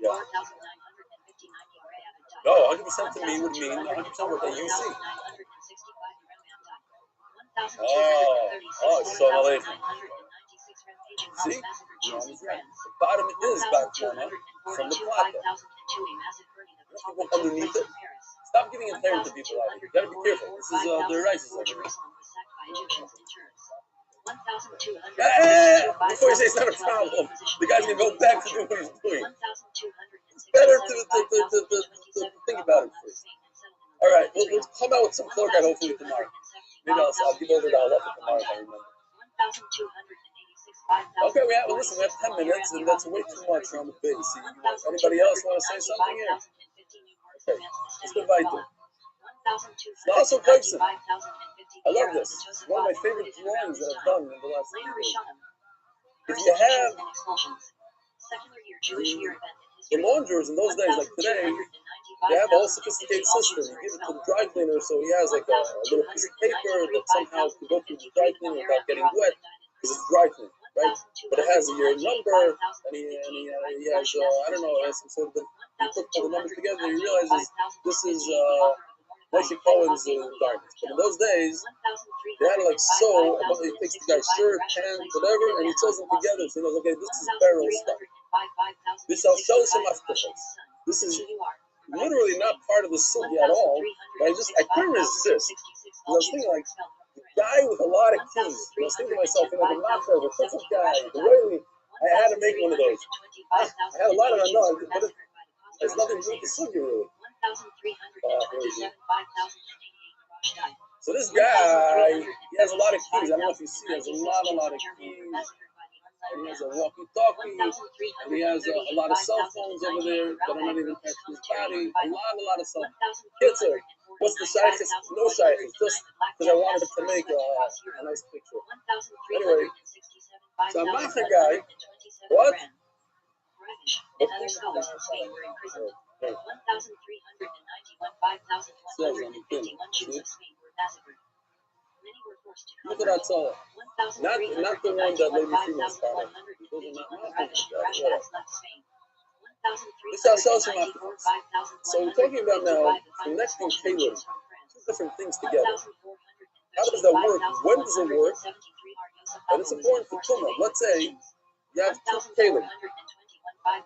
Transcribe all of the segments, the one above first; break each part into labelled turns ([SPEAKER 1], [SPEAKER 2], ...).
[SPEAKER 1] Yeah. No, 100% to me would mean 100% what you see. Shalom Aleichem. See? Right. The bottom is Batmana from the plata. People underneath it. Stop giving inherit to people out here. You gotta be careful. This is their rights over here. Before you say it's not a problem, the guy's gonna go back to do what he's doing. It's better to think about it first. All right, we'll come out with some floor guide hopefully tomorrow. Maybe I'll give over to Halacha tomorrow if I remember. Okay, listen, we have 10 minutes, and that's way too much on the base. Anybody else want to say something here? Okay, let's go weiter. Also, Gibson. I love this. It's one of my favorite drawings that I've done in the last 2 years. If you have the laundrers in those days, like today, they have a whole sophisticated system. You give it to the dry cleaner, so he has like a little piece of paper that somehow can go through the dry cleaner without getting wet, because it's dry cleaner, right? But it has your number, and he has, I don't know, some sort of, you put all the numbers together, and he realizes this is Moshe Cohen's garments. But in those days, they had to like sew, he takes the guy's shirt, pants, whatever, and he sews them together, so he knows, okay, this is barrel stuff. This is literally not part of the sugi at all, but I couldn't resist. I was thinking, like, the guy with a lot of keys. I was thinking to myself, the macho, the perfect guy, the really, I had to make one of those. I had a lot of them, but it's nothing to do with the sugi, really. So this guy, he has a lot of keys. I don't know if you see, he has a lot of keys. And he has a walkie-talkie, and he has a lot of cell phones over there that are not even attached to his body. A lot of cell phones. Kitzer, what's the shaykhs? No shaykhs, just because I wanted to make a nice picture. Anyway, so I'm not the guy. What? Look at that Torah. Not the one that Lady Freeman started. Those are not nothing. This is ourselves from Africa. So we're talking about now connecting Caleb, two different things together. How does that work? When does it work? And it's important for Tumah. Let's say you have two Caleb. Are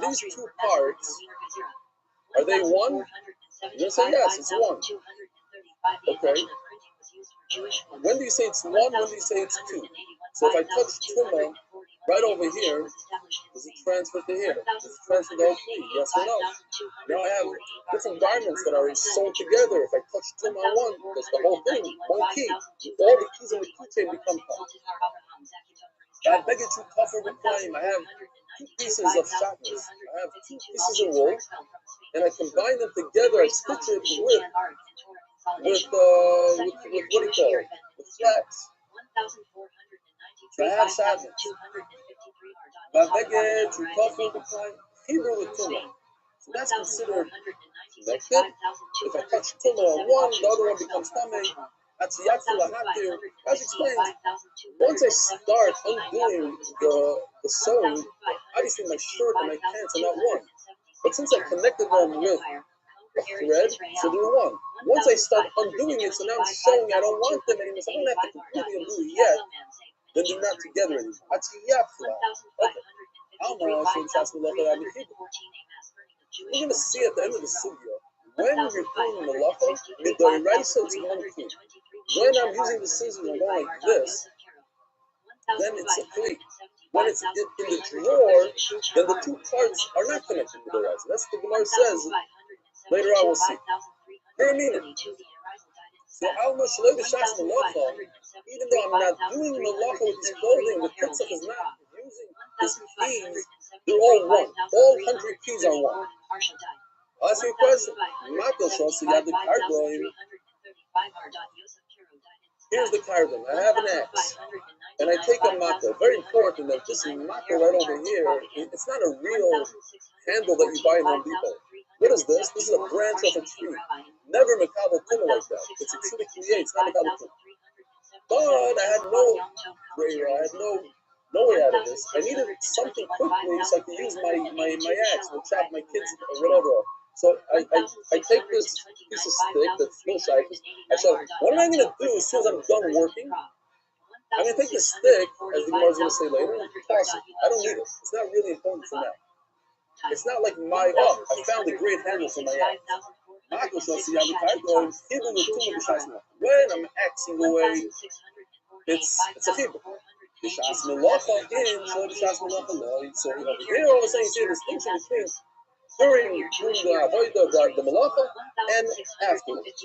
[SPEAKER 1] these two parts, are they one? You're going to say yes, it's one. Okay. When do you say it's one? When do you say it's two? So if I touch Tumah right over here, does it transfer to here? Does it transfer to all three? Yes or no? Now I have different garments that are sewn together. If I touch Tumah on one, that's the whole thing, one key. All the keys in the key chain become tough. I beg you to tougher with time. I have two pieces of shatnez. I have two pieces of wool, and I combine them together. I stitch it with what do you call it? With flax. So I have shatnez. I beg you to tougher with time. Hebrew with Tumah. So that's considered connected. If I touch Tumah on one, the other one becomes Tameh. That's Yatzil Hatir. As explained, once I start undoing the sewing, obviously my shirt and my pants are not one. But since I connected them with a thread, so they're one. Once I start undoing it, so now I'm showing I don't want them anymore, so I don't have to completely undo it yet, then they're not together anymore. That's Yatzil. Okay. We're going to see at the end of the sugya, when you're doing malacha, midoraisa is one thing. When I'm using the scissors and going like this, then it's a three. When it's in the drawer, then the two parts are not connected to the midoraisa. That's what the Gemara says. Later on we'll see. Very meaning. So Alma Shalei B'Shas Malacha, even though I'm not doing malacha with his clothing, the Kitzach is not using his keys, they're all one. All 100 keys are one. I'll ask you a question. Here's the carbon. I have an axe. And I take a makkah. Very important that this makkah right over here, it's not a real handle that you buy in Home Depot. What is this? This is a branch of a tree. Never Makabal Tumah like that. It's a Tzudik Liyeh. It's not Makabal Tumah. But I had no grayer. I had no no way out of this. I needed something quickly so I could use my axe or chop my kids or whatever. So I take this piece of stick that's still shaykhs. I said, what am I going to do as soon as I'm done working? I'm going to take this stick, as the Gemara is going to say later, and toss it. I don't need it. It's not really important for now. It's not like I found a great handle for my axe. When I'm axing away, it's a chibur. B'shas melacha in, so b'shas melacha lo. So over here, all of a sudden, you see a distinction between during the avodah, the melacha, and afterwards.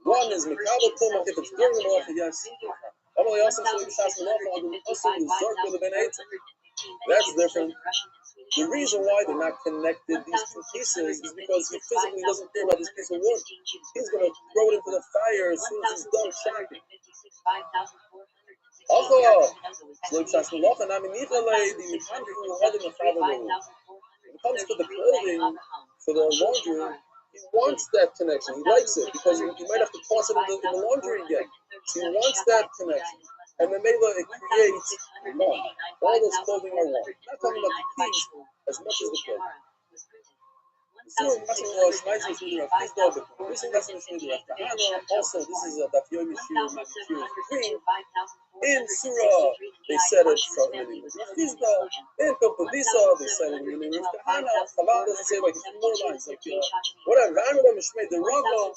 [SPEAKER 1] One is mikabel tumah if it's during the melacha, yes. That's different. The reason why they're not connected, these two pieces, is because he physically doesn't care about this piece of wood. He's going to throw it into the fire as soon as he's done chopping. Also, when it comes to the clothing for the laundry, he wants that connection. He likes it because he might have to toss it in the laundry again. So he wants that connection. And the Mela, it creates one. All those clothing are one. Not talking about the piece as much as the clothing. Also, this is a Daf Yomi Shir Green. In Surah, they said it from Mini Rifkizda. In Kapodisa, they said it in Mini Rifkahana. Chabad doesn't say like a few more lines, like whatever. Rambam Mishmei the Rambam.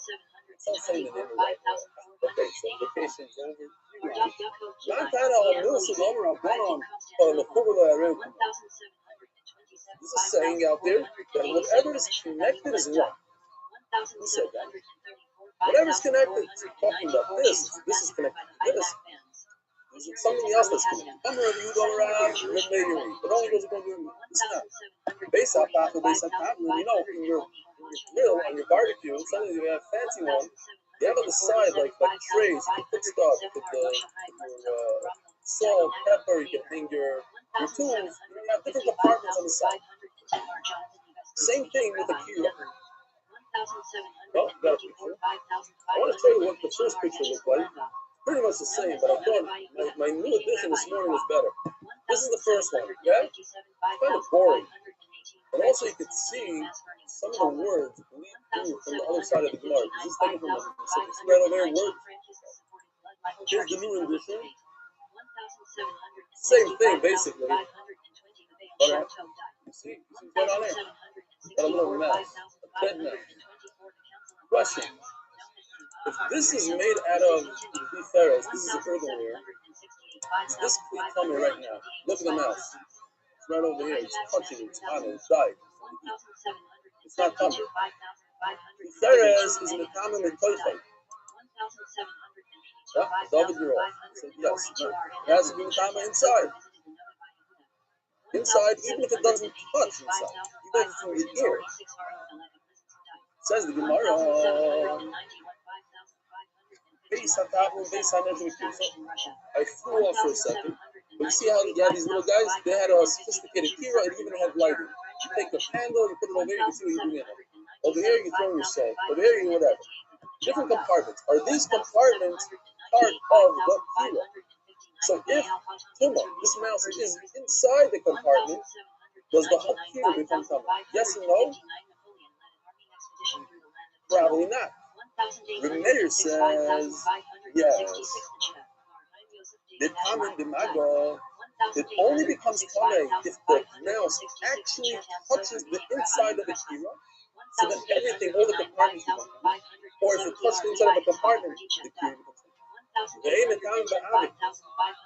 [SPEAKER 1] It's not saying the name of that. Okay, so vacation is over. There's a saying out there that whatever is connected is one. Who said that? Whatever is connected, talking about this is connected to this. There's something else that's connected. You go around, it only goes according to it's not. Based on taco, you know, in your grill, on your barbecue, something you have a fancy one, you have on the side like trays, you can put stuff, you put your salt, pepper, you can hang your tools, you have different compartments on the side. Same thing with the kira. Oh, got a picture. I want to show you what the first picture looked like. Pretty much the same, but I thought my new edition this morning was better. This is the first one, yeah? It's kind of boring. And also you could see some of the words bleed through from the other side of the Gemara. This is taken from the so you see right over there, words. Here's the new edition. Same thing, basically. But you see right on there. Got a little mess, a dead mess. Question. If this is made out of Tiferes, this is earthenware, is this Kli coming right now? Look at the mouse. It's right over here. It's touching it. It's on it. It's died. It's not coming. Tiferes is in the common with Toifai. Yeah, David Girl. So yes, no. It has to be in the common inside. Inside, even if it doesn't touch inside, even if it's from the ear. Says the Gemara. I flew off for a second, but you see how you have these little guys? They had a sophisticated kira and even had lighting. You take the candle, you put it over here, you can see what you're doing. Over here, you throw yourself. Over here, you whatever. Different compartments. Are these compartments part of the kira? So if Tuma, this mouse is inside the compartment, does the whole kira become Tuma? Yes and no? Probably not. Remeir says, yes. The common demago, it only becomes tame if the mouse actually touches the inside of the kira, so then everything, all the compartments become tame. Or if it touches the inside of a compartment, the kira becomes tame.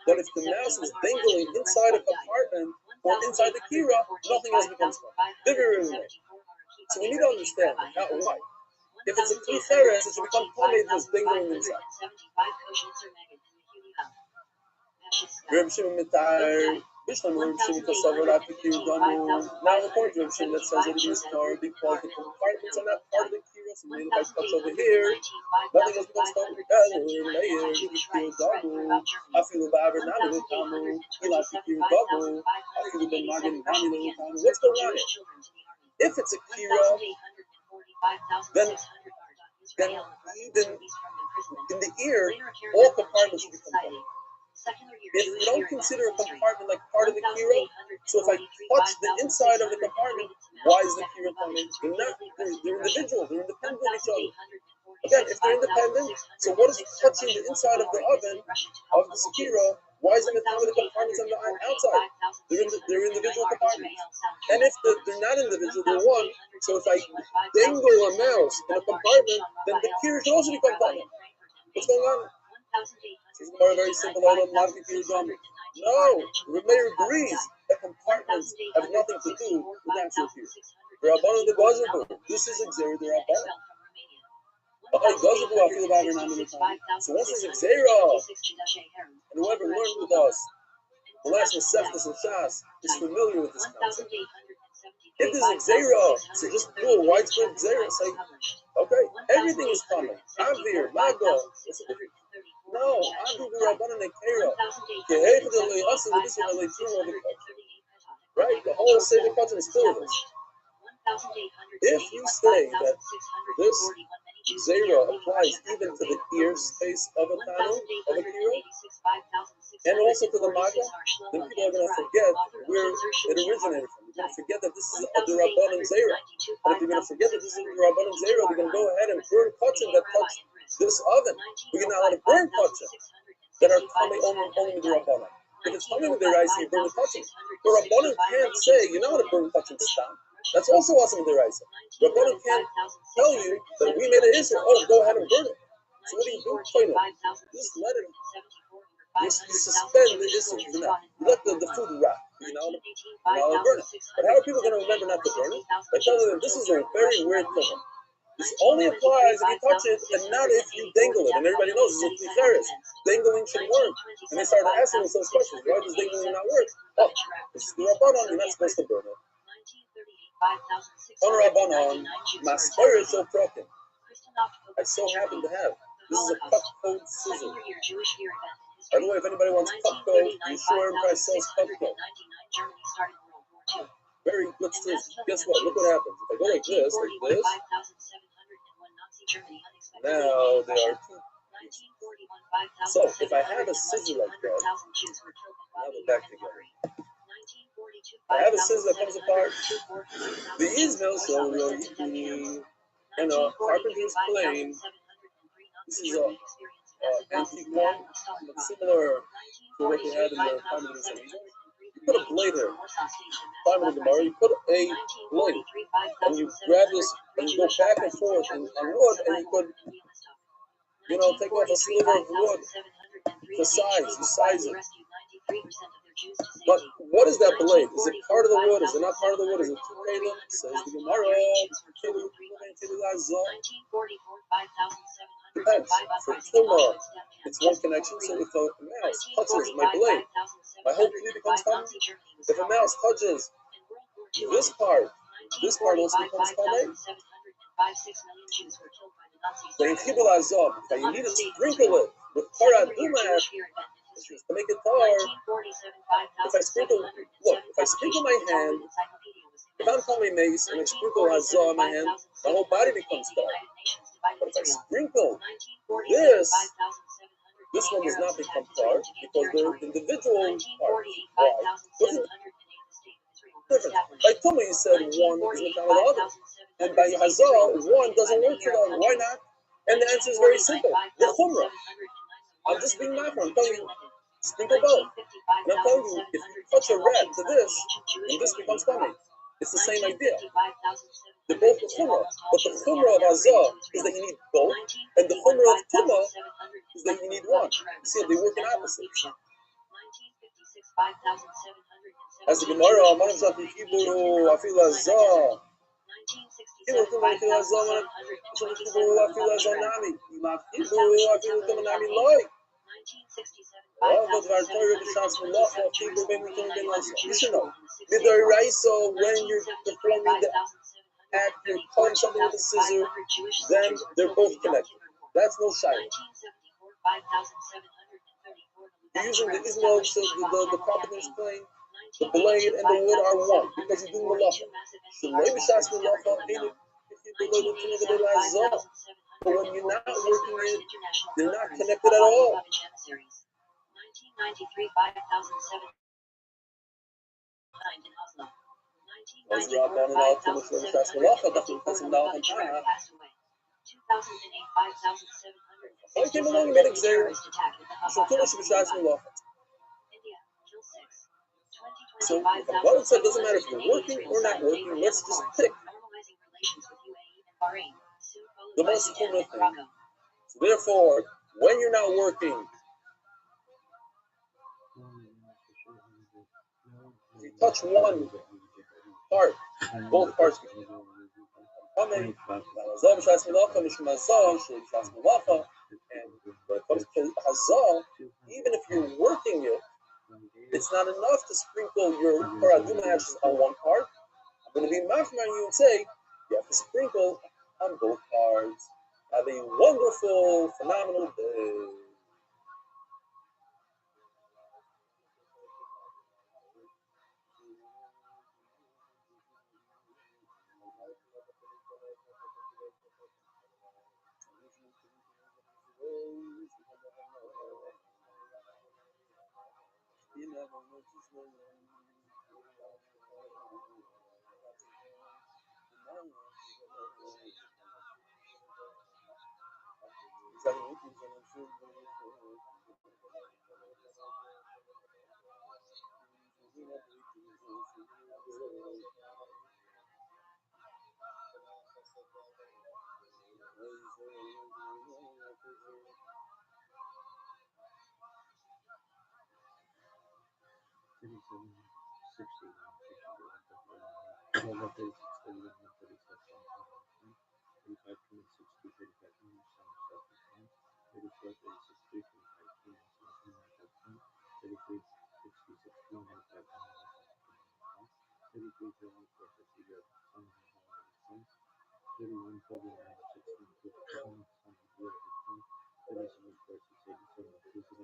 [SPEAKER 1] But if the mouse is dangling inside a compartment or inside the kira, nothing else becomes tame. So we need to understand how why. If it's a Tiferes, it should become Tomei just dangling inside. Reb Shimon Mitar, Bishlam Reb Shimon Kasavar Apikir Damu. Now according to Reb Shimon that says that it is tar because the compartments are not part of the kira, so maybe if I touch over here, nothing else becomes Tomei. Layer, Pikir Damu, Afilu Baver Nami Tamu, Ila Pikir Damu, Afilu Ben Magen Nami Tamu. What's the riot? If it's a kira, then even in the ear, all compartments become tame. If you don't consider a compartment like part of the kira, so if I touch the inside of the compartment, why is the kira coming? They're individual, they're independent of each other. Again, if they're independent, so what is touching the inside of the oven, of the sekira, why isn't it coming the compartments on the outside? They're individual compartments. And if they're not individual, they're one, so if I dangle a mouse in a compartment, then the kira should also be compartment. What's going on? This is more very simple item, not the kira dummy. No, Rameir agrees that compartments have nothing to do with actual kira. The Rabbanan the Gazabu, this is Xer the Rabbanan. Okay, Gazabu, I feel about it. So once it's Xer, and whoever learned with us, the last Masechtas and Shas is familiar with this concept. If there's a Xera, so just do a widespread Xera, say, okay, everything is coming. Avir, Mago. No, Avir, Rabbanan, Nekera. Right? The whole Seder Katan is full of this. If you say that this Xera applies even to the ear space of a Tanu, of a Kira, and also to the Maga, then people are going to forget where it originated from. They're going to forget that this is the Rabbanan Zera. And if you're going to forget that this is the Rabbanan Zera, they're going to go ahead and burn kachim that touch this oven. We're not allowed to burn kachim that are coming only with the Rabbanan. If it's coming with the rice, you burn the kachim. The Rabbanan can't say, you're not going to burn kachim stam. That's also awesome with the rice. Rabbanan can't tell you that we made an issue. Oh, go ahead and burn it. So what do you do? Just let it. You suspend the issue for now. You let the food rot. You know, burn it. But how are people going to remember not to burn it? By telling them this is a very weird thing. This only applies if you touch it and not if you dangle it. And everybody knows this is a Tiferes. Dangling should work. And they started asking themselves questions. Why does dangling not work? Oh, it's the Rabbanon. You're not supposed to burn it. On Rabbanon, my spirit is so broken. I so happen to have. This is a Cutco scissor. By the way, if anybody wants Cutco, Yeshua Price sells Cutco. Very good scissors. Guess what? Look what happens. If I go like this, now there are two pieces. So if I have a scissor like that, now they're back together. I have a scissor that comes apart. The Ismail so and a carpenter's plane. This is a antique one, similar to what they had in the time of the Semitic. You put a blade here. Time of the Gemara, you put a blade, and you grab this, and you go back and forth on wood, and you could, take off a sliver of wood. The size, you size it. But what is that blade? Is it part of the wood? Is it not part of the wood? Is it two kalim? Says the Gemara. Depends. For Tumah, it's one connection. So if a mouse touches my blade, my whole kli becomes tamei. If a mouse touches this part also becomes tamei. Then you need to sprinkle it with parad dumah to make it tar. If I sprinkle my hand, if I'm tamei mace and I sprinkle hazah on my hand, my whole body becomes tar. But if I sprinkle this one does not become tar because they're individual parts. Why? What's the difference? By Tumah you said one is the kind of the other. And by Hazah, one doesn't work for the other. Why not? And the answer is very simple. The Chumrah. I'm just being macro. I'm telling you, sprinkle both. And I'm telling you, if you touch a rat to this, then this becomes tamei. It's the same idea. They're both the Chumrah. But the Chumrah of Hazah is that you need both. And the Chumrah of Tumah is that you need one. See, they work in opposites. As the Gemara, Manasaf Yiburu, Afil Hazah. You should know. When you're performing the act, you're cutting something with a scissor, then they're both connected. That's no shayla. You're using the Ismail, so the carpenter's plane, the blade and the wood are one because you're doing malacha. But when you're not working it, they're not connected at all.
[SPEAKER 2] 1993, 5,709 in Oslo. 1994, 5,754 Shrek passed away. 2008, 5,760 terrorist attack at the Hubba India, kill 6.
[SPEAKER 1] So
[SPEAKER 2] 2020,
[SPEAKER 1] the Bible said it doesn't matter if you're working or not working, let's just pick
[SPEAKER 2] normalizing relations with UAE and Bahrain, soon followed
[SPEAKER 1] the
[SPEAKER 2] by
[SPEAKER 1] most
[SPEAKER 2] Sudan
[SPEAKER 1] important
[SPEAKER 2] and
[SPEAKER 1] thing.
[SPEAKER 2] Morocco.
[SPEAKER 1] So therefore, when you're not working, if you touch one part, both parts become coming. And when it comes to Hazal, even if you're working it, it's not enough to sprinkle your paraduma ashes on one part. I'm going to be machmir on you and say, you have to sprinkle on both parts. Have a wonderful, phenomenal day.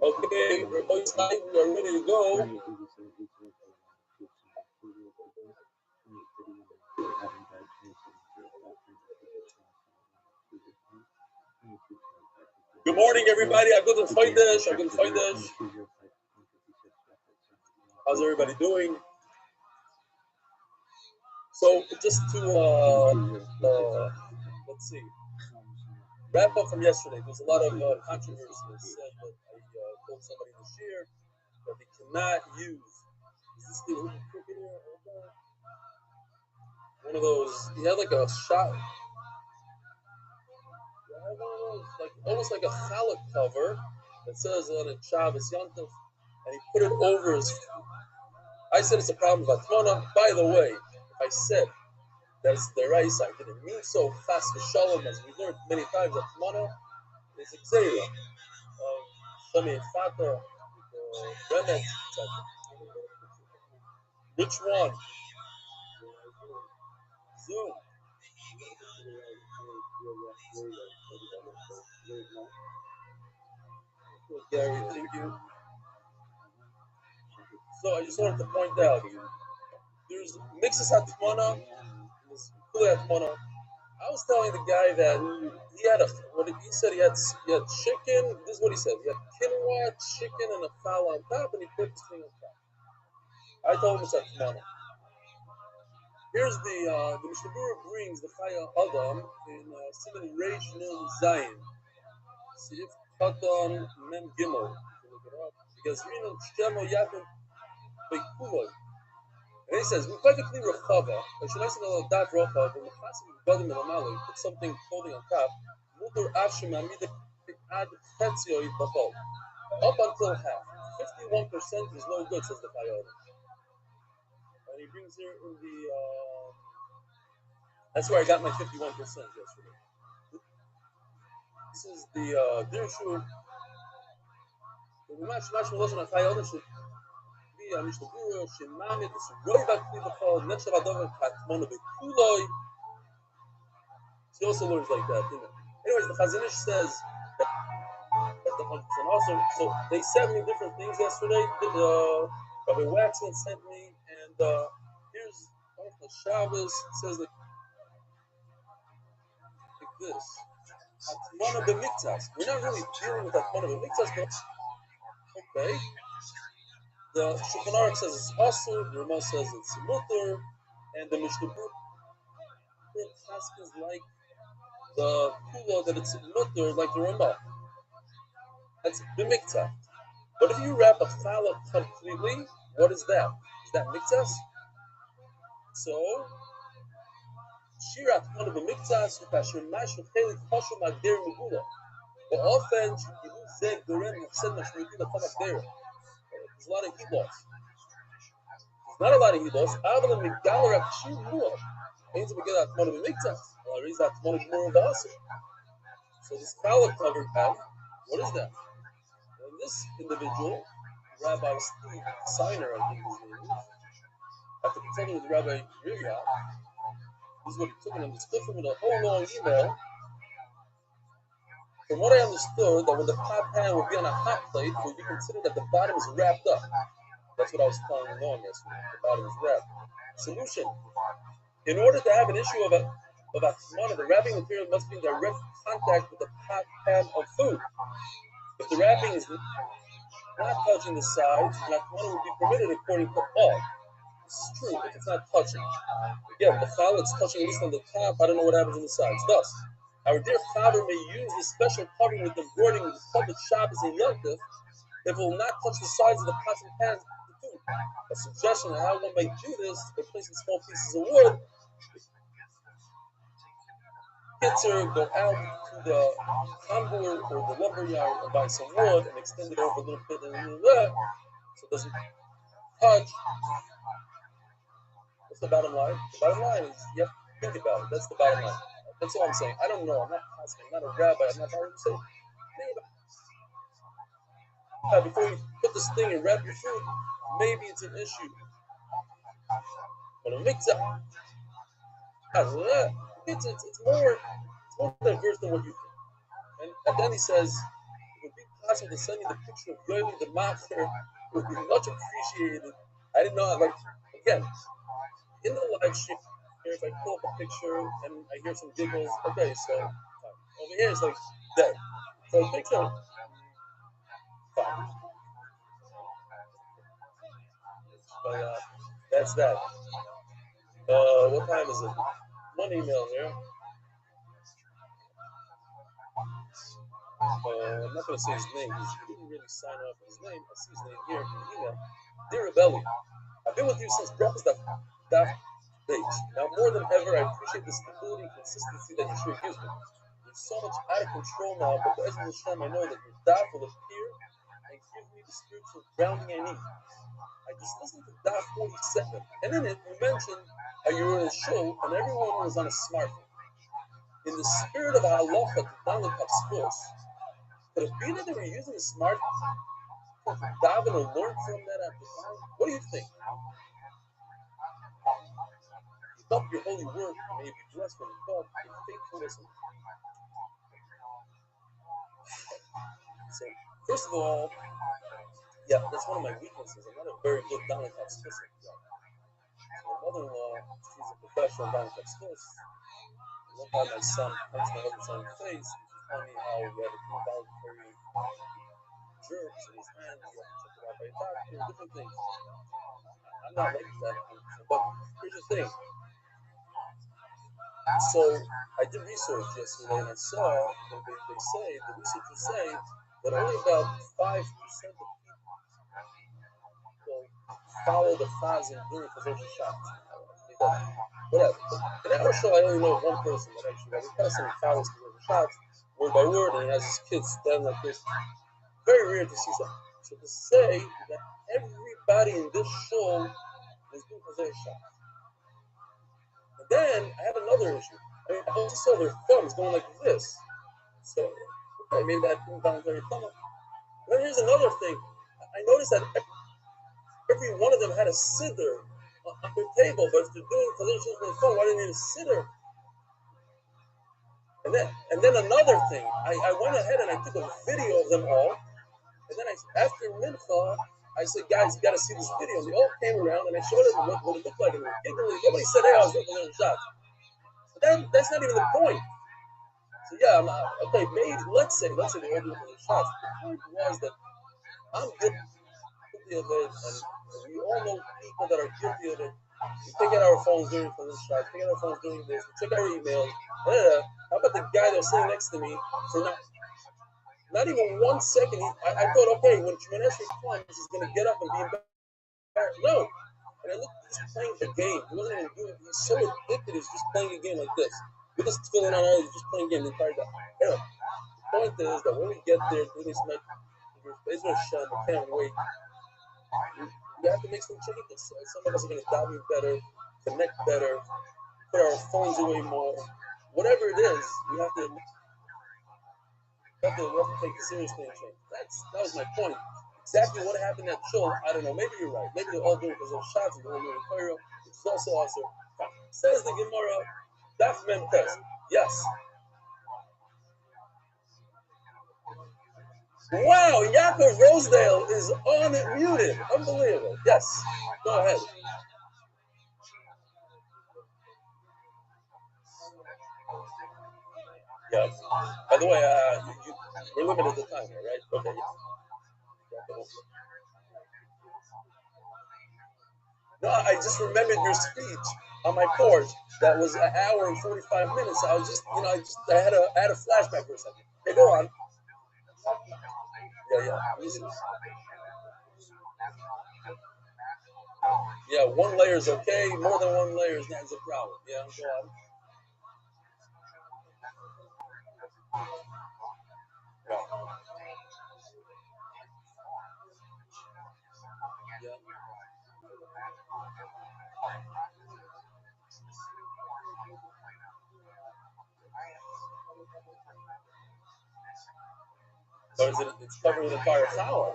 [SPEAKER 1] Okay, everybody's fine. We are ready to go. Good morning, everybody. I'm good to find this. How's everybody doing? So just to let's see, wrap up from yesterday. There's a lot of controversy. That said that I told somebody this year that they cannot use. Is this the cricketer? One of those. He had like a shot. One of those, like almost like a challah cover that says on it Shabbos Yantav, and he put it over his. I said it's a problem with Atmana. By the way, I said that's the rice. I didn't mean so fast for shalom, as we learned many times. Atmana is a gzeira. Shami Fata, Remet, etc. Which one? Zoom. Gary, thank you. So I just wanted to point out, there's mixes Hatmana, there's Kula Hatmana. I was telling the guy that he had he said he had chicken. This is what he said. He had quinoa, chicken, and a fowl on top, and he put this thing on top. I told him it's Hatmana. Here's the Mishnah Berurah brings the Chaya Adam in Simon Reish Nun Zayin. Sif Katan Mem Gimel. Look it up. Because Rino Shemo Yatim Bekuloi. And he says, we quite clear Rechava, but should I say the Dat Rochav, when the Chasim Badim and Amali put something clothing on top, Mutter Ashim Amida Ad Tetzio Bachol. Up until half. 51% is no good, says the Chaya Adam. And he brings here in the that's where I got my 51% yesterday. This is the Dirshu. The Mash Meloshan of Chaya Adam should be a Mishnah Berurah, Shemamit, it's Roibak Klibachol, Netshav Adov, Katmono Bekuloi. He also learns like that, you know. Anyways, the Chazon Ish says that the and also, so they sent me different things yesterday. Rabbi Waxman sent me, and here's one of the Shabbos. It says like this: Atmana b'miktas. We're not really dealing with Atmana b'miktas, but okay. The Shulchan Aruch says it's asur, the Ramah says it's mutter, and the Mishnah Berurah is like the kula that it's mutter, like the Ramah. That's b'mikta. But if you wrap a challah completely, what is that? Is that miktas? So, shirat one of the miktas kasher mashu chelik chashu magder megula. But often you zeg dorem hafsed mashmiti la magder. There's a lot of heat loss. There's not a lot of heat loss. Avla migdal rak shir muah. Means we get that one of the miktas. Well, I raise that one of more of the asr. So this challah covered path. What is that? And this individual, Rabbi Steve Seiner, I think his name is, after consulting with Rabbi Rivia, this is what he took him. He split from it a whole long email. From what I understood, that when the pot pan would be on a hot plate, it would be considered that the bottom is wrapped up. That's what I was telling him on yesterday. The bottom is wrapped. Solution: in order to have an issue of a atmana, the wrapping material must be in direct contact with the pot pan of food. If the wrapping is not touching the sides, an atmana would be permitted according to all. This is true if it's not touching. Again, the challah is touching at least on the top. I don't know what happens on the sides. Thus, our dear father may use this special covering with embroidering with public Shabbos and Yom Tov if it will not touch the sides of the pots and pans of the food. A suggestion on how one may do this by placing small pieces of wood. Kitzer, go out to the tambur or the lumber yard and buy some wood and extend it over a little bit and a little bit so it doesn't touch. What's the bottom line? The bottom line is you have to think about it. That's the bottom line. That's all I'm saying. I don't know. I'm not asking. I'm not a rabbi. I'm not hard to say. Before you put this thing and wrap your food, maybe it's an issue. But a mix-up, it's more diverse than what you think. And then he says, it would be possible to send you the picture of Yoeli the master. It would be much appreciated. I didn't know. Again, in the live stream, if I pull up a picture and I hear some giggles, okay, so over here it's like dead. So picture, fine. But that's that. What time is it? One email here. I'm not going to say his name. He didn't really sign off with his name. I see his name here in the email. Dear Rebelli, I've been with you since breakfast that days. Now, more than ever, I appreciate the stability and consistency that your show gives me. You're so much out of control now, but as the Hashem, I know that your daf will appear and give me the spiritual grounding I need. I just listened to daf 47, and in it, you mentioned how you were in a show and everyone was on a smartphone. In the spirit of halacha to download Kapskos, could it be that they were using a smartphone to daven or learn from that at the time? What do you think? Keep up your holy work and may you be blessed from above in faithful listening. So, first of all, yeah, that's one of my weaknesses. I'm not a very good download Kapskos. My mother-in-law, she's a professional download Kapskos. One time my son punched my other son's face. He was telling me how he had involuntary jerks in his hand. He had to check it out by a doctor, different things. I'm not like that. But here's the thing. So I did research yesterday and I saw that they say, the researchers say, that only about 5% of people follow the Chazan during Chazon Shabbos. Whatever. In our show, I only know one person that actually, every person follows Chazon Shabbos word by word, and he has his kids stand like this. Very rare to see something. So to say that everybody in this show is doing Chazon Shabbos. And then I have another issue. I mean, I also saw their thumbs going like this. So, okay, maybe that involuntary thumb. Then here's another thing. I noticed that every one of them had a siddur on their table, but if they're doing Chazon Shabbos on the phone, why do they need a siddur? And then another thing, I went ahead and I took a video of them all, and then after Mincha, I said, guys, you got to see this video. And they all came around, and I showed them what it looked like, and they were giggling. Nobody said, hey, I was looking at the shots. But that's not even the point. So yeah, maybe let's say they all do the shots. The point was that I'm good. guilty of it, and we all know people that are guilty of it. We take out our phones during for this shot, take out our phones during this, we check our emails. How about the guy that was sitting next to me for not even 1 second? I thought, okay, when Esri comes, he's going to get up and be embarrassed. No. And I looked, he's playing the game. He wasn't even doing it. He's so addicted, he's just playing a game like this. With his feeling on all, he's just playing a game the entire time. Anyway, the point is that when we get there, this might, Israel Hashem, I can't wait. We have to make some changes. Some of us are going to dive better, connect better, put our phones away more. Whatever it is, we have to take it seriously and change. That was my point. Exactly what happened at Shul, I don't know. Maybe you're right. Maybe they're all doing it because of shots and they're doing Torah, which is also awesome. Says the Gemara, Daf Mem Tes. Yes. Wow, Yaakov Rosedale is unmuted. Unbelievable. Yes. Go ahead. Yeah. By the way, we're limited to time here, right? Okay. Yeah. No, I just remembered your speech on my porch. That was an hour and 45 minutes. I was just, I had a flashback for a second. Hey, go on. Yeah. Yeah, one layer is okay. More than one layer is not a problem. Yeah, go on. Yeah. But it's covering the entire challah.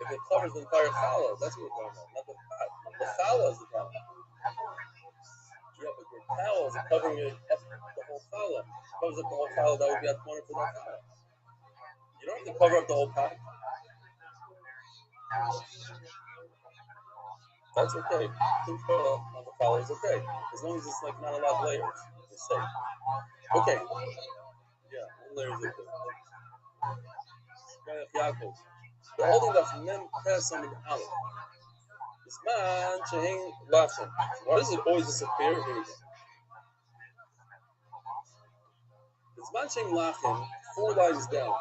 [SPEAKER 1] If it covers the entire challah, that's what we're talking about. Not the pot. The challah is the problem. Yeah, but your towels are covering it up the whole challah. Covers up the whole challah, that would be at the corner for that challah. You don't have to cover up the whole pot. That's okay. Control on the challah is okay. As long as it's like not a lot of layers. It's safe. Okay. Yeah, one layer is okay. Yaakov. The holding that from them pass on the Aleph. This man Shehin Lafin. Why does it always disappear? Here we go. This man Shehin Lafin, 4 lines down.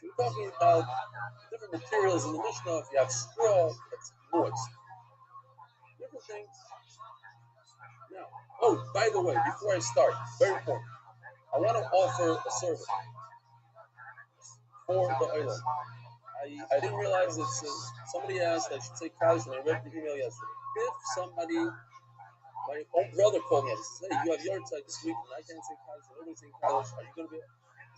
[SPEAKER 1] So we're talking about different materials in the Mishnah. If you have straw, that's moist. Different things. Now, oh, by the way, before I start, very important. I want to offer a service for the island. I didn't realize that somebody asked I should say Kaddish, and I read the email yesterday. If somebody, my own brother called me and says, hey, you have your side this week, and I can't say Kaddish, and nobody's saying Kaddish, are you going to be?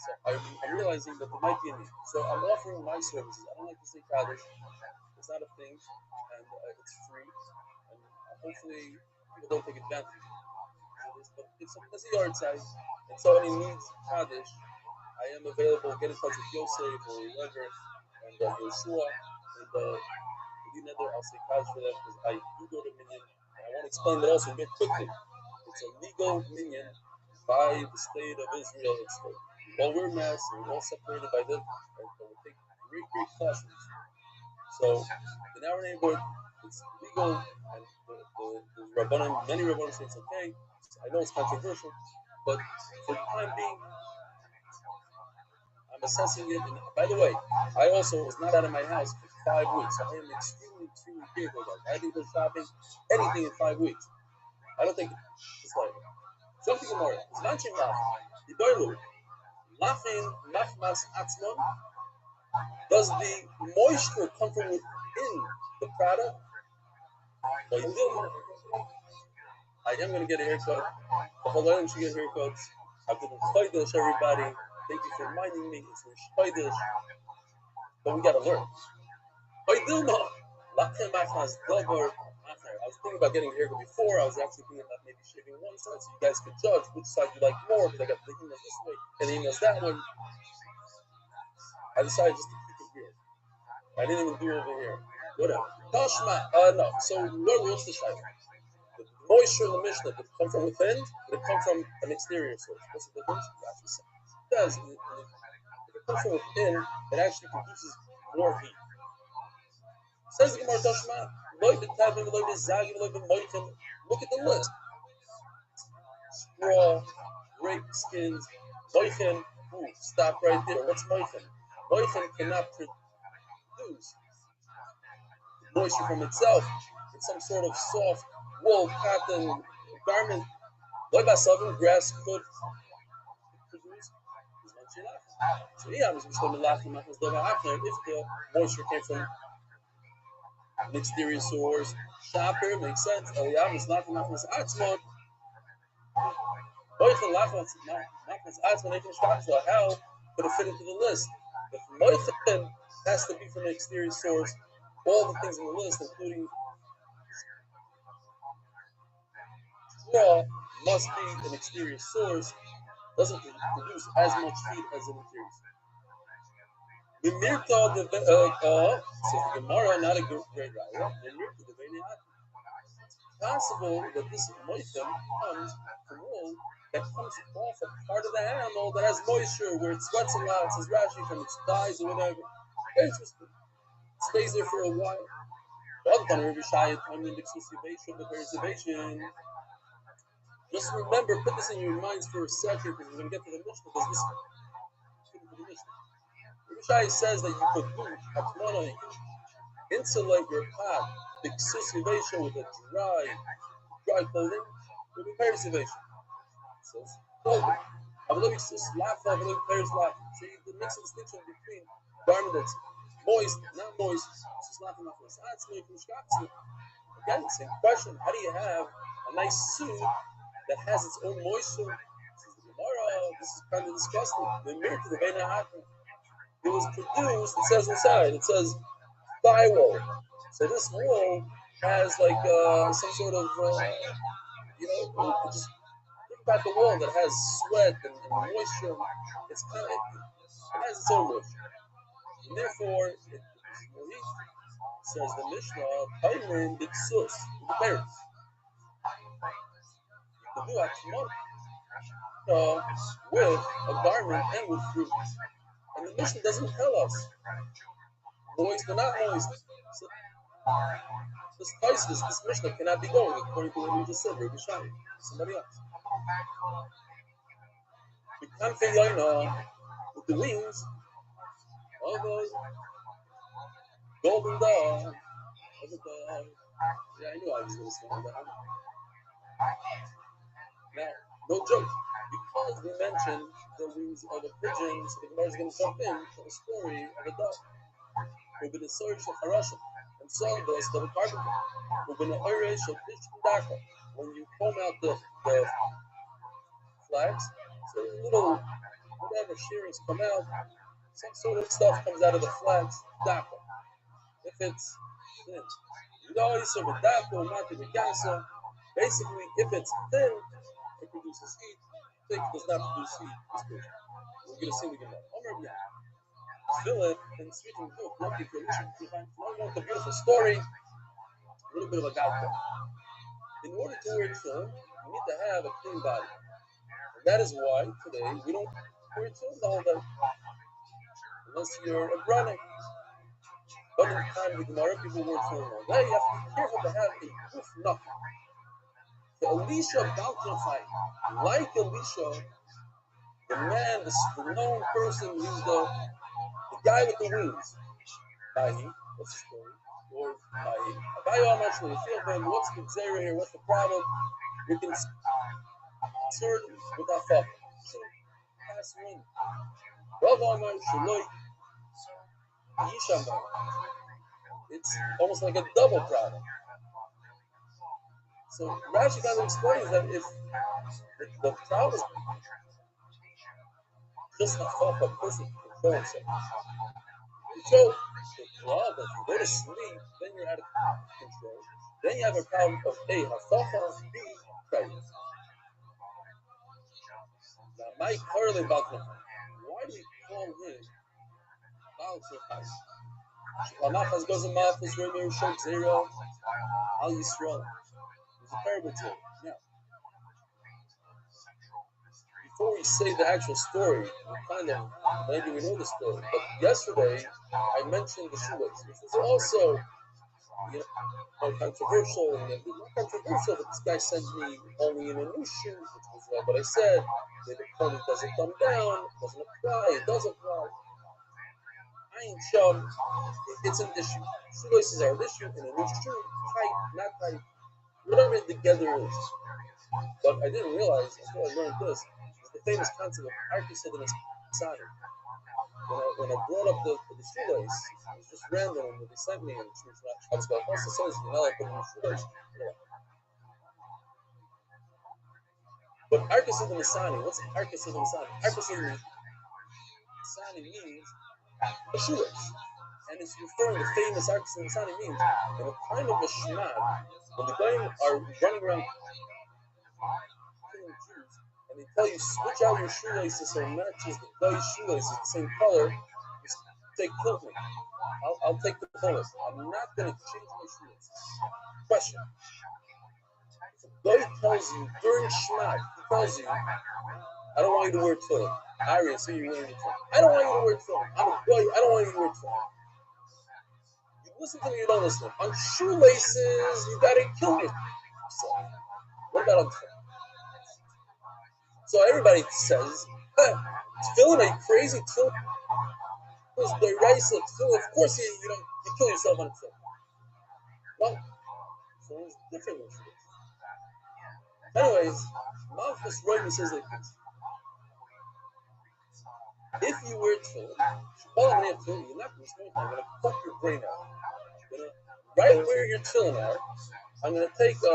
[SPEAKER 1] So I'm realizing that there might be a need. So I'm offering my services. I don't like to say Kaddish. It's not a thing, and it's free, and hopefully people don't take advantage of this. But if someone has a yard side, and somebody needs Kaddish, I am available. Get in touch with Yosef or whoever, and Yeshua, and I'll say Kaddish for them because I do go to Minyan. And I want to explain that also very quickly. It's a legal Minyan by the state of Israel. We all wear masks, and we're all separated by them, and we take great precautions. So in our neighborhood, it's legal, and the Rabbanim, many Rabbanim say it's okay. I know it's controversial, but for the time being, I'm assessing it. And by the way, I also was not out of my house for 5 weeks. So I am extremely careful about it. I didn't go shopping, anything in 5 weeks. I don't think it's like something more. It's not too much. The doilu, laughing, machmas atzmon. Does the moisture come from within the product? I am going to get a haircut. The whole island should get haircuts. I've been Chodesh, everybody. Thank you for reminding me. It's Chodesh. But we got to learn. I was thinking about getting a haircut before. I was actually thinking about maybe shaving one side so you guys could judge which side you like more, because I got the emails this way and the emails that one. I decided just to keep it here. I didn't even do it over here. Whatever. Tashma, no. So what's the shayla? The moisture in the Mishnah, did it come from within? Did it come from an exterior source? What's the difference? It does. If it comes from within, it actually produces more heat. Says the Gemara Tashma, look at the list. Straw, grape skins, moichin. Stop right there. What's moichin? Moichin cannot produce moisture from itself. It's some sort of soft wool, cotton garment. Like by something grass could produce. So yeah, if the moisture came from an exterior source, shopper makes sense. Eliyam is not enough as atzmon. Moichin lachmas atzmon even shopper. So how could it fit into the list? If moichin has to be from an exterior source, all the things in the list, including straw, must be an exterior source. Doesn't produce as much heat as an interior source. The Mirta, says the Gemara, not a great raya. The Mirta, the Beinei It's possible that this moichin comes from wool that comes off a part of the animal that has moisture, where it sweats a lot, says Rashi, from its thighs or whatever. Interesting. It stays there for a while. The other time, Rabbi Shai, just remember, put this in your minds for a second, because we're going to get to the Mishnah, because this Rabbi Shai says that you could do Hatmana, you can insulate your pot, the ksusivation with a dry clothing, with a perisivation. So it's clothing. So you makes a distinction between garment that's moist, not moist. Again, same question. How do you have a nice suit that has its own moisture? This is kind of disgusting. The mirror to the Beinei it was produced, it says inside, it says thigh wool. So this wool has like some sort of, just think about the wool that has sweat and moisture. It's kind of, it has its own moisture. And therefore, it says the Mishnah, Taimin Biksus, the parents. You can do Akshimon with a garment and with fruit. And the Mishnah doesn't tell us moist or not moist. So, this Mishnah cannot be going according to what we just said, Rabbi Shai, somebody else. We can't figure with the wings of a golden dove. Yeah, I knew I was going to say that. Now, no joke, because we mentioned the wings of a pigeon, so the Gemara is going to jump in to the story of a dove. We're going to search for Harashim and saw this double carpenter. We're going to Irish of Daka. When you comb out the flags, so little whatever shearings come out, some sort of stuff comes out of the flags, Daka. If it's thin, basically, if it's thin, it produces heat. Thick does not produce heat. We're going to see the Gemara. Philip and speaking book, looking for a beautiful story, a little bit of a galka. In order to wear tefillin, you need to have a clean body. And that is why today we don't wear tefillin the whole day. Unless you're a brother. But in the time of the Gemara, people wear tefillin all day. You have to be careful to have a proof nothing. So Elisha Balkanfai, like Elisha, the man, the known person who's the guy with the wings. Bahi, what's the story? Or Bahi. Abayo Amashli, what's the zera here? What's the problem? We can turn with our father. Pass wind. Rav Amar Shaloi Yishamba. It's almost like a double problem. So Rashi kind of explains that if the problem is just a thought, a person can control himself. So the problem, if you go to sleep, then you're out of control. Then you have a problem of A, Hafafa, B, pregnant. Now, Mike Harley Balkan, why do we call him Balkan? Shalmachas goes in Malchus, Remy, Shok, Zero, Al Yisrael. It's a parable tale. Now, before we say the actual story, maybe we know the story, but yesterday I mentioned the shoelace, which is also more controversial, and then more controversial, but this guy sends me only in a new shoe, which was what I said. The opponent doesn't come down, doesn't apply, it does apply. I ain't chum. It's an issue. Shoelaces are an issue, and a new shoe, tight, not tight, whatever the together is. But I didn't realize until I learned this, the famous concept of Arkisid and Asadi. When I brought up the shoelace, it was just random when they sent me, and Shabbos also says, you're not allowed to put in a shoelace. But Arkisid and Asani, what's Arkisid and Asani? Arkisid and Asani means a shoelace. And it's referring to famous Arkisid and Asani means in a time of a shemad, when the Goyim are running around killing Jews, and they tell you switch out your shoelaces so it matches the Goy's shoelaces, the same color, they kill me. I'll take the bullet. I'm not going to change my shoelaces. Question. If a Goy tells you during shemad, he tells you, I don't want you to wear tefillin. Ari, I see you wearing tefillin. I don't want you to wear tefillin. I'm a Goy, I don't want you to wear tefillin. You listen to me, you don't listen. On shoelaces, you gotta kill me. So, what about on tefillin? So everybody says, tefillin, are you crazy? Tefillin is the rice of tefillin. Of course you kill yourself on tefillin. Well, tefillin is different than shoelaces. Anyways, Malchus Roy says like this. If you wear tefillin, you're not going to smoke. I'm going to fuck your brain out. I'm going to, right where your tefillin are, I'm going to take a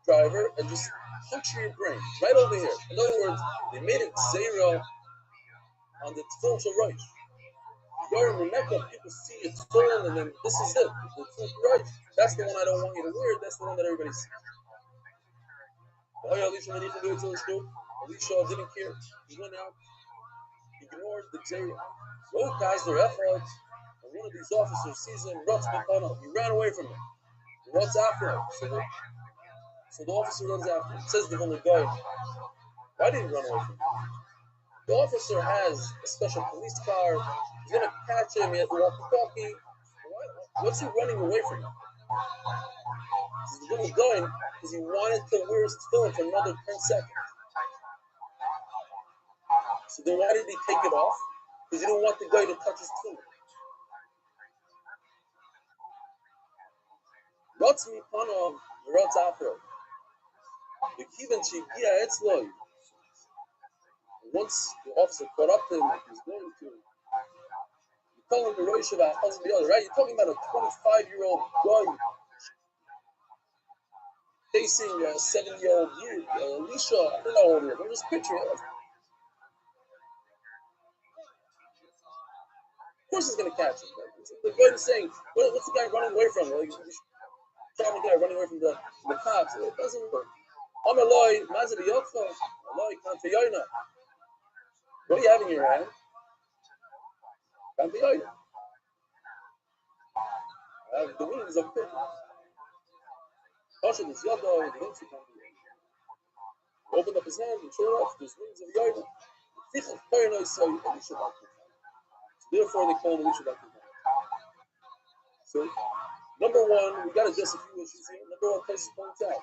[SPEAKER 1] screwdriver and just puncture your brain right over here. In other words, they made it zero on the tefillin shel Rosh. You're in Mecca, people see your tefillin, and then this is it. The tefillin Rosh. That's the one I don't want you to wear. That's the one that everybody sees. Elisha didn't care. He went out. He ignored the Xera. Road Kaiser Echad, and one of these officers sees him, runs upon him. He ran away from him. He runs after him. So the officer runs after him. It says the only guy. Why did he run away from him? The officer has a special police car. He's going to catch him. He has a walkie-talkie. What's he running away from him? He's the little guy because he wanted to wear his tefillin for another 10 seconds. So then why did he take it off? Because he didn't want the guy to touch his tefillin. What's me pano? What's after? The Kivan Shigia Etzloi. Once the officer caught up to him, like he was going to, you tell him the Rosh Hashanah husband the other, right? You're talking about a 25-year-old guy facing a 7-year-old dude, Elisha. I don't know how old he is. I'm just picturing it. Of course he's going to catch him. The guy is saying, what's the guy running away from? Like, trying to get running away from the cops. It doesn't work. Amaloi, Mazda Yotcha, Amaloi, Kantayoina. What do you have in your hand? Kantayoina. I have the wings of purple. Opened up his hand, and sure enough, there's wings of Yoina. Therefore, they call him Elisha Bakr. So, number one, we got to address a few issues here. Number one, Tosis points out. It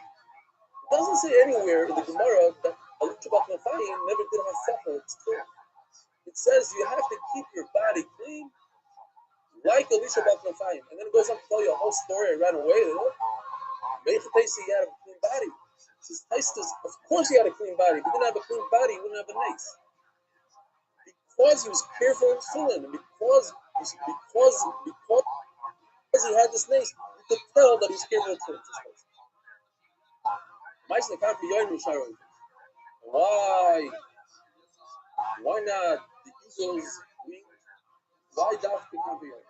[SPEAKER 1] doesn't say anywhere in the Gemara that Elisha Bakr never did have sefer. It's clear. It says you have to keep your body clean, like Elisha Bakr. And then it goes on to tell you a whole story. I ran away. He had a clean body. Says, of course he had a clean body. If he didn't have a clean body, he wouldn't have a nace. Because he was careful in tefillin, and because he had this nace, you could tell that he's careful in tefillin. Why not the eagle's wings? Why Dafka Kampiyoin?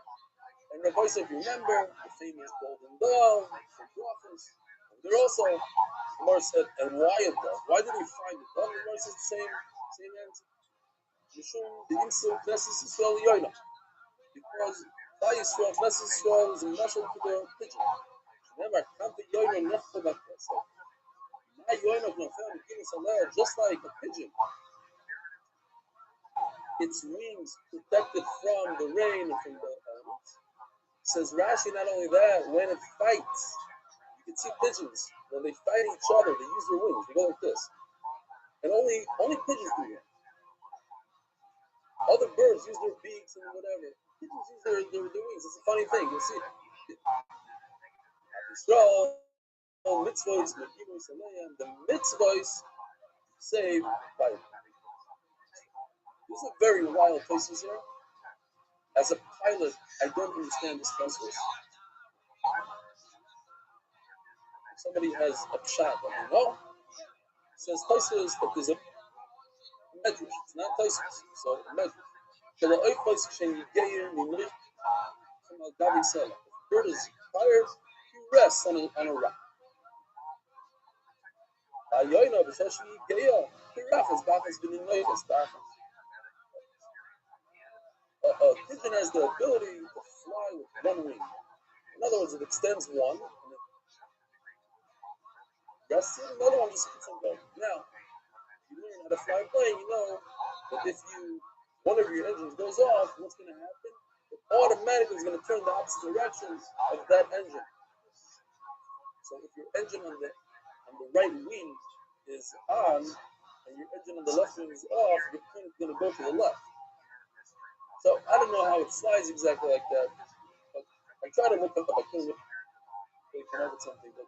[SPEAKER 1] And Rabbi said, if you remember, the famous golden dove from Brachos. They're also, Gemara said, and why a dove? Why did he find the dove? Gemara says the same answer. Yishum, the Imsul Knesset Yisrael Yoina. Because by Yisrael, Knesset Yisrael is a mashal to the pigeon. Remember, Kampi Yoina Nefta Bakasa. My Yoina Knofel, Kinis Aleh, just like a pigeon. Its wings protected from the rain and from the elements. Says Rashi, not only that, when it fights, you can see pigeons, when they fight each other, they use their wings, they go like this. And only pigeons do that. Other birds use their beaks and whatever. Pigeons use their wings. It's a funny thing. You'll see it. Yisrael, mitzvahs, the mitzvahs saved by. This is a very wild places here. As a pilot, I don't understand this process. Somebody has a shot, says Tosfos that there's a medrash. It's not Tosfos, so a medrash. The oifos shen yigeir nimrich from Gabi Sela. If the bird is fired, he rests on a rock. Ayoyna b'shashi yigeir pirachas bachas v'ninoiches bachas. A pigeon has the ability to fly with one wing. In other words, it extends one and it rests it, another one just keeps on going. Now, if you learn how to fly a plane, you know that if one of your engines goes off, what's going to happen? It automatically is going to turn the opposite direction of that engine. So if your engine on the right wing is on and your engine on the left wing is off, your plane is going to go to the left. So I don't know how it flies exactly like that, but I try to look up. I couldn't come up with something, but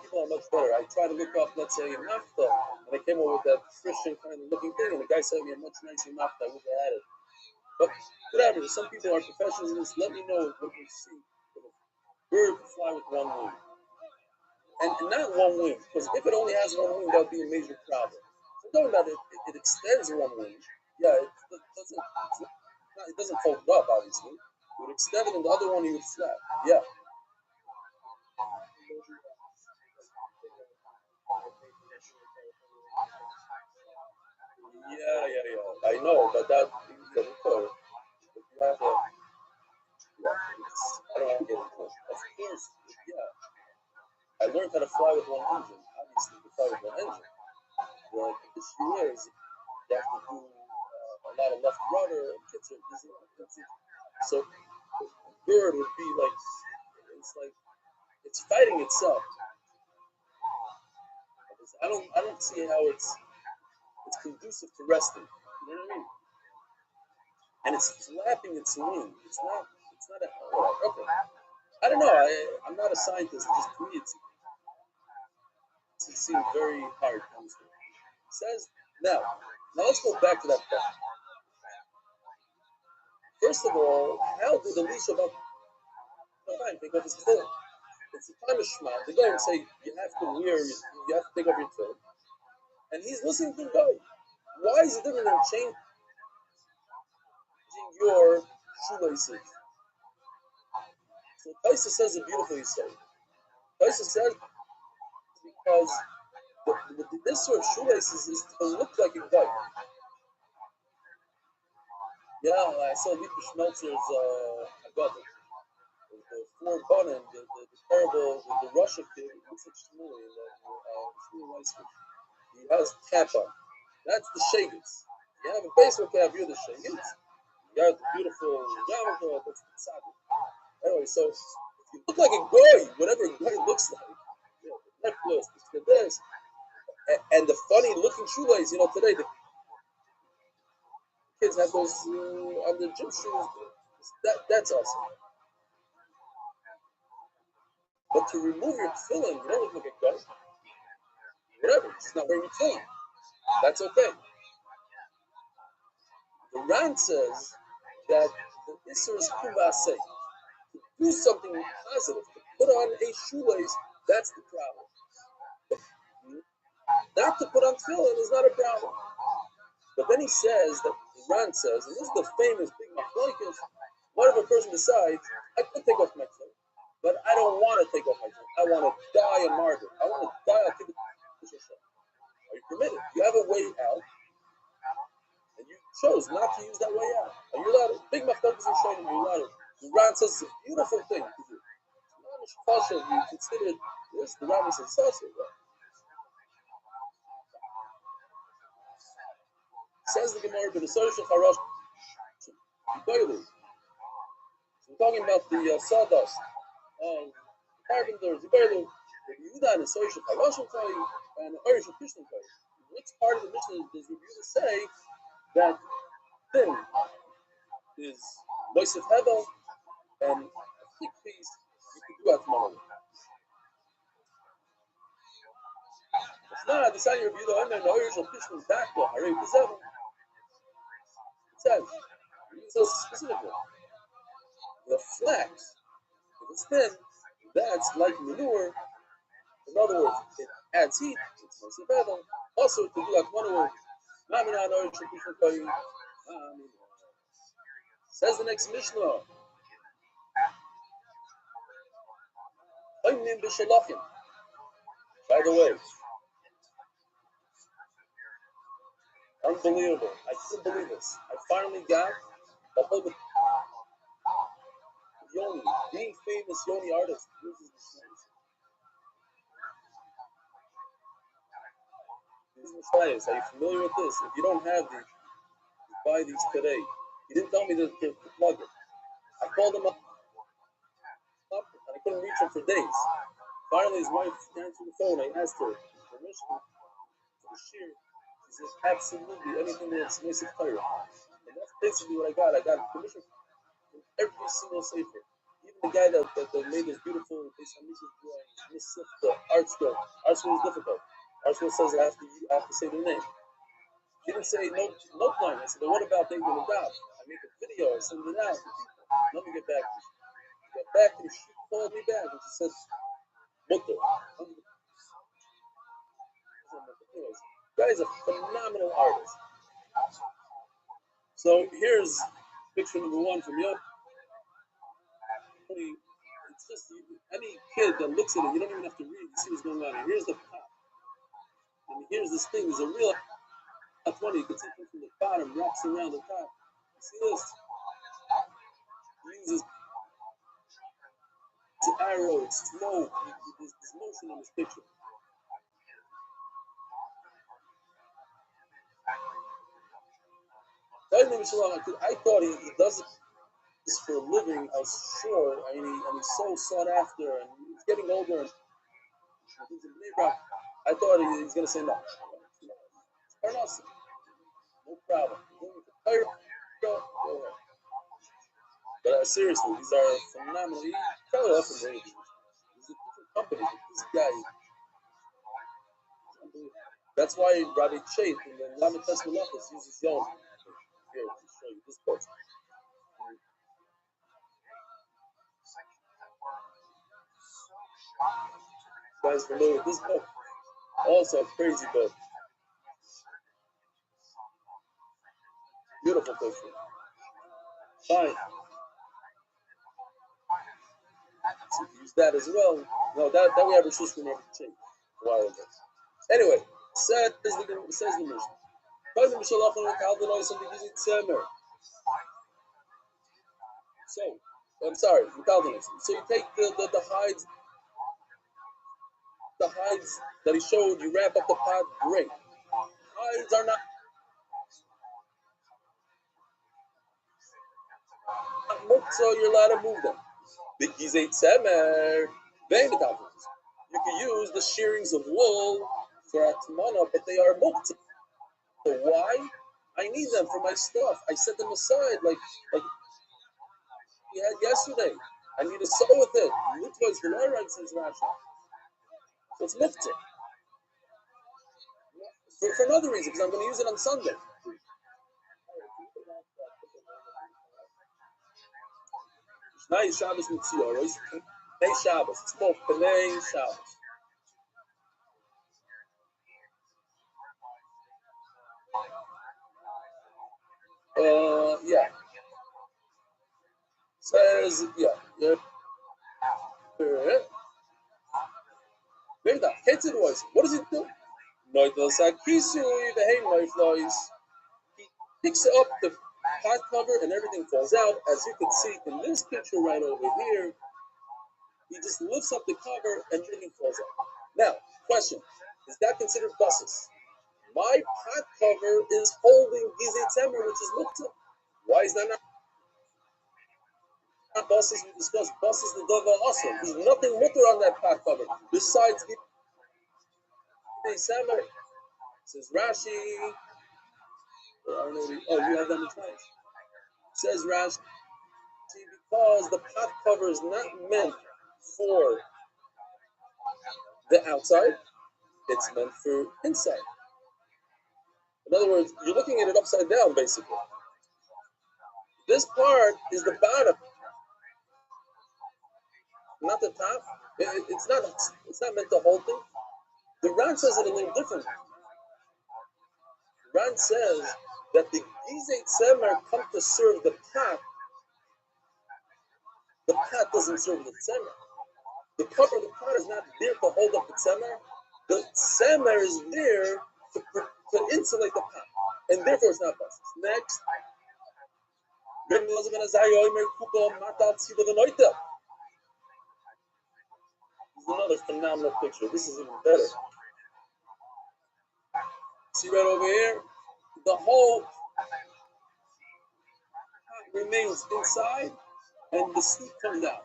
[SPEAKER 1] people are much better. I try to look up, let's say, naphtha, and I came up with that Christian kind of looking thing, and the guy sent me a much nicer naphtha. I wish I had it. But whatever, some people are professionals in this. Let me know what you see. If a bird can fly with one wing. And not one wing, because if it only has one wing, that would be a major problem. So knowing that it extends one wing, yeah, it doesn't fold up, obviously. It would extend it, and the other one you would flap. Yeah. Yeah. I know, but that the record, if you have a, yeah, I don't want to get into it. Of course, yeah. I learned how to fly with one engine. Obviously, to fly with one engine. The issue is you have to do a lot of left rudder and so the bird would be like it's fighting itself. I don't see how it's conducive to resting. You know what I mean? And it's flapping its wing. It's not a okay. I don't know. I'm not a scientist. Just to me, it seems very hard to understand. It says now let's go back to that point. First of all, how did Elisha take off his tefillin? It's the time of Shema. They go and say you have to take off your tefillin, and he's listening to God. Why is it different than changing your shoelaces? So Taisa says it beautifully. So Taisa says because this sort of shoelaces is to look like a guy. Yeah, I saw Lipa Schmelzer's Agada. The four button, the terrible, the Russia kid, what's it, Shmuley, Shmuley Weissman. He has cap on. That's the Shagans. You have a baseball cap, you're the Shagans. You have the beautiful Yamaha, that's the Tzaddik. Anyway, so if you look like a goy, whatever a goy looks like, the necklace, this, and the funny looking shoelace, today the kids have those on their gym shoes. That's awesome. But to remove your tefillin, you don't look like a goy. Whatever, it's not wearing your tefillin. That's okay. The Ran says that the Isser is Kuvaseh. To do something positive, to put on a shoelace, that's the problem. Not to put on tefillin is not a problem. But then he says that Ran says, and this is the famous big machlokes, what if a person decides, I could take off my tefillin, but I don't want to take off my tefillin. I want to die a martyr. I want to die. I'll give it to yourself. Are you permitted? You have a way out, and you chose not to use that way out. Are you allowed to? Big machlokes are showing you allowed to. The Ran says it's a beautiful thing to do. It's not a you consider this. The Ran says it's says the Gemara, but the Soshel Harash. So We're talking about the sawdust of carpenters, Yiberlu, Yehuda and Soish Chaloshim Koy and Orish Krishna Koy. Which part of the Mishnah does Yehuda say that thin is Moisef Hevel and a thick piece you can do at Mono? It's not the sign of Yehuda and Orish Krishna Dakwa Harei Pizevel. It says, it says specifically, the flax, if it's thin, that's like manure. In other words, it adds heat. It's Moisef Hevel. Also, to do like Mono, says the next Mishnah. By the way, unbelievable. I couldn't believe this. I finally got the whole Yoni, the famous Yoni artist, uses this name. These Messiahs, are you familiar with this? If you don't have these, you buy these today. He didn't tell me to plug it. I called him up and I couldn't reach him for days. Finally, his wife answered the phone. I asked her permission for the shear. She says, absolutely, anything that's Moisef Torah. And that's basically what I got. I got permission from every single sefer. Even the guy that made this beautiful Beis Hamikdash drawing, Misif, the art school. Art school is difficult. Art school says I have to say the name. She didn't say no line. I said, well, what about David and Dab? I make a video, I send it out to people. Let me get back to you. She got back to me, she called me back and she said, Mutter. Anyways, guy is a phenomenal artist. So here's picture number one from Yom. It's just any kid that looks at it, you don't even have to read, you see what's going on. And here's the top. And here's this thing, there's a real funny, you can see it from the bottom, wraps around the top. You see this? He uses the arrow, it's slow. There's motion in this picture. I thought he does this for a living, I was sure. I mean, and he's so sought after, and he's getting older. And he's in Bnei I thought he's going to say no. No problem. But seriously, these are phenomenal. He's probably off the range. These are different companies. This guy, that's why Rabbi Chait in the Lamed Tes Melachos uses Yom. Here, I'll show you this book. You guys familiar with this book? Also a crazy book. Beautiful picture. Fine. So use that as well. No, that we have a system of change a while ago. Anyway, says the mission. So, I'm sorry, so you take the hides that he showed, you wrap up the pot, great. Hides are not so you're allowed to move them. You can use the shearings of wool for atmana, but they are muktzah. So why? I need them for my stuff. I set them aside like we had yesterday. I need to sew with it. Mitzvah is v'lo'rav, says Rashi. So it's muktzah. For another reason, because I'm going to use it on Sunday. Shnai Shabbos Mitzioros. Pnei Shabbos. It's called Pnei Shabbos. Yeah. Says, yeah. What does he do? He picks up the pot cover and everything falls out. As you can see in this picture right over here, he just lifts up the cover and everything falls out. Now, question, is that considered buses? My pot cover is holding Gizei Tzemer, which is muktzah. Why is that not? Bosses we discussed. Bosses the Dova also. There's nothing mutter on that pot cover besides the Samer. Says Rashi. I don't know. You have that in the says Rashi because the pot cover is not meant for the outside. It's meant for inside. In other words, you're looking at it upside down, basically. This part is the bottom, not the top. It's not. It's not meant to hold things. The Ran says it a little different. Ran says that the Gizeh Tzemer come to serve the pot. The pot doesn't serve the Tzemer. The cover of the pot is not there to hold up the Tzemer. The Tzemer is there to insulate the pot, and therefore it's not busted. Next. This is another phenomenal picture. This is even better. See right over here? The whole pot remains inside and the scoop comes out.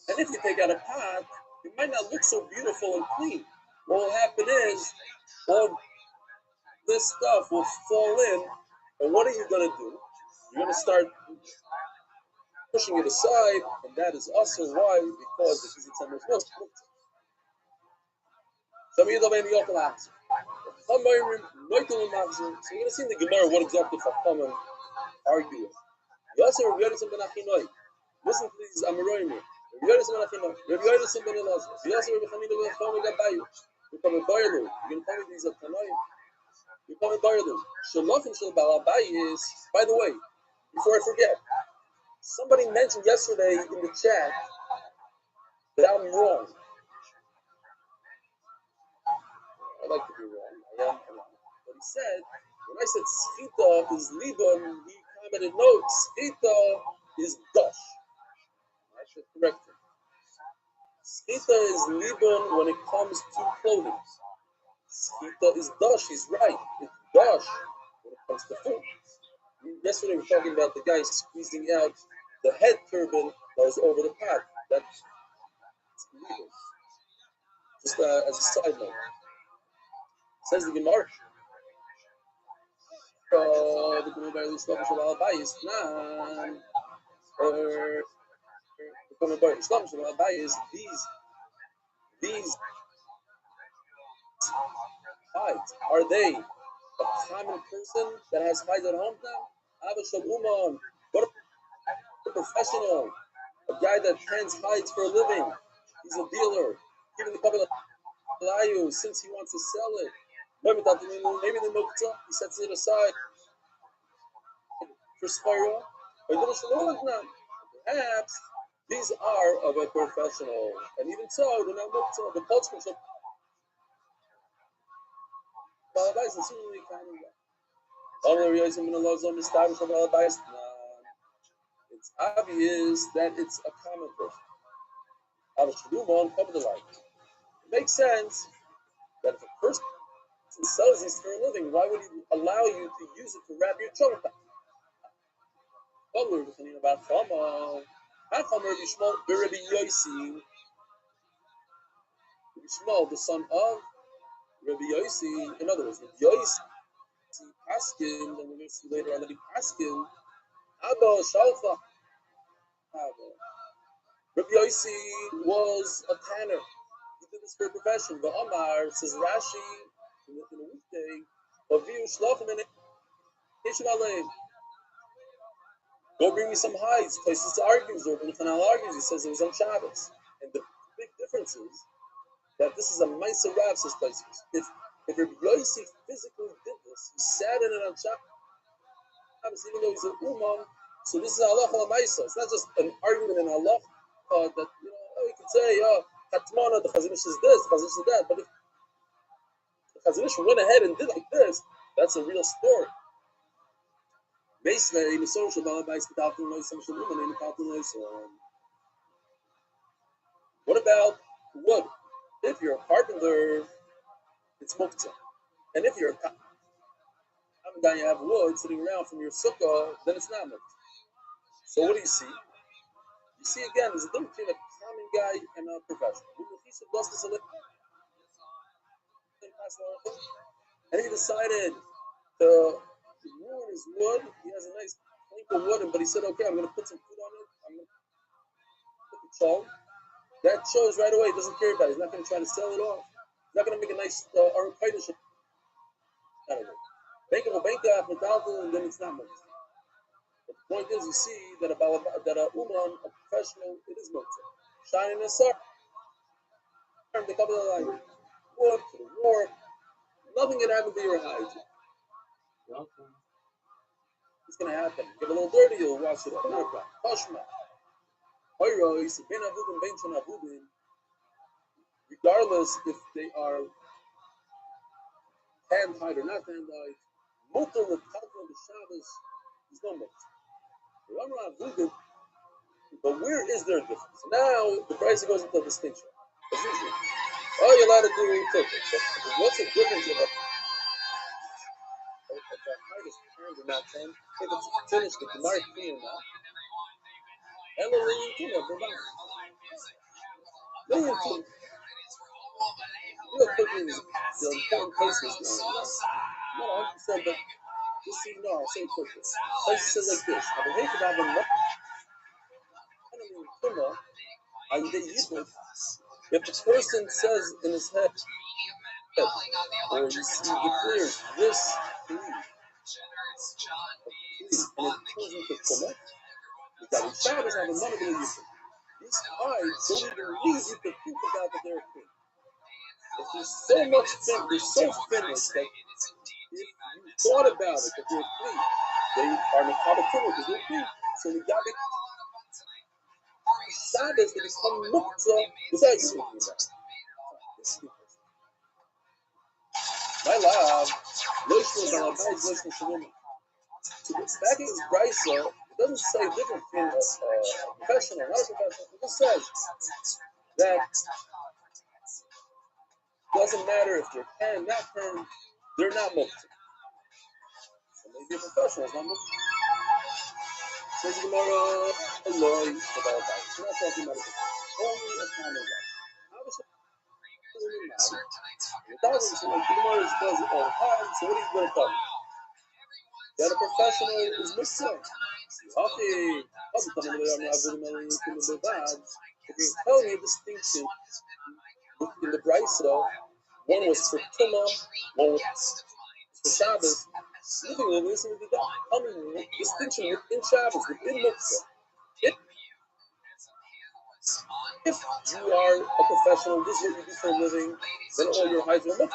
[SPEAKER 1] And if you take out a pot, it might not look so beautiful and clean. What will happen is all this stuff will fall in, and what are you going to do? You're going to start pushing it aside, and that is also why, because the Gizeh Tzemer was cooked. So we're going to see in the Gemara what exactly Chachamim argue. Listen to these Amoraim. Rabbi Yodasim ben Elazar. Yosef Rabbi Chanina ben Chama Gabayu. You come in Bayadu. You can tell me these are Tanoim. You come in Bayadu. Shalofim Shal Balabayis. By the way, before I forget, somebody mentioned yesterday in the chat that I'm wrong. I like to be wrong. I am wrong. But he said, when I said Schita is Libon, he commented, no, Schita is Dosh. I should correct him. Schita is Libon when it comes to clothing. Schita is Dosh. He's right. It's Dosh when it comes to food. Yesterday we were talking about the guy squeezing out the head turban that was over the pot. That's illegal. Just as a side note. Says the Gemara. The Gemara is not these hides, are they a common person that has hides at home now? What a professional, a guy that tends hides for a living. He's a dealer, giving the couple of layu since he wants to sell it. Maybe the muktzah, he sets it aside for spira. Perhaps these are of a professional, and even so, they're not muktzah. The culture of it's obvious that it's a common person. It makes sense that if a person sells these for a living, why would he allow you to use it to wrap your chomah? Shmuel, the son of Rabbi Yossi, in other words, Rabbi Yossi Paskin, and we're going to see later on that he Paskin, Abba Shalfa. Rabbi Yossi was a tanner. He did this for a profession. But Omar says Rashi in a weekday, Aviu Shlachim and Ishmael. Go bring me some hides. Places argues, or Ibn Chanal argues. He says it was on Shabbos. And the big difference is that this is a Ma'aser Rav, says places. If Rabbi Yossi physically did this, he sat in it on Shabbos, even though he's an Umam. So this is halacha l'maisa. It's not just an argument in halacha that we could say, Hatmana, the Chazon Ish is this, the Chazon Ish is that. But if the Chazon Ish went ahead and did like this, that's a real story. What about wood? If you're a carpenter, it's muktzah. And if you're a carpenter, you have wood sitting around from your sukkah, then it's not muktzah. So what do you see? You see again, there's a difference between a common guy and a professional. And he decided to ruin his wood. He has a nice plank of wood, but he said, okay, I'm going to put some food on it. I'm going to put the chong. That shows right away he doesn't care about it. He's not going to try to sell it off. He's not going to make a nice architecture out of it. Bank of a bank off and then it's not much. But the point is, you see that a uman, a professional, it is motor. Shining the sun, the couple of like wood to the war. Nothing can happen to your hide. It's gonna happen. Get a little dirty, you'll wash it up. Tashma. Regardless if they are hand-tied or not hand-tied, mutal the talking of the Shabbos is no much. But where is there a difference? Now the price goes into distinction. As usual. All you're allowed to do is cook it. So what's the difference of a hide is turned or not turned? If it's finished, if the mark clean or not. Real quickly, the important places, not 100%, but just so you know, I'll say it quickly. Place says like this: if the person says in his head, or you see declares this plea, and it turns into tumah, that the Shabbos have a money to use it. These hides don't even lead you to think about that they're clean. If there's so much thin, they're so finished that if you thought about it, that they're clean, they are mekabel because they're clean. So the gabi Shabbos they become muktzah without you thinking about it. My love, back in his brisa, it doesn't say different between a professional and not a professional. It just says that it doesn't matter if they're can, not can, they're not muktzah. So maybe a professional is not muktzah. Says the Gemara, Eloi, about that. We're not talking about a professional. Only a common guy. Obviously, it doesn't matter. It doesn't, so like the Gemara does it all the time, so what are you going to tell me? That a professional is muktzah. Okay, if you tell me a distinction in the brisa, one was for Tumah, one was for Shabbos. Tell me distinction within Shabbos, within Mitzvah. If you are a professional, this is what you do for a living, then all your hides are Mitzvah.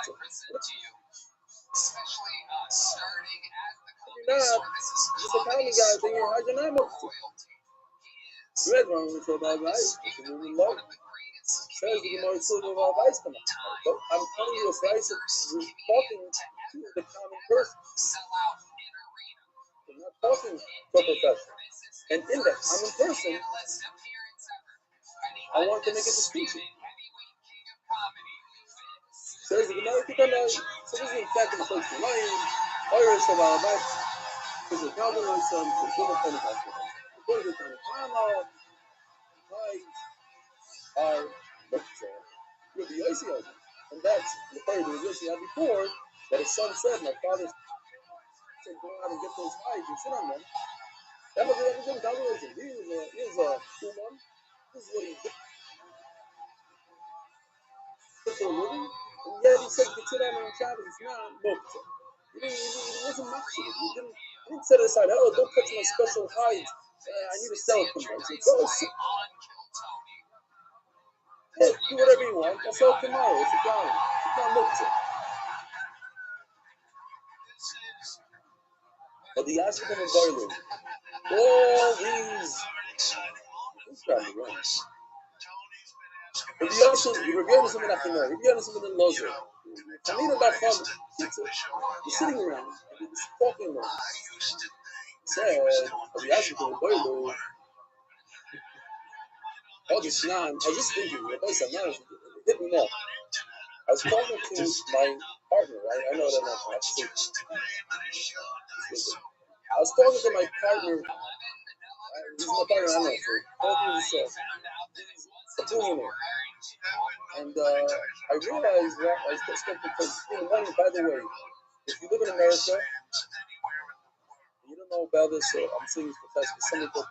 [SPEAKER 1] If you're not, just a common guy, then your hides are not Mitzvah. You read wrong with your Bible, right? Says the Gemara Tzilva of Weisman. But I'm telling you a price of you're talking to the common person. You're not talking to a professional. And in that common person, I want to make a distinction. Says the Gemara Tzilva. So this is in fact in the place of lying. Irish of Alabama. Because the Calvin son, the Tzilva from the Calvin. According to the Calvin, are with the Yossi, and that's the part of the Yossi had before that his son said, "My father said, go out and get those hides and sit on them." That was everything. He was a human. This is what he did for a living, and yet he said, "You can sit on them on Shabbos." It's not mukta. He wasn't mukta. He didn't set it aside. Oh, don't touch my special hides. I need to sell it tomorrow. He said, "Go sit." Yeah, do whatever you want. I'll sell it tomorrow. It's a dollar. It's not mukta. But the Yashim and Barley, all these, this guy is wrong. But the Yashim, you regard something after more. You regard something in Lozer. I mean about fun. You're sitting around, you're just talking around. Said, the Yashim and Barley, all this nine, I was just thinking, it hit me now. I was talking to my partner, I know that I'm not I was talking to my partner He's my partner, I don't know, for 12 years or so. He's a billionaire. And I realized that I started to in the morning, by the way, if you live in America, you don't know about this, so I'm saying this because some of the you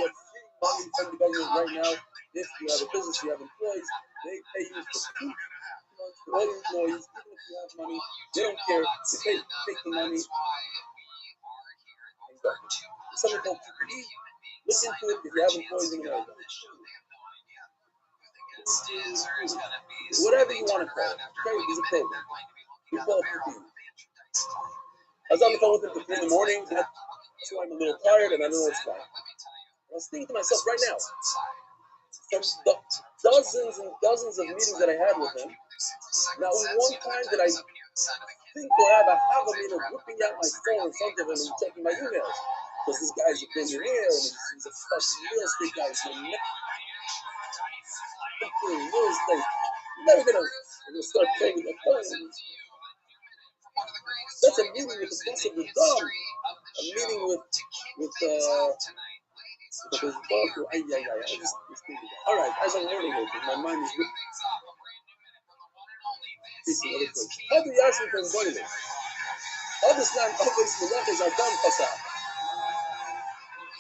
[SPEAKER 1] get free money from the government right now. If you have a business, you have employees, they pay you for 2 months for all your employees, even if you have money, they don't care. They take the money and go. It's something called PPE. Look into it if you have employees in America. Whatever you want to call it, okay? There's a program. We call it PPE. I was on the phone with him for 3 in the morning. That's why I'm a little tired and I don't know what's wrong. I was thinking to myself right now, from the dozens and dozens of meetings that I had with him, not one time did I think or have a meter whipping out my phone in front of him and checking my emails. Because this guy's a billionaire and he's a fucking real estate guy. So real estate. You're never gonna start playing with the phone. That's a meeting with the boss of the dog. A meeting with because all right, as I'm learning it, my mind is with how do you ask me for embodiment? All this time, all these malachas are done fasad.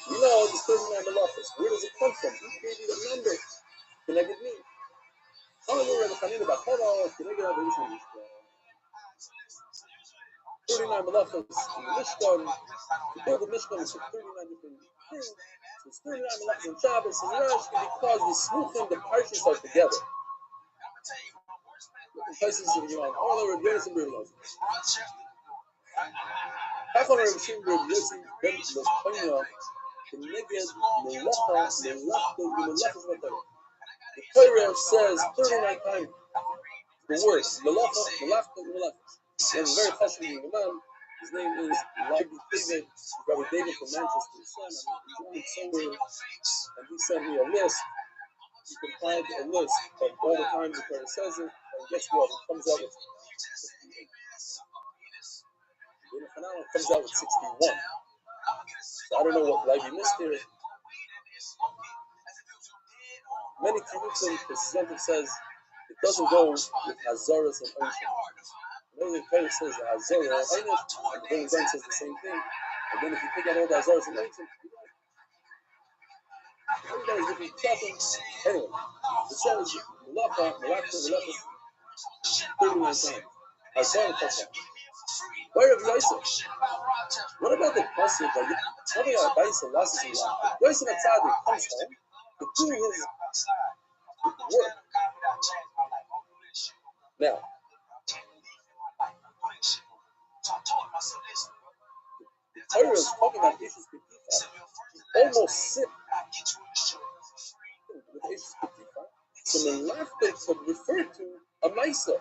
[SPEAKER 1] You know, the 39 malachas. Where does it come from? Who created a number? Can I get me? How do you know about Holo? Can I get out of this? 39 malachas in the Mishkan. To build the Mishkan is 39 different things. So it's 39 malachas in Shabbos and Rosh because the Smuchim, the Parshas are together. Places of you know, all over Yonis and Birlos. Half on our machine group, Yossi, Ben, Los Panya, the Neged, Melacha, the Torah says 39 times the words Melacha, Melacha, Melacha. There's a very fascinating man. His name is Rabbi David. Rabbi David from Manchester. He's somewhere, and he sent me a list. You can find a list of all the times the Torah says it, and guess what? It comes out with 68. The finale comes out with 61. So I don't know what Levi missed here. Many Kirutzim, the Sizentiv says, it doesn't go with Hazaras and Oshim. Another Torah says the Hazara and Einish, and the Golden Zen says the same thing. And then if you pick out all the Hazaras and Oshim, everybody's different shopping. Anyway, it says Melacha, 39 times. Hazara Kasa. Where of Yosef? What about the pasuk that Rabbi Abaisa last year? Yosef Atzadik comes home to do his work. Now, the Torah is talking about Ishus Petifa. He almost sick with Ishus Petifa. So the laughter could refer to a Maisa.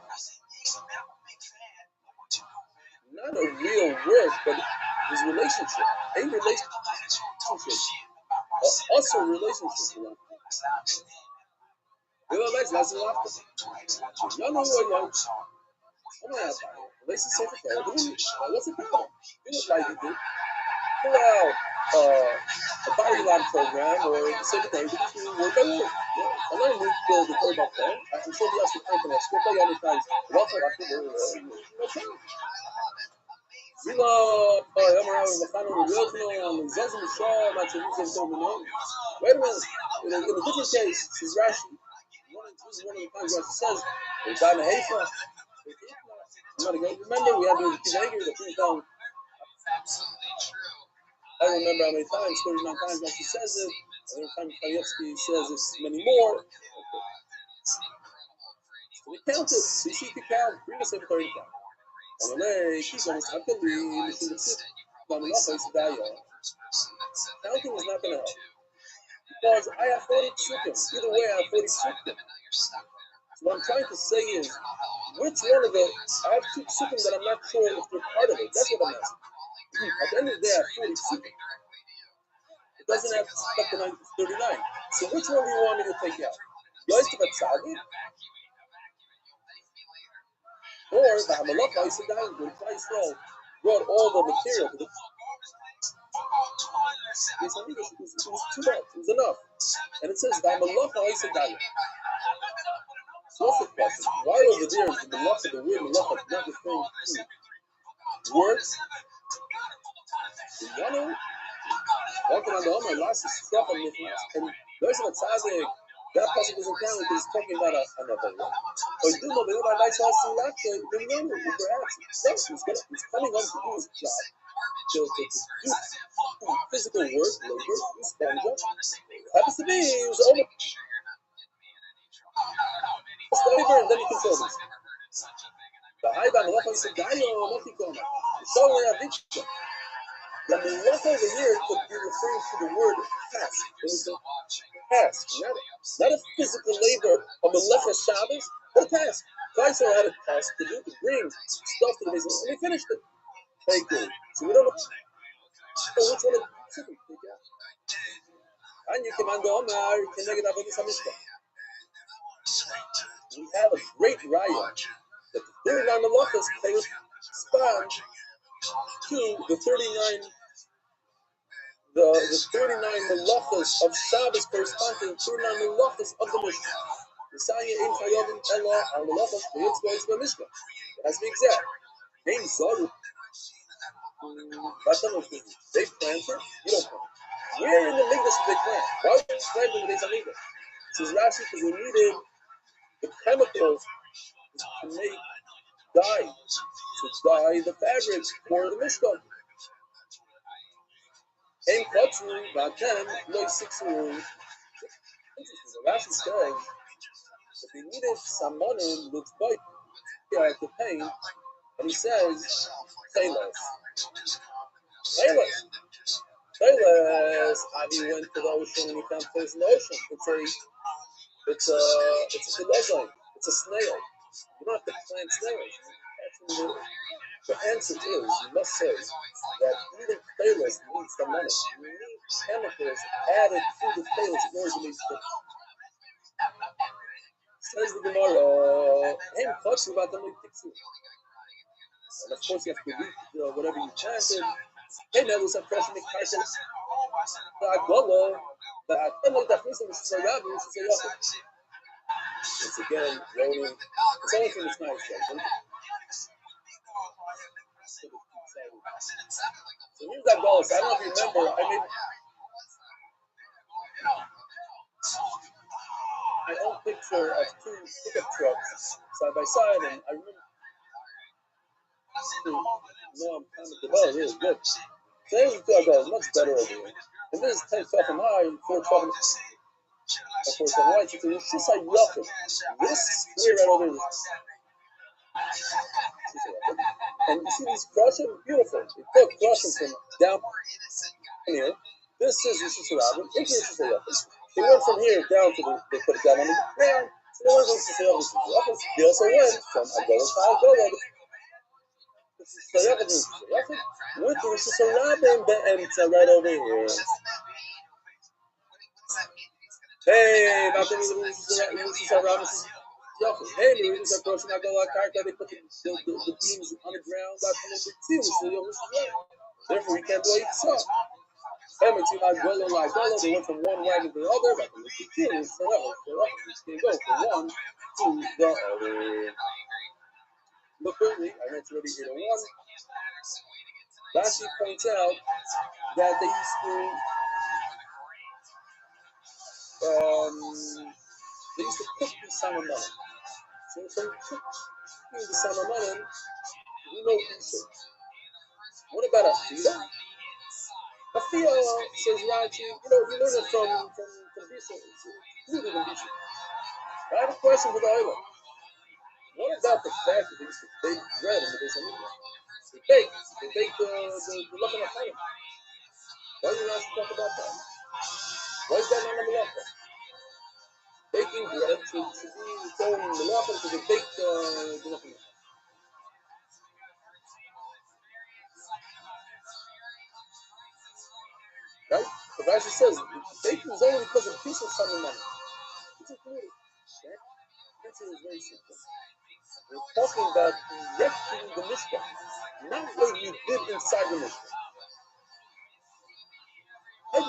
[SPEAKER 1] Not a real work, but his relationship. A relationship. Also a relationship. You know, that's a laughter. Y'all know who I am. I'm not out there. They say for Torah. What's the problem? You know what you do? Pull out a body lab program or say for Torah. You work by work. I know you build the Torah about that. I'm sure you ask the Torah for that. Script by other times. Welcome after the Zila, I'm around with the final Yochno, and Zazim Shah, my Chinese terminology. Wait a minute. In a different case, says Rashi. One of the times Rashi says, "We're down to Haifa." Remember, we had the Kivager, the thing down. I don't remember how many times, 39 times Rashi says it. Every time Kanievsky says it's many more. So we count it. So you see if you count, bring us every 30 count. Counting is not going to help. Because I have 40 psukim. Either way, I have 40 psukim. So what I'm trying to say is, which one of the, I have 2 psukim that I'm not sure if they're part of it. That's what I'm asking. At the end of the day, I have 40 psukim. It doesn't have to stop the 39. So which one do you want me to take out? Yosef Atzadik? Or the Hamalach Yisrael, when Yisrael brought all the material to the Beis Hamikdash, it was too much. It was enough. And it says, "V'hamalacha oisedaya." So what's the question? Why over there is the malacha, the word malacha, not referring to words? The Yanu, walking on the Omer, last is stuff on Nichnas, and there's a tzaddik. That person doesn't count because he's talking about another one. But you do know that I like to ask you that, remember, perhaps he's coming up to do his job, to do physical work, labor, use sponge. Happens to be, he was over labor, and then he controls himself. The high by Malacha is a guy or Motikona. So we have it. The Malacha over here could be referring to the word task. It was a task, not a physical labor of Malacha Shabbos, but a task. Kaiser had a task to do, to bring stuff to the business, and he finished it. Very good. So we don't know which one of the two. And you command the Omar, Keneged Avodas HaMishkan. We have a great raya that the 39 malachas correspond to the 39 malachas of Shabbos correspond to the 39 malachas of the Mishnah. The Sanya Ein Chayovim Ella are malachas for Yitzchak by Mishnah. It has to be exact. Ein Zoru. They planted, you don't plant. Where in the Mikdash did they plant? Why would they plant in the Beis Hamikdash? Says Rashi, because they needed the chemicals to make dye, to dye the fabric for the Mishkan. Ein Kotru, Vatem, Loi Sixu. Rashi says that they needed some money with bite to paint, and he says, Taylas. Avi went to the ocean and he found things in the ocean. It's a philosophy. It's a snail. You don't have to plant snails. The answer is, you must say that even Taylas needs some money. You need chemicals added to the Taylas in order to make stuff. Says the Gemara, hey, talks about them like Tixu. And of course, you have to eat whatever you planted. Hey, now there's a fresh make carton. The Agolo, the Agolo that means it's a Yabu, it's a Yabu. It's again raining. It's only from this nice section. So here's that goal. So I don't know if you remember, I own a picture of two pickup trucks side by side, and I remember. No, I'm kind of developed, really good. So here's the two goals, much better over here. And this is 10 feet from high, 4 feet from white. So it's just like nothing. This square right over here. And you see these crossing, beautiful. They put crossing from down here. This is Rosh Hashanah. They went from here down to they put it down on the ground. So they went from Rosh Hashanah. They also went from Agola to Agola. With Rosh Hashanah and right over here. Hey, nothing with Rosh Hashanah. Hey, they put the beams on the ground. Therefore, we can't do it. So, they went from one wagon to the other. But they go from one to the other. Look quickly, I mentioned already here one. Rashi points out that they used to cook the salmon. So from cooking the salmon, we know Esau. What about Afia? Afia, says Rashi, you learn it from Esau. It's included in Esau. I have a question for the island. What about the fact that they used to bake bread in the Beis Hamikdash? They bake the Lachem HaChaim. Why do you not talk about that? Why is that not a Malacha? Baking bread should be its own Malacha because they bake the Lachem HaChaim. Right? The Rashi says baking is only because of piece of salmon money. It's included. Right? The answer is very simple. We're talking about erecting the Mishkan, not what you did inside the Mishkan.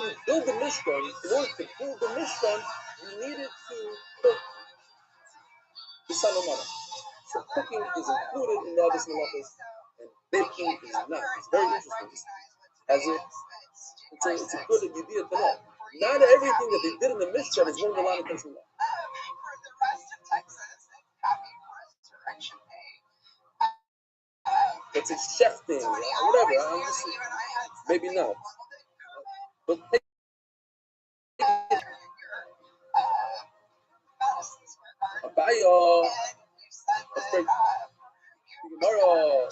[SPEAKER 1] you build the Mishkan, in order to build the Mishkan, you needed to cook the Salomon. So cooking is included in the Abbas Malachas, and baking is not. It's very interesting. It's a good idea to know. Not everything that they did in the Mishkan is one of the line of things. It's a chef thing, whatever. I'm just, maybe not. But take Abaya, tomorrow,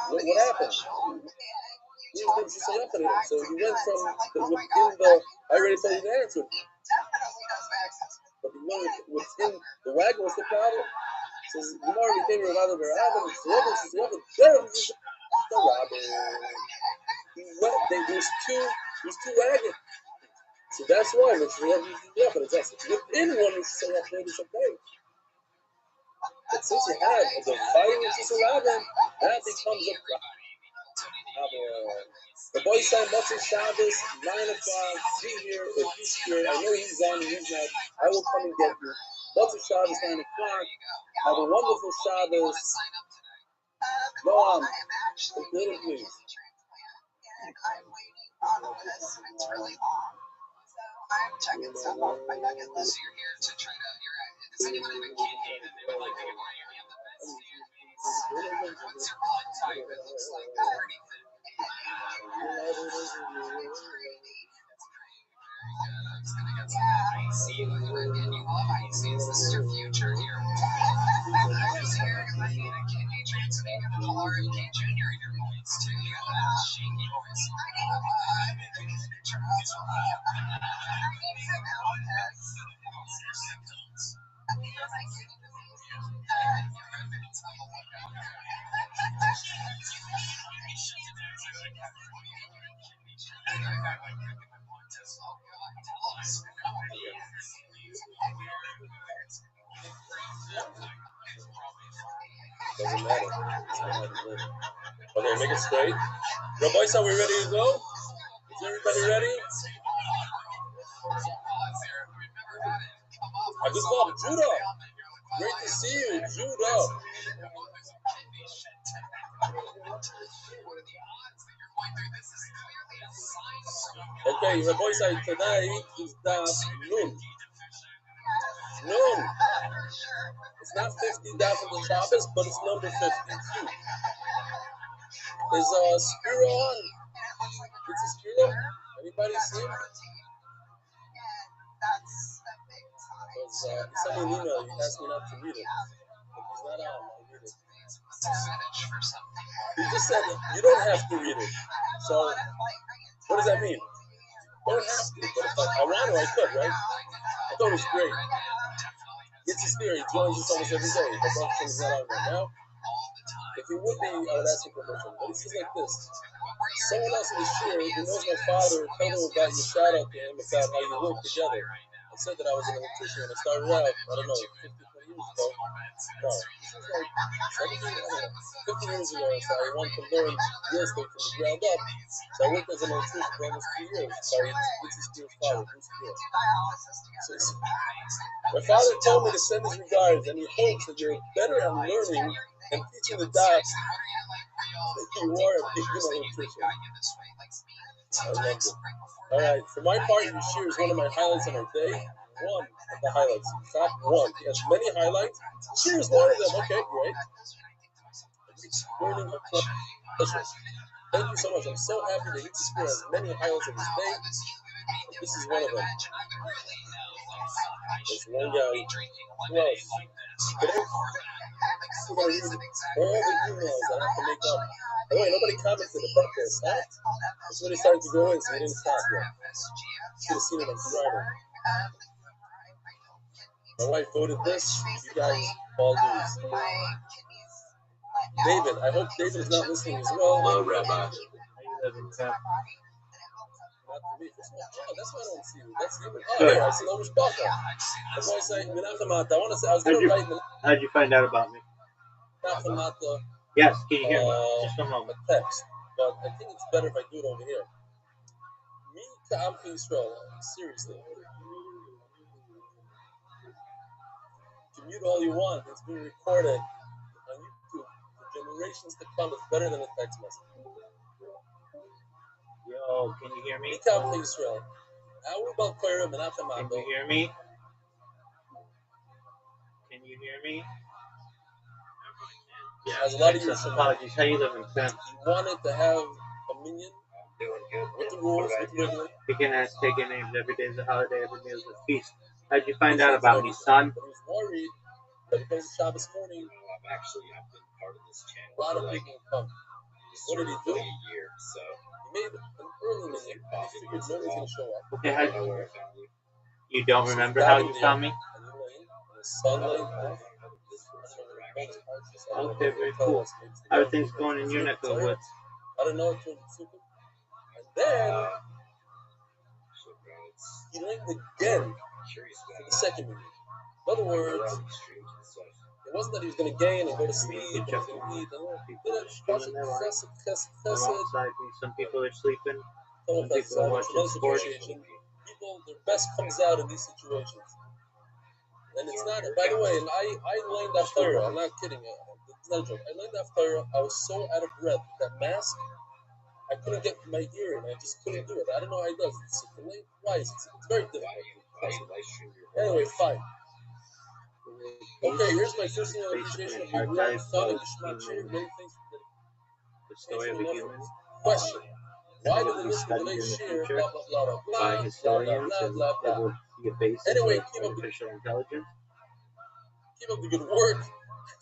[SPEAKER 1] what happened? So you went from within the, I already told you the answer. But you went within the wagon was the problem. So Gemara became a rather Barabin, the Rabin. There's two wagons. So that's why it's within one is okay. But since you have a dividing into Rabin, that becomes a problem. The boy said, Motzei Shabbos, 9 o'clock, be here, if he's here, I know he's on, he's not, I will come and get you. Motzei Shabbos, 9 o'clock, have a wonderful Shabbos. Noam, little please.
[SPEAKER 3] I'm checking stuff off my bucket list. So you're here to try to, does anyone have a kid here that they would like to get one of your hand the best handmaids? What's your blood type? It looks like they're pretty thin. I was going to get some IC, and you love ICs. This is your future here. So you're going to need a kidney transplant, you got an RFK Jr. in your voice, too. You got a shaky voice. I need some help. What's your symptoms? You're my kidney disease. You're having trouble with that.
[SPEAKER 1] Doesn't matter. Okay, make it straight. Boys, are we ready to go? Is everybody ready? I just called Judah. Great to see you, Judah. Okay, the boys say tonight is that noon. Noon. It's not 50 down from the Shabbos, but it's number 52. Is Spiro on? It's a Spiro? Anybody see him? Because he sent me an email. He asked me not to read it. If he's not on, I'll read it. He just said you don't have to read it. So, what does that mean? You don't have to, but if I want to, I could, right? I thought it was great. It's a Spiro. He joins us almost every day. The function is not on right now. If he would be, I would ask him permission. But he says like this. Someone else in the shir who knows my father told him about your shout out to him about how you work together. I said that I was an electrician when I started out, I don't know, 50, 20 years ago. No, this was like 17, I don't know, 50 years ago. So I wanted to learn real estate from the ground up. So I worked as an electrician for almost 2 years. So it's his Spear's father, Bruce Spear. So my father told me to send his regards, and he hopes that you're better at learning and teaching the dots that you are a big electrician. I love it. All right, for my part, your shir is one of my highlights on our day. One of the highlights. In fact, one. He has many highlights. Shir is one of them. Okay, great. Learning a pleasure. Thank you so much. I'm so happy that Yitzhak Spear has many highlights of his day. This is one of them. There's one guy. Who else? I'm going to read all the emails that I have to make up. Oh, wait, nobody commented about this, huh? That's when he started to go in, so he didn't stop yet. Should have seen it on Friday. My wife voted this. You guys all lose. David, I hope David is not listening as well.
[SPEAKER 4] Hello, Rabbi.
[SPEAKER 1] Not to me. Oh, that's why I don't see you. That's you. Oh, here, I see Omish Baka. That's why I say, I want to say, I was going to write.
[SPEAKER 4] How'd you find out about me?
[SPEAKER 1] Nakamata
[SPEAKER 4] Yes, can you hear me? Just a
[SPEAKER 1] a
[SPEAKER 4] moment.
[SPEAKER 1] text, but I think it's better if I do it over here. Me to Am Israel, seriously. Commute all you want. It's being recorded on YouTube for generations to come. It's better than a text message.
[SPEAKER 4] Yo, can you hear me?
[SPEAKER 1] Me to Am Israel. Our Balkoira
[SPEAKER 4] Can
[SPEAKER 1] Menachem
[SPEAKER 4] you hear me? Can you hear me? Yeah,
[SPEAKER 1] has a lot of
[SPEAKER 4] excellent.
[SPEAKER 1] use.
[SPEAKER 4] Apologies. How you living, Sam?
[SPEAKER 1] He wanted to have a minion with the rules, with Wrigley.
[SPEAKER 4] Picking ass, taking names. Every day is a holiday. Every meal is a feast. How'd you find out about me, son?
[SPEAKER 1] But he was worried that because of Shabbos morning,
[SPEAKER 3] I've been part of this channel
[SPEAKER 1] a lot of
[SPEAKER 3] for
[SPEAKER 1] people will come. What did he do?
[SPEAKER 3] a year, so
[SPEAKER 1] He made an early minion. He figured nobody's going to show up.
[SPEAKER 4] Okay,
[SPEAKER 3] I don't know where I found you.
[SPEAKER 4] you don't remember how you found me?
[SPEAKER 1] And he lane, and his son lane off.
[SPEAKER 4] Okay, very cool. How are things going in your neck of the woods?
[SPEAKER 1] I don't know. And then he linked again for the second minion. In other words, it wasn't that he was going to gain and go to sleep and he was going to eat.
[SPEAKER 4] Alongside me, some people are sleeping.
[SPEAKER 1] Some
[SPEAKER 4] people are watching sports.
[SPEAKER 1] People, their best comes out in these situations. And it's not, by the way, and I learned that Torah, I'm not kidding, it's not a joke. I learned that Torah, I was so out of breath. That mask, I couldn't get my ear in, I just couldn't do it. I don't know how he does it. It's delayed twice, it's very difficult. Anyway, fine. Okay, here's my first thing of appreciation of your work, son, and Yishmat Shir, many things for
[SPEAKER 4] The story of a human.
[SPEAKER 1] question. Why did the
[SPEAKER 4] Be
[SPEAKER 1] list of
[SPEAKER 4] studied in
[SPEAKER 1] today's
[SPEAKER 4] the
[SPEAKER 1] share,
[SPEAKER 4] future
[SPEAKER 1] blah, blah, blah, blah,
[SPEAKER 4] by
[SPEAKER 1] blah,
[SPEAKER 4] historians,
[SPEAKER 1] blah,
[SPEAKER 4] and
[SPEAKER 1] blah,
[SPEAKER 4] it
[SPEAKER 1] blah, blah.
[SPEAKER 4] will be a basis
[SPEAKER 1] Anyway,
[SPEAKER 4] of artificial intelligence.
[SPEAKER 1] Keep up the good work.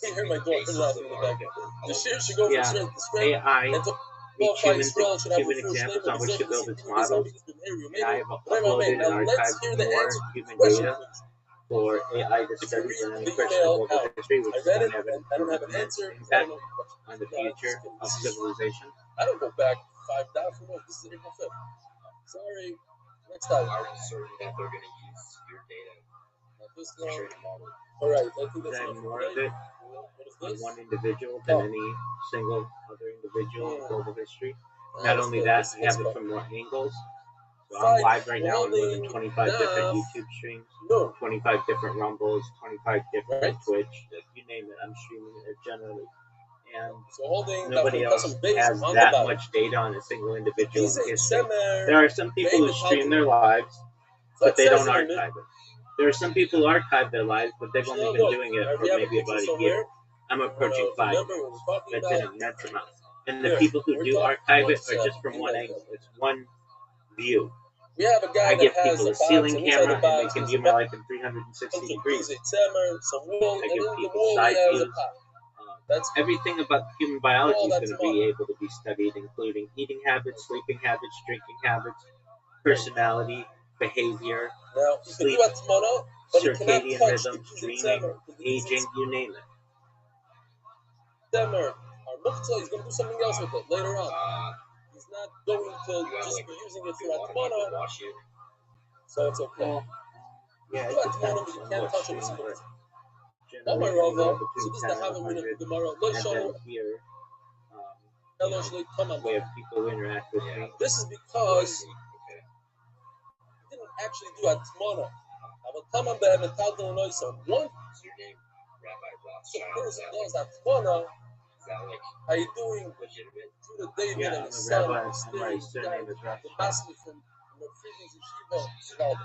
[SPEAKER 1] I hear my daughter laughing in the back. The share should go from strength to strength.
[SPEAKER 4] AI
[SPEAKER 1] And to
[SPEAKER 4] needs
[SPEAKER 1] qualify
[SPEAKER 4] human
[SPEAKER 1] Israel should have
[SPEAKER 4] examples
[SPEAKER 1] refuel
[SPEAKER 4] on which to build its
[SPEAKER 1] slavery,
[SPEAKER 4] models. And I have uploaded and
[SPEAKER 1] Now let's
[SPEAKER 4] archived
[SPEAKER 1] hear the
[SPEAKER 4] more
[SPEAKER 1] answer to the
[SPEAKER 4] human
[SPEAKER 1] question,
[SPEAKER 4] data
[SPEAKER 1] please.
[SPEAKER 4] for AI to
[SPEAKER 1] If you
[SPEAKER 4] study
[SPEAKER 1] read
[SPEAKER 4] than any
[SPEAKER 1] the
[SPEAKER 4] person in
[SPEAKER 1] email
[SPEAKER 4] global
[SPEAKER 1] out,
[SPEAKER 4] history, which
[SPEAKER 1] I
[SPEAKER 4] is
[SPEAKER 1] read
[SPEAKER 4] an
[SPEAKER 1] it,
[SPEAKER 4] evidence
[SPEAKER 1] and I don't
[SPEAKER 4] of
[SPEAKER 1] have an
[SPEAKER 4] immense
[SPEAKER 1] answer. I
[SPEAKER 4] impact
[SPEAKER 1] don't know the question.
[SPEAKER 4] on the
[SPEAKER 1] No, I'm just
[SPEAKER 4] future
[SPEAKER 1] kidding.
[SPEAKER 4] of
[SPEAKER 1] This is,
[SPEAKER 4] civilization.
[SPEAKER 1] I don't go back 5 down from this. This is April 5th. Sorry. Next time.
[SPEAKER 3] Are you certain that they're going to use your data
[SPEAKER 1] Not this
[SPEAKER 3] to
[SPEAKER 1] long.
[SPEAKER 3] train a model?
[SPEAKER 1] All right. I think that's
[SPEAKER 4] Then
[SPEAKER 1] enough
[SPEAKER 4] more
[SPEAKER 1] for
[SPEAKER 4] of
[SPEAKER 1] today.
[SPEAKER 4] it
[SPEAKER 1] What is
[SPEAKER 4] on
[SPEAKER 1] this?
[SPEAKER 4] one individual than any single other individual in global history. Not
[SPEAKER 1] That's
[SPEAKER 4] only
[SPEAKER 1] good.
[SPEAKER 4] that,
[SPEAKER 1] This is
[SPEAKER 4] I have
[SPEAKER 1] what's
[SPEAKER 4] it from more angles. So
[SPEAKER 1] Fine.
[SPEAKER 4] I'm live right now on more than
[SPEAKER 1] Holding
[SPEAKER 4] 25 different
[SPEAKER 1] enough.
[SPEAKER 4] YouTube streams,
[SPEAKER 1] No.
[SPEAKER 4] 25 different Rumbles, 25 different
[SPEAKER 1] Right.
[SPEAKER 4] Twitch, you name it, I'm streaming it generally. And
[SPEAKER 1] So holding
[SPEAKER 4] nobody
[SPEAKER 1] that
[SPEAKER 4] else
[SPEAKER 1] custom base
[SPEAKER 4] has
[SPEAKER 1] on
[SPEAKER 4] that
[SPEAKER 1] the bottom.
[SPEAKER 4] much data on a single individual
[SPEAKER 1] He's
[SPEAKER 4] in
[SPEAKER 1] a
[SPEAKER 4] history.
[SPEAKER 1] semer.
[SPEAKER 4] There are some people who stream their lives, but they don't archive it. There are some people who archive their lives, but they've only been doing it for maybe about a year. I'm approaching 5 years. That's an immense amount. And the people who do archive it are just from one angle. It's one view.
[SPEAKER 1] We have a guy
[SPEAKER 4] I give
[SPEAKER 1] that has
[SPEAKER 4] people a
[SPEAKER 1] box,
[SPEAKER 4] ceiling
[SPEAKER 1] and inside
[SPEAKER 4] camera
[SPEAKER 1] the
[SPEAKER 4] and they
[SPEAKER 1] box
[SPEAKER 4] can
[SPEAKER 1] there's
[SPEAKER 4] view
[SPEAKER 1] a
[SPEAKER 4] my
[SPEAKER 1] box.
[SPEAKER 4] life in 360
[SPEAKER 1] He's
[SPEAKER 4] degrees.
[SPEAKER 1] a semer, some wool,
[SPEAKER 4] I
[SPEAKER 1] and
[SPEAKER 4] give
[SPEAKER 1] in the
[SPEAKER 4] people
[SPEAKER 1] wool
[SPEAKER 4] side
[SPEAKER 1] he has a
[SPEAKER 4] views.
[SPEAKER 1] pot. That's
[SPEAKER 4] Everything about human biology
[SPEAKER 1] all
[SPEAKER 4] is
[SPEAKER 1] that's
[SPEAKER 4] going to be able to be studied, including eating habits, sleeping habits, drinking habits, personality, behavior,
[SPEAKER 1] now he can
[SPEAKER 4] sleep,
[SPEAKER 1] do atmana, but he cannot
[SPEAKER 4] circadian
[SPEAKER 1] touch the
[SPEAKER 4] rhythms, dreaming, aging, you name it.
[SPEAKER 1] Semer, our muktzah, he's going to do something else with it later on. He's not going to just be using it for atmana, so it's okay.
[SPEAKER 4] Well, yeah,
[SPEAKER 1] Do
[SPEAKER 4] it
[SPEAKER 1] atmana,
[SPEAKER 4] depends
[SPEAKER 1] but you
[SPEAKER 4] on
[SPEAKER 1] can't
[SPEAKER 4] what
[SPEAKER 1] touch it
[SPEAKER 4] stream,
[SPEAKER 1] with
[SPEAKER 4] but
[SPEAKER 1] spirits.
[SPEAKER 4] generally
[SPEAKER 1] Omar Rava,
[SPEAKER 4] anywhere
[SPEAKER 1] so
[SPEAKER 4] between
[SPEAKER 1] this is
[SPEAKER 4] 10
[SPEAKER 1] the
[SPEAKER 4] and
[SPEAKER 1] Havamina
[SPEAKER 4] 100,
[SPEAKER 1] Gemara.
[SPEAKER 4] and then here, we have people who interact with me.
[SPEAKER 1] This is because he didn't actually do atmana. One person does atmana. How you doing? Judah David
[SPEAKER 4] Yeah,
[SPEAKER 1] and
[SPEAKER 4] I'm
[SPEAKER 1] his
[SPEAKER 4] a
[SPEAKER 1] son,
[SPEAKER 4] rabbi,
[SPEAKER 1] his
[SPEAKER 4] and my surname is
[SPEAKER 1] the
[SPEAKER 4] Rothschild.
[SPEAKER 1] master from the Friedman's Yeshiva, Chicago.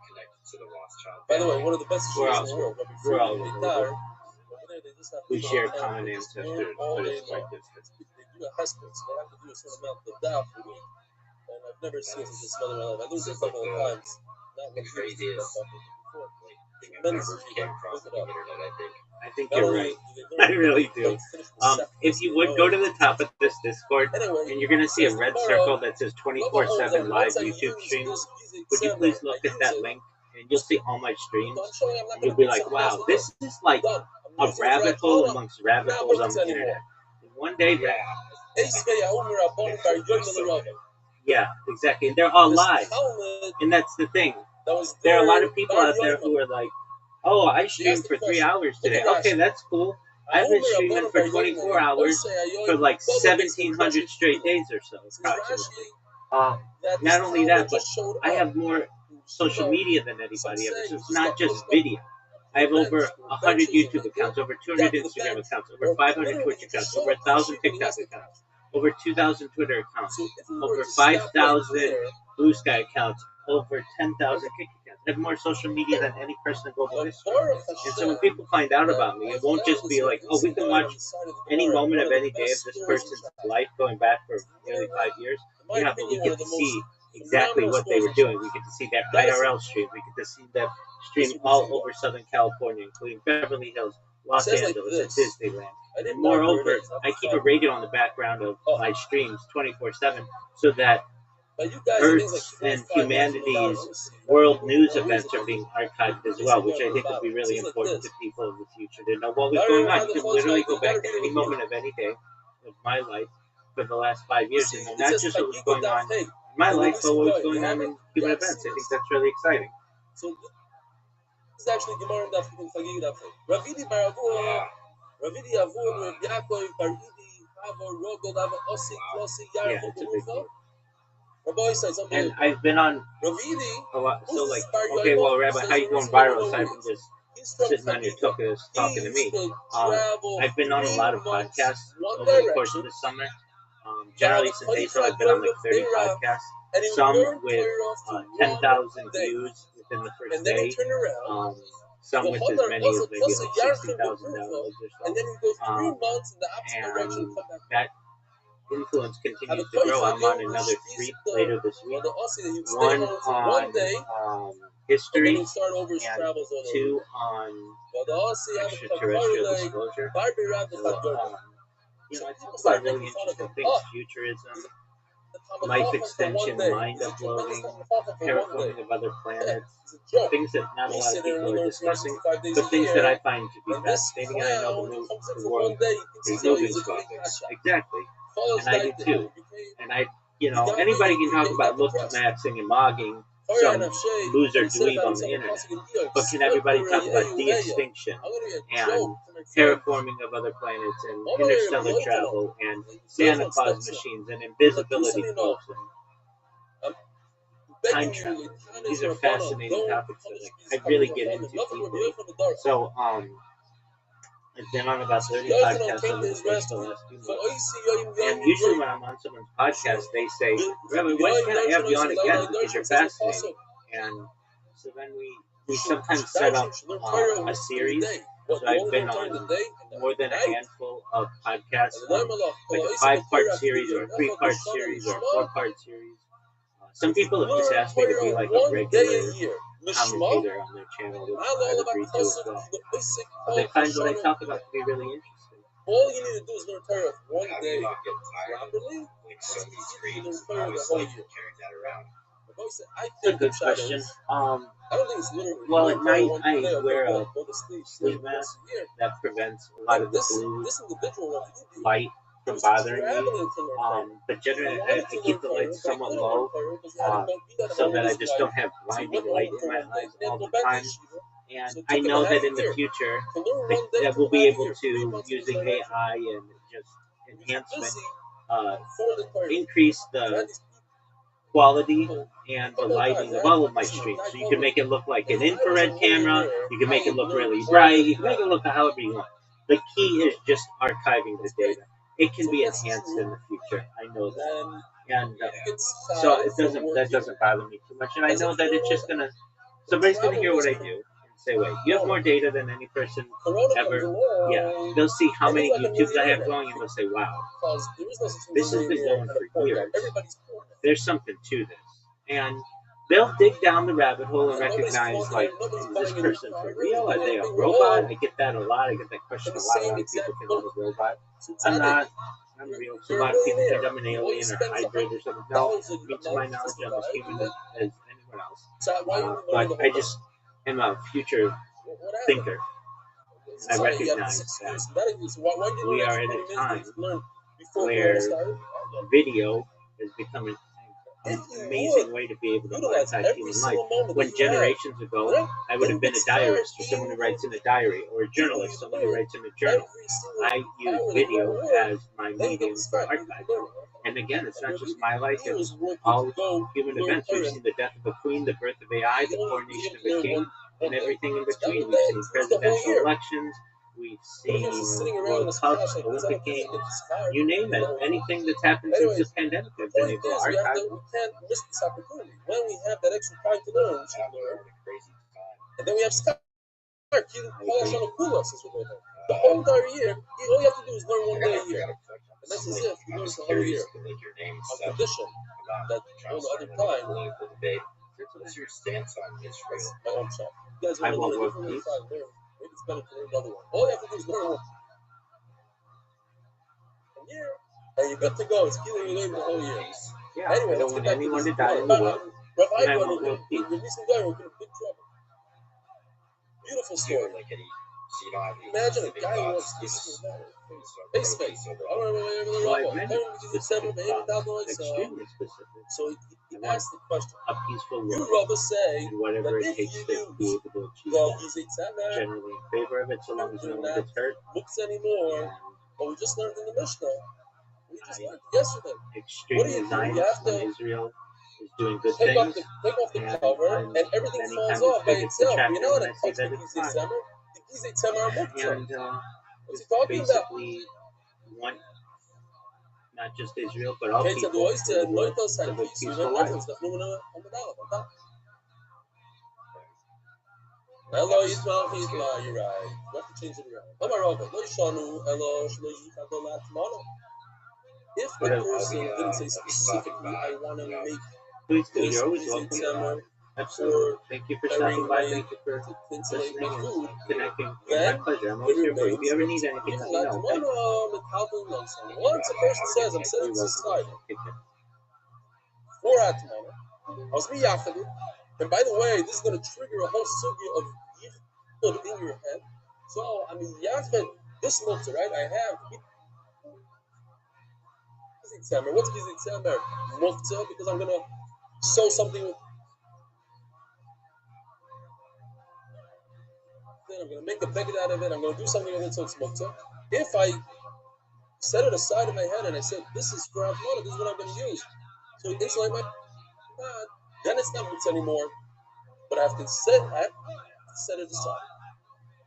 [SPEAKER 3] Connected to the Rothschild.
[SPEAKER 1] By the way, one of the best
[SPEAKER 4] We're
[SPEAKER 1] yeshivas
[SPEAKER 4] all-
[SPEAKER 1] in the world. Rabbi
[SPEAKER 4] we're all
[SPEAKER 1] Friedman,
[SPEAKER 4] related.
[SPEAKER 1] Beitar. Over there, they just have
[SPEAKER 4] We
[SPEAKER 1] to
[SPEAKER 4] share
[SPEAKER 1] go
[SPEAKER 4] common
[SPEAKER 1] and just
[SPEAKER 4] ancestors,
[SPEAKER 1] learn all
[SPEAKER 4] but
[SPEAKER 1] day
[SPEAKER 4] it's quite
[SPEAKER 1] long.
[SPEAKER 4] different.
[SPEAKER 1] They do a hesped, so they have to do a certain amount of daf a week. And I've never seen such a smell in my life. I learned it a couple of times. Not
[SPEAKER 3] The
[SPEAKER 1] when
[SPEAKER 3] craziest
[SPEAKER 1] before.
[SPEAKER 3] thing I've ever came across on the internet, I think.
[SPEAKER 4] I think
[SPEAKER 1] Not
[SPEAKER 4] you're
[SPEAKER 1] only
[SPEAKER 4] right.
[SPEAKER 1] do they learn,
[SPEAKER 4] I really do. If you would go to the top of this Discord,
[SPEAKER 1] anyway,
[SPEAKER 4] and you're going to see a red circle that says 24/7 live YouTube streams, would you please look at that link? And you'll see all my streams. And you'll be like, wow, this is like a rabbit hole amongst rabbit holes on the internet. And one day, yeah, exactly. And they're all live. And that's the thing. There are a lot of people out there who are like, oh, I streamed for 3 hours today. Okay, that's cool. I've been streaming for 24 hours for like 1,700 straight days or so, approximately. Not only that, but I have more social media than anybody ever. So it's not just video. I have over 100 YouTube accounts, over 200 Instagram accounts, over 500 Twitch accounts, over 1,000 TikTok accounts, over 2,000 Twitter accounts, over 5,000 Blue Sky accounts, over 10,000 Kick accounts. I have more social media than any person in global history. And so when people find out about me, it won't just be like, oh, we can watch any moment of any day of this person's life going back for nearly 5 years. Yeah, but we get to see exactly what they were doing. We get to see their IRL stream. We get to see them stream all over Southern California, including Beverly Hills, Los Angeles, and Disneyland. And moreover, I keep a radio on the background of my streams 24/7 so that Earth's and humanity's world news events are being archived as well, which I think will be really important to people in the future to know what was going on. You can literally go back to any moment of any day of my life for the last 5 years and know not just what was going on in my life, but what was going on in human events. I think that's really exciting.
[SPEAKER 1] So this is actually Gemara in Daf Chagig Daf. Ravidi Baravua, Ravidi Avur, Yaakov, Paridi, Hava, Rogel, Hava, Ossi, Klossi, Yarko, Berufa.
[SPEAKER 4] And I've been on a lot. So like, okay, well, Rabbi, how you going viral aside from just sitting on your tuchus talking to me? I've been on a lot of podcasts over the course of the summer. Generally since April, I've been on like 30 podcasts. Some with 10,000 views within the first day. Some with as many as maybe like 60,000 downloads or so. And that influence continues to grow. I'm on another 3 later this week. One on history and 2 on extraterrestrial disclosure. So, I talk about really interesting things: futurism, life extension, mind uploading, terraforming of other planets, things that not a lot of people are discussing, but things that I find to be fascinating. And I know the world is moving towards. Exactly. And I do too. And anybody can talk about look-maxing and mogging some loser dweeb on the internet. But can everybody talk about de-extinction and terraforming of other planets and interstellar travel and Santa Claus machines and invisibility cloaks and time travel? These are fascinating topics that I really get into deeply. So, I've been on about 30 podcasts over the course of the last 2 months. And usually when I'm on someone's podcast, they say, Rabbi, when can I have you on again? Because you're fascinating. And so then we sometimes set up a series. So I've been on more than a handful of podcasts, like a 5-part series or a 3-part series or a 4-part series. Some people have just asked me to be like a regular commentator on their channel, which I've agreed to as well. They find what I talk about to be really interesting.
[SPEAKER 1] All you need to do is learn Torah one day properly. So you learn Torah the whole year.
[SPEAKER 4] That's a good question. I don't think it's literally. Well, at night I wear a sleep mask that prevents a lot of the blue light from bothering me. But generally I keep the lights somewhat low so that I just don't have blinding light in my eyes all the time. And I know that in the future that we'll be able to, using AI and just enhancement, increase the quality and the lighting of all of my streams. So you can make it look like an infrared camera, you can make it look really bright, you can make it look however you want. The key is just archiving the data. It can be enhanced in the future. I know that. And so that doesn't bother me too much. And I know that it's just somebody's gonna hear what I do and say, wait, you have more data than any person ever. Yeah. They'll see how many YouTubes I have going and they'll say, wow, this has been going for years. There's something to this. And they'll dig down the rabbit hole and recognize, like, is this person for real? Are they a robot? I get that a lot. I get that question a lot. A lot of people think I'm a robot. I'm not. I'm real. So a lot of people think I'm an alien or hybrid or something. No, to my knowledge, I'm as human as anyone else. But I just am a future thinker. And I recognize that we are at a time where video is becoming amazing way to be able to monetize human life. When generations ago, I would have been a diarist, or someone who writes in a diary, or a journalist, someone who writes in a journal. I use video as my medium for archiving. And again, it's not just my life, it's all human events. We've seen the death of a queen, the birth of AI, the coronation of a king, and everything in between. We've seen presidential elections, we've seen World Cups, Olympic Games, you name it. Anything that's happened since the pandemic has been able to archive.
[SPEAKER 1] We can't miss this opportunity. When we have that extra time to learn, we should learn. And then we have Scott. The whole entire year, all you have to do is learn one day a year. And that's as if you learn the whole year. On condition that all the other time, what's your stance on Israel? My own shop. You guys
[SPEAKER 4] I
[SPEAKER 1] want to
[SPEAKER 4] won't
[SPEAKER 1] learn
[SPEAKER 4] work
[SPEAKER 1] a different maybe it's better to learn another one. All you have to do is learn one. Year, and you're good to go. It's either you learn the whole year.
[SPEAKER 4] Yeah,
[SPEAKER 1] anyway,
[SPEAKER 4] I don't want anyone to die in the world. And I want world peace.
[SPEAKER 1] We're missing guy, we're in big trouble. Beautiful story. Imagine a guy who wants this face. I don't know whatever
[SPEAKER 4] extremely specific.
[SPEAKER 1] So he asked the question.
[SPEAKER 4] A peaceful world.
[SPEAKER 1] You rather say
[SPEAKER 4] and whatever it takes to be able to achieve that. Generally in favor of it, so long as no one gets hurt.
[SPEAKER 1] Books anymore. But we just learned in the Mishnah. We just learned yesterday.
[SPEAKER 4] Extreme Zionists when Israel is doing good things.
[SPEAKER 1] Take off the cover, and everything falls off by itself. You know what it touched the Gizeh Tzemer? The Gizeh Tzemer are Muktzah. What's he talking about?
[SPEAKER 4] Basically want not just Israel, but all people to live peaceful lives.
[SPEAKER 1] Hello, Yisrael, you're right. You have to change it around. If the person didn't say specifically, I want to make
[SPEAKER 4] please do.
[SPEAKER 1] this
[SPEAKER 4] You're always
[SPEAKER 1] Gizeh
[SPEAKER 4] welcome.
[SPEAKER 1] Tzemer
[SPEAKER 4] Absolutely. Thank you for stopping by. Thank you for listening and connecting. It's my pleasure. I'm always here for you. If you ever need anything, let me know. Okay?
[SPEAKER 1] Once a person says, I'm setting this aside for Atmana, I was miyachid. And by the way, this is going to trigger a whole sugya of yichud in your head. So, I mean, yachid, this muktzah, right? I have Gizeh Tzemer. What's Gizeh Tzemer? Muktzah, because I'm going to sew something with. I'm going to make a beged out of it. I'm going to do something with it so it's muktzah. If I set it aside in my head and I said, this is for Atmana, this is what I'm going to use. So insulate my God, then it's not muktzah anymore. But I have to set it aside.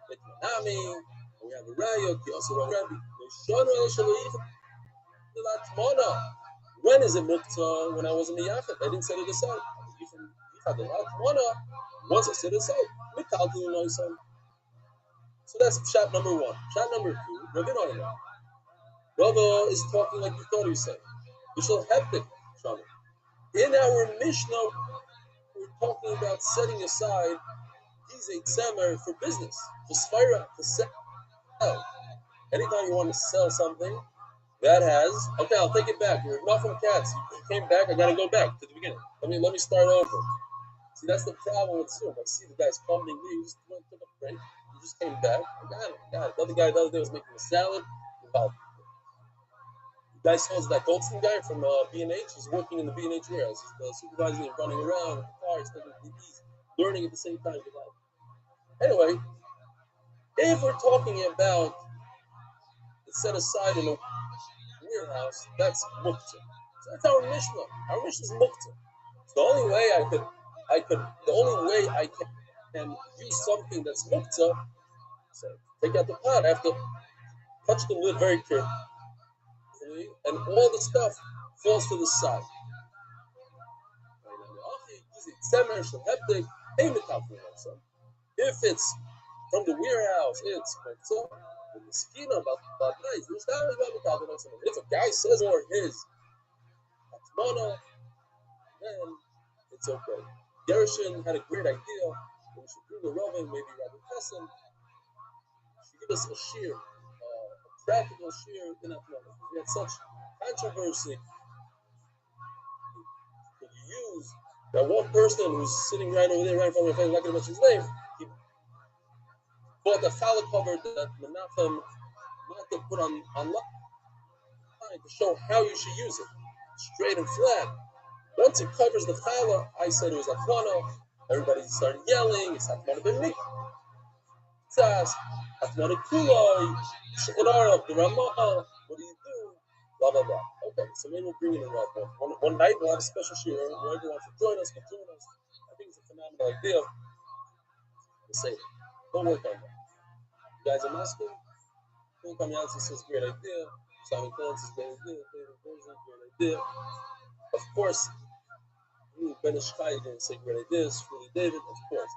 [SPEAKER 1] We have a raya, also a rabbi. When is it muktzah? When I was in the yachid, I didn't set it aside. Once I set it aside, so that's shot number one. Shot number two, Rava is talking like you thought he was saying. Vishal heptic trouble. In our Mishnah, we're talking about setting aside Gizeh Tzemer for business, for sphira, to sell. Anytime you want to sell something, that has, okay, I'll take it back. You're not from Cats. You came back, I gotta go back to the beginning. Let me start over. See, that's the problem with Zoom. I see the guy's fumbling me. He just took a break. He just came back. I got it. Another guy the other day was making a salad. The guy sells that Goldstein guy from B&H. He's working in the B&H warehouse. He's supervising and running around with the car. He's learning at the same time. Anyway, if we're talking about it's set aside in a warehouse, that's muktzah. So that's our Mishnah. Our Mishnah is muktzah. So the only way I can use something that's muktzah, so take out the pot. I have to touch the lid very carefully, and all the stuff falls to the side. If it's from the warehouse, it's muktzah. If a guy says or his Atmana, then it's okay. Gershon had a great idea. We should bring the Rava, maybe Rabbi Chesson, should give us a shear, a practical shear in Atmana. We had such controversy. Could you use that one person who's sitting right over there, right in front of my face, I'm not going to mention his name, he bought the challah cover that Menachem put on to show how you should use it, straight and flat. Once it covers the challah, I said it was Atmana. Everybody started yelling. It's Atmana ben Miktas, Atmana Kuloi, Shekhanara, the Ramah. What do you do? Blah, blah, blah. Okay, so maybe we'll bring it in Rav. One night we'll have a special shiur. Whoever wants to join us, can join us. I think it's a phenomenal idea. We'll say it. Don't work on that. You guys are asking? Phil Kamianski says, great idea. Simon Cohen says, great idea. David Berger, great idea. Of course, Ben Ishkai didn't say great ideas. Really, David, of course.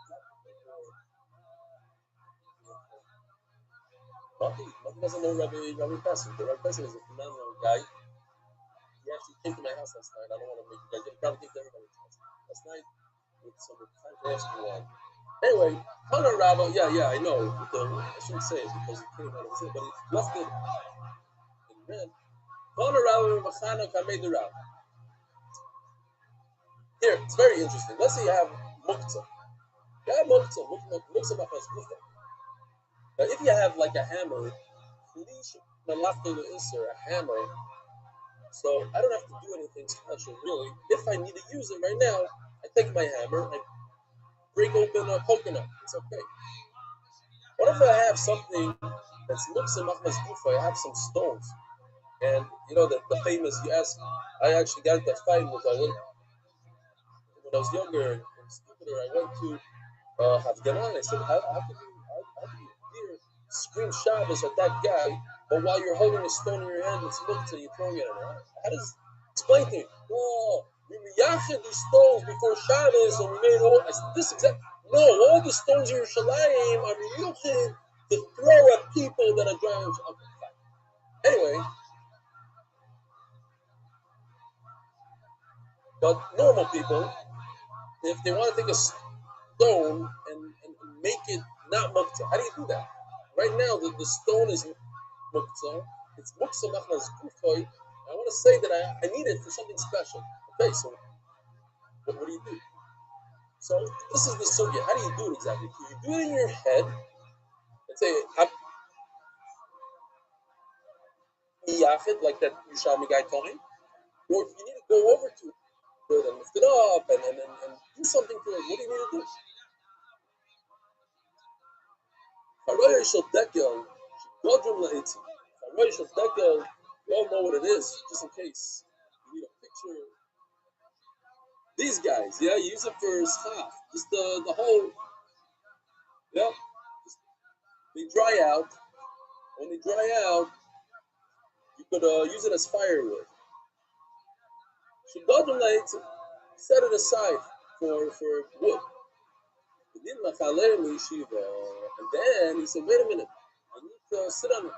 [SPEAKER 1] Mati doesn't know Rabbi Pessin. The Rabbi Pessin is a phenomenal guy. He actually came to my house last night. I don't want to make you guys. He probably came to everybody's house last night with some time to ask you wine. Anyway, Hana Rabba, yeah, I know. I shouldn't say it because he came out of it, but he left it in red. Hana Rabba Machana Kamei the Rabba. Here, it's very interesting. Let's say you have muktzah. You have muktzah machas gufa. Now, if you have like a hammer, a hammer, so I don't have to do anything special, really. If I need to use it right now, I take my hammer, I break open a coconut. It's okay. What if I have something that's muktzah machas gufa? I have some stones. And, you know, the famous, I actually got into a fight when I was younger and stupider. I went to Hafganah, and I said, how could you hear scream Shabbos at that guy, but while you're holding a stone in your hand, it's muktzah, you're throwing it at him? How does explain to me? Oh, we miyachid these stones before Shabbos, and we made all. I said, this exact. No, all the stones in Yerushalayim are miyachid to throw at people that are driving. Anyway, but normal people, if they want to take a stone and make it not muktzah, how do you do that? Right now, the stone is muktzah. It's muktzah machnas gufay. I want to say that I need it for something special. Okay, so what do you do? So this is the sugya. How do you do it exactly? Do you do it in your head and say, like that Yerushalmi guy told me? Or if you need to go over to it and lift it up and do something to it, what do you need to do? You all know what it is, just in case you need a picture. These guys, yeah, use it for schach. Just the whole, yeah. They dry out. When they dry out, you could use it as firewood. Set it aside for wood. And then he said, wait a minute, I need to sit on it.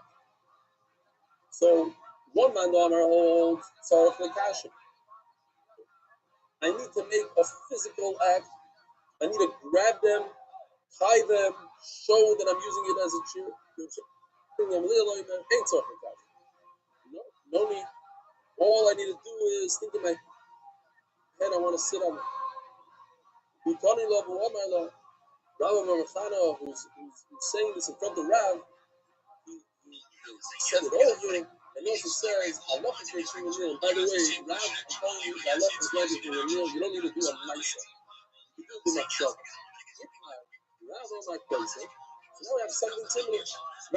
[SPEAKER 1] So one man holds Tzarech Lekashim. I need to make a physical act. I need to grab them, tie them, show that I'm using it as a chair. No need. All I need to do is think in my head, I want to sit on it. Rabbi Marachana, who's saying this in front of Rav, he said it over, and also says, Allah is making a meal. By the way, Rav, I'm telling you, Allah is making a meal. You don't need to do a nicer. You do the makshava. Rav on my place, so now I have something similar.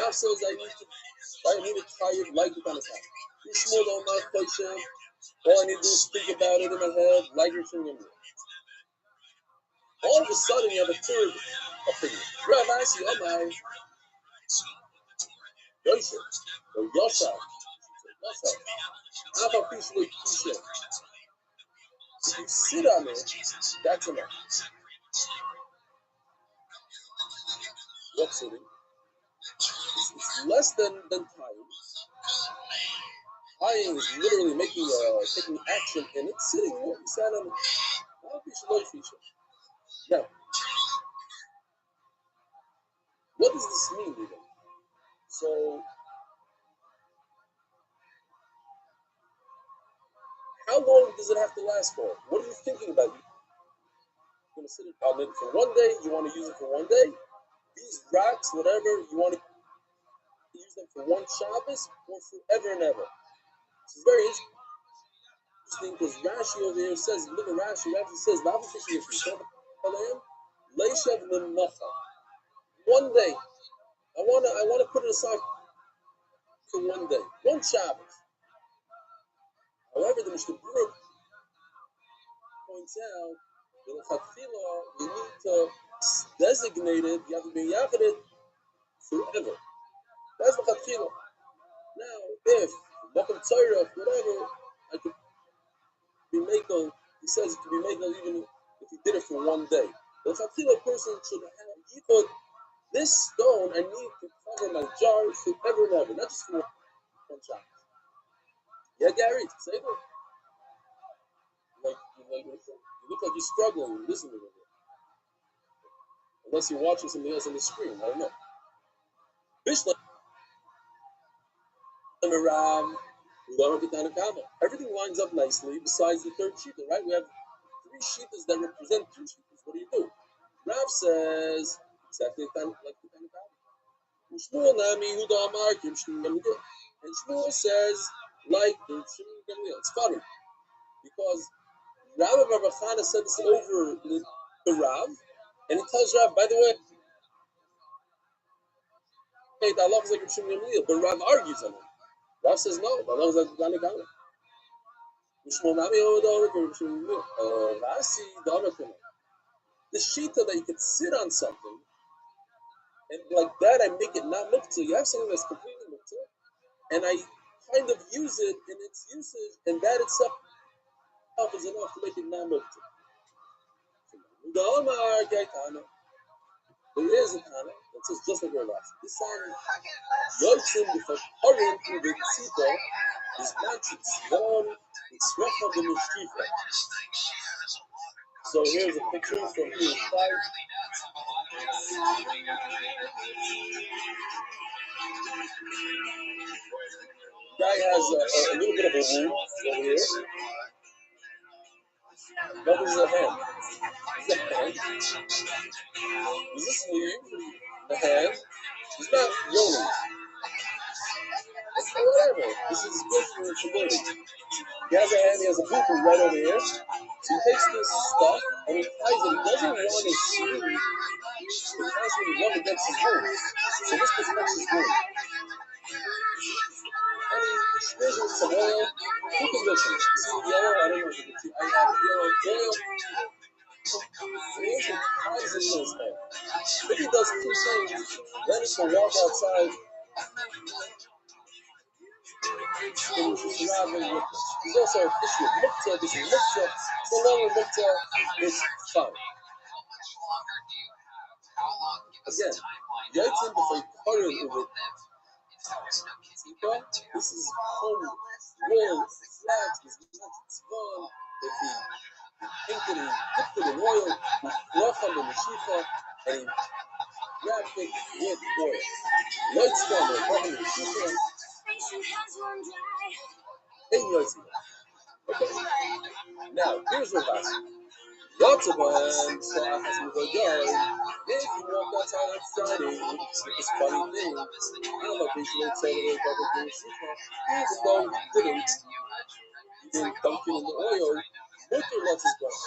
[SPEAKER 1] Rav says I need to tie it like it on his head. You small on my place, all I need to do is think about it in my head, like you're thinking of it. All of a sudden, you have a third opinion. Rav, I see, oh my. Yosef, or Yosef. Have a piece of t-shirt. If you sit on it, that's enough. What's sitting? It's less than tying. Tying is literally taking action, and it's sitting there. You sat on it. Have a piece of t-shirt. Now, what does this mean, even? So, how long does it have to last for? What are you thinking about? You're going to sit on it for one day. You want to use it for one day. These rocks, whatever, you want to use them for one Shabbos or forever and ever. This is very interesting. because Rashi over here says, look at Rashi. Rashi says, one day. I wanna put it aside for one day, one Shabbos. However, the Mishnah Berurah points out that in Chatchila you need to designate it. You have to be yachid forever. That's the Chatchila. Now, if Mokum Tzorah, whatever, I could be makel. He says it could be makel even if he did it for one day. The Chatchila person should have yichud. This stone, I need to cover my jar forever and ever, not just for one Shabbos. Yeah, Gary, say it. You look like you're struggling. Listen to it. Unless you're watching something else on the screen. I don't know. Bishlam, everything lines up nicely besides the third shita, right? We have three shitas that represent two shitas. What do? Rav says, exactly like the Tanakama. And Shmuel says, like the Shimon Gamliel. It's funny because Rabbi Barbachana said this over the Rav, and he tells Rav, by the way, hey, the Allah is like Shimon Gamliel, but Rav argues on it. Rav says no, the Allah is like Tanakama. The shita that you could sit on something, and like that I make it not muktzah. You have something that's completely muktzah, and I kind of use it in its usage, and that itself is enough to make it not muktzah. There is a Tana that says just like your last. This time, Yotzim b'far harim u'v'tzita is matching tzvon tzvach of the mishkifa. So here's a picture from here. Guy has a little bit of a wound over here. What is the hand? Is the hand? Is this sleeve? The hand? It's not yoni. It's whatever. This is good for stability. He has a hand, he has a boot right over here. So he takes this stuff and he ties it. He doesn't want his sleeve to constantly rub against his wound. So this protects his wound. And he sprays it with some oil. Two conditions. You see the yellow? I don't know if you can see. I have yellow oil. And he also ties it in his hand. If he does two things, then he can walk outside. He's also an issue of muktzah. This is muktzah. So long as muktzah is fine. Again, Yotzim b'far harim u'v'tzita. This is home, wool, flax, this is tzvon. If he painted it, he dipped it in oil, he left on the meshifa, and he wrapped it with oil. Yotzim b'far harim u'v'tzita. Okay. Now, here's what happens. Lots of them say, if you walk outside on Friday, it's this funny thing. I don't know if you would say that even though he didn't dunk it in the oil, Muther lets his brother.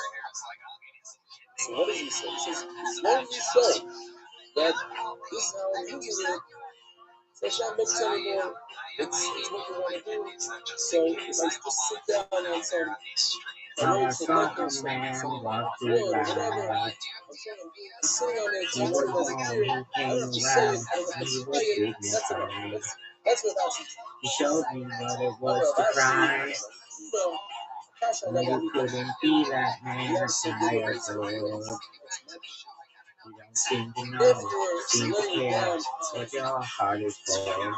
[SPEAKER 1] So what does he say? He says, as long as you show that this is how I'm using it, so it's not mixed anymore. It's what you want to do. So if I just sit down on some road for man wants to whatever, I'm sitting on it, so what does it do? I don't just say it, I don't have to play it. That's enough. That's what else he showed me what it was to cry. When you couldn't be that man tired of. You don't seem to know, seem to care what your heart is for.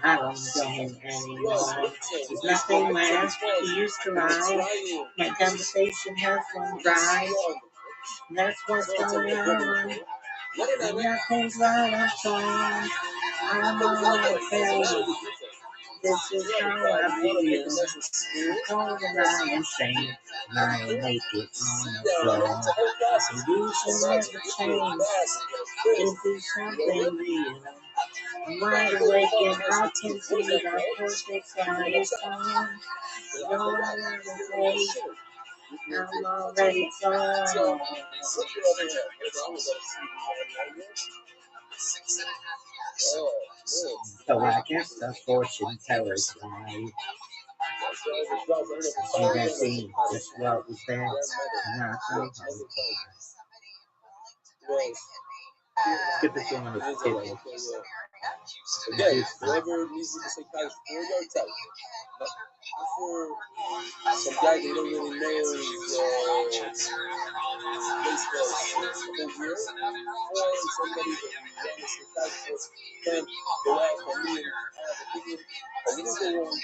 [SPEAKER 1] I don't know anymore. There's nothing left to use to lie. My conversation has run dry. That's what's going on. And nothing's right, I'm trying. I'm all I say. This is how I feel. I'm going around insane. Lying naked on the floor. The reason never changed. Is this something real?
[SPEAKER 5] Wide awake and I can see the perfect size song. You're everything. I'm already gone. So I guess the fortune teller's right. You can see just what was there, not the hope.
[SPEAKER 4] Skip it going to table.
[SPEAKER 1] Again, whoever needs to say college 4 yard type. For some guy that don't really know baseball the whole year, or somebody that wants to say college can go out for me and have a opinion. I didn't go wrong.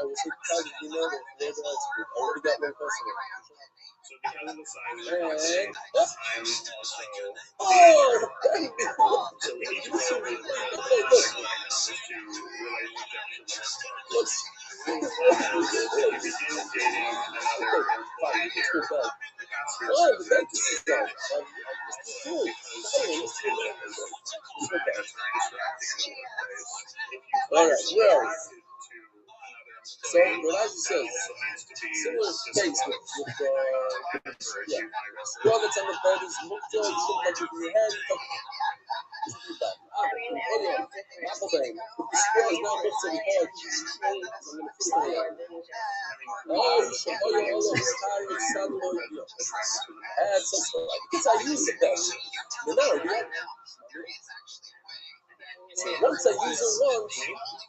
[SPEAKER 1] I will say college, you know, that whoever else I already got one customer.
[SPEAKER 6] So because of the size of
[SPEAKER 1] And,
[SPEAKER 6] your company, I'm also
[SPEAKER 1] oh,
[SPEAKER 6] so each role is access to relationships and
[SPEAKER 1] let's
[SPEAKER 6] you begin dating another employee here. The past year
[SPEAKER 1] oh, the
[SPEAKER 6] service
[SPEAKER 1] dentist is done.
[SPEAKER 6] also because social skills is something that's very distracting in the workplace. If you
[SPEAKER 1] All
[SPEAKER 6] find
[SPEAKER 1] right,
[SPEAKER 6] yourself
[SPEAKER 1] well,
[SPEAKER 6] attracted to another
[SPEAKER 1] so
[SPEAKER 6] employee,
[SPEAKER 1] what I
[SPEAKER 6] that
[SPEAKER 1] said,
[SPEAKER 6] also needs to be
[SPEAKER 1] similar case with
[SPEAKER 6] encourage
[SPEAKER 1] yeah,
[SPEAKER 6] you by rest.
[SPEAKER 1] well, that's on the boat is looked at, you should touch it in your head, you touch it. Oh yeah, apple bang. The squirrel is not looked at the head. Oh, you should, oh yeah, oh yeah, tired, cellular, add some, because I use it though. You know, yeah. So once I use it once,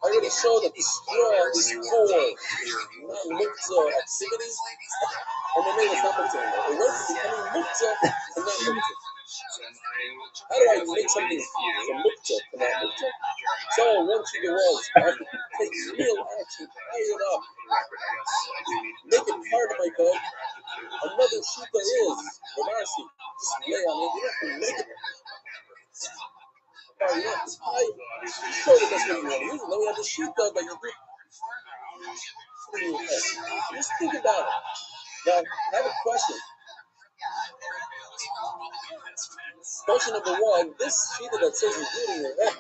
[SPEAKER 1] I already show that the straw is for non-mukta activities, and the name is not mukta anymore. It went from becoming mukta to not mukta. How do I make something from mukta to not mukta? So once you go all, I have to take real action, tie it up, make it part of my bed. Another shita is Ramarsi. Just lay on it. You don't have to make it. You have to tie. Show that that's what you want to use. And then we have the shita that you do. Just think about it. Now, I have a question. Question number one, this shita that says you do it in your head.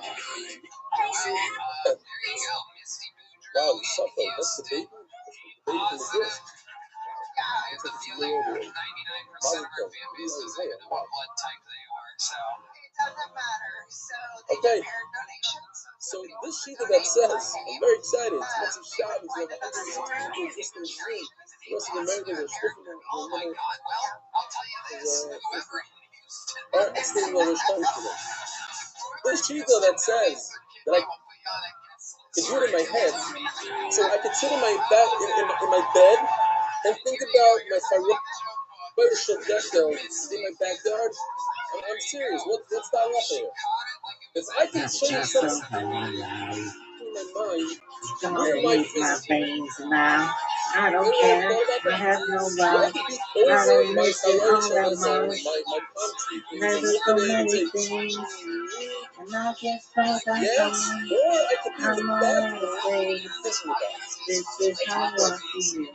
[SPEAKER 1] Wow, you suffer. That's the baby. That's the baby from the birth. It's like it's way over it. Okay. So this sheet that says, I'm very excited. It's lots of Shabbos. We have 160 people just in Zoom. The rest of the Americans are stripping them. Alright, let's do another Shabbos today. This sheet that says that I can do it in my head. So I can sit in my bed, in my bed and think about my Photoshop deco in my backyard. I'm serious. What's that up there? If I can change something in my mind,
[SPEAKER 5] Don't use my veins now. I don't care. I have no love. I don't miss it all that much. Never so many things. And I just thought I'm all out of faith. This is how I feel.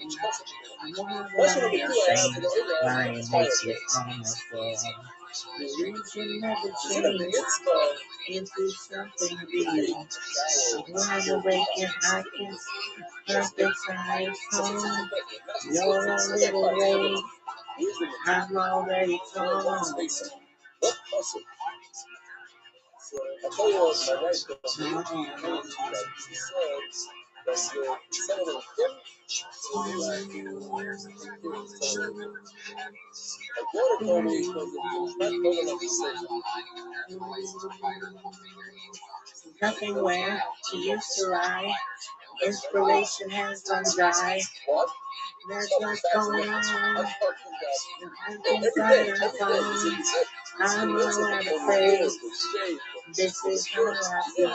[SPEAKER 5] I know that I am saying lying makes it on the floor. Religion never changed into something real. Wide awake and I can see perfect size home. You're a little late. I'm already gone.
[SPEAKER 1] So I tell you what, my wife does. She said that the Senator Kim, my daughter told me because
[SPEAKER 5] nothing where she used to lie. Inspiration has run dry.
[SPEAKER 1] what?
[SPEAKER 5] There's what's going on. I'm inside of phone. I'm all out of faith. This is how I feel.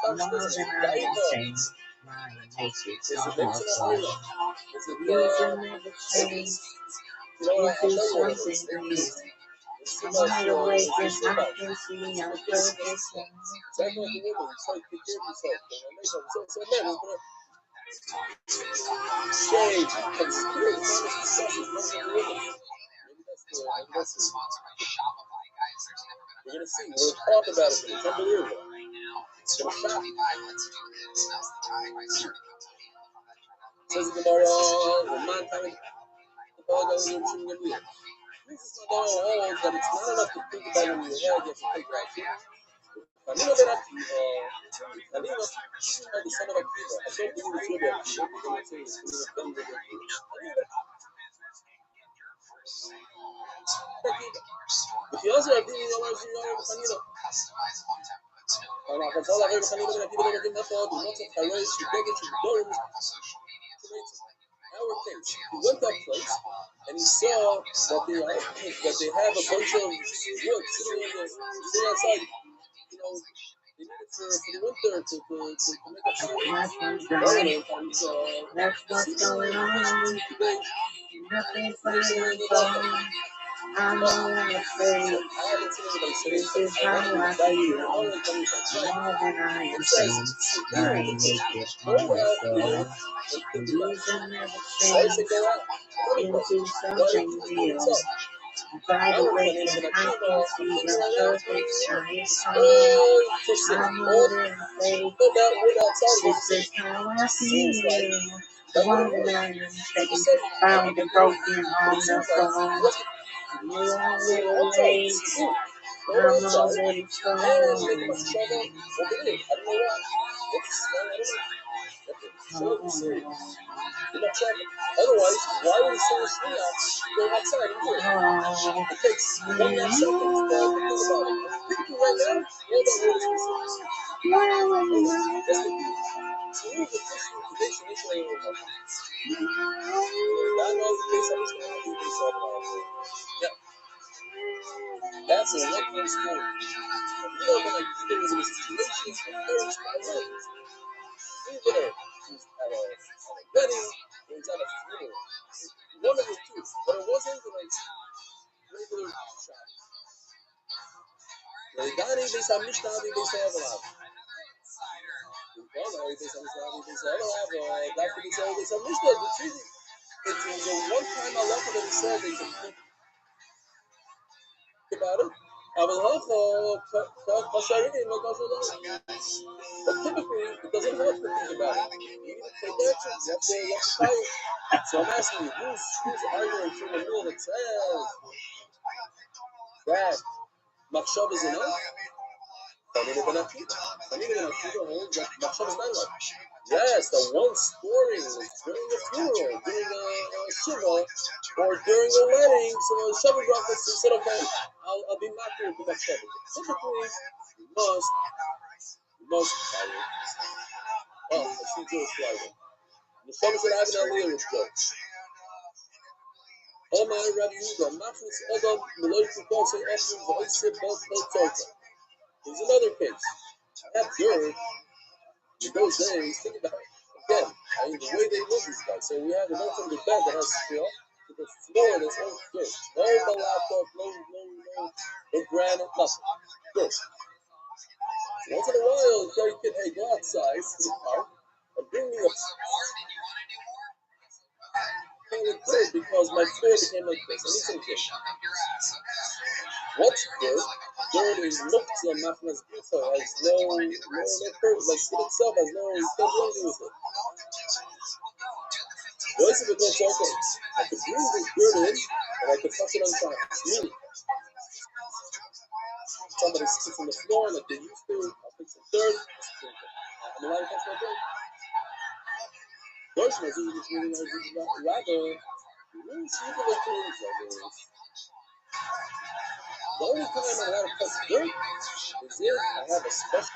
[SPEAKER 5] More than I can change. Mine makes it so much fun. Religion never changed into something real. I'm wide awake and I can see our perfect sun.
[SPEAKER 1] We're gonna see. We'll talk about it. It's unbelievable. It's gonna shot.
[SPEAKER 3] Let's do this. Now's the time. I started
[SPEAKER 1] Says the Gemara, man time the ball goes in the wheel. This is not all that it's not enough to think about it in your head, you have to think right here. Kanina ben Akiva, Kanina, the son of Akiva. I don't believe it's really Akiva. I'm going to say it's really a thing that if you also have been in your life, you know, Kanina. أنا أفضل غير خلينا من أكيد لكن نفضل بنقطة حوالي شدة شدة our case. He went that place and he saw that they have a bunch of wood sitting outside. You know, they need it for the winter to make a fire.
[SPEAKER 5] That's what's going on. Nothing's fine. I'm all I say. This is how I feel. More than I am saying. I make it on myself. The reason never change into something real. Vibration, I can see your perfect shining star. I'm more than faith. This is how I feel. More than I am saying. Found and broken on the phone. You are late. I'm already
[SPEAKER 1] Otherwise, why would he say a shnia go outside and do it? It takes 1 second to think about it. Thinking right now, all that word is specific. Just the view. So here's the first motivation each way we have. God knows the place I was going to do this all about. Yeah. That's a one-time story. You know that he was in a situation where his parents either he's at a wedding or he's at a funeral. One of the two. But it wasn't like regular shot. Gani based on Mishnah, based on Avalav. Based on Mishnah, based on Avalav. That could be said based on Mishnah. The truth is the one time I love that he said they can think about it. But typically, it doesn't help to think about it. You need to take action. You have to try it. So I'm asking you, who's arguing from the rule that says that Machshav is enough? Kanina ben Akiva holds that Machshav is not enough. Yes, the one story was during a funeral, during a shiva, or during a wedding. So a Shabbat Brachas said, okay, I'll be matter with Machshav. Typically, you must follow. Oh, I see Jewish Friday. The Shabbat said, I have an aliyah with jokes. Oh my Rabbi Yehuda, Machlis Adam, Meloi Kukose, Esrim, V'oisib, B'oisib, There's another case. I have dirt. In those days, think about it. Again, I mean, the way they live, these guys. So we have an open bed that has steel. To the floor, there's no dirt. No laptop, no granite, nothing. Dirt. So once in a while, you tell your kid, hey, go outside to the park and bring me a dirt because my floor became like this. I need some dirt. What's dirt? Dirt is muktzah, machnas pizza, has no purpose, like it itself has no, you can't do anything with it. Voice of it goes okay. I could bring this dirt in and I could touch it on time. Meaning, somebody sits on the floor like they used to, I'll take some dirt, I'm allowed to touch my dirt. Deutsch, my Zulu, which meaning rather, you really see the things like this. The only time I'm allowed to touch dirt is if I have a special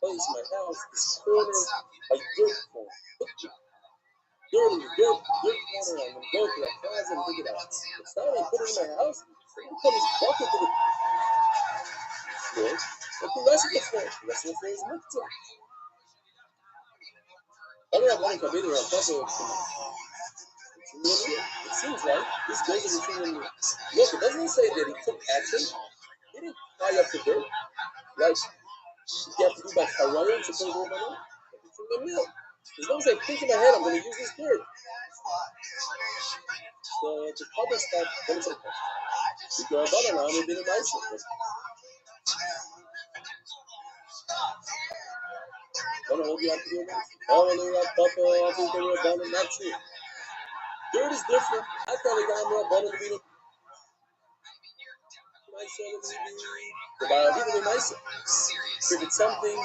[SPEAKER 1] place in my house, this corner, a dirt corner. Dirty, dirt corner, I'm going to go to that closet and dig it out. It's not only put it in my house, someone put his bucket to the floor, but the rest of the floor is muktzah. I don't have one come either on top of it seems like this goes in between them. Look, it doesn't say that he took action. He didn't tie up the dirt. Like, you have to do by Harayim to put it over my nose. It's in the middle. As long as I think in my head, I'm going to use this dirt. So, the other stuff, then it's okay. If you're a banana, I'm going to be the nice one. Wanna hold you out to do this? Oh, when they were Papa, I think they were abundant. That's it. Dirt is different. I thought they got more abundant to be nicer than the Bible be nicer. If it's something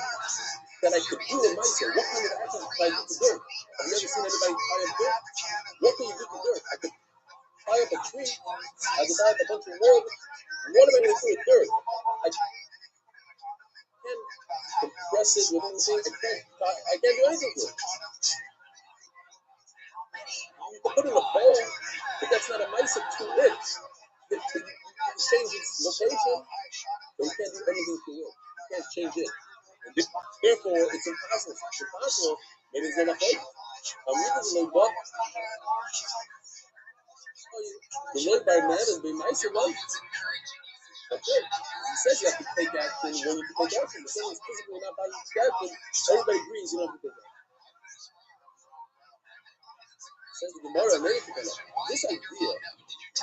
[SPEAKER 1] that I could do in myself, what kind of action can I do to dirt? Have you ever seen anybody tie up dirt? What can you do to dirt? I could tie up a tree. I could tie up a bunch of wood. What am I going to do with dirt? I can't compress it with anything. I can't do anything to it. You can put in a bowl, but that's not a mice to it. You can change its location, but you can't do anything to it. You can't change it. Therefore, it's impossible. It's impossible. Maybe it's not a fake. Usually, but the live by man is be nicer life. That's it. He says you have to take action when you can take action. The thing is physically not by action. Everybody agrees you don't have to take action. Says the Gemara and everything. This idea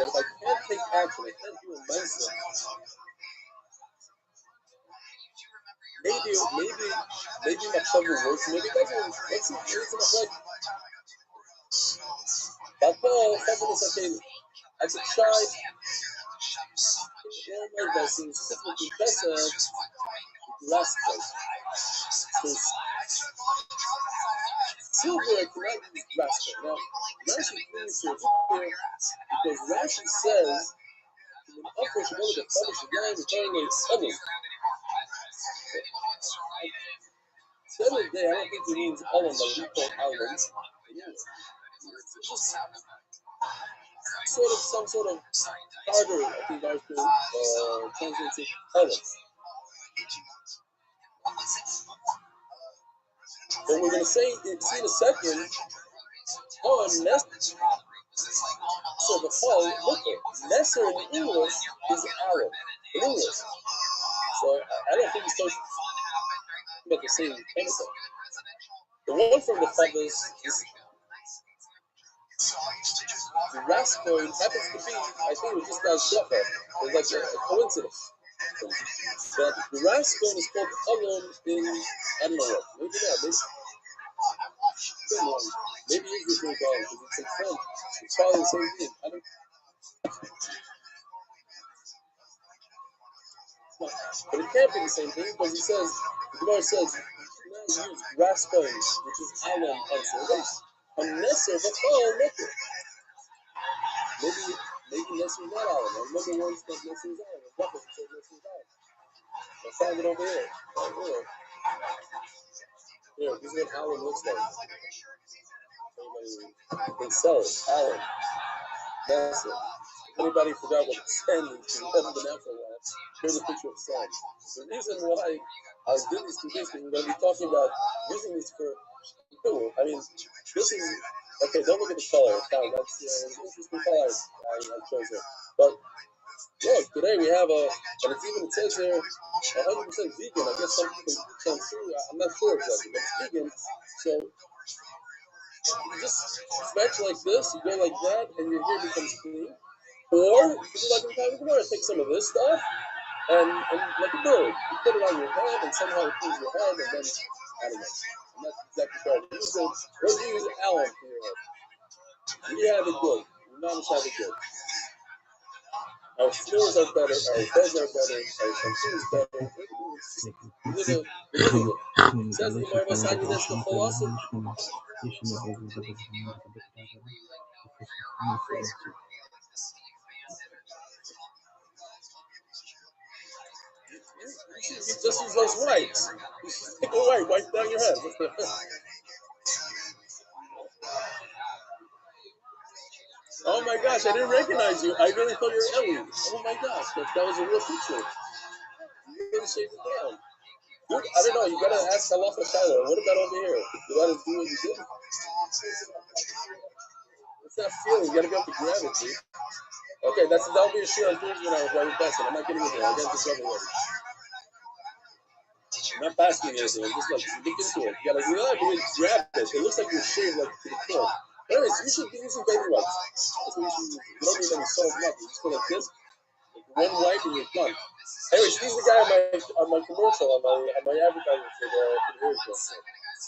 [SPEAKER 1] that if I can't take action, I can't do a mindset. Maybe my trouble works. Maybe it doesn't. Let's see. It's not like Paul, as a child, all my lessons, typically better last place. So silver cannot use Rashi. Now, Rashi brings it here because Rashi says, when upwards of one of the published again, returning a seven. Seven day, I don't think he means all of them, we call islands. It's just some sort of harder, I think I could translate to islands. But we're going to see in a second, Nesser, so the fall, look at Nesser in English is Arab, in English. So I don't think it's so about the same anything. The one from the feathers is the Rascoin happens to be, I think it was just as Shepherd. It's like a coincidence. But the Rascoin is called Alon in, I don't know what, maybe not, maybe it's different because it's in French. It's probably the same thing. I don't. But it can't be the same thing because he says, the Gemara says, you now use Rascoin, which is Alon on service, unless there's a fall liquor. Maybe Nesser is not Alon. I remember once that Nesser is Alon. Rebecca said Nesser is Alon. I found it over here. Here, this is what Alon looks like. Anybody can sell it. Alon. Nesser. Anybody forgot what sand is? You haven't been out for a while. Here's a picture of sand. The reason why I was doing this to this is we're going to be talking about using this for cool. I mean, this is okay. Don't look at the color. That's an interesting color I chose here. But look, today we have and it's even, it says here 100% vegan. I guess some people can't see. I'm not sure exactly, but it's vegan. So you just scratch like this, you go like that, and your hair becomes clean. Or you do like in the Gemara, take some of this stuff and like a bird, you put it on your head and somehow it cleans your head, and then I don't know. I'm not exactly sure. Let's use Alon for your head. We have it good. We not have it good. Our floors are better, our beds are better, our shampoo is better. It says the Gemara Masagi, that's the philosophy. You just use those wipes. You just take a wipe down your head. Oh my gosh, I didn't recognize you. I really thought you were Ellie. Oh my gosh, that was a real picture. You really shaved it down. Dude, I don't know, you gotta ask Halacha Shiloh. What about over here? You gotta do what you did. It's not feeling, you gotta be able to grab it, dude. Okay, that'll be a share on Thursday when I was right passing. I'm not getting it there. I got this over here. I'm not basking anything. I'm just like, look into it. You gotta grab it. It looks like you're shaved like to the core. Anyways, you should be using baby wipes. That's what you should use. You don't need any soap, nothing. You just go like this, like one wipe, and you're done. Anyways, he's the guy on my commercial, on my advertising for the hair show.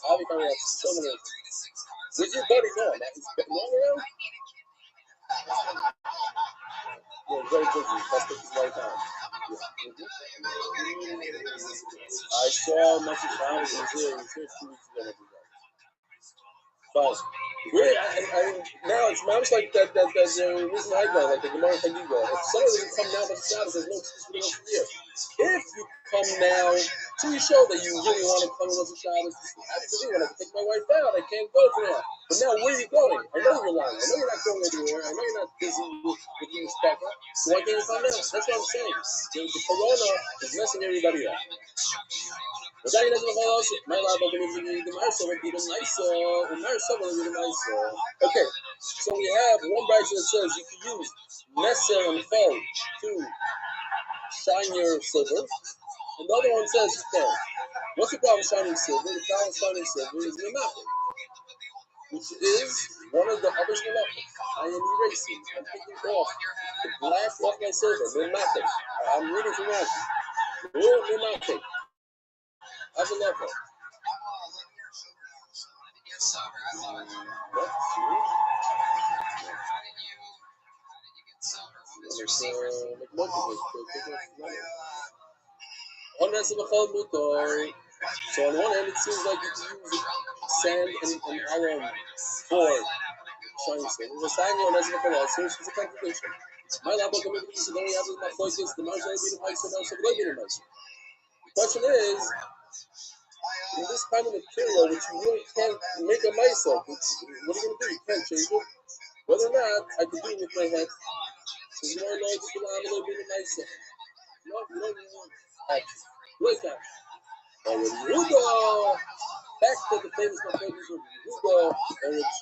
[SPEAKER 1] I'll be coming out some of them. Where's your buddy going? Is Long around? Yeah, very busy. That's his right hand. I saw Message Brown was here 2 weeks ago. But now it's almost like that reason I go, like the Gemara Chagiga. If someone doesn't come now but Shabbos, there's no excuse for the rest of the year. If you come now to show that you really want to come with Shabbos, I want to take my wife out. I can't go for now. But now where are you going? I know you're lying. I know you're not going anywhere. I know you're not busy with your specter. So why can't you come now? That's what I'm saying. The corona is messing everybody up. Okay, so we have one Bible that says you can use Messer and Fol to shine your silver. And the other one says you can. What's the problem with shining silver? The problem with shining silver is Menachem, which is one of the other Menachem. I am erasing. I'm taking off the glass off my silver. Menachem. I'm reading from Rashi. Menachem. I love that. So on one hand, it seems like you can use sand and iron for shining silver. The sign on as a so it's a contradiction. My lab will come into this today. I have my focus. The marshal will be the mice, and also will be the mice. The question is, in this kind of material, which you really can't make a mice of, what are you going to do? You can't change it. Whether or not I can do it with my head, there's more laws to allow a little bit of mice of. No, you don't need action. Like that. Now, when Yehuda, back to the famous prophets of Yehuda, Eretz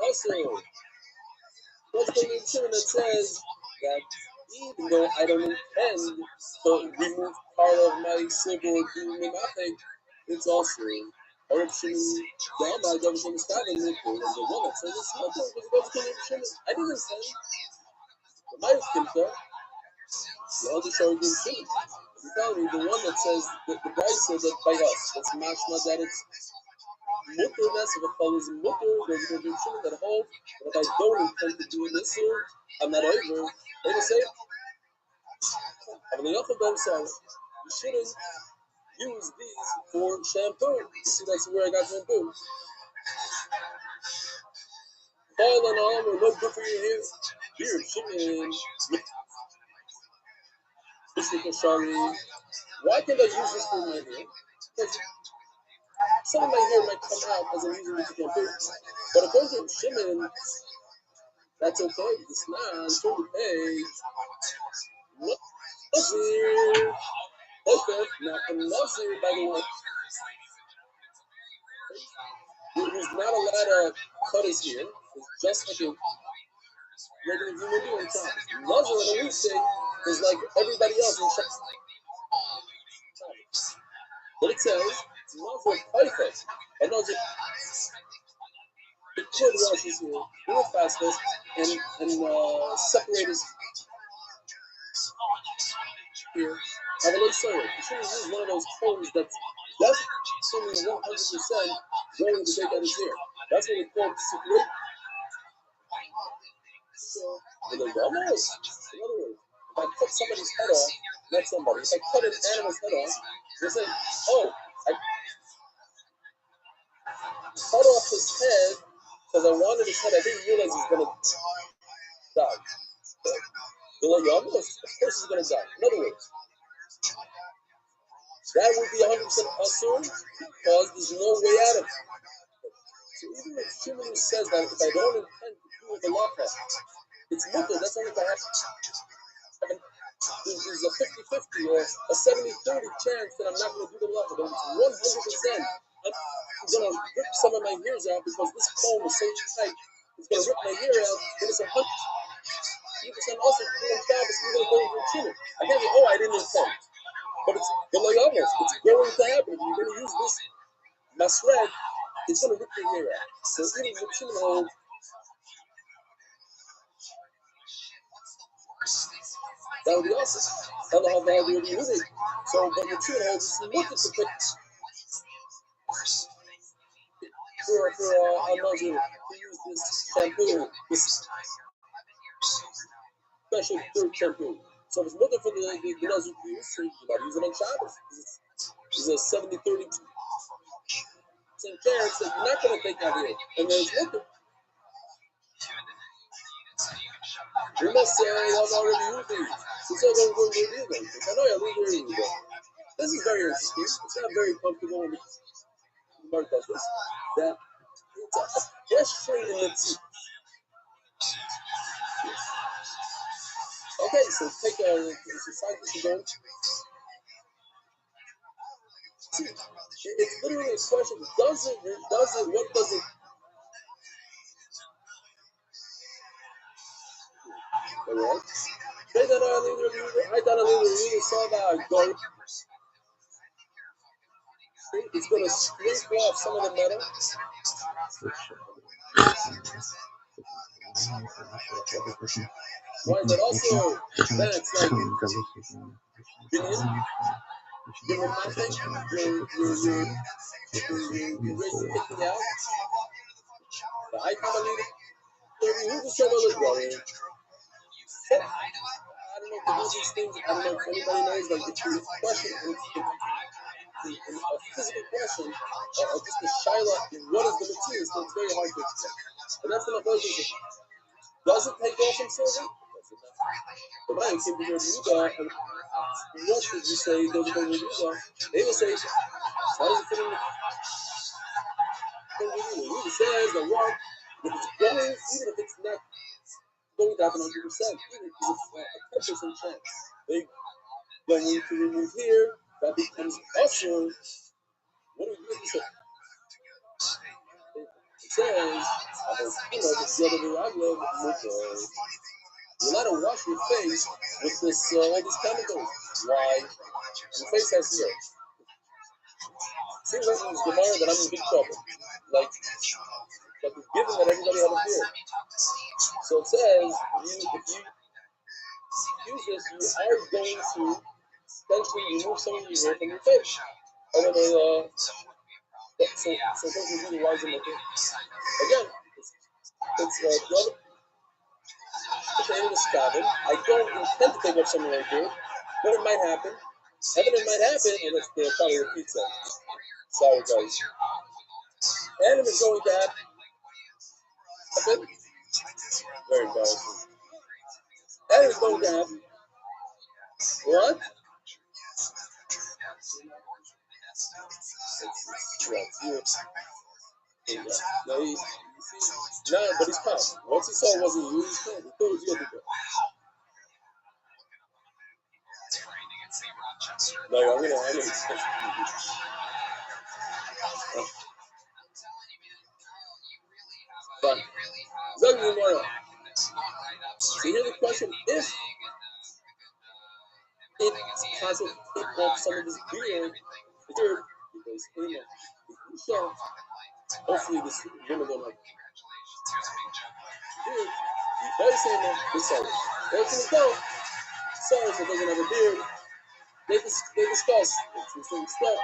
[SPEAKER 1] also. What's the Shimon that says that even though I don't intend to remove part of my silver or do Menachem, it's also Eretz Shimon, Dama, Dama Shimon Skavin, the one that says it's not Shimon. I didn't say the Ma'is Kimta, the other Shari didn't Shimon. You tell me the one that says the guy said that by us, it's mashma that it's mutterness of a fellow is mutter, there's going to be Shimon that hold, but if I don't intend to do this, I'm not over. They will say, I'm the Yochel Ben Salah. You shouldn't use these for shampoo. You see, that's where I got shampoo. Fall and arm are no good for your hair. Here, Shimon. Why can't I use this for my hair? Because some of my hair might come out as I'm using this shampoo. But according to Shimon, that's okay. It's not. Turn the page. Nazir. Okay, now a Nazir, by the way, who's not allowed to cut his hair, is just like a regular human being. Nazir on a weekday is like everybody else in Shabbos. But it says, Nazir Kaifet, a Nazir could wash his hair, do a fast fast, and separate his hair. Have a little soil. You shouldn't use one of those combs that's only 100% going to take out his hair. That's what we call secret. So, in other words, if I cut somebody's head off, not somebody, if I cut an animal's head off, they say, oh, I cut off his head because I wanted his head. I didn't realize he's going to die. The Yamas, of course he's going to die. In other words, that would be 100% assumed because there's no way out of it. So even if Shimon says that if I don't intend to do the lacha, it's mutter, that's only if I have there's a 50-50 or a 70-30 chance that I'm not going to do the lacha, but it's 100%. I'm going to rip some of my hairs out because this comb is so tight. It's going to rip my hair out, and it's 100% also doing Shabbos, you're going to go into a Shimon. I can't say, oh, I didn't intend. But it's the Layamos. It's going to happen. If you're going to use this masred, it's going to rip your hair out. So even the Shimon hold, that would be awesome. Allah will be with it. So, but the Shimon holds, it's looking to put to use this shampoo, this special dirt shampoo. So I was looking for the nozzle to use, so you might use it on Shabbos. This is a 70-30 chance that you're not going to take out here. And then it's looking. We must say, I'm already using it. It's all going to go to the other. I know you're losing it. This is very interesting. It's not very comfortable when the Mark does this. That it's a question in the teeth. Okay, so take a scientist to go. It's literally a question. Does it, what does it? Alright. I thought I really saw that go. It's going to scrape off some of the metal. Right, but also, that's like, you're romantic, you're picking out. I come a little, who's some other drawing? I don't know if all these things, I don't know if anybody knows, like, it's a question, a physical question, or just a shaila, what is the material? So it's very hard to explain. And that's the question. Does it take off some silver? But I can be your Yuga, and what did you say does it go with Yuga? They will say, how does it fit in the Yuga? It says the rock, if it's going, even if it's not going to happen 100%, even if it's a 10% chance. Then when you remove here, that becomes usher. What do you say? It says, you let her wash your face with this all these chemicals. Why? Your face has hair. Seems like in this Gemara that I'm in big trouble. Like it's given that everybody had a beard. So it says, if you use this, you are going to essentially remove some of your hair from your face. And then so don't you really wise in the thing. Again, it's the other end of the scavenge. I don't intend to take up something like this, but it might happen. And then it might happen, and it's probably repeats that. Sorry, guys. And if it's going to happen, very embarrassing. And it's going to happen. What? No, but he's calm. Once he saw it wasn't you, he's calm. He thought it was the other guy. Like, I'm gonna but so here's the question: if it hasn't taken off some of his beard, because so hopefully this woman don't like beard. Very saying this sorry. Everything is down. Sorry, so it doesn't have a beard. They discuss. It's stuff.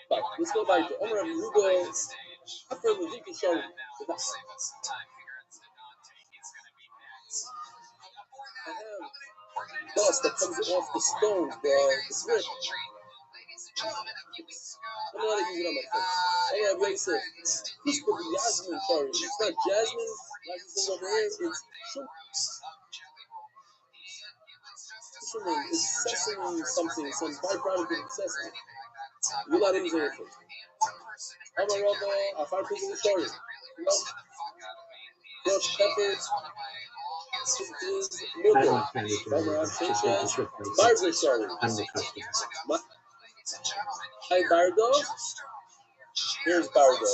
[SPEAKER 1] But let's go back to Omer of Yehuda. After the Zika show, the dust that comes off the stone, the brick. I'm not going to use it on my face. I have Yosef. This could be Yasmin, sorry. It's not Jasmine, like this over here. It's shuman. It's sesame something, some byproduct of sesame. You're not using it first. I'm a rubber, I find people in story. Crushed peppers. Is milk. Bardo, sorry. Hi, Bardo. Here's Bardo.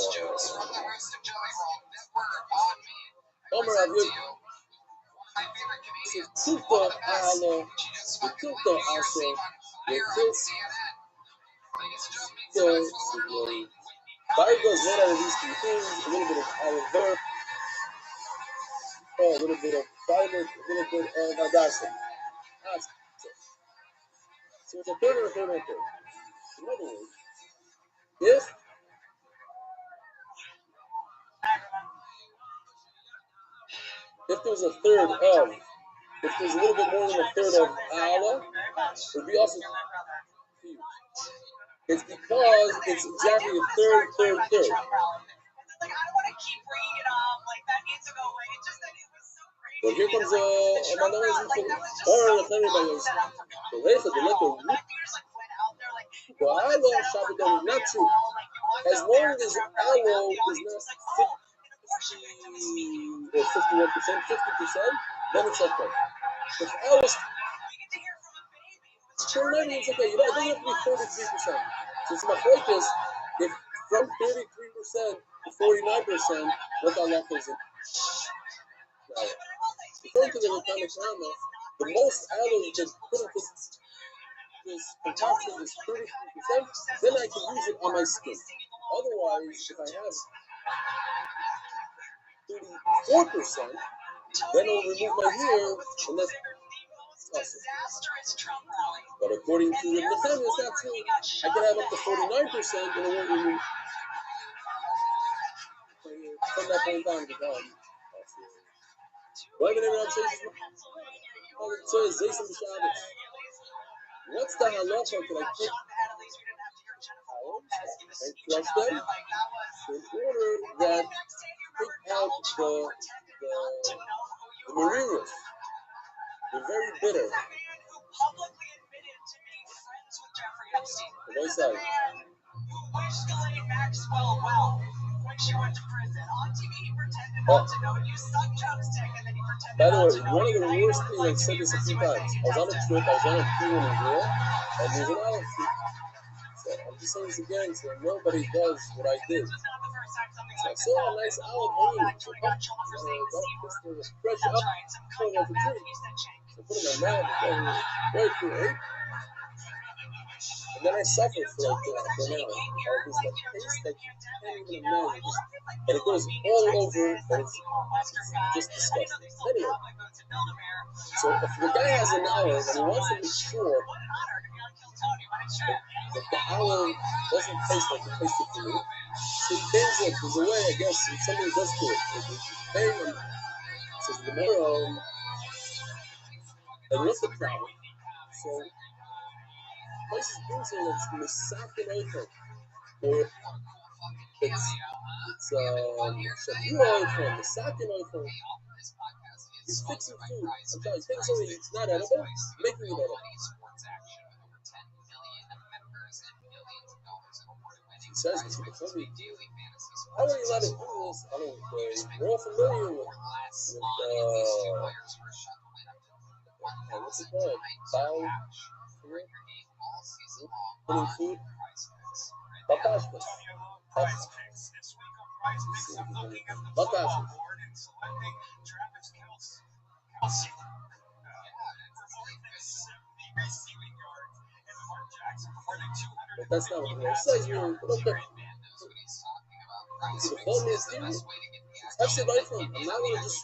[SPEAKER 1] Omer Aviv. Tilto Alo. Tilto also. Bardo is one out of these two things. A little bit of olive verb. A little bit of fiber. A little bit of Hadassah. So it's a third and a third and a third. In other words, if there's a third of, if there's a little bit more than a third of Allah, it would be also huge. It's because it's exactly a third. But here comes another reason for the family by the later the letter well, Allah Shabbat is not true. As long as Allah is not 50 or 51%, 50%, then it's okay. If Allah's sure, maybe it's okay. You know, it doesn't have to be 33%. So my point is, if from 33% to 49%, what Allah is in. According to the Latanic Rama, the most Allah you can put into this concoction is 33%, then I can use it on my skin. Otherwise, if I have 34%, then I'll remove my hair, and that's awesome. But according to the Latanic, it's not true. I can have up to 49%, and it won't remove from that point on to down. What's the halacha? Can I take owls and crush them in order that take out the marinas? They're very bitter. The right side. By the way, one of the worst things, I've said this a few times, I was on a trip, I was on a cruise in Israel, and there's an olive tree. So I'm just saying this again, so nobody does what I did. So I saw a nice olive tree, fresh up, pulling off the tree. So I put it in my mouth, and very cool. And then I suffered for like an hour. There's like taste that you can't even imagine. And it goes all over, and it's just disgusting. Anyway, so if the guy has an olive and he wants to make sure that the olive doesn't taste like it tasted for me, so he pays it. There's a way, I guess, if somebody does to it. If you pay him, says the moral, and what's the problem? So places do say that's misakin oichel, or it's shavua oichel, misakin oichel. He's fixing food. I'm sorry, he's taking something that's not edible, making it edible. He says this with the how are you allowed to do this? I don't know. We're all familiar with what's it called? Bow putting food. Bakashkas. Bakashkas. But that's not what it says here. Okay. So the phone is here. That's the right phone. I'm not going to just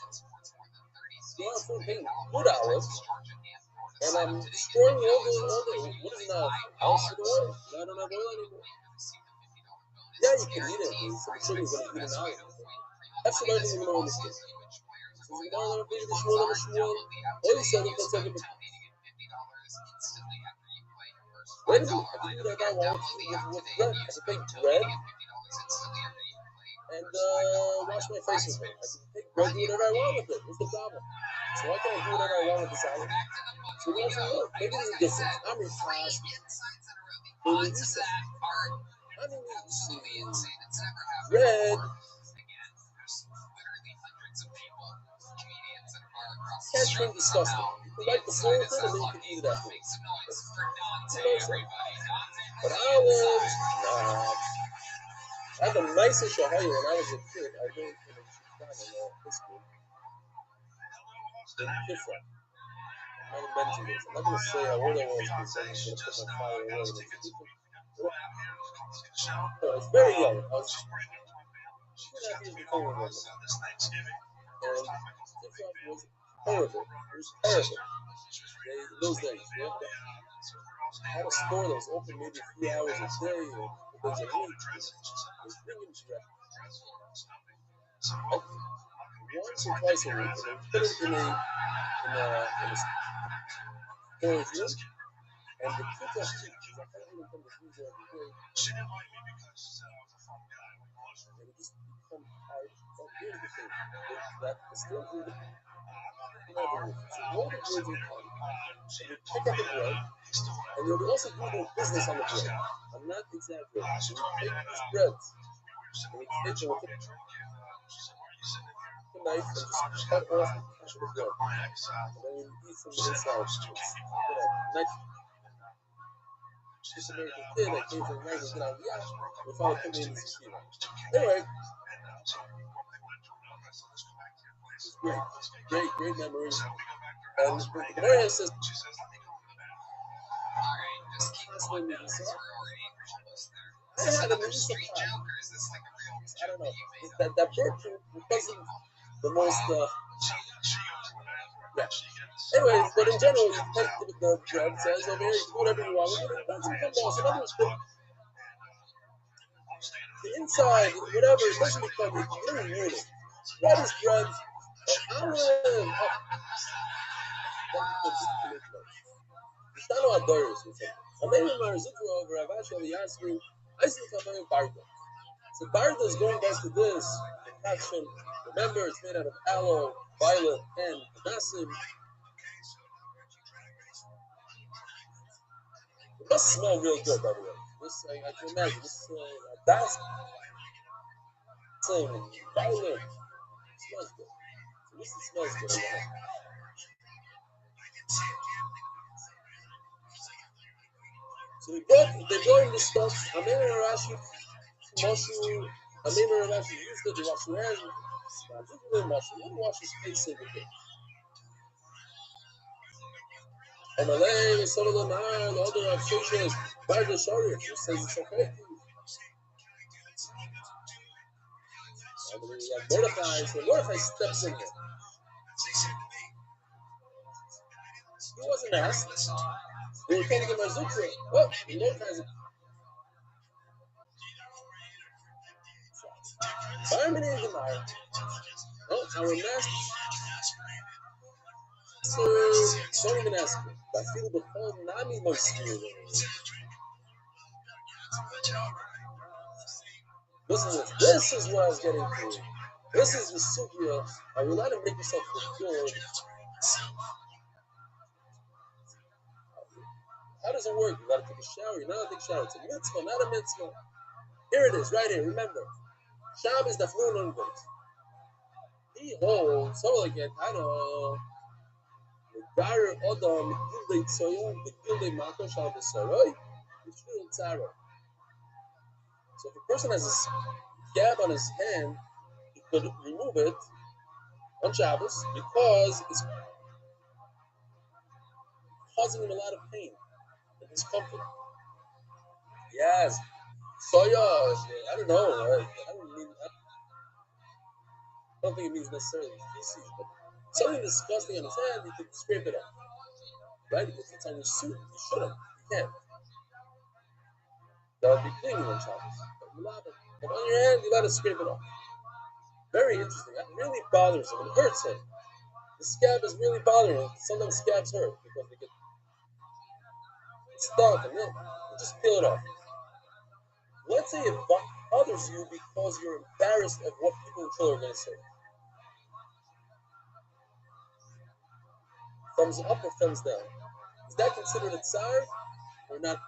[SPEAKER 1] go out for paying good hours. And I'm destroying all the what is now? House with oil? I don't have oil anymore. Yeah, you can eat it. So the children's going to eat an hour. That's the right thing you know in this case. So you know, I'm going to pay this one, all you said, let's take it. Wait a minute, I can do whatever I want with bread. I can take bread and wash my face with it. I can take bread, do whatever I want with it. What's the problem? So why can't I do whatever I want with the salad? So what else I want? Maybe there's a difference. I'm in class. Maybe this is. I mean, bread. Can't drink disgusting. You like the floor of it, and then you can eat it afterwards. But olives, nah. I had the nicest shahaya when I was a kid. I went to the Chicago high school. In Kifra. I haven't mentioned this. I'm not going to say where that was because I'm going to put my fire away. I was very young. I was 2.5 years before we went there. And Kifra was Terrible. It was terrible. Those days, yeah. Had a store that was open maybe a few hours a day or days a week. It was bringing traffic. Once or twice a week, and they put it in a storage room, and the kids are cheap. Because I can't even come to freezer every day. And it just become tight. But here's the thing, that the storage room never moves. So all the birds will come, and they pick up the bread, and they'll also do their business on the bread. I'm not exaggerating. So we take these breads, and we take them with a knife and just cut off the top of the bread. And then we eat from the inside. Nice. This American kid that came from America and out, yeah, we finally put me in this yeshiva. Anyway, it's great memories. And the Gemara says,
[SPEAKER 3] Alright, just keep going down because we're already almost there.
[SPEAKER 1] I had a Melissa
[SPEAKER 3] Fake joke, or is this like a real
[SPEAKER 1] I don't
[SPEAKER 3] joke
[SPEAKER 1] know.
[SPEAKER 3] that you made up?
[SPEAKER 1] That bird wasn't the most, yeah. Anyways, but in general, you take the bread, says over here, you do whatever you want with it, it doesn't come off. So in other words, the inside, whatever, it doesn't become, you don't ruin it. Bread is bread. It's not all dollars or something. I'm maybe my residual over Rav Ashi Yasri. I see something Barda. So Barda is going back to this. The caption, remember, it's made out of aloe, violet, and nassim. It must smell real good, by the way. This, I can imagine. This that's thing, violet. It smells good. So this smells good. So they brought in this stuff. Amir and Rashi, Moshe, Amir and Rashi used it to wash your hands. You didn't wash your face every day. And Malay, some of them are, the other Rav Sheshes, Barda Shari, who says it's okay. And then you have Mordechai, so Mordechai steps in there. He wasn't asked. They were coming to Marzukra. Oh, Mordechai's. Fireman in the Gemara. Oh, our master. Don't even ask me. I feel the whole Nami was here. Listen to this. This is what I was getting to. This is the sugya. Are you allowed to make yourself feel good? How does it work? You gotta take a shower. You're not allowed to take a shower. It's a mitzvah, not a mitzvah. Here it is, right here. Remember, Shabbos the fluent unbelief. He holds, so like it, I don't know. The Gar Odom, Gildei Tsoyo, the Gildei Mako Shabbos Saroy, the Shul Tzaro. So if a person has a scab on his hand, he could remove it on Shabbos because it's causing him a lot of pain and discomfort. Yes. Soya, I don't know. I don't think it means necessarily feces, but something disgusting on his hand, you could scrape it off. Right? If it's on your suit, you shouldn't. You can't. That would be cleaning on Shabbos. But on your hand, you let it scrape it off. Very interesting. That really bothers him. It hurts him. The scab is really bothering him. Sometimes scabs hurt because they get stuck and then you just peel it off. Let's say it bothers you because you're embarrassed of what people in Chile are going to say. Thumbs up or thumbs down? Is that considered a tsar or not?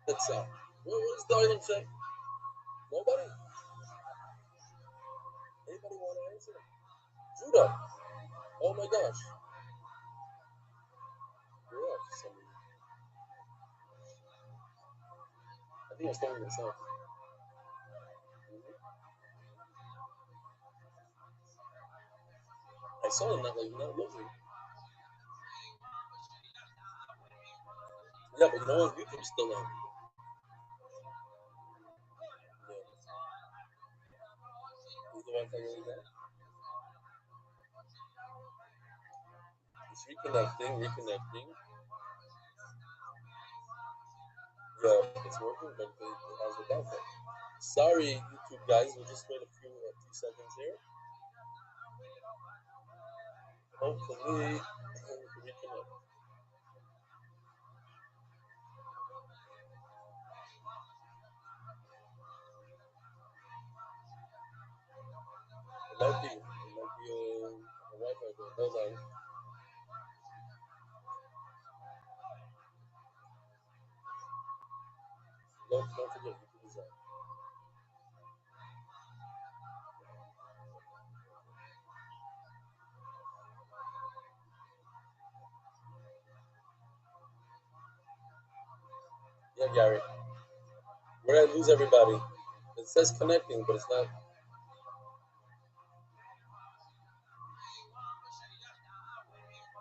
[SPEAKER 1] That's tsar. What does the item say? Nobody? Anybody want to answer? Judah. Oh my gosh. You're off. I think I was talking to myself. I saw him not looking. Yeah, but you know what? YouTube's still on. the Wi-Fi really down? It's reconnecting. Yeah, it's working, but it has the Wi-Fi. Sorry, YouTube guys, we'll just wait a few seconds here. Hopefully, we can reconnect. It might be a Wi-Fi thing. Hold on. Don't forget, YouTube is on. Yeah, Gary. We're gonna lose everybody. It says connecting, but it's not.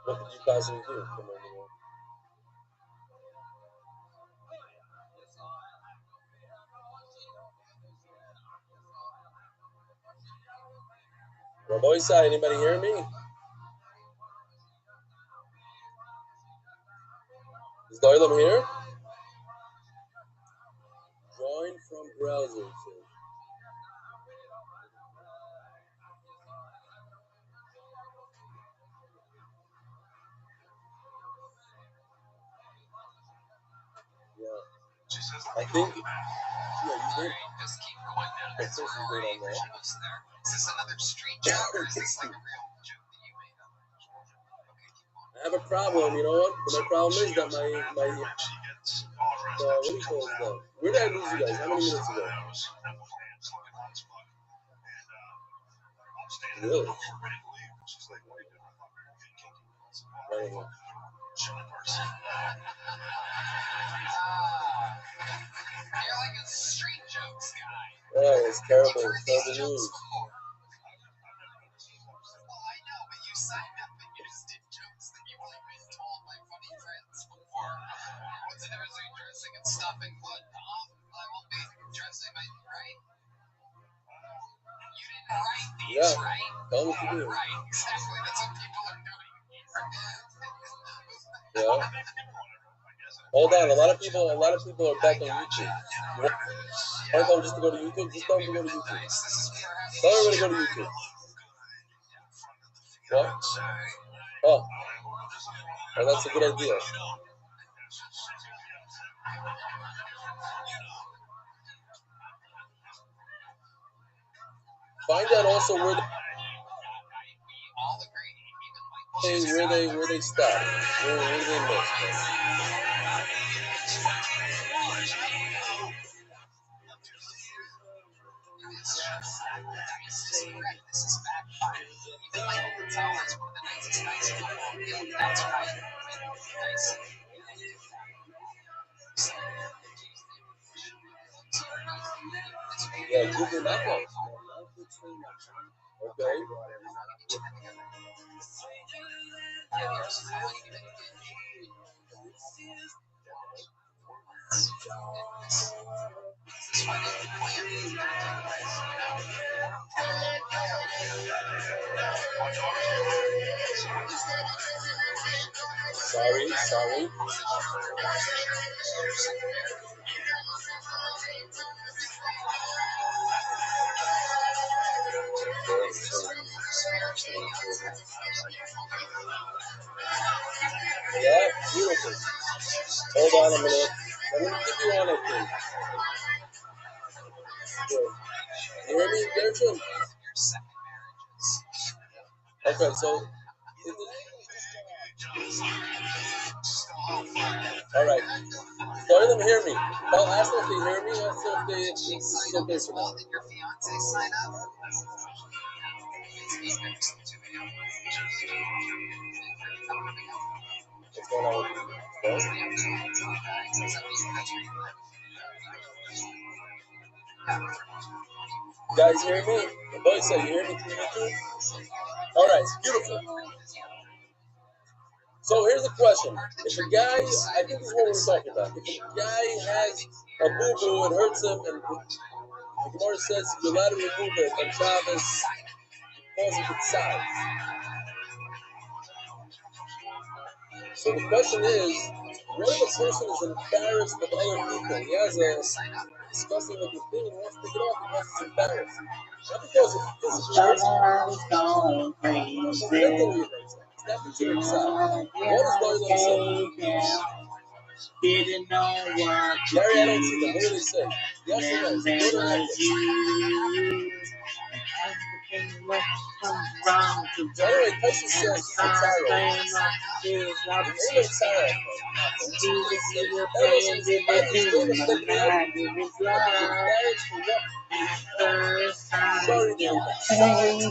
[SPEAKER 1] What did you possibly do? Come over here. Raboisa, anybody hear me? Is Darlam here? Join from browser. Yeah. I think. Yeah, you did.
[SPEAKER 3] Just keep going now. That's where we're almost there. Is this another street joke or is this like a real joke that you made up? Okay, keep going.
[SPEAKER 1] I have a problem. You know what? My problem is that my what do you call it now? Where did I lose you guys? How many minutes ago? Really? Right here.
[SPEAKER 3] You're like a street jokes guy.
[SPEAKER 1] Oh, it's terrible. Terrible news.
[SPEAKER 3] Well, I know, but you signed up and you just did jokes that you've only been told by funny friends before. What's the difference between dressing and stuffing blood, Tom? I will be dressing my right. You didn't write these,
[SPEAKER 1] Yeah.
[SPEAKER 3] right?
[SPEAKER 1] Tell me what to do.
[SPEAKER 3] Right, exactly. That's what people are doing.
[SPEAKER 1] Yeah. Hold on. A lot of people are back on YouTube. Want them just to go to YouTube? Just tell them to go to YouTube. Tell everyone to go to YouTube. What? Oh, that's a good idea. Find out also where they stop. Where do they miss? Yeah, Google Maps. Okay. Sorry. Yeah, beautiful. Hold on a minute. I'm going to keep you on, I think. You hear me, Gertrude? Okay, so. Alright. So let them hear me. I'll ask them if they hear me. I'll see if it's okay for now.
[SPEAKER 3] Did your fiance sign up?
[SPEAKER 1] What's going on with you? You guys hear me? The boy said, you hear me through YouTube? Alright, beautiful. So here's the question. If a guy, I think this is what we're talking about. If a guy has a boo-boo, it hurts him, and The Gemara says you're allowed to remove it on Shabbos because of its size. So the question is, what if a person is embarrassed with other people? He has a disgusting looking thing and wants to take it off because it's embarrassed. Not because it physically hurts him.
[SPEAKER 5] Going crazy.
[SPEAKER 1] Mentally it hurts him. It's not considered sad. What is going on say?
[SPEAKER 5] Didn't know what to
[SPEAKER 1] Gary, I don't
[SPEAKER 5] do.
[SPEAKER 1] see them. What do they say? Yes or no?
[SPEAKER 5] Then
[SPEAKER 1] Good
[SPEAKER 5] there
[SPEAKER 1] or not?
[SPEAKER 5] was you. Everything was wrong to
[SPEAKER 1] So anyway, Tyson says it's Sarah.
[SPEAKER 5] the
[SPEAKER 1] The name of Sarah.
[SPEAKER 5] Jesus, you were praying, did the thing, but I didn't love. First time, baby, when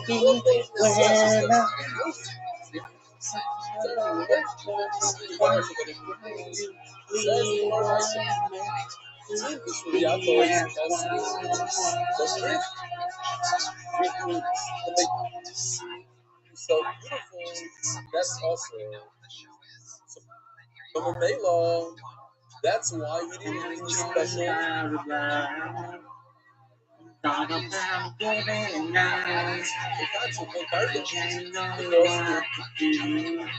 [SPEAKER 1] so beautiful, that's also from a law. That's why he didn't need the special.
[SPEAKER 5] Thought about getting nice.
[SPEAKER 1] That's a good card.
[SPEAKER 5] You know what to do.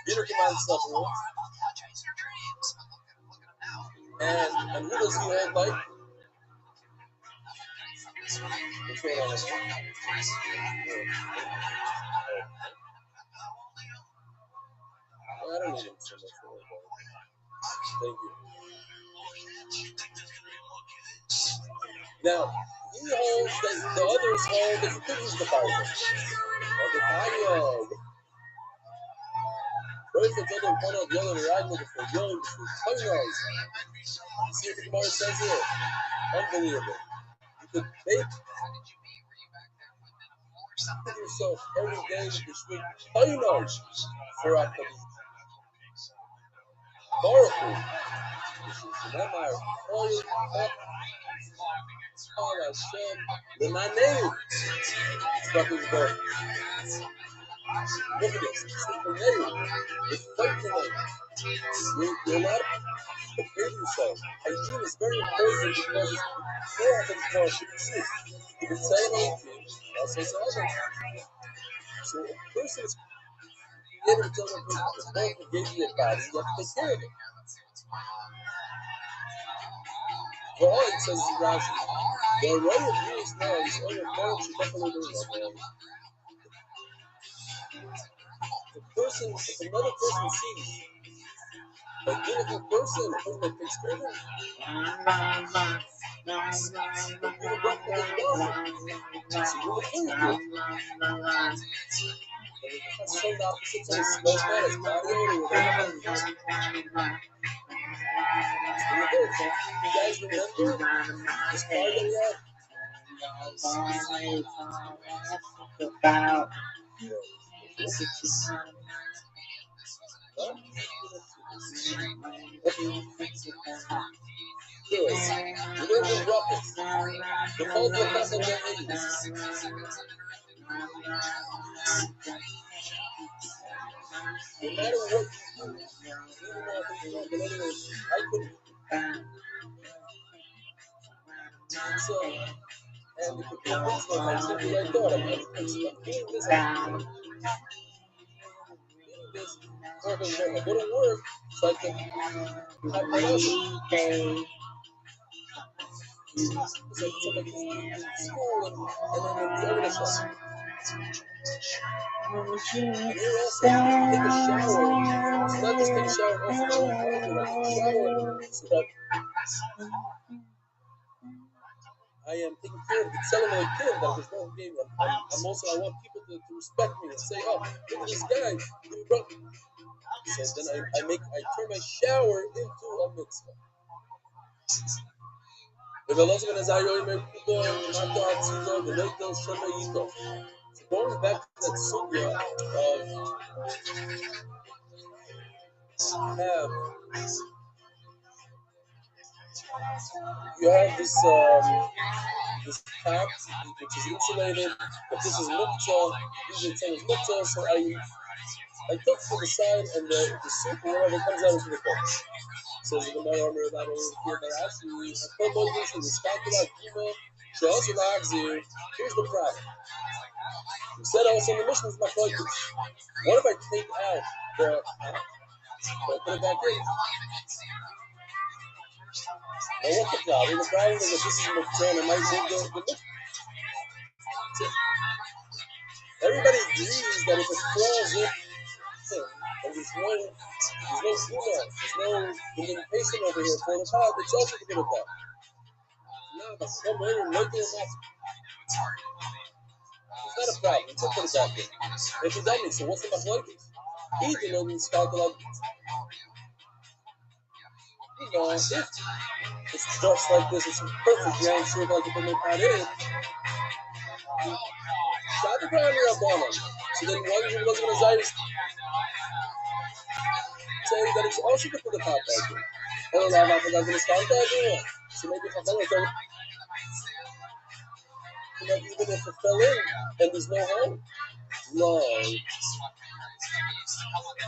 [SPEAKER 1] Peter commands stuff rules. And who does he hold like? What's going on? I don't need him so much for it. Thank you. Now, he holds that the others hold that you could use the fire. The fire. What if it's other one of the other ragnar for young for knows? See what the Gemara says here. Unbelievable. You could bake yourself every day with this week. Knows for a Baruch Hashem, the Maneu. Stuff is good. Look at this. It's the Maneu. It's fight for them. You're not to prepare yourself. Hygiene is very important because it's more than caution. You can say anything, also say others. So if a person is created to tell them the Lord gave you a body, you have to take care of it. Well, it says in Rashi, the array of rules now is only one should definitely do that. If another person sees a beautiful person who takes care of him, show the opposite to his smoke man, his body odor, or whatever. You guys remember this card that we had? We're going to ruckus. The whole book has their enemies. No matter what you do, even though I think but anyway, I couldn't. So, and the complaints were like simply I thought I'm doing this, I'm doing this, I go to work so I can have my husband. So like in school and then the other stuff. And you're also take a shower. It's not just take a shower, also take a shower so that I am taking care of the celebrate kid that was wrong game. I'm also I want people to respect me and say, oh, look at this guy, he broke me. So then I turn my shower into a mitzvah. So going back to that sugya of you have this cap which is insulated, but this is muktzah. Usually it's always muktzah, so I I cook to the side, and the soup or whatever comes out into the bowl. Says the Gemara Omer about Rashi. I put both dishes. The spatula kima. She also lagzir. Here's the problem. We said also in the Mishnah is machlokes. What if I take out the put it back in? Now what's the problem? The problem is that this is Muktzon and might move the Mishnah. Everybody agrees that if it falls in, and there's no suma, there's no indentation over here for the pot, it's also to put it back. Now the summer and making it not. It's not a problem. It's put it back in. If you don't, so what's the machlokes? He didn't know calculate. If it's just like this, it's perfect round shape like you put my pot in. Shot the ground here up on him. So then why wasn't going to say that it's also to put the pot back in? Oh, no, I'm not going to start that anymore. So maybe if I fell in, even if it fell in and there's no hole, no,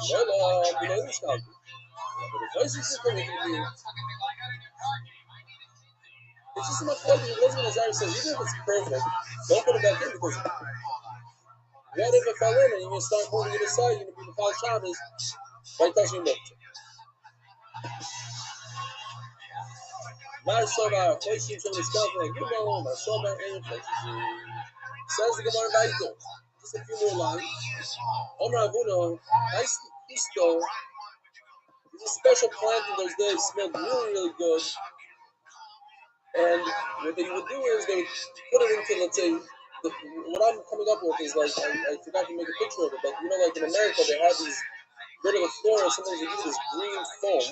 [SPEAKER 1] you know this guy. But if I see something we can do, it's just enough like it wasn't as I said, even if it's perfect, don't put it back in because what if it fell in and you're going to start moving it aside, you're going to be the Pal Shabbos, right touching it. My Soba, Hoshim Shem Iskal, like, you know, my Soba, and says the Gemara Vaito. Just a few more lines. Omer Avuno, nice Pisto. It's a special plant in those days, smelled really, really good. And what they would do is they would put it into, let's say, what I'm coming up with is like, I forgot to make a picture of it, but you know, like in America, they have these, go to the floor, and sometimes they use this green foam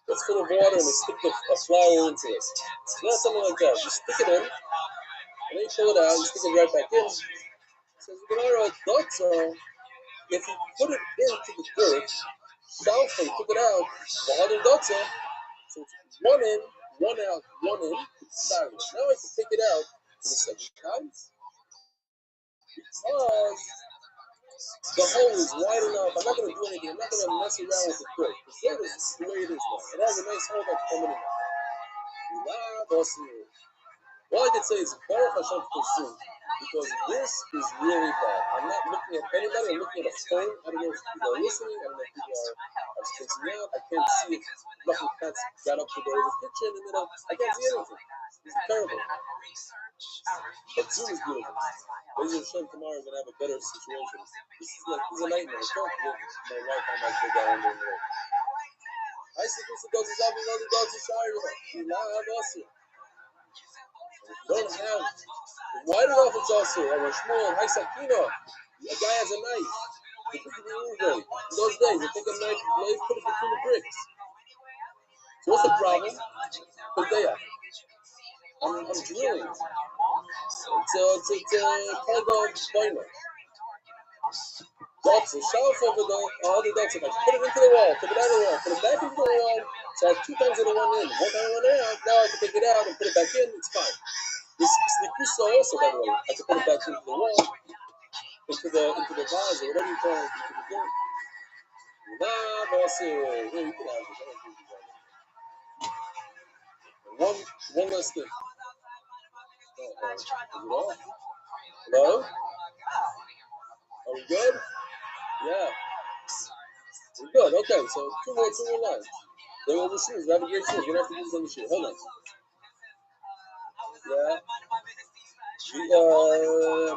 [SPEAKER 1] that's full of water, and they stick a flower into it. It's not something like that. You stick it in, and then you pull it out, you stick it right back in. So the Gemara thought so. If you put it into the dirt, Shalfa, you took it out, the other dotza, so it's one in, one out, one in, sorry. Now I can take it out for the second time. Because the hole is wide enough, I'm not going to do anything, I'm not going to mess around with the dirt. The dirt is the way it is now. It has a nice hole that's coming in. All I can say is Baruch Hashem Tosim, because this is really bad. I'm not looking at anybody, I'm looking at a phone. I don't know if people are listening, I don't know if people are spacing out. I can't see if Lucky Cats got up to go to the kitchen and then I can't see anything. It's terrible. But Zoom is beautiful. Maybe Hashem tomorrow is going to have a better situation. This is a nightmare. I can't believe my wife and my kid down there in the road. I see this goes to Zabi, another goes to Shire. You now have us here. Don't have wide enough it's also a Shmuel, High Sakino. A guy has a knife. They put it in the in those days, they take a knife, blade, put it between the bricks. So what's the problem? Pedea. I'm drilling. It's a kind of pointer. Dots, a shelf over the other dots. If I put it into the wall, put it out of the wall, put it back into the wall, so I have two times in one in, one time one out, now I can take it out and put it back in, it's fine. This Nikusa also, by the way, I can put it back into the wall, into the vase, or whatever you call it, into the dirt. Nah, boss, you can have this. One last thing. Is it off? Hello? Are we good? Yeah. We're good. Okay, so two more lines. They will be shoes. We have a great shoes. We don't have to do this on the shoe. Hold on. Yeah.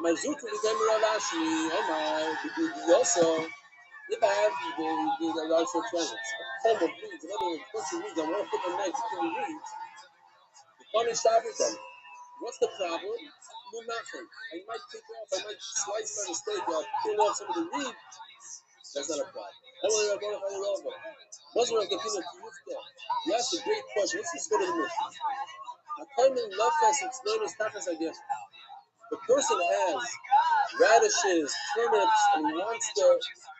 [SPEAKER 1] My Zutu became Rav Ashi. Oh my. Also, if I have the large for presents, a comb of weeds, in other words, a bunch of weeds, I want to put my knife between the weeds. The funny shop is them. What's the problem? No, nothing. I might take off, I might slice by mistake, or pull off some of the weed. That's not a problem. You asked a great question. Let's just go to the mission. The person has radishes, turnips, and he wants to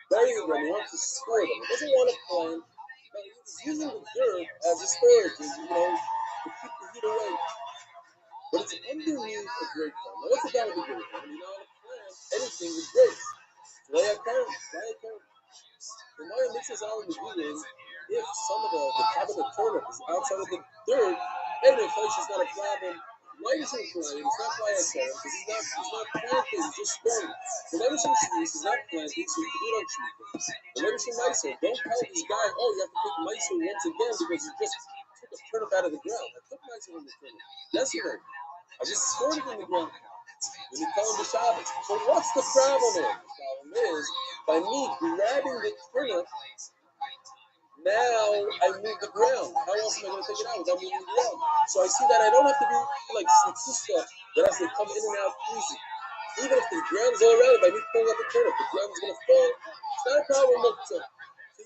[SPEAKER 1] bury them, he wants to store them. He doesn't want to plant, but he's using the dirt as a storage, to keep the heat away. But it's underneath a grapevine. Now, what's the guy with the grapevine? You know how to plant anything with grapes. Lay a current. And my mixes out in the green if some of the top of the turnip is outside of the dirt, and the inflation's not a problem. Why is it flying? It's not flying because he's not planting, he's just spraying. The lettuce and cheese is not planting, so you can do it on cheese. The lettuce and miso, don't tell this guy, oh, you have to pick miso once again because you just took a turnip out of the ground. I took miso from the turnip yesterday. I just stored it in the ground. When you tell him the Shabbos. So what's the problem is? The problem is, by me grabbing the turnip, now I move the ground. How else am I going to take it out without moving the ground? So I see that I don't have to be like Snitzuska that has to come in and out easy. Even if the ground's all around, by me pulling out the turnip, the ground's going to fall. It's not a problem. Look, to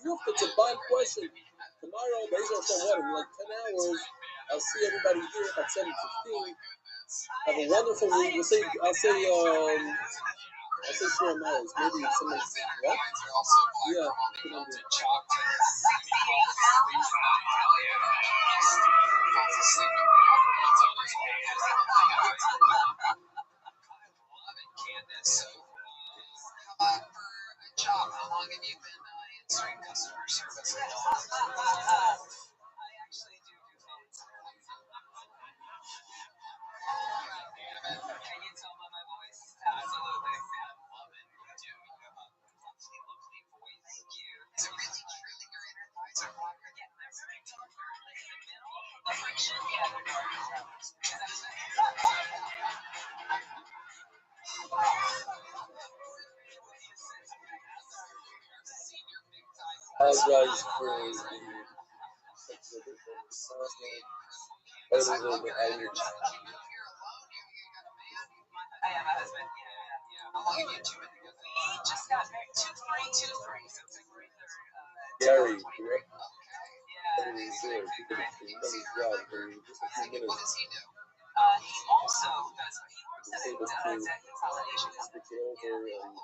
[SPEAKER 1] you, it's a bond question. Tomorrow, based on some water, in like 10 hours, I'll see everybody here at 7:15. Have a wonderful week. I'll say Sure Miles. Maybe someone what? Yeah.
[SPEAKER 3] Job, how long have you been answering customer service? I actually do phones. Can you tell by my voice? Absolutely. I love it. You do. You have a lovely, lovely voice. Thank you. Is it really true that your inner thighs are longer? Yeah, they're very tougher. Like in the middle, the friction. Yeah, they're darker.
[SPEAKER 1] Apologize for the photos of the angry.
[SPEAKER 3] I have a husband. Yeah. How long have you two been together? We just got married. 2323. So it's like
[SPEAKER 1] Gary, correct?
[SPEAKER 3] Yeah.
[SPEAKER 1] He's there. He did a tremendous job for just a few minutes.
[SPEAKER 3] What does he do? He also does. He works at debt consolidation.
[SPEAKER 1] Switch it over, and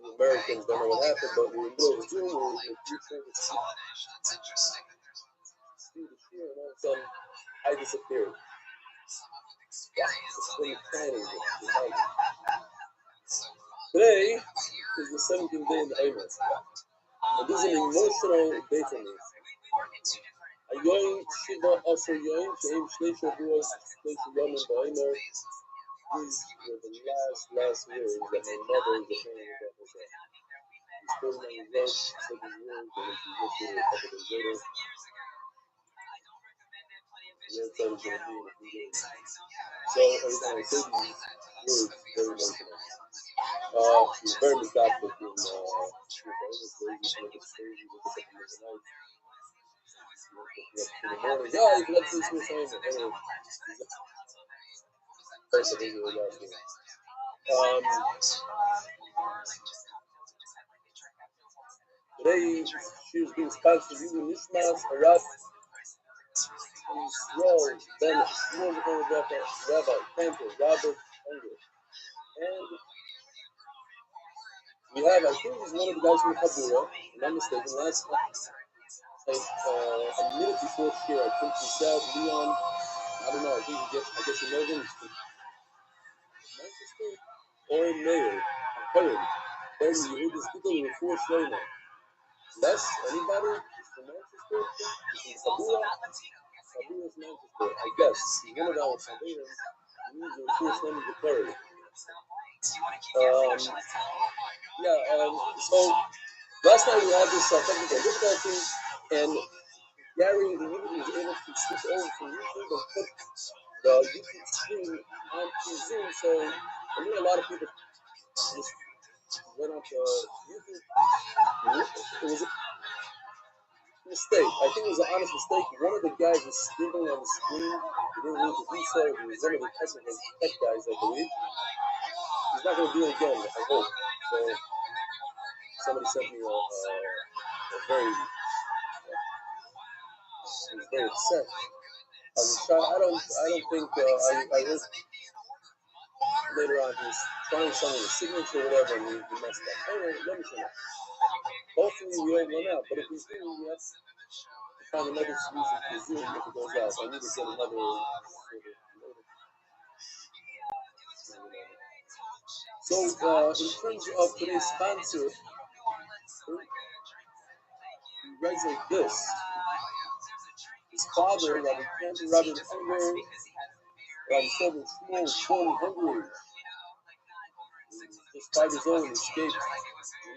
[SPEAKER 1] the Americans don't know what happened, but we were in the middle of Zoom, we were
[SPEAKER 3] Consolidation. It's interesting that there's
[SPEAKER 1] Swedish here, and all of a sudden, I disappeared.
[SPEAKER 3] someone with experience on the other side.
[SPEAKER 1] Today is the 17th day in the Omer. And this is an emotional day for me. Ayoim Shiva Asher Yom, Sheim Shnei Shavuos, Shnei Yom in the Omer. These were the last words that my mother was saying about herself. She's 49 years old, 7 years, and then she went through a couple of days later. The outside is going to be in a few days. So every time I say these words, very emotional. She's very methodical in she was always crazy, she was crazy, woke up in the night. In the morning, yeah, you can let this Smith Omer. Anyway, first I think it was last week. Today, she was being sponsored using Nishmas Arad Yisrael Ben Shmuel Rabbi Cantor Robert Unger. And we have, I think he's one of the guys from the Chabura, if I'm not mistaken, last a minute before here, I think he said Leon, I don't know, I guess you know him, he's from Manchester or Mayor, Perry. Perry, Yehuda's people were four Shlomo. Less, anybody? He's from Manchester? He's from Chabura? Chabura's Manchester, I guess. He's one of our Chabura. He needs a four Shlomo to Perry. So last night we had this technical difficulty, and Gary immediately was able to switch over from YouTube and put the YouTube screen onto Zoom. So I knew a lot of people just went on to YouTube. It was a mistake. I think it was an honest mistake. One of the guys was scribbling on the screen. He didn't need to do so. He was one of the tech guys, I believe. He's not going to do it again, I hope. So somebody sent me a very, I was very upset. I don't think, I heard later on he was trying something with signature or whatever, and he messed up. Anyway, let me finish. Hopefully we all run out, but if we do, we have to find another solution for Zoom if it goes out. I need to get another So, in terms of today's sponsor, writes like this. His father, Rabbi Cantor, Rabbi Unger, Rabbi Shlomo Shmuel, was born in Hungary. He was just 5 years old and escaped the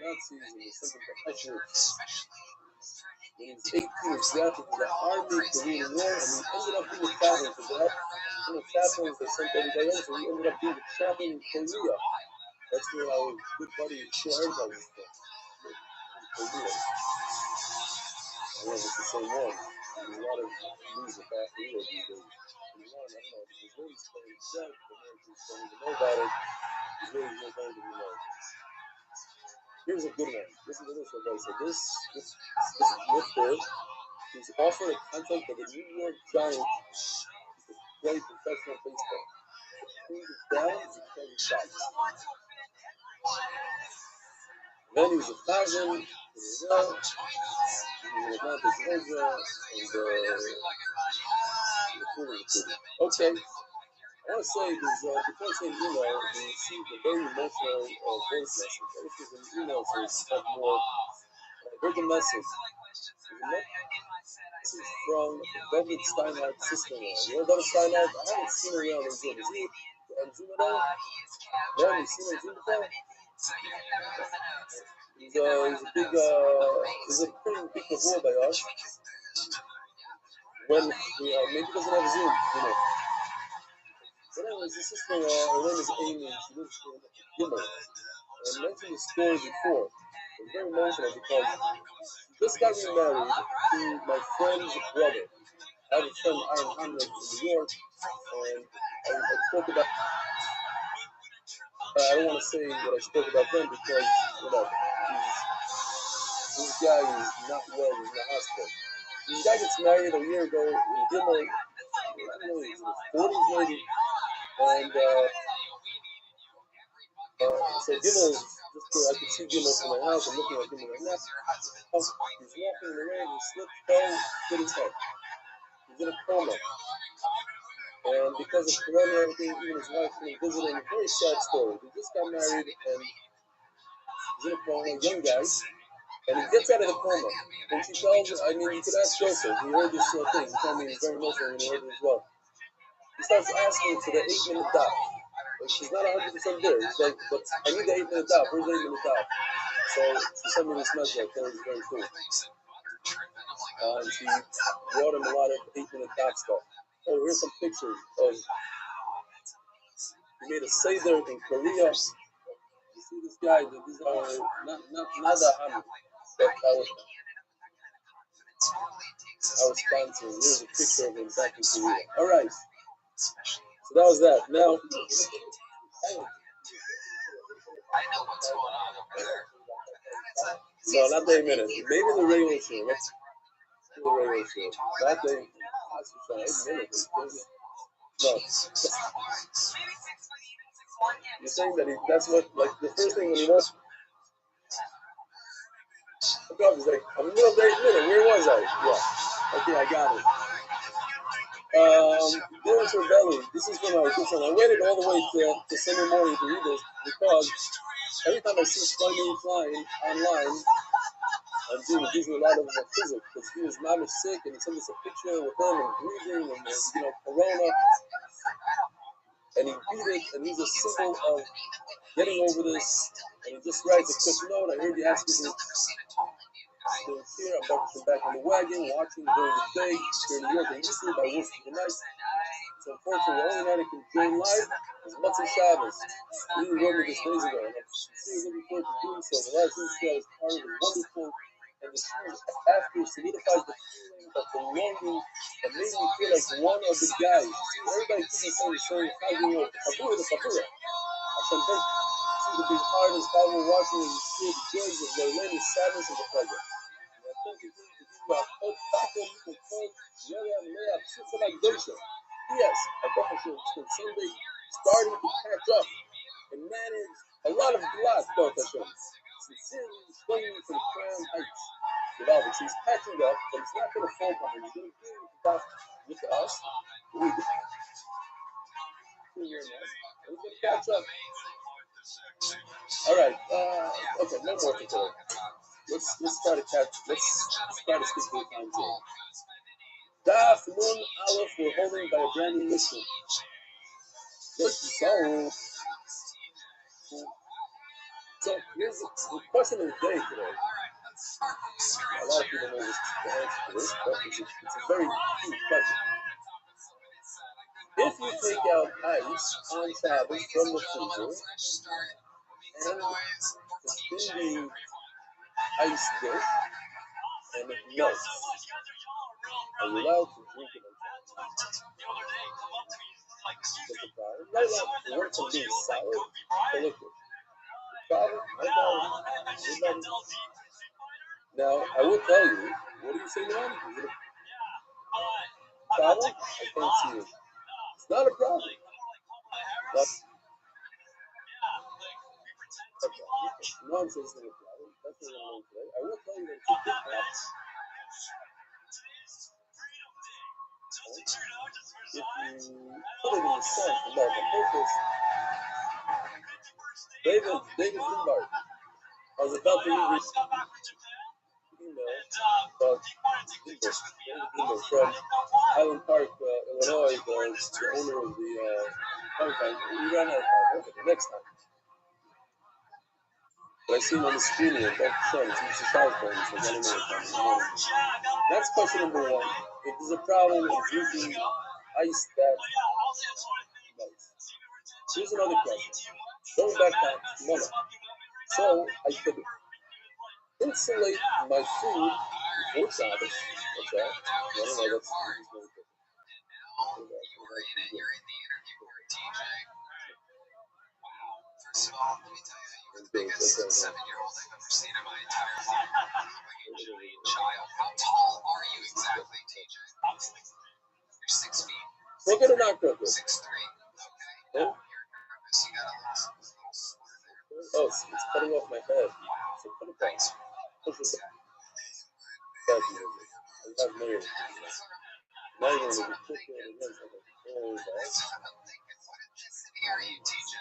[SPEAKER 1] Nazis and was sent to Auschwitz. When he was 18, he was drafted to the Army Korean War, and he ended up being a chaplain because they had chaplains they sent everybody else, and he ended up being a chaplain in Korea. That's where our good buddy Shlomo was from. Korea. I don't know if it's the same one. There's a lot of music after Korea these days. I don't know if the Israelis playing itself, the Americans don't even know about it. The Israelis don't even know. Here's a good one. Listen to this, okay? So this lifter, he's offered a contract by the New York Giants to play professional baseball. Turned it down because he stopped. Then he was a thousand, okay. I want to say this, before I say email, we received a very emotional voice message. This is an email, so it's have more. Here's the message. The message from David Steinhardt, sister-in-law. You know David Steinhardt? I haven't seen her around in Zoom. Is he on Zoom at all? No, you've seen him on Zoom before? He's a big, he's a pretty big kavod by us. When he maybe doesn't have Zoom, you know. But anyways, his sister-in-law, her name is Amy, she lives in Gimel. And I mentioned the story before. It's very emotional because she just got remarried to my friend's brother. I have a friend, Aaron Hamlet, in New York, and I spoke about, I don't want to say what I spoke about then because, whatever, this guy is not well, he's in the hospital. This guy gets married a year ago in Gimel, I don't know, he's in his 40s maybe, and so Gimel, I could see Gimel from my house, I'm looking at Gimel right now. He's walking in the rain, he slipped, fell, hit his head. He's in a coma. And because of corona and everything, even his wife couldn't visit him. Very sad story. He just got married and he's in a coma, a young guy, and he gets out of the coma. And she tells him, I mean, you could ask Joseph, he heard this thing, he told me he was very emotional when he heard it as well. He starts asking for the 8-minute dot. Like, she's not 100% there. He's like, but I need the 8-minute dot. Where's the 8-minute dot? So she sent me this message. I thought it was very cool. And she brought him a lot of 8-minute dot stuff. Oh, here's some pictures of. He made a seder in Korea. You see this guy? These are not the Hamid, but our sponsor. Here's a picture of him back in Korea. All right. So that was that. Now. No, not the 8 minutes. Maybe the radio show. Let's do the radio show. Not the. That's 8 minutes. No. You're saying that that's what, like, the first thing when he was. I was like, I'm in the middle of the 8 minute. Where was I? Yeah. Okay, I got it. Dylan Cervelli. This is from our good friend. I waited all the way to Sunday morning to read this because every time I see Shlomo flying online, I'm doing it gives me a lot of physics because he was mamish sick and he sent us a picture with him and breathing and corona, and he beat it, and he's a symbol of getting over this, and he just writes a quick note. I heard you asking me still here. I'm back on the wagon, watching during the day here in New York and YouTube. I work for the night. So unfortunately, the only night I can join live is Motzei Shabbos. He wrote me this days ago, and I'm sincerely looking forward to doing so. The last week's show is part of it wonderful, and the show after solidifies the feeling of belonging that made me feel like one of the guys. See, everybody keeps saying the same, Papura the Papura. Hashem Ben seems to be hard as Bible watching and you feel the joys of Leilani, sadness, and the pleasure. Yes, I thought I should spend Sunday starting to catch up and manage a lot of glass, Baruch Hashem. Sincerely swinging for the crown heights. Without it, he's catching up, but it's not going to fall on him. He's going to be with us. We're going to catch up. All right. Okay, no more for today. Let's try to catch. Let's try to stick to the time zone. Daf Nun Aleph, we're holding by a brand new mission. So here's the question of the day today. A lot of people know the answer to this, but it's a very key question. If you take out ice on Shabbos from the freezer and it's in the ice dish and it melts, are you allowed to drink it on Shabbos? What's the problem? Not allowed. It went from being solid to liquid. Problem? No problem. Now, I will tell you, what do you say now? Is it a problem? I can't see it. It's not a problem. But, okay. Nonsense is not a problem. That's what I'm going to say. I will tell you that it's a big problem. If you put it in the sun for medical purpose, David Greenberg, I was about to read this email about email from Highland Park, Illinois, the owner of the park. We ran out of time. Okay, next time. But I seen on the screen here, both sons, it's a cell phone, so I don't know what's on. That's question number one. If there's a problem in drinking ice that melts. Here's another question. Going back to Mona. So I could insulate my food before Shabbos. What's that? I don't know, that's really good.
[SPEAKER 3] First of all, let me tell you, you were the biggest 7-year-old I've ever seen in my entire life. Like a giant child. How tall are you exactly, TJ? You're 6 feet.
[SPEAKER 1] Look at it now, quickly.
[SPEAKER 3] 6'3". Okay.
[SPEAKER 1] Oh.
[SPEAKER 3] You're nervous. You got a little slur there.
[SPEAKER 1] Oh, it's cutting off my head. So put it back. Push it back. I have nails. Now you're going to be quick here again.
[SPEAKER 3] That's what I'm thinking. What ethnicity are you, TJ?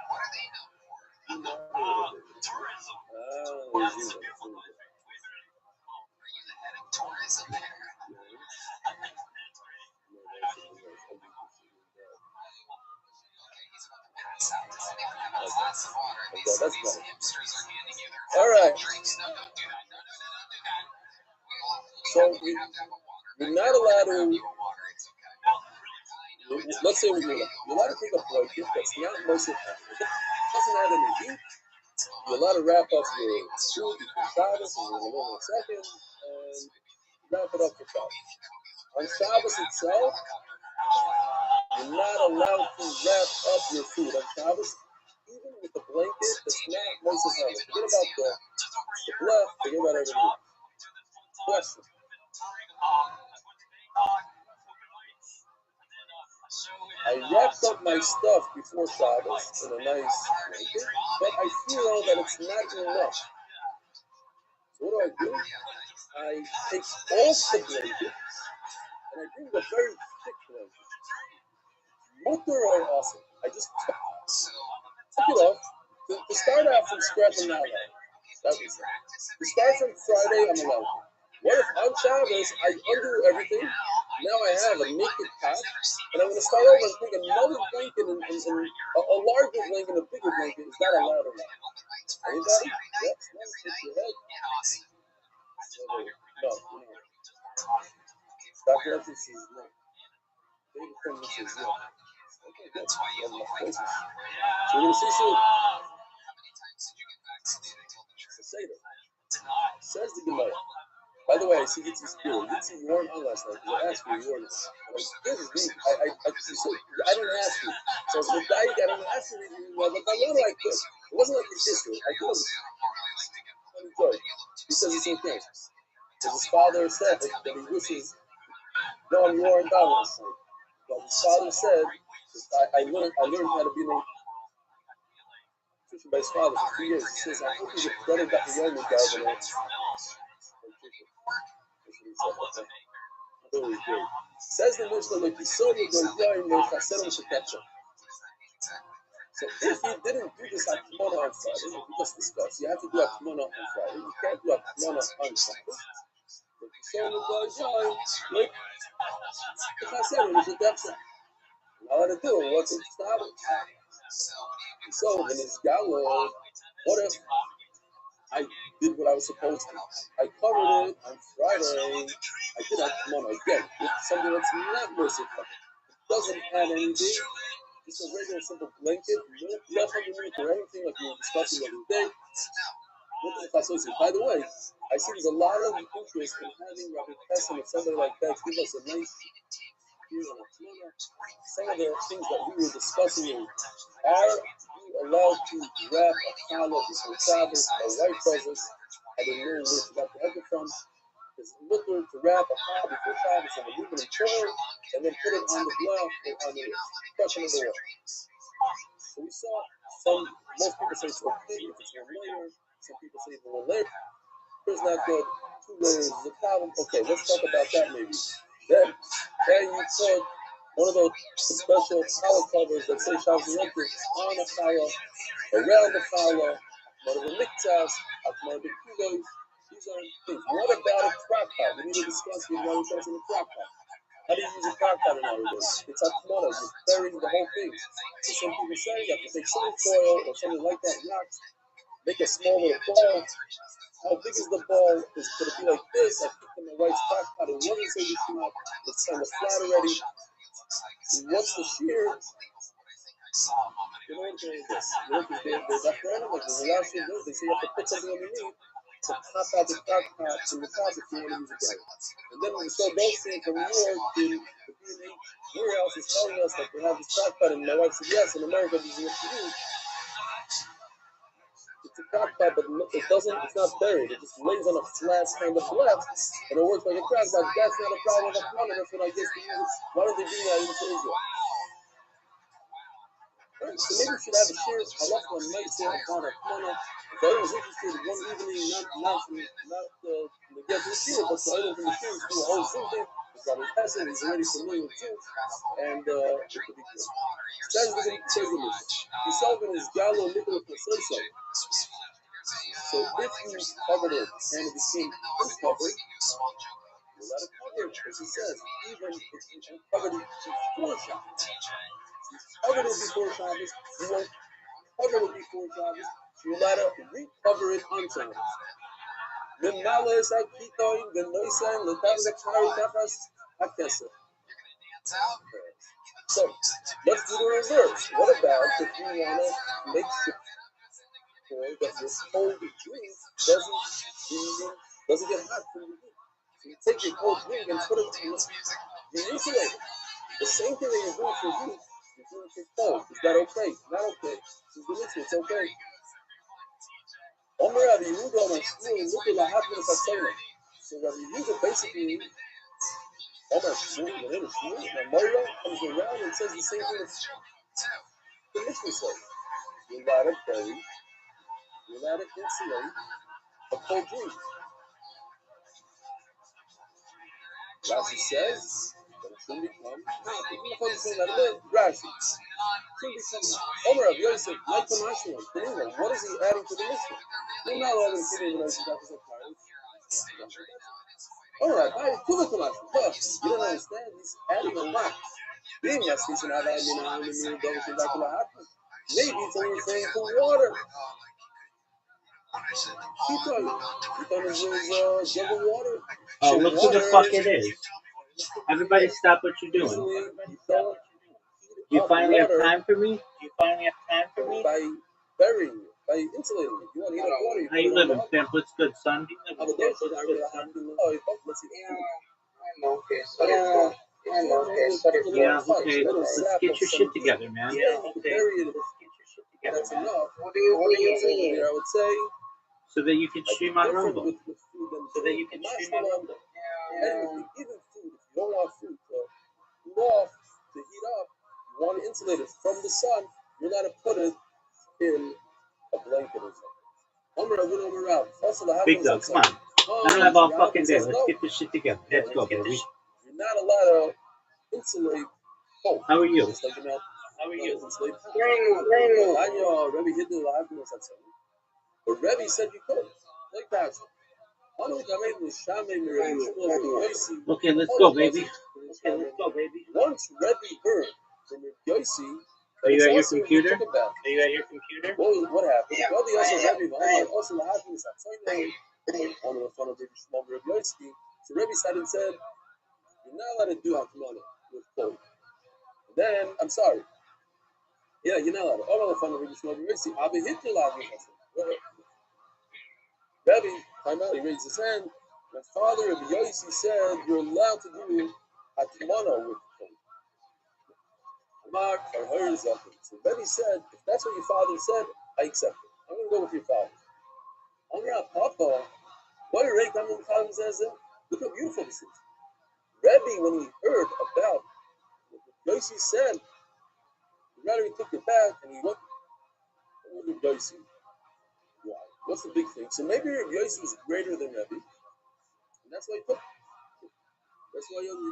[SPEAKER 3] What are they known for?
[SPEAKER 1] Tourism.
[SPEAKER 3] Are you the head of tourism there? Okay, he's about to pass out. Does anyone have a glass of water? These hipsters are handing you their drinks. No, don't do that. No, don't do that.
[SPEAKER 1] So
[SPEAKER 3] We have to have a water.
[SPEAKER 1] you're not allowed to.
[SPEAKER 3] It's okay.
[SPEAKER 1] Let's say you're allowed to take a blanket that's not moist and hot. It doesn't have any heat. You're allowed to wrap up your food before Shabbos, and we're in a second, and wrap it up for Shabbos. On Shabbos itself, you're not allowed to wrap up your food on Shabbos, even with a blanket that's not moist and hot. Forget about the bluff, forget about everything else. Question. I wrapped up my stuff before Shabbos in a nice blanket, but I feel that it's not enough. So what do? I take off the blanket and I bring a very thick blanket. Mutter or awesome. I just took it off to start out from scratch and not allowed. To start from Friday, I'm allowed. What if on Shabbos I undo everything? Now I have a naked patch, and I'm going to start over and take another blanket and a larger blanket and a bigger blanket. Is that allowed or not? Anybody? Yes, no, shake your head. No. Dr. Evans says no. David Clemens says no. Okay, that's why you love places. So we're going to see soon. Say that. Says the Gemara. By the way, I see Yitzhak's spirit. Yitzhak, you weren't on last night because I asked you, you weren't. I didn't ask you. So the guy, I didn't ask you. But I know I could. It wasn't like the issue. I could have. He says the same thing. Because his father said that he wishes, no, you weren't on last night. But his father said, I learned how to be no by his father for 3 years. He says, I hope he's a better guy than you guys. Says the Mishnah, like you saw me go in the Chaserim Sheketcha. So if you didn't do this Hakmona on Friday, we just discussed, you have to do Hakmona on Friday. You can't do Hakmona on Shabbos. If you saw the guy's eye, like, if I said it was a death sentence. All I had to do it wasn't stop it. So when it's Gallo, what if I did what I was supposed to? I covered it on Friday. I did Hakmona again with something that's not merciful. It doesn't add anything. Just a regular simple blanket, no left underneath or anything like we were discussing the other day. By the way, I see there's a lot of interest in having Rabbi Pessin or somebody like that give us a nice view on Hakmona. Some of the things that we were discussing are we allowed to wrap a challah before Shabbos? My wife does this. I didn't know where she got the heck from. It's liquor to wrap a challah before Shabbos and leave it in prayer and then put it on the block or on the cushion of the wall. So we saw most people say it's okay if it's one layer. Some people say it's one layer. It's not good. 2 layers is a problem. Okay, let's talk about that maybe. Then you put one of those special challah covers that say Shabbos and Yom Tov on a challah, around the challah, one of the miktas, one of the kilos. These are things. What about a crock pot? We need to discuss with one person in a crock pot. How do you use a crock pot nowadays? It's Hakmona. You're burying the whole thing. So some people say you have to take some foil or something like that, rocks, make a small little ball. How big is the ball? Is could it be like this? I put in my wife's crock pot. It wasn't so you come out. It's kind of flat already. What's the shear? You know what I'm this? There's that random, like the last thing they say you have to put something underneath to pop out the crock pot from the top if you want to use it right. And then when we saw those things from New York, the B&H warehouse is telling us that they have this crock pot, and my wife said, yes, in America, this is what you use. It's a crock pot, but it doesn't, it's not buried. It just lays on a flat kind of flat, and it works like a crock pot. That's not a problem with Hakmona. That's what I guess they use. Why don't they do that in Israel? Right, so maybe we should have a share. I left one night there on Hakmona. If I was interested one evening, not to get to the share, but so I went to the share to do a whole Zoom thing. Rabbi Pessin is already familiar with Zoom, and it could be good. Says the mission. The Sullivan is Gallo Nicholas Nasoso. So if you covered it and it became uncovered, you let it cover it, as he says, even if you covered it before Shabbos. Covered it before Shabbos, you won't cover it before Shabbos, you let it recover it on Shabbos. Then Malas Akitoin, then Noisan, Latam Zakari Tapas, Akesa. So let's do the reverse. What about if you want to make sure that your cold drink doesn't get hot from the heat? So you take your cold drink and put it in the insulator. The same thing that you're doing for heat, you're doing for cold. Is that okay? Not okay. It's okay. Omer Rabbi Yehuda on Shmuel look at the happening of Hashem. So Rabbi Yehuda basically, Omer Shmuel, the name of Shmuel, and Mario comes around and says the same thing as the Mishnah says. You let it bury, you let it insulate a cold drink. Rashi says that it shouldn't become hot. Even if I'm saying that a bit, Rashi shouldn't become hot. Omer Rabbi Yosef, like the Mishnah, what is he adding to the Mishnah? We're not all going to see the Mishnah that is a part. Alright, you don't understand, he's adding a lot. Maybe it's only referring to water. He thought it was jug of water.
[SPEAKER 4] Oh, look who the fuck it is. Everybody stop what you're doing. You finally have time for me?
[SPEAKER 1] By burying it, by insulating it. You want to heat up water.
[SPEAKER 4] How you living, Pimp? What's good, son? Yeah, okay. Let's get your shit together, man.
[SPEAKER 1] Yeah, okay. That's enough. What do you mean? I would say.
[SPEAKER 4] So that you can stream on Rumble.
[SPEAKER 1] Even food, if you don't want food to cool off, to heat up, you want to insulate it from the sun, you're not to put it in a blanket or something.
[SPEAKER 4] Big dog, come on. I don't have all fucking day. Let's get this shit together. Let's go, baby.
[SPEAKER 1] You're not allowed to insulate cold.
[SPEAKER 4] How are you? How are you?
[SPEAKER 1] Rebbe hid the life in the but Rebbe said you could. Like that.
[SPEAKER 4] Okay, let's go, baby. Okay, let's go, baby.
[SPEAKER 1] Once Rebbe heard from Yossi,
[SPEAKER 4] Are you at your
[SPEAKER 1] also
[SPEAKER 4] computer?
[SPEAKER 1] took a bath.
[SPEAKER 4] Are you at your computer?
[SPEAKER 1] What happened?
[SPEAKER 3] Yeah.
[SPEAKER 1] Well, the also Rebbe, also the happened is on the front of Rebbe Shmuel Rebbe Yossi. So Rebbe sat and said, "You're not allowed to do Hakmana with clothes." Then I'm sorry. Yeah, you're not allowed. All on the front of Rebbe Shmuel Rebbe Yossi. I'll be hit you allowed with Rebbe, primarily raised his hand. My father Rebbe Yossi said you're allowed to do Hakmana with clothes. Mark or her something. So Rebbe said, if that's what your father said, I accept it. I'm going to go with your father. Amra Papa, what a rate Amram Khan says, look how beautiful this is. Rebbe, when he heard about what Yossi said, rather he took it back and he went with Yossi. Why? What's the big thing? So maybe Yossi is greater than Rebbe, and that's why he took it.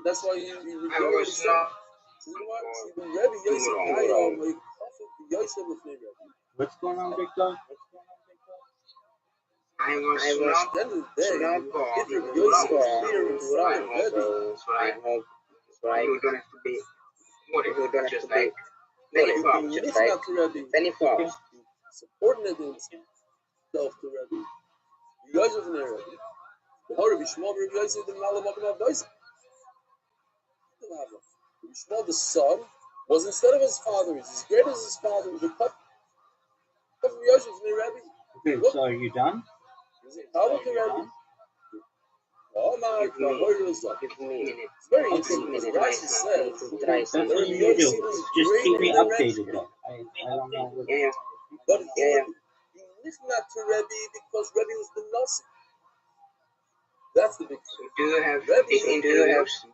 [SPEAKER 1] That's why he regarded what he said. Rebbe Yossi Kayom, like Yossi with Rebbe.
[SPEAKER 4] What's going on, Big Dog?
[SPEAKER 3] I was
[SPEAKER 1] At the end of the day, if Rebbe Yossi is clear inside Rebbe,
[SPEAKER 3] you don't have to be you don't just like
[SPEAKER 1] you can listen out to Rebbe, subordinate himself to Rebbe. You guys are from there, Rebbe. The whole Rebbe Shmuel Rebbe Yossi didn't allow him to have Yossi. Rebbe Shmuel, the son, was instead of his father. He's as great as his father. The cup of Yossi from the Rebbe.
[SPEAKER 4] Okay, so are you done?
[SPEAKER 1] How would the Rebbe? Oh my God, it's very interesting because Rashi says
[SPEAKER 4] That's
[SPEAKER 1] that
[SPEAKER 4] what
[SPEAKER 1] Rebbe
[SPEAKER 4] you need to
[SPEAKER 1] Yossi
[SPEAKER 4] do.
[SPEAKER 1] was
[SPEAKER 4] Just keep me
[SPEAKER 1] greater than Rebbe.
[SPEAKER 4] updated, though. I don't know what.
[SPEAKER 3] yeah.
[SPEAKER 1] But he listened not to Rebbe because Rebbe was the Nasi. That's the big thing.
[SPEAKER 3] Do you have
[SPEAKER 1] Rebbe,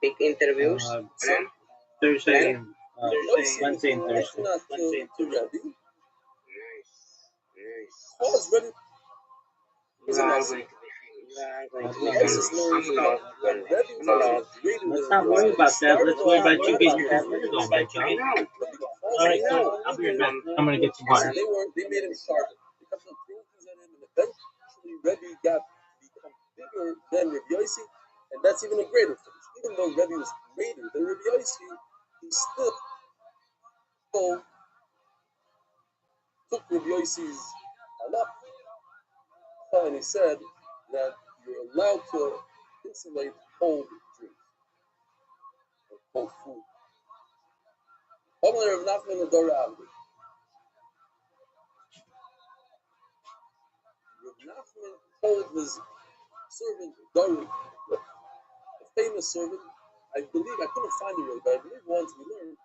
[SPEAKER 3] big interviews?
[SPEAKER 4] Thursday and
[SPEAKER 1] Yossi
[SPEAKER 4] Wednesday and
[SPEAKER 1] listened
[SPEAKER 4] Thursday.
[SPEAKER 1] not to Rebbe
[SPEAKER 3] Nice.
[SPEAKER 1] because Rebbe was a
[SPEAKER 3] You are
[SPEAKER 1] Nasi.
[SPEAKER 3] going to be
[SPEAKER 1] The essence learns that when Rebbe was actually greater
[SPEAKER 4] Let's
[SPEAKER 1] than
[SPEAKER 4] not worry
[SPEAKER 1] Rebbe,
[SPEAKER 4] about that. Let's worry about you getting your
[SPEAKER 1] Started
[SPEAKER 4] computer going, Big Dog.
[SPEAKER 1] All
[SPEAKER 4] Alright, so I'll be right back. I'm gonna get some water.
[SPEAKER 1] They made him sharper. They kept on throwing things at him, and eventually Rebbe become bigger than Rebbe Yossi, and that's even a greater thing. Even though Rebbe was greater than Rebbe Yossi, he still took Rebbe Yossi's halakha, and he said that you're allowed to insulate cold drinks or cold food. Rav Nachman Adora Avdi. Rav Nachman told his servant Daru, a famous servant, I believe, I couldn't find it really, but I believe once we learned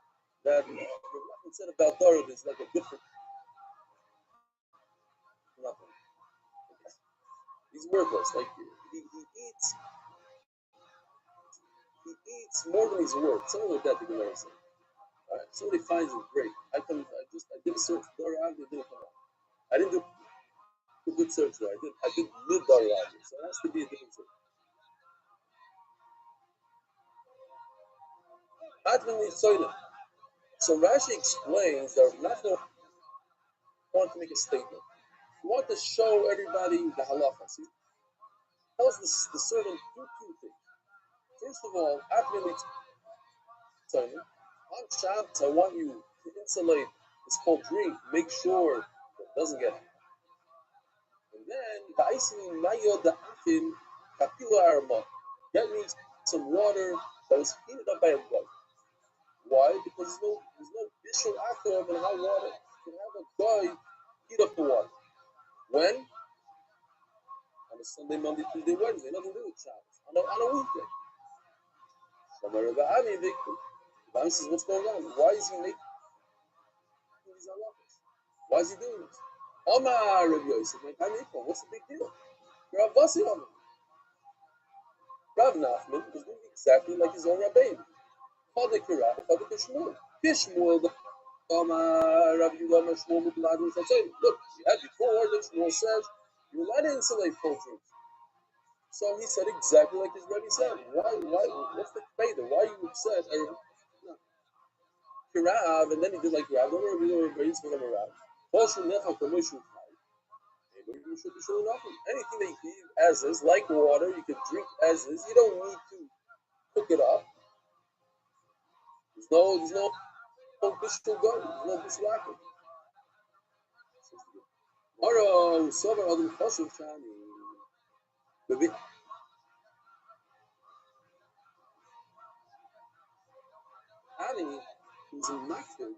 [SPEAKER 1] that Rav Nachman said about Daru, there's like a different nothing. He's worthless. Like he eats more than he's worth. Something like that. The Gemara said. Alright, somebody finds it great. I did a search for Daru Avdi, it didn't come out. I didn't do a good search though. I did live Daru Avdi, so it has to be a different search. So Rashi explains that Nachman wanted to make a statement. He wanted to show everybody the halacha. See, tells the servant do two things. First of all, after on Shabbos, I want you to insulate this cold drink. Make sure it doesn't get hot. And then get me some water that was heated up by a guy. Why? Because there's no bishul atom in hot water. You can have a guy heat up the water. When? On a Sunday, Monday, Tuesday, Wednesday. Nothing to do with Shabbos. On a weekday. The Bible says, what's going on? Why is he making these halachas? Why is he doing this? Omar Rabbi Yosef, what's the big deal? Rav Vasi Omar. Rav Nachman was doing exactly like his own Rabbein. Chadek Rav, Chadek Shmuel. Shmuel, Omar Rabbi Yudam Shmuel Mublad and Chatzayim. Look, we had before that Shmuel says you're allowed to insulate cold drinks. So he said exactly like his Rebbe said. Why? What's the fader? Why are you upset? Rav, and then he did like Rav. Don't worry, we don't raise for him a Rav. Anything that you can eat as is, like water, you can drink as is. You don't need to cook it up. There's no bishul go. There's no bishul akil. Mara usavar adam chashuv shani. Ani who's in Nachman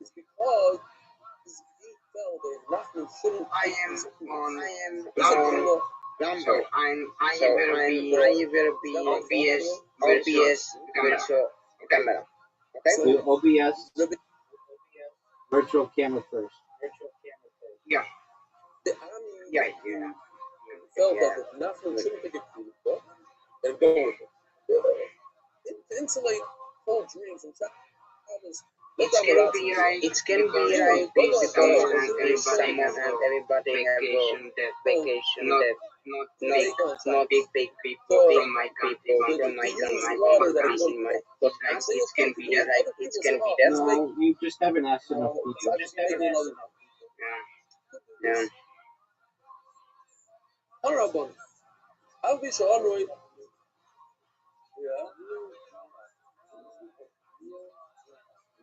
[SPEAKER 1] is because he felt that Nachman shouldn't.
[SPEAKER 3] I am on
[SPEAKER 1] Number.
[SPEAKER 3] I will be OBS virtual camera. Okay?
[SPEAKER 4] Do OBS virtual camera first.
[SPEAKER 3] Yeah.
[SPEAKER 1] The Ami
[SPEAKER 3] Yeah.
[SPEAKER 1] felt that Nachman shouldn't take a kufa and go with it. To insulate whole dreams and travels.
[SPEAKER 3] It can be right because everybody have vacation that not big people from my country, from my country. It can be right. It can be that.
[SPEAKER 4] No, you just haven't asked enough people.
[SPEAKER 3] Yeah.
[SPEAKER 1] Honorable. I'll be sure. Yeah.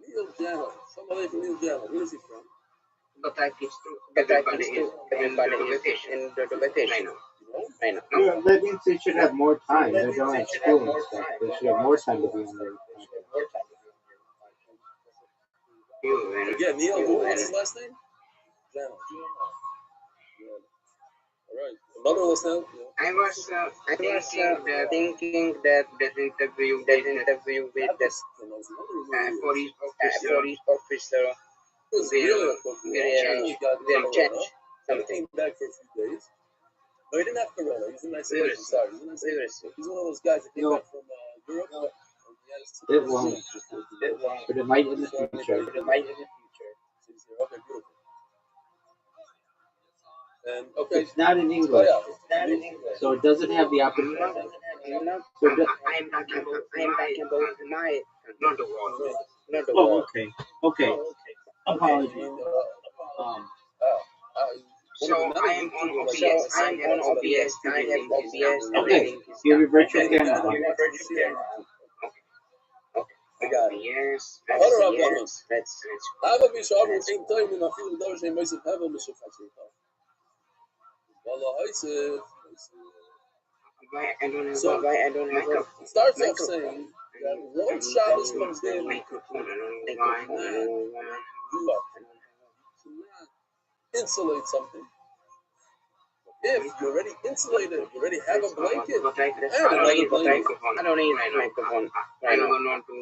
[SPEAKER 1] Neil Jannell. Somebody from Neil Jannell. Where is he from?
[SPEAKER 3] But I teach everybody is in the vacation. I know.
[SPEAKER 4] Yeah, that means they should have more time. They don't have school and stuff. They should have more time to be on there.
[SPEAKER 1] Again, Neil, what's his last name? Jannell. All right. Another last name?
[SPEAKER 3] I was thinking that interview with that police officer
[SPEAKER 1] Was really a
[SPEAKER 3] will change
[SPEAKER 1] He came back for a few days. No, he didn't have corona. He's a nice guy. Sorry. He's one of those guys that came back from Europe.
[SPEAKER 4] It won't. But it might in the future.
[SPEAKER 1] Okay, beautiful. And okay.
[SPEAKER 4] It's not in English. So it doesn't have the opportunity.
[SPEAKER 3] I am talking about my not the world. Not the
[SPEAKER 4] Oh,
[SPEAKER 3] world.
[SPEAKER 4] okay. Apologies.
[SPEAKER 3] So I am on OBS. I have OBS.
[SPEAKER 4] Okay. You have your virtual camera on.
[SPEAKER 1] I got it.
[SPEAKER 3] Yes. Let's
[SPEAKER 1] I'll be sure I'm in time when I feel the dollars in myself have a mission for you. Wallah, I said.
[SPEAKER 3] why I don't have
[SPEAKER 1] So,
[SPEAKER 3] why I don't have
[SPEAKER 1] It starts off saying that once Shabbos comes in,
[SPEAKER 3] microphone. I don't know
[SPEAKER 1] you
[SPEAKER 3] why.
[SPEAKER 1] insulate something. If you're already insulated, you already have a blanket,
[SPEAKER 3] I don't need microphone. I don't need microphone. I don't want to.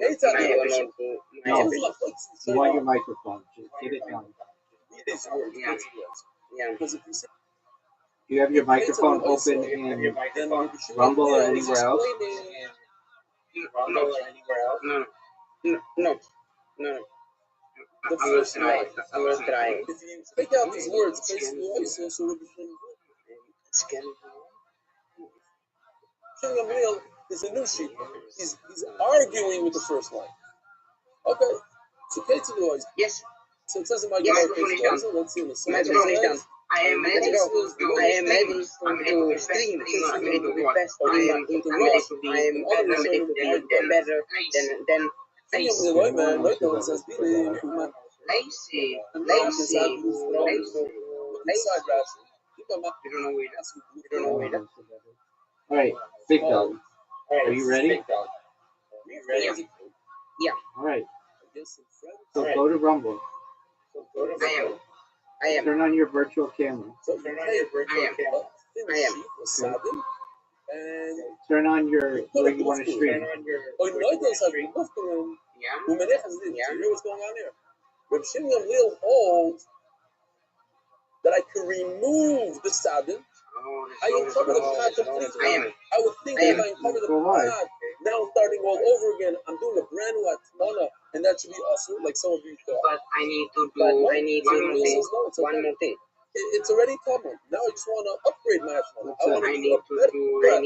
[SPEAKER 4] No. You want your microphone. Just get it down.
[SPEAKER 1] These words,
[SPEAKER 3] Yeah. Yeah.
[SPEAKER 1] because if you say
[SPEAKER 4] Do you have your microphone open in Rumble or anywhere else?
[SPEAKER 3] No.
[SPEAKER 1] The
[SPEAKER 3] I will
[SPEAKER 1] first
[SPEAKER 3] try.
[SPEAKER 1] line.
[SPEAKER 3] I will try.
[SPEAKER 1] If you speak out these words, basically, also, so we'll be Shimon Gamliel is a new sheep. He's arguing with the first line. Okay. So Ketzidoi.
[SPEAKER 3] Yes.
[SPEAKER 1] So it says in my
[SPEAKER 3] Yes,
[SPEAKER 1] Gemara,
[SPEAKER 3] microphone is
[SPEAKER 1] Ketzidoi, so let's see in the second
[SPEAKER 3] Microphone is done.
[SPEAKER 1] verse.
[SPEAKER 3] I am ready to stream. I'm ready to be best. I'm ready to be better than
[SPEAKER 1] Shimon Gamliel, man, right now it says,
[SPEAKER 3] lazy.
[SPEAKER 1] Inside Rashi.
[SPEAKER 3] You don't know it.
[SPEAKER 4] All right, big dog. Are you ready?
[SPEAKER 3] Yeah.
[SPEAKER 4] All right. So go to Rumble.
[SPEAKER 3] I am.
[SPEAKER 4] Turn on your virtual camera.
[SPEAKER 1] So you
[SPEAKER 3] I am.
[SPEAKER 1] And
[SPEAKER 4] Turn on your where you want to stream.
[SPEAKER 1] Oh, you know, it does have a Mufkarim.
[SPEAKER 3] Yeah.
[SPEAKER 1] You hear what's going on here? Reb Shimon Gamliel holds that I can remove the sadin. I uncover the pot completely. I would think that if I uncover the pot, now I'm starting all over again. I'm doing a brand new atmana, and that should be awesome, like some of you thought.
[SPEAKER 3] But I need to do one more thing.
[SPEAKER 1] It's already common. Now I just want to upgrade my Atmana. I want to
[SPEAKER 5] I
[SPEAKER 1] do
[SPEAKER 5] need
[SPEAKER 1] a
[SPEAKER 5] to
[SPEAKER 1] better
[SPEAKER 5] do
[SPEAKER 1] Atmana.
[SPEAKER 5] that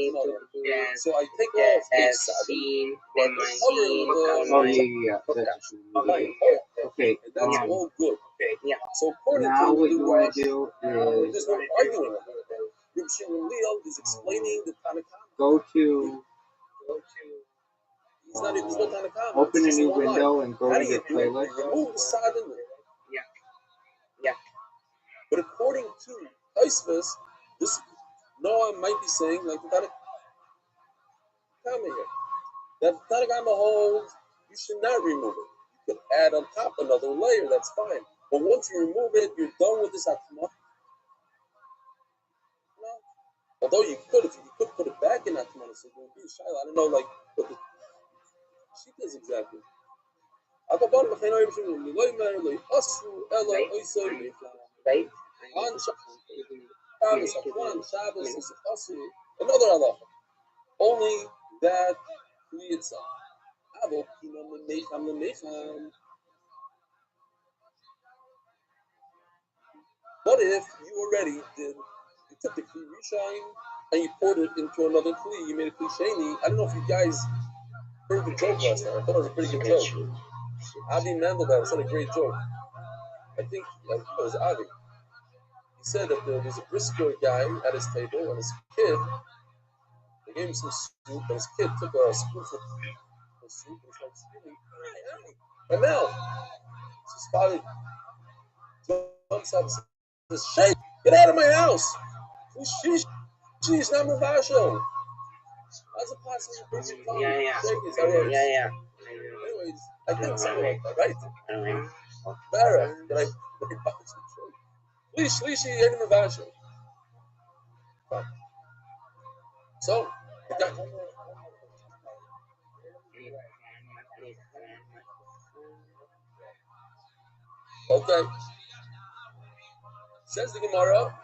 [SPEAKER 1] So I take off the
[SPEAKER 5] as
[SPEAKER 1] saddle,
[SPEAKER 5] seen
[SPEAKER 1] but
[SPEAKER 5] in
[SPEAKER 1] the
[SPEAKER 5] my
[SPEAKER 1] cover
[SPEAKER 5] on
[SPEAKER 1] of
[SPEAKER 5] my
[SPEAKER 1] the
[SPEAKER 5] podcast.
[SPEAKER 1] fine.
[SPEAKER 5] Okay,
[SPEAKER 1] And that's all good.
[SPEAKER 5] yeah.
[SPEAKER 1] So according
[SPEAKER 5] Now
[SPEAKER 1] to
[SPEAKER 5] what
[SPEAKER 1] the
[SPEAKER 5] you want
[SPEAKER 1] Rosh,
[SPEAKER 5] to do
[SPEAKER 1] there's
[SPEAKER 5] is
[SPEAKER 1] no arguing about it. Reb Shimon Leal is explaining the Tanakh.
[SPEAKER 5] go to
[SPEAKER 1] There's no Tanakh.
[SPEAKER 5] open a
[SPEAKER 1] It's just
[SPEAKER 5] new
[SPEAKER 1] one line.
[SPEAKER 5] window and go
[SPEAKER 1] How
[SPEAKER 5] to
[SPEAKER 1] do
[SPEAKER 5] your
[SPEAKER 1] you do it?
[SPEAKER 5] playlist.
[SPEAKER 1] You remove the saddle.
[SPEAKER 5] Yeah.
[SPEAKER 1] But according to Taisvis, this Noah might be saying like the Tanakh here. That the Tanakh holds you should not remove it. You could add on top another layer, that's fine. But once you remove it, you're done with this Atmah. No. Although you could, if you could put it back in Atmah, so it would be Shiloh. I don't know like what the sheet is exactly. Another Allah. Only that itself. What if you already did, you took the Kli Rishayim and you poured it into another Kli, you made a Kli Sheni. I don't know if you guys heard the joke last night. I thought it was a pretty good joke. Avi Mandelbaum said a great joke. I think it was Avi. He said that there was a brisker guy at his table and his kid, they gave him some soup, and his kid took a spoonful of soup and started screaming, "Hey, my mouth!" So his father jumps up and says, "Shake! Get out of my house! She's not Mavasho! How's it possible you bring your tongue?
[SPEAKER 5] Yeah.
[SPEAKER 1] Shake it, that works."
[SPEAKER 5] Yeah.
[SPEAKER 1] Anyways, I think something like that, right? Barra, that I Please, Shlishi, ain't Mavasho. So, okay. Says the Gemara,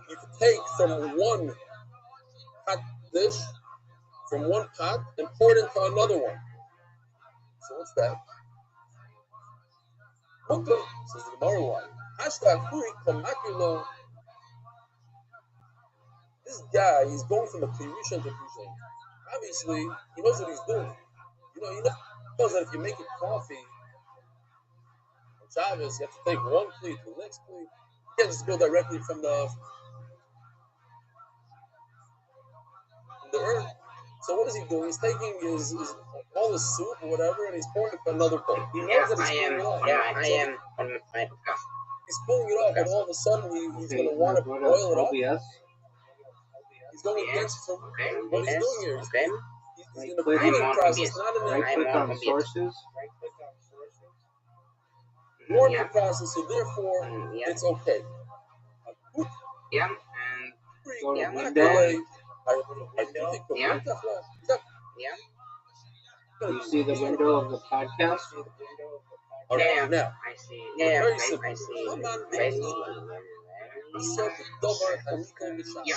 [SPEAKER 1] you can take from one hot dish, from one pot, and pour it into another one. So what's that? Mukta, says the Gemara one. This guy, he's going from a Kirishan to Kirishan. Obviously, he knows what he's doing. He knows that if you make it coffee on Shabbos, you have to take one plate to the next plate. You can't just go directly from the earth. So what is he doing? He's taking his all his soup or whatever, and he's pouring it for another bowl. He knows that he's pulling it off. He's pulling it off, and all of a sudden he's going to want to boil it up. He's going against what he's doing here. He's in a cooling process, not in a
[SPEAKER 5] Click on sources.
[SPEAKER 1] warming process, so therefore it's okay.
[SPEAKER 5] Yeah.
[SPEAKER 1] Go to
[SPEAKER 5] window.
[SPEAKER 1] Yeah.
[SPEAKER 5] You see the window of the podcast?
[SPEAKER 1] Okay, now.
[SPEAKER 5] I see.
[SPEAKER 1] Very simple.
[SPEAKER 5] I see.
[SPEAKER 1] Come on,
[SPEAKER 5] Yeah.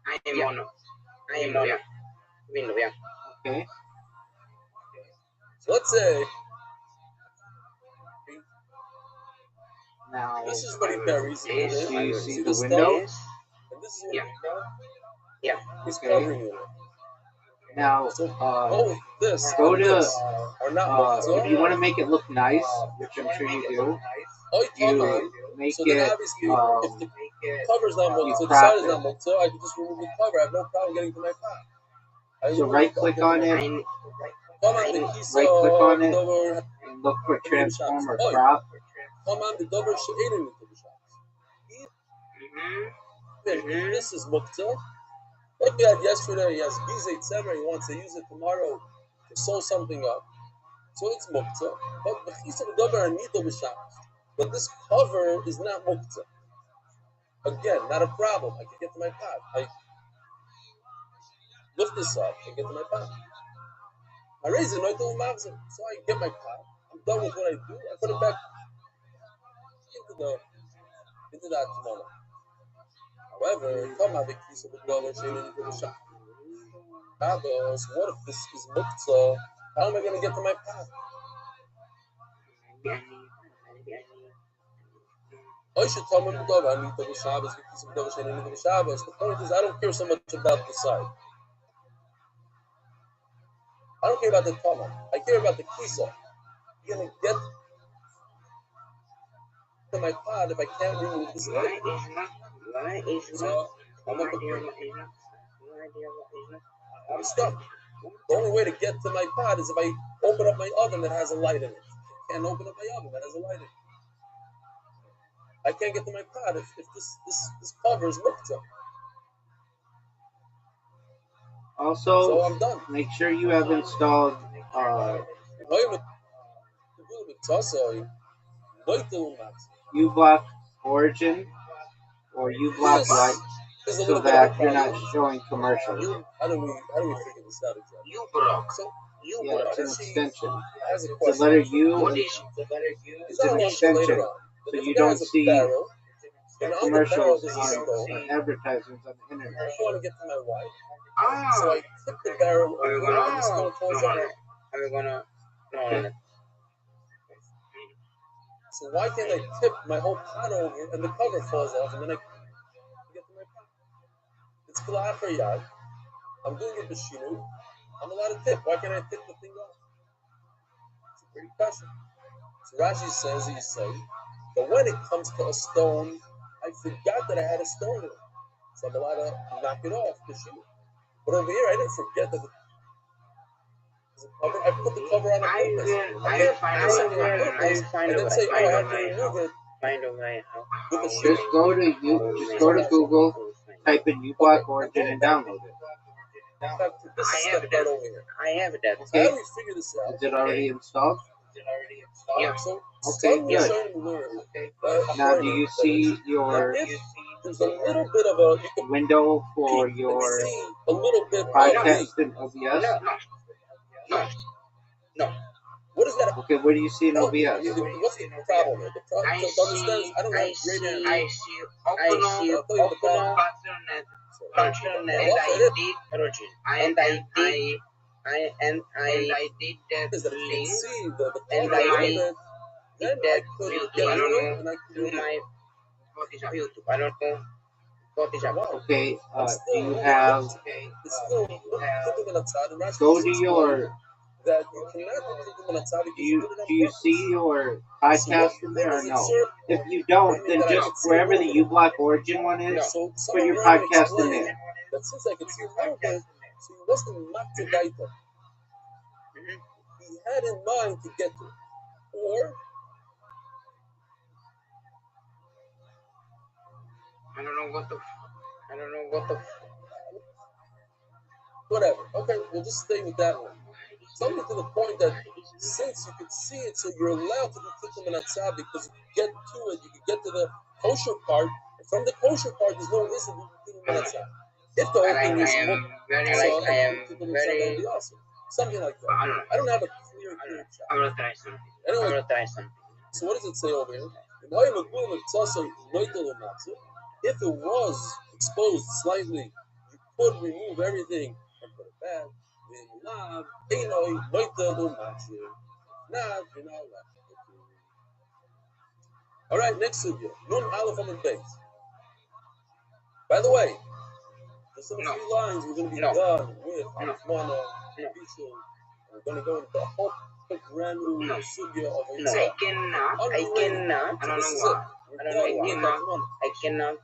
[SPEAKER 5] I am on window, yeah. Okay.
[SPEAKER 1] So let's say
[SPEAKER 5] now
[SPEAKER 1] this is what he buries.
[SPEAKER 5] Do you see the
[SPEAKER 1] this
[SPEAKER 5] window?
[SPEAKER 1] And this is what
[SPEAKER 5] Yeah.
[SPEAKER 1] he's covering it.
[SPEAKER 5] Now,
[SPEAKER 1] this
[SPEAKER 5] go to,
[SPEAKER 1] are not
[SPEAKER 5] if you want to make it look nice, which I'm sure you do, you make
[SPEAKER 1] so then
[SPEAKER 5] it,
[SPEAKER 1] obviously, if the cover's not
[SPEAKER 5] you
[SPEAKER 1] muktzah, the
[SPEAKER 5] crop
[SPEAKER 1] side is
[SPEAKER 5] it.
[SPEAKER 1] not muktzah, I can just remove the cover. I have no problem getting to my pot.
[SPEAKER 5] So right click on it,
[SPEAKER 1] right
[SPEAKER 5] click on it, and look for transform or crop.
[SPEAKER 1] This is muktzah. Like we had yesterday, he has Gizeh Tzemer, he wants to use it tomorrow to sew something up. So it's muktzah. But this cover is not muktzah. Again, not a problem. I can get to my pot. I lift this up and get to my pot. I raise it, so I get my pot. I'm done with what I do. I put it back into that tomorrow. However, come out the piece of the dollar shading into the shop. What if this is muktzah? How am I going to get to my pot? I should tell me I need to Shabbos, Shabbos. The point is, I don't care so much about the side. I don't care about the Talmud. I care about the Kisa. You're gonna get to my pod if I can't remove the side. So I'm stuck. The only way to get to my pod is if I open up my oven that has a light in it. I can't open up my oven that has a light in it. I can't get to my pod if this cover is mukta.
[SPEAKER 4] Also,
[SPEAKER 1] so I'm done.
[SPEAKER 4] Make sure you have installed uBlock Origin or uBlock Lite so that you're not showing commercials.
[SPEAKER 1] How do we figure this out exactly?
[SPEAKER 4] Yeah, it's an extension. It's the letter U. It's an extension, so you don't see commercials on advertisements on the internet.
[SPEAKER 1] I want to get to my wife. So I tip the barrel over and the stone falls out. So why can't I tip my whole pot over and the cover falls off and then I get to my pot? It's Kalafar Yad. I'm doing it b'shinu. I'm allowed to tip. Why can't I tip the thing off? It's a pretty question. So Rashi says, you say, but when it comes to a stone, I forgot that I had a stone in it. So I'm allowed to knock it off b'shinu. But over here, I didn't forget that there's a cover. I put the cover on a purpose. I can't find something on purpose and then say, oh, I have to remove it. With the shoe.
[SPEAKER 4] Just go to Google, type in uBlock Origin and download it.
[SPEAKER 1] This is step right over here.
[SPEAKER 4] Okay.
[SPEAKER 1] How do we figure this out?
[SPEAKER 4] Is it already installed?
[SPEAKER 1] Yeah. So
[SPEAKER 4] okay, good. Now, do you see your
[SPEAKER 1] there's a little bit of a
[SPEAKER 4] window for your
[SPEAKER 1] a little bit
[SPEAKER 4] podcast in OBS?
[SPEAKER 1] No. What is that?
[SPEAKER 4] Okay, what do you see in OBS?
[SPEAKER 1] What's the problem here? The problem, to understand, I don't have great answer.
[SPEAKER 3] I see button and I did that link and I did that YouTube. I don't know to my YouTube. I don't know what is about.
[SPEAKER 4] Okay, do you have go to your do you see your podcast in there or no? If you don't, then just wherever the uBlock Origin one is, put your podcast in there.
[SPEAKER 1] That seems like it's a little bit. So he wasn't Matzegaita. He had in mind to get to it. Or
[SPEAKER 3] I don't know what the
[SPEAKER 1] whatever. Okay, we'll just stay with that one. Something to the point that since you could see it, so you're allowed to do Tikkun Minatzah because you can get to it, you can get to the kosher part, and from the kosher part, there's no reason to do Tikkun Minatzah. If the whole thing is awesome. Something like that. I don't have a clear shot.
[SPEAKER 3] I'm gonna try something.
[SPEAKER 1] Anyway, so what does it say over here? If it was exposed slightly, you could remove everything and put it back. All right, next sugya. Nun Aleph Amud Beis. By the way, there's some few lines we're going to be done with Mana and Bishul. We're going to go into a whole brand new sugya of
[SPEAKER 3] I cannot. I don't know why. I cannot.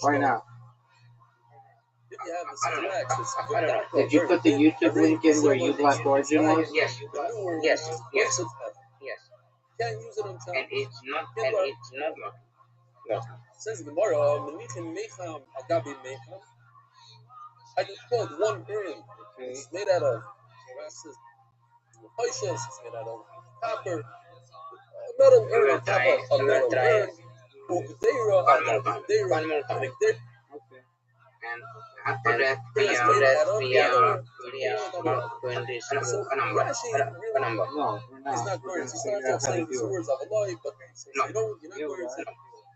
[SPEAKER 4] Why not?
[SPEAKER 1] If you have the access,
[SPEAKER 4] did you put the YouTube link in where uBlock Origin was?
[SPEAKER 3] Yes.
[SPEAKER 1] Can't use it on time.
[SPEAKER 3] And it's not.
[SPEAKER 1] No. Says the Gemara, Menichem Mecham Agabi Mecham. I just called one urn. It's made out of it's made out of copper. Metal urn on top of a metal urn.
[SPEAKER 3] And after that, we are going to discuss a number.
[SPEAKER 4] No, we're not.
[SPEAKER 1] It's not
[SPEAKER 4] We're
[SPEAKER 1] words.
[SPEAKER 4] going
[SPEAKER 1] He
[SPEAKER 4] to
[SPEAKER 1] starts
[SPEAKER 4] figure out how to
[SPEAKER 1] saying
[SPEAKER 4] do it.
[SPEAKER 1] words of Allah, but
[SPEAKER 3] No.
[SPEAKER 1] you know words.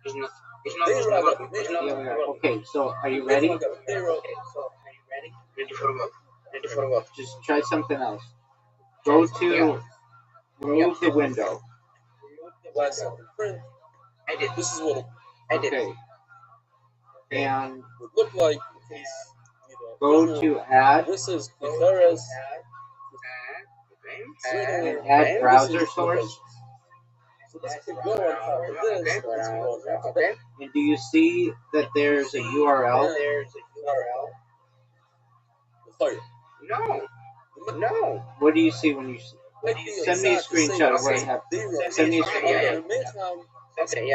[SPEAKER 3] It's not.
[SPEAKER 4] Okay, so are you ready?
[SPEAKER 3] Ready for what?
[SPEAKER 4] Just try something else. Go to Remove the window.
[SPEAKER 1] Last second print.
[SPEAKER 3] Edit.
[SPEAKER 1] This is what it
[SPEAKER 3] Edit.
[SPEAKER 4] Okay. And
[SPEAKER 1] would look like in case
[SPEAKER 4] go
[SPEAKER 1] visual.
[SPEAKER 4] to add
[SPEAKER 1] This is Gutierrez.
[SPEAKER 4] and add browser source.
[SPEAKER 1] So this could go on top of this. This could go on top of that.
[SPEAKER 4] And do you see that there's a URL?
[SPEAKER 1] Fire.
[SPEAKER 3] No.
[SPEAKER 4] What do you see when you send me a screenshot of what I have? Send me a screenshot.
[SPEAKER 3] Okay,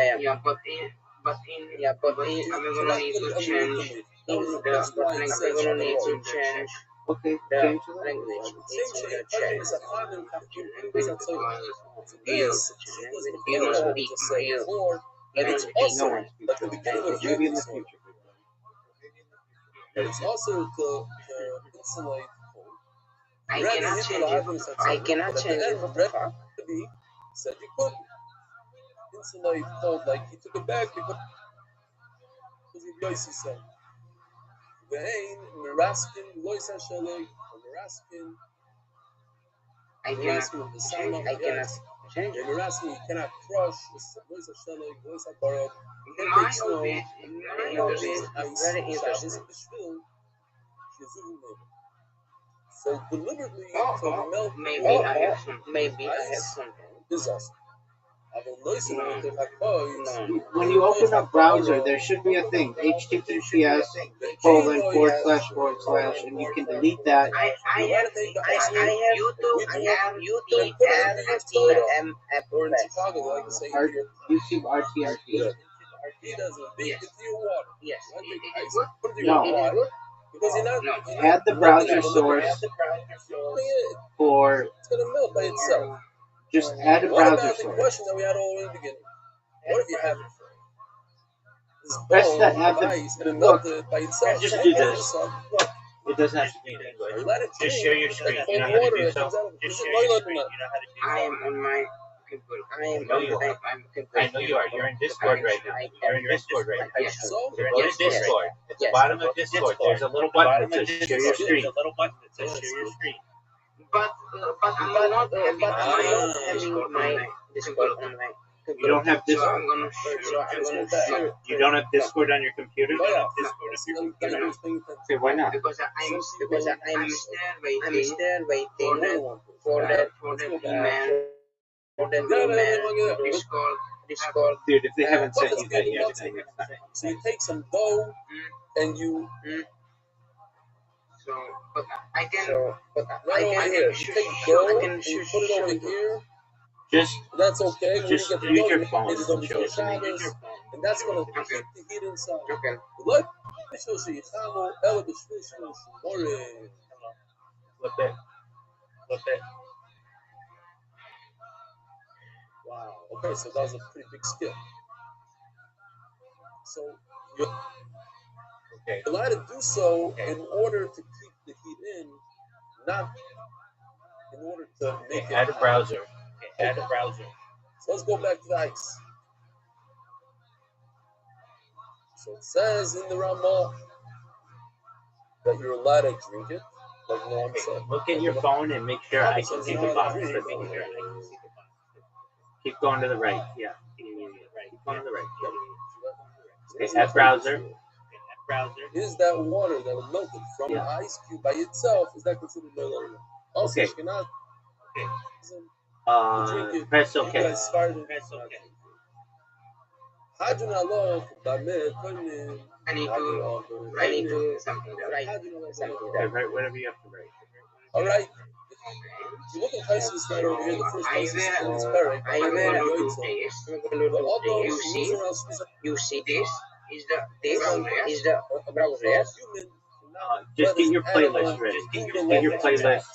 [SPEAKER 3] yeah. But I'm gonna need to change we're gonna need to change
[SPEAKER 4] Okay,
[SPEAKER 3] the
[SPEAKER 4] change the
[SPEAKER 3] language. You must be real.
[SPEAKER 1] And it's also
[SPEAKER 4] No one speaks
[SPEAKER 1] at the beginning of
[SPEAKER 4] maybe in the
[SPEAKER 1] this one.
[SPEAKER 4] future.
[SPEAKER 1] And it's also to insulate.
[SPEAKER 3] I cannot change it. What the fuck?
[SPEAKER 1] Said you could insulate code like he took it back because Yossi said. Vein Meraskin Lois Hashalek Meraskin.
[SPEAKER 3] I cannot change it.
[SPEAKER 1] Meraskin you cannot crush Lois Hashalek Lois Habarot.
[SPEAKER 3] My of it is very interesting.
[SPEAKER 1] So deliberately to melt
[SPEAKER 3] Maybe I have something.
[SPEAKER 1] is awesome.
[SPEAKER 4] When you open up browser, there should be a thing, https :// and you can delete that.
[SPEAKER 3] I have YouTube. I have YouTube and
[SPEAKER 4] YouTube RTRT.
[SPEAKER 3] Yes.
[SPEAKER 4] No.
[SPEAKER 1] Because you're not
[SPEAKER 4] Add the browser source for.
[SPEAKER 1] it's gonna melt by itself.
[SPEAKER 4] Just add a
[SPEAKER 1] What
[SPEAKER 4] browser
[SPEAKER 1] about the
[SPEAKER 4] source.
[SPEAKER 1] question that we had all in the beginning? What if you have this
[SPEAKER 4] Press
[SPEAKER 1] ball
[SPEAKER 4] the
[SPEAKER 1] of
[SPEAKER 4] add the-
[SPEAKER 1] ice and it
[SPEAKER 4] look,
[SPEAKER 1] melted by itself?
[SPEAKER 4] just do this. It doesn't have to be in English.
[SPEAKER 1] Let it
[SPEAKER 4] Just
[SPEAKER 1] drink,
[SPEAKER 4] share your
[SPEAKER 1] it's
[SPEAKER 4] screen.
[SPEAKER 1] like
[SPEAKER 4] You know
[SPEAKER 1] cold
[SPEAKER 4] how to
[SPEAKER 1] water
[SPEAKER 4] do
[SPEAKER 1] that
[SPEAKER 4] so?
[SPEAKER 1] comes out of it.
[SPEAKER 4] Just
[SPEAKER 1] Is it
[SPEAKER 4] share your
[SPEAKER 1] toilet or
[SPEAKER 4] screen.
[SPEAKER 1] not?
[SPEAKER 4] You know how to do
[SPEAKER 3] I
[SPEAKER 4] so?
[SPEAKER 3] am on my computer.
[SPEAKER 4] I know you are. You're in Discord right now. You're in Discord right now.
[SPEAKER 3] Yes.
[SPEAKER 1] So,
[SPEAKER 4] You're in Discord. At the bottom of Discord, there's a little button that says share your screen.
[SPEAKER 3] But I'm not having my Discord on my computer.
[SPEAKER 4] You don't have
[SPEAKER 3] So
[SPEAKER 4] Discord.
[SPEAKER 3] I'm gonna share.
[SPEAKER 4] You don't have Discord on your computer?
[SPEAKER 1] oh, yeah.
[SPEAKER 4] Okay, why not?
[SPEAKER 3] Because I'm still waiting for that email Discord.
[SPEAKER 4] Dude, if they haven't sent you that yet, then next time.
[SPEAKER 1] So you take some dough and you
[SPEAKER 3] So, but I can
[SPEAKER 1] right over here. You take dough and you put it over here.
[SPEAKER 4] Just
[SPEAKER 1] That's okay. When
[SPEAKER 4] Just
[SPEAKER 1] you get the
[SPEAKER 4] use
[SPEAKER 1] dough,
[SPEAKER 4] your
[SPEAKER 1] you
[SPEAKER 4] phone
[SPEAKER 1] get it over
[SPEAKER 4] to
[SPEAKER 1] to
[SPEAKER 4] show
[SPEAKER 1] the
[SPEAKER 4] it to me.
[SPEAKER 1] Shabbos, and that's gonna
[SPEAKER 3] Okay.
[SPEAKER 1] keep the heat inside.
[SPEAKER 3] Okay.
[SPEAKER 1] Look, בשביל שיחמו, אלא בשביל שישמורת.
[SPEAKER 4] flip it. Flip it.
[SPEAKER 1] Wow. Okay, so that was a pretty big skill. So you're
[SPEAKER 4] Okay.
[SPEAKER 1] allowed to do so in order to keep the heat in, not in order to make
[SPEAKER 4] Okay,
[SPEAKER 1] it
[SPEAKER 4] add a
[SPEAKER 1] hot.
[SPEAKER 4] browser. Okay, add a browser.
[SPEAKER 1] So let's go back to the ice. So it says in the Ramah that you're allowed to drink it, like Noam said.
[SPEAKER 4] Look at your phone and make sure I can see the box. Let me hear it. Keep going to the right. Yeah. Keep going to the right. Okay, add browser.
[SPEAKER 1] Is that water that was melted from
[SPEAKER 4] Yeah.
[SPEAKER 1] an ice cube by itself, is that considered melted? Also,
[SPEAKER 4] Okay.
[SPEAKER 1] Shkinat,
[SPEAKER 4] Press
[SPEAKER 1] you
[SPEAKER 4] OK.
[SPEAKER 1] guys started. Hajun Allah, Bameh, Konin,
[SPEAKER 3] I need to something right.
[SPEAKER 4] Okay, write whatever you have to write.
[SPEAKER 1] All right. If you look at Taisus right over here, the first Taisus in this parak,
[SPEAKER 3] I'm gonna do this.
[SPEAKER 1] although
[SPEAKER 3] You see, you see this is the browser.
[SPEAKER 4] Just get your playlist ready. Get your playlist.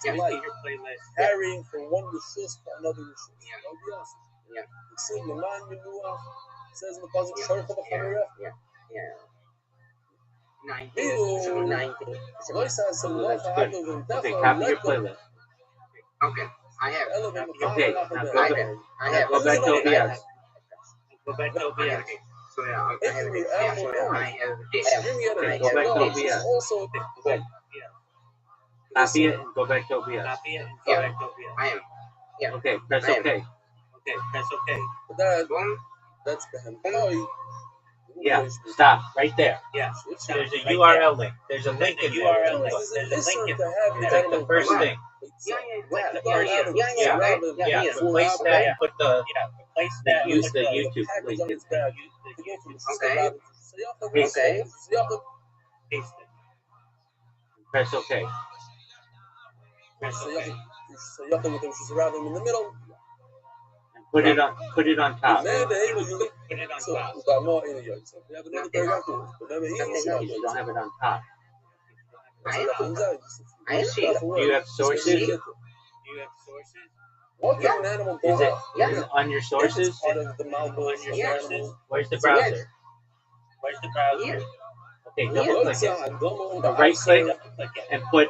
[SPEAKER 1] Carrying from one rishus to another rishus. That'll be awesome.
[SPEAKER 3] Yeah.
[SPEAKER 1] You see, Leman Menuach says in the pasuk, Sharcha b'chamerech.
[SPEAKER 3] Yeah. 19.
[SPEAKER 1] Lo yisas
[SPEAKER 4] That's
[SPEAKER 1] Samlacha
[SPEAKER 4] good.
[SPEAKER 1] Hagel v'Mtecha
[SPEAKER 4] Okay, copy your
[SPEAKER 1] Lekom
[SPEAKER 4] playlist.
[SPEAKER 3] Okay, I have.
[SPEAKER 1] Elohim
[SPEAKER 4] Okay,
[SPEAKER 1] Mecham
[SPEAKER 4] now
[SPEAKER 1] Lachadeh.
[SPEAKER 4] go back to OBS.
[SPEAKER 3] Go back to OBS. So yeah, I have this.
[SPEAKER 1] Yeah,
[SPEAKER 3] So I have this.
[SPEAKER 1] Okay,
[SPEAKER 4] Go back to
[SPEAKER 1] well,
[SPEAKER 4] OBS.
[SPEAKER 1] also,
[SPEAKER 4] Copy it and go back to OBS.
[SPEAKER 3] Yeah, I am. Yeah.
[SPEAKER 4] Okay, press
[SPEAKER 3] I am.
[SPEAKER 4] OK. Okay, press OK.
[SPEAKER 1] But that,
[SPEAKER 3] Boom.
[SPEAKER 1] that's Behemtai.
[SPEAKER 4] Yeah, stop right there. Yeah, there's a URL link. There's a link in there.
[SPEAKER 1] There's a link to have
[SPEAKER 4] It's
[SPEAKER 1] the
[SPEAKER 4] like the
[SPEAKER 1] animal
[SPEAKER 4] first
[SPEAKER 1] do.
[SPEAKER 4] thing.
[SPEAKER 3] Yeah.
[SPEAKER 4] Yeah,
[SPEAKER 3] Here.
[SPEAKER 4] replace that and put the use the
[SPEAKER 1] Package
[SPEAKER 4] YouTube
[SPEAKER 1] on
[SPEAKER 4] link in
[SPEAKER 1] its
[SPEAKER 4] there.
[SPEAKER 1] back to go from
[SPEAKER 3] Okay.
[SPEAKER 4] Paste
[SPEAKER 3] Okay.
[SPEAKER 4] Paste it. Press OK. Press OK.
[SPEAKER 1] in the middle.
[SPEAKER 4] And put it on top.
[SPEAKER 1] Put it on
[SPEAKER 4] So
[SPEAKER 1] top.
[SPEAKER 4] we got more in the yard. So we have another paragraph. Remember, you don't have it on top.
[SPEAKER 3] I see.
[SPEAKER 4] Do you have sources? Do you have sources? Is it on your sources? Where's the browser? Where's the browser?
[SPEAKER 3] Here.
[SPEAKER 4] Okay, double click it. Right click and put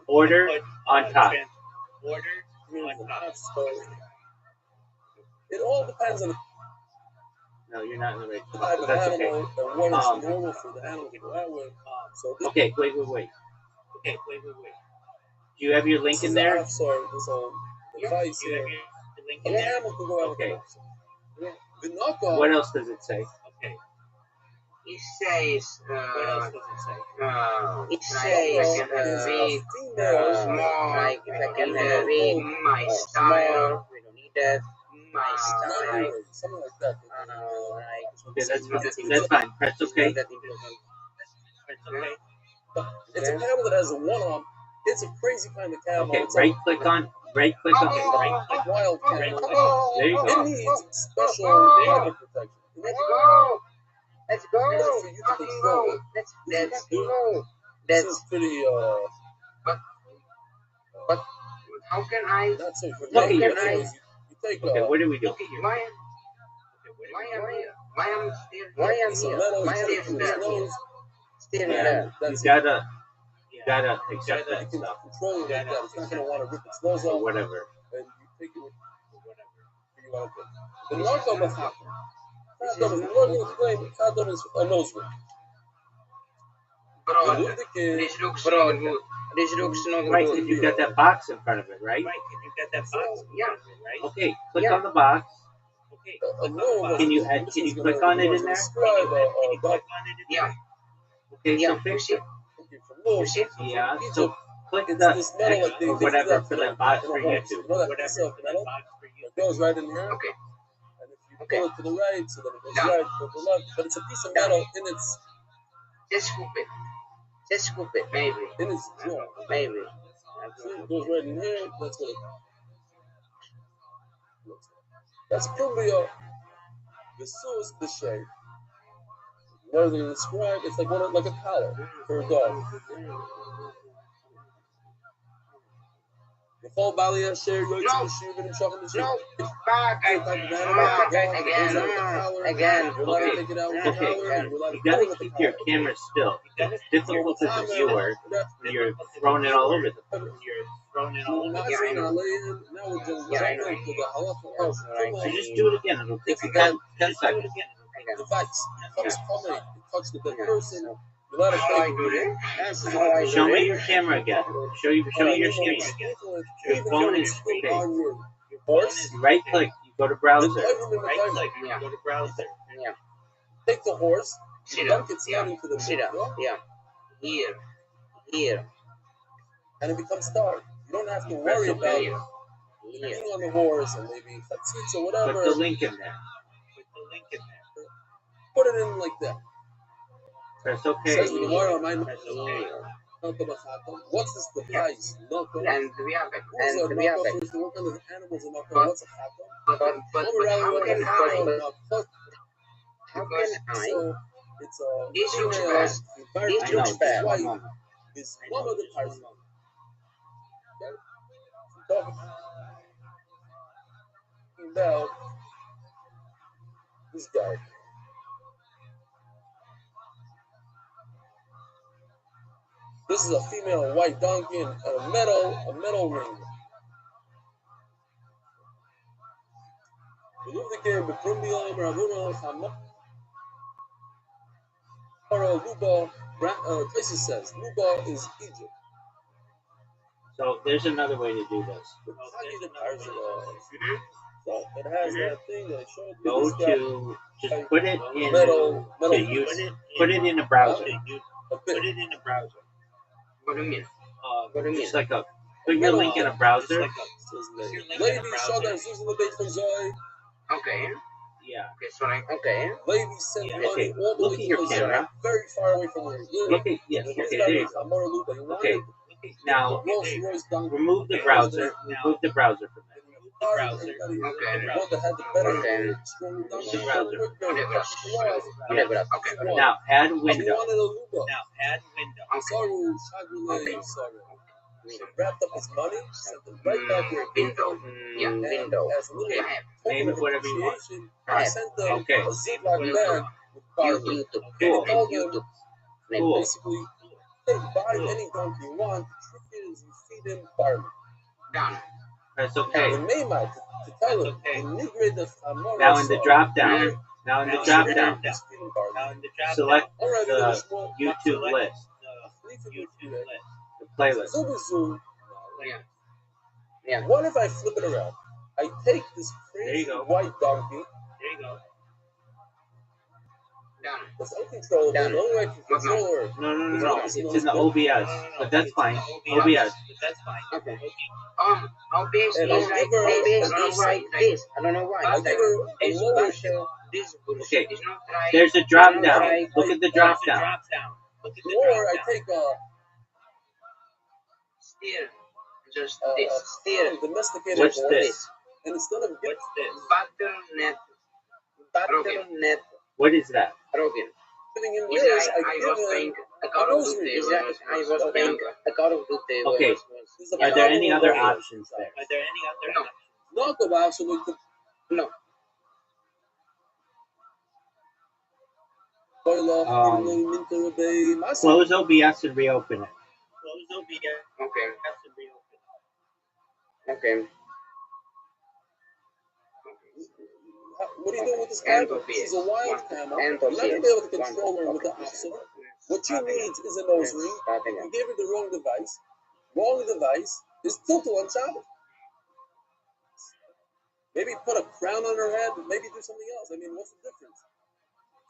[SPEAKER 4] order on top.
[SPEAKER 1] It all depends on
[SPEAKER 4] No, you're not in the right
[SPEAKER 1] the
[SPEAKER 4] spot,
[SPEAKER 1] type
[SPEAKER 4] but
[SPEAKER 1] of
[SPEAKER 4] that's okay.
[SPEAKER 1] animal and what is normal for the animal to go that way. So this
[SPEAKER 4] Okay, wait. Do you have your link in there?
[SPEAKER 1] device here. And the animal can go out.
[SPEAKER 4] Okay.
[SPEAKER 1] The knockoff.
[SPEAKER 4] What else does it say? Okay.
[SPEAKER 3] It says,
[SPEAKER 4] What else does it say?
[SPEAKER 3] it says, read small, like if I can read my style, we don't need that, my style,
[SPEAKER 1] Something like that.
[SPEAKER 4] Okay, that's fine. Press OK.
[SPEAKER 3] that improvement.
[SPEAKER 1] It's a camel that has a one arm. It's a crazy kind of camel.
[SPEAKER 4] Okay,
[SPEAKER 1] It's
[SPEAKER 4] right click on
[SPEAKER 1] a wild camel.
[SPEAKER 4] There you
[SPEAKER 1] It
[SPEAKER 4] go.
[SPEAKER 1] needs special weather protection.
[SPEAKER 3] Let's go! Let's go!
[SPEAKER 1] For you to
[SPEAKER 3] Fucking
[SPEAKER 1] control
[SPEAKER 3] go!
[SPEAKER 1] it.
[SPEAKER 3] Let's go!
[SPEAKER 1] This
[SPEAKER 3] That's,
[SPEAKER 1] is pretty
[SPEAKER 3] but how can I,
[SPEAKER 1] not so good.
[SPEAKER 4] Look at
[SPEAKER 1] You
[SPEAKER 4] your
[SPEAKER 1] take
[SPEAKER 4] Okay, what do we do?
[SPEAKER 3] why am still here? Still there.
[SPEAKER 4] You gotta accept
[SPEAKER 1] You
[SPEAKER 4] that
[SPEAKER 1] can
[SPEAKER 4] stuff
[SPEAKER 1] control it like that. It's not gonna want to rip its nose
[SPEAKER 4] or
[SPEAKER 1] off,
[SPEAKER 4] whatever.
[SPEAKER 1] and you take it with you want to. The narco is hot. Khatam is more than a claim. Khatam is a nose ring.
[SPEAKER 3] Bro,
[SPEAKER 1] Remove the kid.
[SPEAKER 3] this looks not good. This looks not
[SPEAKER 4] Right,
[SPEAKER 3] good.
[SPEAKER 4] because you got that box in front of it, right?
[SPEAKER 3] Yeah.
[SPEAKER 4] Okay, click on the box. Can you click on it in there?
[SPEAKER 3] Yeah.
[SPEAKER 4] Okay,
[SPEAKER 3] Yeah.
[SPEAKER 4] so fix it.
[SPEAKER 3] You see?
[SPEAKER 4] Yeah, so click the X or whatever for that box for YouTube.
[SPEAKER 1] It goes right in here.
[SPEAKER 3] Okay.
[SPEAKER 1] And if you pull it to the right, so then it goes right, to the left. But it's a piece of metal in its
[SPEAKER 3] Just scoop it, maybe.
[SPEAKER 1] in its jaw.
[SPEAKER 3] Maybe.
[SPEAKER 1] See, it goes right in here. That's what it looks like. That's probably the source, the shape. Rather than describe, it's like like a collar for a dog. The whole Bali share right to the shoe and shuffle the shoe.
[SPEAKER 3] No, back again.
[SPEAKER 1] You're allowed to take it out with the
[SPEAKER 4] Okay,
[SPEAKER 1] collar. You're allowed to
[SPEAKER 4] you
[SPEAKER 1] pull
[SPEAKER 4] gotta
[SPEAKER 1] it with the
[SPEAKER 4] keep your
[SPEAKER 1] collar.
[SPEAKER 4] camera still. It's difficult as a viewer when you're throwing it all over the place.
[SPEAKER 3] Yeah, I know.
[SPEAKER 4] So just do it again. It'll take you 10 seconds.
[SPEAKER 1] The vice comes from it. You touch the dead person. You let it
[SPEAKER 3] How I do that?
[SPEAKER 4] Show me your camera again. Show me your screen. Your phone is okay.
[SPEAKER 1] on your horse.
[SPEAKER 4] Right click. You go to browser.
[SPEAKER 3] Yeah. Yeah.
[SPEAKER 1] Take the horse.
[SPEAKER 3] Sit
[SPEAKER 1] Dunk
[SPEAKER 3] up.
[SPEAKER 1] its
[SPEAKER 3] Yeah.
[SPEAKER 1] head into the
[SPEAKER 3] Sit up.
[SPEAKER 1] middle,
[SPEAKER 3] Yeah. Here.
[SPEAKER 1] and it becomes dark. You don't have to
[SPEAKER 4] Press
[SPEAKER 1] worry
[SPEAKER 4] OK.
[SPEAKER 1] about
[SPEAKER 3] Here.
[SPEAKER 1] being on the horse and maybe chatzitz or
[SPEAKER 4] Put
[SPEAKER 1] whatever.
[SPEAKER 4] the link in there.
[SPEAKER 1] Put it in like that.
[SPEAKER 4] Press
[SPEAKER 1] Says
[SPEAKER 4] OK.
[SPEAKER 1] the Gemara, my
[SPEAKER 3] Here.
[SPEAKER 1] what's this device? Knuckle.
[SPEAKER 3] And we have it.
[SPEAKER 1] Who's a
[SPEAKER 3] And we have
[SPEAKER 1] knuckle?
[SPEAKER 3] it.
[SPEAKER 1] First, what kind of animals are knuckle?
[SPEAKER 3] But-
[SPEAKER 1] What's a knuckle?
[SPEAKER 3] But how can I?
[SPEAKER 1] So it's a
[SPEAKER 3] This looks
[SPEAKER 1] female,
[SPEAKER 3] bad.
[SPEAKER 1] very
[SPEAKER 3] This looks
[SPEAKER 1] rich,
[SPEAKER 3] bad.
[SPEAKER 1] white,
[SPEAKER 4] One moment.
[SPEAKER 1] is one of the parts. Talking about this guy. This is a female white donkey and a metal ring. Remove the game, but from the arm, Ravuna, Hamara, Luba, Tyson says, Luba is Egypt.
[SPEAKER 4] So there's another way to do this.
[SPEAKER 1] So it has that thing that I showed you.
[SPEAKER 4] Go
[SPEAKER 1] This guy,
[SPEAKER 4] to just put it in
[SPEAKER 1] metal
[SPEAKER 4] to use. Put it in a browser.
[SPEAKER 1] Put it
[SPEAKER 4] in a browser.
[SPEAKER 3] What do you mean?
[SPEAKER 4] What do you mean? Just like a put your link in a browser.
[SPEAKER 1] Lady showed us using the bait from Zoe.
[SPEAKER 3] Okay.
[SPEAKER 4] Yeah.
[SPEAKER 3] Okay, so okay.
[SPEAKER 1] Lady sent money
[SPEAKER 4] Okay.
[SPEAKER 1] all the
[SPEAKER 4] Look
[SPEAKER 1] way
[SPEAKER 4] at
[SPEAKER 1] to
[SPEAKER 4] your
[SPEAKER 1] Zoe,
[SPEAKER 4] camera.
[SPEAKER 1] very far away from where you live.
[SPEAKER 4] Look at yes. Okay. There you go. Okay. Now remove the browser. Remove the browser from that.
[SPEAKER 3] Okay.
[SPEAKER 4] Yes.
[SPEAKER 3] Okay.
[SPEAKER 4] Now add window.
[SPEAKER 1] Wrapped up his money, sent it right back where it came
[SPEAKER 3] Window.
[SPEAKER 1] from.
[SPEAKER 3] Yeah,
[SPEAKER 1] And
[SPEAKER 3] window.
[SPEAKER 1] as a little
[SPEAKER 4] Name it
[SPEAKER 1] token of
[SPEAKER 4] whatever you want.
[SPEAKER 1] appreciation, I sent them
[SPEAKER 4] Okay.
[SPEAKER 1] a Ziploc bag with barley.
[SPEAKER 3] YouTube.
[SPEAKER 1] And I
[SPEAKER 3] Name
[SPEAKER 1] told them,
[SPEAKER 3] YouTube.
[SPEAKER 4] Cool.
[SPEAKER 1] basically, hey, buy any donkey you want. The trick is you feed him barley.
[SPEAKER 3] Done.
[SPEAKER 4] That's
[SPEAKER 1] And
[SPEAKER 4] okay.
[SPEAKER 1] the Maymite, to tell him, the Nigre de Famora.
[SPEAKER 4] Now in the drop down. Now in the drop down.
[SPEAKER 1] Just feed him barley.
[SPEAKER 4] Select
[SPEAKER 1] Alright,
[SPEAKER 4] the YouTube list. The playlist.
[SPEAKER 1] Zubuzu.
[SPEAKER 3] Yeah.
[SPEAKER 1] What if I flip it around? I take this
[SPEAKER 4] There
[SPEAKER 1] crazy
[SPEAKER 4] you go.
[SPEAKER 1] white donkey
[SPEAKER 3] Done.
[SPEAKER 1] that's uncontrollable.
[SPEAKER 3] Done.
[SPEAKER 1] The only way I can control her.
[SPEAKER 4] No. It's in the OBS, but that's fine. OBS.
[SPEAKER 3] Okay. OBS
[SPEAKER 1] And
[SPEAKER 3] is
[SPEAKER 1] I'll
[SPEAKER 3] like
[SPEAKER 1] give her
[SPEAKER 3] this.
[SPEAKER 1] an
[SPEAKER 3] I don't know why this. I don't know why.
[SPEAKER 1] I give her a
[SPEAKER 3] This
[SPEAKER 1] lower
[SPEAKER 3] bullshit. This bullshit
[SPEAKER 4] Okay.
[SPEAKER 3] is not right.
[SPEAKER 4] There's a drop
[SPEAKER 3] It's not
[SPEAKER 4] down.
[SPEAKER 3] right.
[SPEAKER 4] Look at the drop down.
[SPEAKER 1] or I take
[SPEAKER 3] Still. Just
[SPEAKER 1] a
[SPEAKER 3] this. Still.
[SPEAKER 1] domesticated
[SPEAKER 4] What's
[SPEAKER 1] horse,
[SPEAKER 4] this?
[SPEAKER 1] and instead of
[SPEAKER 3] Battle.net. Battle.net.
[SPEAKER 4] What is that?
[SPEAKER 3] Robin.
[SPEAKER 1] giving him
[SPEAKER 3] Is
[SPEAKER 1] yours,
[SPEAKER 3] I
[SPEAKER 1] I
[SPEAKER 3] was
[SPEAKER 1] give
[SPEAKER 3] playing
[SPEAKER 1] him
[SPEAKER 3] a Call of
[SPEAKER 1] rosary.
[SPEAKER 3] Duty. I was playing a Call of Duty.
[SPEAKER 4] Okay.
[SPEAKER 1] there's a
[SPEAKER 4] Are there any
[SPEAKER 1] problem
[SPEAKER 4] other
[SPEAKER 1] with
[SPEAKER 4] options there?
[SPEAKER 3] No.
[SPEAKER 1] Not the absolute
[SPEAKER 3] No.
[SPEAKER 4] Close OBS and reopen it.
[SPEAKER 3] Okay. Okay.
[SPEAKER 1] What are you doing with this
[SPEAKER 3] End
[SPEAKER 1] camel?
[SPEAKER 3] of
[SPEAKER 1] This is
[SPEAKER 3] it.
[SPEAKER 1] a wild camel.
[SPEAKER 3] End
[SPEAKER 1] You're
[SPEAKER 3] of
[SPEAKER 1] not going to
[SPEAKER 3] it.
[SPEAKER 1] be able to control her with the opposite. What you
[SPEAKER 3] Starting
[SPEAKER 1] need is a nose ring.
[SPEAKER 3] Starting
[SPEAKER 1] You gave her the wrong device. Wrong device is tilted on Shabbat. Maybe put a crown on her head. Maybe do something else. I mean, what's the difference?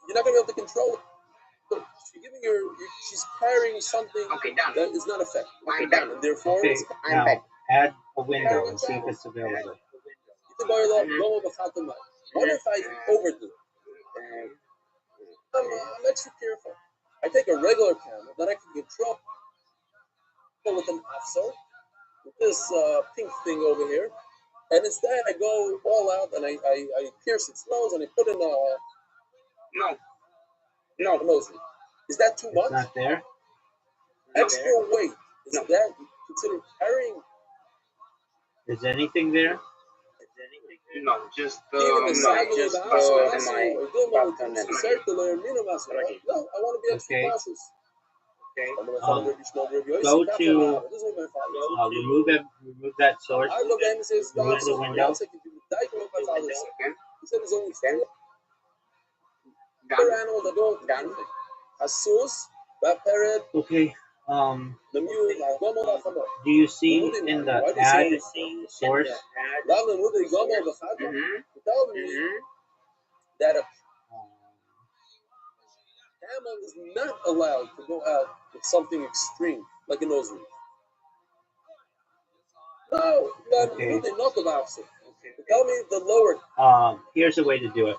[SPEAKER 1] You're not going to be able to control it. So you're giving her, she's carrying something
[SPEAKER 3] Okay, done.
[SPEAKER 1] that is not effective.
[SPEAKER 3] I'm
[SPEAKER 1] Okay,
[SPEAKER 3] done.
[SPEAKER 1] and therefore,
[SPEAKER 4] Okay.
[SPEAKER 1] it's,
[SPEAKER 3] I'm back.
[SPEAKER 4] Now add a window and see if it's available.
[SPEAKER 1] what if I overdo it? I'm extra careful. I take a regular camera that I can control with an offset, with this pink thing over here, and instead I go all out and I pierce its nose and I put in a nose ring. Is that too
[SPEAKER 4] It's
[SPEAKER 1] much?
[SPEAKER 4] not there.
[SPEAKER 1] Extra weight. Is
[SPEAKER 3] No.
[SPEAKER 1] that considered carrying?
[SPEAKER 4] Is anything there?
[SPEAKER 3] No, just
[SPEAKER 1] Even the
[SPEAKER 3] no,
[SPEAKER 1] side
[SPEAKER 3] just
[SPEAKER 1] of the
[SPEAKER 3] my
[SPEAKER 1] circular,
[SPEAKER 3] Battle.net.
[SPEAKER 1] no, I want to be extra
[SPEAKER 4] Okay.
[SPEAKER 1] cautious.
[SPEAKER 3] Okay.
[SPEAKER 4] Go to remove that source. Remove the window.
[SPEAKER 3] Okay.
[SPEAKER 1] He said there's only
[SPEAKER 3] Then
[SPEAKER 1] four
[SPEAKER 3] done.
[SPEAKER 1] animals that don't
[SPEAKER 3] Done.
[SPEAKER 1] Asus, Baperet,
[SPEAKER 4] Okay.
[SPEAKER 1] the mule, Gomo, Bafamo.
[SPEAKER 4] Do you see in the add source?
[SPEAKER 1] Lavin with the Gomo, Bafamo. Tell me that a camel is not allowed to go out with something extreme, like a nose ring. No, but
[SPEAKER 4] Okay.
[SPEAKER 1] really not the opposite. Tell me the lower,
[SPEAKER 4] Here's a way to do it.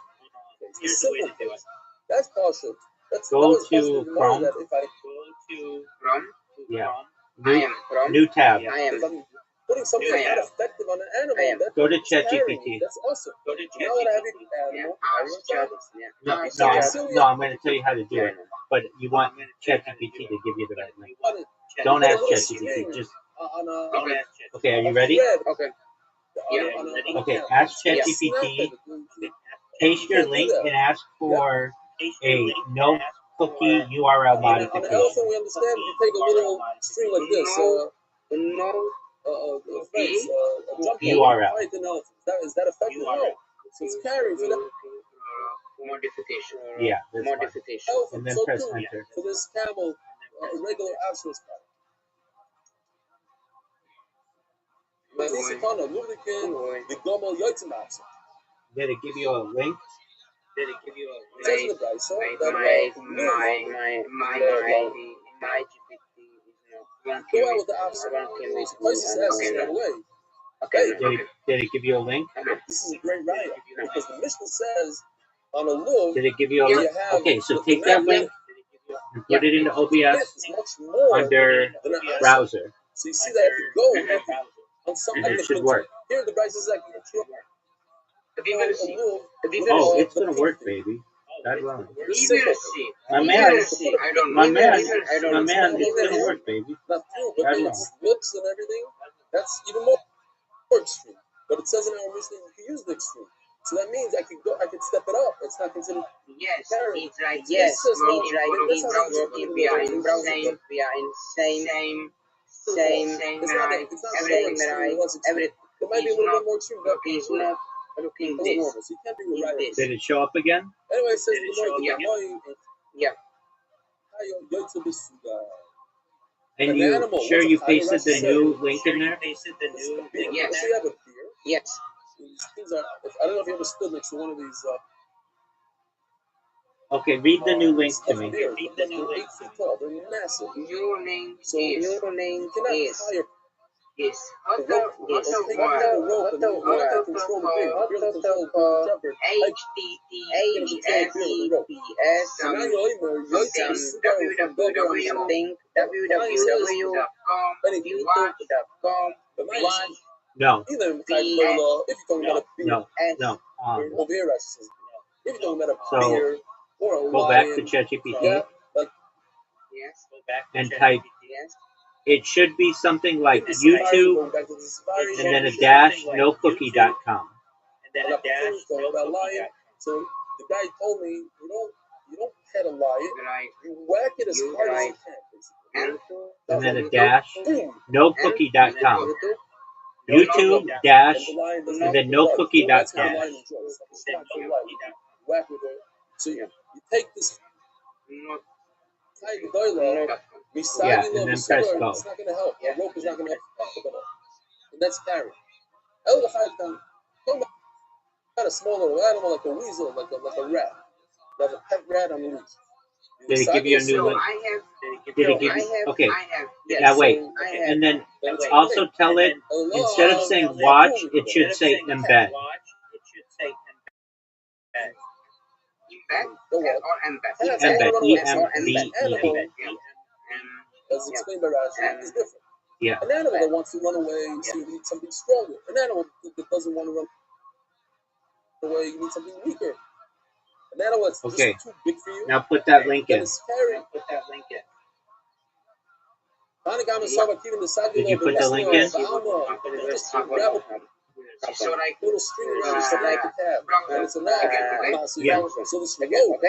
[SPEAKER 1] the simple case. That's partial. That
[SPEAKER 4] Go
[SPEAKER 1] was
[SPEAKER 4] to
[SPEAKER 1] possible more
[SPEAKER 4] Chrome.
[SPEAKER 1] that if I
[SPEAKER 3] From.
[SPEAKER 4] Yeah.
[SPEAKER 3] I am from.
[SPEAKER 4] New tab.
[SPEAKER 3] I am.
[SPEAKER 1] if I'm putting something
[SPEAKER 3] Yeah.
[SPEAKER 1] not effective on an animal,
[SPEAKER 3] I am.
[SPEAKER 1] that
[SPEAKER 4] Go to
[SPEAKER 1] is carrying,
[SPEAKER 4] ChatGPT.
[SPEAKER 1] that's awesome. Now that I have an
[SPEAKER 3] Yeah.
[SPEAKER 1] animal, I
[SPEAKER 3] Ask
[SPEAKER 1] want
[SPEAKER 3] chat.
[SPEAKER 1] Shabbos.
[SPEAKER 3] Yeah.
[SPEAKER 4] No,
[SPEAKER 3] Ask
[SPEAKER 4] no,
[SPEAKER 3] chat.
[SPEAKER 4] I'm going to tell you how to do it. But you want ChatGPT to give you the right link.
[SPEAKER 1] But it-
[SPEAKER 4] Don't
[SPEAKER 1] put a
[SPEAKER 4] ask
[SPEAKER 1] little
[SPEAKER 4] ChatGPT.
[SPEAKER 1] string
[SPEAKER 4] Just
[SPEAKER 1] on a
[SPEAKER 4] okay. Are you
[SPEAKER 1] a
[SPEAKER 4] ready?
[SPEAKER 1] thread
[SPEAKER 3] Okay.
[SPEAKER 1] on
[SPEAKER 3] Yeah.
[SPEAKER 1] a
[SPEAKER 4] Okay.
[SPEAKER 1] camel.
[SPEAKER 4] Ask
[SPEAKER 1] Snap
[SPEAKER 4] ChatGPT.
[SPEAKER 1] it.
[SPEAKER 4] Paste your link and ask for a no cookie URL
[SPEAKER 1] On an
[SPEAKER 4] modification.
[SPEAKER 1] elephant, we understand you take a little string like this,
[SPEAKER 3] No
[SPEAKER 1] fence, a jump
[SPEAKER 4] URL.
[SPEAKER 1] fight an elephant. Is that effective? No. So it's carrying for that
[SPEAKER 3] modification.
[SPEAKER 4] Yeah, that's fine.
[SPEAKER 3] Modification.
[SPEAKER 1] elephant.
[SPEAKER 4] And then
[SPEAKER 1] So
[SPEAKER 4] press
[SPEAKER 1] too,
[SPEAKER 4] enter.
[SPEAKER 1] for this camel, a regular absence pattern.
[SPEAKER 4] Did it give you a link?
[SPEAKER 1] It says in the Brisa
[SPEAKER 5] Wait,
[SPEAKER 1] that
[SPEAKER 5] my GPT is not.
[SPEAKER 1] go out with the opposite. So places says straight away.
[SPEAKER 5] Okay,
[SPEAKER 4] Did it give you a link?
[SPEAKER 1] This is a great raya because the Mishnah says on a luv,
[SPEAKER 4] Did it give you a link?
[SPEAKER 1] you have
[SPEAKER 4] Okay, so
[SPEAKER 1] the
[SPEAKER 4] take that
[SPEAKER 1] map
[SPEAKER 4] link and put it into
[SPEAKER 1] is
[SPEAKER 4] OBS
[SPEAKER 1] much more
[SPEAKER 4] under
[SPEAKER 1] than an asa.
[SPEAKER 4] browser,
[SPEAKER 1] So you see that if you go on some
[SPEAKER 4] and it should work.
[SPEAKER 1] here the Brisa is like
[SPEAKER 4] Oh, it's gonna work, baby. God willing. My
[SPEAKER 5] You're
[SPEAKER 4] man,
[SPEAKER 5] gonna see. I don't
[SPEAKER 4] my
[SPEAKER 5] know.
[SPEAKER 4] man,
[SPEAKER 5] I don't
[SPEAKER 4] my
[SPEAKER 5] know.
[SPEAKER 4] man, it's gonna work, baby.
[SPEAKER 1] not true, but
[SPEAKER 4] God
[SPEAKER 1] when
[SPEAKER 4] willing.
[SPEAKER 1] it's lips and everything, that's even more extreme. But it says in our Mishnah you can use the extreme. So that means I could step it up. It's not considered
[SPEAKER 5] Yes,
[SPEAKER 1] carry.
[SPEAKER 5] it's like
[SPEAKER 1] Yes,
[SPEAKER 5] it's like
[SPEAKER 1] that's
[SPEAKER 5] in
[SPEAKER 1] how
[SPEAKER 5] browser. We are in browser. We are in same
[SPEAKER 1] it's not
[SPEAKER 5] right.
[SPEAKER 1] it's not so
[SPEAKER 5] Everything
[SPEAKER 1] extreme.
[SPEAKER 5] right.
[SPEAKER 1] It was extreme. It might be a little bit more extreme, but
[SPEAKER 5] Is not looking
[SPEAKER 1] a little
[SPEAKER 5] this.
[SPEAKER 1] normal. So you can't be right.
[SPEAKER 5] This.
[SPEAKER 4] Did it show up again?
[SPEAKER 1] Anyway, it says the
[SPEAKER 5] Yeah. Yeah.
[SPEAKER 4] And
[SPEAKER 1] An
[SPEAKER 4] you
[SPEAKER 1] animal,
[SPEAKER 4] sure
[SPEAKER 1] what's a
[SPEAKER 4] you
[SPEAKER 1] higher
[SPEAKER 4] pasted the
[SPEAKER 1] Rashi
[SPEAKER 4] new
[SPEAKER 1] say?
[SPEAKER 4] link in there?
[SPEAKER 5] Yes.
[SPEAKER 1] Yes. We have a beer.
[SPEAKER 5] Yes.
[SPEAKER 1] These things are. I don't know if you ever stood next to one of these.
[SPEAKER 4] Okay, read the new link to me.
[SPEAKER 1] Beers. They're 8 feet tall. They're massive.
[SPEAKER 5] Your link
[SPEAKER 1] So
[SPEAKER 5] is.
[SPEAKER 1] you cannot hire
[SPEAKER 5] Yes.
[SPEAKER 1] the rope.
[SPEAKER 5] Yes.
[SPEAKER 1] Take the rope and you can't control the beer. The beer can control the jumper.
[SPEAKER 5] HTTPS
[SPEAKER 1] So now you're
[SPEAKER 5] www.youtube.com
[SPEAKER 4] No,
[SPEAKER 1] even if you're talking about a beer.
[SPEAKER 4] no.
[SPEAKER 1] Over here, I said. If you're talking about a
[SPEAKER 4] So,
[SPEAKER 1] beer or a
[SPEAKER 4] go back to
[SPEAKER 1] lion,
[SPEAKER 4] ChatGPT
[SPEAKER 1] yeah, like
[SPEAKER 5] Yes.
[SPEAKER 4] and type.
[SPEAKER 5] Yes.
[SPEAKER 4] It should be something like
[SPEAKER 1] the safari,
[SPEAKER 4] YouTube
[SPEAKER 1] going back to the safari,
[SPEAKER 4] and then a dash nocookie.com.
[SPEAKER 1] about lion. So the guy told me, you don't pet a lion, you whack it as hard as you can.
[SPEAKER 4] And then a dash
[SPEAKER 1] Boom.
[SPEAKER 4] nocookie.com. YouTube dash and then nocookie.com.
[SPEAKER 1] That's what the lion enjoys. It's not for life. Whack with it. So you take this tiger doilo,
[SPEAKER 4] Yeah, and then press go.
[SPEAKER 1] it's not going to help. The rope is not going to help. And that's carry. Talking about a small little animal like a weasel, like a rat. Like a pet rat on the leash.
[SPEAKER 4] Did it give you a new link? Did it give you? Okay.
[SPEAKER 5] Yes.
[SPEAKER 4] Now wait.
[SPEAKER 5] I
[SPEAKER 4] And then also tell it, instead of saying watch, it should say embed. Embed. E-M-B-E-D.
[SPEAKER 1] As explained by Rashi, is different.
[SPEAKER 4] Yeah.
[SPEAKER 1] An animal that wants to run away, so you need something stronger. An animal that doesn't want to run away, you need something weaker. An animal that's just too big for you.
[SPEAKER 4] Now put that link in. Did you put the link in?
[SPEAKER 1] Just grab a little string around it, something like a tab. And it's a knob.
[SPEAKER 4] Yeah.
[SPEAKER 1] So this rope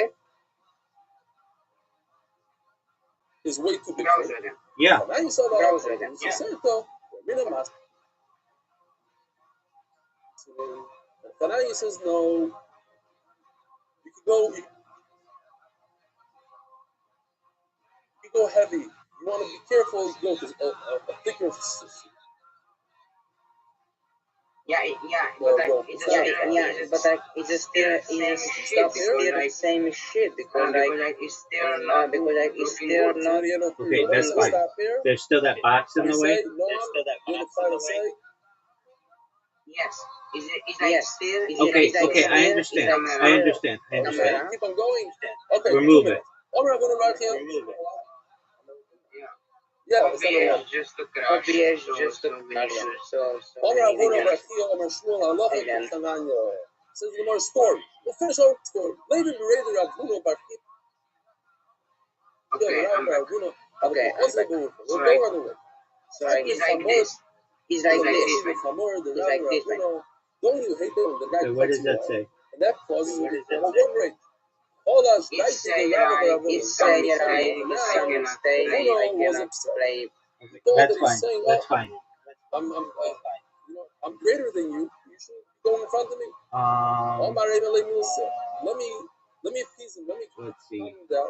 [SPEAKER 1] is way too big for you.
[SPEAKER 4] Yeah.
[SPEAKER 1] Now you saw that. So say it though. So Tanai says no. You can go heavy. You want to be careful. You go because a thicker.
[SPEAKER 5] It's still the same shit because it's still not
[SPEAKER 4] Okay, that's fine. There's still that box in the way.
[SPEAKER 5] Yes. Is it
[SPEAKER 4] Okay, I understand.
[SPEAKER 1] Keep on going. Okay.
[SPEAKER 4] Remove it.
[SPEAKER 1] Yeah.
[SPEAKER 5] just to crash. So
[SPEAKER 1] Says the more story. We'll finish our story. Later, the Raider Ravuno Barkit.
[SPEAKER 5] Okay, I'm back. Okay,
[SPEAKER 1] What's that going for? We'll go on the way.
[SPEAKER 5] So it's like this. It's like this.
[SPEAKER 1] Don't you hate them? The guy
[SPEAKER 4] Okay, what does that say?
[SPEAKER 1] And that causes a one rate. All us
[SPEAKER 5] It's saying play.
[SPEAKER 4] That's fine.
[SPEAKER 1] I'm greater than you. You should go in front of me. Let me appease him.
[SPEAKER 4] Let's see.
[SPEAKER 1] Calm him down.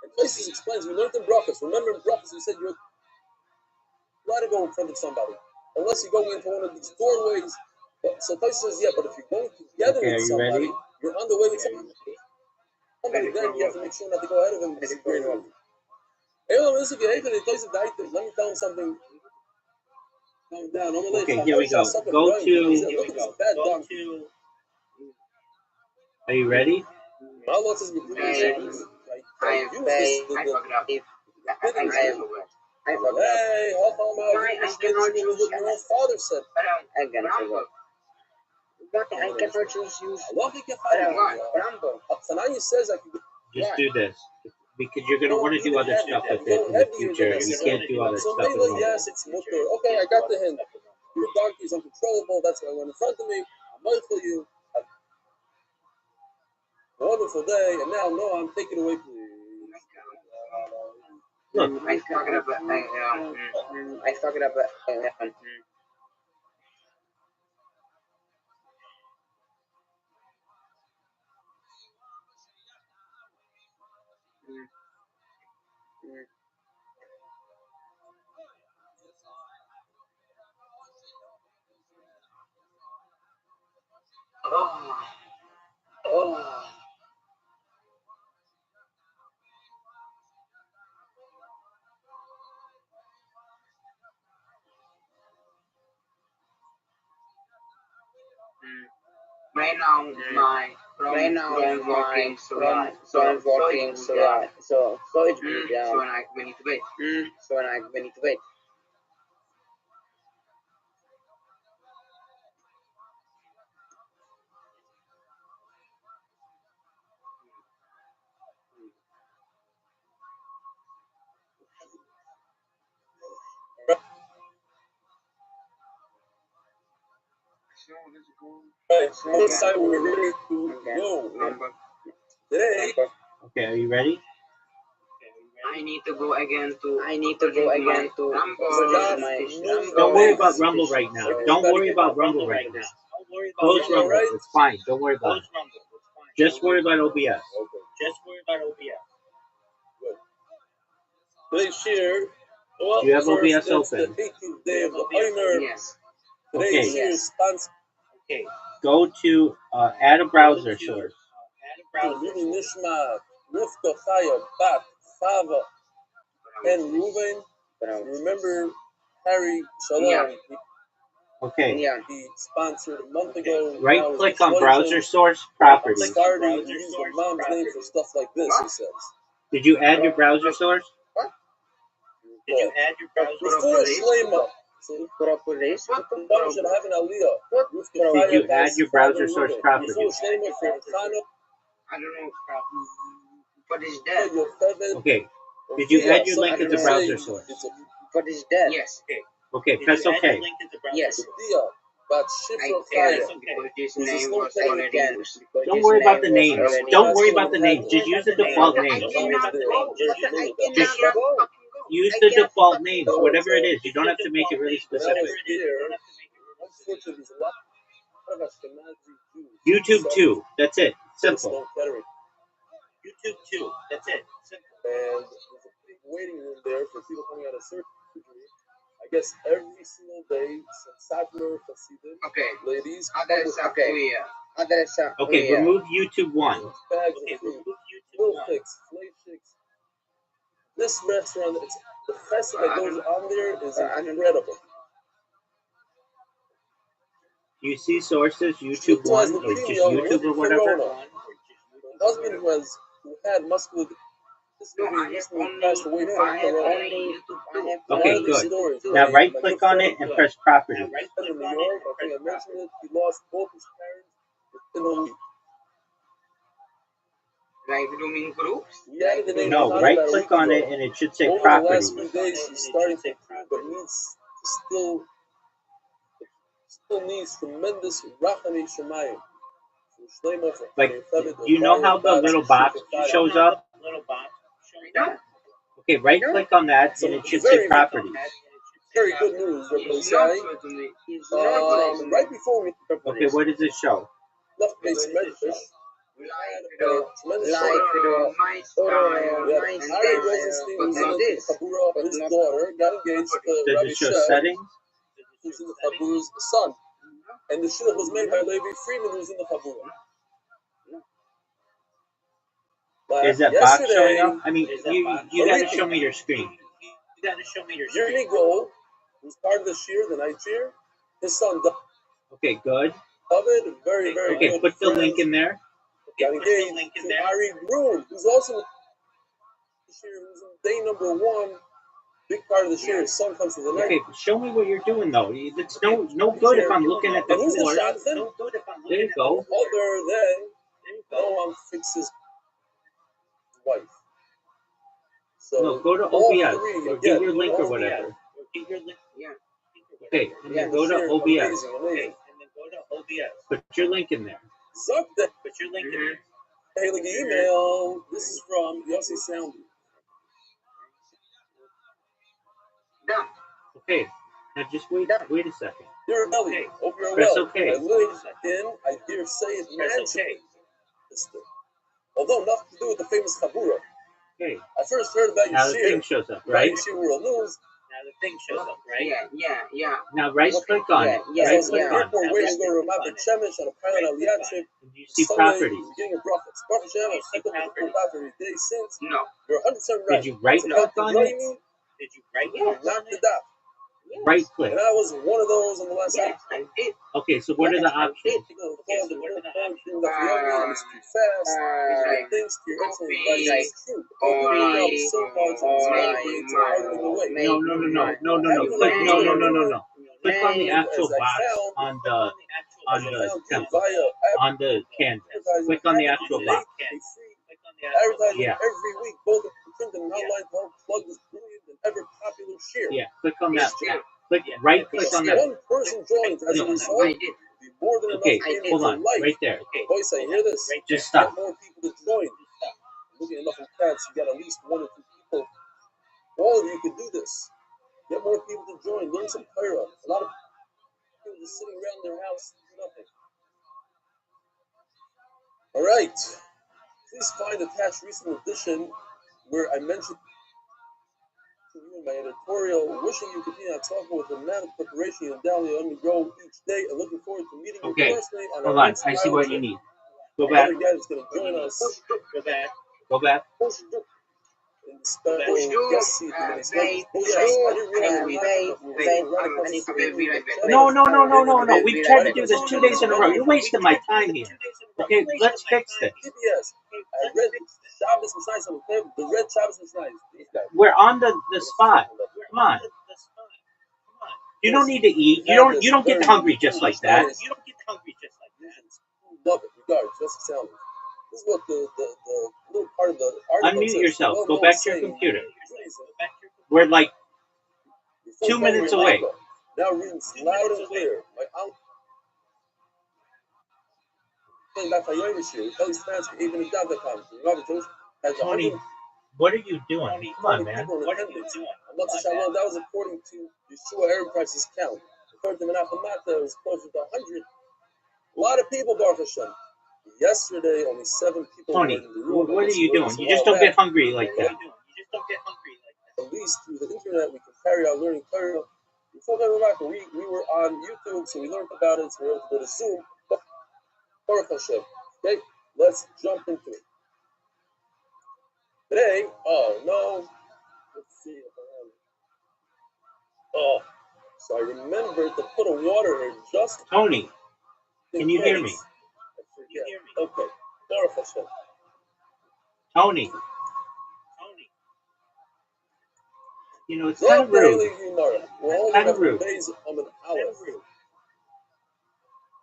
[SPEAKER 1] And places explains. We learned in brachas. Remember in brachas we said you're allowed to go in front of somebody. unless you go into one of these doorways. So Taisa says, yeah, but if you're going together
[SPEAKER 4] Okay, are
[SPEAKER 1] with
[SPEAKER 4] you
[SPEAKER 1] somebody,
[SPEAKER 4] ready?
[SPEAKER 1] you're on the way with somebody. Then you have to make sure not to go ahead of him. This is great. Hey, listen, let me tell him something. Calm down.
[SPEAKER 4] Okay, here we go. Go to. Are you ready?
[SPEAKER 1] My loss is
[SPEAKER 3] I fucked up. I
[SPEAKER 1] Hey, how come my father said?
[SPEAKER 3] I'm gonna forget. But I cannot choose you.
[SPEAKER 1] Tananya says I can do
[SPEAKER 4] Just do this. Because you're going to want to do other stuff with it in the future. You can't do other
[SPEAKER 1] so
[SPEAKER 4] stuff in
[SPEAKER 1] maybe,
[SPEAKER 4] the
[SPEAKER 1] yes, it's mutter. Okay, I got the hint. Your donkey is uncontrollable. That's why I went in front of me. I'm mindful you. Have a wonderful day. And now, no, I'm taking away, please.
[SPEAKER 4] Look.
[SPEAKER 3] I fucked up. I fucked up. Oh. Right now, my working so right. So right. So it's so we need to wait. So we need to wait.
[SPEAKER 1] Right, so this time we're ready to go. Today,
[SPEAKER 4] Okay, are you ready?
[SPEAKER 3] I need to go again to
[SPEAKER 4] Don't worry about Rumble right now. Don't worry about Rumble right now. Close Rumble. It's fine. Don't worry about it. Just worry about OBS.
[SPEAKER 1] today's share. Well,
[SPEAKER 4] You have
[SPEAKER 1] first,
[SPEAKER 4] OBS
[SPEAKER 1] it's
[SPEAKER 4] open.
[SPEAKER 1] the 18th day of the Omer.
[SPEAKER 3] Yes.
[SPEAKER 1] Today's
[SPEAKER 4] Okay.
[SPEAKER 1] share is sponsored
[SPEAKER 4] Go to add a browser source.
[SPEAKER 1] by Lili Nishma, Rivka Chaya, Bat, Chava, and Ruven. Remember Harry Shalom?
[SPEAKER 3] Yeah.
[SPEAKER 4] Okay.
[SPEAKER 3] Yeah.
[SPEAKER 1] He sponsored a month ago.
[SPEAKER 4] Right
[SPEAKER 1] Now
[SPEAKER 4] click
[SPEAKER 1] it's
[SPEAKER 4] on
[SPEAKER 1] explosion.
[SPEAKER 4] browser source properties.
[SPEAKER 1] Starting to use the mom's name for stuff like this, he says.
[SPEAKER 4] Did you add your browser source?
[SPEAKER 1] Before Shlema, one should have an aliyah.
[SPEAKER 4] Did you add your browser source properties?
[SPEAKER 1] Before Shlema for Chana,
[SPEAKER 3] I don't know. What is that?
[SPEAKER 4] Okay. Did you add your link to the browser source?
[SPEAKER 3] What is that? Yes.
[SPEAKER 4] Okay, press OK.
[SPEAKER 3] Yes.
[SPEAKER 1] But
[SPEAKER 3] I can because this name was already used.
[SPEAKER 4] Don't worry about the names. Don't worry about the names. Just use the default
[SPEAKER 3] I
[SPEAKER 4] names.
[SPEAKER 3] cannot go.
[SPEAKER 4] Just use the default names, whatever it is. You don't have to make it really specific. YouTube 2. That's it. Simple.
[SPEAKER 1] And there's a big waiting room there for people coming out of surgery. I guess every single day since Satmar Hasidim,
[SPEAKER 3] Okay.
[SPEAKER 1] ladies,
[SPEAKER 4] Okay, remove YouTube 1.
[SPEAKER 1] bags of food, milkshakes, flakes. This restaurant, the fest that goes on there is incredible.
[SPEAKER 4] You see sources, YouTube 1, or just YouTube or whatever?
[SPEAKER 1] My husband who had muscular dystrophy recently passed away from corona.
[SPEAKER 4] Okay, good. Now right click on it and press properties.
[SPEAKER 1] In New York, I think I mentioned it, he lost both his parents within a week.
[SPEAKER 4] No, right click on it and it should say
[SPEAKER 1] Over
[SPEAKER 4] properties.
[SPEAKER 1] the last few days, she's starting to improve, but still needs tremendous rachamim shemayim.
[SPEAKER 4] Like, you know how the little box shows up? Okay, right click on that and it should say properties.
[SPEAKER 1] Very good news, Rabbi Isai. Right before we
[SPEAKER 4] Okay, what does it show?
[SPEAKER 1] left base Medfish, we had a tremendous Harry Rosenstein, who's in the Chabura, his daughter, got engaged to
[SPEAKER 4] Does
[SPEAKER 1] Rabbi
[SPEAKER 4] it show
[SPEAKER 1] Shah.
[SPEAKER 4] settings?
[SPEAKER 1] who's in the Chabura's son. And the shidduch was made by Levi Friedman, who's in the Chabura.
[SPEAKER 4] Is that box showing up? I mean, you gotta show me your screen.
[SPEAKER 1] Yuri Gold, who's part of the shir, the night shir, his son
[SPEAKER 4] Okay, good.
[SPEAKER 1] David, very, very
[SPEAKER 4] Okay,
[SPEAKER 1] good.
[SPEAKER 4] put the link in there.
[SPEAKER 1] Got engaged to Ari Grun, who's also in the shir, who's in day number 1. Big part of the shir, his son comes to the night.
[SPEAKER 4] Okay, show me what you're doing though. It's no good if I'm looking at the
[SPEAKER 1] And who's the
[SPEAKER 4] floor.
[SPEAKER 1] shadchan?
[SPEAKER 4] There you go.
[SPEAKER 1] Other than Noam Fix's wife. So
[SPEAKER 4] No, go to
[SPEAKER 1] all
[SPEAKER 4] OBS
[SPEAKER 1] three,
[SPEAKER 4] or
[SPEAKER 1] again,
[SPEAKER 4] get your link or
[SPEAKER 1] all
[SPEAKER 4] whatever.
[SPEAKER 5] Yeah.
[SPEAKER 4] Okay, and then
[SPEAKER 1] the
[SPEAKER 4] go to
[SPEAKER 1] shir,
[SPEAKER 4] OBS.
[SPEAKER 1] amazing.
[SPEAKER 4] Put your link in there.
[SPEAKER 1] Zuck, hey, look, email. This is from Yossi Sound.
[SPEAKER 5] Done.
[SPEAKER 4] Okay, now just wait a second.
[SPEAKER 1] Dear Ellie, hope you're
[SPEAKER 4] Press
[SPEAKER 1] well.
[SPEAKER 4] okay.
[SPEAKER 1] I live in, I dare say it, Manchester. Although nothing to do with the famous Chabura.
[SPEAKER 4] Okay,
[SPEAKER 1] I first heard about your
[SPEAKER 4] now the
[SPEAKER 1] shir,
[SPEAKER 4] thing shows up,
[SPEAKER 1] right?
[SPEAKER 4] right?
[SPEAKER 1] Your shir World News.
[SPEAKER 5] Yeah.
[SPEAKER 4] Now right click on it.
[SPEAKER 5] Yeah,
[SPEAKER 1] So I
[SPEAKER 4] Right
[SPEAKER 1] was like,
[SPEAKER 4] click on
[SPEAKER 1] airport
[SPEAKER 4] it.
[SPEAKER 1] waiting to go to Ramat Ben Shemesh on a pilot Aliyah trip.
[SPEAKER 4] And you see
[SPEAKER 1] Sunday,
[SPEAKER 4] properties.
[SPEAKER 1] beginning of Brachas. Baruch Hashem, I've kept up with the Kudat every day since.
[SPEAKER 5] No.
[SPEAKER 1] You're 100% right.
[SPEAKER 4] Did you right
[SPEAKER 1] It's about
[SPEAKER 4] click on
[SPEAKER 1] the
[SPEAKER 4] it?
[SPEAKER 1] Yomi,
[SPEAKER 5] Yes.
[SPEAKER 1] not the daf.
[SPEAKER 4] Right click.
[SPEAKER 1] And I was one of those on the last
[SPEAKER 5] Yes, I did.
[SPEAKER 4] Okay, so what are the options?
[SPEAKER 1] People call the whole phone thing that the Yomi, and it's too fast.
[SPEAKER 5] like,
[SPEAKER 1] Things to your excellent
[SPEAKER 5] copy,
[SPEAKER 1] advice is true. Open the up so hard to explain to arguing the way.
[SPEAKER 4] No. Click on the actual box on the canvas. Click on the actual box.
[SPEAKER 1] Advertising
[SPEAKER 4] Yeah.
[SPEAKER 1] every week, both in print and online, to help plug this brilliant and ever popular share.
[SPEAKER 4] Yeah, click on that.
[SPEAKER 5] Yeah.
[SPEAKER 4] Right click on that.
[SPEAKER 1] One person joins as a
[SPEAKER 4] No.
[SPEAKER 1] result.
[SPEAKER 5] I did.
[SPEAKER 1] Be more than
[SPEAKER 4] Okay,
[SPEAKER 1] enough payment
[SPEAKER 4] hold
[SPEAKER 1] for
[SPEAKER 4] on.
[SPEAKER 1] life.
[SPEAKER 4] Right there.
[SPEAKER 1] Voice, I hear this.
[SPEAKER 4] Just
[SPEAKER 1] Get
[SPEAKER 4] stop.
[SPEAKER 1] more people to join. Looking at enough in cats, you got at least 1 or 2 people. All of you could do this. Get more people to join. Learn some Torah. A lot of people just sitting around their house doing nothing. All right. Please find attached recent edition where I mentioned to you in my editorial, wishing you continue on talking with the amount of preparation and down the undergo each day, and looking forward to meeting
[SPEAKER 4] Okay,
[SPEAKER 1] you personally on
[SPEAKER 4] hold
[SPEAKER 1] our
[SPEAKER 4] on.
[SPEAKER 1] next
[SPEAKER 4] I see what you
[SPEAKER 1] trip.
[SPEAKER 4] need. Go back.
[SPEAKER 1] Another guy that's going to join us
[SPEAKER 4] Go back.
[SPEAKER 1] in the special guest seat. And he's like, oh yes, I didn't realize
[SPEAKER 4] No. We've tried to do this 2 days in a row. You're wasting my time here. Okay, let's fix this.
[SPEAKER 1] PBS. I read Shabbos Messiah, the red Shabbos Messiah.
[SPEAKER 4] We're on the spot. Come on. You don't need to eat. You don't get hungry just like that.
[SPEAKER 1] Love it. Regards. Just sound. This is what the little part of the article
[SPEAKER 4] Unmute
[SPEAKER 1] says.
[SPEAKER 4] yourself.
[SPEAKER 1] Well
[SPEAKER 4] Go
[SPEAKER 1] known
[SPEAKER 4] back to your
[SPEAKER 1] saying,
[SPEAKER 4] computer.
[SPEAKER 1] Judaism,
[SPEAKER 4] We're like
[SPEAKER 1] before
[SPEAKER 4] 2 minutes away.
[SPEAKER 1] Now reading loud and clear. My uncle. Back to Yomi Kelly's fans for even a dot.com. Has
[SPEAKER 4] Tony, what are you doing? Come on, man.
[SPEAKER 1] What are you doing? Shalom, that was according to Yeshua Arab Price's count. According to Menachem Mata, it was closer to 100. A lot of people, Baruch Hashem. Yesterday, only 7 people
[SPEAKER 4] Tony,
[SPEAKER 1] were in the room.
[SPEAKER 4] what are you doing? You just don't get hungry like that.
[SPEAKER 1] At least through the internet, we can carry out learning Torah. Before we were on YouTube, so we learned about it, so we were able to go to Zoom. Baruch Hashem. Okay, let's jump into it. Today, oh no, let's see if I have it. Oh, so I remembered to put a water here just
[SPEAKER 4] Tony, can you hear me?
[SPEAKER 1] I forget. Okay, Baruch Hashem.
[SPEAKER 4] Tony. You know, it's kind of rude.
[SPEAKER 1] We're
[SPEAKER 4] Kind of
[SPEAKER 1] only
[SPEAKER 4] rude.
[SPEAKER 1] days of an hour.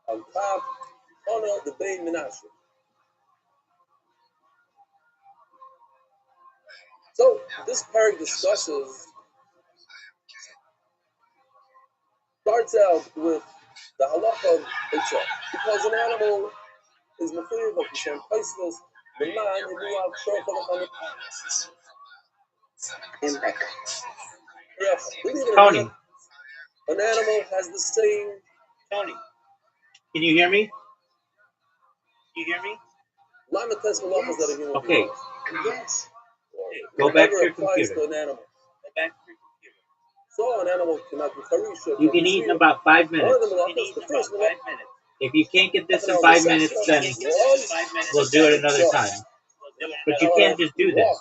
[SPEAKER 1] On top, Hana the Bein Menashe. So this parak discusses, starts out with the halacha of Eitzah. Because an animal is mechuyev of Hashem Paisvus, the man you do have shor
[SPEAKER 5] Impact.
[SPEAKER 4] Tony,
[SPEAKER 1] an animal has the same.
[SPEAKER 4] can you hear me?
[SPEAKER 1] Lamates malachas that a human
[SPEAKER 4] Okay.
[SPEAKER 1] being.
[SPEAKER 5] Yes.
[SPEAKER 4] Go back to your
[SPEAKER 1] Whatever applies
[SPEAKER 4] computer.
[SPEAKER 1] to an animal. So an animal cannot be charisha.
[SPEAKER 4] You can eat in about 5
[SPEAKER 1] One
[SPEAKER 4] minutes.
[SPEAKER 1] of the malachas, the first malacha.
[SPEAKER 4] If you can't get this in 5 minutes, then we'll do it another time. But you can't just do this.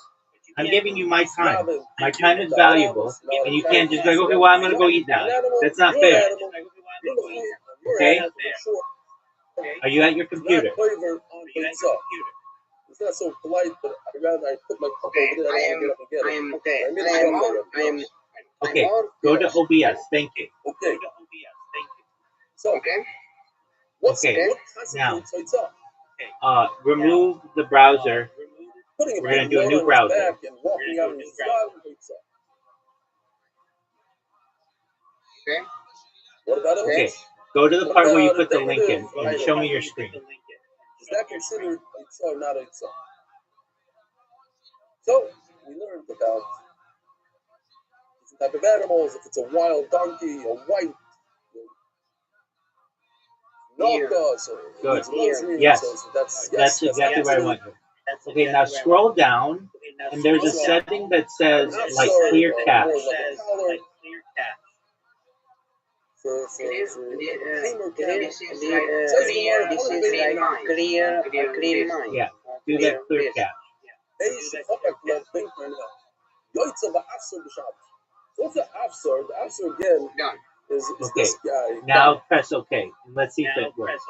[SPEAKER 4] I'm giving you my time. My time is valuable, and you can't just be like, okay, well, I'm going to go eat now. That's not fair. Okay? Are you at your computer?
[SPEAKER 1] It's not so polite, but I'd rather I put my cup
[SPEAKER 3] Okay,
[SPEAKER 1] over there. I don't get up and get it.
[SPEAKER 3] I am
[SPEAKER 1] Okay,
[SPEAKER 4] Okay, go to OBS. Thank you.
[SPEAKER 1] Okay. So,
[SPEAKER 3] okay.
[SPEAKER 1] what's
[SPEAKER 4] Okay,
[SPEAKER 1] what constitutes
[SPEAKER 4] now. Remove the browser.
[SPEAKER 1] Putting a
[SPEAKER 4] We're gonna
[SPEAKER 1] big
[SPEAKER 4] do a
[SPEAKER 1] load
[SPEAKER 4] new
[SPEAKER 1] on his
[SPEAKER 4] browser.
[SPEAKER 1] back and walking out in his dog hates up.
[SPEAKER 3] Okay.
[SPEAKER 1] What about it?
[SPEAKER 4] Okay, go to the part where you put the link in and show me your screen.
[SPEAKER 1] Is that considered a or not a tzah? So we learned about different type of animals. If it's a wild donkey, a white knockoff,
[SPEAKER 4] Good.
[SPEAKER 1] so
[SPEAKER 4] Yes.
[SPEAKER 1] so that's
[SPEAKER 4] That's exactly where I went. Okay, now scroll down, and there's a setting that says like clear cache.
[SPEAKER 1] For
[SPEAKER 3] This is like clear mind.
[SPEAKER 4] Yeah, do that clear cache.
[SPEAKER 1] What's the afsar? The afsar again
[SPEAKER 3] Done.
[SPEAKER 1] is
[SPEAKER 4] Okay.
[SPEAKER 1] this guy.
[SPEAKER 4] Now press OK, and let's see if it works.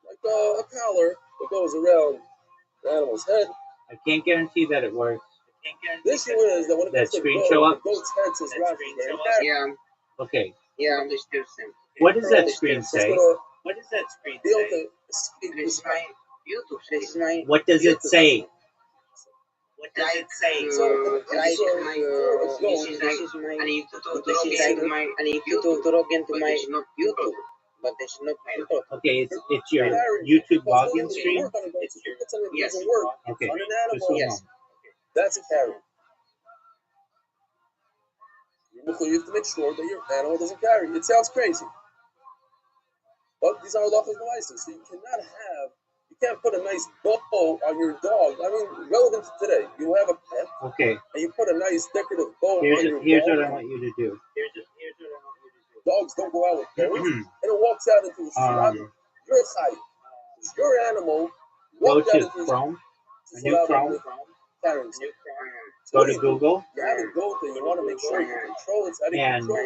[SPEAKER 1] Like a collar that goes around the animal's head.
[SPEAKER 4] I can't guarantee that it works.
[SPEAKER 1] The issue is that when it
[SPEAKER 4] That
[SPEAKER 1] comes to
[SPEAKER 4] screen
[SPEAKER 1] goat,
[SPEAKER 4] show up?
[SPEAKER 1] the goat's head says Rashi.
[SPEAKER 3] Yeah.
[SPEAKER 4] Okay,
[SPEAKER 3] Yeah.
[SPEAKER 4] what does that screen say?
[SPEAKER 1] What does that screen say?
[SPEAKER 3] This is my YouTube. This is my.
[SPEAKER 4] What does it say?
[SPEAKER 3] Like my. This is my. I need to log into my YouTube. But it's not YouTube.
[SPEAKER 4] Okay, it's your YouTube login screen?
[SPEAKER 3] Yes.
[SPEAKER 4] Okay,
[SPEAKER 1] On an
[SPEAKER 4] just
[SPEAKER 1] animal,
[SPEAKER 4] hold
[SPEAKER 3] yes.
[SPEAKER 4] on.
[SPEAKER 1] That's a carry. You have to make sure that your animal doesn't carry. It sounds crazy. But these are halachas devices. So you can't put a nice bow on your dog. I mean, relevant to today. You have a pet,
[SPEAKER 4] Okay,
[SPEAKER 1] and you put a nice decorative bow on
[SPEAKER 4] here's
[SPEAKER 1] your
[SPEAKER 4] what
[SPEAKER 1] dog.
[SPEAKER 4] I want you to do.
[SPEAKER 1] Dogs don't go out with parents, and it walks out into the street. Your side. Your animal
[SPEAKER 4] Go
[SPEAKER 1] walked out
[SPEAKER 4] to
[SPEAKER 1] into the
[SPEAKER 4] Chrome, a
[SPEAKER 1] street
[SPEAKER 4] new Chrome,
[SPEAKER 1] parents.
[SPEAKER 4] go to Google,
[SPEAKER 1] You have a goat that you want to make sure you control its
[SPEAKER 4] and
[SPEAKER 1] control.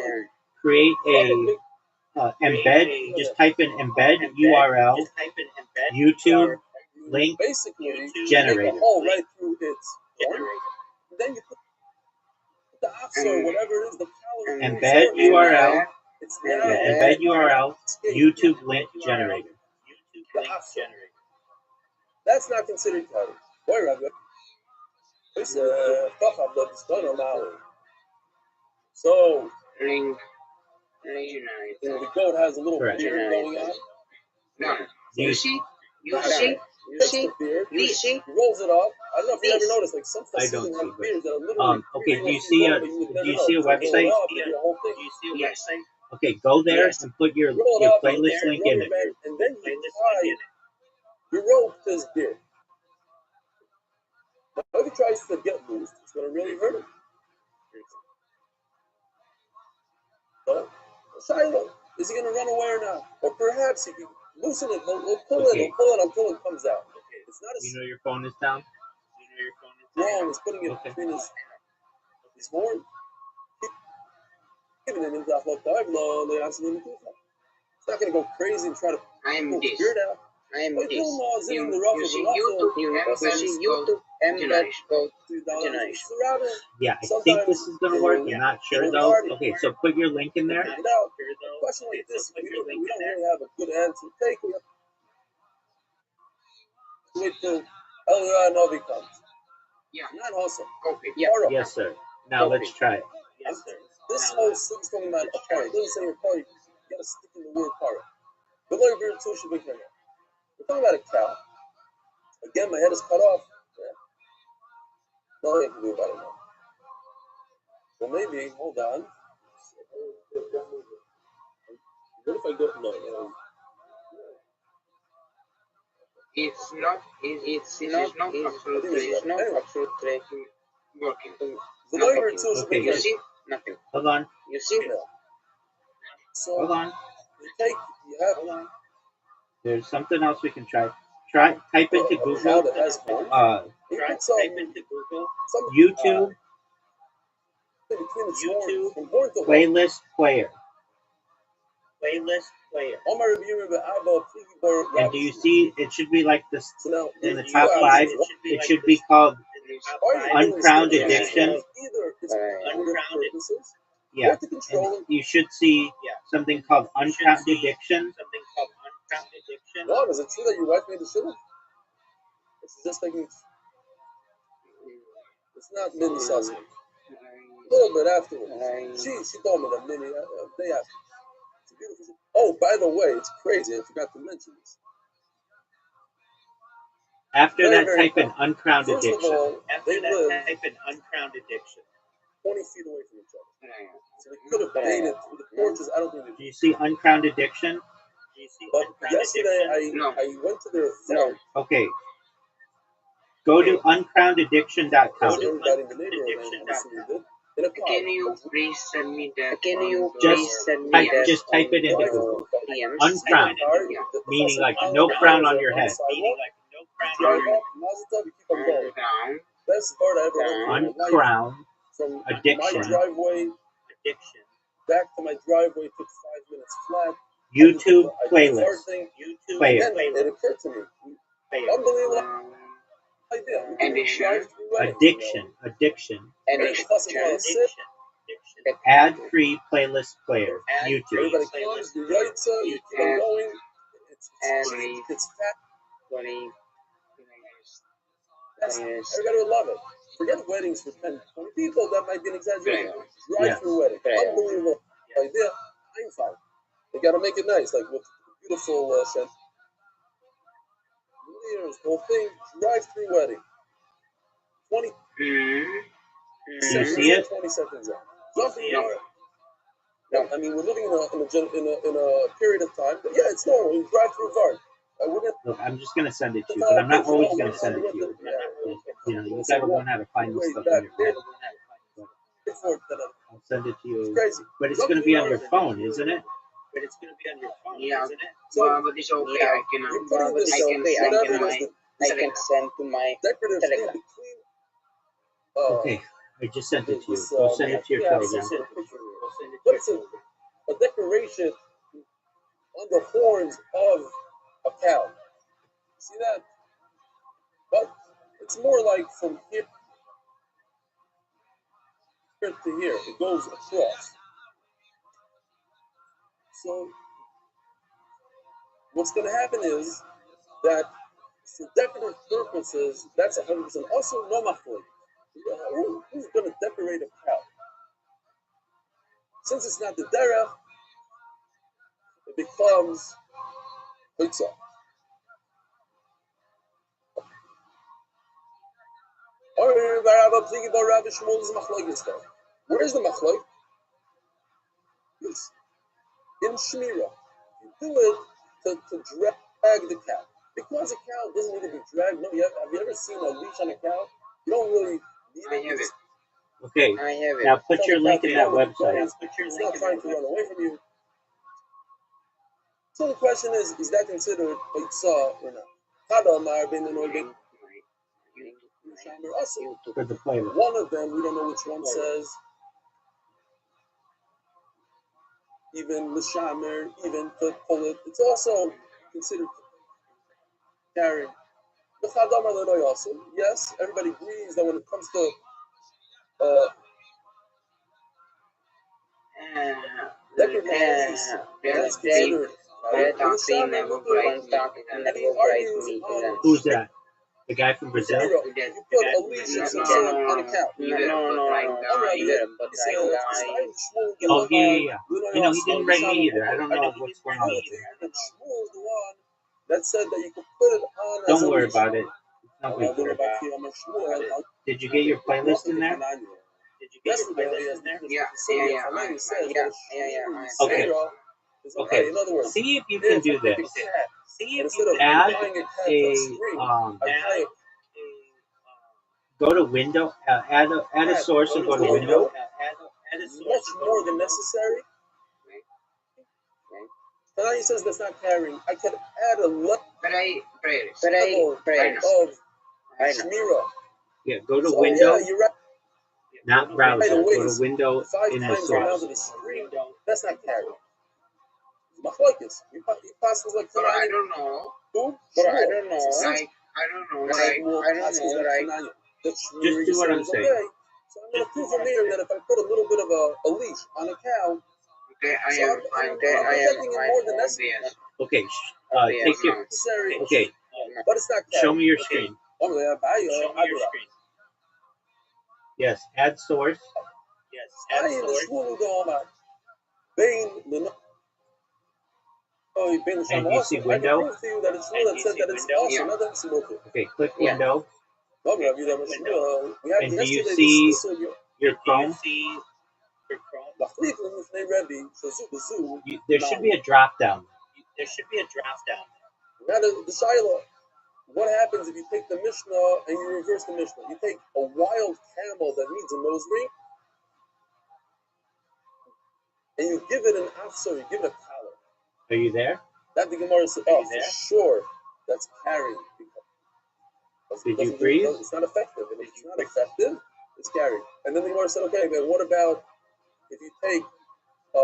[SPEAKER 4] create a embed. Just type in embed URL, YouTube link
[SPEAKER 1] Basically,
[SPEAKER 4] generator.
[SPEAKER 1] make a hole right through its horn. Then you put the ox or whatever it is, the collar.
[SPEAKER 4] Embed URL,
[SPEAKER 1] It's
[SPEAKER 4] embed URL, YouTube link generator.
[SPEAKER 1] The ox. That's not considered carry. Boy, Rabbi. It's done now. So,
[SPEAKER 3] Link.
[SPEAKER 1] the goat has a little
[SPEAKER 4] Correct.
[SPEAKER 1] beard going on.
[SPEAKER 3] No.
[SPEAKER 4] You
[SPEAKER 3] see?
[SPEAKER 1] Takes the beard, he rolls it off. I don't know if you ever noticed, like some
[SPEAKER 4] I don't
[SPEAKER 1] Hasidim have
[SPEAKER 4] see,
[SPEAKER 1] beards that are literally.
[SPEAKER 4] okay, do you see a website?
[SPEAKER 3] Yes.
[SPEAKER 4] Okay, go there and put your playlist link in it.
[SPEAKER 1] And then you tie your rope to his beard. But if he tries to get loose, it's going to really hurt him. So, Shiloh, is he going to run away or not? Or perhaps if you loosen it, he'll pull it until it comes out. It's not
[SPEAKER 4] You know your phone is down?
[SPEAKER 1] wrong as putting it between his horn. Even in his it's not going to go crazy and try to
[SPEAKER 3] I am
[SPEAKER 1] pull
[SPEAKER 3] this.
[SPEAKER 1] his beard out.
[SPEAKER 3] I am
[SPEAKER 1] But
[SPEAKER 3] this.
[SPEAKER 1] Dilma is in the
[SPEAKER 3] You see YouTube. You see YouTube. Embed code.
[SPEAKER 4] Yeah, I think this is gonna work. I'm not sure though. Okay, so put your link in there.
[SPEAKER 1] A question like this, we don't really have a good answer. Take it. Wait till El Novi comes.
[SPEAKER 3] Yeah.
[SPEAKER 1] Not awesome.
[SPEAKER 3] Copy. Yeah.
[SPEAKER 4] Yes, sir. Now let's try it.
[SPEAKER 1] This whole thing's talking about a party. It doesn't say a party. You gotta stick in the word party. The lawyer beard too should be here. We're talking about a cow. Again, my head is cut off. Yeah. Nothing I can do about it now. Well, maybe, hold on. What if I go, no.
[SPEAKER 3] It's not absolutely working.
[SPEAKER 1] The lawyer beard too should be
[SPEAKER 4] Okay,
[SPEAKER 1] here.
[SPEAKER 3] You see?
[SPEAKER 5] Nothing.
[SPEAKER 4] Hold on.
[SPEAKER 5] You see?
[SPEAKER 1] So
[SPEAKER 4] Hold on.
[SPEAKER 1] you have
[SPEAKER 4] Hold on. There's something else we can try. Type into
[SPEAKER 1] a
[SPEAKER 4] Google.
[SPEAKER 1] cow that has horns. You put some
[SPEAKER 4] YouTube
[SPEAKER 1] between its horns from horn to horn.
[SPEAKER 4] playlist player.
[SPEAKER 1] All my review of Abba,
[SPEAKER 4] And do you see? It should be like this
[SPEAKER 1] So now,
[SPEAKER 4] in the
[SPEAKER 1] there's
[SPEAKER 4] top
[SPEAKER 1] two
[SPEAKER 4] 5.
[SPEAKER 1] options.
[SPEAKER 4] It should be called
[SPEAKER 1] Are you doing
[SPEAKER 4] Uncrowned
[SPEAKER 1] this?
[SPEAKER 4] Addiction.
[SPEAKER 1] Either it's for creative purposes,
[SPEAKER 4] Yeah.
[SPEAKER 1] or to control
[SPEAKER 4] And you should see something called Uncrowned Addiction.
[SPEAKER 1] Ron, is it true that your wife made the shit? It's just like it's not Minnie Sussman. A little bit afterwards. She told me that Minnie, they asked me. It's a beautiful shit. Oh, by the way, it's crazy. I forgot to mention this.
[SPEAKER 4] After
[SPEAKER 1] Very,
[SPEAKER 4] that,
[SPEAKER 1] very
[SPEAKER 4] type in Uncrowned
[SPEAKER 1] First of
[SPEAKER 4] Addiction.
[SPEAKER 1] all, they live
[SPEAKER 4] type in Uncrowned Addiction.
[SPEAKER 1] 20 feet away from each other. So they could have dated through the porches. I don't think they
[SPEAKER 4] Do
[SPEAKER 1] did.
[SPEAKER 4] you see Uncrowned Addiction?
[SPEAKER 1] But yesterday, I went to their phone.
[SPEAKER 4] Okay. Go to uncrownedaddiction.com.
[SPEAKER 1] Everybody in the neighborhood obviously did. In a car.
[SPEAKER 5] Can you please send me that? Can you
[SPEAKER 4] Just
[SPEAKER 5] please send me that?
[SPEAKER 4] Just type it into Google. Uncrowned, meaning like no crown on your head.
[SPEAKER 1] Drive up, Mazda, keep on going.
[SPEAKER 5] Down.
[SPEAKER 1] Best part I ever went through in my life.
[SPEAKER 4] Uncrowned
[SPEAKER 1] From
[SPEAKER 4] Addiction.
[SPEAKER 1] my driveway back to my driveway took 5 minutes flat.
[SPEAKER 4] YouTube
[SPEAKER 1] I did the
[SPEAKER 4] playlist.
[SPEAKER 1] hard thing.
[SPEAKER 4] Player.
[SPEAKER 1] Then it occurred to me. Unbelievable idea. We can
[SPEAKER 5] Addiction.
[SPEAKER 1] drive through weddings,
[SPEAKER 4] Addiction. Addiction.
[SPEAKER 5] Addiction.
[SPEAKER 4] Ad-free playlist player. YouTube.
[SPEAKER 1] Everybody comes, you write so, you keep on going. It's fat. Everybody would love it. Forget weddings for 10, 20 people. That might be an exaggeration. Drive-through wedding. Unbelievable idea. I'm fine. They got to make it nice, like with beautiful scent. Years, whole thing. Drive-through wedding. 20 seconds
[SPEAKER 4] see it?
[SPEAKER 1] 20 seconds out. Something I mean, we're living in a period of time. But yeah, it's normal. You drive through a car.
[SPEAKER 4] Look, I'm just gonna send it to you, but I'm not always gonna send it to you. You know, you gotta learn how to find this stuff on your phone. I'll send it to you, but it's gonna be on your phone, isn't it?
[SPEAKER 5] Yeah, but it's okay. I can send to my Telegram.
[SPEAKER 4] Okay, I just sent it to you. Go send it to your Telegram.
[SPEAKER 1] What's a decoration on the horns of a cow? See that? But it's more like from here to here. It goes across. So what's going to happen is that for decorative purposes, that's 100%. Also, no machloek. Who's going to decorate a cow? Since it's not the derech, it becomes mitzvah. Where's the machloek? It's in Shmira. You do it to drag the cow. Because a cow doesn't need to be dragged. No, have you ever seen a leash on a cow? You don't really need
[SPEAKER 5] I have it.
[SPEAKER 4] Okay,
[SPEAKER 5] I have it.
[SPEAKER 4] now put your link in that website.
[SPEAKER 1] It's not trying to run away from you. So the question is that considered mitzvah or not?
[SPEAKER 4] For the playlist.
[SPEAKER 1] One of them, we don't know which one says, even Mishamer, even to pull it. It's also considered carrying. The Chadam Alenoi also. Yes, everybody agrees that when it comes to that's considered.
[SPEAKER 4] Who's that? The guy from Brazil?
[SPEAKER 1] You put a leash or some sort on a cow.
[SPEAKER 4] Oh, yeah. You know, he didn't write me either. I don't know what's going on with him.
[SPEAKER 1] That said that you could put it on.
[SPEAKER 4] Don't worry about it. It's no big deal. Did you get your playlist in there?
[SPEAKER 5] Yeah.
[SPEAKER 4] Okay.
[SPEAKER 1] In other words,
[SPEAKER 4] See if you can do this. Add go to window, add a source and go to window.
[SPEAKER 1] much more than necessary. Tanani says that's not carrying. I could add a level
[SPEAKER 5] But I
[SPEAKER 1] of Shmira.
[SPEAKER 4] Yeah, go to
[SPEAKER 1] So
[SPEAKER 4] window,
[SPEAKER 1] yeah, you're right.
[SPEAKER 4] not browser. Go to window
[SPEAKER 1] 5
[SPEAKER 4] in the
[SPEAKER 1] times the amount
[SPEAKER 4] source.
[SPEAKER 1] of the screen. That's not carrying. Maflokes. You passes like
[SPEAKER 5] but I
[SPEAKER 1] Tanani.
[SPEAKER 5] don't know.
[SPEAKER 1] Who?
[SPEAKER 5] But I
[SPEAKER 1] Shmuel.
[SPEAKER 5] don't know.
[SPEAKER 1] So
[SPEAKER 5] Like I don't know.
[SPEAKER 1] Like,
[SPEAKER 5] Like
[SPEAKER 1] well,
[SPEAKER 5] I don't
[SPEAKER 1] passes
[SPEAKER 5] know.
[SPEAKER 1] like
[SPEAKER 5] Like
[SPEAKER 1] Tanani. That
[SPEAKER 4] Just
[SPEAKER 1] Shmira,
[SPEAKER 4] do
[SPEAKER 1] you
[SPEAKER 4] what
[SPEAKER 1] say
[SPEAKER 4] I'm
[SPEAKER 1] is
[SPEAKER 4] saying.
[SPEAKER 1] okay. So I'm going to prove from here that if I put a little bit of a leash on a cow,
[SPEAKER 5] okay, I
[SPEAKER 1] so
[SPEAKER 5] am
[SPEAKER 1] protecting it more than necessary.
[SPEAKER 5] obvious.
[SPEAKER 4] Okay,
[SPEAKER 5] Obvious
[SPEAKER 4] take your.
[SPEAKER 1] Necessary,
[SPEAKER 4] Okay,
[SPEAKER 1] but it's not
[SPEAKER 4] show
[SPEAKER 1] carrying.
[SPEAKER 4] me your screen.
[SPEAKER 1] Show me your screen.
[SPEAKER 4] Yes, add source.
[SPEAKER 1] I in the shmulu doma. Bain the oh, Bain the
[SPEAKER 4] And
[SPEAKER 1] shama
[SPEAKER 4] you
[SPEAKER 1] also.
[SPEAKER 4] see
[SPEAKER 1] I can
[SPEAKER 4] window.
[SPEAKER 1] prove to you that it's true that said that it's also not that it's multi.
[SPEAKER 4] Okay, click
[SPEAKER 5] Yeah.
[SPEAKER 4] window.
[SPEAKER 1] No, we have we had
[SPEAKER 4] And do you
[SPEAKER 1] yesterday
[SPEAKER 4] see
[SPEAKER 1] this
[SPEAKER 4] your Chrome?
[SPEAKER 1] the fleet with the Rebbe so Zoo.
[SPEAKER 4] There should be a drop down.
[SPEAKER 1] Now the Shiloh. What happens if you take the Mishnah and you reverse the Mishnah? You take a wild camel that needs a nose ring and you give it an afsar, you give it a collar.
[SPEAKER 4] Are you there?
[SPEAKER 1] That the Gemara said, oh, for sure, that's carrying.
[SPEAKER 4] Did you freeze?
[SPEAKER 1] It's not effective. And if it's not effective, it's carrying. And then the Gemara said, okay, then what about if you take a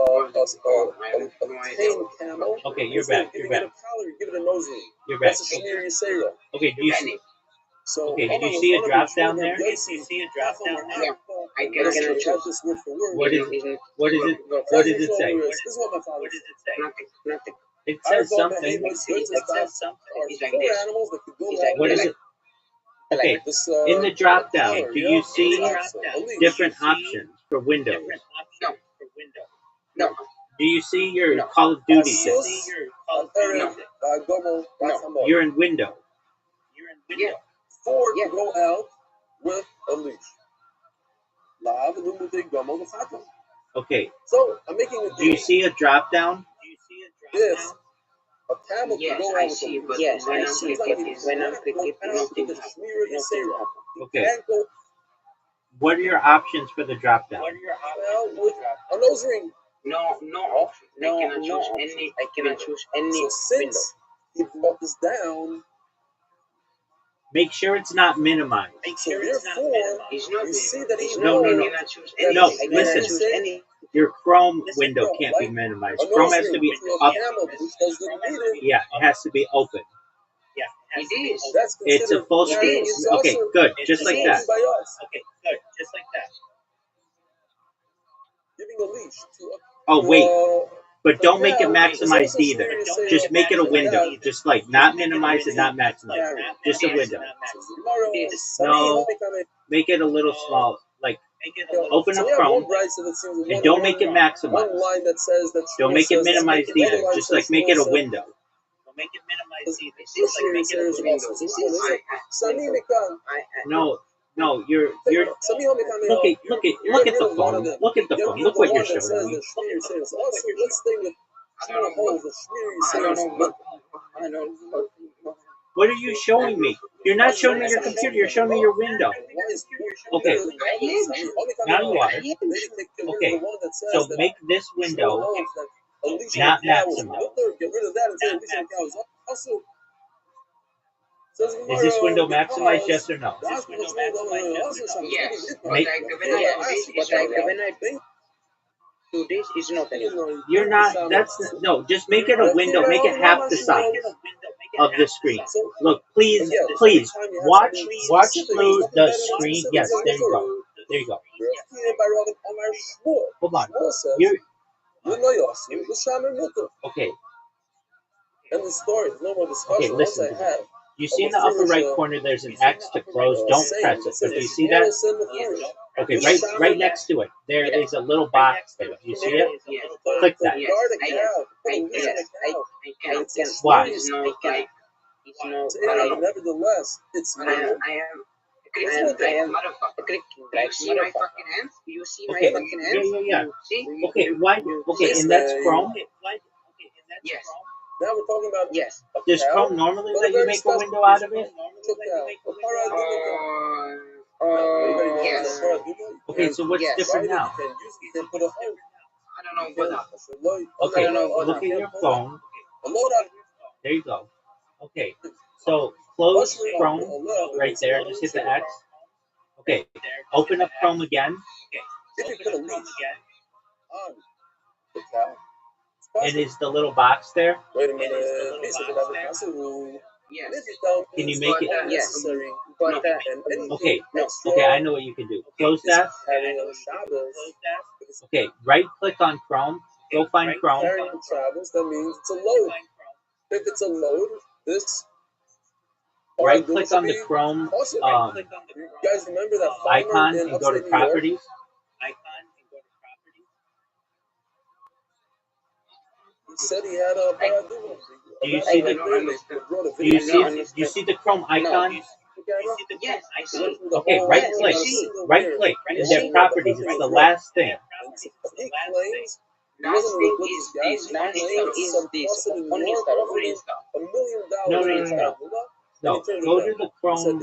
[SPEAKER 1] tame camel?
[SPEAKER 4] Okay, you're back.
[SPEAKER 1] You're back. Give it a collar, you give it a nose ring.
[SPEAKER 4] You're back.
[SPEAKER 1] That's a shnir yisera.
[SPEAKER 4] Okay, do you see?
[SPEAKER 1] So,
[SPEAKER 4] Okay, did you see a drop down there?
[SPEAKER 5] Yeah, I cannot choose.
[SPEAKER 1] This word for word.
[SPEAKER 4] What does it say?
[SPEAKER 1] This is what my father said.
[SPEAKER 5] Nothing.
[SPEAKER 4] It says something.
[SPEAKER 5] It's like
[SPEAKER 1] Four
[SPEAKER 5] this.
[SPEAKER 1] animals that could go
[SPEAKER 5] It's
[SPEAKER 1] out.
[SPEAKER 5] like
[SPEAKER 4] What is it? Okay,
[SPEAKER 1] This,
[SPEAKER 4] in the drop down,
[SPEAKER 1] collar,
[SPEAKER 4] do
[SPEAKER 1] yeah?
[SPEAKER 4] you see
[SPEAKER 1] A leash.
[SPEAKER 4] different options for Windows?
[SPEAKER 5] No.
[SPEAKER 4] Do you see your
[SPEAKER 5] No.
[SPEAKER 4] Call of Duty?
[SPEAKER 1] Sus, Alperen, Gomo, Basamor.
[SPEAKER 4] You're in window.
[SPEAKER 5] Yeah.
[SPEAKER 1] Four
[SPEAKER 5] Yeah.
[SPEAKER 1] to go out with a leash. Lav, Lumute, Gomo, the Fatum.
[SPEAKER 4] Okay,
[SPEAKER 1] So, I'm making a
[SPEAKER 4] do you
[SPEAKER 1] deal.
[SPEAKER 4] see a drop down?
[SPEAKER 1] Yes. A camel
[SPEAKER 5] Yes,
[SPEAKER 1] can go
[SPEAKER 5] I
[SPEAKER 1] out with
[SPEAKER 5] see,
[SPEAKER 1] a
[SPEAKER 5] but
[SPEAKER 1] leash.
[SPEAKER 5] when
[SPEAKER 1] It
[SPEAKER 5] I'm
[SPEAKER 1] seems
[SPEAKER 5] clicking,
[SPEAKER 1] he's
[SPEAKER 5] when I'm
[SPEAKER 1] not
[SPEAKER 5] clicking,
[SPEAKER 1] going out
[SPEAKER 5] nothing
[SPEAKER 1] with the
[SPEAKER 5] happens.
[SPEAKER 1] Shmir Yisera. He
[SPEAKER 4] Okay.
[SPEAKER 1] can't go
[SPEAKER 4] What are your options for the drop down?
[SPEAKER 1] out with a nose ring.
[SPEAKER 5] No option. I cannot choose any
[SPEAKER 1] So
[SPEAKER 5] window.
[SPEAKER 1] since he brought this down,
[SPEAKER 4] Make sure it's not minimized.
[SPEAKER 1] so therefore,
[SPEAKER 5] It's not.
[SPEAKER 1] you see that he
[SPEAKER 4] No, no, no.
[SPEAKER 5] I cannot choose any.
[SPEAKER 4] No,
[SPEAKER 5] I cannot
[SPEAKER 4] listen.
[SPEAKER 5] choose any.
[SPEAKER 4] Your Chrome window can't be minimized.
[SPEAKER 1] a
[SPEAKER 4] Chrome
[SPEAKER 1] nose
[SPEAKER 4] has to
[SPEAKER 1] ring
[SPEAKER 4] be
[SPEAKER 1] to a
[SPEAKER 4] up.
[SPEAKER 1] camel, which doesn't need it.
[SPEAKER 4] Yeah, it has to be open.
[SPEAKER 5] It is.
[SPEAKER 1] That's
[SPEAKER 4] It's a
[SPEAKER 1] considered
[SPEAKER 4] full
[SPEAKER 1] carrying.
[SPEAKER 4] screen.
[SPEAKER 1] It's
[SPEAKER 4] Okay,
[SPEAKER 1] also
[SPEAKER 4] good. Just like
[SPEAKER 1] seen
[SPEAKER 4] that.
[SPEAKER 1] by us. Giving a leash to
[SPEAKER 4] Oh, wait.
[SPEAKER 1] a
[SPEAKER 4] But don't make it
[SPEAKER 1] cow is
[SPEAKER 4] maximized
[SPEAKER 1] also
[SPEAKER 4] either.
[SPEAKER 1] Shmir Yisera.
[SPEAKER 4] Just make it a window.
[SPEAKER 1] Yeah.
[SPEAKER 4] Just like not minimize it, not maximize it. Just a window. No. Make it a little small. Like open up Chrome and don't make it
[SPEAKER 1] One
[SPEAKER 4] maximized.
[SPEAKER 1] line that says that
[SPEAKER 4] Don't make it minimized either.
[SPEAKER 1] other line
[SPEAKER 4] Just
[SPEAKER 1] says
[SPEAKER 4] like make it a
[SPEAKER 1] Shmuel
[SPEAKER 4] window. No, you're look at the phone. Look at the phone. Look what you're showing me.
[SPEAKER 1] Let's stay with
[SPEAKER 5] I don't know.
[SPEAKER 4] What are you showing me? You're not showing me your computer. You're showing me your window. Okay. Now you are. Okay. So make this window not maximized. Is this window maximized? Yes or no?
[SPEAKER 5] Yes.
[SPEAKER 4] Make-
[SPEAKER 5] But when I do this, it's not anymore.
[SPEAKER 4] You're not. That's no. Just make it a window. Make it half the size of the screen. Look, please, watch through the screen. Yes, there you go. There you go. Hold on. You're okay.
[SPEAKER 1] And the story, no more discussion.
[SPEAKER 4] Okay, listen
[SPEAKER 1] Once
[SPEAKER 4] to
[SPEAKER 1] I have,
[SPEAKER 4] You see in the upper right corner, there's an X to close. Don't press it. But do you see that? Okay, right next to it, there is a little box there. You see it? Click that.
[SPEAKER 5] Yes, I can.
[SPEAKER 4] Why?
[SPEAKER 5] It's no, it's no.
[SPEAKER 1] Nevertheless, it's
[SPEAKER 5] I am clicking. You see my fucking hands? You see my
[SPEAKER 4] Okay.
[SPEAKER 5] fucking hands?
[SPEAKER 4] Yeah.
[SPEAKER 5] You see?
[SPEAKER 4] Okay, why? Okay, and that's Chrome.
[SPEAKER 5] Yes.
[SPEAKER 1] now we're talking about
[SPEAKER 5] Yes.
[SPEAKER 4] Does Chrome normally let you make a window out of it?
[SPEAKER 5] Yes.
[SPEAKER 4] Okay, so what's different now?
[SPEAKER 1] You can put a hold.
[SPEAKER 3] I don't know, but
[SPEAKER 4] Okay,
[SPEAKER 3] no,
[SPEAKER 4] look at your phone.
[SPEAKER 1] A loadout.
[SPEAKER 4] There you go. Okay, so close Chrome right there. Just hit the X. Okay, open up Chrome again.
[SPEAKER 1] If you put a leash on the cow,
[SPEAKER 4] And is the little box there?
[SPEAKER 1] wait a minute. This is another possible.
[SPEAKER 3] yes.
[SPEAKER 1] If you don't,
[SPEAKER 4] Can you make it?
[SPEAKER 1] necessary?
[SPEAKER 3] But
[SPEAKER 1] And anything
[SPEAKER 4] Okay,
[SPEAKER 1] extra
[SPEAKER 4] okay, I know what you can do. Close that.
[SPEAKER 1] carrying on Shabbos.
[SPEAKER 4] Okay, right click on Chrome. Go find Chrome.
[SPEAKER 1] Carrying on Shabbos, that means it's a load. If it's a load, this
[SPEAKER 4] Right click on the Chrome
[SPEAKER 1] you guys remember that farmer
[SPEAKER 4] icon
[SPEAKER 1] in
[SPEAKER 4] and go to
[SPEAKER 1] upstate New York?
[SPEAKER 4] properties.
[SPEAKER 1] He said he had a paradigm.
[SPEAKER 4] Do you see the Do you see the Chrome icon?
[SPEAKER 3] Yes, I see.
[SPEAKER 4] Okay, right click. Right click in their properties. It's the last thing.
[SPEAKER 1] He claims
[SPEAKER 3] Last thing is this. Last thing is this. Only stuff.
[SPEAKER 1] $1 million.
[SPEAKER 4] No, go to the Chrome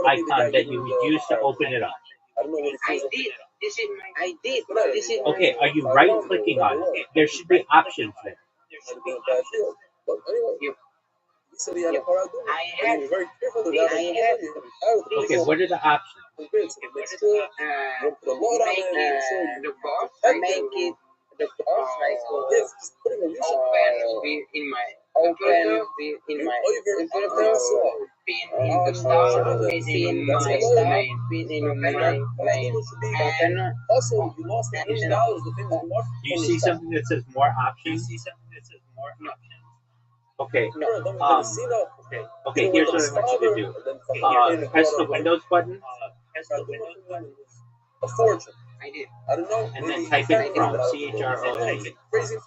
[SPEAKER 4] icon that you would use to open it up.
[SPEAKER 1] I don't know what
[SPEAKER 3] I did. This is my. I did. This is
[SPEAKER 4] Okay, are you right clicking on it? There should be options there.
[SPEAKER 1] But anyway, he said he had a paradigm.
[SPEAKER 3] I had.
[SPEAKER 1] Very careful to that.
[SPEAKER 4] Okay, what are the options?
[SPEAKER 3] Make the box. Make it the box like open in my computer, in my computer, pin in the start, pin my start, pin in my antenna.
[SPEAKER 1] Also, you lost $1 million. The thing is,
[SPEAKER 4] Do you see something that says more options?
[SPEAKER 3] No.
[SPEAKER 4] Okay.
[SPEAKER 1] no.
[SPEAKER 4] Okay, here's what I want you to do. Press the Windows button
[SPEAKER 1] A fortune.
[SPEAKER 3] I did.
[SPEAKER 1] I don't know.
[SPEAKER 4] and then type in Chrome. CHROME.
[SPEAKER 1] Crazy.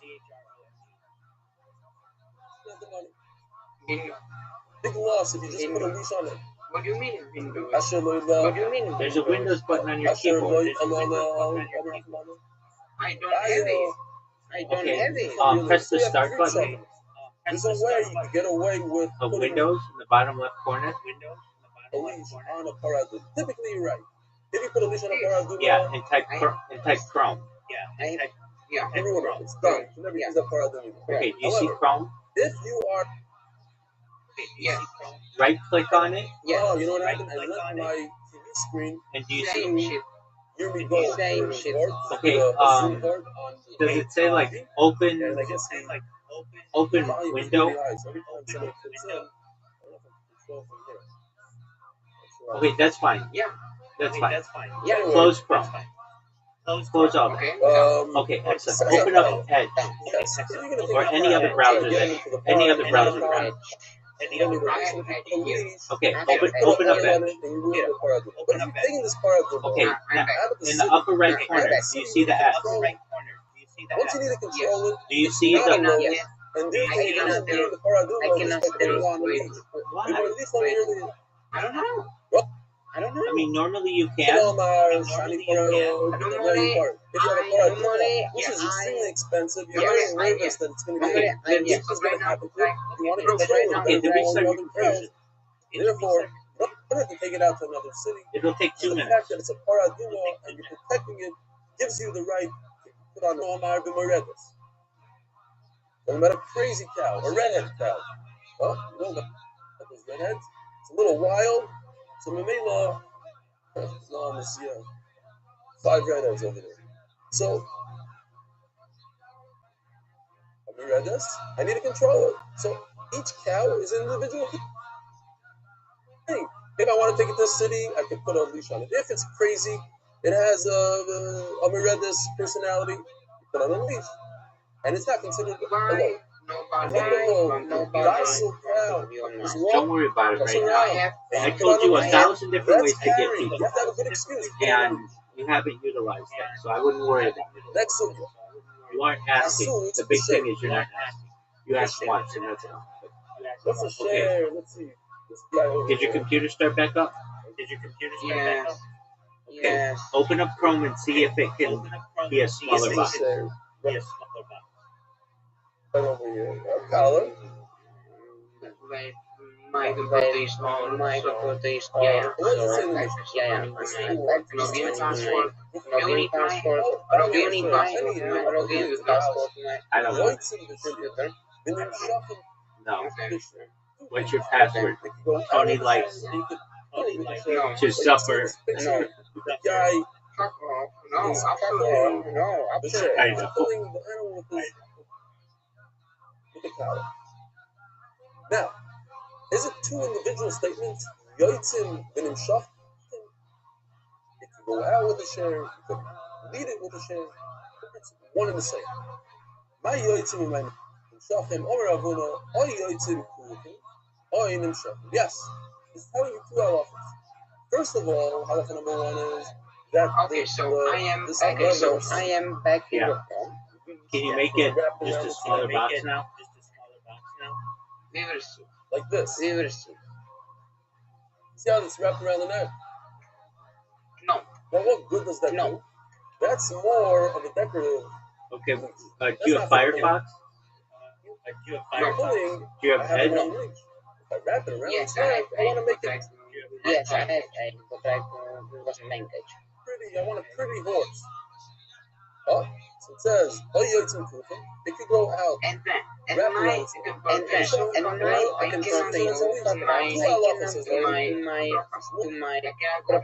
[SPEAKER 3] Window.
[SPEAKER 1] Big loss if you just put a leash on it.
[SPEAKER 3] What do you mean window?
[SPEAKER 1] Asher lo
[SPEAKER 3] What do you mean?
[SPEAKER 4] There's a Windows button on your
[SPEAKER 1] Asher lo
[SPEAKER 4] keyboard.
[SPEAKER 3] I don't have it. I don't have it.
[SPEAKER 4] Press the Start button
[SPEAKER 1] There's a way you can get away with
[SPEAKER 4] of
[SPEAKER 1] putting
[SPEAKER 4] Windows in the bottom left corner.
[SPEAKER 1] a leash on a paradigm. Typically, you're right. If you put a leash on a paradigm,
[SPEAKER 4] Yeah, and type Chrome.
[SPEAKER 3] Yeah.
[SPEAKER 1] everyone knows it's done. You never use that paradigm anymore.
[SPEAKER 4] Okay, do you see
[SPEAKER 1] However,
[SPEAKER 4] Chrome?
[SPEAKER 1] if you are,
[SPEAKER 3] Yeah.
[SPEAKER 4] Right click on it,
[SPEAKER 1] oh, you know what happened? I left my TV screen.
[SPEAKER 4] and do you
[SPEAKER 3] Same
[SPEAKER 4] see?
[SPEAKER 3] shit.
[SPEAKER 1] Hear me go.
[SPEAKER 3] Same shit.
[SPEAKER 4] Okay,
[SPEAKER 1] Zoom board on
[SPEAKER 4] Does it say like open
[SPEAKER 1] and I guess
[SPEAKER 4] open
[SPEAKER 1] volume is
[SPEAKER 4] window?
[SPEAKER 1] really high, so every time someone clicks in, I don't know if I can control from here. That's right.
[SPEAKER 4] Okay, that's fine.
[SPEAKER 3] Yeah.
[SPEAKER 4] That's fine.
[SPEAKER 3] Yeah.
[SPEAKER 4] Close Chrome. Close all that.
[SPEAKER 3] Okay.
[SPEAKER 4] Okay, excellent. Open up Edge
[SPEAKER 1] Yes. If you're gonna
[SPEAKER 4] or
[SPEAKER 1] take
[SPEAKER 4] any other browser
[SPEAKER 1] get
[SPEAKER 4] that
[SPEAKER 1] into the
[SPEAKER 4] any
[SPEAKER 1] paradigm,
[SPEAKER 4] other browser.
[SPEAKER 3] Edge.
[SPEAKER 1] you don't need a leash. If you put a leash,
[SPEAKER 4] Okay,
[SPEAKER 1] put
[SPEAKER 4] open
[SPEAKER 1] a
[SPEAKER 4] up
[SPEAKER 1] line
[SPEAKER 4] Edge.
[SPEAKER 1] on it, and you ruin the paradigm. But if you're taking this paradigm,
[SPEAKER 4] Okay,
[SPEAKER 3] I'm
[SPEAKER 4] now
[SPEAKER 3] back.
[SPEAKER 4] in the upper right corner, do you see the X?
[SPEAKER 1] once you need to control it,
[SPEAKER 4] Do you see
[SPEAKER 1] not a
[SPEAKER 4] the?
[SPEAKER 1] load.
[SPEAKER 3] Yes.
[SPEAKER 1] And then
[SPEAKER 3] I
[SPEAKER 1] you
[SPEAKER 3] cannot
[SPEAKER 1] can the paradigm.
[SPEAKER 3] I cannot
[SPEAKER 1] just put it
[SPEAKER 3] tell.
[SPEAKER 1] on the
[SPEAKER 3] Wait.
[SPEAKER 1] leash. You
[SPEAKER 4] Why?
[SPEAKER 1] know, at least on your
[SPEAKER 3] I don't know.
[SPEAKER 1] What?
[SPEAKER 3] I don't know.
[SPEAKER 4] I mean, normally you
[SPEAKER 1] Shiny
[SPEAKER 4] can.
[SPEAKER 1] paradigm, the very part. If you have a paradigm, which is extremely expensive, you're very nervous that it's going to be this is going to happen. You want to control it.
[SPEAKER 4] Okay, the research
[SPEAKER 1] version. Therefore, you don't have to take it out to another city.
[SPEAKER 4] It'll take 2
[SPEAKER 1] The
[SPEAKER 4] minutes.
[SPEAKER 1] fact that it's a paradigm and you're protecting it gives you the right to put on Omar Bimaredas. No matter a crazy cow, a redhead cow. Well, you know those redheads? It's a little wild. So Mamela, no, almost, 5 redheads over there. So, Bimaredas, I need to control it. So each cow is an individual thing. If I want to take it to the city, I can put a leash on it. If it's crazy, it has a Bimaredas personality, put on a leash. And it's not considered a load. Docile cow is
[SPEAKER 4] Don't
[SPEAKER 1] walk,
[SPEAKER 4] worry about it
[SPEAKER 1] walks
[SPEAKER 4] right now.
[SPEAKER 1] around.
[SPEAKER 4] I told you 1,000 different ways
[SPEAKER 1] That's
[SPEAKER 4] to get
[SPEAKER 1] carrying.
[SPEAKER 4] people,
[SPEAKER 1] You have to have a good excuse.
[SPEAKER 4] and you haven't utilized that, so I wouldn't worry about it.
[SPEAKER 1] Next one.
[SPEAKER 4] You aren't asking. The big thing is you're not asking. You asked once, and that's enough.
[SPEAKER 1] Let's just share. Let's see. This guy over
[SPEAKER 4] Did your
[SPEAKER 1] here.
[SPEAKER 4] computer start back up?
[SPEAKER 3] Yes.
[SPEAKER 4] Okay.
[SPEAKER 3] Yes.
[SPEAKER 4] Open up Chrome and see if it can be a smaller
[SPEAKER 1] Let's
[SPEAKER 4] box.
[SPEAKER 1] share. Right over here. Collar.
[SPEAKER 3] Wait. My computer is small.
[SPEAKER 5] My
[SPEAKER 3] So
[SPEAKER 5] computer is
[SPEAKER 3] yeah,
[SPEAKER 5] old,
[SPEAKER 1] What does it
[SPEAKER 5] so
[SPEAKER 1] say in the
[SPEAKER 5] yeah,
[SPEAKER 3] login password.
[SPEAKER 5] login password,
[SPEAKER 3] Login password.
[SPEAKER 5] login password
[SPEAKER 4] I don't know.
[SPEAKER 5] computer.
[SPEAKER 4] No.
[SPEAKER 3] Okay.
[SPEAKER 4] What's your password? Tony likes
[SPEAKER 3] No.
[SPEAKER 4] to suffer.
[SPEAKER 5] No.
[SPEAKER 1] The guy
[SPEAKER 3] Fuck off. No,
[SPEAKER 1] is
[SPEAKER 3] absolutely.
[SPEAKER 5] No, absolutely.
[SPEAKER 4] I know.
[SPEAKER 1] pulling the animal with the collar. Now, is it two individual statements? Yoitzin v'nimshach. It can go out with a share, you can lead it with a share. It's one and the same. My yoitzin v'nimshachim or avuna or yoitzin kulufim or nimshachim. Yes, it's telling you two halachas. First of all, halacha number one is that
[SPEAKER 3] Okay, so I am.
[SPEAKER 1] this
[SPEAKER 3] Okay, so
[SPEAKER 1] letters-
[SPEAKER 5] I am back in
[SPEAKER 4] Yeah.
[SPEAKER 5] the home.
[SPEAKER 4] Can you make it just a smaller box now?
[SPEAKER 3] We will see.
[SPEAKER 1] like this.
[SPEAKER 5] We will see.
[SPEAKER 1] See how it's wrapped around the neck?
[SPEAKER 3] No.
[SPEAKER 1] Now, what good does that do? That's more of a decorative.
[SPEAKER 4] Okay. Do you have Firefox?
[SPEAKER 1] I'm pulling.
[SPEAKER 4] Do you
[SPEAKER 1] I
[SPEAKER 4] have
[SPEAKER 1] have
[SPEAKER 4] Edge?
[SPEAKER 1] a long reach. If I wrap it around,
[SPEAKER 3] Yes,
[SPEAKER 1] it's not, I want to make
[SPEAKER 3] but
[SPEAKER 1] it
[SPEAKER 5] Yes, I have egg, but I was language.
[SPEAKER 1] pretty. I want a pretty horse. Oh, so it says, oh, yeah, it's improving. It could go out.
[SPEAKER 3] And then, at
[SPEAKER 1] Wrap
[SPEAKER 3] night,
[SPEAKER 1] around.
[SPEAKER 5] And then, and
[SPEAKER 1] Well,
[SPEAKER 5] night
[SPEAKER 1] I
[SPEAKER 5] I
[SPEAKER 1] can
[SPEAKER 5] cannot
[SPEAKER 1] turn
[SPEAKER 5] go
[SPEAKER 1] things
[SPEAKER 5] to
[SPEAKER 1] into
[SPEAKER 5] my,
[SPEAKER 1] two
[SPEAKER 5] I
[SPEAKER 1] halachas,
[SPEAKER 5] cannot
[SPEAKER 1] as
[SPEAKER 5] to
[SPEAKER 1] well.
[SPEAKER 5] my,
[SPEAKER 1] Hello, my
[SPEAKER 5] I cannot go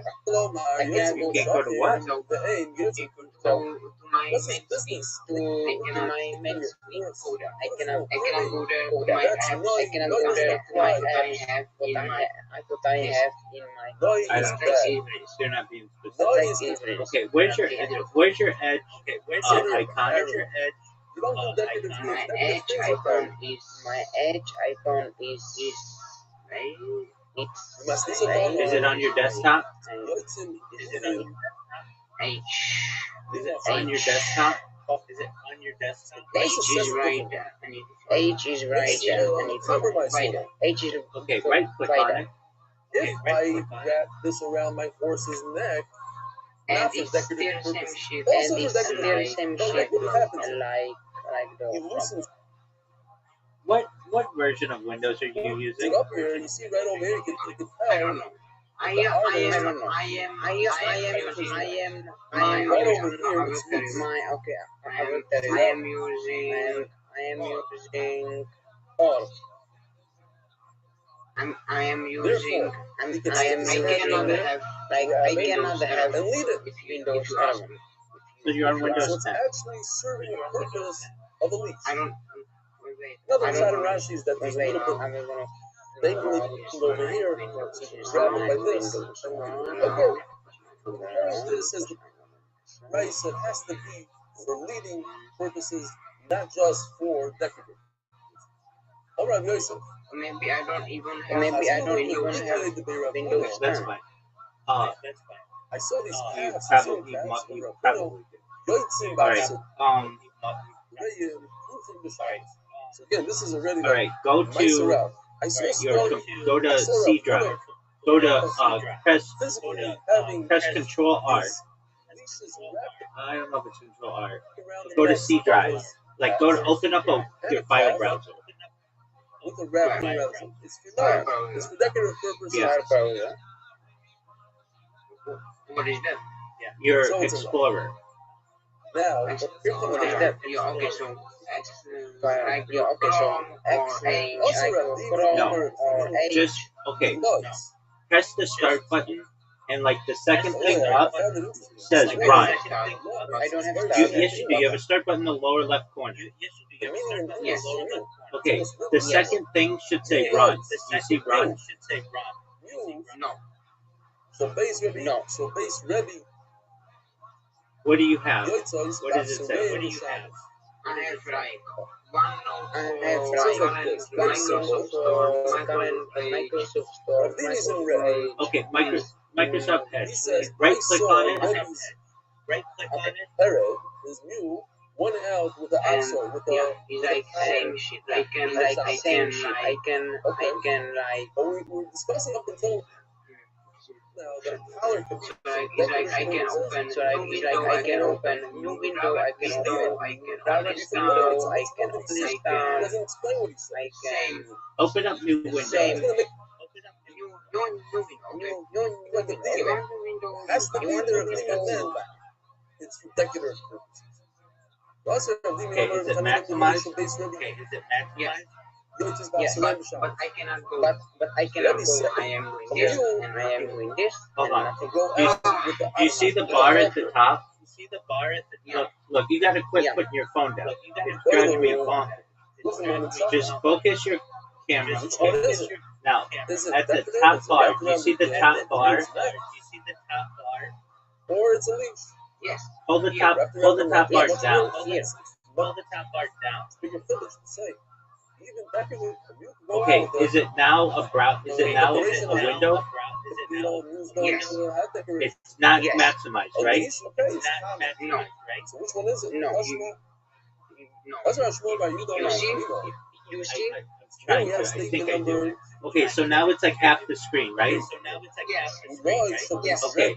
[SPEAKER 4] You can't go to what?
[SPEAKER 1] The aim,
[SPEAKER 3] you
[SPEAKER 1] it's
[SPEAKER 3] could go to my
[SPEAKER 1] what's his
[SPEAKER 3] main
[SPEAKER 1] business?
[SPEAKER 5] to my main
[SPEAKER 3] coder.
[SPEAKER 5] I cannot
[SPEAKER 3] I cannot go there to
[SPEAKER 5] Coder.
[SPEAKER 3] my
[SPEAKER 1] That's
[SPEAKER 3] apps.
[SPEAKER 1] not-
[SPEAKER 5] I cannot
[SPEAKER 1] no,
[SPEAKER 5] go
[SPEAKER 1] it's
[SPEAKER 5] there
[SPEAKER 1] not
[SPEAKER 5] to my
[SPEAKER 1] right.
[SPEAKER 3] What I
[SPEAKER 5] apps,
[SPEAKER 3] have
[SPEAKER 5] what
[SPEAKER 3] in
[SPEAKER 5] I
[SPEAKER 3] my
[SPEAKER 5] have in my
[SPEAKER 1] No,
[SPEAKER 4] I
[SPEAKER 1] is
[SPEAKER 4] don't
[SPEAKER 1] bad.
[SPEAKER 4] You're not being
[SPEAKER 1] No,
[SPEAKER 4] specific.
[SPEAKER 1] is different.
[SPEAKER 4] Okay, where's your edge icon?
[SPEAKER 1] You don't do decorative things.
[SPEAKER 3] My
[SPEAKER 1] Decorative
[SPEAKER 3] edge
[SPEAKER 1] things are
[SPEAKER 3] icon
[SPEAKER 1] bad.
[SPEAKER 3] is
[SPEAKER 5] my edge icon is
[SPEAKER 3] right.
[SPEAKER 5] it's
[SPEAKER 4] Is it on your desktop?
[SPEAKER 1] Yoitzin
[SPEAKER 3] Is
[SPEAKER 1] is
[SPEAKER 3] it on H.
[SPEAKER 4] Is it on your desktop? Is it on your desktop?
[SPEAKER 3] H is right there. I need to
[SPEAKER 5] H is right there. I need to
[SPEAKER 1] compromise
[SPEAKER 3] right
[SPEAKER 1] order.
[SPEAKER 5] H is
[SPEAKER 4] Okay, right click on it.
[SPEAKER 1] If I wrap this around my horse's neck,
[SPEAKER 3] And
[SPEAKER 1] not for
[SPEAKER 3] it's still
[SPEAKER 1] decorative
[SPEAKER 3] same
[SPEAKER 1] purposes.
[SPEAKER 3] shit.
[SPEAKER 1] Also
[SPEAKER 5] and
[SPEAKER 1] for
[SPEAKER 5] it's
[SPEAKER 1] decorative
[SPEAKER 5] still
[SPEAKER 1] purposes.
[SPEAKER 5] same
[SPEAKER 1] But
[SPEAKER 5] shape
[SPEAKER 1] like, what happens?
[SPEAKER 5] like
[SPEAKER 1] He
[SPEAKER 5] the
[SPEAKER 1] loosens
[SPEAKER 4] What version of Windows are you
[SPEAKER 1] it
[SPEAKER 4] using?
[SPEAKER 1] up here. You see right over here. You can
[SPEAKER 3] I don't
[SPEAKER 1] tell.
[SPEAKER 3] know.
[SPEAKER 5] I don't know.
[SPEAKER 3] I am
[SPEAKER 5] right
[SPEAKER 1] over here, it's loose.
[SPEAKER 5] my okay. I will
[SPEAKER 3] I
[SPEAKER 5] tell you.
[SPEAKER 3] am using
[SPEAKER 5] I am using all.
[SPEAKER 3] I am using
[SPEAKER 1] You can
[SPEAKER 5] I am
[SPEAKER 1] stick
[SPEAKER 3] I
[SPEAKER 1] this
[SPEAKER 3] cannot
[SPEAKER 1] there,
[SPEAKER 3] have
[SPEAKER 5] Like
[SPEAKER 1] Yeah,
[SPEAKER 5] I
[SPEAKER 1] Windows
[SPEAKER 5] cannot have
[SPEAKER 1] and leave it.
[SPEAKER 5] Windows
[SPEAKER 3] if you ask
[SPEAKER 5] 11.
[SPEAKER 3] me.
[SPEAKER 4] So you're on
[SPEAKER 1] So
[SPEAKER 4] Windows
[SPEAKER 1] it's
[SPEAKER 4] 10.
[SPEAKER 1] actually serving a purpose of a leash.
[SPEAKER 3] I don't wait.
[SPEAKER 1] Another
[SPEAKER 3] I
[SPEAKER 1] side
[SPEAKER 3] don't
[SPEAKER 1] of
[SPEAKER 3] know.
[SPEAKER 1] Rashi is that
[SPEAKER 5] Wait,
[SPEAKER 1] there's a little bit
[SPEAKER 5] I'm gonna
[SPEAKER 1] dangling over here. So you can grab it like this. Okay. Comparing this as the price, it has to be for leading purposes, not just for decorative. All right, Yosef.
[SPEAKER 3] Maybe I don't even have
[SPEAKER 5] Maybe I don't
[SPEAKER 3] Windows
[SPEAKER 5] even have
[SPEAKER 1] Okay,
[SPEAKER 5] Windows
[SPEAKER 4] That's
[SPEAKER 5] 10.
[SPEAKER 4] fine.
[SPEAKER 1] I saw these
[SPEAKER 4] You
[SPEAKER 1] calves.
[SPEAKER 4] probably you probably do.
[SPEAKER 1] Yoitzim
[SPEAKER 4] All right.
[SPEAKER 1] Basel. So again, this is already
[SPEAKER 4] All right. Go to
[SPEAKER 1] Maisarab. I saw
[SPEAKER 4] your
[SPEAKER 1] story.
[SPEAKER 4] go to
[SPEAKER 1] I saw
[SPEAKER 4] C
[SPEAKER 1] a
[SPEAKER 4] drive.
[SPEAKER 1] photo
[SPEAKER 4] Go to press
[SPEAKER 1] physically having
[SPEAKER 4] Control R.
[SPEAKER 1] these leashes wrapped
[SPEAKER 4] I don't know if it's Control R.
[SPEAKER 1] around the
[SPEAKER 4] Go to
[SPEAKER 1] neck
[SPEAKER 4] C drive. Like go to open up your file browser.
[SPEAKER 1] with a wrap around it. It's for not. It's for decorative purposes.
[SPEAKER 4] Yeah.
[SPEAKER 3] what is that?
[SPEAKER 4] Your
[SPEAKER 1] So it's a-
[SPEAKER 4] Explorer.
[SPEAKER 1] Now, here comes
[SPEAKER 3] What is
[SPEAKER 1] the
[SPEAKER 3] that? Yeah, okay, so X like
[SPEAKER 5] Yeah, okay, so
[SPEAKER 3] Chrome
[SPEAKER 5] X
[SPEAKER 3] or A.
[SPEAKER 1] Also,
[SPEAKER 5] like
[SPEAKER 1] Rab, leave
[SPEAKER 5] Chrome
[SPEAKER 1] number
[SPEAKER 5] or
[SPEAKER 1] little
[SPEAKER 5] H.
[SPEAKER 4] Just okay.
[SPEAKER 1] bugs.
[SPEAKER 4] Press the start button, and like the second
[SPEAKER 1] Oh,
[SPEAKER 4] thing
[SPEAKER 1] yeah,
[SPEAKER 4] up
[SPEAKER 1] I found it interesting.
[SPEAKER 4] says
[SPEAKER 1] It's
[SPEAKER 4] run.
[SPEAKER 1] very-
[SPEAKER 5] I don't have
[SPEAKER 1] it's
[SPEAKER 5] start.
[SPEAKER 1] very-
[SPEAKER 4] Yes, you do. You have a start button in the lower left corner.
[SPEAKER 1] The meaning in
[SPEAKER 3] Yes.
[SPEAKER 1] English is new.
[SPEAKER 4] Okay. The second thing should say run. You see run?
[SPEAKER 1] New.
[SPEAKER 3] No.
[SPEAKER 1] So base Rebbe.
[SPEAKER 5] No.
[SPEAKER 1] So base Rebbe.
[SPEAKER 4] What do you have?
[SPEAKER 1] Yoitzos.
[SPEAKER 4] What does it say?
[SPEAKER 1] Basarei
[SPEAKER 4] What do you
[SPEAKER 1] Shabbos.
[SPEAKER 4] have?
[SPEAKER 3] I have like OneNote
[SPEAKER 5] I have
[SPEAKER 3] or
[SPEAKER 5] like
[SPEAKER 3] Microsoft Store,
[SPEAKER 5] Microsoft Store,
[SPEAKER 1] Ravini's in
[SPEAKER 5] Microsoft
[SPEAKER 1] red.
[SPEAKER 5] Edge.
[SPEAKER 4] Okay. Microsoft
[SPEAKER 1] He
[SPEAKER 4] Edge.
[SPEAKER 1] says,
[SPEAKER 4] Right
[SPEAKER 1] I
[SPEAKER 4] click
[SPEAKER 1] saw
[SPEAKER 4] on it.
[SPEAKER 1] Rebbe's
[SPEAKER 4] Right click on it.
[SPEAKER 1] Pere is new. One out with the
[SPEAKER 3] and
[SPEAKER 1] outside with
[SPEAKER 3] yeah,
[SPEAKER 1] the.
[SPEAKER 3] it's like same shit. I can
[SPEAKER 5] Like
[SPEAKER 3] I
[SPEAKER 5] same
[SPEAKER 3] can
[SPEAKER 5] shit.
[SPEAKER 3] like
[SPEAKER 5] I can like
[SPEAKER 1] But we were discussing up until now that collar can be
[SPEAKER 3] It's like I can open I can open new window, I can open brownish window, I can
[SPEAKER 1] it doesn't explain what he said.
[SPEAKER 3] I can
[SPEAKER 4] Open up new window.
[SPEAKER 3] same.
[SPEAKER 1] It's gonna make
[SPEAKER 3] You
[SPEAKER 1] like a dealer. Has to be there if and then it's for decorative purposes. Also,
[SPEAKER 4] Okay, is it maximized? Okay, is it maximized?
[SPEAKER 3] Yes, but I cannot go. But I cannot go. I am doing this and I am doing this.
[SPEAKER 4] Hold on.
[SPEAKER 1] Do
[SPEAKER 4] You see the bar at the top? You see the bar at the top? Look, you gotta quit putting your phone down. It's driving me bonkers. Just focus your camera. Now, at the top bar, do you see the top bar?
[SPEAKER 1] Or it's a leash.
[SPEAKER 3] Yes.
[SPEAKER 4] Hold the top bar down.
[SPEAKER 3] Here.
[SPEAKER 4] Hold the top bar down.
[SPEAKER 1] Bigger village to say. Even back in the
[SPEAKER 4] Okay, is it now a Is it now a window?
[SPEAKER 3] Yes.
[SPEAKER 4] It's not maximized, right?
[SPEAKER 1] It's not
[SPEAKER 3] maximized, right?
[SPEAKER 1] So which one is it?
[SPEAKER 3] No.
[SPEAKER 1] No. That's what I'm sure about. You don't know.
[SPEAKER 3] You see?
[SPEAKER 4] I think I do. Okay, so now it's like half the screen, right?
[SPEAKER 3] Yes.
[SPEAKER 4] Okay.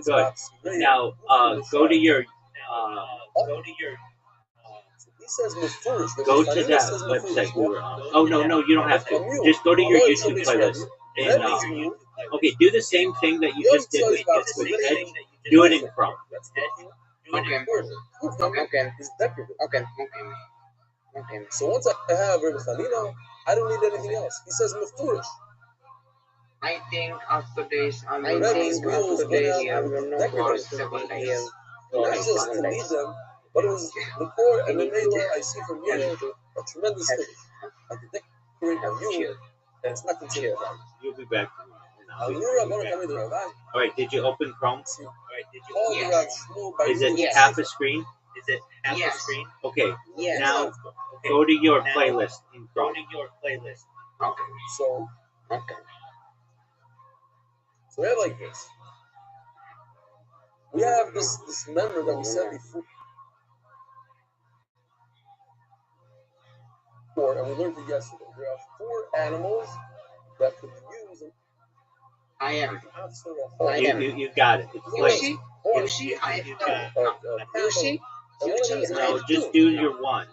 [SPEAKER 4] Good. Now, go to your.
[SPEAKER 1] He says Mufurish.
[SPEAKER 4] Go to that website we were on. Oh no, you don't have to. Just go to your YouTube playlist and okay, do the same thing that you just did with Edge. Do it in Chrome.
[SPEAKER 3] Okay.
[SPEAKER 1] So once I have River Fanino, I don't need anything else. He says Mufurish.
[SPEAKER 3] I think after this, I will
[SPEAKER 1] not just to lead them, but it was the core and the Nalo I see from here a tremendous finish. I can decorate a mule, and it's not considered.
[SPEAKER 4] You'll be back. Alright, did you open Chrome? Is it half a screen?
[SPEAKER 3] Yes.
[SPEAKER 4] Okay.
[SPEAKER 3] Yes.
[SPEAKER 4] Now go to your playlist in Chrome.
[SPEAKER 3] Okay.
[SPEAKER 1] So we have like this. We have this member that we said before. And we learned it yesterday. There are 4 animals that could be used.
[SPEAKER 3] I am.
[SPEAKER 4] You got it.
[SPEAKER 3] You see, I am. You see?
[SPEAKER 4] No, just do your one.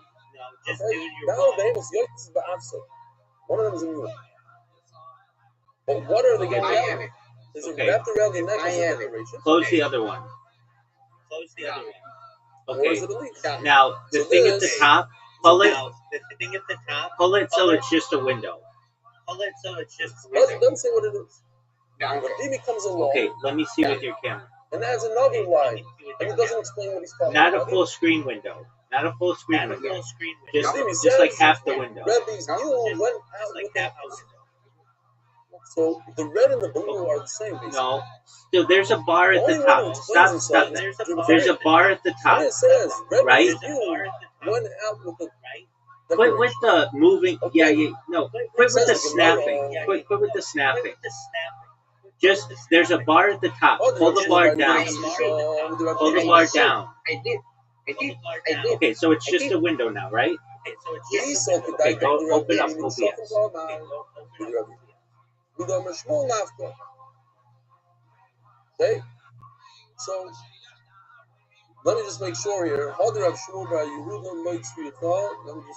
[SPEAKER 1] One of them is a mule. But what are they going to have? Is it wrapped around the neck as a decoration?
[SPEAKER 4] Close the other one.
[SPEAKER 1] Or
[SPEAKER 4] Okay.
[SPEAKER 1] is it a leaf?
[SPEAKER 4] Now the thing at the top, pull it so it's just a window.
[SPEAKER 1] It doesn't say what it is. When Dimi comes along,
[SPEAKER 4] Okay, let me see with your camera.
[SPEAKER 1] and adds another line, and it doesn't explain what he's talking
[SPEAKER 4] Not
[SPEAKER 1] about.
[SPEAKER 4] a full screen window. Not a full screen window. Just
[SPEAKER 1] Dimi
[SPEAKER 4] just like
[SPEAKER 1] says,
[SPEAKER 4] half the window.
[SPEAKER 1] Rebbe's mule went out with the So the red and the blue are the same, basically.
[SPEAKER 4] No. Still, there's a bar at the top. Stop. There's a bar at the top.
[SPEAKER 1] It says
[SPEAKER 4] Right?
[SPEAKER 1] Rebbe's mule went out with the
[SPEAKER 4] Quit with the moving. Yeah. No. Quit with the snapping. Quit with the snapping. Just there's a bar at the top. Pull the bar down. Pull the bar down.
[SPEAKER 3] I did.
[SPEAKER 4] Okay, so it's just a window now, right? Okay, go open up OBS.
[SPEAKER 1] Okay, so let me just make sure here. Let me just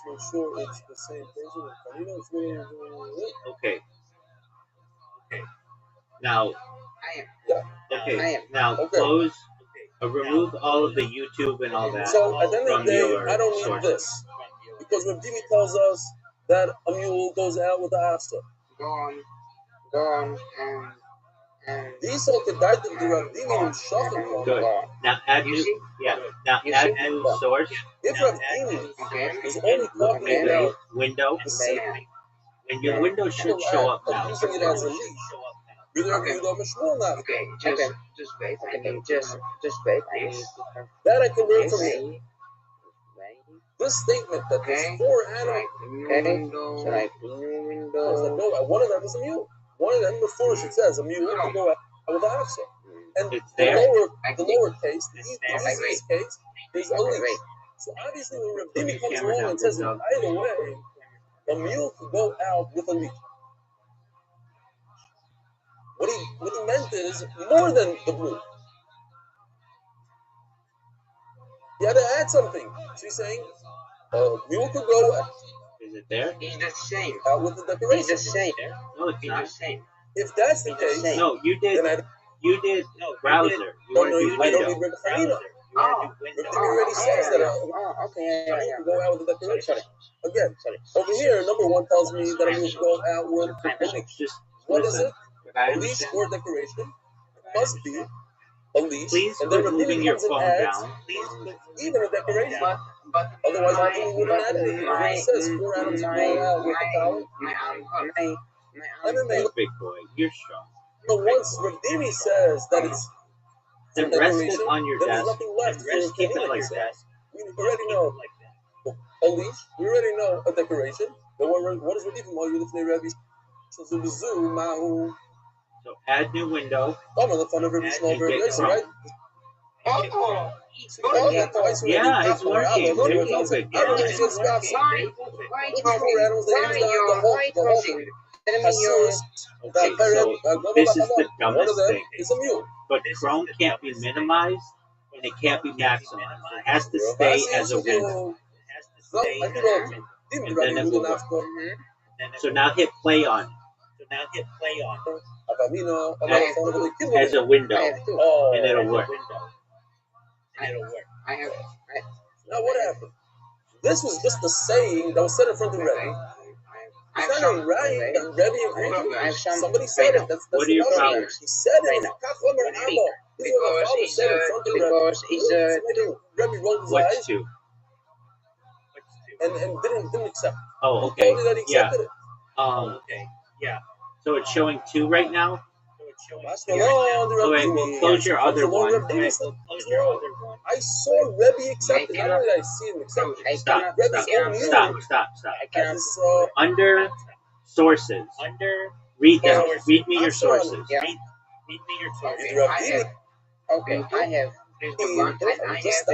[SPEAKER 1] make sure it's the same person.
[SPEAKER 4] Okay. Now, close. Remove all of the YouTube and all that
[SPEAKER 1] So at the end of
[SPEAKER 4] from
[SPEAKER 1] the day,
[SPEAKER 4] your
[SPEAKER 1] I don't need
[SPEAKER 4] sources.
[SPEAKER 1] this because when Dimi tells us that a mule goes out with the after,
[SPEAKER 3] Go on, and
[SPEAKER 1] these all could die to the Rav Dimi and Shocking.
[SPEAKER 4] Good. Now add new. Yeah. Now add new source.
[SPEAKER 1] If Rav Dimi
[SPEAKER 3] okay,
[SPEAKER 1] is only talking
[SPEAKER 4] Okay.
[SPEAKER 1] about
[SPEAKER 4] Window.
[SPEAKER 1] the city,
[SPEAKER 4] And your window should show up now.
[SPEAKER 1] using it as a leash.
[SPEAKER 3] Okay. Okay, just wait. I need just wait.
[SPEAKER 1] That I can learn from here. This statement that there's 4 animals. One of them is a mule. One of them, before it says a mule can go out with a afsa. And
[SPEAKER 4] It's
[SPEAKER 1] the
[SPEAKER 4] there.
[SPEAKER 1] lower case, the easiest case, is a leash. So obviously when Rav Dimi comes along and says that either way, a mule can go out with a leash. What he meant is more than the blue. He had to add something. So he's saying, mule could go
[SPEAKER 4] Is it there?
[SPEAKER 3] It's the same.
[SPEAKER 1] out with the decoration.
[SPEAKER 3] It's the same.
[SPEAKER 4] No, it's
[SPEAKER 3] It's the
[SPEAKER 4] not.
[SPEAKER 3] same.
[SPEAKER 1] If that's the case,
[SPEAKER 4] No, you did.
[SPEAKER 1] then
[SPEAKER 4] You did browser. You want to do
[SPEAKER 1] I don't
[SPEAKER 4] window.
[SPEAKER 1] need Refaino.
[SPEAKER 3] Oh,
[SPEAKER 1] Refaino already says that
[SPEAKER 3] okay,
[SPEAKER 1] I can go out with the decoration. Again, over here, number 1 tells me that I'm going to go out with a leash.
[SPEAKER 4] Just
[SPEAKER 1] What is
[SPEAKER 4] listen.
[SPEAKER 1] it?
[SPEAKER 4] But I
[SPEAKER 1] A leash
[SPEAKER 4] understand.
[SPEAKER 1] or decoration must be a leash.
[SPEAKER 4] Please
[SPEAKER 1] and then
[SPEAKER 4] quit
[SPEAKER 1] Rafini
[SPEAKER 4] moving your
[SPEAKER 1] comes and
[SPEAKER 4] phone
[SPEAKER 1] adds
[SPEAKER 4] down.
[SPEAKER 1] even a decoration.
[SPEAKER 3] But
[SPEAKER 1] Otherwise, Rafini wouldn't add anything. It already says 4 atoms go out with the collar. And then they
[SPEAKER 4] Hey, big boy, you're strong.
[SPEAKER 1] But once Rafini says that it's
[SPEAKER 4] Then
[SPEAKER 1] a
[SPEAKER 4] rest
[SPEAKER 1] decoration,
[SPEAKER 4] it on your
[SPEAKER 1] then there's
[SPEAKER 4] desk.
[SPEAKER 1] nothing left for
[SPEAKER 4] Just keep it
[SPEAKER 1] Rafini
[SPEAKER 4] like
[SPEAKER 1] to say.
[SPEAKER 4] that.
[SPEAKER 1] We already know a leash. We already know a decoration. But what is Rafini? Mahu.
[SPEAKER 4] So add new window.
[SPEAKER 1] I'm on the fun of every small
[SPEAKER 4] And get
[SPEAKER 1] variation,
[SPEAKER 4] Chrome.
[SPEAKER 1] right?
[SPEAKER 3] Oh, it's
[SPEAKER 1] Oh,
[SPEAKER 3] working.
[SPEAKER 1] yeah, twice already.
[SPEAKER 4] Yeah, it's working. There you go, big
[SPEAKER 1] I
[SPEAKER 4] guy.
[SPEAKER 1] don't think it's got
[SPEAKER 3] Why,
[SPEAKER 1] four animals. They use the whole thing. Jesus,
[SPEAKER 4] Okay,
[SPEAKER 1] the parrot,
[SPEAKER 4] so this is the
[SPEAKER 1] one of
[SPEAKER 4] dumbest
[SPEAKER 1] them
[SPEAKER 4] thing.
[SPEAKER 1] is a mule.
[SPEAKER 4] But Chrome can't be minimized and it can't be maximized. It has to stay as a window.
[SPEAKER 1] No, I think all didn't
[SPEAKER 4] And then it will work. So now hit play on it. As a window, and it'll work.
[SPEAKER 3] I have.
[SPEAKER 1] Now what happened? This was just a saying that was said in front of Rebbe. It's not a right that Rebbe agreed. Somebody said it. That's
[SPEAKER 4] What are your
[SPEAKER 1] another
[SPEAKER 4] problems?
[SPEAKER 1] thing. He said it. Kachlomer Amo. This is what my father said in front of Rebbe. So maybe Rebbe rolled his
[SPEAKER 4] What's
[SPEAKER 1] eyes
[SPEAKER 4] two?
[SPEAKER 1] and didn't accept.
[SPEAKER 4] Oh,
[SPEAKER 1] He
[SPEAKER 4] okay.
[SPEAKER 1] told me that he
[SPEAKER 4] Yeah.
[SPEAKER 1] accepted it.
[SPEAKER 4] So it's showing two right now.
[SPEAKER 1] Okay,
[SPEAKER 4] well, close your other one.
[SPEAKER 1] I saw Rebbe accept it. Not only did I see him accept it.
[SPEAKER 4] Stop,
[SPEAKER 1] Rebbe's own
[SPEAKER 4] stop.
[SPEAKER 1] as
[SPEAKER 4] Under sources. Read them. Read me your sources.
[SPEAKER 3] Okay, I have.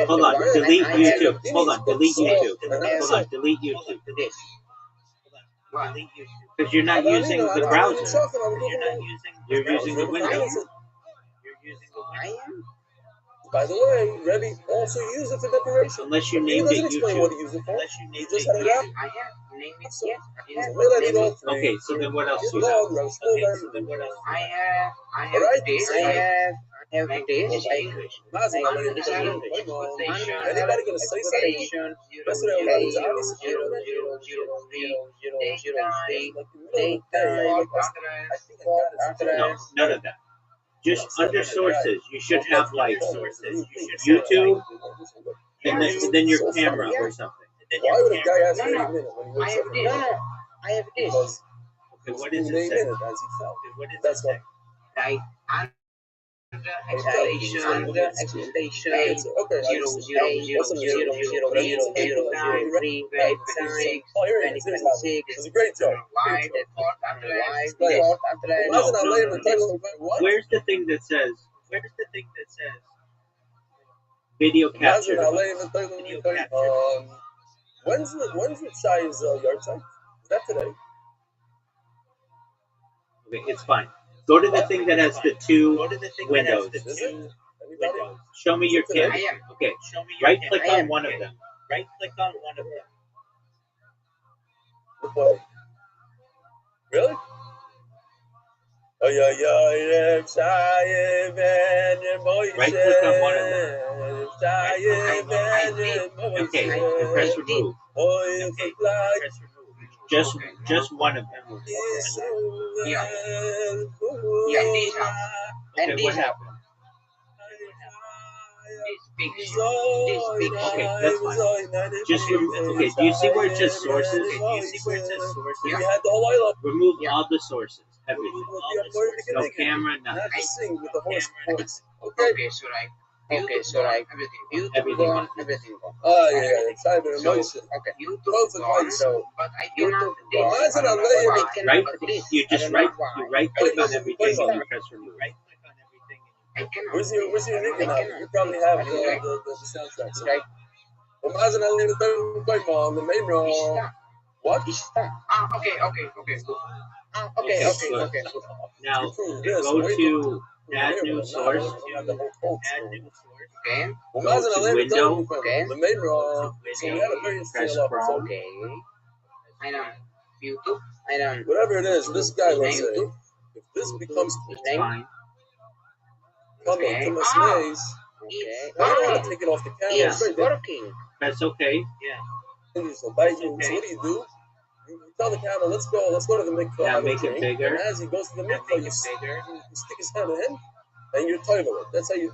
[SPEAKER 4] Hold on, delete YouTube. Hold on, delete YouTube. Hold on, delete YouTube.
[SPEAKER 3] This. What?
[SPEAKER 4] Because you're not using the browser. You're using the window.
[SPEAKER 3] I am.
[SPEAKER 1] By the way, Rebbe also used it for decoration.
[SPEAKER 4] Unless you
[SPEAKER 1] He
[SPEAKER 4] named
[SPEAKER 1] doesn't
[SPEAKER 4] it
[SPEAKER 1] explain
[SPEAKER 4] YouTube.
[SPEAKER 1] what he used it for. He just had it out.
[SPEAKER 3] I have. Name it.
[SPEAKER 1] So,
[SPEAKER 3] Yes. I have.
[SPEAKER 1] we'll edit all three.
[SPEAKER 4] Okay, so then what else do you
[SPEAKER 1] Dog,
[SPEAKER 4] have?
[SPEAKER 1] Rouse, Fuller.
[SPEAKER 3] I have.
[SPEAKER 1] Alright,
[SPEAKER 3] This.
[SPEAKER 1] so
[SPEAKER 3] I have this.
[SPEAKER 1] Mazel, I'm gonna get you. Anybody gonna say something? Yesterday, I was obviously
[SPEAKER 4] No, none of that. Just under sources, you should have like YouTube and then your camera or something.
[SPEAKER 1] Why would a guy ask for
[SPEAKER 3] No,
[SPEAKER 1] 8 minutes when he
[SPEAKER 3] I
[SPEAKER 1] wakes
[SPEAKER 3] have
[SPEAKER 1] up?
[SPEAKER 3] this. No, I have this.
[SPEAKER 1] Because
[SPEAKER 4] Okay, what
[SPEAKER 1] he
[SPEAKER 4] does it
[SPEAKER 1] named
[SPEAKER 4] say?
[SPEAKER 1] it as he felt. That's why.
[SPEAKER 3] Right. Under expectation.
[SPEAKER 1] It's okay.
[SPEAKER 3] 0, 0, 0, 0, 0, 0, 0, 0, 3, 5, 6,
[SPEAKER 1] Oh, here it is. Here's Mazel. It was a great joke.
[SPEAKER 3] wide, fourth address,
[SPEAKER 1] Right.
[SPEAKER 3] fourth address.
[SPEAKER 1] Mazel, I
[SPEAKER 4] no,
[SPEAKER 1] laid him
[SPEAKER 4] no,
[SPEAKER 1] the title. What?
[SPEAKER 4] Where's the thing that says video capture?
[SPEAKER 1] Mazel, I laid him the title. When's the Shai's yard site? Is that today?
[SPEAKER 4] Okay, it's fine. Go to the thing that has the two windows.
[SPEAKER 1] Is it? Anybody?
[SPEAKER 4] Show me your
[SPEAKER 3] I
[SPEAKER 4] camera.
[SPEAKER 3] am.
[SPEAKER 4] Okay, right click on one of them.
[SPEAKER 1] Good boy. Really? Oh yeah,
[SPEAKER 4] Right click on one of them. Okay, and press remove. Just one of them.
[SPEAKER 3] Yeah. Yeah, this one. And
[SPEAKER 4] Okay,
[SPEAKER 3] this
[SPEAKER 4] what
[SPEAKER 3] one.
[SPEAKER 4] happened?
[SPEAKER 3] This big.
[SPEAKER 4] Okay, that's fine. Just okay. Do you see where it says sources?
[SPEAKER 1] You had the whole island.
[SPEAKER 4] Remove all the sources, everything. No camera,
[SPEAKER 1] Not
[SPEAKER 4] nothing.
[SPEAKER 1] to sing with the horse voice.
[SPEAKER 3] Okay, so like YouTube
[SPEAKER 4] Everything.
[SPEAKER 3] gone, everything gone.
[SPEAKER 1] Oh yeah, it's time to emotion.
[SPEAKER 3] Okay, YouTube
[SPEAKER 1] Both
[SPEAKER 3] gone,
[SPEAKER 1] advice.
[SPEAKER 3] so but I cannot do
[SPEAKER 1] Well,
[SPEAKER 3] this.
[SPEAKER 1] imagine I lay him
[SPEAKER 3] I cannot
[SPEAKER 4] Right?
[SPEAKER 3] do this.
[SPEAKER 4] You just right click on everything and you press remove.
[SPEAKER 3] I cannot.
[SPEAKER 1] Where's your nigga now? You probably have the soundtrack. So. Well, imagine I leave the third play on the main
[SPEAKER 3] It's
[SPEAKER 1] roll.
[SPEAKER 3] stuck.
[SPEAKER 1] What?
[SPEAKER 3] It's stuck. Okay, good.
[SPEAKER 5] Okay,
[SPEAKER 4] Okay,
[SPEAKER 5] okay,
[SPEAKER 4] good.
[SPEAKER 5] okay.
[SPEAKER 4] Now
[SPEAKER 1] Prove this.
[SPEAKER 4] go
[SPEAKER 1] Wait,
[SPEAKER 4] to add new
[SPEAKER 1] now
[SPEAKER 4] source.
[SPEAKER 1] we have the whole code story.
[SPEAKER 5] Okay,
[SPEAKER 1] Well,
[SPEAKER 4] Go
[SPEAKER 1] imagine
[SPEAKER 4] to
[SPEAKER 1] I later told
[SPEAKER 4] window.
[SPEAKER 1] you,
[SPEAKER 5] Okay.
[SPEAKER 1] the neighbor, so we had a very interesting
[SPEAKER 4] Press
[SPEAKER 1] lot.
[SPEAKER 4] Chrome.
[SPEAKER 1] So
[SPEAKER 5] okay. I know. YouTube. I know.
[SPEAKER 1] whatever it is, this guy, let's
[SPEAKER 5] Name?
[SPEAKER 1] say, if this becomes
[SPEAKER 5] His
[SPEAKER 4] It's
[SPEAKER 5] name?
[SPEAKER 4] fine.
[SPEAKER 1] coming
[SPEAKER 5] Okay.
[SPEAKER 1] to Miss
[SPEAKER 5] Ah.
[SPEAKER 1] Maze,
[SPEAKER 5] Okay.
[SPEAKER 1] I don't want
[SPEAKER 5] Ah,
[SPEAKER 1] to take it off the camera
[SPEAKER 4] Yeah.
[SPEAKER 1] straight.
[SPEAKER 5] it's working.
[SPEAKER 4] Press OK.
[SPEAKER 1] So what do you do? You tell the camera, let's go to the mikvah,
[SPEAKER 4] Now
[SPEAKER 1] have a
[SPEAKER 4] make it
[SPEAKER 1] drink.
[SPEAKER 4] bigger.
[SPEAKER 1] And as he goes to the mikvah, you stick his hand in, and you toivel it. That's how you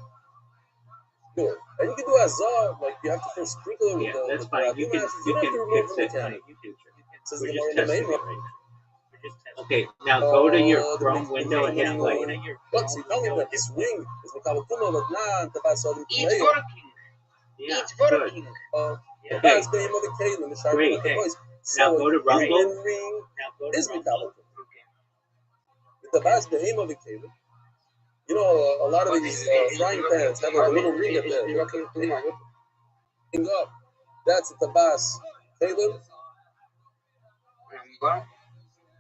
[SPEAKER 1] do it. And you can do azar, like you have to first sprinkle it with
[SPEAKER 4] Yeah, that's
[SPEAKER 1] the
[SPEAKER 4] fine. You can
[SPEAKER 1] ashes. You don't have to remove
[SPEAKER 4] fix
[SPEAKER 1] from the
[SPEAKER 4] it in
[SPEAKER 1] camera.
[SPEAKER 4] the future.
[SPEAKER 1] Says
[SPEAKER 4] We're
[SPEAKER 1] the
[SPEAKER 4] just
[SPEAKER 1] Gemara in the
[SPEAKER 4] testing
[SPEAKER 1] main
[SPEAKER 4] it right now. Okay, now go to your Chrome window and hit play.
[SPEAKER 1] But so you tell me that this ring is the Kabatuma, but not the Basali.
[SPEAKER 5] It's working.
[SPEAKER 4] Yeah,
[SPEAKER 5] It's
[SPEAKER 4] good.
[SPEAKER 5] working.
[SPEAKER 1] The best game of the Kalim, the Sharp
[SPEAKER 4] Great.
[SPEAKER 1] with the voice.
[SPEAKER 4] Now
[SPEAKER 1] So
[SPEAKER 4] go to
[SPEAKER 1] a
[SPEAKER 4] Rumble.
[SPEAKER 1] human ring is Mikabatuma. The best game of the Kalim. You know, a lot of these frying pans have like a little ring at the end. Hang up. That's the Tabas. Kalim.
[SPEAKER 5] Number.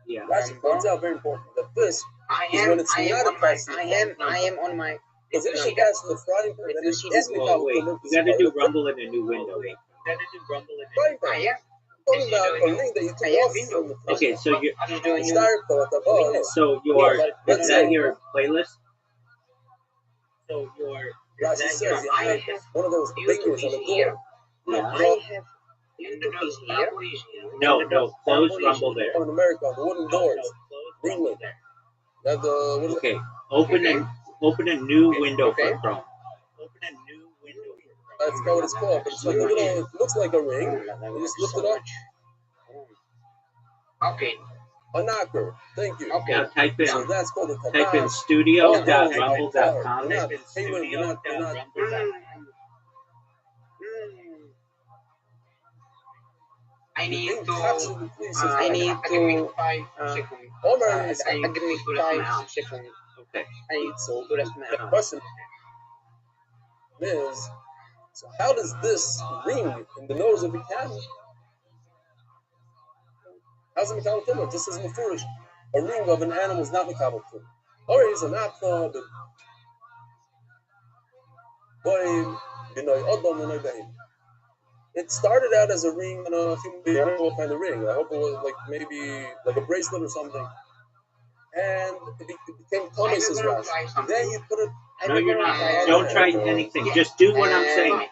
[SPEAKER 4] Yeah.
[SPEAKER 1] Rashi points out very important that this
[SPEAKER 5] I
[SPEAKER 1] is
[SPEAKER 5] am.
[SPEAKER 1] when it's
[SPEAKER 5] I
[SPEAKER 1] not
[SPEAKER 5] am
[SPEAKER 1] a cast.
[SPEAKER 5] I am on my.
[SPEAKER 1] Because if it's cast in the frying pan, then it is
[SPEAKER 4] Well, wait.
[SPEAKER 1] Mikabatuma.
[SPEAKER 4] You gotta do Rumble in a new window.
[SPEAKER 1] Frying
[SPEAKER 5] I
[SPEAKER 1] pan.
[SPEAKER 5] am.
[SPEAKER 1] Talking about a ring that you took off from the frying
[SPEAKER 4] Okay,
[SPEAKER 1] pan.
[SPEAKER 4] so you
[SPEAKER 5] I'm just doing you.
[SPEAKER 1] Start though at the bottom.
[SPEAKER 4] so your
[SPEAKER 1] Let's
[SPEAKER 4] is
[SPEAKER 1] say-
[SPEAKER 4] that your playlist?
[SPEAKER 1] Rashi says you
[SPEAKER 5] I
[SPEAKER 1] have
[SPEAKER 5] have
[SPEAKER 1] one of those fingers on the door.
[SPEAKER 5] No,
[SPEAKER 4] Yeah.
[SPEAKER 5] I have. YouTube is here.
[SPEAKER 4] No, close Rumble there.
[SPEAKER 1] Oh, in America, the wooden doors. England. They have the what is it?
[SPEAKER 4] Okay, open a new window for Chrome.
[SPEAKER 1] That's not what it's called, but it's like a little. It looks like a ring. You just lift it up.
[SPEAKER 5] Okay.
[SPEAKER 1] A knocker. Thank you.
[SPEAKER 5] Okay.
[SPEAKER 4] Now type
[SPEAKER 1] So
[SPEAKER 4] in
[SPEAKER 1] that's called a
[SPEAKER 4] type in
[SPEAKER 1] tabas.
[SPEAKER 4] studio.rumble.com.
[SPEAKER 1] You're not.
[SPEAKER 5] I need
[SPEAKER 1] Being
[SPEAKER 5] to.
[SPEAKER 1] absolutely pleased with
[SPEAKER 5] I
[SPEAKER 1] that.
[SPEAKER 5] need to. 5 seconds.
[SPEAKER 1] Omar is
[SPEAKER 5] I give me 5 seconds.
[SPEAKER 4] Okay.
[SPEAKER 5] I need
[SPEAKER 1] so
[SPEAKER 5] to rest
[SPEAKER 1] the
[SPEAKER 5] my.
[SPEAKER 1] question is, so how does this ring in the nose of the cat? How's it Mikabel Tumah? Just as Mefurish, a ring of an animal is not Mikabel Tumah. Or he's an apna, but it started out as a ring on a human being. I don't know what kind of ring. I hope it was like maybe like a bracelet or something. And it became Thomas' Rashi. Then you put it.
[SPEAKER 4] No, you're not. Don't try anything. Just do what I'm saying.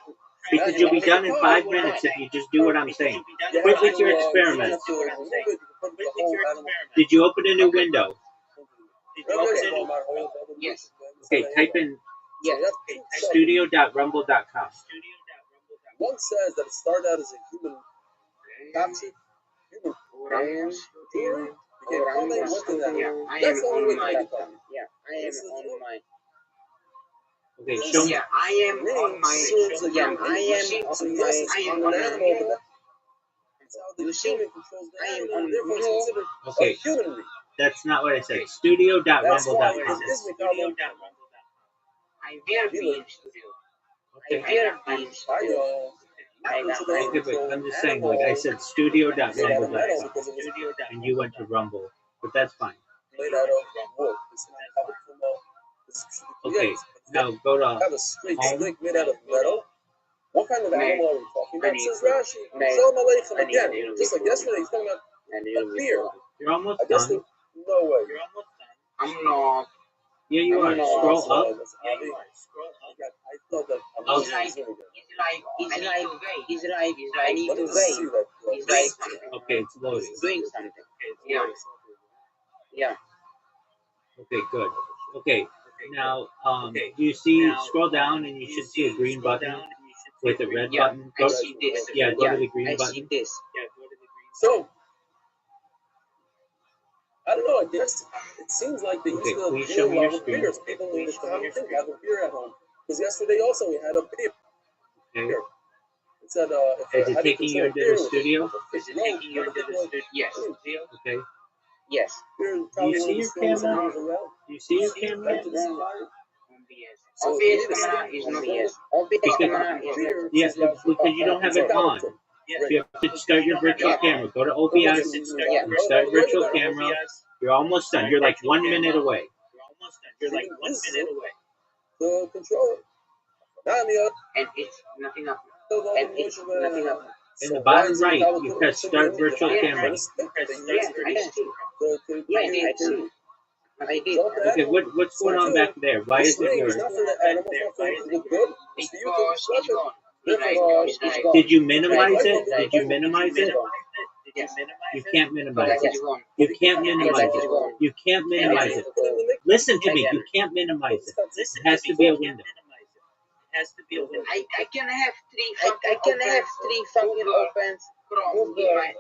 [SPEAKER 4] Because you'll be done in 5 minutes if you just do what I'm saying. Quit with your experiments. Did you open a new window?
[SPEAKER 5] Yes.
[SPEAKER 4] Okay, type in
[SPEAKER 5] Yes.
[SPEAKER 4] studio.rumble.com.
[SPEAKER 1] One says that it started out as a human capture, human theory.
[SPEAKER 5] Yeah, I am
[SPEAKER 1] That's the only way
[SPEAKER 5] on
[SPEAKER 1] to
[SPEAKER 5] my.
[SPEAKER 1] make it come.
[SPEAKER 5] Yeah, I am on my.
[SPEAKER 4] Okay, show me.
[SPEAKER 5] Yeah, I am on my. Yeah, I am on my. I am on my.
[SPEAKER 1] You see,
[SPEAKER 5] I am on
[SPEAKER 1] therefore it's
[SPEAKER 5] no.
[SPEAKER 1] considered
[SPEAKER 4] Okay.
[SPEAKER 1] a human ring.
[SPEAKER 4] That's not what I said.
[SPEAKER 1] That's why
[SPEAKER 4] Studio.rumble.com.
[SPEAKER 1] it is Mikabel.
[SPEAKER 5] I will be in studio.
[SPEAKER 4] Okay.
[SPEAKER 5] I will be in studio.
[SPEAKER 4] Okay, but I'm just saying, like I said, studio.rumble.com. And you went to Rumble, but that's fine.
[SPEAKER 1] Made out of wood. It's not Mikabel Tumah.
[SPEAKER 4] Okay, now go to
[SPEAKER 1] Have a straight
[SPEAKER 4] home.
[SPEAKER 1] stick made out of metal. What kind of animal are we talking about?
[SPEAKER 5] Made.
[SPEAKER 1] Says Rashi.
[SPEAKER 5] Made.
[SPEAKER 1] Shalom Aleichem
[SPEAKER 5] Made.
[SPEAKER 1] again. Just like yesterday, he's talking about a beer.
[SPEAKER 4] You're almost
[SPEAKER 1] I guess
[SPEAKER 4] done.
[SPEAKER 1] no way.
[SPEAKER 5] I'm not.
[SPEAKER 4] Yeah, you are.
[SPEAKER 5] No,
[SPEAKER 4] Scroll up.
[SPEAKER 1] I thought that I'm
[SPEAKER 4] Oh.
[SPEAKER 5] It's like. I need
[SPEAKER 1] Let
[SPEAKER 5] to
[SPEAKER 1] me just see
[SPEAKER 5] wait.
[SPEAKER 1] that.
[SPEAKER 5] It's like
[SPEAKER 4] Okay, it's loading.
[SPEAKER 5] doing something. Yeah. Yeah.
[SPEAKER 4] Okay, good. Okay, now you see, scroll down and you should see a green button with a red
[SPEAKER 5] Yeah,
[SPEAKER 4] button.
[SPEAKER 5] I
[SPEAKER 4] Go,
[SPEAKER 5] see this.
[SPEAKER 4] yeah, go to the green
[SPEAKER 5] I
[SPEAKER 4] button.
[SPEAKER 5] see this.
[SPEAKER 1] So, I don't know. I guess it seems like they used
[SPEAKER 4] Okay,
[SPEAKER 1] to
[SPEAKER 4] please
[SPEAKER 1] do
[SPEAKER 4] show
[SPEAKER 1] a
[SPEAKER 4] me
[SPEAKER 1] lot
[SPEAKER 4] your
[SPEAKER 1] of
[SPEAKER 4] screen.
[SPEAKER 1] beers. People in this town think have a beer at home. Because yesterday also we had a beer.
[SPEAKER 4] Okay.
[SPEAKER 1] It said,
[SPEAKER 4] Is it taking you into the studio?
[SPEAKER 5] Yes.
[SPEAKER 4] Okay.
[SPEAKER 5] Yes.
[SPEAKER 4] Do you see your camera? Do you see your camera?
[SPEAKER 5] OBS camera is not yes. OBS camera is not.
[SPEAKER 4] Yeah, because you don't have it on. You have to start your virtual camera. Go to OBS and start virtual camera. You're almost done. You're like 1 minute away.
[SPEAKER 1] The controller. Now on the other,
[SPEAKER 5] And it's nothing up.
[SPEAKER 1] and it's nothing up.
[SPEAKER 4] In the bottom right, you press start virtual camera.
[SPEAKER 5] Yeah, I see. I did.
[SPEAKER 4] Okay, what's going on back there? Why is it yours? Did you minimize it? Did you minimize it?
[SPEAKER 5] Yes.
[SPEAKER 4] You can't minimize it. You can't minimize it. You can't minimize it. Listen to me. You can't minimize it. It has to be a window.
[SPEAKER 5] I can have three fucking opens in my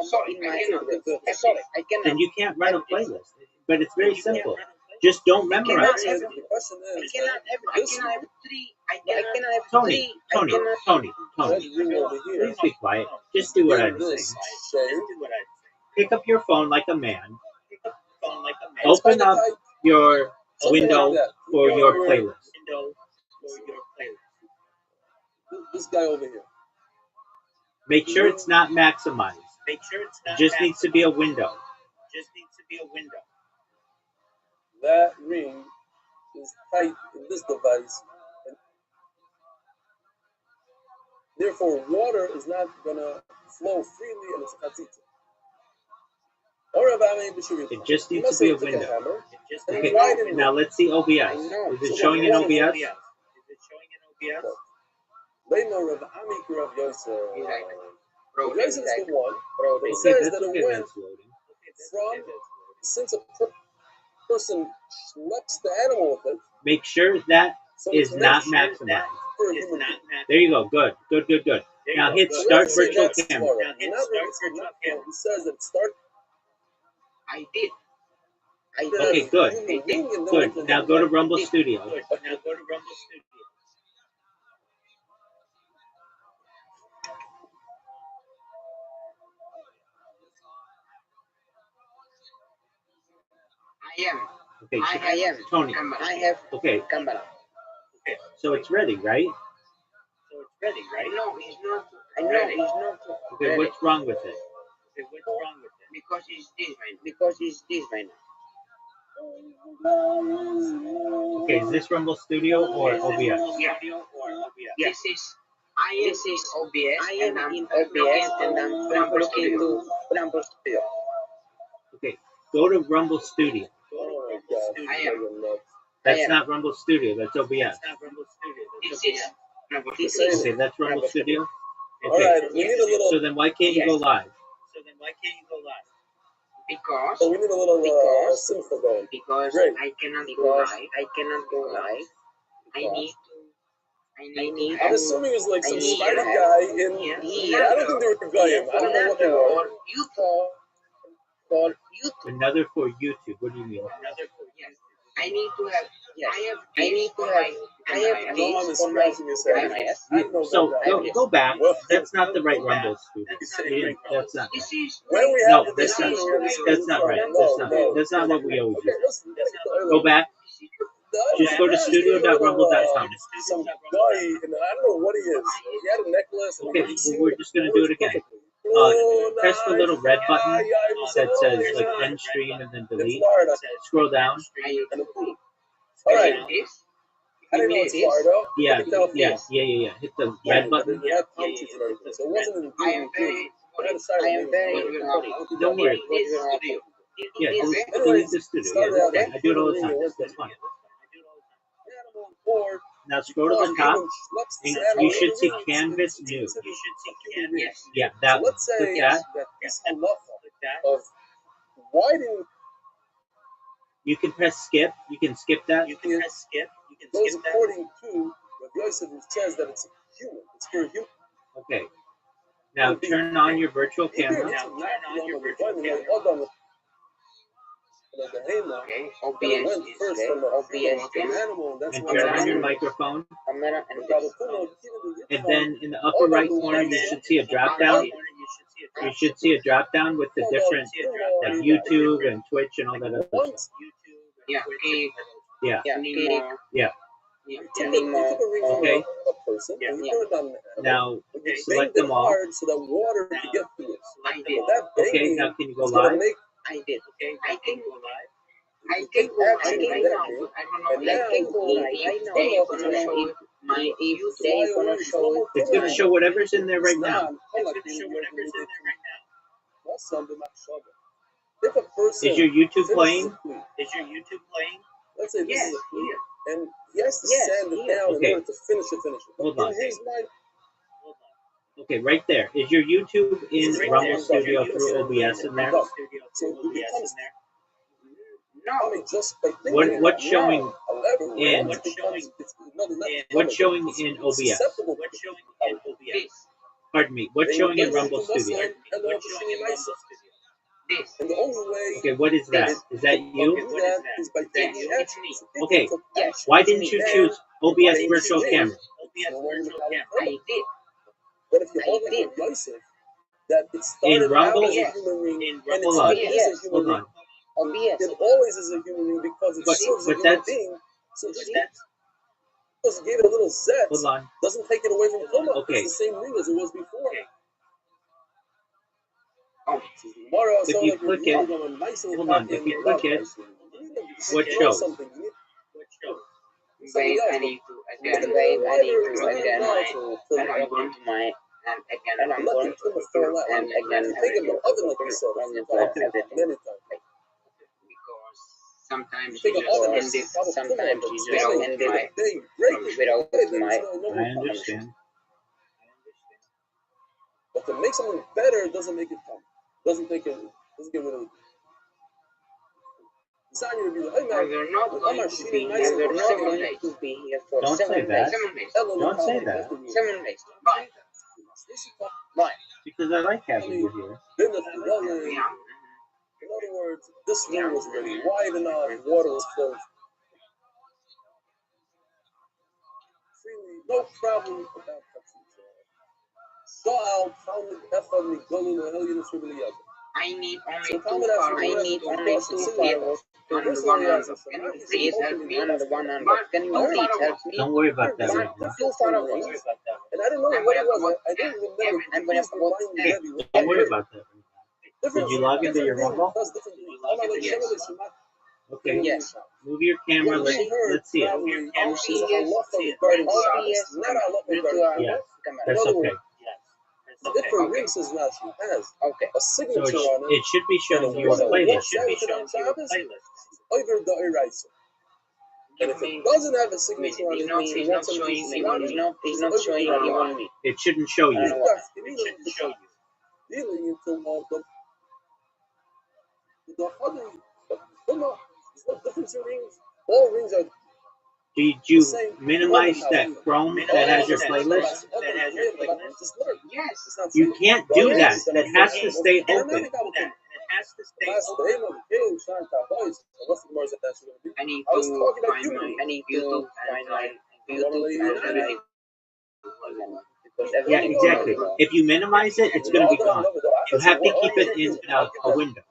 [SPEAKER 5] sorry, I cannot.
[SPEAKER 4] Then you can't write a playlist. But it's very simple. Just don't memorize it. Tony, please be quiet. Just do what I'm saying. Pick up your phone like a man. Open up your window for your playlist.
[SPEAKER 1] This guy over here.
[SPEAKER 4] Make sure it's not maximized. It just needs to be a window.
[SPEAKER 1] That ring is tight in this device. And therefore, water is not going to flow freely and it's katita.
[SPEAKER 4] It just needs to be a window. Okay, now let's see OBS. Is it showing in OBS?
[SPEAKER 1] They know Rav Ami Rav Yosef. Rav Yosef is the one. It
[SPEAKER 4] Okay,
[SPEAKER 1] says
[SPEAKER 4] that's
[SPEAKER 1] that
[SPEAKER 4] okay,
[SPEAKER 1] it went
[SPEAKER 4] that's loading.
[SPEAKER 1] from, since a person schleps the animal with it,
[SPEAKER 4] Make sure that
[SPEAKER 1] so
[SPEAKER 4] is
[SPEAKER 1] it's
[SPEAKER 4] not
[SPEAKER 1] meant
[SPEAKER 4] maximized.
[SPEAKER 1] for a human being.
[SPEAKER 4] There you go. Good. Now hit
[SPEAKER 1] So
[SPEAKER 4] start
[SPEAKER 1] let's say
[SPEAKER 4] virtual
[SPEAKER 1] that's
[SPEAKER 4] camera.
[SPEAKER 1] Torah. Not Torah. It says that start.
[SPEAKER 5] I did.
[SPEAKER 4] Okay, good. Now go to Rumble Studio.
[SPEAKER 5] I am.
[SPEAKER 4] Okay,
[SPEAKER 5] I am.
[SPEAKER 4] Tony.
[SPEAKER 5] I have
[SPEAKER 4] Okay,
[SPEAKER 5] camera.
[SPEAKER 4] so it's ready, right?
[SPEAKER 5] No, it's not. I know it's not.
[SPEAKER 4] Okay, what's wrong with it?
[SPEAKER 5] Because it's this right now.
[SPEAKER 4] Okay, is this Rumble Studio or OBS?
[SPEAKER 5] Yeah. This is OBS. I am in OBS and I'm looking to Rumble Studio.
[SPEAKER 4] Okay, go to Rumble Studio.
[SPEAKER 1] Oh my God.
[SPEAKER 5] I am.
[SPEAKER 4] That's not Rumble Studio, that's OBS.
[SPEAKER 5] This is.
[SPEAKER 4] Okay, that's Rumble Studio.
[SPEAKER 1] All
[SPEAKER 4] Okay,
[SPEAKER 1] right, we need a little.
[SPEAKER 4] so then why can't you go live?
[SPEAKER 5] Because
[SPEAKER 1] So we need a little simcha going. Great.
[SPEAKER 5] I cannot go live. I need
[SPEAKER 1] I'm assuming it was like some
[SPEAKER 5] I need
[SPEAKER 1] spider
[SPEAKER 5] to
[SPEAKER 1] guy in.
[SPEAKER 5] Yeah.
[SPEAKER 1] I don't think they were Goyim. I don't know what they were.
[SPEAKER 5] You call YouTube.
[SPEAKER 4] Another for YouTube, what do you mean?
[SPEAKER 5] Yes. I need to have. Yes. I have
[SPEAKER 1] No one is
[SPEAKER 5] this on my
[SPEAKER 1] scratching his head.
[SPEAKER 5] MS.
[SPEAKER 1] I know
[SPEAKER 4] So
[SPEAKER 1] that.
[SPEAKER 4] go back,
[SPEAKER 1] Well,
[SPEAKER 4] that's not the right Rumble Studio. That's not
[SPEAKER 5] This is.
[SPEAKER 1] when we
[SPEAKER 4] No,
[SPEAKER 1] have
[SPEAKER 4] that's not,
[SPEAKER 1] the
[SPEAKER 4] that's not right. That's not what we always
[SPEAKER 1] Okay,
[SPEAKER 4] do.
[SPEAKER 1] listen.
[SPEAKER 4] Go back, just go to studio.rumble.com.
[SPEAKER 1] Some guy, and I don't know what he is. He had a necklace. And
[SPEAKER 4] Okay, well, we're just gonna do it again. Press the little red button that says like end stream and then delete. Scroll down.
[SPEAKER 1] All right.
[SPEAKER 5] This.
[SPEAKER 1] I didn't know it's Florida.
[SPEAKER 4] Yeah. Hit the red button.
[SPEAKER 1] It had palm trees and everything, so it wasn't in
[SPEAKER 5] I am very.
[SPEAKER 4] Don't worry. Yeah, delete the studio. Yeah, that's fine. I do it all the time. That's fine. Now scroll to the top, and you should see Canvas New.
[SPEAKER 5] Yes.
[SPEAKER 4] Yeah, that
[SPEAKER 1] So
[SPEAKER 4] one.
[SPEAKER 1] let's say
[SPEAKER 4] Click that.
[SPEAKER 1] this halacha of why didn't
[SPEAKER 4] You can press skip. You can skip that.
[SPEAKER 1] goes according to Rav Yosef, who says that it's human. It's for human.
[SPEAKER 4] Okay. Now turn on your virtual camera.
[SPEAKER 5] Okay. OBS
[SPEAKER 1] First
[SPEAKER 5] is
[SPEAKER 1] from
[SPEAKER 5] there. OBS
[SPEAKER 1] an
[SPEAKER 5] is
[SPEAKER 1] animal, that's
[SPEAKER 4] And
[SPEAKER 1] why
[SPEAKER 4] turn on your microphone.
[SPEAKER 5] camera and this.
[SPEAKER 4] And then in the upper right corner, you should see a drop down. You should see a drop down with the different, like YouTube and Twitch and all that other stuff.
[SPEAKER 5] Yeah. Okay.
[SPEAKER 4] Yeah.
[SPEAKER 5] Yeah.
[SPEAKER 4] Yeah.
[SPEAKER 1] Okay.
[SPEAKER 4] Now select them all.
[SPEAKER 1] So that water can get through it.
[SPEAKER 5] I did.
[SPEAKER 1] But that
[SPEAKER 4] Okay.
[SPEAKER 1] banging
[SPEAKER 4] Now can you go
[SPEAKER 1] is gonna
[SPEAKER 4] live?
[SPEAKER 1] make
[SPEAKER 5] I did.
[SPEAKER 4] Okay,
[SPEAKER 5] I think
[SPEAKER 4] go live.
[SPEAKER 5] I can go
[SPEAKER 1] action
[SPEAKER 5] right
[SPEAKER 1] in
[SPEAKER 5] now,
[SPEAKER 1] that
[SPEAKER 5] but
[SPEAKER 1] view,
[SPEAKER 5] I don't know.
[SPEAKER 1] and
[SPEAKER 5] I
[SPEAKER 1] now
[SPEAKER 5] can go right
[SPEAKER 1] if
[SPEAKER 5] now.
[SPEAKER 1] come off
[SPEAKER 5] I
[SPEAKER 1] is
[SPEAKER 5] don't know
[SPEAKER 1] gonna
[SPEAKER 5] if
[SPEAKER 1] fly
[SPEAKER 5] they
[SPEAKER 1] away,
[SPEAKER 5] gonna
[SPEAKER 1] it's
[SPEAKER 5] show
[SPEAKER 1] no
[SPEAKER 5] it.
[SPEAKER 1] more
[SPEAKER 4] It's gonna show whatever's in there right now.
[SPEAKER 1] It's gonna show whatever's in there right now. What's something not showing? If a person
[SPEAKER 4] Is your YouTube
[SPEAKER 1] finishes
[SPEAKER 4] playing?
[SPEAKER 1] a tweet,
[SPEAKER 4] Is your YouTube playing?
[SPEAKER 1] let's say this
[SPEAKER 5] Yes,
[SPEAKER 1] is a tweet,
[SPEAKER 5] here.
[SPEAKER 1] and he has to
[SPEAKER 5] Yes,
[SPEAKER 1] sand it
[SPEAKER 5] here.
[SPEAKER 1] down in
[SPEAKER 4] Okay.
[SPEAKER 1] order to finish it.
[SPEAKER 4] Hold
[SPEAKER 1] But
[SPEAKER 4] on.
[SPEAKER 1] in his mind,
[SPEAKER 4] Okay, right there. Is your YouTube in
[SPEAKER 1] Right
[SPEAKER 4] Rumble
[SPEAKER 1] there.
[SPEAKER 4] Studio
[SPEAKER 1] Right
[SPEAKER 4] through
[SPEAKER 1] there.
[SPEAKER 4] OBS in there?
[SPEAKER 1] so it becomes
[SPEAKER 5] No.
[SPEAKER 1] funny just by thinking.
[SPEAKER 4] What's showing
[SPEAKER 1] However,
[SPEAKER 4] in-
[SPEAKER 1] once it becomes, it's another level.
[SPEAKER 4] What's showing
[SPEAKER 1] It's
[SPEAKER 4] in OBS?
[SPEAKER 1] susceptible.
[SPEAKER 5] This.
[SPEAKER 4] Pardon me. What's
[SPEAKER 1] They
[SPEAKER 4] showing in
[SPEAKER 1] replace
[SPEAKER 4] Rumble
[SPEAKER 1] the muscle
[SPEAKER 4] Studio?
[SPEAKER 1] and the machine nice.
[SPEAKER 5] This.
[SPEAKER 1] And the only way
[SPEAKER 4] Okay, what is that? Is that
[SPEAKER 1] to
[SPEAKER 4] you?
[SPEAKER 1] do that is by taking
[SPEAKER 5] Yes,
[SPEAKER 1] action.
[SPEAKER 5] it's me.
[SPEAKER 1] So if
[SPEAKER 4] Okay,
[SPEAKER 1] you took
[SPEAKER 5] Yes.
[SPEAKER 1] action,
[SPEAKER 4] Why didn't you
[SPEAKER 1] then
[SPEAKER 4] choose OBS
[SPEAKER 1] they
[SPEAKER 4] Virtual
[SPEAKER 1] change.
[SPEAKER 4] Camera?
[SPEAKER 1] So where you
[SPEAKER 5] I did.
[SPEAKER 1] But if you
[SPEAKER 5] I
[SPEAKER 1] hold it
[SPEAKER 5] did.
[SPEAKER 1] divisive, that it started
[SPEAKER 4] Rumble?
[SPEAKER 1] out as
[SPEAKER 5] Yes.
[SPEAKER 1] a human being,
[SPEAKER 4] In
[SPEAKER 1] and
[SPEAKER 4] Hold
[SPEAKER 1] it
[SPEAKER 4] on.
[SPEAKER 1] still is
[SPEAKER 5] Yes.
[SPEAKER 1] a human
[SPEAKER 4] Hold on.
[SPEAKER 1] being.
[SPEAKER 5] OBS.
[SPEAKER 1] It always is a human being because it
[SPEAKER 4] But-
[SPEAKER 1] serves a
[SPEAKER 4] but
[SPEAKER 1] human
[SPEAKER 4] that's-
[SPEAKER 1] being. So just
[SPEAKER 5] See?
[SPEAKER 1] because it gave it a little zest
[SPEAKER 4] Hold on.
[SPEAKER 1] doesn't take it away from coma.
[SPEAKER 4] Okay.
[SPEAKER 1] It's the same thing as it was before.
[SPEAKER 4] Okay.
[SPEAKER 5] Oh.
[SPEAKER 1] Tomorrow,
[SPEAKER 4] If you click it- hold on, if you click it, what shows?
[SPEAKER 5] Wait, I need to again. Wait, I need to again. And I'm going to my and again. And I'm going to and again.
[SPEAKER 1] Think of the oven like you said. Many times.
[SPEAKER 5] Because sometimes
[SPEAKER 1] Think
[SPEAKER 5] you
[SPEAKER 1] of oven.
[SPEAKER 5] just end it. Sometimes you just end it without my.
[SPEAKER 4] I understand.
[SPEAKER 1] But to make something better doesn't make it fun. Doesn't get rid of it. Designer review. Hey
[SPEAKER 5] And
[SPEAKER 1] man,
[SPEAKER 5] they're not
[SPEAKER 1] I'm
[SPEAKER 5] going
[SPEAKER 1] not
[SPEAKER 5] to
[SPEAKER 1] shooting
[SPEAKER 5] be.
[SPEAKER 1] nice
[SPEAKER 5] And they're
[SPEAKER 1] and
[SPEAKER 5] not
[SPEAKER 1] seven
[SPEAKER 5] going
[SPEAKER 1] days.
[SPEAKER 5] to be here for
[SPEAKER 4] Don't say
[SPEAKER 5] 7 days.
[SPEAKER 4] that.
[SPEAKER 5] 7 days.
[SPEAKER 4] Don't say that.
[SPEAKER 5] 7 days. Bye. Bye.
[SPEAKER 4] Because I like having you here.
[SPEAKER 1] Then the running.
[SPEAKER 5] Yeah.
[SPEAKER 1] In other words, this room was ready, wide enough, water was closed. Freely, no problem about touching. So found the F of me, going to hell, you know, really up.
[SPEAKER 5] I need only
[SPEAKER 1] So
[SPEAKER 5] two
[SPEAKER 1] Talmud asks
[SPEAKER 5] firewalls.
[SPEAKER 1] me,
[SPEAKER 5] I need
[SPEAKER 1] what
[SPEAKER 5] only
[SPEAKER 1] else
[SPEAKER 5] two
[SPEAKER 1] is it?
[SPEAKER 5] firewalls to the
[SPEAKER 1] Personally,
[SPEAKER 5] 100.
[SPEAKER 1] as a
[SPEAKER 5] Can you
[SPEAKER 1] Shabbat,
[SPEAKER 5] please help me on the 100? Can you please help me?
[SPEAKER 4] Don't worry about that right now.
[SPEAKER 5] Two firewalls.
[SPEAKER 1] and I don't know what it was. I don't remember.
[SPEAKER 5] I'm gonna put
[SPEAKER 4] Don't worry about that right now. Did you log into your Rumble?
[SPEAKER 5] Yes.
[SPEAKER 4] Okay.
[SPEAKER 5] Yes.
[SPEAKER 4] Move your camera. Let's see it.
[SPEAKER 5] You see it? OBS virtual
[SPEAKER 4] Yes.
[SPEAKER 5] camera.
[SPEAKER 4] That's okay.
[SPEAKER 1] Different rings as Rashi has
[SPEAKER 5] Okay.
[SPEAKER 1] a
[SPEAKER 4] So
[SPEAKER 1] signature on it.
[SPEAKER 4] it should be showing you a playlist.
[SPEAKER 1] Over the Eraser. And if it doesn't have a signature on it, means
[SPEAKER 5] He's not showing even me. He's not showing even me.
[SPEAKER 4] It shouldn't show you.
[SPEAKER 1] It show you. Dealing into the other. There's no difference in rings. All rings are.
[SPEAKER 4] Did you minimize that Chrome that has your playlist?
[SPEAKER 5] Yes.
[SPEAKER 4] You can't do that. That has to stay open.
[SPEAKER 5] I need to find my YouTube and my YouTube and then
[SPEAKER 4] Yeah, exactly. If you minimize it, it's going to be gone. You have to keep it in a window.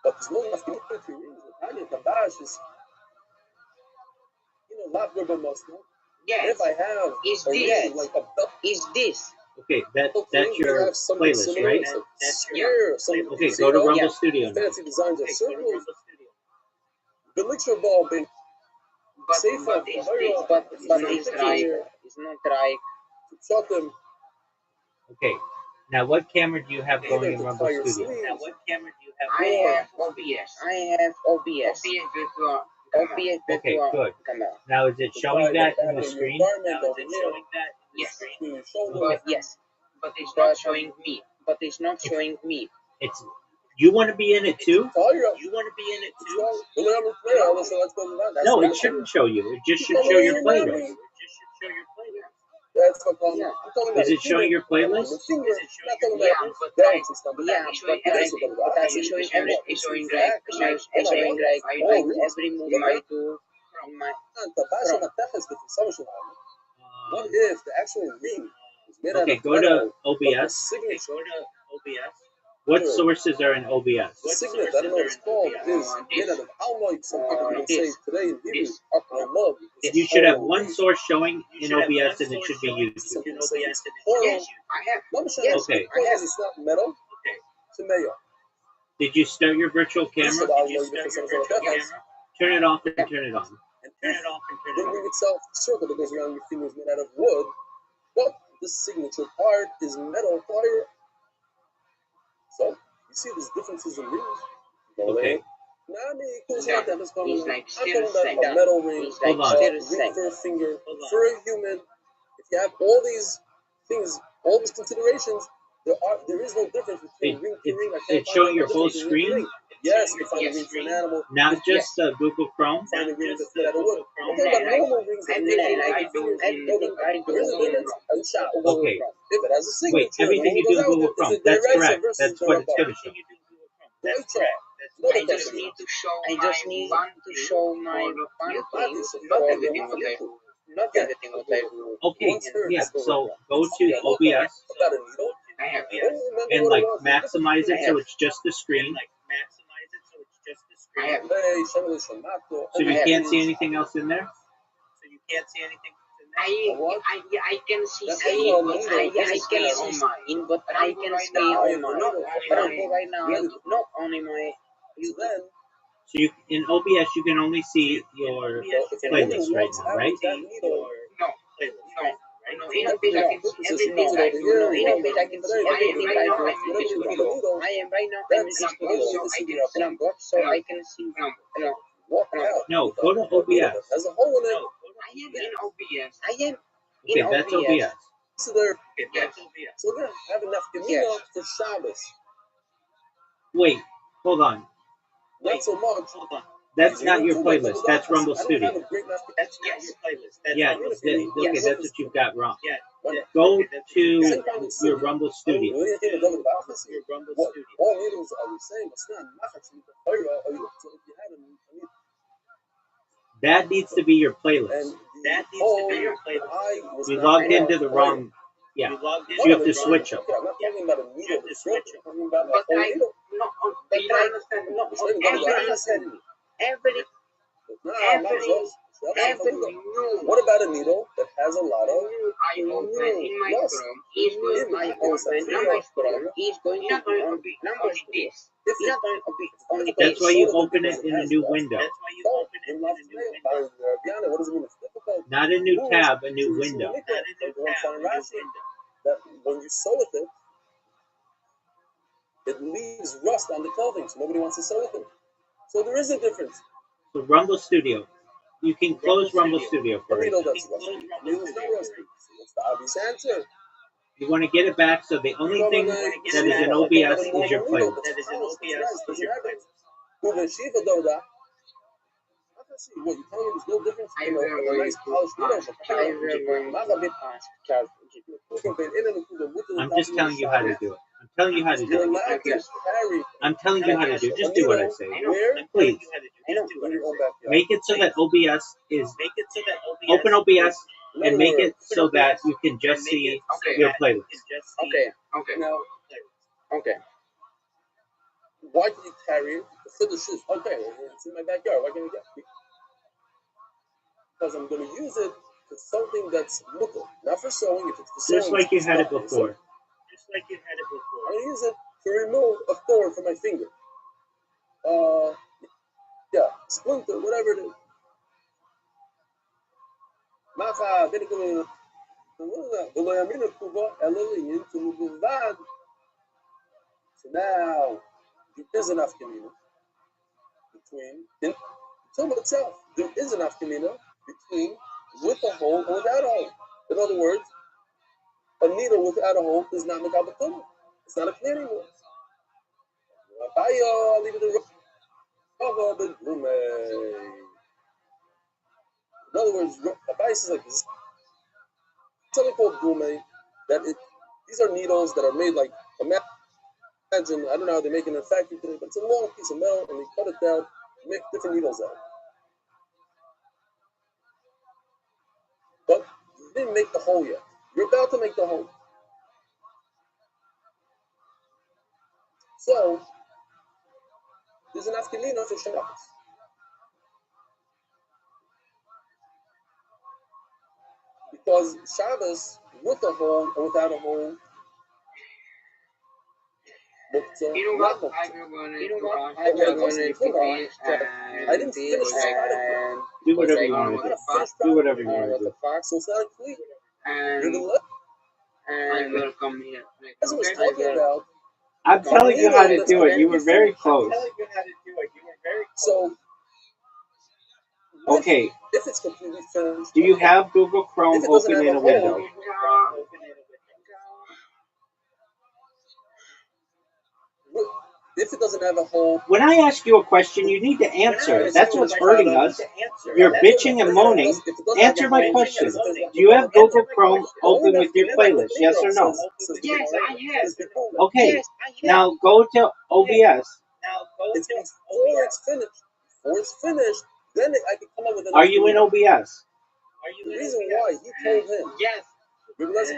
[SPEAKER 1] But there's no difference in rings. Tanya Kabash is, not good but most.
[SPEAKER 5] yes.
[SPEAKER 1] If I have
[SPEAKER 5] Is
[SPEAKER 1] a
[SPEAKER 5] this
[SPEAKER 1] ring like a belt,
[SPEAKER 5] is this
[SPEAKER 4] Okay, that's
[SPEAKER 1] ring,
[SPEAKER 4] your
[SPEAKER 1] they have something
[SPEAKER 4] playlist,
[SPEAKER 1] similar.
[SPEAKER 4] right?
[SPEAKER 1] It's a square or something.
[SPEAKER 4] Okay, go to Rumble
[SPEAKER 5] Yeah.
[SPEAKER 4] Studio now.
[SPEAKER 1] Fancy designs are circles. The lecture ball being
[SPEAKER 5] but
[SPEAKER 1] safe
[SPEAKER 5] but
[SPEAKER 1] for
[SPEAKER 5] is
[SPEAKER 1] hurry
[SPEAKER 5] this
[SPEAKER 1] up,
[SPEAKER 5] but
[SPEAKER 1] it's
[SPEAKER 5] but
[SPEAKER 1] not
[SPEAKER 5] it's
[SPEAKER 1] picture
[SPEAKER 5] right.
[SPEAKER 1] here
[SPEAKER 5] It's not right.
[SPEAKER 1] to shut them
[SPEAKER 4] Okay, now what camera do you have going
[SPEAKER 1] either
[SPEAKER 4] in
[SPEAKER 1] to
[SPEAKER 4] Rumble
[SPEAKER 1] tie your
[SPEAKER 4] Studio?
[SPEAKER 1] sleeves.
[SPEAKER 5] I have OBS. I have OBS. OBS virtual. OBS
[SPEAKER 4] Okay,
[SPEAKER 5] virtual
[SPEAKER 4] good.
[SPEAKER 5] camera.
[SPEAKER 4] Now is it showing that in the screen?
[SPEAKER 5] Yes.
[SPEAKER 4] Okay.
[SPEAKER 5] But yes. But it's not showing me. But it's not showing me.
[SPEAKER 4] It's you want to be in it too?
[SPEAKER 1] You want to be in it too?
[SPEAKER 4] No, it shouldn't show you. It just should show your playlist.
[SPEAKER 1] That's what I'm
[SPEAKER 5] Yeah.
[SPEAKER 1] talking about.
[SPEAKER 4] Is it showing your playlist?
[SPEAKER 5] Yeah, but it's showing every. It's showing right. It's showing right. I every move I do in my.
[SPEAKER 1] What if the actual ring is made out
[SPEAKER 4] Okay,
[SPEAKER 1] of
[SPEAKER 4] go to
[SPEAKER 1] metal, but the
[SPEAKER 4] OBS.
[SPEAKER 1] signature
[SPEAKER 4] What sources are in OBS?
[SPEAKER 1] The signet, I don't know what it's called, is made out of alloy. Some people even say today in Hebrew, akramov.
[SPEAKER 4] You should have one source showing in OBS, and it should be YouTube.
[SPEAKER 1] Some people say it's coral.
[SPEAKER 3] Yes, I have.
[SPEAKER 4] Okay.
[SPEAKER 1] Because it's not metal. It's a mayo.
[SPEAKER 4] Did you start your virtual camera? Turn it off and turn it on.
[SPEAKER 1] And the ring itself, the circle that goes around your finger, is made out of wood, but the signature part is metal wire. So you see these differences in rings.
[SPEAKER 4] Okay.
[SPEAKER 3] He's like
[SPEAKER 1] I'm
[SPEAKER 3] still
[SPEAKER 1] talking about a metal ring,
[SPEAKER 3] He's like
[SPEAKER 4] Hold on.
[SPEAKER 3] still
[SPEAKER 1] ring for a finger, for a human. If you have all these things, all these considerations, there is no difference between ring to ring. I can't
[SPEAKER 4] It's
[SPEAKER 1] find
[SPEAKER 4] showing
[SPEAKER 1] no
[SPEAKER 4] your full
[SPEAKER 1] difference between ring to
[SPEAKER 4] screen?
[SPEAKER 1] ring. Yes, you can find a ring for an animal.
[SPEAKER 4] Not just Google Chrome?
[SPEAKER 1] Find a ring that's made out of wood. I'm talking about normal rings that you
[SPEAKER 3] everything
[SPEAKER 1] make
[SPEAKER 3] I do in everything I do
[SPEAKER 1] There is a
[SPEAKER 3] in
[SPEAKER 1] difference.
[SPEAKER 3] Chrome.
[SPEAKER 1] And shot.
[SPEAKER 4] Okay.
[SPEAKER 1] If it has a signature,
[SPEAKER 4] Wait, everything you do in Google Chrome. That's correct. That's what it's going to show.
[SPEAKER 3] That's correct. I just need to show my one thing, not everything what I do. Not everything what I do.
[SPEAKER 4] Okay, yeah, so go to OBS
[SPEAKER 1] About a needle.
[SPEAKER 3] I have
[SPEAKER 4] and like maximize it so it's just the screen.
[SPEAKER 3] I have
[SPEAKER 4] So you can't see anything else in there?
[SPEAKER 3] I can see I can see mine, but I can see on mine. But right now, not only my.
[SPEAKER 4] So you in OBS you can only see your playlist right now, right?
[SPEAKER 3] No, in a page I can see everything I do. No, in a page I can see everything I do in the studio. I am right now in the studio, so I can see number, so I can see number.
[SPEAKER 4] No, go to OBS.
[SPEAKER 1] As a whole, in it,
[SPEAKER 3] I am in OBS. I am
[SPEAKER 4] Okay,
[SPEAKER 3] in
[SPEAKER 4] that's
[SPEAKER 3] OBS.
[SPEAKER 4] OBS.
[SPEAKER 1] so they're
[SPEAKER 3] Yes.
[SPEAKER 1] so we're gonna have enough Gemino for Shabbos.
[SPEAKER 4] Wait, hold on.
[SPEAKER 1] Not so much.
[SPEAKER 4] That's not your playlist. That's Rumble
[SPEAKER 1] I don't
[SPEAKER 4] Studio.
[SPEAKER 1] have a great enough.
[SPEAKER 4] Yeah, okay, that's what you've got wrong. Go to your Rumble Studio.
[SPEAKER 1] All needles are the same. It's not machach. So if you had a
[SPEAKER 4] That needs to be your playlist.
[SPEAKER 1] and the
[SPEAKER 4] You logged into the wrong. Yeah, so you have to switch them.
[SPEAKER 1] Okay, I'm not talking about a needle. I'm talking about a
[SPEAKER 3] But
[SPEAKER 1] whole
[SPEAKER 3] I
[SPEAKER 1] needle.
[SPEAKER 3] no, but I understand. No, every
[SPEAKER 1] What about a needle that has a lot of
[SPEAKER 3] I open in my Chrome is going I open in my Chrome is going to be number this. It's not going to be only
[SPEAKER 4] That's why you open it in a new window.
[SPEAKER 1] What does it mean? It's difficult.
[SPEAKER 4] Not a new tab, a new window.
[SPEAKER 1] That when you sew with it, it leaves rust on the clothing, so nobody wants to sew with it. So there is a difference.
[SPEAKER 4] So Rumble Studio. You can close Rumble Studio for
[SPEAKER 1] A
[SPEAKER 4] right
[SPEAKER 1] needle
[SPEAKER 4] now.
[SPEAKER 1] that's rusty. A needle's not rusty. So what's the obvious answer?
[SPEAKER 4] You want to get it back, so the only thing that is in OBS is your playlist.
[SPEAKER 1] What you telling me there's no difference
[SPEAKER 3] I
[SPEAKER 1] in
[SPEAKER 3] will
[SPEAKER 1] a nice polished needle?
[SPEAKER 4] I'm just telling you how to do it. I'm telling you how to
[SPEAKER 1] You're
[SPEAKER 4] do it.
[SPEAKER 1] allowed to carry
[SPEAKER 4] I'm telling you how to do it. Just do what I say.
[SPEAKER 1] where?
[SPEAKER 4] Please.
[SPEAKER 1] In your own backyard.
[SPEAKER 4] Make it so that OBS is open OBS and make it so that you can just see your playlist.
[SPEAKER 3] Okay.
[SPEAKER 1] Now,
[SPEAKER 3] Okay.
[SPEAKER 1] why can you carry it? To fill the shoes. Okay, it's in my backyard. Why can't you get it? Because I'm going to use it for something that's local, not for sewing. If it's for sewing,
[SPEAKER 4] Just like you had it
[SPEAKER 1] it's
[SPEAKER 4] before.
[SPEAKER 1] I'm going to use it to remove a thorn from my finger. Yeah, splinter, whatever it is. So now, there is enough community between, in Tumah itself, there is enough community between with a hole and without a hole. In other words, a needle without a hole is not Mekabel Tumah. It's not a clear anymore. In other words, Abai is like this. Something called gume, that these are needles that are made like, imagine, I don't know how they make it in a factory today, but it's a long piece of metal and they cut it down, make different needles out of it. But you didn't make the hole yet. You're about to make the hole. So there's an afkamina for Shabbos. Because Shabbos, with a hole or without a hole, muktzah,
[SPEAKER 5] You know
[SPEAKER 1] not
[SPEAKER 5] what?
[SPEAKER 1] muktzah.
[SPEAKER 5] I'm going to
[SPEAKER 1] Hold on. I didn't finish the product yet.
[SPEAKER 4] Do whatever you
[SPEAKER 1] I'm
[SPEAKER 4] want to
[SPEAKER 1] not
[SPEAKER 4] do.
[SPEAKER 1] a finished
[SPEAKER 4] Do
[SPEAKER 1] product.
[SPEAKER 4] whatever you want to do.
[SPEAKER 1] So it's not complete. You're the
[SPEAKER 5] and
[SPEAKER 1] left.
[SPEAKER 5] I will come here.
[SPEAKER 1] As I was talking about,
[SPEAKER 4] I'm telling you how to do it. You were very close.
[SPEAKER 1] so
[SPEAKER 4] Okay.
[SPEAKER 1] if it's completely finished,
[SPEAKER 4] Do you have Google
[SPEAKER 1] if
[SPEAKER 4] Chrome
[SPEAKER 1] it doesn't
[SPEAKER 4] open
[SPEAKER 1] have
[SPEAKER 4] in
[SPEAKER 1] a
[SPEAKER 4] a window?
[SPEAKER 1] hole, if it doesn't have a hole,
[SPEAKER 4] When I ask you a question, you need to answer. That's what's hurting us. You're bitching and moaning. Answer my question. Do you have Google Chrome open with your playlist? Yes or no?
[SPEAKER 5] Yes, I have.
[SPEAKER 4] Okay.
[SPEAKER 5] Yes, I have.
[SPEAKER 4] Now go to OBS.
[SPEAKER 1] it's before it's finished. Before it's finished, then I can come up with an.
[SPEAKER 4] Are you in OBS?
[SPEAKER 1] The reason why he told him.
[SPEAKER 5] Yes.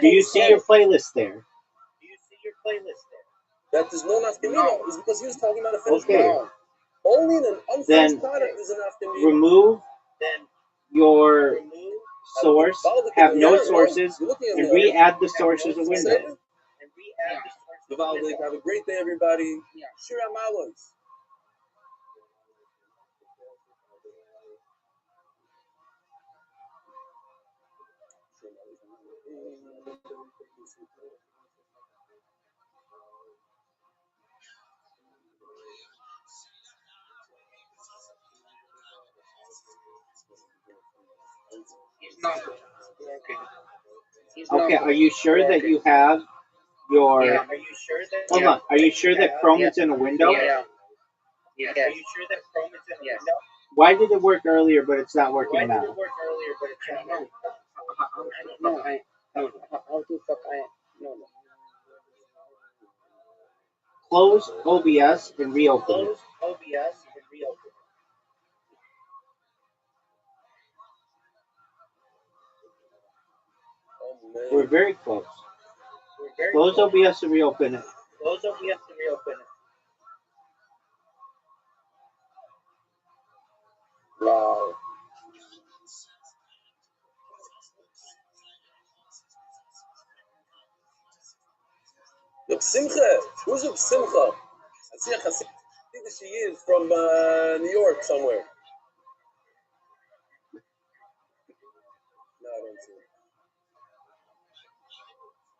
[SPEAKER 4] Do you see your playlist there?
[SPEAKER 1] That there's no nafkamina is because he was talking about a finished
[SPEAKER 4] Okay.
[SPEAKER 1] product. Only in an
[SPEAKER 4] Then
[SPEAKER 1] unfinished product is an nafkamina.
[SPEAKER 4] remove your source, have no sources, and re-add the source as a window.
[SPEAKER 1] Have a great day, everybody. Shira Malos.
[SPEAKER 5] He's not working.
[SPEAKER 4] Okay, are you sure that you have your...
[SPEAKER 5] Yeah.
[SPEAKER 4] Hold on, are you sure that Chrome is in a window?
[SPEAKER 5] Yeah. Yes. Are you sure that Chrome is in a window?
[SPEAKER 4] Why did it work earlier but it's not working now?
[SPEAKER 5] I don't know. How the fuck I no.
[SPEAKER 4] Close OBS and reopen it. We're very close. Close OBS and reopen it.
[SPEAKER 1] Wow. Look, Simcha. Who's up Simcha? I see that she is from New York somewhere. No, I don't see it.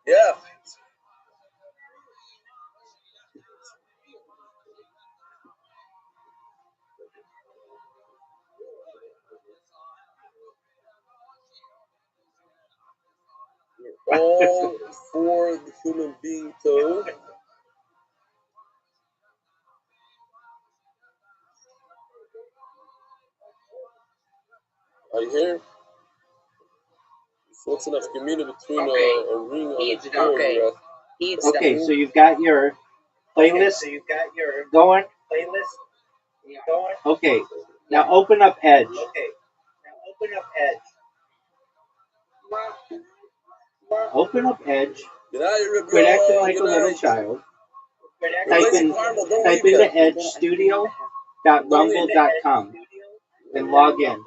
[SPEAKER 1] Yeah. We're all for the human being too. Are you here? So what's enough community between a ring on the door?
[SPEAKER 4] Okay, so you've got your playlist going. Okay, now open up Edge. Open up Edge. Quit acting like a little child. Type into edgestudio.rumble.com and log in.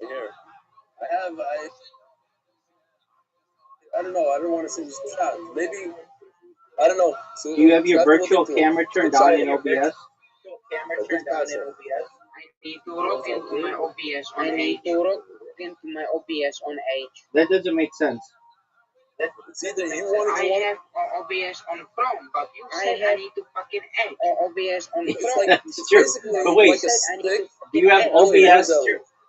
[SPEAKER 1] Here. I don't know. I don't want to see this shot. Maybe, I don't know. So
[SPEAKER 4] Do you have your virtual camera turned on in OBS?
[SPEAKER 5] I need to log into my OBS on Edge.
[SPEAKER 4] That doesn't make sense.
[SPEAKER 1] It's either you want
[SPEAKER 5] I
[SPEAKER 1] to
[SPEAKER 5] have OBS on Chrome, but you said I need to fucking Edge. OBS on
[SPEAKER 1] It's
[SPEAKER 5] Chrome.
[SPEAKER 1] like,
[SPEAKER 4] That's
[SPEAKER 1] it's
[SPEAKER 4] true.
[SPEAKER 1] basically
[SPEAKER 4] But wait,
[SPEAKER 1] like a stick.
[SPEAKER 4] Do you have OBS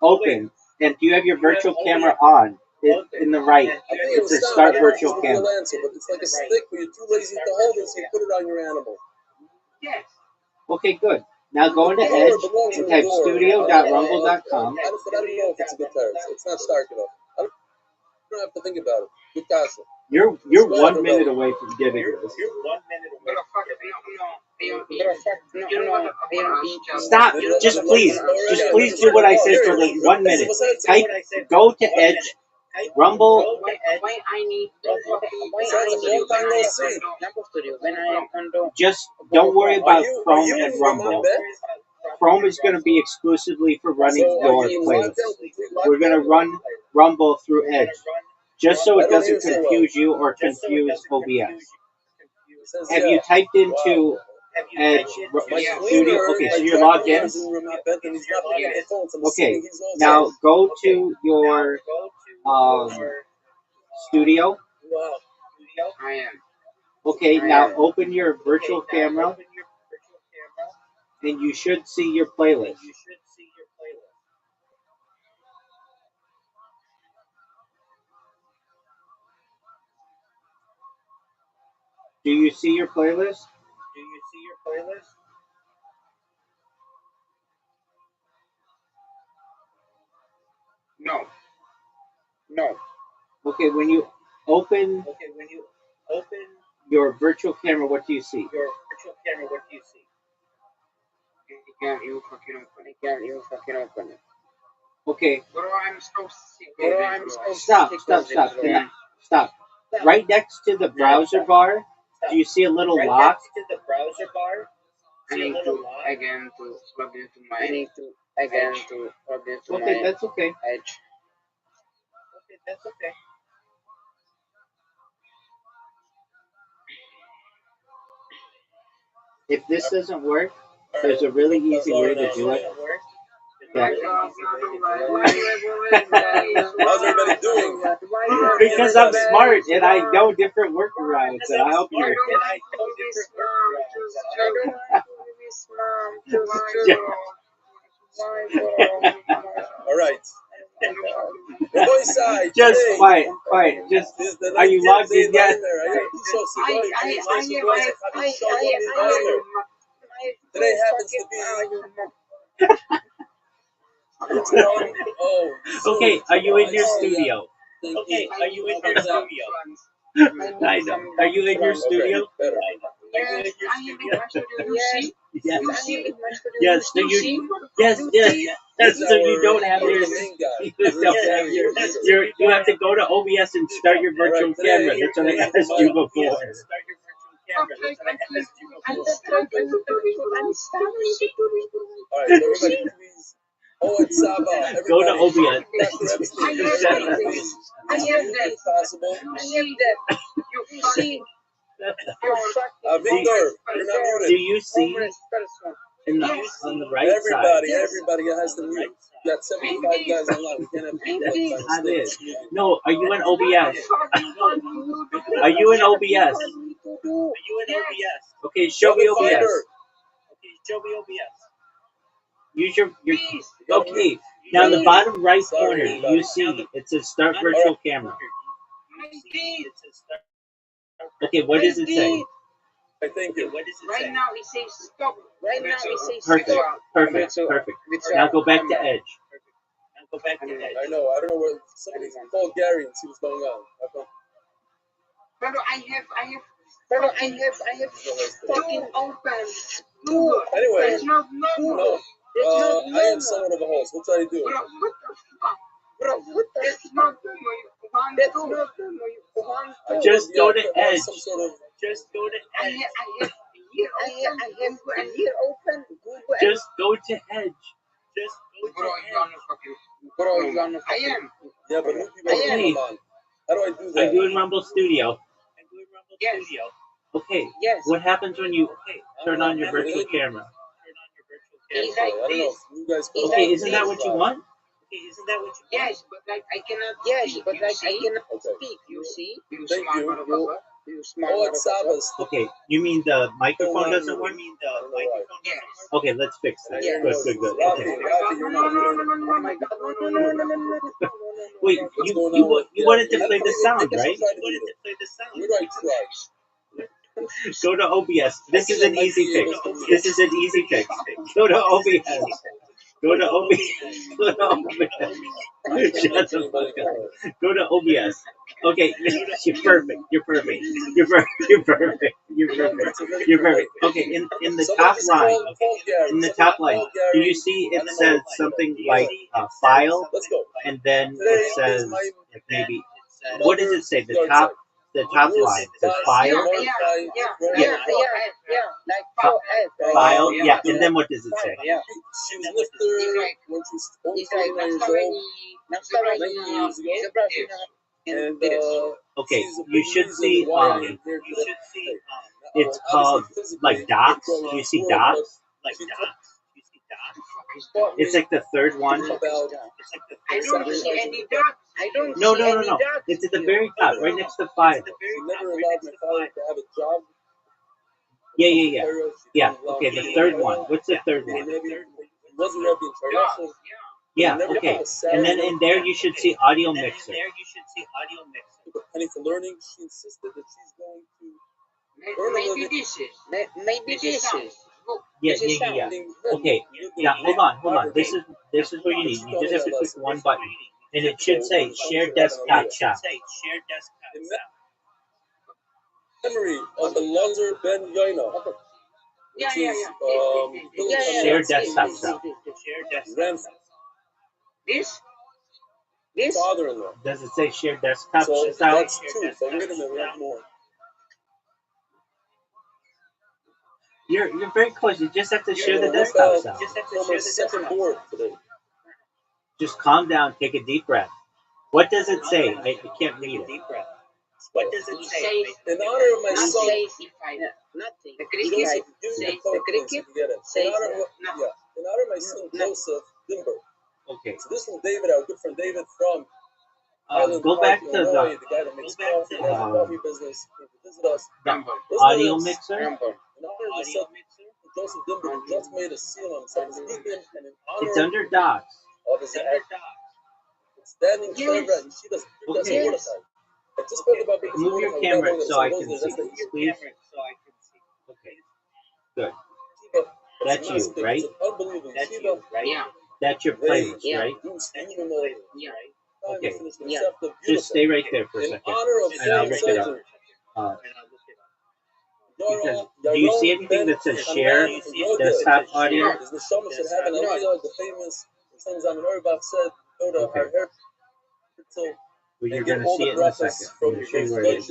[SPEAKER 4] open? And do you have your virtual camera on? In the right,
[SPEAKER 1] I think
[SPEAKER 4] it says
[SPEAKER 1] was
[SPEAKER 4] start
[SPEAKER 1] done. I don't
[SPEAKER 4] virtual
[SPEAKER 1] know the
[SPEAKER 4] camera.
[SPEAKER 1] real answer, but it's like a stick where you're too lazy to hold it, so you put it on your animal.
[SPEAKER 5] Yes.
[SPEAKER 4] Okay, good. Now go into
[SPEAKER 1] Power
[SPEAKER 4] Edge
[SPEAKER 1] belongs in
[SPEAKER 4] and
[SPEAKER 1] the
[SPEAKER 4] type
[SPEAKER 1] door.
[SPEAKER 4] studio.rumble.com.
[SPEAKER 1] But I don't know if it's a guitar. It's not stark enough. I don't have to think about it. Good casa.
[SPEAKER 4] You're 1 minute away from getting this. Stop! Just please do what I said for like 1 minute. Type, go to Edge, Rumble. Just don't worry about Chrome and Rumble. Chrome is going to be exclusively for running your playlist. We're going to run Rumble through Edge, just so it doesn't confuse you or confuse OBS. Have you typed into Edge Studio? Okay, so you're logged in. Okay, now go to your studio.
[SPEAKER 3] I am.
[SPEAKER 4] Okay, now open your virtual camera, and you should see your playlist. Do you see your playlist?
[SPEAKER 3] No.
[SPEAKER 4] Okay, when you open your virtual camera, what do you see?
[SPEAKER 3] I can't even fucking open it.
[SPEAKER 4] Okay,
[SPEAKER 3] Bro, I'm supposed to see.
[SPEAKER 4] stop. Right next to the browser bar, do you see a little lock?
[SPEAKER 3] I need to again to plug into my
[SPEAKER 4] Okay, that's okay.
[SPEAKER 3] Edge.
[SPEAKER 4] If this doesn't work, there's a really easy way to do it. That
[SPEAKER 1] How's everybody doing?
[SPEAKER 4] because I'm smart and I know different workarounds, and I help you with
[SPEAKER 1] All right. The voice side.
[SPEAKER 4] Just
[SPEAKER 1] today,
[SPEAKER 4] quiet. Just
[SPEAKER 1] is the
[SPEAKER 4] are you
[SPEAKER 1] 19th
[SPEAKER 4] logged
[SPEAKER 1] day
[SPEAKER 4] in yet?
[SPEAKER 1] down there. I got Today happens to be. Oh.
[SPEAKER 4] Okay, are you in your studio? I know. Are you in your studio? Yes. So you. Yes. So you don't have your. You have to go to OBS and start your virtual camera. That's what I asked you before.
[SPEAKER 1] All right, everybody, please. Oh, it's Saba.
[SPEAKER 4] Go to OBS.
[SPEAKER 1] Possible. Victor, you're not
[SPEAKER 4] Do
[SPEAKER 1] muted.
[SPEAKER 4] you see on the right
[SPEAKER 1] Everybody has to mute. You got 75 guys online. We can't have
[SPEAKER 4] side? No, are you in OBS? Are you in OBS? Okay, show me OBS. Use your okay. Now in the bottom right corner, you see it says start virtual camera. Okay, what does it say?
[SPEAKER 1] Thank you.
[SPEAKER 3] Right now it says stop.
[SPEAKER 4] Perfect. Now go back to Edge.
[SPEAKER 1] I know. I don't know where somebody call Gary and see what's going on.
[SPEAKER 3] But I have fucking open Google.
[SPEAKER 1] Anyway,
[SPEAKER 3] It's not normal.
[SPEAKER 1] no. I am somewhat of a host. What should I do?
[SPEAKER 3] Bro, what the fuck? It's not normal. That's not normal.
[SPEAKER 4] Just go to Edge.
[SPEAKER 1] Some sort of.
[SPEAKER 3] I have a year open Google.
[SPEAKER 4] Just go to Edge.
[SPEAKER 3] Bro, you're on the I am.
[SPEAKER 1] Yeah, but who people
[SPEAKER 4] Okay.
[SPEAKER 1] come on? How do I do that?
[SPEAKER 4] Are you in Rumble Studio?
[SPEAKER 3] Yes.
[SPEAKER 4] Okay.
[SPEAKER 3] Yes.
[SPEAKER 4] What happens when you turn on your virtual camera?
[SPEAKER 3] It's
[SPEAKER 1] I
[SPEAKER 3] like
[SPEAKER 1] don't know.
[SPEAKER 3] this.
[SPEAKER 1] You guys
[SPEAKER 4] Okay, isn't that what you want?
[SPEAKER 3] Yes, but like I cannot. Yes, but like I cannot speak. You see? You
[SPEAKER 1] Thank
[SPEAKER 3] smart
[SPEAKER 1] you.
[SPEAKER 3] motherfucker. You smart
[SPEAKER 1] Oh, it's
[SPEAKER 3] motherfucker.
[SPEAKER 1] Sabas.
[SPEAKER 4] Okay, you mean the microphone doesn't work?
[SPEAKER 3] Yes.
[SPEAKER 4] Okay, let's fix that.
[SPEAKER 3] Yeah.
[SPEAKER 4] Good.
[SPEAKER 1] Rocky,
[SPEAKER 4] Okay.
[SPEAKER 1] you're not muted.
[SPEAKER 3] Oh my God! No.
[SPEAKER 4] Wait, you wanted to play the sound, right?
[SPEAKER 1] Where do I try?
[SPEAKER 4] Go to OBS. This is an easy fix. This is an easy fix. Go to OBS. Go to OBS. Go to OBS. Shut the fuck up. Go to OBS. Okay, you're perfect. You're perfect. You're perfect. You're perfect. You're perfect. You're perfect. Okay, in the top line, in the top line, do you see it says something like file, and then it says maybe what does it say? The top line says file.
[SPEAKER 5] Yeah. Like
[SPEAKER 4] File. Yeah, and then what does it say?
[SPEAKER 5] Yeah.
[SPEAKER 1] She was lifter when she was
[SPEAKER 5] It's like
[SPEAKER 1] 29 years old. And
[SPEAKER 4] Okay, you should see it's called like docs. Do you see docs? It's like the third one.
[SPEAKER 5] I don't see any dots. I don't
[SPEAKER 4] No.
[SPEAKER 5] see any dots.
[SPEAKER 4] It's at the very top, right next to file.
[SPEAKER 1] She never allowed my father to have a job.
[SPEAKER 4] Yeah. Yeah. Okay, the third one. What's the third one?
[SPEAKER 1] He wasn't Rebbe International.
[SPEAKER 4] Yeah. Okay, and then in there you should see audio mixer.
[SPEAKER 1] But Penny for learning, she insisted that she's going to
[SPEAKER 5] Maybe this is. Maybe this is. Look,
[SPEAKER 4] Yeah.
[SPEAKER 5] this is
[SPEAKER 4] Okay. Now hold on. This is what you need. You just have to click one button, and it should say share desktop shop.
[SPEAKER 1] Memory of the Lazar Ben Yoina.
[SPEAKER 5] Yeah.
[SPEAKER 4] Share desktop shop.
[SPEAKER 1] Grandfather-in-law.
[SPEAKER 5] This?
[SPEAKER 1] Father-in-law.
[SPEAKER 4] Does it say share desktop
[SPEAKER 1] So
[SPEAKER 4] shop?
[SPEAKER 1] that's two. So wait a minute, we have more.
[SPEAKER 4] You're very close. You just have to share the desktop shop.
[SPEAKER 1] Almost second board today.
[SPEAKER 4] Just calm down. Take a deep breath. What does it say? I can't read it.
[SPEAKER 1] What does it say? In honor of my son.
[SPEAKER 5] Nothing. The
[SPEAKER 1] You
[SPEAKER 5] cricket
[SPEAKER 1] don't give me the code, please, if you get it. In honor of my son Joseph Dimber.
[SPEAKER 4] Okay.
[SPEAKER 1] So this from David, our good friend David from Island
[SPEAKER 4] Go back
[SPEAKER 1] Park,
[SPEAKER 4] to
[SPEAKER 1] Illinois, the guy that makes coffee, has a coffee business. Came to visit us.
[SPEAKER 4] the audio mixer.
[SPEAKER 1] In honor of my son Joseph Dimber, who just made a seal on himself as deacon, and in
[SPEAKER 4] It's
[SPEAKER 1] honor
[SPEAKER 4] under docs.
[SPEAKER 1] of his standing favor, and she does
[SPEAKER 4] Okay.
[SPEAKER 1] Mordecai. I just spoke about because
[SPEAKER 4] Move your
[SPEAKER 1] Mordecai,
[SPEAKER 4] camera
[SPEAKER 1] we
[SPEAKER 4] so I
[SPEAKER 1] know
[SPEAKER 4] can
[SPEAKER 1] that
[SPEAKER 4] see.
[SPEAKER 1] that's the
[SPEAKER 4] Please. Okay. Good.
[SPEAKER 1] Shiva.
[SPEAKER 4] That's
[SPEAKER 1] It's
[SPEAKER 4] you, right?
[SPEAKER 1] It's unbelievable. Shiva,
[SPEAKER 5] Yeah.
[SPEAKER 4] That's your playlist,
[SPEAKER 5] Yeah.
[SPEAKER 4] right?
[SPEAKER 5] Yeah.
[SPEAKER 4] Okay.
[SPEAKER 5] Yeah.
[SPEAKER 4] Just stay right there for a
[SPEAKER 1] In
[SPEAKER 4] second,
[SPEAKER 1] honor of
[SPEAKER 4] and I'll look it up. Because do you see anything that says share desktop audio?
[SPEAKER 1] His neshama should have an aliyah. The famous Saint Zaman Auerbach said, go to
[SPEAKER 4] Okay.
[SPEAKER 1] our hair till
[SPEAKER 4] Well, you're
[SPEAKER 1] and
[SPEAKER 4] going
[SPEAKER 1] get
[SPEAKER 4] to
[SPEAKER 1] all
[SPEAKER 4] see
[SPEAKER 1] the
[SPEAKER 4] it in a
[SPEAKER 1] brachas
[SPEAKER 4] second. I'm
[SPEAKER 1] from
[SPEAKER 4] going to show you where it is.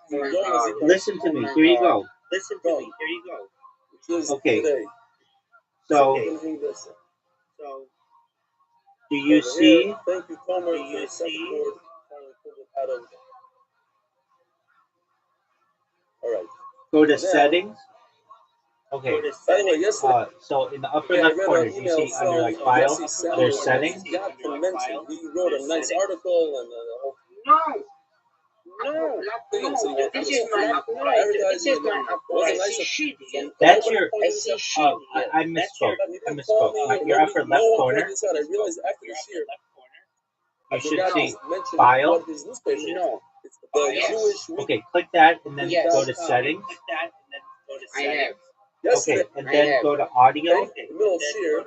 [SPEAKER 1] Deuteronomy,
[SPEAKER 4] Listen to me. Here you go.
[SPEAKER 1] which is
[SPEAKER 4] Okay.
[SPEAKER 1] today.
[SPEAKER 4] So, do you
[SPEAKER 1] Over
[SPEAKER 4] see?
[SPEAKER 1] here, thank you, Tomer, for the second board. Finally pulled it out of. All right.
[SPEAKER 4] Go to
[SPEAKER 1] Now,
[SPEAKER 4] settings. Okay.
[SPEAKER 1] by the way, yesterday,
[SPEAKER 4] So in the upper
[SPEAKER 1] I
[SPEAKER 4] left
[SPEAKER 1] read
[SPEAKER 4] corner,
[SPEAKER 1] an
[SPEAKER 4] do you
[SPEAKER 1] email
[SPEAKER 4] see
[SPEAKER 1] from
[SPEAKER 4] under like file,
[SPEAKER 1] Jesse Sanders.
[SPEAKER 4] there's settings.
[SPEAKER 1] Got mentioned. He wrote a nice article and a whole
[SPEAKER 5] No.
[SPEAKER 1] thing. So you
[SPEAKER 5] This is my
[SPEAKER 1] advertising.
[SPEAKER 5] This is my
[SPEAKER 1] It wasn't
[SPEAKER 5] I
[SPEAKER 1] nice
[SPEAKER 5] see
[SPEAKER 1] of
[SPEAKER 5] shit here.
[SPEAKER 4] That's your.
[SPEAKER 5] I see shit here.
[SPEAKER 4] I misspoke.
[SPEAKER 1] You
[SPEAKER 4] I
[SPEAKER 1] can call
[SPEAKER 4] misspoke.
[SPEAKER 1] me.
[SPEAKER 4] Your upper left corner,
[SPEAKER 1] This out. I realized after this year, I
[SPEAKER 4] you should
[SPEAKER 1] forgot
[SPEAKER 4] see
[SPEAKER 1] to mention
[SPEAKER 4] file.
[SPEAKER 1] what his newspaper is.
[SPEAKER 5] No.
[SPEAKER 1] It's the Jewish Week.
[SPEAKER 4] Okay, click that and then
[SPEAKER 5] Yes.
[SPEAKER 4] go to settings.
[SPEAKER 5] I have.
[SPEAKER 1] Yesterday,
[SPEAKER 4] Okay, and then go to audio.
[SPEAKER 1] in the middle of Shir,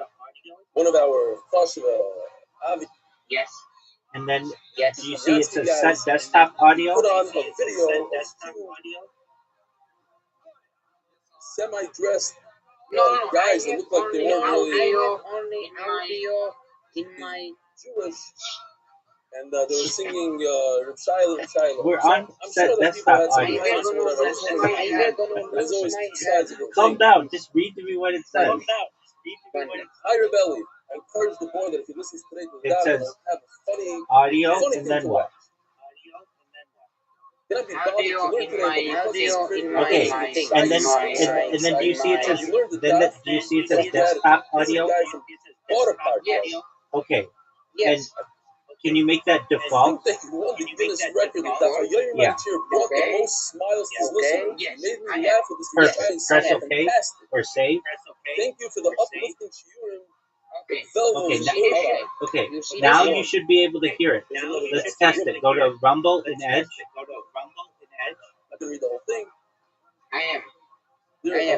[SPEAKER 1] one of our Chashuva, Avi,
[SPEAKER 5] Yes.
[SPEAKER 4] And then
[SPEAKER 5] Yes.
[SPEAKER 4] do you see it says set desktop audio?
[SPEAKER 1] put on a video of two semi-dressed
[SPEAKER 5] No.
[SPEAKER 1] guys
[SPEAKER 5] I
[SPEAKER 1] that
[SPEAKER 5] have
[SPEAKER 1] look like they
[SPEAKER 5] only
[SPEAKER 1] weren't really
[SPEAKER 5] only audio in my.
[SPEAKER 1] Jewish, and they were singing Reb Shiloh.
[SPEAKER 4] We're
[SPEAKER 1] So
[SPEAKER 4] on
[SPEAKER 1] I'm
[SPEAKER 4] set
[SPEAKER 1] sure that people
[SPEAKER 4] desktop
[SPEAKER 1] had some
[SPEAKER 4] audio.
[SPEAKER 1] plans or whatever. I just wanted to there's always two sides of it.
[SPEAKER 4] Calm down. Just read to me what it says.
[SPEAKER 1] Hi, Rebelli. I encourage the boy that if he listens today to
[SPEAKER 4] It
[SPEAKER 1] God,
[SPEAKER 4] says
[SPEAKER 1] he'll have a funny
[SPEAKER 4] Audio
[SPEAKER 1] thing
[SPEAKER 4] and then
[SPEAKER 1] to
[SPEAKER 4] what?
[SPEAKER 1] watch. Can I be bothered to learn today, but because it's crazy,
[SPEAKER 4] Okay,
[SPEAKER 1] it's
[SPEAKER 4] and then
[SPEAKER 1] exciting.
[SPEAKER 4] and then do you see it says
[SPEAKER 1] Learn
[SPEAKER 4] do you see it says desktop audio?
[SPEAKER 1] This is a guy from Waterpark.
[SPEAKER 5] Yes.
[SPEAKER 4] Okay,
[SPEAKER 5] Yes.
[SPEAKER 4] can you make that
[SPEAKER 1] I
[SPEAKER 4] default?
[SPEAKER 1] think they won the Guinness record that Yair
[SPEAKER 4] Yeah.
[SPEAKER 1] Mantir brought the
[SPEAKER 5] Okay.
[SPEAKER 1] most smiles to his
[SPEAKER 5] Okay.
[SPEAKER 1] listeners.
[SPEAKER 5] Yes.
[SPEAKER 1] Made me
[SPEAKER 5] I
[SPEAKER 1] laugh with this
[SPEAKER 4] Perfect.
[SPEAKER 1] Rishai
[SPEAKER 4] Press
[SPEAKER 1] sound.
[SPEAKER 4] OK
[SPEAKER 1] Fantastic.
[SPEAKER 4] or save.
[SPEAKER 1] Thank you for the uplifting shiurim.
[SPEAKER 5] Okay.
[SPEAKER 1] Velvet
[SPEAKER 4] Okay,
[SPEAKER 1] and
[SPEAKER 4] now-
[SPEAKER 1] Shofar.
[SPEAKER 4] Okay,
[SPEAKER 5] You see
[SPEAKER 4] now
[SPEAKER 5] this
[SPEAKER 4] you should be able to hear it. Let's test it. Go to Rumble and Edge.
[SPEAKER 1] I can read the whole thing.
[SPEAKER 3] I am.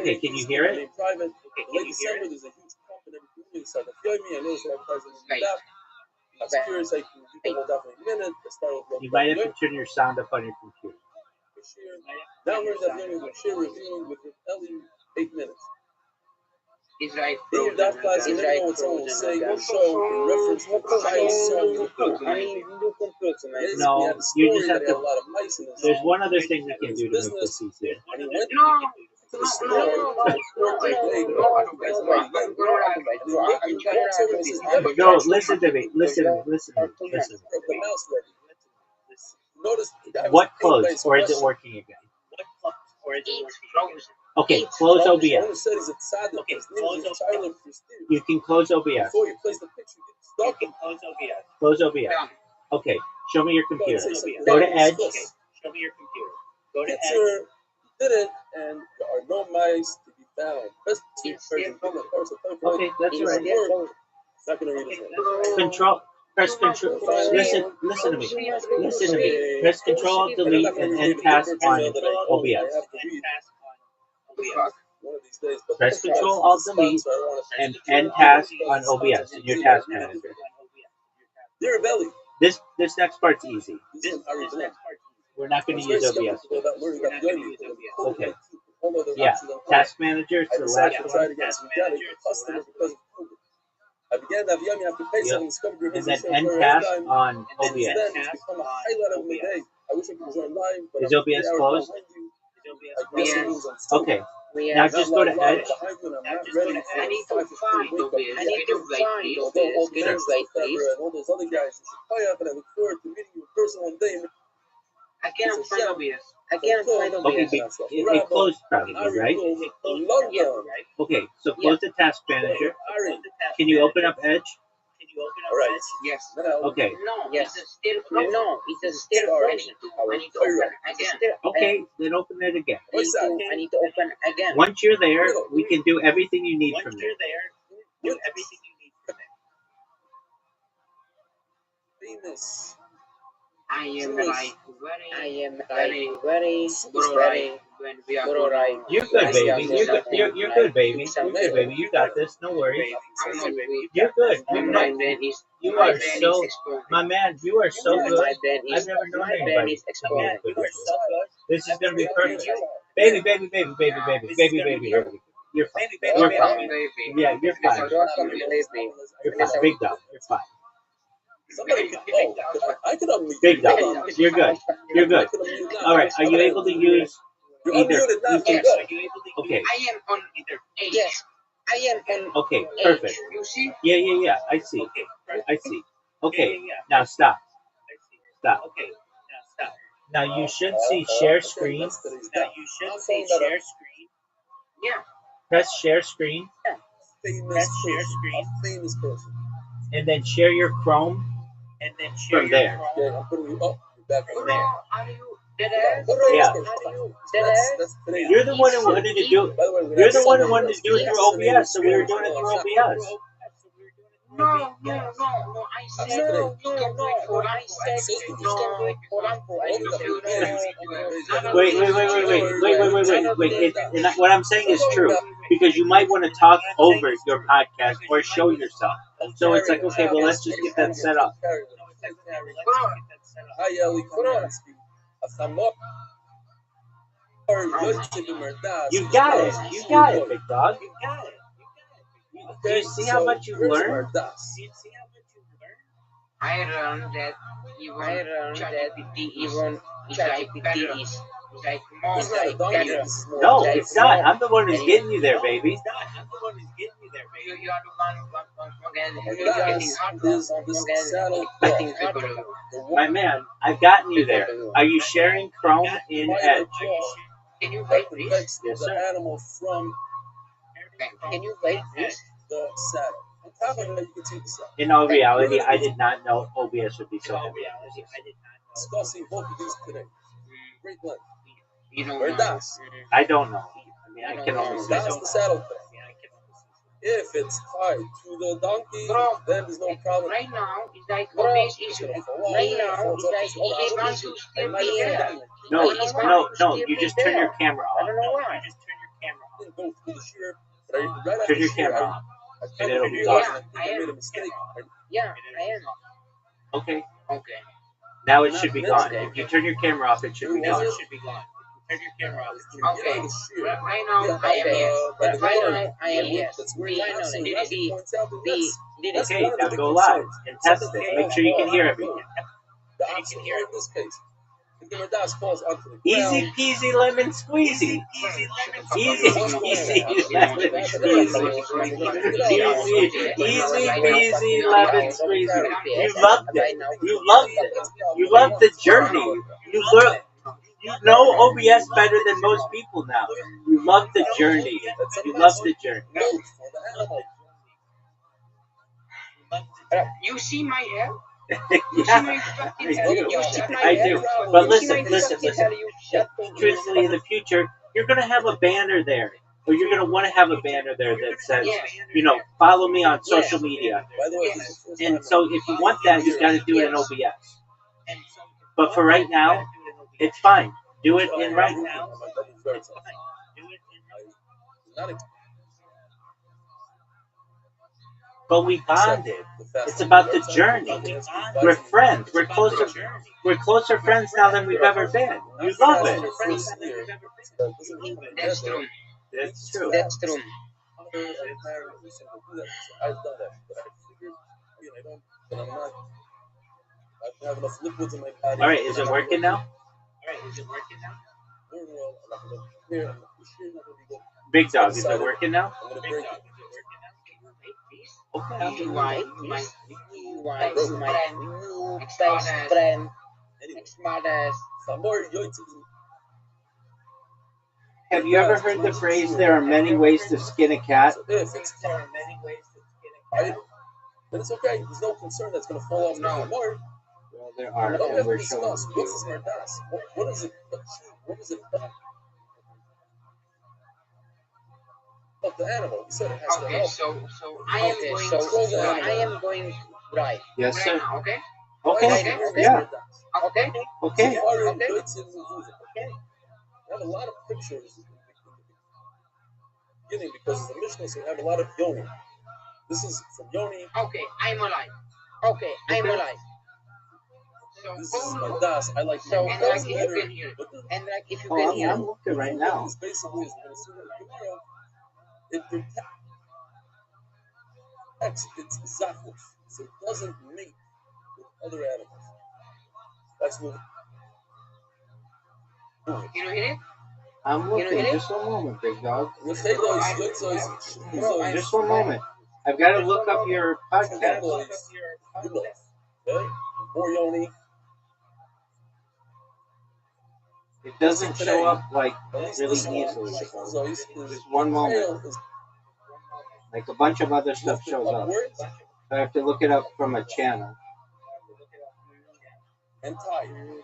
[SPEAKER 4] Okay, can you hear it?
[SPEAKER 1] Private. Late December, there's a huge pump in every community. So I feel me. I know it's advertising in the app. I was curious, like, you can hold out for a minute.
[SPEAKER 4] You might have to turn your sound up on your computer.
[SPEAKER 1] Downwards, I've learned to share reviewing with Ellie 8 minutes.
[SPEAKER 3] He's right.
[SPEAKER 1] In your DAF class, you never know what someone will say or show in reference to the giant song you put.
[SPEAKER 4] No, you just have to. There's one other thing we can do to make this easier.
[SPEAKER 1] And he went
[SPEAKER 3] No.
[SPEAKER 1] to the store to
[SPEAKER 4] No, listen to me. Listen to me. Listen to me. Listen to me.
[SPEAKER 1] Notice
[SPEAKER 4] What closed, or is it working again? Okay, close OBS. You can close OBS.
[SPEAKER 1] Before you place the picture, you can
[SPEAKER 4] Close OBS. Okay, show me your computer. Go to Edge.
[SPEAKER 6] Show me your computer. Go to Edge.
[SPEAKER 1] Picture did it, and there are no mice to be found. Press
[SPEAKER 4] Okay, that's right.
[SPEAKER 1] Not gonna read it.
[SPEAKER 4] Control. Press Control. Listen to me. Listen to me. Press Control Delete and End Task on OBS.
[SPEAKER 1] One of these days, but
[SPEAKER 4] Press Control Alt Delete and End Task on OBS in your task manager.
[SPEAKER 1] Dear Belly,
[SPEAKER 4] This next part's easy.
[SPEAKER 1] this is Harry Blunt.
[SPEAKER 4] We're not going to use OBS.
[SPEAKER 1] Okay.
[SPEAKER 4] Yeah, task manager is the last one.
[SPEAKER 1] I began that yummy after pacing and discovered your
[SPEAKER 4] And then
[SPEAKER 1] business
[SPEAKER 4] End
[SPEAKER 1] for a
[SPEAKER 4] Task
[SPEAKER 1] time.
[SPEAKER 4] on
[SPEAKER 1] And
[SPEAKER 4] OBS.
[SPEAKER 1] then it's become a highlight of my day. I wish I could join live, but
[SPEAKER 4] Is
[SPEAKER 1] I'm
[SPEAKER 4] OBS
[SPEAKER 1] 3 hours
[SPEAKER 4] closed?
[SPEAKER 1] behind you. I guess it means I'm still
[SPEAKER 4] Okay,
[SPEAKER 3] We
[SPEAKER 4] now
[SPEAKER 3] have
[SPEAKER 4] just go to Edge.
[SPEAKER 3] I need to find OBS. I need to find OBS. Get it right, please.
[SPEAKER 1] And all those other guys, you should play up, and I look forward to meeting you in person one day.
[SPEAKER 3] I can't find OBS. I can't find
[SPEAKER 4] Okay,
[SPEAKER 3] OBS.
[SPEAKER 4] it closed probably, right?
[SPEAKER 1] London.
[SPEAKER 4] Okay, so close the task manager.
[SPEAKER 1] Ari.
[SPEAKER 4] Can you open up Edge?
[SPEAKER 1] All right.
[SPEAKER 3] Yes.
[SPEAKER 4] Okay,
[SPEAKER 3] No, yes. It's still no. It's still. I need to open again.
[SPEAKER 4] okay, then open it again.
[SPEAKER 3] I need to open again.
[SPEAKER 4] Once you're there, we can do everything you need from there.
[SPEAKER 1] Famous.
[SPEAKER 3] I am very when we are going.
[SPEAKER 4] You're good, baby. You're good, baby. You're good, baby. You got this. No worries.
[SPEAKER 3] I'm not weak.
[SPEAKER 4] You're good.
[SPEAKER 3] My brain is.
[SPEAKER 4] You are
[SPEAKER 3] my brain
[SPEAKER 4] so,
[SPEAKER 3] is exploding.
[SPEAKER 4] my man. You are so good.
[SPEAKER 3] My brain
[SPEAKER 4] I've
[SPEAKER 3] is.
[SPEAKER 4] never known
[SPEAKER 3] My brain
[SPEAKER 4] anybody
[SPEAKER 3] is
[SPEAKER 4] to be
[SPEAKER 3] exploding.
[SPEAKER 4] as good as you. This is gonna be perfect. Baby. You're fine. You're fine. Yeah, you're fine. You're fine. Big dog. You're fine.
[SPEAKER 1] Somebody could, I could unmute.
[SPEAKER 4] Big dog. You're good. You're good. All right. Are you able to use either? You can, okay.
[SPEAKER 3] I am on either. Yes. I am on.
[SPEAKER 4] Okay. Perfect.
[SPEAKER 3] You see?
[SPEAKER 4] Yeah. I see. I see. Okay. Now stop. Stop. Now you should see share screen.
[SPEAKER 3] Yeah.
[SPEAKER 4] Press share screen
[SPEAKER 1] Famous person.
[SPEAKER 4] and then share your Chrome from there.
[SPEAKER 1] Yeah, I'm putting you up. You're back from there.
[SPEAKER 3] Are you dead?
[SPEAKER 4] Yeah.
[SPEAKER 1] That's today.
[SPEAKER 4] You're the one who wanted to do.
[SPEAKER 1] By the way,
[SPEAKER 4] You're the one who wanted to do it through OBS, so we were doing it through OBS.
[SPEAKER 3] No. I said no. I said no.
[SPEAKER 4] Wait. What I'm saying is true because you might want to talk over your podcast or show yourself. So it's like, okay, well, let's just get that set up.
[SPEAKER 1] Hi, Ellie.
[SPEAKER 4] You got it, big dog. Do you see how much you've learned?
[SPEAKER 3] I learned that even ChatGPT is like more like better.
[SPEAKER 4] No, it's not. I'm the one who's getting you there, baby.
[SPEAKER 3] You are the one
[SPEAKER 4] My man, I've gotten you there. Are you sharing Chrome in Edge?
[SPEAKER 3] Can you wait, please?
[SPEAKER 4] Yes, sir.
[SPEAKER 1] Animal from
[SPEAKER 3] Can you wait, please?
[SPEAKER 1] the saddle. On top of that, you can see the saddle.
[SPEAKER 4] In all reality, I did not know OBS would be so heavy.
[SPEAKER 1] Discussing both of these today. Great blend.
[SPEAKER 3] You don't
[SPEAKER 1] Where
[SPEAKER 3] know.
[SPEAKER 1] Das?
[SPEAKER 4] I don't know. I mean, I can only say
[SPEAKER 1] That's
[SPEAKER 4] so.
[SPEAKER 1] the saddle thing. If it's tied to the donkey,
[SPEAKER 5] Bro,
[SPEAKER 1] then there's no problem.
[SPEAKER 5] right now it's like
[SPEAKER 1] Bro,
[SPEAKER 5] obvious
[SPEAKER 1] it's
[SPEAKER 5] issue.
[SPEAKER 1] gonna fall out.
[SPEAKER 5] Right now
[SPEAKER 1] Falls
[SPEAKER 5] it's
[SPEAKER 1] off
[SPEAKER 5] like
[SPEAKER 1] the
[SPEAKER 5] he
[SPEAKER 1] surface.
[SPEAKER 5] wants to
[SPEAKER 1] I
[SPEAKER 5] still
[SPEAKER 1] might
[SPEAKER 5] be
[SPEAKER 1] have
[SPEAKER 5] there.
[SPEAKER 1] done it.
[SPEAKER 4] No,
[SPEAKER 5] He wants
[SPEAKER 4] no,
[SPEAKER 5] to
[SPEAKER 4] you
[SPEAKER 5] still
[SPEAKER 4] just
[SPEAKER 5] be
[SPEAKER 4] turn your
[SPEAKER 5] there.
[SPEAKER 4] camera
[SPEAKER 5] I
[SPEAKER 4] off.
[SPEAKER 5] don't know why.
[SPEAKER 1] I didn't go through the shear, but right after
[SPEAKER 4] Turn
[SPEAKER 1] the
[SPEAKER 4] your
[SPEAKER 1] shear,
[SPEAKER 4] camera off.
[SPEAKER 1] I
[SPEAKER 4] And
[SPEAKER 1] kind
[SPEAKER 4] it'll
[SPEAKER 1] of
[SPEAKER 4] be
[SPEAKER 1] realized,
[SPEAKER 4] gone.
[SPEAKER 1] and I think I made a mistake.
[SPEAKER 5] Yeah, I am.
[SPEAKER 4] Okay.
[SPEAKER 5] Okay.
[SPEAKER 4] Now it should be gone.
[SPEAKER 5] Okay.
[SPEAKER 4] If you turn your camera off, it should be gone.
[SPEAKER 5] Okay.
[SPEAKER 1] Shear.
[SPEAKER 5] Right now
[SPEAKER 1] Yeah,
[SPEAKER 5] I am yes.
[SPEAKER 1] by the
[SPEAKER 5] Right
[SPEAKER 1] guard.
[SPEAKER 5] now I am yes.
[SPEAKER 1] That's where
[SPEAKER 5] The
[SPEAKER 1] he absolutely rightly points out that that's
[SPEAKER 4] Okay,
[SPEAKER 1] one of
[SPEAKER 4] now
[SPEAKER 1] the big
[SPEAKER 4] go live
[SPEAKER 1] concerns.
[SPEAKER 4] and test
[SPEAKER 1] Something
[SPEAKER 4] it.
[SPEAKER 1] that
[SPEAKER 4] Make sure you can
[SPEAKER 1] falls
[SPEAKER 4] hear
[SPEAKER 1] on
[SPEAKER 4] everything.
[SPEAKER 1] the opposite way in this case. If the Merdas falls onto the
[SPEAKER 4] Easy
[SPEAKER 1] ground,
[SPEAKER 4] peasy lemon squeezy. Easy peasy lemon squeezy. Easy peasy lemon squeezy. You loved it. You loved it. You loved the journey. You know OBS better than most people now. You love the journey. You love the journey.
[SPEAKER 1] note for the animal.
[SPEAKER 5] You see my hair?
[SPEAKER 4] Yeah, I do. But listen. Truthfully, in the future, you're gonna have a banner there, or you're gonna want to have a banner there that says, follow me on social media.
[SPEAKER 1] By the way, this is the first
[SPEAKER 4] And
[SPEAKER 1] time
[SPEAKER 4] so, if you want that, you got to do it in OBS. But for right now, it's fine. Do it in right now. But we bonded. It's about the journey. We're friends. We're closer friends now than we've ever been. You love it.
[SPEAKER 5] That's true.
[SPEAKER 4] That's true.
[SPEAKER 5] That's true.
[SPEAKER 1] I've done that, but I figured, I don't, but I'm not. I have enough liquids in my body.
[SPEAKER 4] All right, is it working now?
[SPEAKER 1] Here,
[SPEAKER 4] Big dog, is it working now?
[SPEAKER 1] I'm gonna break it.
[SPEAKER 4] Okay.
[SPEAKER 5] My best friend, smartest.
[SPEAKER 4] Have you ever heard the phrase, there are many ways to skin a cat?
[SPEAKER 1] If it's right, then it's okay. There's no concern that's gonna fall off. No.
[SPEAKER 4] Well, there are,
[SPEAKER 1] What do we
[SPEAKER 4] and
[SPEAKER 1] have to
[SPEAKER 4] we're showing
[SPEAKER 1] discuss?
[SPEAKER 4] you.
[SPEAKER 1] What's this Merdas? What is it? What is it? Of the animal. You said it has to
[SPEAKER 5] Okay,
[SPEAKER 1] help.
[SPEAKER 5] so I am going right.
[SPEAKER 4] Yes,
[SPEAKER 5] Right
[SPEAKER 4] sir.
[SPEAKER 5] now, okay?
[SPEAKER 4] Okay.
[SPEAKER 1] Okay.
[SPEAKER 4] Yeah.
[SPEAKER 5] Okay?
[SPEAKER 4] Okay.
[SPEAKER 1] You are in good citizens. Okay. I have a lot of pictures in the beginning because the Mishnah says I have a lot of yoni. This is from Yoni.
[SPEAKER 5] Okay, I'm alive. Okay, I'm alive. So,
[SPEAKER 1] This is Merdas. I like
[SPEAKER 5] so
[SPEAKER 1] Merdas
[SPEAKER 5] like if you
[SPEAKER 1] better.
[SPEAKER 5] can hear,
[SPEAKER 1] But the
[SPEAKER 5] and like if you
[SPEAKER 4] Oh,
[SPEAKER 5] can
[SPEAKER 4] I'm
[SPEAKER 5] hear,
[SPEAKER 4] looking right now.
[SPEAKER 1] is basically is we're gonna see that tomorrow. It protects its zafus, so it doesn't mate with other animals. That's what.
[SPEAKER 5] you know hear it?
[SPEAKER 4] I'm looking. Just one moment, big dog.
[SPEAKER 1] With Halos,
[SPEAKER 4] Just one moment. I've got to look up your podcast.
[SPEAKER 1] Okay? More Yoni.
[SPEAKER 4] It doesn't show up like really easily. Just one moment. Like a bunch of other stuff shows up. I have to look it up from a channel.
[SPEAKER 1] And tired.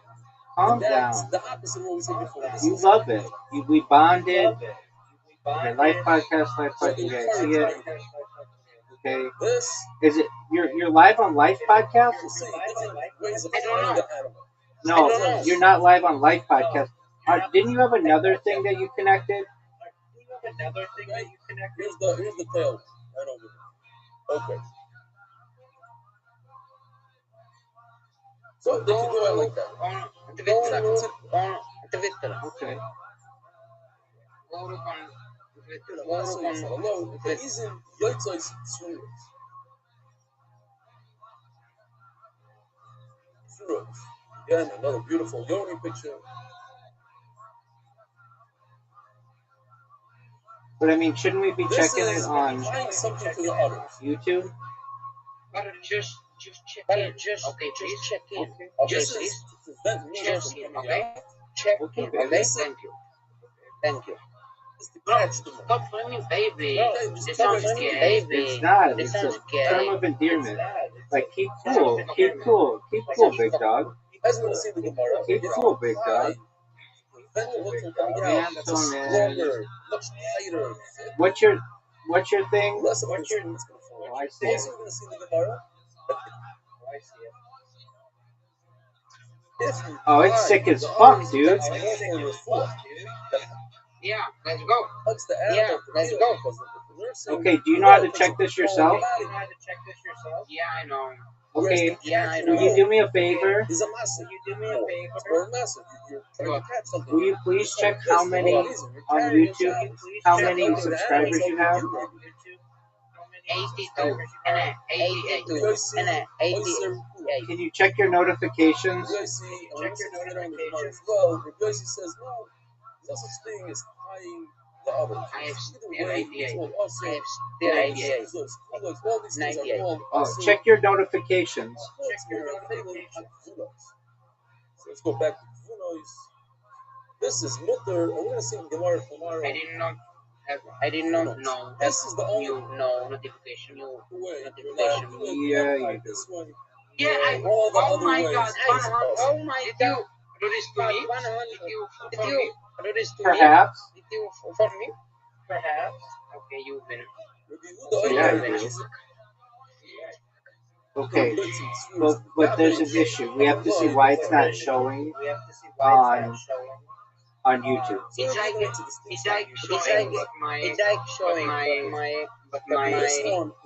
[SPEAKER 4] Calm down.
[SPEAKER 1] The opposite of what we said before.
[SPEAKER 4] You love it. We bonded. Okay, live podcast, you guys see it. Okay. Is it you're live on live podcast? No, you're not live on live podcast. Didn't you have another thing that you connected?
[SPEAKER 1] Here's the tail right over there. Okay. So they can do it like that.
[SPEAKER 5] On Twitter.
[SPEAKER 4] Okay.
[SPEAKER 1] Alone, there isn't Yotzos Suros. Again, another beautiful Yoni picture.
[SPEAKER 4] But I mean, shouldn't we be checking it on
[SPEAKER 1] something to the others.
[SPEAKER 4] YouTube?
[SPEAKER 5] Just check in. Okay, just check in. Just okay. Check in. Okay, thank you. Stop blaming baby. It sounds gay.
[SPEAKER 4] It's not. It's a term of endearment. Like, keep cool, big dog. Keep cool, big dog. What's your What's your thing?
[SPEAKER 1] Less of what's your it's gonna fall.
[SPEAKER 4] Oh, I see
[SPEAKER 1] Also,
[SPEAKER 4] it.
[SPEAKER 1] you're gonna see the Gemara.
[SPEAKER 4] Oh, I see it.
[SPEAKER 1] If you
[SPEAKER 4] Oh, it's
[SPEAKER 1] find
[SPEAKER 4] sick as
[SPEAKER 1] the
[SPEAKER 4] fuck,
[SPEAKER 1] others,
[SPEAKER 4] dude.
[SPEAKER 1] that's more for refuah.
[SPEAKER 3] Yeah, let's go.
[SPEAKER 1] That's the
[SPEAKER 3] Yeah,
[SPEAKER 1] animal.
[SPEAKER 3] let's
[SPEAKER 1] Because
[SPEAKER 3] go.
[SPEAKER 1] the nursing,
[SPEAKER 4] Okay, do you know how to check this yourself?
[SPEAKER 3] Yeah, I know.
[SPEAKER 4] Okay,
[SPEAKER 3] Yeah, I
[SPEAKER 4] will
[SPEAKER 3] know.
[SPEAKER 4] you do me a favor?
[SPEAKER 1] Is a massive. It's very massive. You're trying to catch something.
[SPEAKER 4] Will you please check how many on YouTube, how many subscribers you have?
[SPEAKER 3] 82 and 82 and 88.
[SPEAKER 4] Can you check your notifications?
[SPEAKER 1] Well, Rabbi says no. There's no such thing as hiding the others.
[SPEAKER 3] I have
[SPEAKER 1] Either way,
[SPEAKER 3] still 88.
[SPEAKER 1] it's all also.
[SPEAKER 3] I have still 88.
[SPEAKER 1] All these things are
[SPEAKER 3] 98.
[SPEAKER 1] called
[SPEAKER 4] Oh,
[SPEAKER 1] also.
[SPEAKER 4] check your notifications.
[SPEAKER 1] So let's go back to Vunos. This is Mutter. We're going to see Gemara tomorrow.
[SPEAKER 3] I did not know.
[SPEAKER 1] This is the only
[SPEAKER 3] Notification.
[SPEAKER 1] way.
[SPEAKER 4] Yeah, you do.
[SPEAKER 1] This one.
[SPEAKER 3] Yeah, oh my God. Oh my God. Do this to me? Did you do this to me?
[SPEAKER 4] Perhaps.
[SPEAKER 3] Did you for me? Perhaps. Okay, you win.
[SPEAKER 4] Yeah, I do. Okay, but there's an issue. We have to see why it's not showing on YouTube.
[SPEAKER 3] It's like showing my it's showing my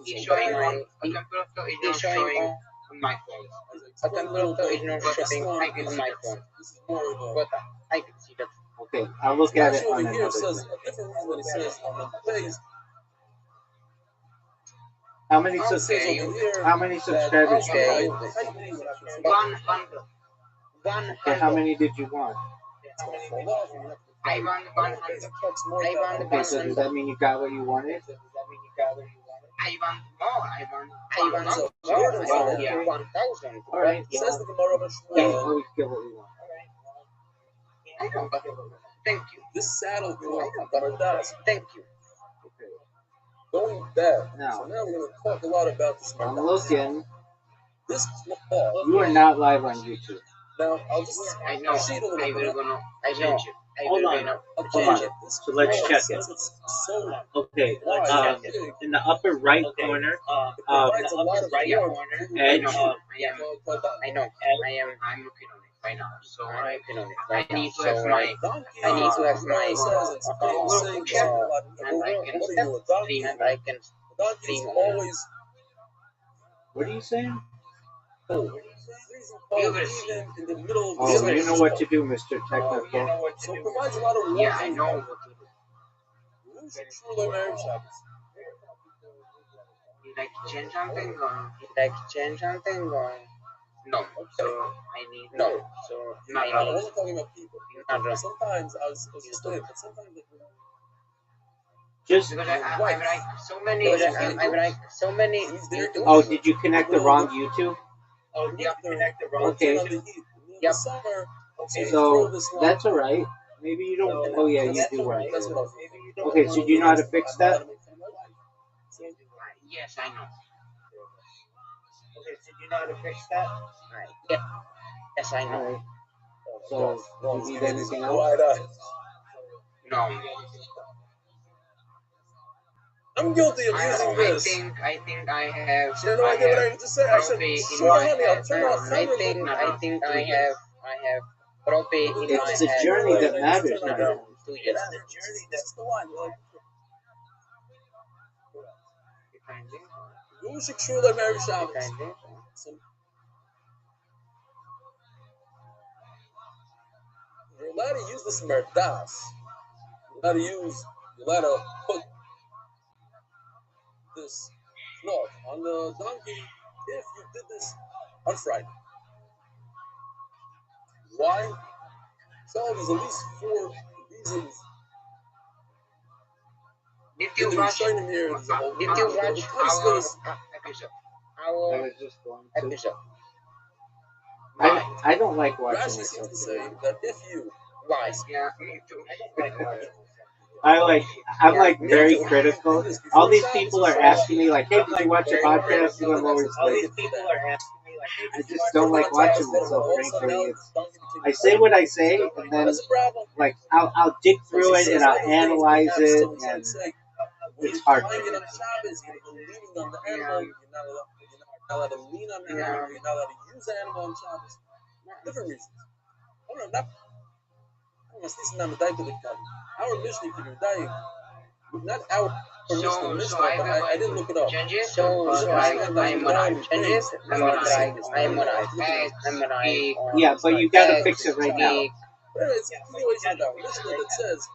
[SPEAKER 3] it's showing on it's showing on my phone. A computer is not showing on my phone. But I can see that.
[SPEAKER 4] Okay, I'll look at it on
[SPEAKER 1] Over here
[SPEAKER 4] another
[SPEAKER 1] says
[SPEAKER 4] thing.
[SPEAKER 1] a different reason when it says on the page.
[SPEAKER 4] How many
[SPEAKER 1] It says
[SPEAKER 3] Okay,
[SPEAKER 1] over here.
[SPEAKER 4] how many subscribers do you
[SPEAKER 3] Okay.
[SPEAKER 4] have?
[SPEAKER 3] 100.
[SPEAKER 4] Okay, how many did you want?
[SPEAKER 3] I want 100. I want
[SPEAKER 4] Okay, so does that mean you got what you wanted?
[SPEAKER 3] I want more. I want more. Yeah, 1,000.
[SPEAKER 4] All right.
[SPEAKER 1] It says the Gemara
[SPEAKER 4] Yeah,
[SPEAKER 1] Bashmuel.
[SPEAKER 4] always get what we want.
[SPEAKER 3] I know, but thank you.
[SPEAKER 1] This saddle you Bardas.
[SPEAKER 3] Thank you.
[SPEAKER 4] Okay.
[SPEAKER 1] Going back.
[SPEAKER 4] Now.
[SPEAKER 1] So now we're going to talk a lot about this.
[SPEAKER 4] I'm looking.
[SPEAKER 1] This cloth.
[SPEAKER 4] You are not live on YouTube.
[SPEAKER 1] Now I'll just
[SPEAKER 3] I know.
[SPEAKER 1] cheat a little
[SPEAKER 3] I
[SPEAKER 1] bit.
[SPEAKER 3] will gonna. I know.
[SPEAKER 4] Hold on.
[SPEAKER 1] I'll
[SPEAKER 4] Hold
[SPEAKER 1] change
[SPEAKER 4] on.
[SPEAKER 1] it. This
[SPEAKER 4] So let's
[SPEAKER 1] cloth
[SPEAKER 4] check
[SPEAKER 1] says
[SPEAKER 4] it.
[SPEAKER 1] it's so
[SPEAKER 4] Okay,
[SPEAKER 1] wide.
[SPEAKER 4] in the upper right corner,
[SPEAKER 1] It provides a lot of
[SPEAKER 3] right
[SPEAKER 1] warmth.
[SPEAKER 3] I
[SPEAKER 4] edge.
[SPEAKER 3] know. I'm looking on it right now. So I'm looking on it right now. I need to have my. I need to have my. And I can stream. And I can
[SPEAKER 1] Donkey's always
[SPEAKER 4] What are you saying?
[SPEAKER 1] even in the middle of the
[SPEAKER 4] Oh, you know what to do, Mr. Technical.
[SPEAKER 1] So it provides a lot of warmth.
[SPEAKER 3] Yeah, I know what to do.
[SPEAKER 1] Who's a true marriage Shabbos?
[SPEAKER 3] You like to change something or? You like to change something or? No. So I need no. So
[SPEAKER 1] I
[SPEAKER 3] I need.
[SPEAKER 1] wasn't talking about people.
[SPEAKER 3] Not
[SPEAKER 1] Sometimes I was explaining, but sometimes
[SPEAKER 4] Just
[SPEAKER 3] Because I'm like so many. I'm like so many. YouTubes.
[SPEAKER 4] oh, did you connect the wrong YouTube?
[SPEAKER 3] Oh, yeah, connect the wrong.
[SPEAKER 4] Okay.
[SPEAKER 1] Yep.
[SPEAKER 4] So that's all right. Maybe you don't. Oh yeah, you do want it. Okay, so do you know how to fix that?
[SPEAKER 3] Yes, I know.
[SPEAKER 4] Okay, so do you know how to fix that?
[SPEAKER 3] Right. Yeah. Yes, I know.
[SPEAKER 4] Alright. So do you need anything else?
[SPEAKER 3] No.
[SPEAKER 1] I'm guilty of using this.
[SPEAKER 3] I think I have.
[SPEAKER 1] You have no idea what I need to say. I said,
[SPEAKER 3] Trophy in
[SPEAKER 1] sure,
[SPEAKER 3] my
[SPEAKER 1] honey, I'll
[SPEAKER 3] head.
[SPEAKER 1] turn off
[SPEAKER 3] I
[SPEAKER 1] camera.
[SPEAKER 3] think I have trophy in my head.
[SPEAKER 4] It's the journey that matters, man.
[SPEAKER 3] 2 years.
[SPEAKER 1] That's the journey. That's the one. Who should truly marry Shabbos? You're allowed to use this merdas. You're allowed to put this cloth on the donkey if you did this on Friday. Why? So there's at least 4 reasons.
[SPEAKER 3] Did you watch
[SPEAKER 1] our
[SPEAKER 3] episode?
[SPEAKER 4] I
[SPEAKER 3] Our
[SPEAKER 4] was just going to.
[SPEAKER 3] episode.
[SPEAKER 4] I don't like watching
[SPEAKER 1] Rashi seems
[SPEAKER 4] myself.
[SPEAKER 1] to say that if you
[SPEAKER 3] Why? Yeah, me too.
[SPEAKER 4] I'm like very critical. All these people are asking me like, hey, did you watch the podcast? And I'm always like, I just don't like watching myself, frankly. I say what I say, and then like I'll dig through it and I'll analyze it, and
[SPEAKER 1] When
[SPEAKER 5] it's
[SPEAKER 1] you're
[SPEAKER 5] hard
[SPEAKER 1] flying
[SPEAKER 5] to
[SPEAKER 1] it on
[SPEAKER 5] do.
[SPEAKER 1] Shabbos, you're gonna go leaning on the animal. You're not allowed to lean on the animal. You're not allowed to use the animal on Shabbos. Different reasons. Oh no, not. This is not a our Mishnah can die. Not our Mishnah, but I didn't look it up.
[SPEAKER 5] Yeah, but you gotta fix it right now.
[SPEAKER 1] It's a continuation of our Mishnah that says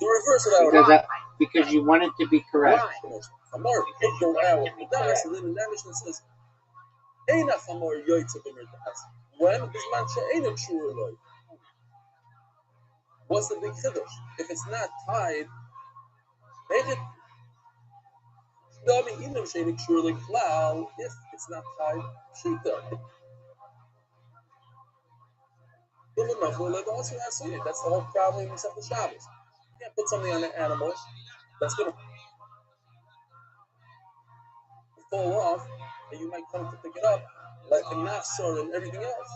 [SPEAKER 1] the reverse of our
[SPEAKER 5] Because you want it to be correct.
[SPEAKER 1] Amar could go out with the das, and then the Mishnah says, "Eina chamor yoytze b'merdas." When this man she'eina true loy. What's the big chiddush? If it's not tied, make it. If it's not tied, shita. That's the whole problem in the Shabbos. You can't put something on an animal that's going to fall off, and you might come to pick it up, like the nafsor and everything else.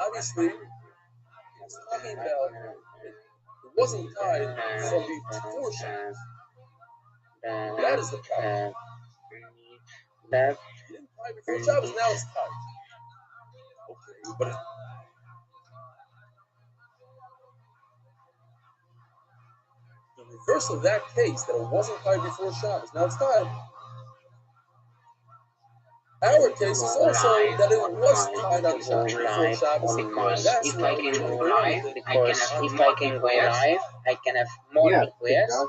[SPEAKER 1] Obviously, it's talking about it wasn't tied from before Shabbos. That is the problem. You didn't tie before Shabbos, now it's tied. Okay, but the reverse of that case, that it wasn't tied before Shabbos, now it's tied. Our case is also that it was tied on Shabbos before Shabbos.
[SPEAKER 3] Because
[SPEAKER 1] That's
[SPEAKER 3] if
[SPEAKER 1] why
[SPEAKER 3] I
[SPEAKER 1] we
[SPEAKER 3] can
[SPEAKER 1] can
[SPEAKER 3] go
[SPEAKER 1] go around
[SPEAKER 3] live,
[SPEAKER 1] it.
[SPEAKER 3] because if I can go live, I can have more requests.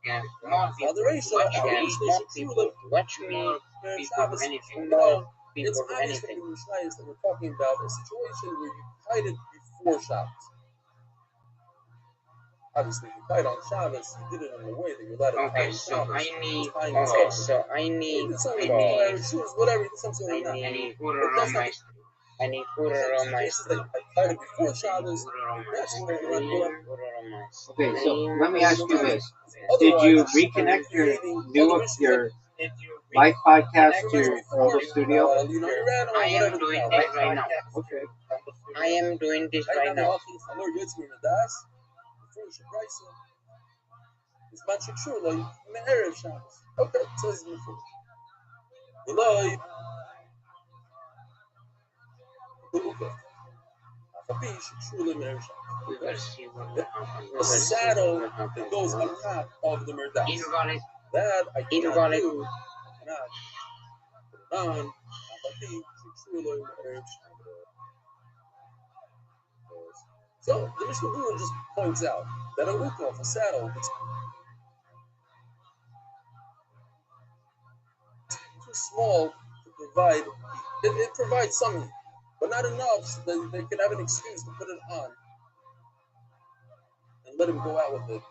[SPEAKER 3] Yeah, more people to watch me, more people to watch me, people anything, more people
[SPEAKER 1] It's
[SPEAKER 3] do
[SPEAKER 1] obvious
[SPEAKER 3] anything.
[SPEAKER 1] from the Mishnayos that we're talking about a situation where you tied it before Shabbos. Obviously, if you tied on Shabbos, you did it in a way that you're allowed to tie
[SPEAKER 3] Okay,
[SPEAKER 1] on
[SPEAKER 3] so
[SPEAKER 1] Shabbos.
[SPEAKER 3] I need,
[SPEAKER 1] Tying
[SPEAKER 3] okay,
[SPEAKER 1] yourself.
[SPEAKER 3] so I need,
[SPEAKER 1] It's only fire, shoes, whatever, you do something like that.
[SPEAKER 3] I need
[SPEAKER 1] But
[SPEAKER 3] put
[SPEAKER 1] that's
[SPEAKER 3] on
[SPEAKER 1] not
[SPEAKER 3] my,
[SPEAKER 1] the
[SPEAKER 3] I need put on my
[SPEAKER 1] cases that I tied it before Shabbos. That's where you're allowed to go.
[SPEAKER 5] Okay, so let me ask you this. Did
[SPEAKER 1] Otherwise,
[SPEAKER 5] you reconnect your your live podcast to your mobile studio?
[SPEAKER 3] I am doing this right now.
[SPEAKER 5] Okay.
[SPEAKER 3] I am doing this right now.
[SPEAKER 1] Okay, so it's before. Eloi.
[SPEAKER 3] We will see what will happen. We
[SPEAKER 1] A
[SPEAKER 3] will see
[SPEAKER 1] saddle
[SPEAKER 3] what will happen.
[SPEAKER 1] that goes on top of the merdas.
[SPEAKER 3] Invalid.
[SPEAKER 1] That I cannot
[SPEAKER 3] Invalid.
[SPEAKER 1] do. I cannot put it on. So the Mishnah Berurah just points out that a ukov, a saddle, it's too small to provide. It provides some heat, but not enough so that they could have an excuse to put it on and let him go out with it,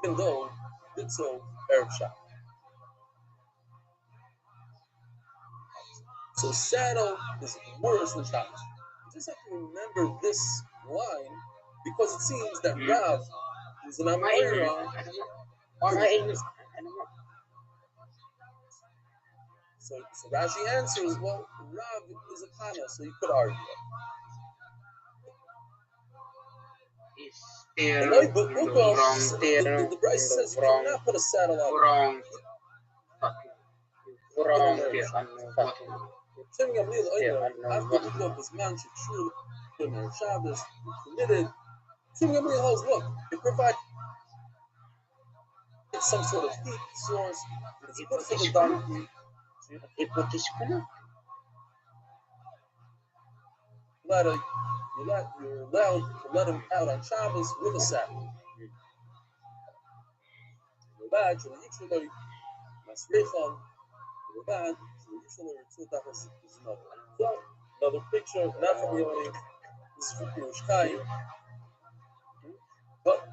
[SPEAKER 1] even though he did so Erev Shabbos. So saddle is worse than Shabbos. You just have to remember this line because it seems that Rav is an Amayra. So Rashi answers, well, Rav is a Kana, so you could argue. The Bryce says you cannot put a saddle on. Tim Gamliel after Ukov was man true Shabbos committed. Tim Gamliel holds, look, it provides some sort of heat source. It's good for the donkey. You're allowed to let him out on Shabbos with a saddle. Another picture, not from the audience. This is from Pirushkai. But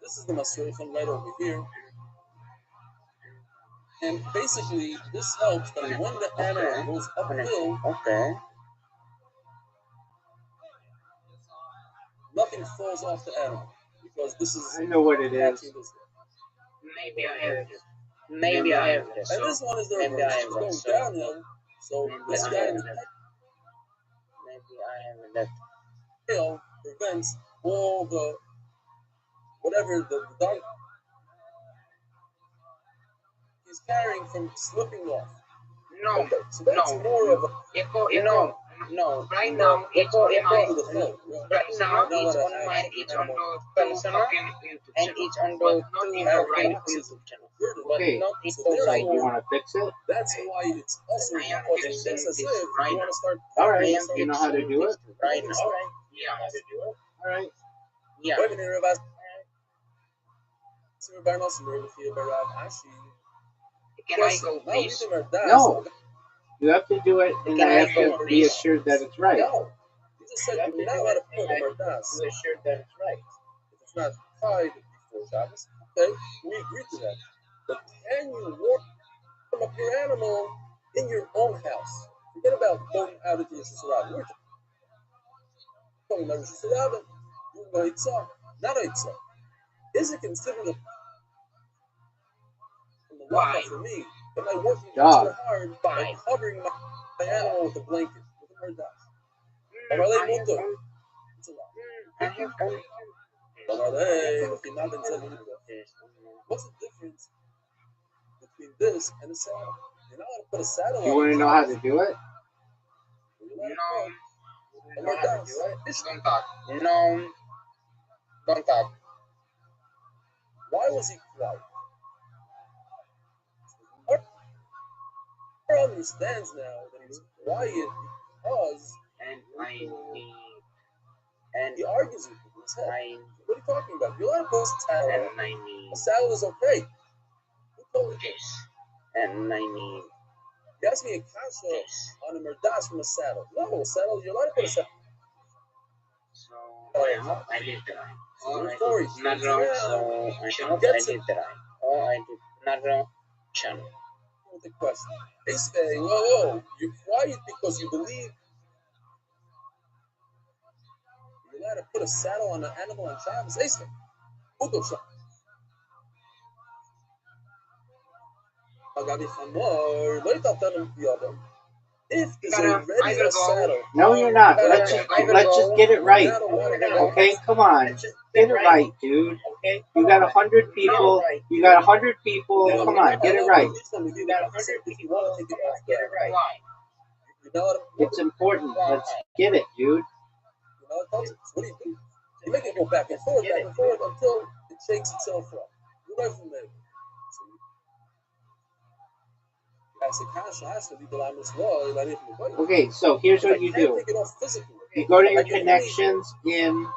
[SPEAKER 1] this is the Masrechon right over here. And basically, this helps that when the animal goes uphill, nothing falls off the animal. Because this is.
[SPEAKER 5] I know what it is.
[SPEAKER 3] Maybe I have this. Maybe I have this.
[SPEAKER 1] And this one is the reverse. It's going downhill. So this guy in the
[SPEAKER 3] maybe I have that.
[SPEAKER 1] tail prevents all the whatever the dog he's carrying from slipping off.
[SPEAKER 3] No,
[SPEAKER 1] Okay, so that's
[SPEAKER 3] no.
[SPEAKER 1] more of a
[SPEAKER 3] No. Right now, it's on my.
[SPEAKER 1] to the phone.
[SPEAKER 3] Right now, it's on my. It's on the personal and it's on the right YouTube channel.
[SPEAKER 4] Okay.
[SPEAKER 3] Not it's
[SPEAKER 1] So
[SPEAKER 4] Like, you
[SPEAKER 3] right.
[SPEAKER 4] want to fix it?
[SPEAKER 1] That's why it's also
[SPEAKER 3] I am
[SPEAKER 1] important.
[SPEAKER 3] fixing
[SPEAKER 1] Just as
[SPEAKER 3] this
[SPEAKER 1] if
[SPEAKER 3] right
[SPEAKER 1] you want
[SPEAKER 3] now.
[SPEAKER 1] to start
[SPEAKER 4] All right.
[SPEAKER 3] I am
[SPEAKER 4] You know how to do it?
[SPEAKER 3] right now.
[SPEAKER 1] Yeah.
[SPEAKER 4] All right.
[SPEAKER 3] Yeah.
[SPEAKER 1] Wait a minute, Rabbi. Sir Barnos, Murphy, Barab, Ashi.
[SPEAKER 3] Can I go, please?
[SPEAKER 4] No. You have to do it, and
[SPEAKER 3] Can
[SPEAKER 4] I
[SPEAKER 3] I
[SPEAKER 4] have to
[SPEAKER 3] go,
[SPEAKER 4] be
[SPEAKER 3] please?
[SPEAKER 4] assured that it's right.
[SPEAKER 1] No. You just said you're not allowed to put a Mardas.
[SPEAKER 4] Be assured that it's right.
[SPEAKER 1] If it's not tied before Shabbos, okay, we agree to that. But can you warm up your animal in your own house? Forget about going out into the Shusarab. We're talking about Shusarab. You're going to not Eitzah. Is it considered a
[SPEAKER 3] Why?
[SPEAKER 1] for me? Am I working
[SPEAKER 4] Dog.
[SPEAKER 1] extra hard by covering my animal with a blanket, with a Mardas?
[SPEAKER 3] I
[SPEAKER 1] Amalei
[SPEAKER 3] have
[SPEAKER 1] Muto.
[SPEAKER 3] done.
[SPEAKER 1] It's a lot.
[SPEAKER 3] I have done.
[SPEAKER 1] Amalei, if you're not in Zed Muto. What's the difference between this and a saddle? You're not allowed to put a saddle
[SPEAKER 4] You
[SPEAKER 1] on
[SPEAKER 4] want
[SPEAKER 1] it.
[SPEAKER 4] to know how to do it?
[SPEAKER 1] You're
[SPEAKER 3] No.
[SPEAKER 1] allowed to put a Mardas.
[SPEAKER 3] Don't talk. No. Don't talk.
[SPEAKER 1] Why was he quiet? He understands now that he was quiet because
[SPEAKER 3] And I need.
[SPEAKER 1] he argues with you in his head. What are you talking about? You're allowed to put a saddle on.
[SPEAKER 3] And I need
[SPEAKER 1] A saddle is okay. Who told you?
[SPEAKER 3] this. And I need
[SPEAKER 1] You asked me a kasha
[SPEAKER 3] this.
[SPEAKER 1] on a merdas from a saddle. No, a saddle, you're allowed to put a saddle.
[SPEAKER 3] So I hope I did that.
[SPEAKER 1] So
[SPEAKER 3] I
[SPEAKER 1] therefore,
[SPEAKER 3] did not wrong. So I hope I did that. Oh, I did not wrong. Channel.
[SPEAKER 1] with the question. They say, whoa, you're quiet because you believe you're allowed to put a saddle on an animal on Shabbos. They say, who goes Shabbos? If there's already a saddle,
[SPEAKER 4] No, you're not. Let's just get it right. Okay, come on. Get it right, dude. You got 100 people. You got 100 people. Come on, get it right. It's important. Let's get it, dude.
[SPEAKER 1] What do you do? You make it go back and forth until it shakes itself up. You learn from there.
[SPEAKER 4] Okay, so here's what you do. You go to your connections in.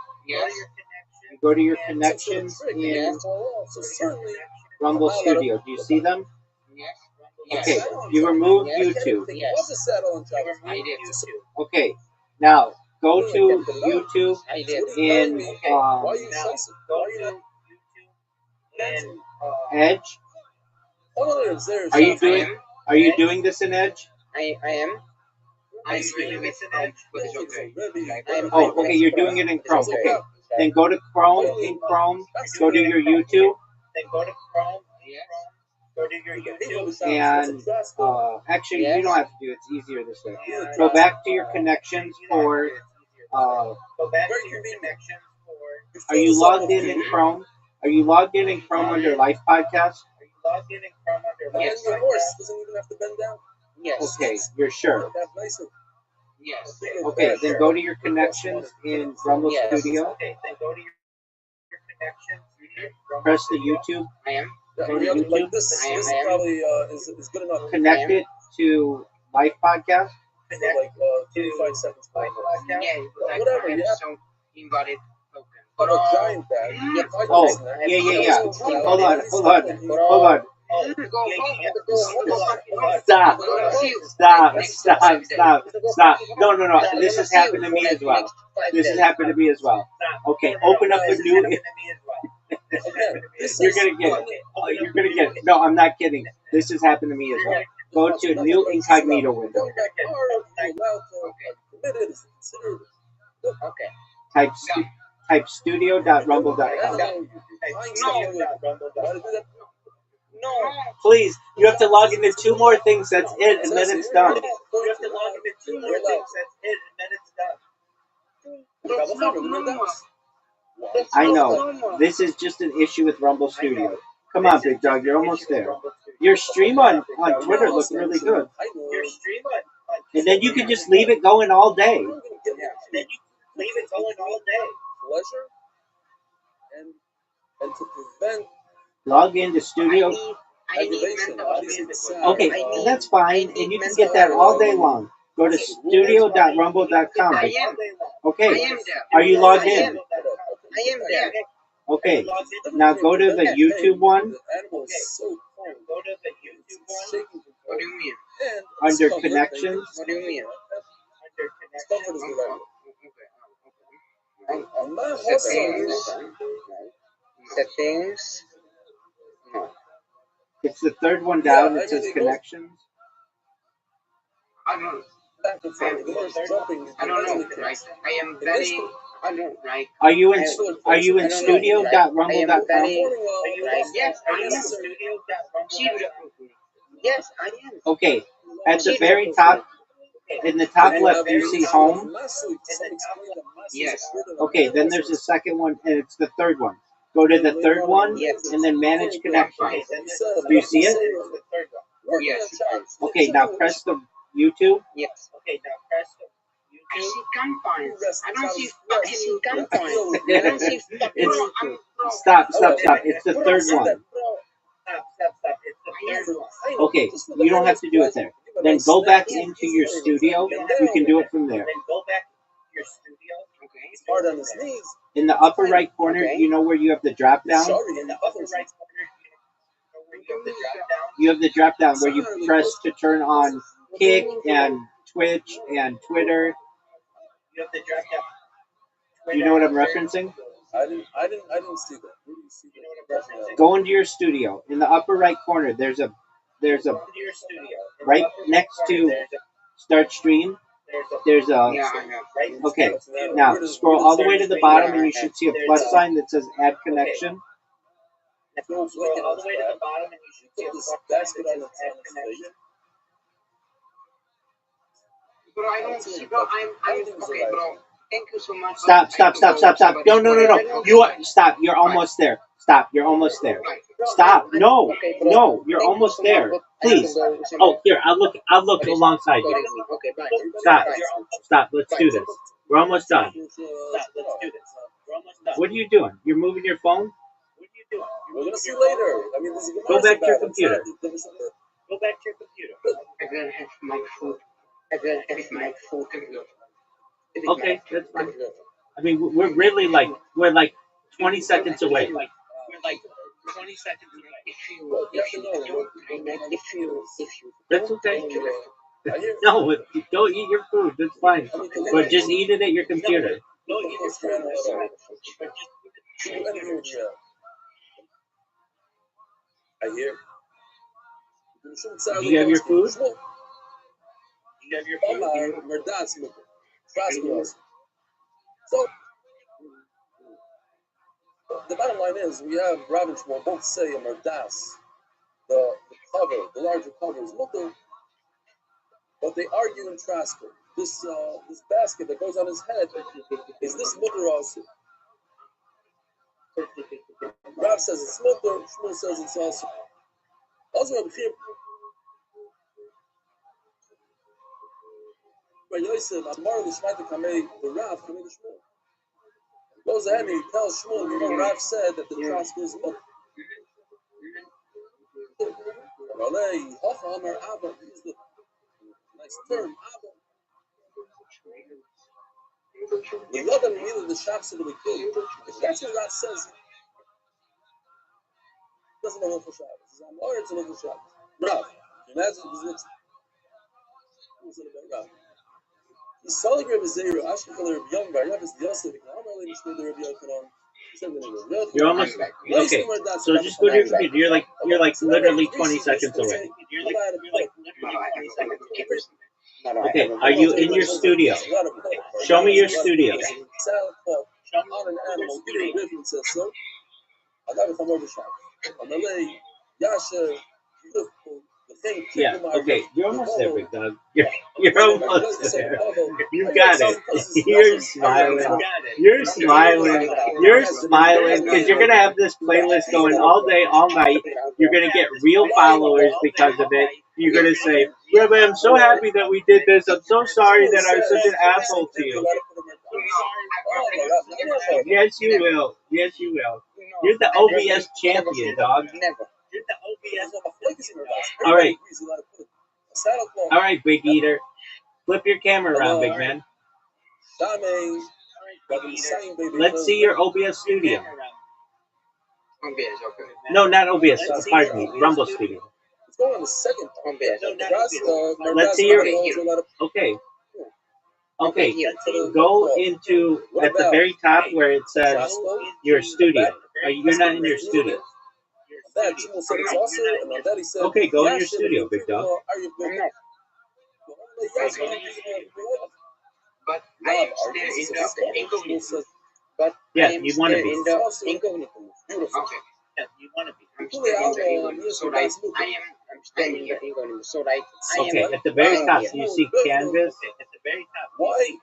[SPEAKER 4] You go to your connections in Rumble Studio. Do you see them? Okay, you remove YouTube. Okay, now go to YouTube in Edge. Are you doing this in Edge?
[SPEAKER 3] I am. I'm doing it in Edge, but it's okay.
[SPEAKER 4] Oh, okay, you're doing it in Chrome. Okay, then go to Chrome. In Chrome, go to your YouTube. And actually, you don't have to do it. It's easier this way. Go back to your connections for. Are you logged in Chrome? Are you logged in Chrome under Life Podcast?
[SPEAKER 3] Yes.
[SPEAKER 1] Your horse doesn't even have to bend down.
[SPEAKER 3] Yes.
[SPEAKER 4] Okay, you're sure.
[SPEAKER 3] Yes.
[SPEAKER 4] Okay, then go to your connections in Rumble Studio. Press the YouTube.
[SPEAKER 3] I am.
[SPEAKER 4] Go to YouTube.
[SPEAKER 1] Like this probably is good enough.
[SPEAKER 4] Connect it to Life Podcast.
[SPEAKER 1] Like 35 seconds.
[SPEAKER 3] Yeah,
[SPEAKER 1] whatever.
[SPEAKER 3] I have
[SPEAKER 1] Yeah.
[SPEAKER 3] some invalid token.
[SPEAKER 1] But a giant bag.
[SPEAKER 4] Oh, yeah. Hold on. Stop. No. This has happened to me as well. Okay, open up a new. You're gonna get it. No, I'm not kidding. This has happened to me as well. Go to new incognito window.
[SPEAKER 3] Okay.
[SPEAKER 4] Type studio.rumble.com.
[SPEAKER 3] No.
[SPEAKER 4] Please, you have to log into 2 more things. That's it, and then it's done. I know. This is just an issue with Rumble Studio. Come on, Big Dog. You're almost there. Your stream on Twitter looked really good. And then you can just leave it going all day.
[SPEAKER 1] Pleasure and to prevent
[SPEAKER 4] Log into Studio.
[SPEAKER 1] aggravation.
[SPEAKER 4] Okay, that's fine. And you can get that all day long. Go to studio.rumble.com. Okay. Are you logged in?
[SPEAKER 3] I am there.
[SPEAKER 4] Okay. Now go to the YouTube one.
[SPEAKER 3] What do you mean?
[SPEAKER 4] Under connections.
[SPEAKER 3] What do you mean? Settings. No.
[SPEAKER 4] It's the third one down. It says connections.
[SPEAKER 3] I don't know. Right? I am very. I don't. Right?
[SPEAKER 4] Are you in studio.rumble.com?
[SPEAKER 3] Right? Yes, I am. Yes, I am.
[SPEAKER 4] Okay. At the very top, in the top left, you see home.
[SPEAKER 3] Yes.
[SPEAKER 4] Okay, then there's the second one, and it's the third one. Go to the third one, and then manage connections. Do you see it?
[SPEAKER 3] Yes.
[SPEAKER 4] Okay, now press the YouTube.
[SPEAKER 3] Yes. Okay, now press the YouTube. I see confines. I don't see confines. I don't see
[SPEAKER 4] Stop. It's the third one. Okay, you don't have to do it there. Then go back into your studio. You can do it from there. In the upper right corner, you know where you have the drop down? You have the drop down where you press to turn on Kick and Twitch and Twitter. You know what I'm referencing?
[SPEAKER 1] I didn't see that.
[SPEAKER 4] Go into your studio. In the upper right corner, there's a right next to start stream. There's a okay. Now scroll all the way to the bottom, and you should see a plus sign that says add connection.
[SPEAKER 3] All the way to the bottom, and you should see a plus sign that says add connection. Bro, I don't see. Bro, I'm okay, bro. Thank you so much.
[SPEAKER 4] Stop. No. You are stop. You're almost there. Stop. You're almost there. Stop. No. You're almost there. Please. Oh, here. I'll look alongside you. Stop. Let's do this. We're almost done. What are you doing? You're moving your phone?
[SPEAKER 1] We're gonna see later. I mean,
[SPEAKER 4] go back to your computer.
[SPEAKER 3] I gotta have my food.
[SPEAKER 4] Okay, that's fine. I mean, we're really like 20 seconds away.
[SPEAKER 3] If you
[SPEAKER 4] That's okay. No, don't eat your food. That's fine. But just eat it at your computer.
[SPEAKER 1] I hear.
[SPEAKER 4] Do you have your food?
[SPEAKER 1] So, the bottom line is, we have Rav and Shmuel both say in Merdas, the cover, the larger cover is mutter, but they argue in Trasker. This basket that goes on his head, is this mutter also? Rav says it's mutter, Shmuel says it's also. Also, Rabbi Chir, when Yosef, Amar Lishmaita Kamei, the Rav, Kamei the Shmuel. Goes ahead and he tells Shmuel, Rav said that the Trasker is mutter. Malay, Hochamer, Abba, use the nice term, Abba. You know them either the shops or the kid. If that's what Rav says, it doesn't know for Shabbos. It's on or it's a local Shabbos. Rav, imagine this looks. Who's it about Rav? He's selling Rabbi Zera, Ashken for the Rabbi Young guy. Rav is the Yosef. I'm only listening to the Rabbi Yochanan.
[SPEAKER 4] You're almost okay. So just go to your computer. You're like literally 20 seconds away. Okay, are you in your studio? Show me your studio. Yeah, okay, you're almost there, big dog. You're almost there. You got it. You're smiling. You're smiling. You're smiling because you're gonna have this playlist going all day, all night. You're gonna get real followers because of it. You're gonna say, Rabbi, I'm so happy that we did this. I'm so sorry that I was such an asshole to you. Yes, you will. Yes, you will. You're the OBS champion, dog. You're the OBS. All right. All right, Big Eater. Flip your camera around, big man. Let's see your OBS studio.
[SPEAKER 3] OBS, okay.
[SPEAKER 4] No, not OBS. Pardon me. Rumble Studio. Let's see your. Okay. Okay. Go into at the very top where it says your studio. You're not in your studio. Okay, go in your studio, big dog.
[SPEAKER 3] But I am still in the incognito. But
[SPEAKER 4] yeah, you want to be.
[SPEAKER 3] In the incognito. Okay.
[SPEAKER 4] Yeah, you want to be.
[SPEAKER 3] I'm still in the incognito. So I'm still in the incognito. So
[SPEAKER 4] okay, at the very top, you see canvas. At the very top.
[SPEAKER 1] Why?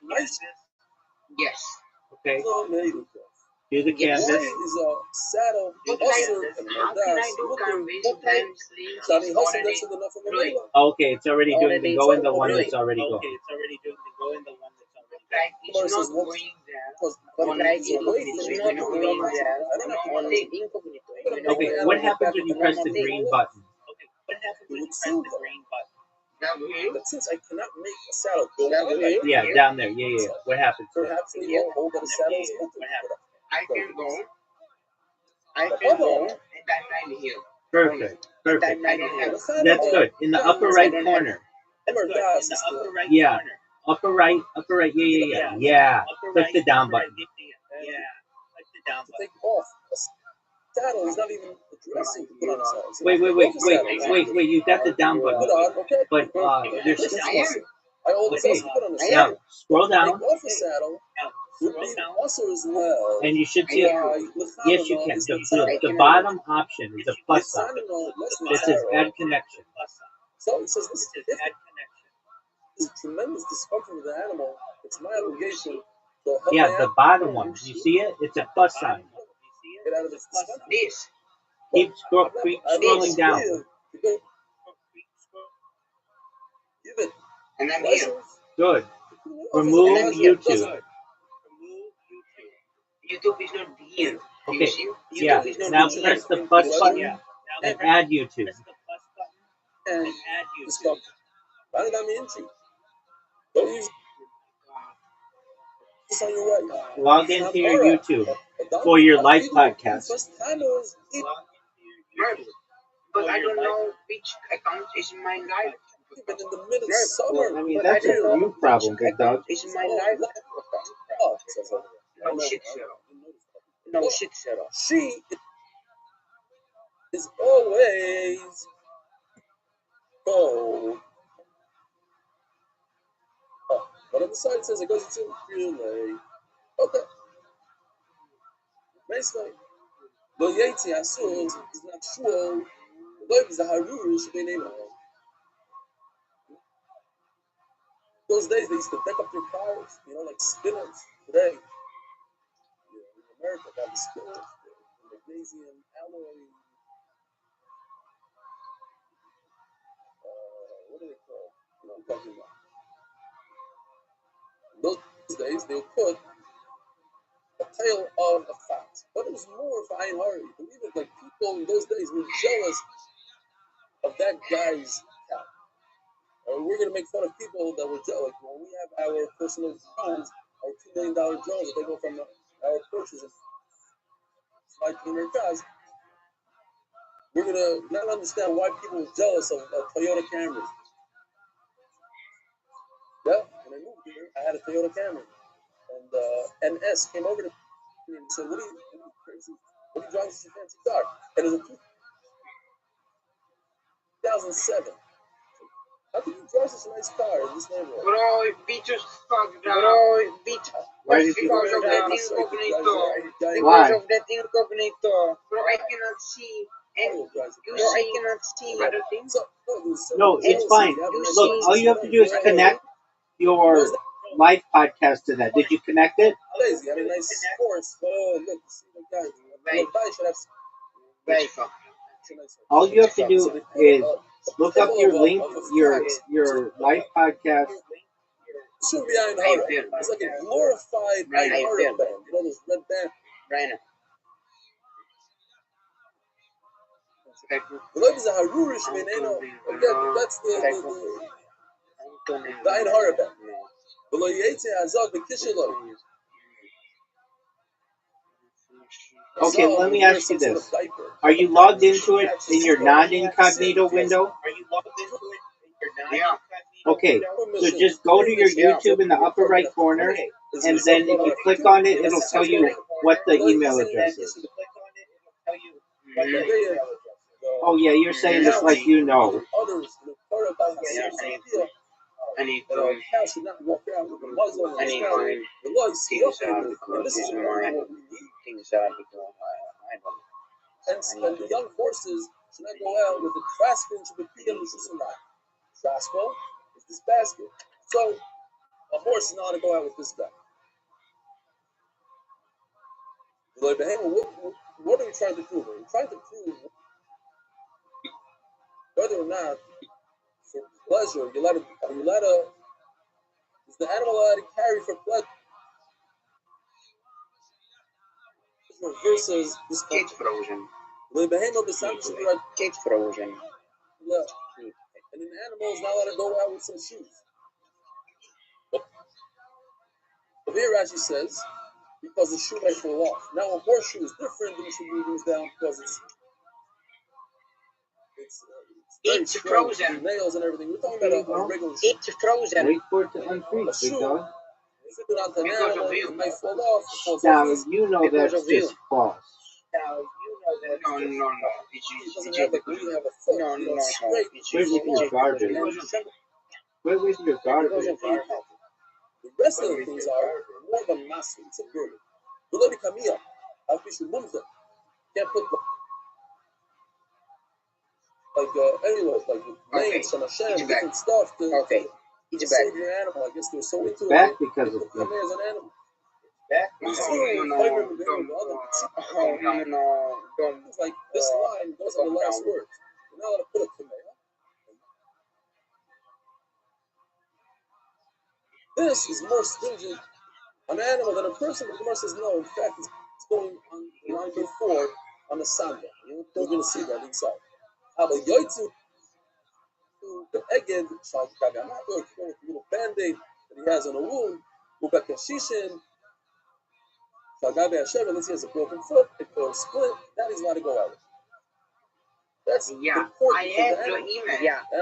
[SPEAKER 3] Yes.
[SPEAKER 4] Okay. Do the canvas.
[SPEAKER 1] Why is a saddle usher and Mardas looking
[SPEAKER 4] okay, it's already doing the go in the one that's already going. Okay, it's already doing the go in the one that's already
[SPEAKER 3] going. It's not going there. But right, it's not going there. Only incognito.
[SPEAKER 4] Okay, what happens when you press the green button? Okay, what happens when you press the green button?
[SPEAKER 1] But since I cannot make a saddle go
[SPEAKER 4] yeah, down there. Yeah. What happens?
[SPEAKER 1] Perhaps we will hold that a saddle is open.
[SPEAKER 3] I can go and timeline here.
[SPEAKER 4] Perfect. That's good. In the upper right corner. Yeah. Upper right. Yeah. Click the down button.
[SPEAKER 1] Take off. Saddle is not even addressing to put on a saddle.
[SPEAKER 4] Wait. You got the down button. But there's
[SPEAKER 1] I always put on a saddle.
[SPEAKER 4] now scroll down.
[SPEAKER 1] Take off a saddle. Would be also as well.
[SPEAKER 4] And you should see it. Yes, you can. The bottom option is a plus sign. It says add connection.
[SPEAKER 1] So it says this is tremendous discomfort of the animal. It's my obligation.
[SPEAKER 4] Yeah, the bottom one. You see it? It's a plus sign.
[SPEAKER 1] Get out of this discomfort.
[SPEAKER 3] This.
[SPEAKER 4] Keep scrolling down.
[SPEAKER 3] And I'm here.
[SPEAKER 4] Good. Remove YouTube.
[SPEAKER 3] YouTube is not here.
[SPEAKER 4] Okay. Yeah. Now press the plus button and add YouTube.
[SPEAKER 1] And discomfort. Right on the entry. Don't use this on your right.
[SPEAKER 4] Log into your YouTube for your live podcast.
[SPEAKER 3] But I don't know which account is my live.
[SPEAKER 1] But in the middle of summer,
[SPEAKER 4] I mean, that's a you problem, big dog.
[SPEAKER 3] Is my live. No shit, Sarah.
[SPEAKER 1] She is always cold. Oh, but on the side it says it goes into relay. Okay. Basically, Lo Yeti Asul is not sure. Lo is the Haruru should be named. Those days they used to deck up their cars, like spinners. Today, in America, got the spinners, the magnesium alloy. What are they called? You know what I'm talking about. Those days they would put a tail of a fat, but it was more for Ayin Hari. Believe it, like people in those days were jealous of that guy's cow. We're gonna make fun of people that were jealous. When we have our personal drones, our $2 million drones, that they go from our Porsches and slide through their cars, we're gonna not understand why people were jealous of Toyota Camrys. Yeah, when I moved here, I had a Toyota Camry, and NS came over to me and said, "What are you crazy? What are you driving such a fancy car?" And it was a 2007. How can you drive such a nice car in this neighborhood?
[SPEAKER 3] Bro, bichos fucked up. Bro, bichos.
[SPEAKER 4] Why did you
[SPEAKER 3] Because of that incognito.
[SPEAKER 4] Why?
[SPEAKER 3] Because of that incognito. Bro, I cannot see
[SPEAKER 5] I cannot see other things.
[SPEAKER 4] No, it's fine. Look, all you have to do is connect your live podcast to that. Did you connect it?
[SPEAKER 1] Lazy, had a nice horse. Oh, look, you see the guy.
[SPEAKER 5] Right.
[SPEAKER 1] Guy should have.
[SPEAKER 5] Right.
[SPEAKER 4] All you have to do is look up your link, your live podcast.
[SPEAKER 1] Should be Iron Heart. It's like a glorified
[SPEAKER 5] Right.
[SPEAKER 1] Iron Heart band. You know those red band.
[SPEAKER 5] Right.
[SPEAKER 1] The love is a Harurish Meneno. Again, that's the Iron Heart band. The Loyete Azov the Kishilo.
[SPEAKER 4] Okay, let me ask you this. Are you logged into it in your non-incognito window?
[SPEAKER 5] Yeah.
[SPEAKER 4] Okay, so just go to your YouTube in the upper right corner, and then if you click on it, it'll tell you what the email address is. Oh yeah, you're saying this like you know.
[SPEAKER 5] I need to find things out because this is my things out because I don't know.
[SPEAKER 1] And the young horses should not go out with the Trasco to the PM Trasco is this basket. So a horse is not to go out with this guy. Like, hey, what are we trying to prove? We're trying to prove whether or not for pleasure is the animal allowed to carry for pleasure versus this
[SPEAKER 5] It's frozen.
[SPEAKER 1] It's
[SPEAKER 5] frozen.
[SPEAKER 1] And an animal is not allowed to go out with some shoes. But here Rashi says, because the shoe might fall off. Now a horseshoe is different than the shoe goes down because
[SPEAKER 5] It's frozen.
[SPEAKER 1] Nails and everything. We're talking about a regular shoe.
[SPEAKER 5] It's frozen.
[SPEAKER 4] Wait for it to unfreeze, big dog.
[SPEAKER 1] If you put it onto an animal, it might fall off.
[SPEAKER 4] Now you know that's just false.
[SPEAKER 5] No.
[SPEAKER 1] It doesn't have like we have a foot.
[SPEAKER 5] No.
[SPEAKER 4] Where's your garbage? Where was your garbage?
[SPEAKER 1] The rest of the things are more than massive. It's a burden. Below the Camilla, how we should move them. Can't put anyway, like names from Hashem, different stuff to save your animal. I guess they're so into it.
[SPEAKER 4] Back because of
[SPEAKER 1] them as an animal.
[SPEAKER 5] No.
[SPEAKER 1] It's like this line goes on the last word. You're not allowed to put a Kameh. This is more stringent on an animal than a person. But the Gemara says no. In fact, it's going on the line before on the sanda. You're going to see that inside. How about Yoitzu? The Eged, I'm not going to go with the little band-aid that he has on a wound. Ubekashishin. Let's say he has a broken foot, it could split, that he's allowed to go out. That's important.
[SPEAKER 5] I have the email. Yeah, I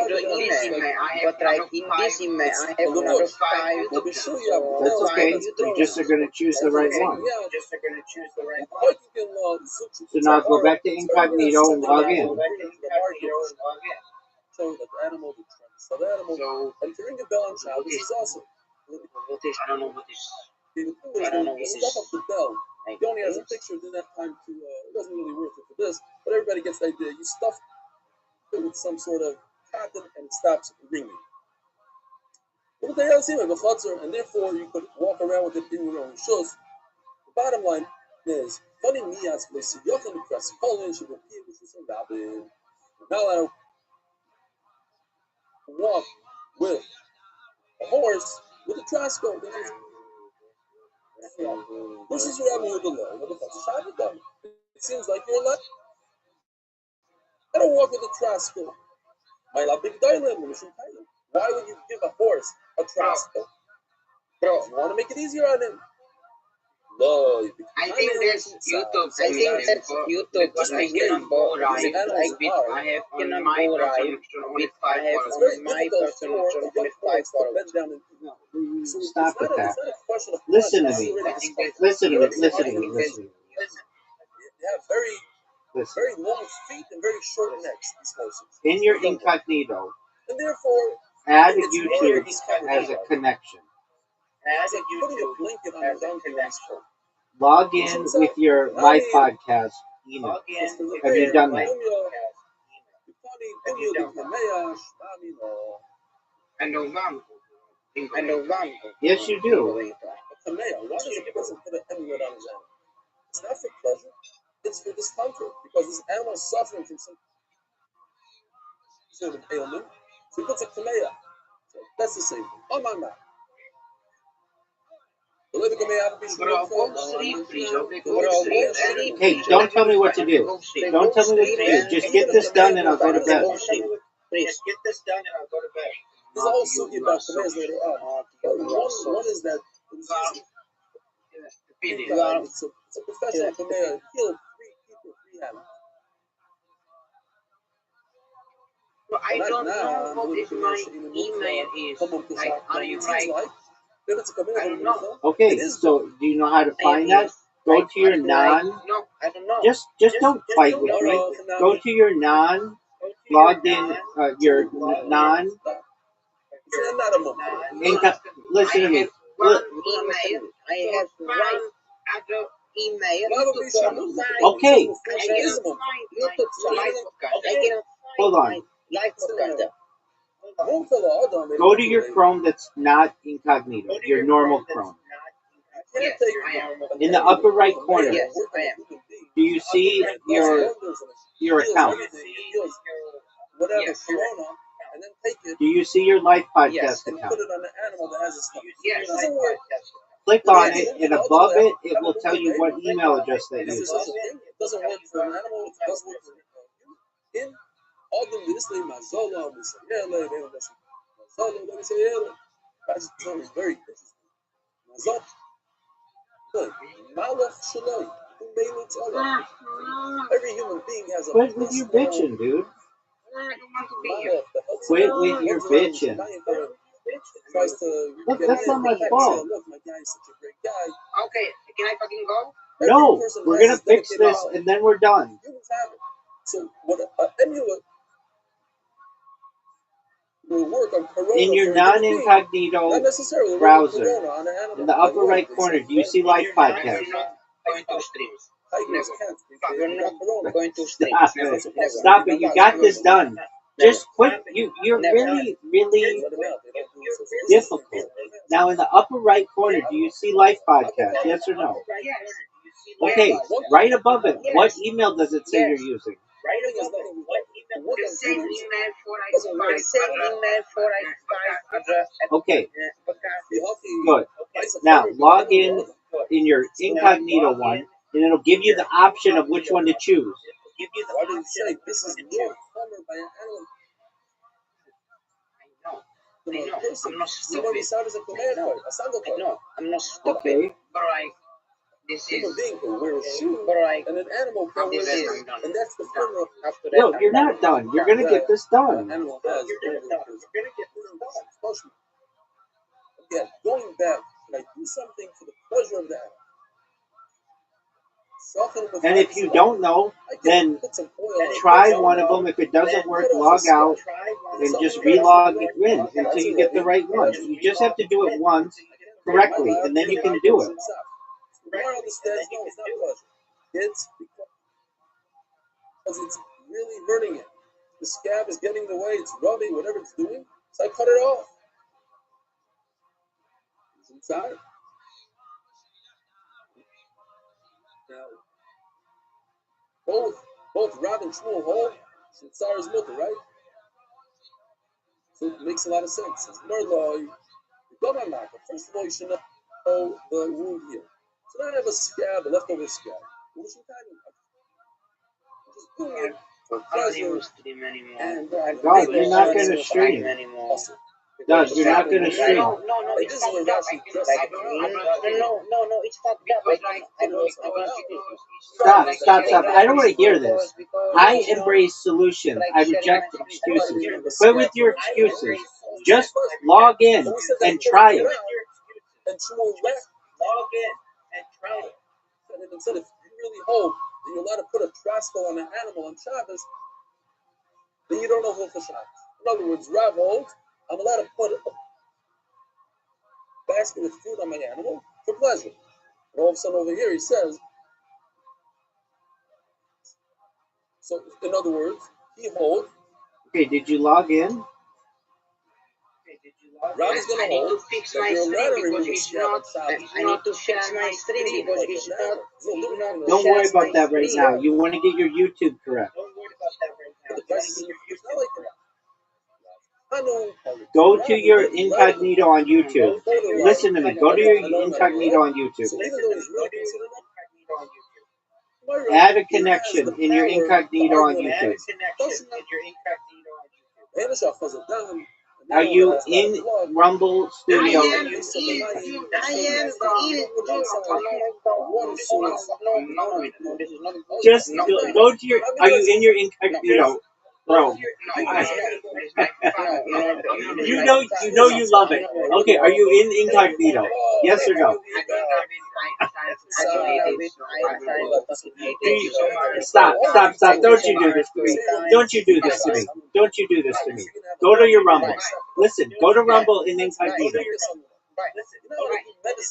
[SPEAKER 5] have the email. But like in this email, I have another 5.
[SPEAKER 4] That's okay. You just are going to choose the right one. So now go back to incognito and log in.
[SPEAKER 1] So the animal, and to ring a bell on child, this is awesome.
[SPEAKER 5] I don't know what this.
[SPEAKER 1] I don't know. Stuff up the bell. He only has a picture, didn't have time to. It wasn't really worth it for this, but everybody gets the idea. You stuff it with some sort of cotton and it stops ringing. But they don't seem like a chutzner, and therefore you could walk around with it in your own shoes. The bottom line is, funny miyas place you can press Poland should be which is some rabbit. Not allowed to walk with a horse with a Trasco. This is what I'm here to learn. It seems like you're allowed. I don't walk with a Trasco. My big dilemma. Why would you give a horse a Trasco? Bro, you want to make it easier on him? No,
[SPEAKER 5] I think that's YouTube. Just I cannot go right. I have cannot go right. I have my personal only 5 followers.
[SPEAKER 4] Stop with that. Listen to me. Listen to me.
[SPEAKER 1] They have very long feet and very short necks, these horses.
[SPEAKER 4] In your incognito,
[SPEAKER 1] and therefore,
[SPEAKER 4] add YouTube as a connection. Log in with your live podcast email. Have you done that? Yes, you do.
[SPEAKER 1] It's not for pleasure, it's for discomfort because this animal is suffering from some sort of ailment. So he puts a kameya. So that's the same thing. On my map.
[SPEAKER 4] Hey, don't tell me what to do. Don't tell me what to do. Just get this done and I'll go to bed.
[SPEAKER 1] Please get this done and I'll go to bed. There's a whole sugi about kameras later on. One is that it's a professional kameya. He'll free people, free animals.
[SPEAKER 5] Well, I don't know what is my email is. Like, are you like? I don't know.
[SPEAKER 4] Okay, so do you know how to find that? Go to your non.
[SPEAKER 5] No, I don't know.
[SPEAKER 4] Just don't fight with me. Go to your non logged in. Your non. Listen to me.
[SPEAKER 5] One email. I have one other email.
[SPEAKER 4] Okay. Hold on. Go to your Chrome that's not incognito. Your normal Chrome.
[SPEAKER 5] Yes, I am.
[SPEAKER 4] In the upper right corner,
[SPEAKER 5] Yes, I am.
[SPEAKER 4] do you see your account?
[SPEAKER 5] Yes.
[SPEAKER 4] Do you see your live podcast account?
[SPEAKER 5] Yes.
[SPEAKER 4] Click on it, and above it, it will tell you what email address they use.
[SPEAKER 1] It doesn't work for an animal, it does work for in all the listening Mazola, Misayela, that's very interesting. Mazot, Malach Shalom, every human being has a
[SPEAKER 4] Quit with your bitching, dude. Quit with your bitching. Look, that's not my fault.
[SPEAKER 1] Look, my guy is such a great guy.
[SPEAKER 5] Okay, can I fucking go?
[SPEAKER 4] No, we're gonna fix this and then we're done.
[SPEAKER 1] Humans have it. So what emulate will work on Corona.
[SPEAKER 4] In your non-incognito browser, in the upper right corner, do you see live podcast?
[SPEAKER 5] Going to streams. We're not going to streams.
[SPEAKER 4] Stop it. You got this done. Just quit. You're really difficult. Now, in the upper right corner, do you see live podcast? Yes or no? Okay, right above it, what email does it say you're using?
[SPEAKER 5] The same email for
[SPEAKER 4] Okay, good. Now, log in your incognito one, and it'll give you the option of which one to choose.
[SPEAKER 1] Why did it say this is more covered by an animal?
[SPEAKER 5] I know. I'm not stupid.
[SPEAKER 1] No,
[SPEAKER 5] I'm not stupid.
[SPEAKER 4] Okay.
[SPEAKER 5] But like, this is.
[SPEAKER 1] Human being can wear a shoe,
[SPEAKER 5] But like,
[SPEAKER 1] and an animal can wear a
[SPEAKER 5] this
[SPEAKER 1] shoe,
[SPEAKER 5] is done.
[SPEAKER 1] and that's the fun of
[SPEAKER 5] After that,
[SPEAKER 4] No, you're not done. You're gonna get this done.
[SPEAKER 1] animal has. You're gonna get this done. Again, going back, can I do something for the pleasure of the animal?
[SPEAKER 4] And if you don't know, then try one of them. If it doesn't work, log out and just relog in until you get the right one. You just have to do it once correctly, and then you can do it.
[SPEAKER 1] It's because it's really hurting it. The scab is getting in the way, it's rubbing, whatever it's doing, so I cut it off. It's inside. Now, both Rav and Shmuel hold Shitzar is mutter, right? So it makes a lot of sense. It's Merloi, first of all, you should know the wound here. So now I have a scab, a leftover scab. What was she talking about? Just doing it for pleasure.
[SPEAKER 4] God, you're not going to stream. Doug, you're not going to stream.
[SPEAKER 5] No, it's fucked up. No, it's fucked up.
[SPEAKER 4] Stop. I don't want to hear this. I embrace solutions. I reject excuses. Quit with your excuses. Just log in and try it.
[SPEAKER 1] And Shmuel left. Log in and try it. And said, if you really hold that you're allowed to put a trasco on an animal on Shabbos, then you don't know who for Shabbos. In other words, Rav holds, I'm allowed to put a basket of food on my animal for pleasure. And all of a sudden over here he says, So, in other words, he holds.
[SPEAKER 4] Okay, did you log in?
[SPEAKER 1] Rob is
[SPEAKER 3] I
[SPEAKER 1] gonna
[SPEAKER 3] need to
[SPEAKER 1] hold.
[SPEAKER 3] fix
[SPEAKER 1] That
[SPEAKER 3] my
[SPEAKER 1] your
[SPEAKER 3] stream
[SPEAKER 1] letter
[SPEAKER 3] because
[SPEAKER 1] removal
[SPEAKER 3] he's
[SPEAKER 1] scab
[SPEAKER 3] not.
[SPEAKER 1] and salad.
[SPEAKER 3] I need to fix my stream because he's not.
[SPEAKER 4] Don't worry about that right now. You want to get your YouTube correct.
[SPEAKER 1] But the price is not like that. I know.
[SPEAKER 4] Go to your incognito on YouTube. Listen to me. Go to your incognito on YouTube.
[SPEAKER 1] So even though he's really considered
[SPEAKER 4] Add a connection in your incognito on YouTube. Are you in Rumble Studio?
[SPEAKER 3] I am in
[SPEAKER 4] Just go to your. Are you in your incognito, bro? You know you love it. Okay, are you in incognito? Yes or no? Stop! Don't you do this to me. Don't you do this to me. Don't you do this to me. Go to your Rumble. Listen, go to Rumble in incognito.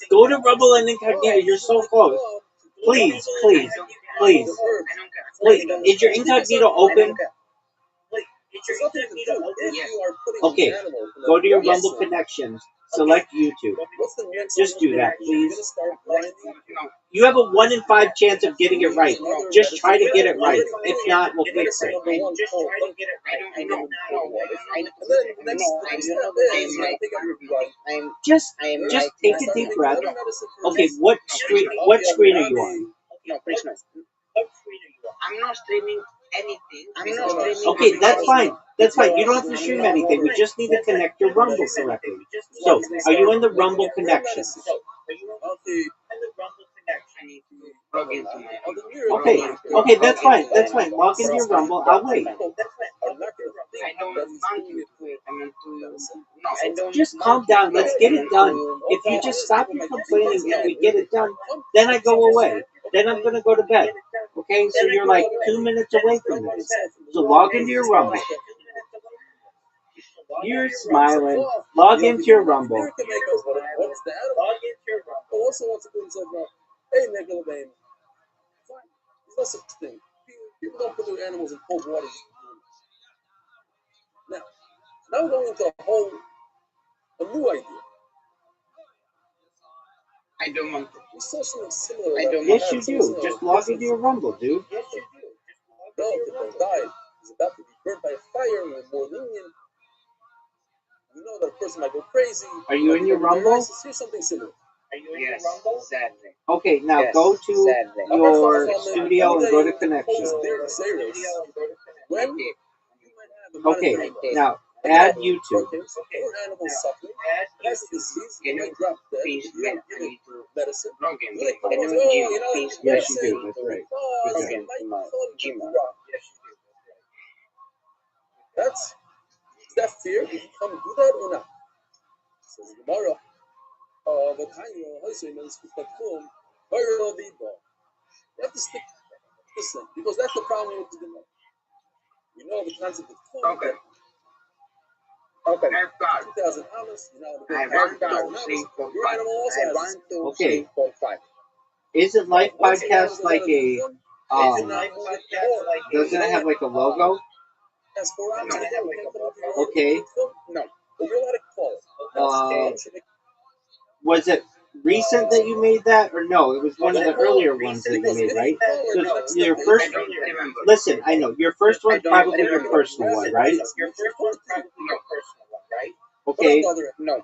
[SPEAKER 4] Go to Rumble in incognito. You're so close. Please. Is your incognito open? Okay, go to your Rumble connections. Select YouTube. Just do that, please. You have a 1 in 5 chance of getting it right. Just try to get it right. If not, we'll fix it. Just take a deep breath. Okay, what screen are you on?
[SPEAKER 3] I'm not streaming anything.
[SPEAKER 4] Okay, that's fine. That's fine. You don't have to stream anything. We just need to connect your Rumble correctly. So, are you in the Rumble connections? Okay, that's fine. Log into your Rumble. I'll wait. Just calm down. Let's get it done. If you just stop your complaining and we get it done, then I go away. Then I'm gonna go to bed. Okay, so you're like 2 minutes away from this. So log into your Rumble. You're smiling. Log into your Rumble.
[SPEAKER 1] Also wants to put himself up. Hey, Nicola Bain. There's no such thing. People don't put their animals in cold water. Now we're going into a new idea.
[SPEAKER 3] I don't want to.
[SPEAKER 1] We saw something similar.
[SPEAKER 4] Yes, you do. Just log into your Rumble, dude.
[SPEAKER 1] Relative that died is about to be burnt by a fire and more lenient. We know that a person might go crazy.
[SPEAKER 4] Are you in your Rumble?
[SPEAKER 1] Here's something similar.
[SPEAKER 3] Yes, sadly.
[SPEAKER 4] Okay, now go to your studio and go to connections. Okay, now add YouTube. Yes, you do. That's right.
[SPEAKER 1] That's that fear. Did you come do that or not? So the Gemara. You have to stick to this thing because that's the problem with the Gemara. We know the concept of Kum.
[SPEAKER 3] Okay. I've got
[SPEAKER 1] 2,000 amas.
[SPEAKER 3] I want to sing for
[SPEAKER 1] Your animal also has.
[SPEAKER 4] Okay. Isn't Life Podcast like a doesn't it have like a logo?
[SPEAKER 1] Has 4 amas.
[SPEAKER 4] Okay.
[SPEAKER 3] No.
[SPEAKER 1] But you're allowed to call it.
[SPEAKER 4] Was it recent that you made that, or no? It was one of the earlier ones that you made, right? So your first. Listen, I know your first one's probably your personal one, right?
[SPEAKER 3] Your first one's probably your personal one, right?
[SPEAKER 4] Okay.
[SPEAKER 3] No.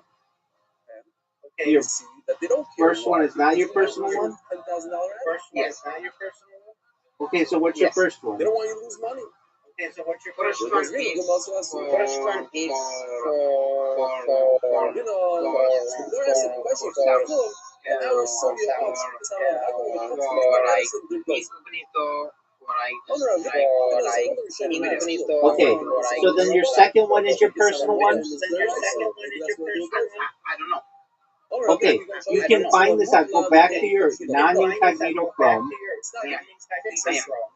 [SPEAKER 4] Your first one is not your personal one?
[SPEAKER 3] Yes, not your personal one.
[SPEAKER 4] Okay, so what's your first one?
[SPEAKER 1] They don't want you to lose money.
[SPEAKER 3] Okay, so what's your first one? First one is for
[SPEAKER 4] Okay, so then your second one is your personal one?
[SPEAKER 3] I don't know.
[SPEAKER 4] Okay, you can find this out. Go back to your non-incognito Chrome.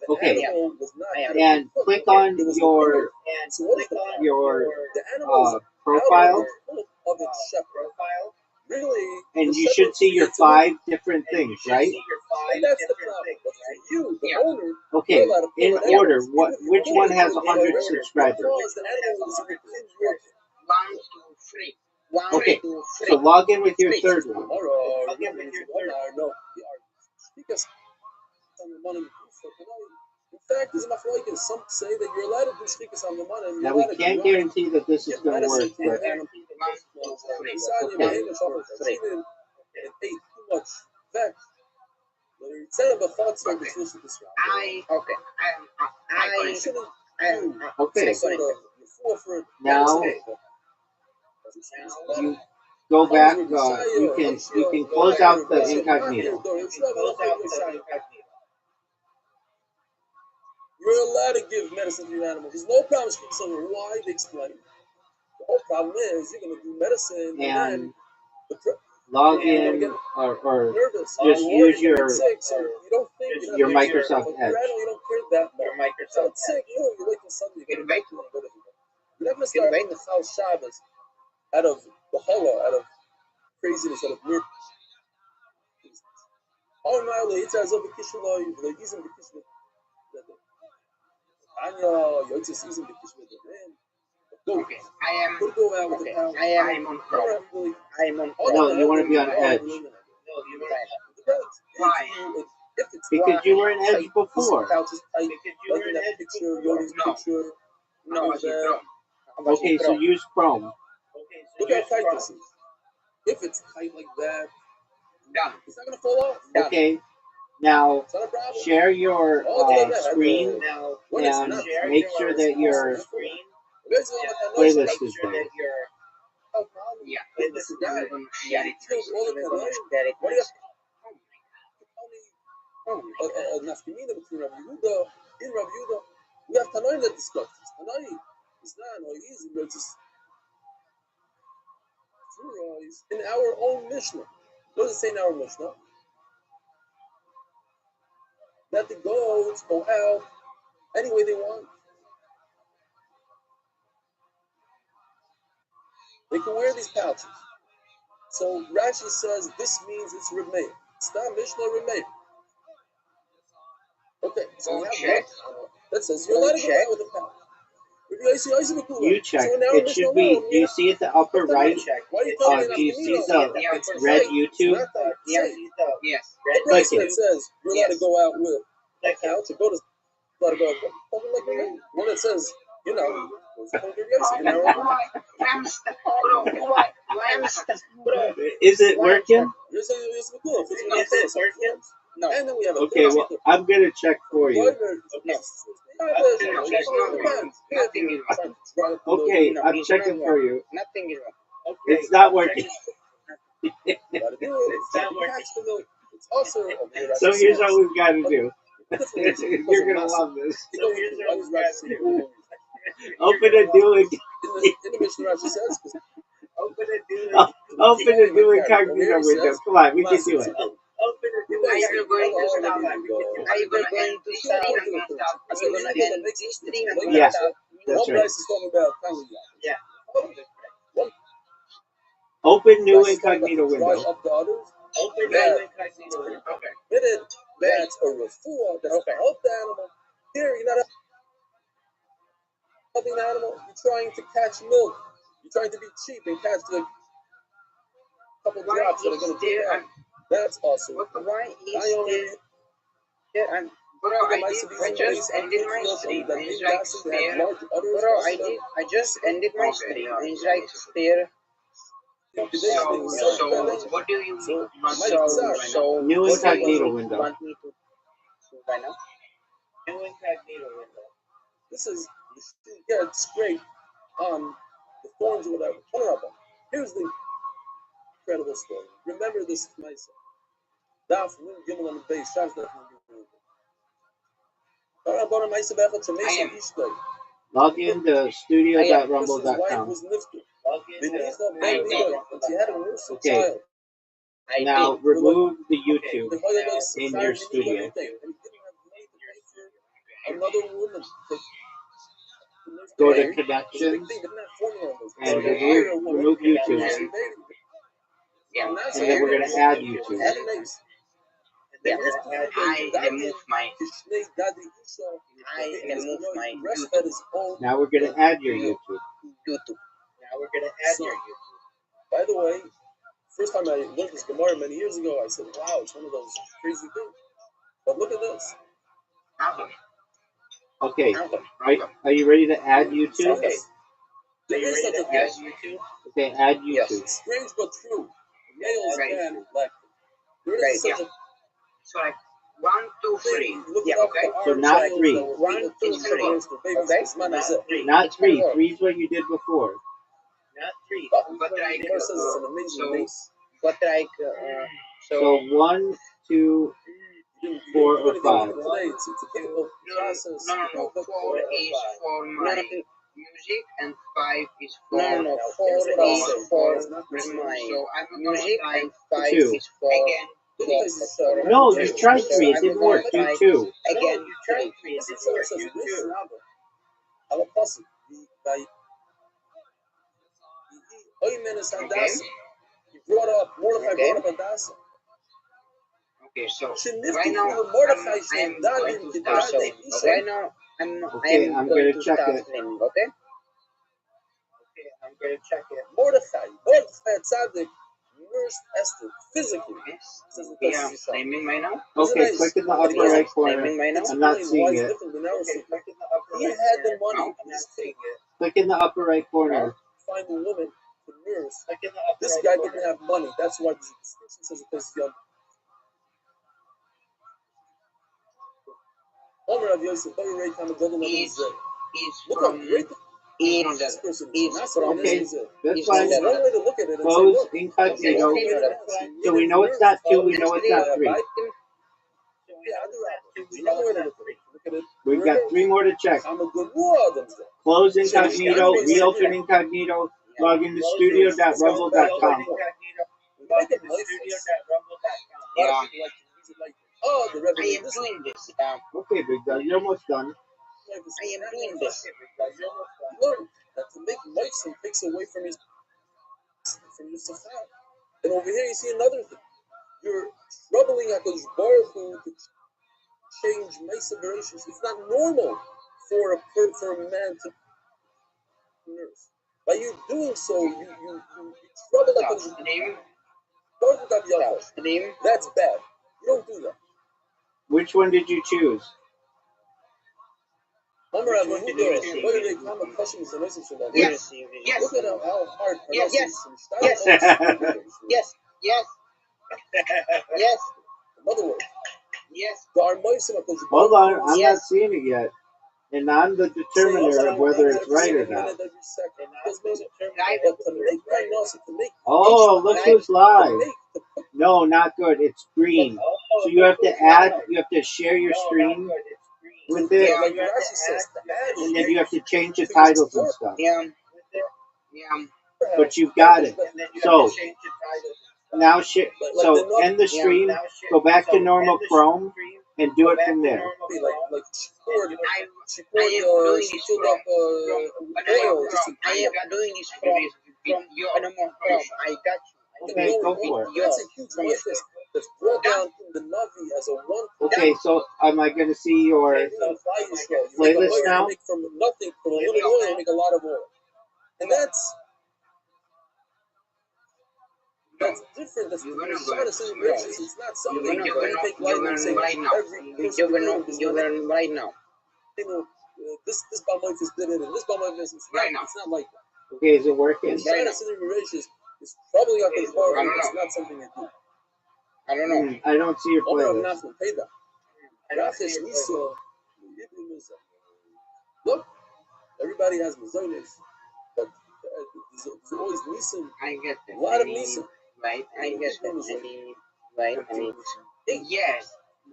[SPEAKER 4] Okay, and click on your profile.
[SPEAKER 1] Really,
[SPEAKER 4] And
[SPEAKER 1] the
[SPEAKER 4] you should
[SPEAKER 1] shepherd
[SPEAKER 4] see your
[SPEAKER 1] creates a new
[SPEAKER 4] 5 different things, right?
[SPEAKER 1] and that's the problem. But for you, the owner,
[SPEAKER 4] Okay,
[SPEAKER 1] you're allowed to pull
[SPEAKER 4] in
[SPEAKER 1] it
[SPEAKER 4] order,
[SPEAKER 1] anyways.
[SPEAKER 4] what
[SPEAKER 1] Even if you
[SPEAKER 4] which
[SPEAKER 1] pull
[SPEAKER 4] one
[SPEAKER 1] it,
[SPEAKER 4] has
[SPEAKER 1] but
[SPEAKER 4] 100
[SPEAKER 1] because
[SPEAKER 4] subscribers?
[SPEAKER 1] the animal is within your
[SPEAKER 3] 1, 2, 3. 1,
[SPEAKER 4] Okay,
[SPEAKER 3] 2, 3.
[SPEAKER 4] so log in with your
[SPEAKER 3] Three.
[SPEAKER 4] third one.
[SPEAKER 1] or no, because money. In fact, there's enough like some say that you're allowed to do shrikas on the money. And
[SPEAKER 4] Now
[SPEAKER 1] you're
[SPEAKER 4] we
[SPEAKER 1] allowed to
[SPEAKER 4] can't guarantee that this is
[SPEAKER 1] give
[SPEAKER 4] going to work,
[SPEAKER 1] medicine to your
[SPEAKER 4] but
[SPEAKER 1] animal. Besides,
[SPEAKER 4] Okay.
[SPEAKER 1] it ate too much fat. Instead of a thought, so the fish is
[SPEAKER 3] Okay. I
[SPEAKER 1] shouldn't
[SPEAKER 4] Okay,
[SPEAKER 1] so you fall for it.
[SPEAKER 4] now you go back. You can close out the incognito.
[SPEAKER 1] You're allowed to give medicine to your animal. There's no problem speaking someone. Why? They explain. The whole problem is you're going to do medicine
[SPEAKER 4] And
[SPEAKER 1] then
[SPEAKER 4] log in or
[SPEAKER 1] nervous.
[SPEAKER 4] just use your
[SPEAKER 1] sick, so you don't think
[SPEAKER 4] your Microsoft
[SPEAKER 1] but
[SPEAKER 4] Edge.
[SPEAKER 1] your animal, you don't care that much. So it's sick, you wait till Sunday. You're not going to start making the Chal Shabbos out of the holla, out of craziness, out of murder. Oh no, it's as of the Kishaloi, the Gizim the Kishma. Anya, Yotis isn't the Kishma.
[SPEAKER 3] Okay. I am
[SPEAKER 1] Could go out with
[SPEAKER 3] okay.
[SPEAKER 1] the power.
[SPEAKER 3] I am on Chrome. I am on Chrome.
[SPEAKER 4] No, you want to be on Edge.
[SPEAKER 3] Why?
[SPEAKER 4] Because you were in Edge before.
[SPEAKER 3] No,
[SPEAKER 4] Okay, so use Chrome.
[SPEAKER 1] Look how tight this is. If it's tight like that,
[SPEAKER 3] done.
[SPEAKER 1] it's not going to fall off.
[SPEAKER 4] Okay, now
[SPEAKER 1] It's not a problem.
[SPEAKER 4] share your screen
[SPEAKER 1] When it's
[SPEAKER 4] and
[SPEAKER 1] not
[SPEAKER 4] make sure that your playlist is there.
[SPEAKER 3] Yeah, it's done. Yeah,
[SPEAKER 1] What do you a nafkamina between Rabbi Yehuda in Rabbi Yehuda? We have Tanoim that discuss this. Tanoim is not easy, but it's in our own Mishnah. What does it say in our Mishnah? That the goats go out any way they want. They can wear these pouches. So Rashi says this means it's Remeir. It's not Mishnah Remeir. Okay, so we have that says you're allowed to go out with a pouch.
[SPEAKER 4] You check. It should be. Do you see at the upper right? Do you see the red YouTube?
[SPEAKER 3] Yes.
[SPEAKER 1] Click it. Says you're allowed to go out with a pouch. Go to when it says,
[SPEAKER 4] Is it working?
[SPEAKER 1] No. And then we have
[SPEAKER 4] okay, well, I'm going to check for you. Okay, I'm checking for you.
[SPEAKER 3] Nothing is wrong.
[SPEAKER 4] It's not working. So here's what we've got to do. You're going to love this. Open a new Open a new incognito window. Come on, we can do it.
[SPEAKER 3] Are you going to stop? Are you going to stop? Are you going to end this stream?
[SPEAKER 4] Yeah, that's right.
[SPEAKER 3] Yeah.
[SPEAKER 4] Open new incognito window.
[SPEAKER 3] Open new incognito window. Okay.
[SPEAKER 1] That's a refuah. That's to help the animal. Here, you're not helping the animal. You're trying to catch milk. You're trying to be cheap and catch the couple drops that are going to do that. That's awesome.
[SPEAKER 3] Why is there? Bro, I just ended my stream. It's like stare. Bro, I just ended my stream. It's like stare. So what do you so
[SPEAKER 4] new incognito window.
[SPEAKER 3] Want me to right now? New incognito window.
[SPEAKER 1] This is it's great on the forms or whatever. Here's the incredible story. Remember this myself. Daf Nun Gimel on the base.
[SPEAKER 4] Log in to studio.rumble.com. Okay. Now remove the YouTube in your studio. Go to connections and remove YouTube.
[SPEAKER 3] Yeah.
[SPEAKER 1] And
[SPEAKER 4] And then we're gonna add YouTube.
[SPEAKER 3] Yeah. I remove my YouTube.
[SPEAKER 4] Now we're gonna add your YouTube.
[SPEAKER 3] YouTube.
[SPEAKER 4] Now we're gonna add your YouTube.
[SPEAKER 1] By the way, first time I learned this Gemara many years ago, I said, wow, it's one of those crazy things. But look at this.
[SPEAKER 4] Okay, are you ready to add YouTube?
[SPEAKER 3] Okay.
[SPEAKER 1] There is such a
[SPEAKER 4] Add
[SPEAKER 1] thing.
[SPEAKER 4] YouTube? Okay, add YouTube.
[SPEAKER 3] Yes.
[SPEAKER 1] Strange but true. Males
[SPEAKER 3] Right.
[SPEAKER 1] can lack. There is
[SPEAKER 3] Right,
[SPEAKER 1] such
[SPEAKER 3] yeah.
[SPEAKER 1] a
[SPEAKER 3] So like 1, 2, 3.
[SPEAKER 1] Look
[SPEAKER 3] Yeah.
[SPEAKER 1] it up,
[SPEAKER 3] Okay.
[SPEAKER 1] the
[SPEAKER 4] So
[SPEAKER 1] arms
[SPEAKER 4] not
[SPEAKER 1] males
[SPEAKER 4] three.
[SPEAKER 1] that were
[SPEAKER 3] 1,
[SPEAKER 1] able
[SPEAKER 3] 2,
[SPEAKER 1] to
[SPEAKER 3] 3.
[SPEAKER 1] birth for babies.
[SPEAKER 3] Okay.
[SPEAKER 1] This man is it.
[SPEAKER 4] Not
[SPEAKER 3] It's
[SPEAKER 4] three.
[SPEAKER 3] more.
[SPEAKER 4] 3 is what you did before.
[SPEAKER 3] Not 3.
[SPEAKER 1] But
[SPEAKER 3] But like,
[SPEAKER 1] the verse says it's an amazing
[SPEAKER 3] so,
[SPEAKER 1] race.
[SPEAKER 3] but like,
[SPEAKER 4] So 1, 2,
[SPEAKER 1] You
[SPEAKER 4] 4,
[SPEAKER 1] do
[SPEAKER 4] or
[SPEAKER 1] anything
[SPEAKER 4] 5.
[SPEAKER 1] with it today. It's a difficult process.
[SPEAKER 3] no. 4 is for my music and 5 is for
[SPEAKER 5] No.
[SPEAKER 1] Now,
[SPEAKER 5] 4
[SPEAKER 1] here's what I'll
[SPEAKER 5] is
[SPEAKER 1] say.
[SPEAKER 5] for
[SPEAKER 1] It's not
[SPEAKER 5] my
[SPEAKER 3] So I'm not
[SPEAKER 5] music
[SPEAKER 3] gonna
[SPEAKER 5] and
[SPEAKER 3] try
[SPEAKER 5] 5
[SPEAKER 4] 2.
[SPEAKER 5] is for
[SPEAKER 3] again.
[SPEAKER 4] No, you tried 3. It didn't work. Do 2.
[SPEAKER 5] again.
[SPEAKER 3] You tried 3. It didn't work. You too. Okay.
[SPEAKER 1] He brought up Mordechai
[SPEAKER 3] Okay.
[SPEAKER 1] brought up Hadassah.
[SPEAKER 3] Okay, so
[SPEAKER 1] Shenifti
[SPEAKER 3] right now
[SPEAKER 1] from Mordechai
[SPEAKER 3] I am
[SPEAKER 1] saying,
[SPEAKER 3] going to start
[SPEAKER 5] So
[SPEAKER 3] naming.
[SPEAKER 5] right now
[SPEAKER 4] Okay,
[SPEAKER 5] I'm
[SPEAKER 4] I'm
[SPEAKER 5] going
[SPEAKER 4] gonna
[SPEAKER 5] to
[SPEAKER 4] check
[SPEAKER 5] start
[SPEAKER 4] it.
[SPEAKER 5] naming. Okay.
[SPEAKER 3] Okay, I'm going to check it.
[SPEAKER 1] Mordechai Tzaddik nursed Esther physically.
[SPEAKER 3] Yes.
[SPEAKER 1] Says in
[SPEAKER 3] Yeah,
[SPEAKER 1] Pesach Yisrael.
[SPEAKER 3] naming right now.
[SPEAKER 4] Okay, click in the upper right corner.
[SPEAKER 5] Naming right now.
[SPEAKER 4] I'm not
[SPEAKER 1] Explain
[SPEAKER 4] seeing
[SPEAKER 1] why it's
[SPEAKER 4] it.
[SPEAKER 1] different than our
[SPEAKER 3] Okay,
[SPEAKER 1] secret.
[SPEAKER 3] click in the upper
[SPEAKER 1] He
[SPEAKER 3] right
[SPEAKER 1] had the
[SPEAKER 3] corner.
[SPEAKER 1] money.
[SPEAKER 3] No,
[SPEAKER 1] He
[SPEAKER 3] I'm not
[SPEAKER 1] just
[SPEAKER 3] seeing
[SPEAKER 1] couldn't
[SPEAKER 3] it.
[SPEAKER 4] Click in the upper right corner.
[SPEAKER 1] find a woman to nurse.
[SPEAKER 3] Click in the upper
[SPEAKER 1] This
[SPEAKER 3] right
[SPEAKER 1] guy
[SPEAKER 3] corner.
[SPEAKER 1] didn't have money. That's why the description says it was young. Omer Rav Yosef, Baruch Rei Kama Gadol Anu
[SPEAKER 3] Is
[SPEAKER 1] Yisrael.
[SPEAKER 3] is
[SPEAKER 1] Look how
[SPEAKER 3] from
[SPEAKER 1] great
[SPEAKER 5] Is
[SPEAKER 1] this person is.
[SPEAKER 5] is
[SPEAKER 1] Not
[SPEAKER 5] from
[SPEAKER 1] someone
[SPEAKER 4] Okay,
[SPEAKER 1] else is.
[SPEAKER 4] that's
[SPEAKER 5] is
[SPEAKER 4] fine.
[SPEAKER 1] There's one way to look at it and say,
[SPEAKER 4] Close
[SPEAKER 1] look,
[SPEAKER 4] incognito.
[SPEAKER 1] one way to ask.
[SPEAKER 4] So we know it's not 2, we know it's not 3.
[SPEAKER 1] Yeah, there's another way to look at it. Look at it.
[SPEAKER 4] We've got 3 more to check.
[SPEAKER 1] I'm a good word.
[SPEAKER 4] Close incognito, reopen incognito, log into studio.rumble.com.
[SPEAKER 3] Yeah.
[SPEAKER 1] Oh, the
[SPEAKER 3] I
[SPEAKER 1] revenue.
[SPEAKER 3] am doing this.
[SPEAKER 4] Okay, big guy, you're almost done.
[SPEAKER 5] I am doing this.
[SPEAKER 1] Learn that to make Meisim takes away from your Safar. And over here you see another thing. You're troubling HaKadosh Baruch Hu to change Meisim Bereshis. It's not normal for a man to nurse. By you doing so, you trouble HaKadosh Baruch Hu.
[SPEAKER 5] Name.
[SPEAKER 1] That's bad. You don't do that.
[SPEAKER 4] Which one did you choose?
[SPEAKER 1] Amar Abu
[SPEAKER 3] one did
[SPEAKER 1] Huda,
[SPEAKER 3] you receive?
[SPEAKER 1] whether they come and question is a message from that.
[SPEAKER 3] Yes. Yes.
[SPEAKER 1] Look at how hard
[SPEAKER 3] Yes.
[SPEAKER 5] Yes. Yes. Yes. Yes.
[SPEAKER 1] In other words,
[SPEAKER 3] Yes.
[SPEAKER 1] the Armoisim HaKadosh
[SPEAKER 4] Hold
[SPEAKER 1] Baruch
[SPEAKER 4] on,
[SPEAKER 1] Hu
[SPEAKER 4] I'm not seeing it yet. And I'm the determiner of whether it's right or not.
[SPEAKER 1] But to make right now, so to make
[SPEAKER 4] Oh, look who's live. No, not good. It's green. So you have to share your screen with it,
[SPEAKER 1] like Rashi says, to add
[SPEAKER 4] and then you have to change the titles and stuff.
[SPEAKER 3] Yeah.
[SPEAKER 4] But you've got it. So now so end the stream, go back to normal Chrome, and do it from there.
[SPEAKER 1] like she
[SPEAKER 3] I am doing this
[SPEAKER 1] filled up oil just to
[SPEAKER 5] I am doing this from I got you.
[SPEAKER 4] Okay, go for it.
[SPEAKER 1] That's a huge mitzvah that's brought down in the Navi as a one.
[SPEAKER 4] Okay, so am I going to see your playlist now?
[SPEAKER 1] You make from nothing, from a little oil, you make a lot of oil. And that's different. That's
[SPEAKER 3] You're gonna
[SPEAKER 1] not a celebration. It's not something
[SPEAKER 3] You're
[SPEAKER 1] you take light and say
[SPEAKER 3] right now.
[SPEAKER 1] every person
[SPEAKER 5] You're
[SPEAKER 1] in the room is
[SPEAKER 5] gonna right now.
[SPEAKER 1] you know, this Balmoifis did it, and this Balmoifis is
[SPEAKER 3] Right now.
[SPEAKER 1] It's not like that.
[SPEAKER 4] Okay, is it working?
[SPEAKER 1] It's not a celebration. It's probably not the bar. It's not something you do.
[SPEAKER 5] I don't know.
[SPEAKER 4] I don't see your
[SPEAKER 1] Omer
[SPEAKER 4] playlist.
[SPEAKER 1] Avnachman paid that. Rachesh Niso, look, everybody has Mazonis, but there's always Nisim.
[SPEAKER 3] I get it.
[SPEAKER 1] A lot of Nisim.
[SPEAKER 3] Right.
[SPEAKER 5] I get that. I need
[SPEAKER 3] Yes.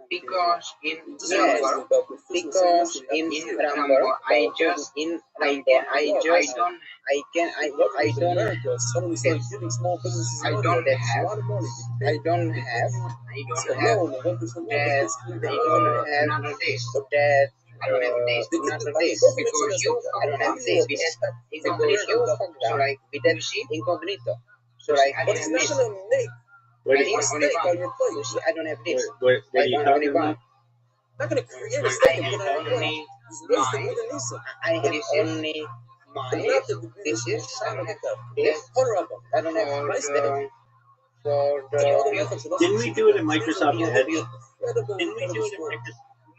[SPEAKER 3] Because in
[SPEAKER 1] Just
[SPEAKER 3] Rambo,
[SPEAKER 1] amazing about the physical
[SPEAKER 5] because
[SPEAKER 1] celebration.
[SPEAKER 5] in
[SPEAKER 3] Rambo,
[SPEAKER 5] Rambo
[SPEAKER 3] I just
[SPEAKER 5] in
[SPEAKER 3] I
[SPEAKER 5] Rambo
[SPEAKER 3] can
[SPEAKER 5] I
[SPEAKER 3] I
[SPEAKER 5] just
[SPEAKER 3] don't
[SPEAKER 5] I
[SPEAKER 1] In
[SPEAKER 5] don't
[SPEAKER 1] America, suddenly start giving small businesses
[SPEAKER 3] I
[SPEAKER 1] money.
[SPEAKER 3] don't
[SPEAKER 1] That's
[SPEAKER 3] have-
[SPEAKER 1] a lot of money.
[SPEAKER 5] I don't have
[SPEAKER 1] It's a
[SPEAKER 3] have
[SPEAKER 1] loan, a 1% loan.
[SPEAKER 3] that
[SPEAKER 1] Basically,
[SPEAKER 3] I
[SPEAKER 1] they
[SPEAKER 3] don't
[SPEAKER 1] don't
[SPEAKER 3] have
[SPEAKER 1] have.
[SPEAKER 3] none of this.
[SPEAKER 5] that
[SPEAKER 3] I don't have this.
[SPEAKER 5] none of this
[SPEAKER 3] Because you
[SPEAKER 5] I don't have this
[SPEAKER 3] with that
[SPEAKER 5] because you
[SPEAKER 3] incognito.
[SPEAKER 5] fucked
[SPEAKER 3] So
[SPEAKER 5] up
[SPEAKER 3] like
[SPEAKER 5] with that incognito.
[SPEAKER 3] So like I
[SPEAKER 1] But
[SPEAKER 3] don't
[SPEAKER 1] it's
[SPEAKER 3] have
[SPEAKER 1] not
[SPEAKER 3] this.
[SPEAKER 1] gonna make
[SPEAKER 3] I
[SPEAKER 1] a
[SPEAKER 3] need only
[SPEAKER 1] mistake
[SPEAKER 3] one.
[SPEAKER 1] on your plate.
[SPEAKER 3] You see, I don't have this.
[SPEAKER 4] What are
[SPEAKER 3] I
[SPEAKER 4] you
[SPEAKER 3] want only
[SPEAKER 4] talking
[SPEAKER 3] one.
[SPEAKER 4] about?
[SPEAKER 1] Not gonna create a
[SPEAKER 3] I
[SPEAKER 1] mistake and
[SPEAKER 3] have
[SPEAKER 1] put it on your plate.
[SPEAKER 3] only
[SPEAKER 1] It's wasted
[SPEAKER 3] mine.
[SPEAKER 1] with Anissa.
[SPEAKER 3] I have only mine.
[SPEAKER 1] Not to be
[SPEAKER 3] This is. I don't have this.
[SPEAKER 1] Honorable.
[SPEAKER 3] I don't have
[SPEAKER 1] Nice
[SPEAKER 3] for
[SPEAKER 1] day.
[SPEAKER 3] the
[SPEAKER 4] Didn't we do it in Microsoft Edge?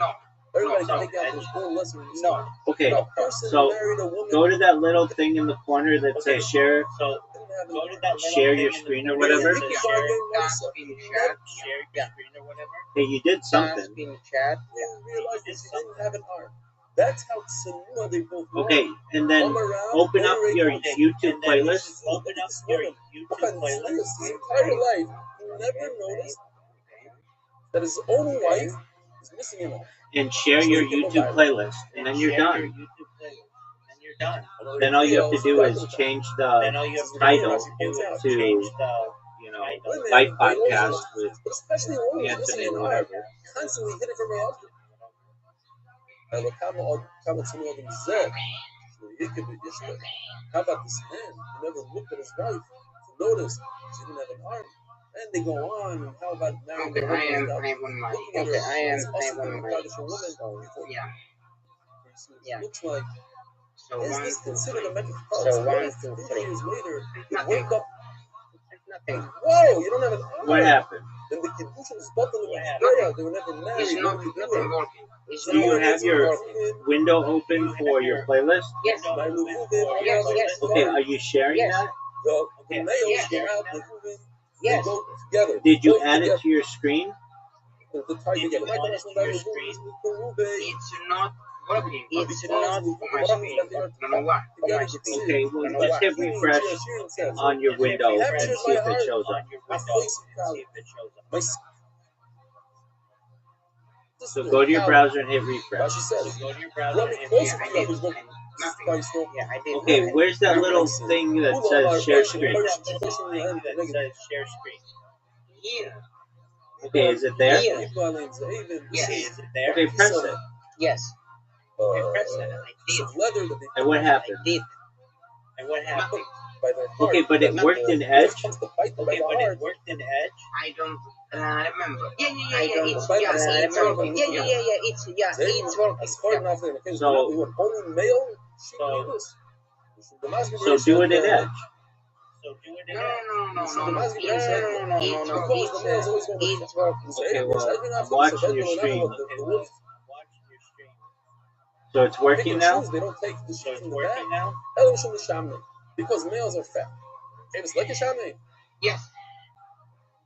[SPEAKER 3] no.
[SPEAKER 1] Everybody
[SPEAKER 3] No,
[SPEAKER 1] can take out their own lesson.
[SPEAKER 3] No.
[SPEAKER 4] Okay,
[SPEAKER 1] A person
[SPEAKER 4] so
[SPEAKER 1] married a woman.
[SPEAKER 4] go to that little thing in the corner that says share your screen or whatever. Hey, you did something.
[SPEAKER 3] Chat.
[SPEAKER 1] You realize that she didn't have an arm. That's how Sanua they both were.
[SPEAKER 4] Okay, and then open up your YouTube playlist.
[SPEAKER 1] Open up your YouTube playlist. His entire life, he never noticed that his own wife is missing an arm.
[SPEAKER 4] And share your YouTube playlist, and then you're done. Then all you have to do is change the title to, Life Podcast with
[SPEAKER 1] especially a woman who's missing
[SPEAKER 4] Anthony,
[SPEAKER 1] an arm,
[SPEAKER 4] whatever.
[SPEAKER 1] constantly hidden from her husband. كما تسمعوا بالزاد يكتب يشتغل. How about this man who never looked at his wife to notice she didn't have an arm? And they go on. And how about marrying the woman without looking at her?
[SPEAKER 3] I am
[SPEAKER 1] Woman
[SPEAKER 3] one.
[SPEAKER 1] before
[SPEAKER 3] Yeah.
[SPEAKER 1] looks like.
[SPEAKER 3] So
[SPEAKER 1] Is
[SPEAKER 3] one,
[SPEAKER 1] this
[SPEAKER 3] two,
[SPEAKER 1] considered a mental
[SPEAKER 3] so
[SPEAKER 1] problem?
[SPEAKER 3] one,
[SPEAKER 1] What if
[SPEAKER 3] two,
[SPEAKER 1] 3
[SPEAKER 3] three.
[SPEAKER 1] years later, you
[SPEAKER 3] Nothing.
[SPEAKER 1] wake up,
[SPEAKER 3] Nothing.
[SPEAKER 1] whoa, you don't have an arm.
[SPEAKER 4] What happened?
[SPEAKER 1] Then the Kiddushin is bottled in
[SPEAKER 3] Nothing.
[SPEAKER 1] Australia. They were never married.
[SPEAKER 3] It's not
[SPEAKER 1] What do you do
[SPEAKER 3] nothing
[SPEAKER 1] it?
[SPEAKER 3] working. It's
[SPEAKER 4] Do you
[SPEAKER 3] not
[SPEAKER 4] have your
[SPEAKER 3] working.
[SPEAKER 4] window open for your playlist?
[SPEAKER 3] Yes.
[SPEAKER 1] My
[SPEAKER 3] Yes.
[SPEAKER 4] Okay, are you sharing
[SPEAKER 3] Yes.
[SPEAKER 4] that?
[SPEAKER 1] The males
[SPEAKER 3] Yeah.
[SPEAKER 1] go out, they move in,
[SPEAKER 3] Yes.
[SPEAKER 1] they go together.
[SPEAKER 4] Did you
[SPEAKER 1] Both
[SPEAKER 4] add it
[SPEAKER 1] together.
[SPEAKER 4] to your screen?
[SPEAKER 1] The target together.
[SPEAKER 3] It's not working. It's not on my screen. No, what? On my screen.
[SPEAKER 4] Okay, well, just hit refresh on your window and see if it shows up. So go to your browser and hit refresh.
[SPEAKER 1] She said,
[SPEAKER 3] Go to your
[SPEAKER 1] let
[SPEAKER 3] browser
[SPEAKER 1] me
[SPEAKER 3] and
[SPEAKER 1] close
[SPEAKER 3] I
[SPEAKER 1] it
[SPEAKER 3] did.
[SPEAKER 1] to you.
[SPEAKER 3] Nothing. Yeah, I did.
[SPEAKER 4] Okay, where's that little thing that says share screen?
[SPEAKER 3] Share screen. Here.
[SPEAKER 4] Okay, is it there?
[SPEAKER 3] Here.
[SPEAKER 1] Yes.
[SPEAKER 3] Is it there?
[SPEAKER 4] Okay, press it.
[SPEAKER 3] Yes. Press it. I did.
[SPEAKER 4] And what happened?
[SPEAKER 3] I did. And what happened?
[SPEAKER 4] Okay, but it worked in Edge?
[SPEAKER 3] Okay, but it worked in Edge? I don't remember. Yeah. It's working. Yeah. It's working.
[SPEAKER 4] So do it in Edge.
[SPEAKER 3] No. It's working.
[SPEAKER 4] Okay, well, I'm watching your stream. So it's working now?
[SPEAKER 1] They don't take the shoes in the back. Because males are fat. It's like a shaman.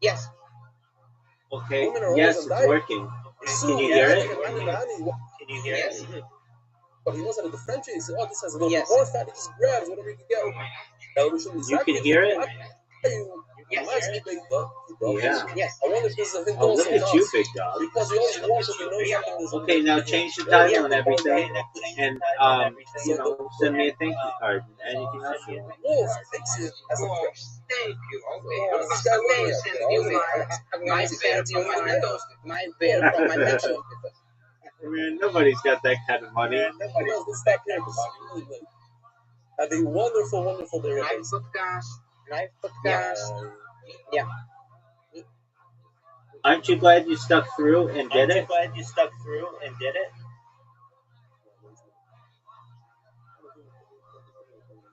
[SPEAKER 3] Yes.
[SPEAKER 4] Okay,
[SPEAKER 1] Women are
[SPEAKER 4] yes,
[SPEAKER 1] always
[SPEAKER 4] it's
[SPEAKER 1] on diet.
[SPEAKER 4] working. Can you hear it?
[SPEAKER 3] Can you hear it?
[SPEAKER 1] But he knows how to differentiate. He said, oh, this has a little
[SPEAKER 3] Yes.
[SPEAKER 1] bit more fat. He just grabs whatever he can get.
[SPEAKER 4] You can hear it?
[SPEAKER 1] Yes.
[SPEAKER 4] Yeah.
[SPEAKER 3] Yes.
[SPEAKER 1] I wonder if this is a hit
[SPEAKER 4] Oh, look at you, big dog.
[SPEAKER 1] Because he always wants to know something is
[SPEAKER 4] Okay, now change the title and everything, and send me a thank you card. Anything else you want?
[SPEAKER 1] Wolf takes it as a threat.
[SPEAKER 3] Thank you. My bear from my toaster.
[SPEAKER 4] Man, nobody's got that kind of money.
[SPEAKER 1] Have a wonderful, wonderful day.
[SPEAKER 3] Live podcast. Yeah.
[SPEAKER 4] Aren't you glad you stuck through and did it?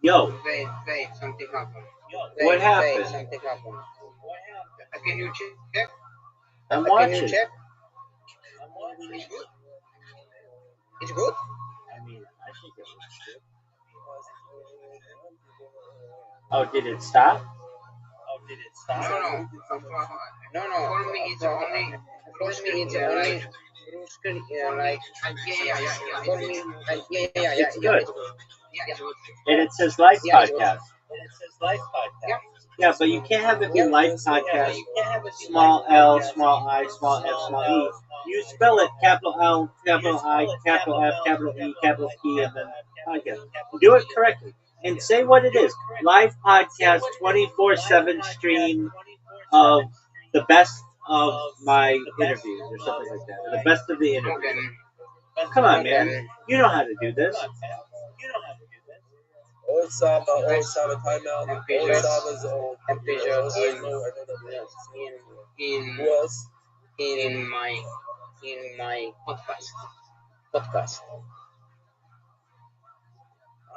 [SPEAKER 4] Yo,
[SPEAKER 3] Wait, something happened.
[SPEAKER 4] what happened?
[SPEAKER 3] Something happened. Can you check?
[SPEAKER 4] I'm
[SPEAKER 3] Can
[SPEAKER 4] watching.
[SPEAKER 3] you check? It's good?
[SPEAKER 4] I mean, I think it was good. Oh, did it stop?
[SPEAKER 3] No. For me, it's only. Like. Yeah. For me, yeah.
[SPEAKER 4] It's good.
[SPEAKER 3] Yeah.
[SPEAKER 4] And it says live
[SPEAKER 3] Yeah.
[SPEAKER 4] podcast.
[SPEAKER 3] Yeah.
[SPEAKER 4] Yeah, but you can't have it be live podcast. Small L, small I, small F, small E. You spell it capital L, capital I, capital F, capital E, capital P, and then podcast. Do it correctly. And say what it is. Live podcast, 24/7 stream of the best of my interviews or something like that. The best of the interviews. Come on, man. You know how to do this.
[SPEAKER 1] Old Saba, Old Saba timeout. Old Saba's old.
[SPEAKER 4] And Peugeot
[SPEAKER 1] I know that. Who else?
[SPEAKER 4] in my podcast.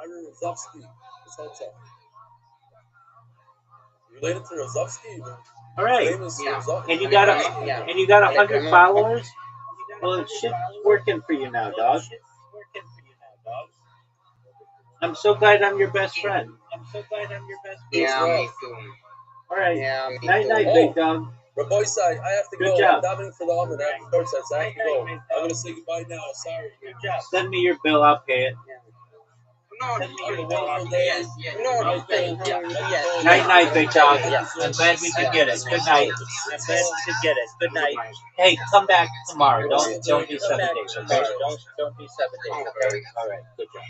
[SPEAKER 1] Iron Rozovsky. What's that talk? Related to Rozovsky?
[SPEAKER 4] All right.
[SPEAKER 1] Famous
[SPEAKER 4] Yeah.
[SPEAKER 1] Rozovsky.
[SPEAKER 4] And you got 100 followers. Well, shit's working for you now, dog. I'm so glad I'm your best friend.
[SPEAKER 1] Yeah, me
[SPEAKER 4] too. All right.
[SPEAKER 3] Yeah, me
[SPEAKER 4] Night,
[SPEAKER 3] too.
[SPEAKER 4] night, big dog.
[SPEAKER 1] Raboy side, I have to
[SPEAKER 4] Good
[SPEAKER 1] go.
[SPEAKER 4] job.
[SPEAKER 1] I'm davening for the Almond. I have to court sets. I have to go. I'm gonna say goodbye now. Sorry.
[SPEAKER 4] Good job. Send me your bill. I'll pay it.
[SPEAKER 3] No,
[SPEAKER 1] Have a wonderful day.
[SPEAKER 3] no, thank you. Yes.
[SPEAKER 4] Night, night, big dog.
[SPEAKER 3] Yeah.
[SPEAKER 4] I'm glad we could get it. Good night. I'm glad we could get it. Good night. Hey, come back tomorrow. Don't do 7 days, okay? Don't do 7 days, okay? All right. Good job.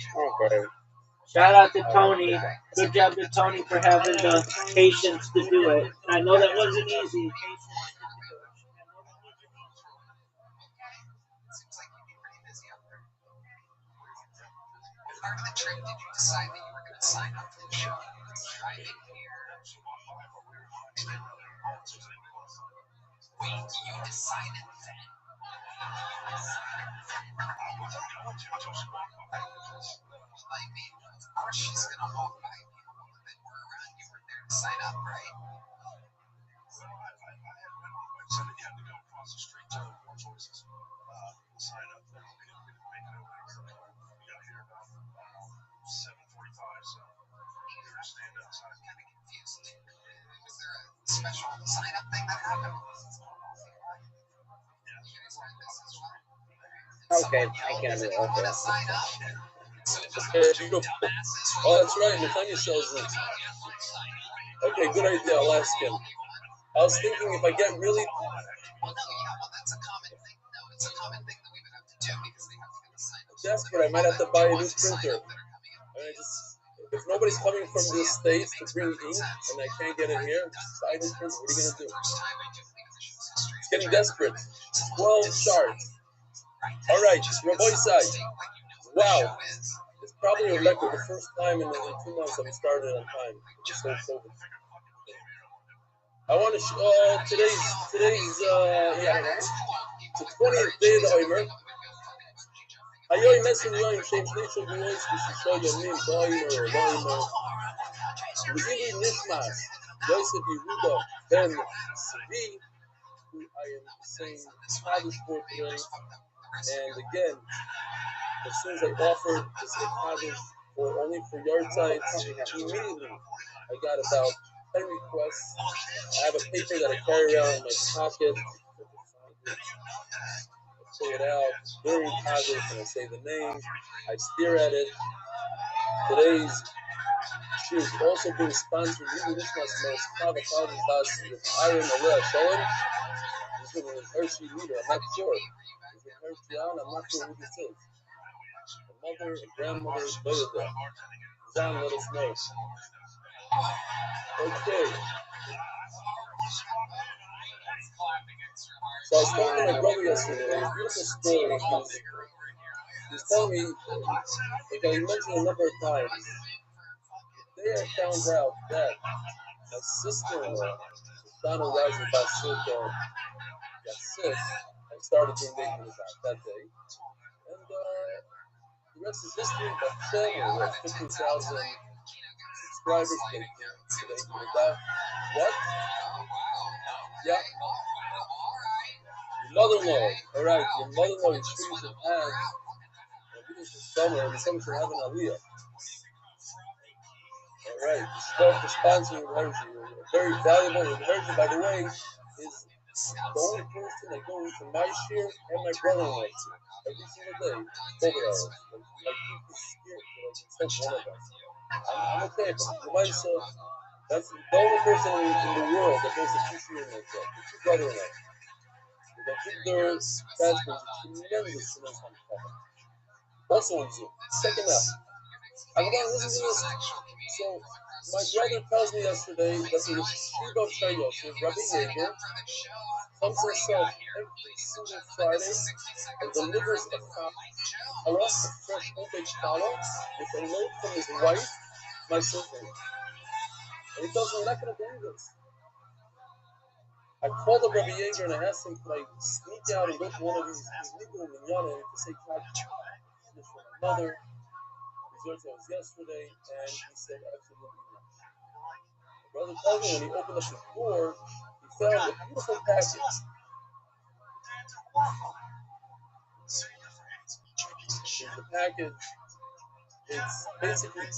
[SPEAKER 3] Okay.
[SPEAKER 4] Shout out to Tony. Good job to Tony for having the patience to do it. I know that wasn't easy.
[SPEAKER 3] Seems like you'd be pretty busy up there. As part of the trip, did you decide that you were going to sign up for the show? Driving here. Wait, you decided then? I mean, of course she's going to walk by people that were around you were there to sign up, right? Kind of confused. Was there a special sign-up thing that happened?
[SPEAKER 4] Okay, I can do it.
[SPEAKER 3] Want to sign up? So just
[SPEAKER 1] Okay, you go. Oh, that's right. Nathaniel sells them. Okay, good idea. I'll ask him. I was thinking if I get really
[SPEAKER 3] Well, no, yeah, well, that's a common thing. No, it's a common thing that we would have to do because they have to get the sign-up.
[SPEAKER 1] desperate, I might have to buy a new printer. If nobody's coming from the States to bring ink and I can't get it here, buy a new printer. What are you gonna do? It's getting desperate. 12 sharp. All right, Raboy side. Wow, it's probably a record. The first time in 2 months I've started on time. Just so COVID. I want to today's the 20th day of the Omer. Ayoy messen yoim shem shlichul b'yois v'shishol yomim b'omer b'omer. V'ili nishmas Yosef Yehuda ben Savi, who I am saying Kaddish for today. And again, as soon as I offered to say Kaddish for only for yard sites, immediately I got about 10 requests. I have a paper that I carry around in my pocket. I pull it out, very positive, and I say the name. I stare at it. Today's she is also being sponsored. Really, this must be Kava Kava Bas with Iron Alea Shalom. This is an Hershey leader. I'm not sure. Is it Hershey on? I'm not sure who this is. A mother, a grandmother, Boyada. Zan, let us know. Okay. So I was talking to my brother yesterday. It was a beautiful story. He was telling me, like I mentioned a number of times, the day I found out that my sister-in-law, Donna Rising Basilka, got sick, I started doing baking with that day. And the rest is history, but channel, we have 15,000 subscribers today. What? Yeah. Your mother-in-law. All right, your mother-in-law is trees and hands. And this is summer, and the summer should have an aliyah. All right, start for sponsoring Hershey. Very valuable. And Hershey, by the way, is the only person that goes to my share and my brother-in-law to every single day. Over hours. I keep this spirit for like one of us. I'm okay, but the myself, that's the only person in the world that goes to two share myself. The two brother-in-law. The Victor Fasman is a tremendous fun. Also on Zoom. Check him out. I'm going to listen to this. So, my brother tells me yesterday that the Shiva Shayosef, Rabbi Yeager, comes himself every single Friday and delivers a fresh homemade challah with a note from his wife my sister. And he tells me, you're not going to believe this. I called up Rabbi Yeager and I asked him, could I sneak out and go to one of these legal minyanim to say, can I this for my mother? His was yesterday, and he said, absolutely not. My brother told me when he opened up the door, he found a beautiful package. The package, it's basically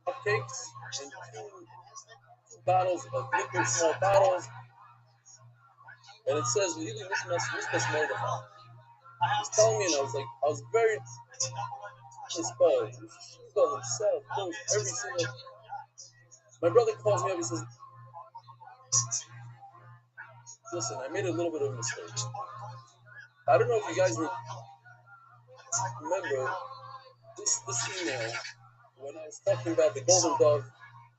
[SPEAKER 1] cupcakes and two bottles of liquid, small bottles, and it says, "We even Mishmas Mordechai." He's telling me, and I was very disposed. Shiva himself knows every single. My brother calls me up and says, "Listen, I made a little bit of a mistake. I don't know if you guys remember this email when I was talking about the Golden Dove."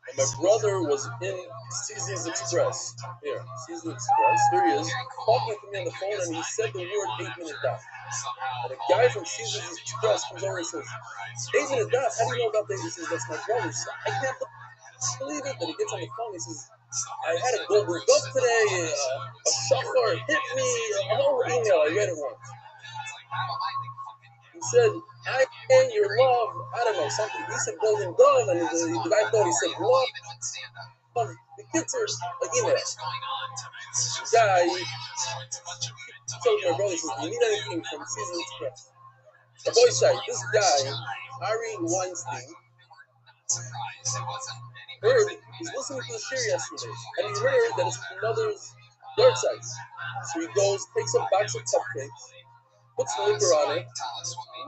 [SPEAKER 1] And my brother was in Seasons Express. Here, Seasons Express. Here he is, talking to me on the phone, and he said the word 8-minute dot. And a guy from Seasons Express comes over and says, 8-minute dot? How do you know about that? He says, that's my brother. So I can't believe it. That he gets on the phone. He says, I had a Golden Dove today. A shofar hit me. A whole email. I read it once. He said, I am your love. I don't know, something. He said Golden Dove, and the guy thought he said love. The kids are like email. The guy told my brother, he says, do you need anything from Season Express? The boy said, this guy, Ari Weinstein, heard, he's listening to the shir yesterday, and he heard that his mother's yard site. So he goes, takes a box of cupcakes, puts the liquor on it,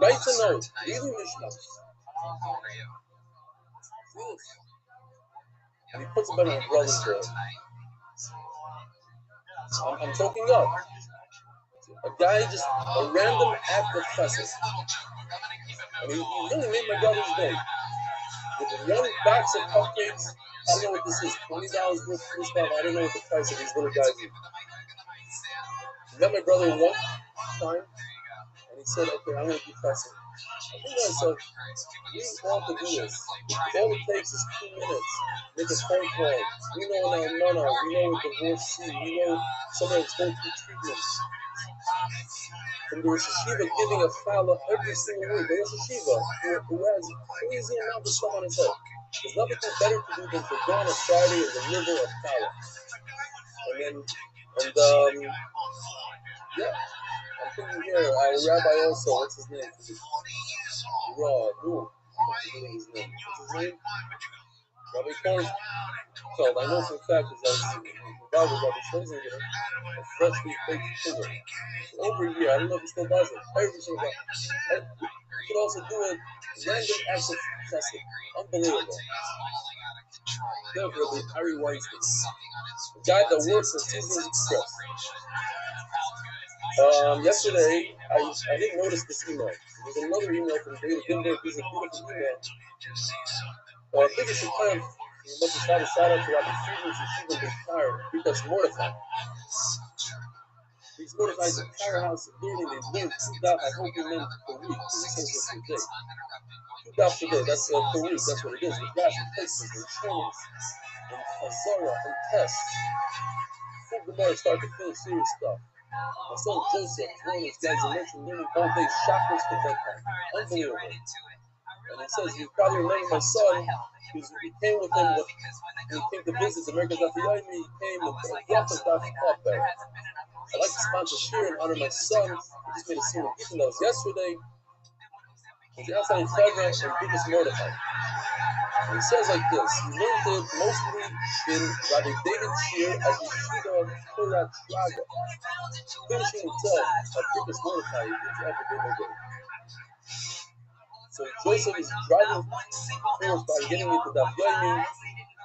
[SPEAKER 1] writes a note, really Mishmas. And he puts it on my brother's door. I'm choking up. A guy just, a random act of chesed. And he really made my brother's day. With one box of cupcakes, I don't know what this is, $20 worth of this stuff. I don't know what the price of these little guys is. He met my brother one time. And he said, okay, I'm going to be pressing. I think to myself, we want to do this. All it takes is 2 minutes. Make a phone call. We know an almana. We know what divorcee. We know someone that's going through treatments. From the Rosh Hashiva giving a challah every single week. The Rosh Hashiva, who has a crazy amount of stuff on his head. There's nothing better to do than to go on a Friday and deliver a challah. Yeah. I'm thinking here, our rabbi also, what's his name? What's his name? Rabbi Kornfeld. I know for a fact because I was involved with Rabbi Schlesinger, a freshly baked sugar. For over a year, I don't know if he still does it. Every single day. And you could also do it random acts of testing. Unbelievable. Then Rabbi Ari Weinstein, the guy that works at Seasons Express. Yesterday, I didn't notice this email. There's another email from David Gimberg. He's a beautiful email. I think it's a time you must have a shout out to Rabbi Friedman's Yeshiva Beitar because Mordechai. These Mordechai's entire house of learning, they learn 2 daf. I hope you learn per week. He says this per day. 2 daf per day. That's per week. That's what it is. With Rashi places and trainings and Chazara and tests. Full Gemara start to finish serious stuff. My son Joseph, one of those guys I mentioned, learning all day chakras to bedtime. Unbelievable. And he says, you probably remember my son, because he came with him, when he came to visit the American Daf Yomi, he came with a block of Daf Popper. I'd like to sponsor shir in honor of my son. He just made a scene of Ethan that was yesterday. He's outside in Chevron and Biggest Mordechai. And he says like this, he learned it mostly in Rabbi David Shir at Yeshiva Torah Shraga. Finishing himself at Biggest Mordechai, each effort day by day. So Joseph is driving force by getting into Daf Yomi,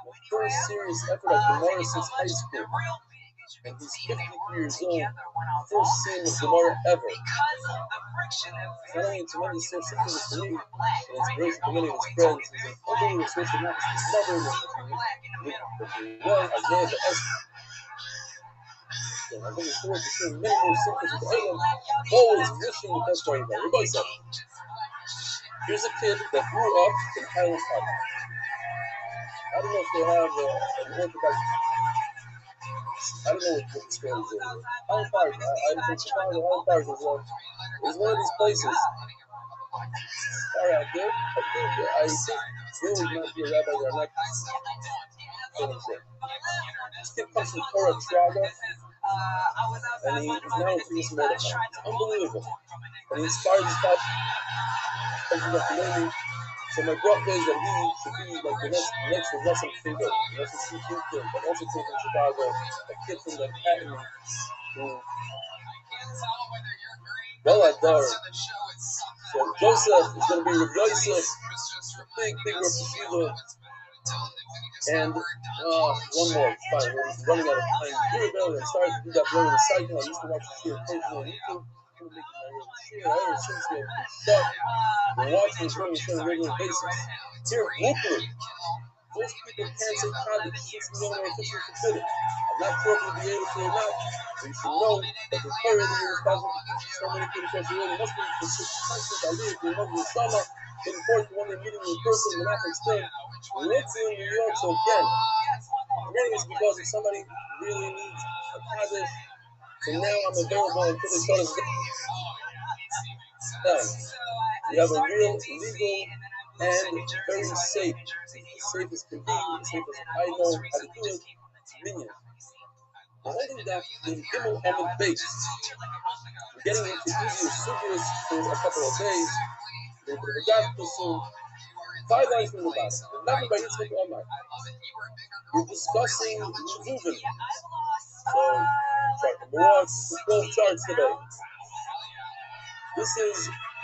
[SPEAKER 1] the first serious effort at Gemara since high school. And he's 53 years old, first scene of Gemara ever. It's not only a tremendous source of fitness for me, and inspiration for many of his friends, he's an unbelievable source of happiness for his mother, Isaiah the Esther. I'm looking forward to seeing many more symptoms with Aylam, always wishing the best for everybody. Everybody said, here's a kid that grew up in Highland Park. I don't know if they have an Orthodox. I don't know what the story is over. Highland Park. I'm from Chicago. Highland Park is one of these places. Far out there. I think Bill might be a rabbi there. I'm not sure. This kid comes from Torah Traga, and he is now a famous Mordechai. It's unbelievable. And he inspired his top. So my brother is that he should be like the next Russian finger, Russian CQ kid, but also came from Chicago, a kid from the academy who, well, Adar. So Joseph is going to be with Yosef, big Rosh. And one more, fine, we're running out of time. Year ago, I started to do that learning the cycle. I used to watch the share occasionally on YouTube. Ever since we've shut, we're watching this running show on a regular basis. Here, Brooklyn, most people can't say conduct since we don't know officially forbidden. I'm not sure if we'll be able to or not, but you should know that the Torah is responsible for so many people across the world. It must be consistent. I live in the summer. Looking forward to one day meeting you in person. We're not going to stay. We're in New York, so again, really it's because if somebody really needs a Kaddish, so now I'm available until they start us down. We have a real, legal, and very safe as can be, safe as I know how to do it, minion. We're holding that in Gimel Amid base. We're getting into easier sugars for a couple of days. We're got to soon. 5 lines from the bottom. We're not by Yitzchak Omar. We're discussing Reuven. So, we're on 12 charts today. This is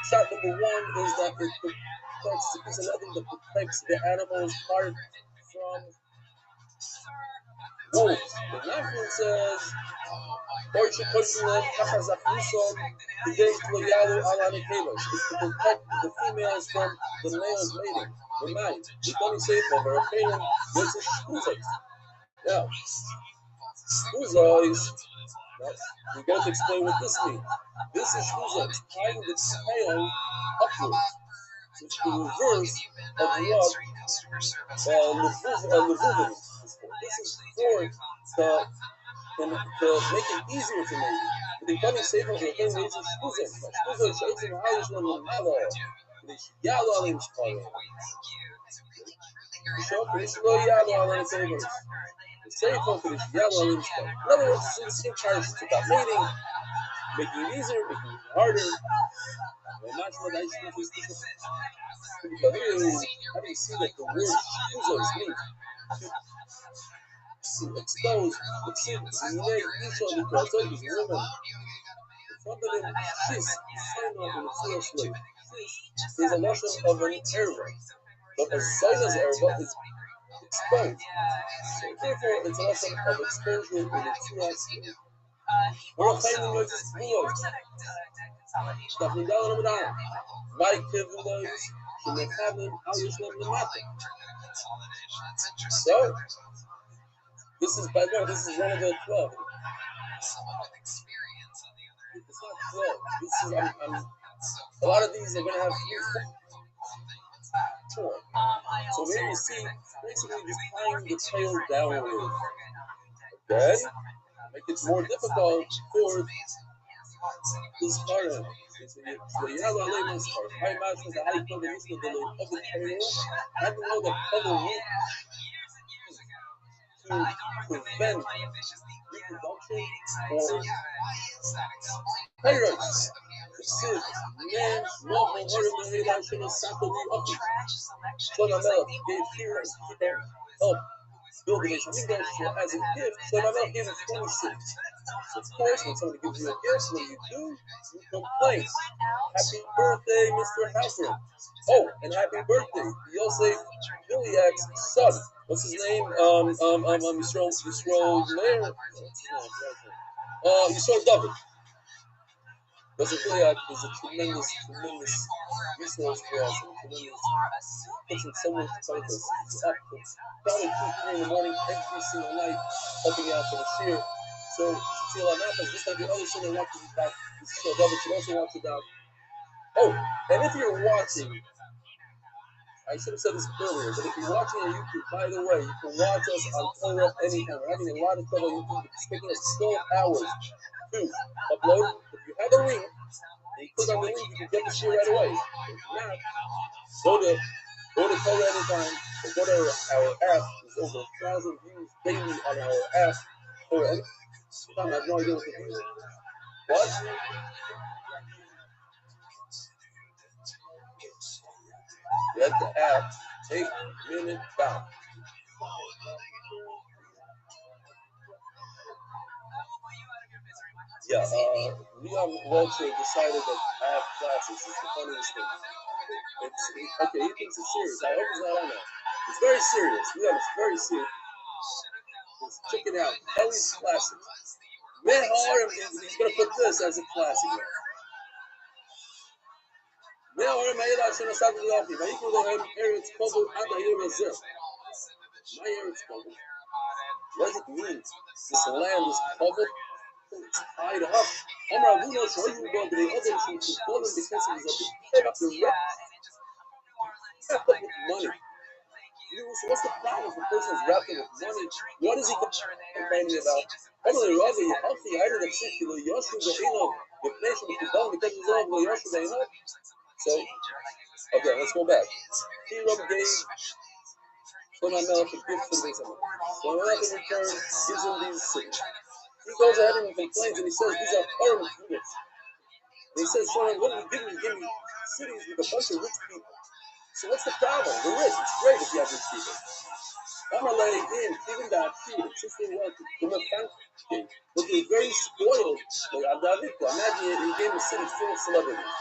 [SPEAKER 1] chart number 1 is that it protects, it's another that protects the animal's heart from wolves. The next one says, it's to protect the females from the males mating. The mate. The only safe over a feeling was a shkuzah. Now, shkuzah is, we got to explain what this means. This is shkuzah. It's tying the tail upwards. It's the reverse of what this is for to make it easier to make. The coming safe of the thing is shkuzah. Shkuzah is shaitim ha'alish l'mala. The yalo alim shkala. The shop is lo yalo alim savers. The safe of it is yalo alim shkala. In other words, it's in charge about mating, making it easier, making it harder. How do you see that the word shkuzah is meant to expose the secrets and make each other to ourselves as women? Something in shis, sign off in the full slave. Shis is a notion of an erva, but a sinus erva is exposed. So therefore, it's a notion of exposure in the full slave. We're a finding noises below. Nothing down over there. My kivulos should make heaven out of the matter. So, this is by the way, this is one of the 12. It's not 12. This is a lot of these are gonna have 4. So here you see basically just tying the tail downward. Then make it more difficult for this part. So you have a layman's part. High matches the high cover use of the tail. I don't know the cover root to prevent reproduction or parents. Sid, man, no one heard of the head should have sampled the up. Son of Mel gave heroes help build the nation. He goes as a gift. Son of Mel gave him 26. So of course, when somebody gives you a gift, what do? You complain. Happy birthday, Mr. Halpern. Oh, and happy birthday, Yosef Gilead's son. What's his name? Yisrael Meir. Yisrael David. Yosef Gilead is a tremendous resource for us. Puts in so much purpose. He's up probably 2-3 in the morning every single night, helping out for the shir. So, just like the other children watch you back, Yisrael David should also watch you back. Oh, and if you're watching I should have said this earlier, but if you're watching on YouTube, by the way, you can watch us on Torah anytime. We're having a lot of trouble on YouTube. It's taking us 12 hours to upload. If you have a link, and you click on the link, you can get the shit right away. If not, go to Torah anytime, or go to our app. There's over 1,000 views daily on our app. Torah anytime. I have no idea what the views are. What? Get the app. Take minute down. Yeah, Leon Walter decided that I have classes. It's the funniest thing. Okay, he thinks it's serious. I hope it's not on there. It's very serious. Leon, it's very serious. Check it out. Ellie's classes. Man, he's going to put this as a classic. Man, Harem, Hayla, Shana, Sadu, Lafi. Vayikru Lohem, Eretz, Kobu, Ad, Hayir, Razir. My Eretz, Kobu. What does it mean? This land is covered. It's tied up. Amar Avuno, Shoyu, God, the other should be fallen because it is a bit wrapped up with money. So what's the problem if a person is wrapped up with money? What is he complaining about? Amar Ravi, Alfi, Hayla, the Psik, the Yoshu, the Eno, the nation, the Kubal, the Kebizov, the Yoshu, the Eno. So, okay, let's go back. Hiram gave Shlomo a gift for this. Shlomo in return gives him these cities. He goes ahead and complains and he says, these are foreign units. And he says, Shlomo, what are you giving me? Give me cities with a bunch of rich people. So what's the problem? The rich. It's great if you have rich people. Amalei in, even that food, it's just they want to make thanksgiving. But they're very spoiled. Like Abdavika, imagine he gave him a city full of celebrities.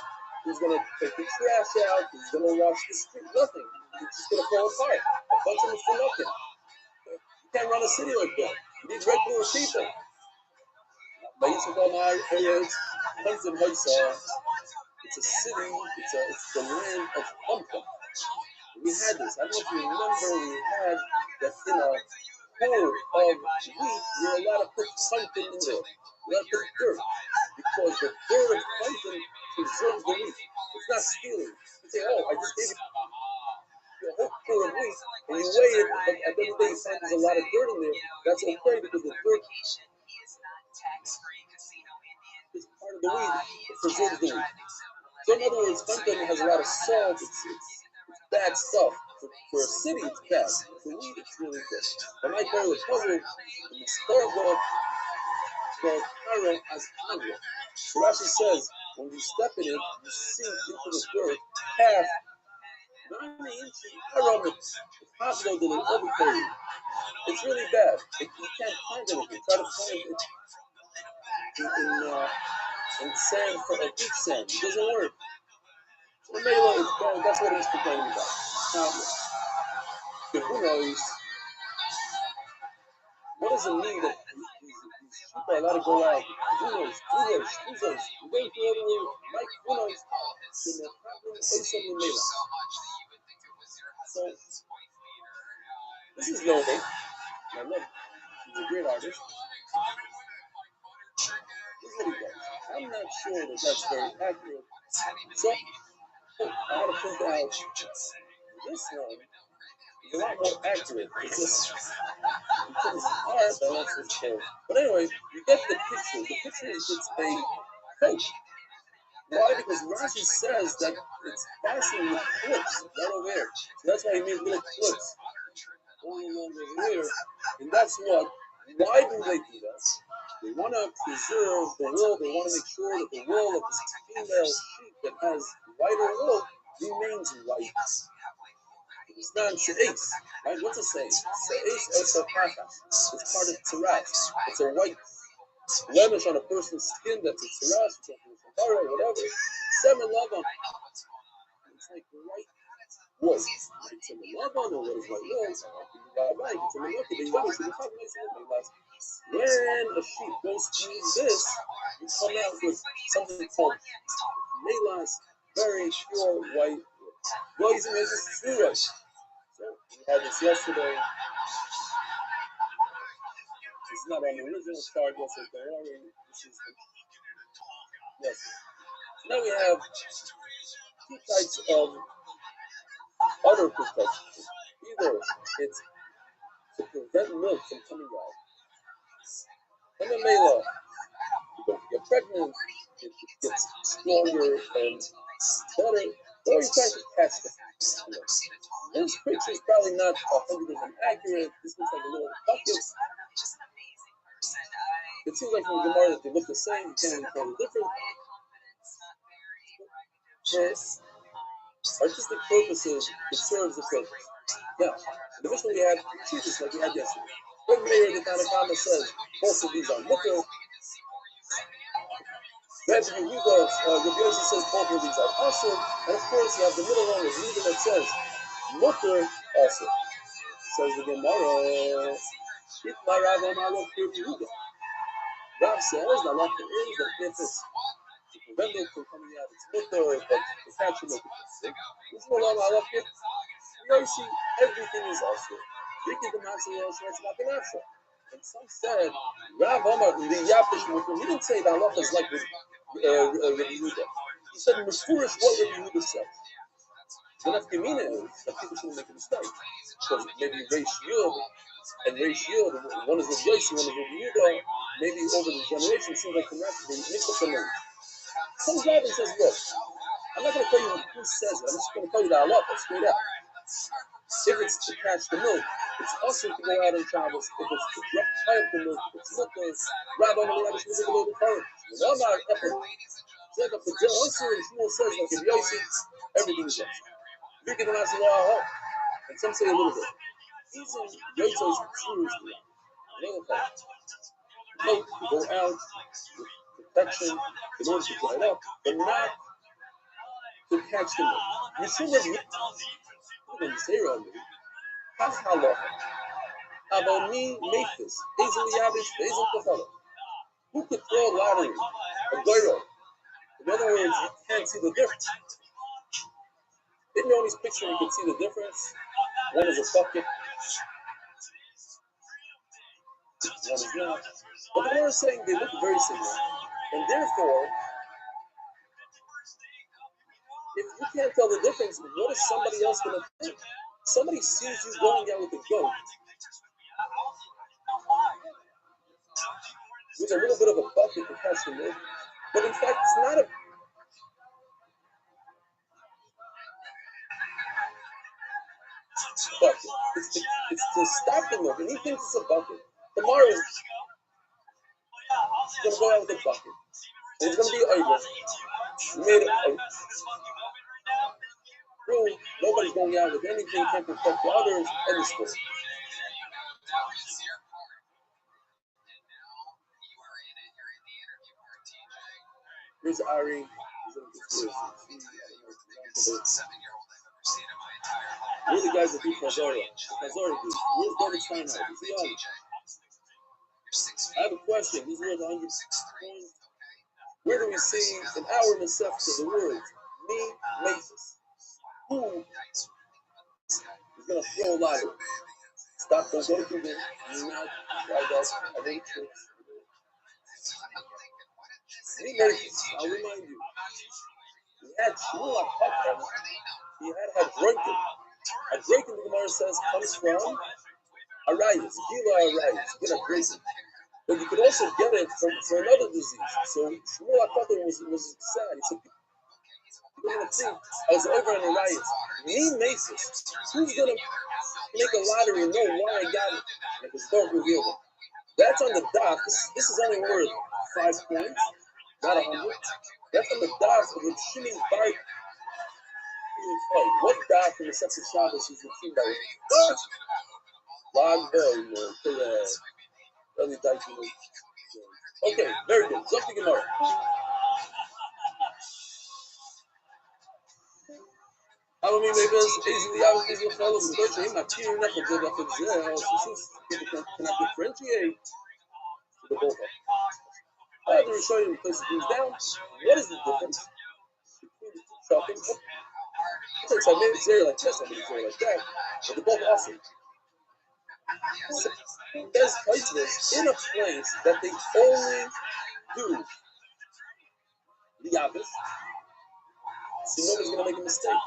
[SPEAKER 1] He's going to take the trash out. He's going to wash the street. Nothing. It's just going to fall apart. A bunch of them for nothing. You can't run a city like that. You need regular people. But it's a city. It's the land of Pumpkin. We had this. I don't know if you remember. We had that in a pool of wheat. You're allowed to put pumpkin in there. You're allowed to put dirt because the dirt of pumpkin preserves the wheat. It's not stealing. You say, oh, I just gave you a whole pool of wheat, and you weigh it, but at the end of the day, you find there's a lot of dirt in there. That's okay because the dirt is part of the wheat. It preserves the wheat. So in other words, pumpkin has a lot of salt. It's bad stuff. For a city, it's bad. For wheat, it's really good. But my goal is covered in the store called Kara as Kara. So Rashi says, when you step in it, you sink into the dirt half 90 inches around it. It's possible that it'll overcome you. It's really bad. You can't find anything. Try to find it in sand, for a beach sand. It doesn't work. So Mela is bad. That's what he's complaining about. Now, who knows? What does it mean that these sheep are allowed to go out? Who knows? Who knows? We're going through everywhere. Mike, who knows? Can probably say something Mela. So, this is Noble. I love him. He's a great artist. This is what he does. I'm not sure that that's very accurate. So, I want to point out this one is a lot more accurate. It's just because art, but that's what's cool. But anyway, you get the picture. The picture is it's a coat. Why? Because Rashi says that it's fastened with clips right over there. So that's why he made little clips going along over here. And that's what. Why do they do that? They want to preserve the wool. They want to make sure that the wool of this female sheep that has whiter wool remains white. It's not se'es, right? What's it saying? Se'es es ha'chachas. It's part of tzaras. It's a white blemish on a person's skin that's a tzaras, it's a whatever. Seven lavan. It's like white wool. It's a lavan or what is white wool? It's a malaki. When a sheep goes through this, you come out with something called melas, very pure white wool. Well, he's amazing. It's true, right? So we had this yesterday. This is not on the original chart yesterday. Don't worry. This is yes. So now we have two types of other protections. Either it's to prevent milk from coming out, and then Mela, you don't get pregnant, it gets stronger and better, or you try to catch them. This picture is probably not 100% accurate. This looks like a little bucket. It seems like from Gemara that they look the same. You can't even tell the difference. For artistic purposes, it serves a purpose. Now, in the Mishnah we had two treatises like we had yesterday. When Meir the Tanakama says both of these are mutter, Rabbi Yossi says both of these are asur, and of course you have the middle one with Yehuda that says mutter asur. Says the Gemara, Itma Rav Amar Lo Kir Yehuda. Rav says the halacha is that if it's to prevent milk from coming out, it's mutter, but to catch the milk is sick. This is what I love it. Yoshi, everything is asur. Riki the Matzah Yoshi, that's not the Nafsha. And some said, Rav Amar, the Yapish Mutter, he didn't say the halacha is like Rabbi Yehuda. He said, Mefurish what Rabbi Yehuda says. The nafkamina is that people shouldn't make a mistake. Because maybe Reish Yud and Reish Yud, one is Rabbi Yossi, one is Rabbi Yehuda, maybe over the generation, it seems like from that, they mix up the names. Some guy that says, look, I'm not going to tell you who says it, I'm just going to tell you the halacha straight out. If it's to catch the milk, it's also to go out on Shabbos. If it's to tie up the milk, it's not the Rabbi Amalabish is below the current. The Amar Echad, Zek of the Jel, Shmuel says, like if Yossi, everything is yes. Bigger than I say, and some say a little bit. These are Yosef's truths. Little things. Milk to go out with protection in order to dry it up, but not to catch the milk. You should have even say already. That's halacha. About me, Maphis, Hazel Yabish, Hazel Kafala. Who could throw a lottery? A goyro. In other words, you can't see the difference. In Yoni's picture, you can see the difference. One is a bucket, one is not. But the Gemara is saying they look very similar. And therefore, if you can't tell the difference, what is somebody else going to think? Somebody sees you going out with a goat with a little bit of a bucket to catch the milk. But in fact, it's not a bucket. It's to stop the milk, and he thinks it's a bucket. Tomorrow is going to go out with a bucket. And it's going to be over. Made a rule. Nobody's going out with anything, can't protect the others, and the school. Here's Ari. We're the guys that do Kazara. Kazara do. Where's David Steinhardt? Is he on? I have a question. This is worth 100 points. Where do we see in our Masechta the words, me, Maphis? Who is going to throw a lottery? Stop, don't go to Google. You're not, I hate tricks. Me, Maphis, I'll remind you. He had Shmuel HaKatan. He had Hadroikin. Hadroikin, the Gemara says, comes from Arayas, Gila Arayas, get a Hadroikin. But you could also get it for another disease. So Shmuel HaKatan was sad. He said, people are going to think I was over in Arayas. Me, Maphis, who's going to make a lottery and know why I got it? And the Torah revealed it. That's on the dot. This is only worth 5 points, not 100. That's on the dot of the Shimon Bar. What dot from the Sets of Shabbos is the team by what? Long bell, early Daikin. Okay, very good. Jump to Gemara. How many neighbors easily out of Israel follows the Deutsche Him appear enough of the people cannot differentiate the both. However, we show you place things down. What is the difference between the two shopping? So I made it zero like this, I made it zero like that, but they're both awesome. So, there's places in a place that they only do the obvious, so nobody's going to make a mistake.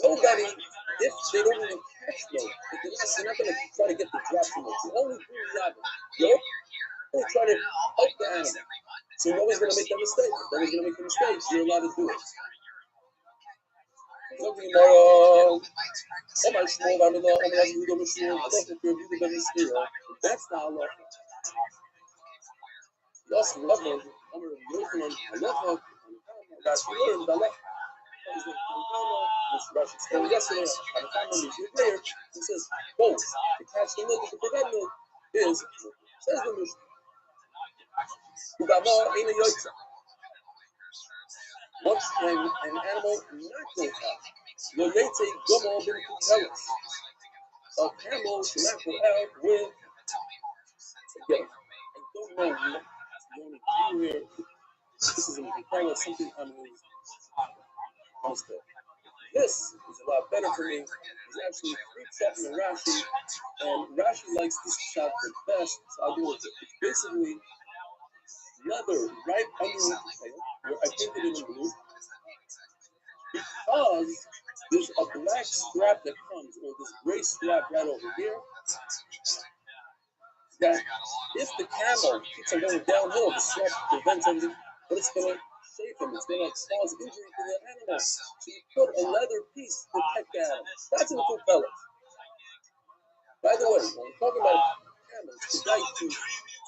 [SPEAKER 1] Nobody, if they don't even catch no, they're not going to try to get the drop from it. The only thing you have, you're only trying to help the animal. So nobody's going to make that mistake. If nobody's going to make the mistake, you're allowed to do it. Something more, somebody small out of the organizing legal machine, I don't think you're really going to steer. That's not a law. Yes, love her. I'm going to look on, I love her. That's what I learned. I love her. This Russian story yesterday, at the time when we there, he says, both to catch the milk and to prevent milk is, says the Mishnah, who got more in a yoitza. Once when an animal not go out, your late gummo bin kutelis. A camel not go out with, again, I don't know, the only thing here, this is in kutelis, something on his monster. This is a lot better for me. It's actually 3 in Rashi, and Rashi likes this shot the best, so I'll do it. It's basically leather right underneath the tail, where I painted it in blue, because there's a black strap that comes, or this gray strap right over here, that if the camel keeps on going downhill, the strap prevents anything, but it's going to shave him, it's going to cause injury to the animal. So you put a leather piece to protect the animal. That's in the two fellas. By the way, when we're talking about camels, you'd like to,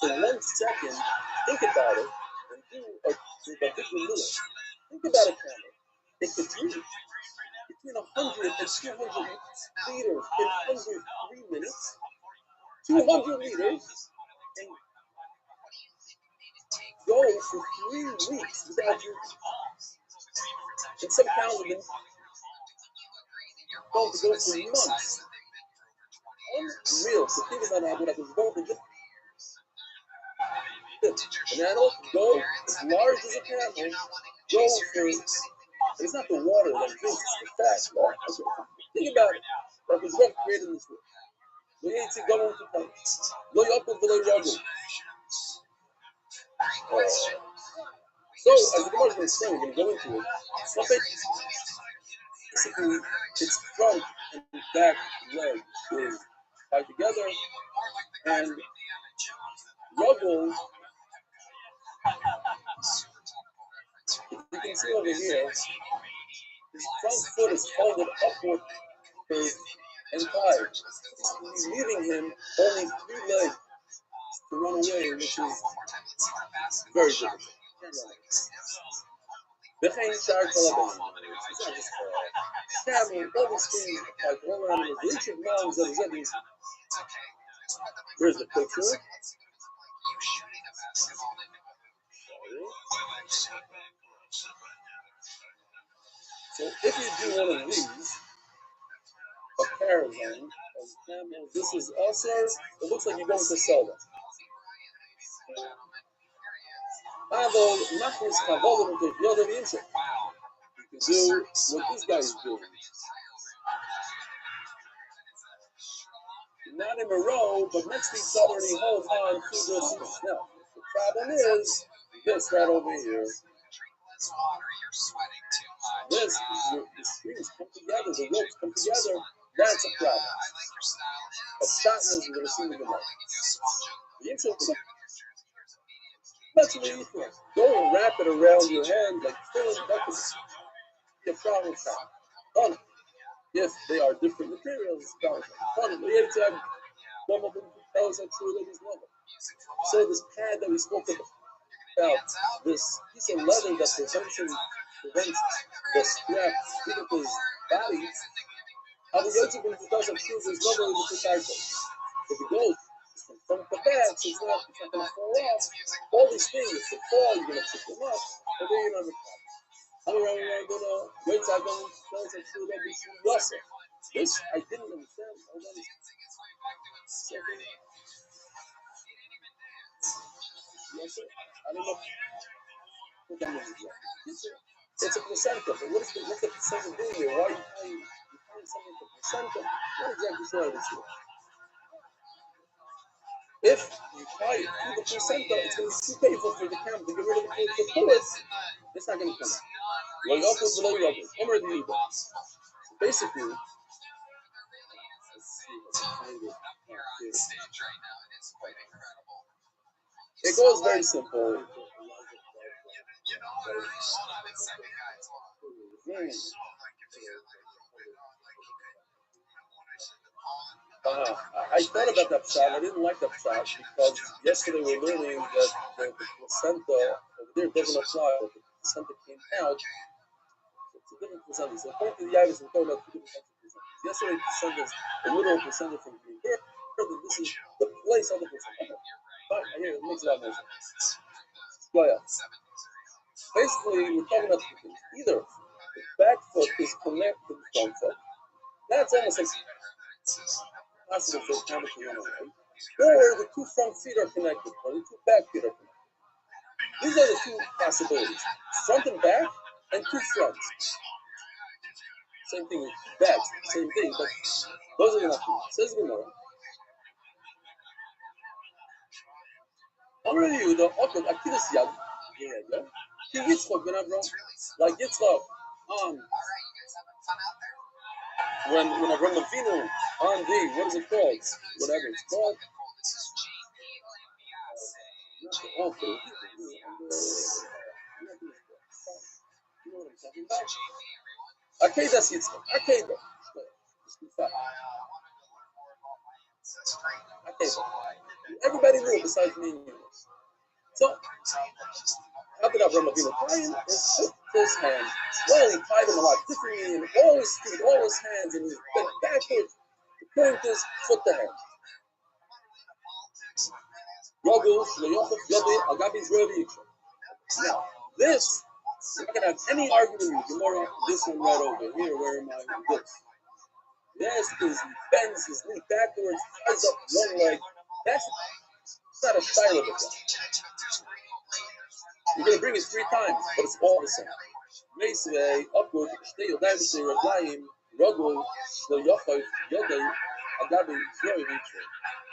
[SPEAKER 1] for 1 second, think about it and do a different minute. Think about a camel. It could breathe between 100 and 200 liters in under 3 minutes. 200 liters and go for 3 weeks without you. And some cows have been going to go for months. Unreal. So think about how good I was going to an animal go as large as a camel, go for, it's not the water that drinks, it's the fat. Okay. Think about it. That was God created this world. We need to go into place. Look up with the rubble. So, as the Gemara is going to say, we're going to go into it. Basically, its front and back leg is tied together, and rubble, you can see over here, his front foot is folded upward and tied. He's leaving him only 3 legs to run away, which is very difficult. Behind Shar Kalabin, it's not just camel, all these things, like all animals, each of mounds that is everything. Here's the picture. So if you do one of these, a caravan of camels, this is also, it looks like you're going to sell them. Although, Machris Kavolim to the other insect. You can do what these guys do. Not in a row, but next to each other, and he holds on to the seat. Now, the problem is this right over here. This, the strings come together, the ropes come together. That's a problem. A shot is you're going to see the Gemara. The insect is that's what you think. Go and wrap it around your hand like filling buckets. Be a problem shot. Done. If they are different materials, it's a problem shot. Done. But you have to have one of them tell us that true ladies love it. So this pad that we spoke about, this piece of leather that prevents the strap sticking to his body, how the Yotze when he does improve his leather with the cycle. If it goes from the back, so it's not going to fall off. All these things, if they fall, you're going to pick them up, but then you're not going to fall. I'm going to wait till I go and tell us that true ladies love it. This I didn't understand. I don't know. It's a placenta, but what's the placenta doing here? Why are you calling something the placenta? Not exactly sure this is. If you tie it to the placenta, it's going to be too painful for the camel to get rid of it. To pull it, it's not going to come out. Like up with below rubber. Basically,
[SPEAKER 3] You're on stage right now, and it's quite incredible.
[SPEAKER 1] it goes very simple.
[SPEAKER 3] You know what? Hold on a second, guys. Hold on.
[SPEAKER 1] Hmm. I thought about that shot. I didn't like that shot because yesterday we were learning that the placenta over there doesn't apply. But the placenta came out. It's a different placenta. So according to the Yavis, we're talking about two different types of placentas. Yesterday, placenta is a literal placenta from being here. This is the place of the placenta. But here, it makes a lot more sense. Yeah. Basically, we're talking about two things. Either the back foot is connected to the front foot. That's almost like possible for a comic to run away. Or the two front feet are connected, or the two back feet are connected. These are the two possibilities. Front and back, and two fronts. Same thing with backs, same thing, but those are the nothing. Says Gemara. Already you the Okud Akidus Yad, Ki Yitzchak ben Avram, like Yitzchak, when Avram Avinu on the, what is it called? Whatever it's called. Okay. Akedas Yitzchak. Akeda. Akeda. Everybody knew besides me and you. So, how did Avram Avinu tie him? He took his hand. Well, he tied him a lot differently in all his feet, all his hands, and he bent backwards to point his foot to hand. Now, this, we're not going to have any argument with Gemara. This one right over here, where am I? This is, he bends his knee backwards, ties up one leg. That's not a style of it. You're going to bring it 3 times, but it's all the same. Meisvei, upward, stay your dive, stay your flying, ruggle, slow yochai, yodai, agabi, throwing each way.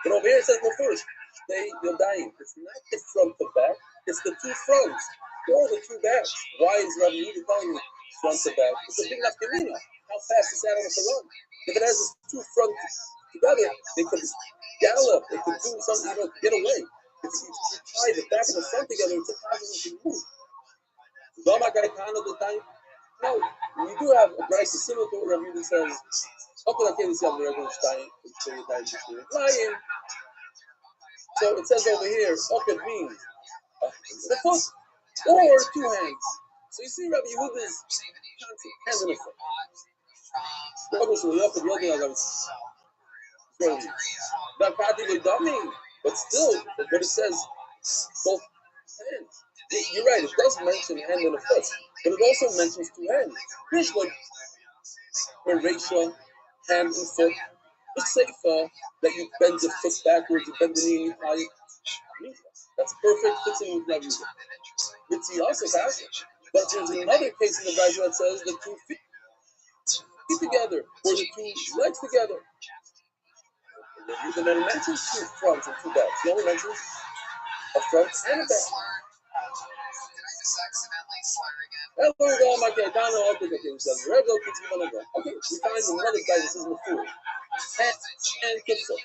[SPEAKER 1] But over here it says no first. Stay your dying. It's not the front to back, it's the 2 fronts or the 2 backs. Why is Rabbi Yehuda telling me front to back? It's a big enough gemina. How fast is that to run? If it has its 2 fronts together, they could gallop, they could do something, get away. If you tie the back and the front together, it's impossible to move. No, we do have a price similar to what Rabbi Yehuda says. Okay, I can't see the regular Stein. So it says over here, okay, means the foot or 2 hands. So you see Rabbi Yehuda's concept, hands in the foot. But still, but it says both hands. You're right, it does mention hand and a foot, but it also mentions 2 hands. Here's what Ratio, hand and foot. It's safer that you bend the foot backwards, you bend the knee, you tie it. That's perfect fitting with Rabbi Yehuda. Mitzi also has it. But there's another case in the Bible that says the 2 feet together, or the 2 legs together. Yehuda never mentions 2 fronts and 2 backs. He only mentions a front and a back. Okay, we find another guy, this isn't a fool. And Kitzel.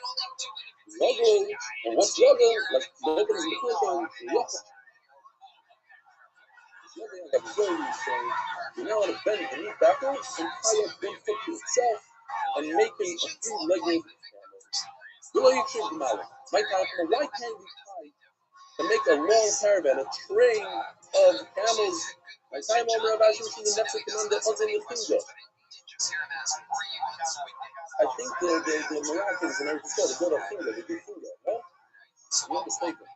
[SPEAKER 1] Logo, and what's logo? Like, nobody's in the fool on Yochel. You now want to bend the knee backwards and tie up 1 foot to itself and make it a 3-legged camel. Why can't we tie to make a long caravan, a train of camels? My time over about you see the next commander on the finger. I think the Moroccans and everything, they go to finger, they do finger, no? I'm not mistaken.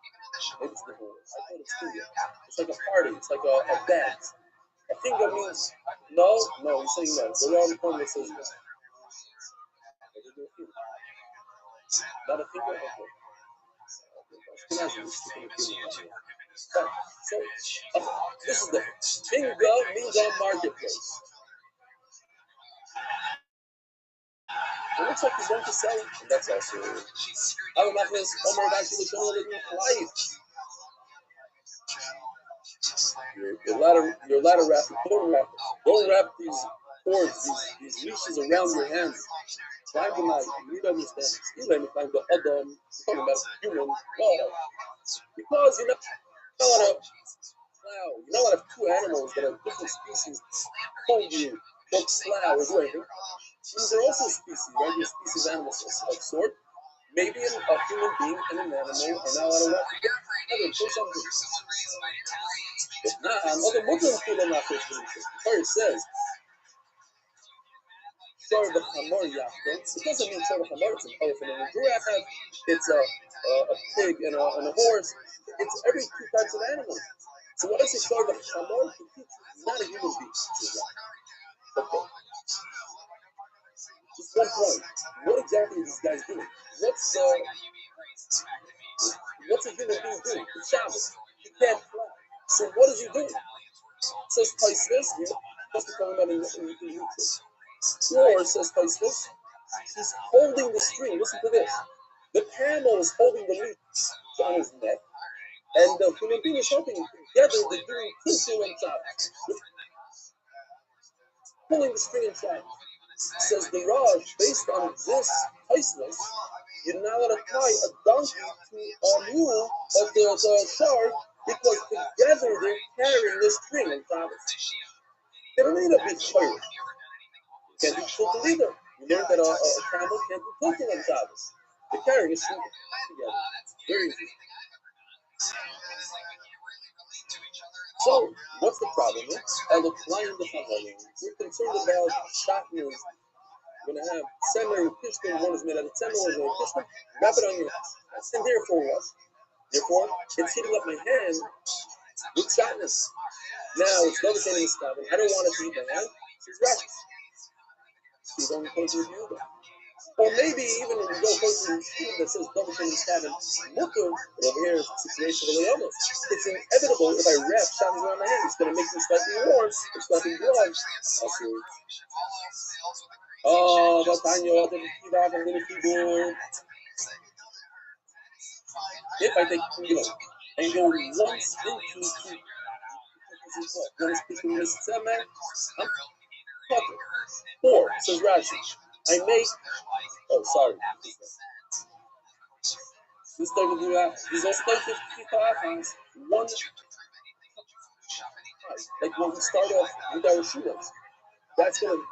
[SPEAKER 1] Maybe it's different. I thought it's finger. It's like a party, it's like a dance. A finger means no, you're saying no. Go around the corner that says no. Not a finger? Okay. So, this is the Minga Marketplace. It looks like he's going to sell it. And that's also Our Machnes, Omer Rashi, the Shon life. Your ladder wrap, don't wrap these cords, these leashes around your hands. Find them out. You need to understand. Still, and find the Adam, talking about human. Well, because you know what plow. You know what if two animals that are different species hold you, don't plow or do anything. These are also species, right? They're species animals of sort. Maybe a human being and an animal are not allowed to work together for something. But nah, other Muslim people are not supposed to do this. The Torah says, Shor v'chamor yachtem. It doesn't mean Shor v'chamor, it's an elephant and a giraffe. It's a pig and a horse. It's every two types of animals. So what is it Shor v'chamor? To teach you not a human being. Okay. Just one point. What exactly is this guy's doing? What's a human being doing? It's Shabbos. He can't fly. So what is he doing? It says Taisvis. That's the talking about in YouTube. Or says Taisvis. He's holding the string. Listen to this. The camel is holding the leaf on his neck, and the human being is helping him. Together, they're doing Tiltul and Shabbos. Pulling the string and Shabbos. Says the Raj, based on this Taisvis, you're not allowed to tie a donkey to a mule or to a shark because together they're carrying the string on Shabbos. They don't need to be tired. You can't do tiltul either. You learned that a camel can't do tiltul on Shabbos. They're carrying a string together. Very easy. So, what's the problem? We're concerned about shatnez. You're going to have semer and pishtim. One is made out of semer, one is made out of pishtim. Wrap it on your hands. And therefore what? Therefore, it's hitting up my hand with shatnez. Now, it's double standing stabbing. I don't want it to hit my hand. It's righteous. So you don't go to review them. Or maybe even if you go close to the shooting that says double standing stabbing mutter, but over here it's a situation of the almost. It's inevitable if I wrap shatnez around my hand, it's going to make me slightly warm. It's slightly warm. I'll see. Oh, but I know that I'm going to do. If I take, and go once into one is between this semer, I'm potter. Or, says Rashi, I make, oh, sorry. This doesn't do that. There's also like 55 one, like when we start off with our shoelace, that's going to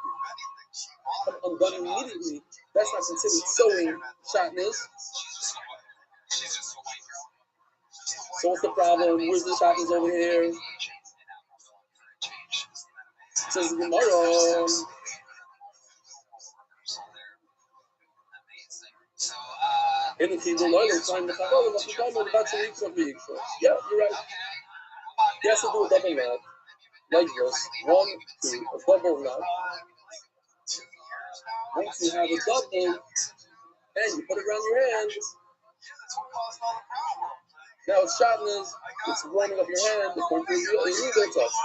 [SPEAKER 1] come undone immediately. That's not considered sewing shatnez. So what's the problem? Where's the shatnez over here? It says Gemara. In the Hebrew Lord, find the Chabal, what we call the Bachelor Yikra V'Yikra. Yeah, you're right. He has to do a double knot, like this. 1, 2, a double knot. Once you have a double, and you put it around your hand, now it's shatnez, it's warming up your hand, it's going to be illegal touch.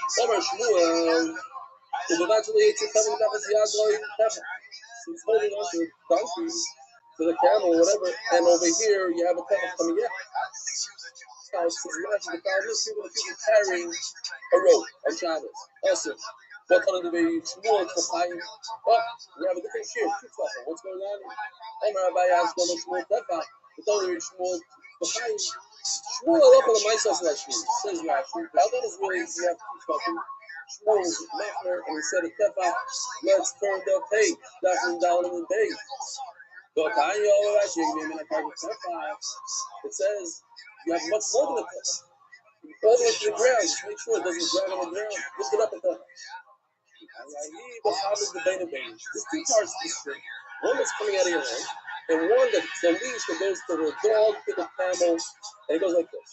[SPEAKER 1] Somewhere Shmuel, is eventually it's coming up as Yadloi Tefa. So he's holding on to donkey, to the camel, whatever, and over here you have a Tefa coming in. Now, since imagine the problem is people carrying a rope on Shabbos. Also, what kind of the Shmuel for Chaim? Well, we have a different shir. What's going on? Omar Abai asked one of Shmuel Tefa. It's only Shmuel for Chaim. Shmuel Allah the Maisas Rashi says Rashi. Now that is really we have to talking. Shmuel's Mechner and he said to Tefa, let's turn the page, down in the page. But it says you have much more than a Tefa. All the way to the ground, just make sure it doesn't drag on the ground. Lift it up at the There's two parts to this string. One that's coming out of your hand, and one that's the leash that goes to the dog, to the camel, and it goes like this.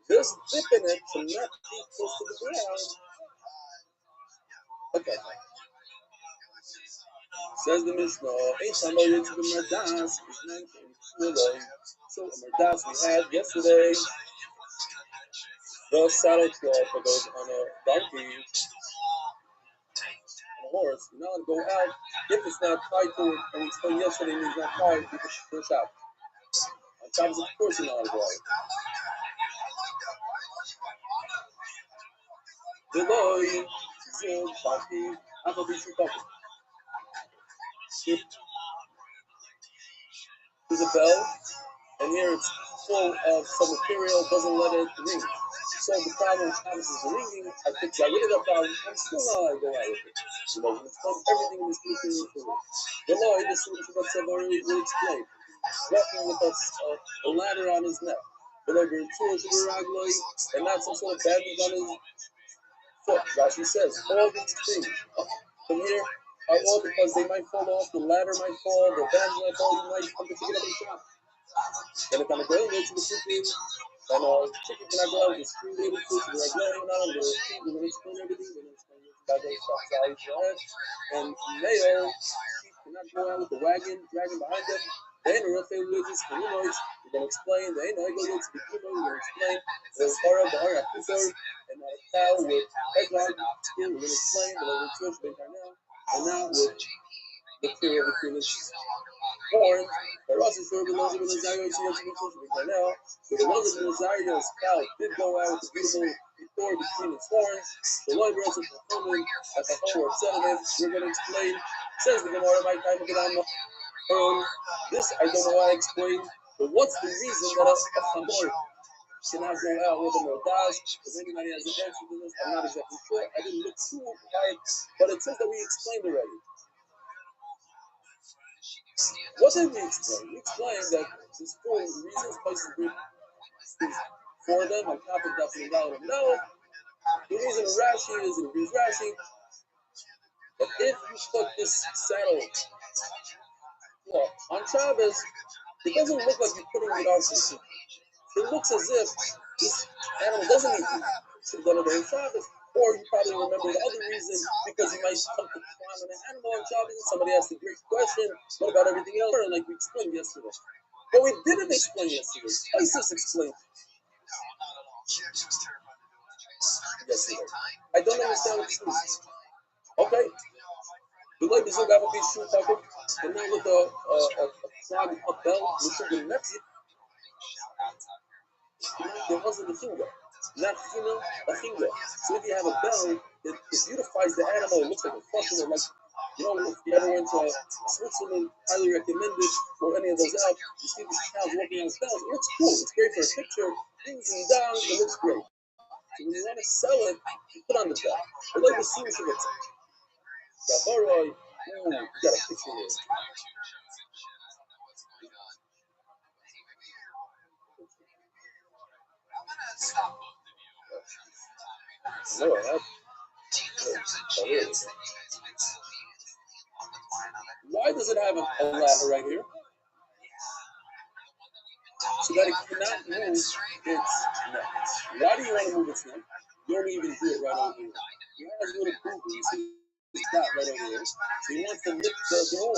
[SPEAKER 1] This dip in it to not be close to the ground. Okay. Says the Mishnah, so Merdas we had yesterday. The saddle cloth that goes on a donkey, on a horse, you're not going to go out if it's not tied to it. And we explained yesterday, it's not tied to the shop. On Shabbos, of course, you're not going to go out. Deloy, Zil, Shaki, Apple be true talking. There's a bell, and here it's full of some material, doesn't let it ring. So the problem with Shabbos is the ringing. I think I rid of that problem. I'm still not going to go out with it. You know, it's from everything in this meeting is for it. The Lord, the solution that Savar will explain. Walking with a ladder on his neck. The Lord, and not some sort of bandage on his foot. Rashi says, all these things from here are all because they might fall off, the ladder might fall, the bandage might fall, you might come to pick it up in the shop. Then it's on the ground, it's in the chicken, and chicken cannot go out, the screw label food, the regular on the feet, we're going to explain everything, we're going to explain about those stuff out your head, and male, sheep cannot go out with the wagon, dragging behind them. They ain't a real thing with this, we're going to explain, they ain't no ego, it's the we're going to explain, there's Hara, the Hara, and not a cow with headlock, skin, we're going to explain, the Lord Church, been there now, and now with the fear of the fearless horn, but also for the Lord of the Zion, so much right now, so the Lord of the Zion's cow did go out with the beautiful cord between its horns, the Lord brought it fulfillment at the whole settlement, we're going to explain, says the Gemara, my time to get on this, I don't know why I explained, but what's the reason that a chamor cannot go out with a mortaz? If anybody has an answer to this, I'm not exactly sure. I didn't look too hard, but it says that we explained already. What did we explain? We explained that there's four reasons places for them. On top of definitely valid. No, the reason of Rashi is in Rashi that if you put this saddle on Shabbos, it doesn't look like you're putting it on some. It looks as if this animal doesn't need food. Should have done it on Shabbos. Or you probably remember the other reason, because you might come to climb on an animal on Shabbos and somebody asks a great question, what about everything else? Like we explained yesterday. But we didn't explain yesterday. Isis explained yesterday. I don't understand what this means. Okay. The like this look up a shoe pocket, and then with a flag up bell, which should be next. There wasn't a finger. Not female, a finger. So if you have a bell, it beautifies the animal. It looks like a fossil, like, you know, if you ever went to Switzerland, highly recommended, or any of those out, you see these cows walking on bells. It looks cool. It's great for a picture. Things and down, it looks great. So when you want to sell it, you put on the bell. But like the seams of it. Ooh, you got a picture here. No, I have. Why does it have a ladder right here? So that it cannot move its neck. Why do you want to move its neck? You don't even do it right over here. You have a little boo boo. You see that right over here. So you want to lift the hole.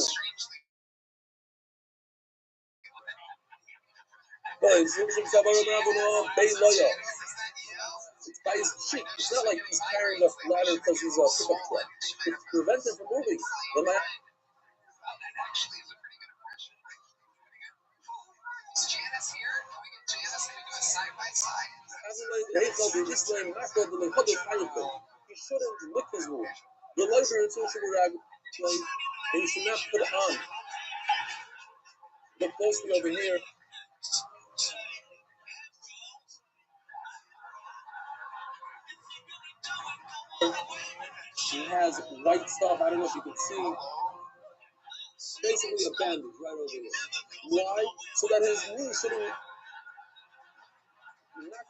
[SPEAKER 1] It's by his cheek. It's not like he's carrying a ladder because he's a pickup truck. It prevents him from moving. The man.
[SPEAKER 3] Janice here. Can we get Janice to do a side by side?
[SPEAKER 1] He shouldn't lick his wound. The labor and social rag, and you should not put it on. Look closely over here. She has white stuff. I don't know if you can see. Basically a bandage right over here. Why? So that his knees shouldn't knock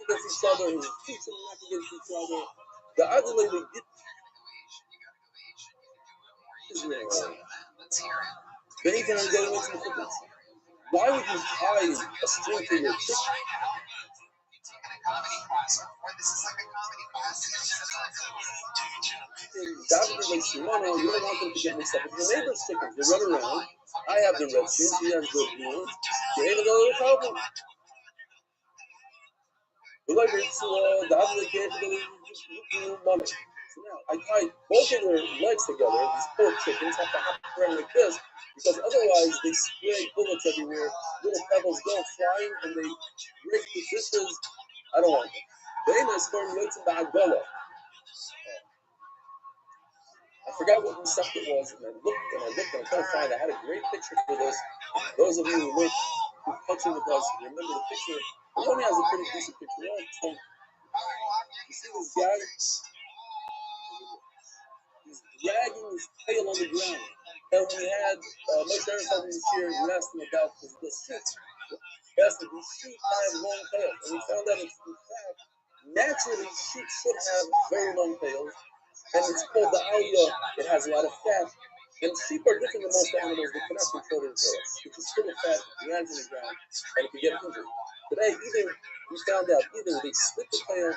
[SPEAKER 1] against each other, his feet shouldn't knock against each other. The other lady get Israel. Then he can go into the football. Why would you tie a string to your chick? David like Shimano, you don't want them to get mixed up with the neighbor's chickens. They run around. I have the red shoes, he has the blue ones. They ain't no problem. We like it's David can't do money. So now I tie both of their legs together. These poor chickens have to hop around like this because otherwise they spray bullets everywhere. Little pebbles go flying and they break the dishes. I don't want them. They must turn legs in the Agala. forgot what insect it was, and I looked and I couldn't find it. I had a great picture for this. Those of you who look, who coaching with us, remember the picture. It only has a pretty decent picture. You see this guy? He's dragging his tail on the ground. And we had Mike Harris this year, and we asked him about the sheep. He asked if these sheep have long tails. And we found out it's in fact, naturally, sheep should have very long tails. And it's called the alia. It has a lot of fat. And sheep are different than most animals. They cannot control their tails. It's just full of fat, it lands in the ground, and it can get injured. Today, either we found out either they split the tail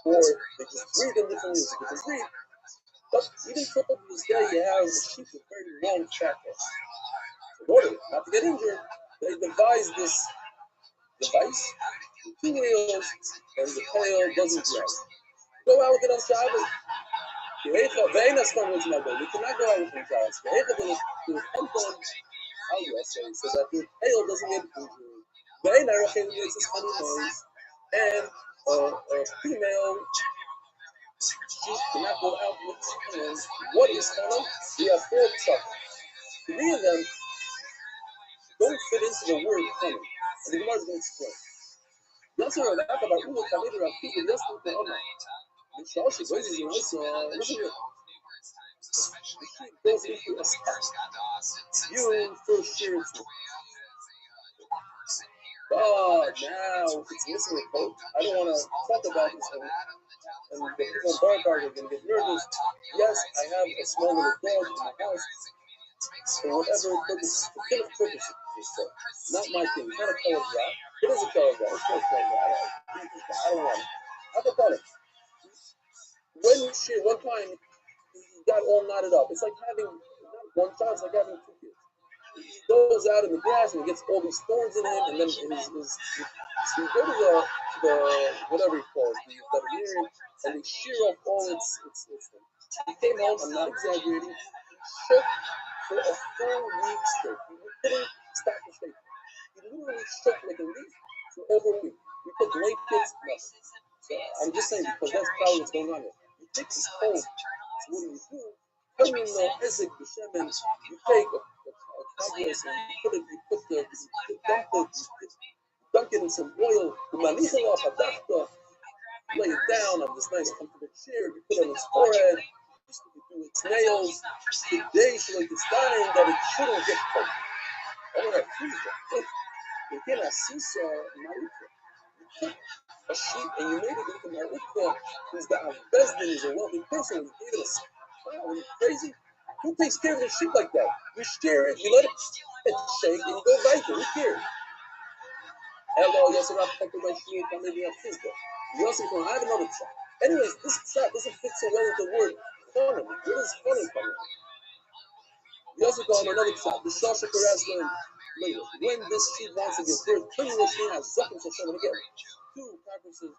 [SPEAKER 1] or they just breed them differently. It's a different breed. But even till this day, you have sheep with very long fat tails. In order not to get injured, they devised this device with 2 wheels, and the tail doesn't drag. Go out with it on Shabbos. We cannot go out with the Shabbos. So that the tail doesn't get injured. And female sheep cannot go out with chickens. What is funny? We have 4 chucks. 3 of them don't fit into the word funny. And the Gemara is going to explain. Yes, sir, that's about who will come in around people. Yes, the Omar. The Shawshi goes in the listen here. The sheep goes into a spot. You first shear it. But now it's missing a coat. I don't want to talk about this. And the people in bar park are going to get nervous. Yes, I have a small little dog in my house. For whatever purpose, for kind of purpose, not my thing. It's not a color drop. It is a color drop. It's not a color drop. I don't want it. I can call it. When she, one time, he got all knotted up. It's like having, not one child, it's like having 2 kids. He goes out in the grass and he gets all these thorns in him, and then so you go to the whatever you call it, the veterinarian, and they shear off all its thing. He came home, I'm not exaggerating, shook for a full week straight. He couldn't stop the shaking. He literally shook like a leaf for over a week. We put blankets, nothing. So I'm just saying, because that's probably what's going on here. You think it's cold, so what do? You take a compress and dunk it in some oil, lay it down on this nice comfortable chair, you put it on his forehead, you do its nails, today so like it's dying that it shouldn't get cold. Oh, that freezer. You cannot see you took a sheep and you made it into Marukah, who's got a Besdin, is a wealthy person, who gave it a smile. Are you crazy? Who takes care of a sheep like that? You steer it, you let it shake, and you go right there. Who cares? Hello, yes, I'm not talking about sheep, I'm maybe a physical. You also can have another shot. Anyways, this shot doesn't fit so well with the word funny. What is funny coming? You also call him another shot. The Shasha Karas later. When this sheep wants to give birth, tell you what she has. Zucking so seven again. 2 carcasses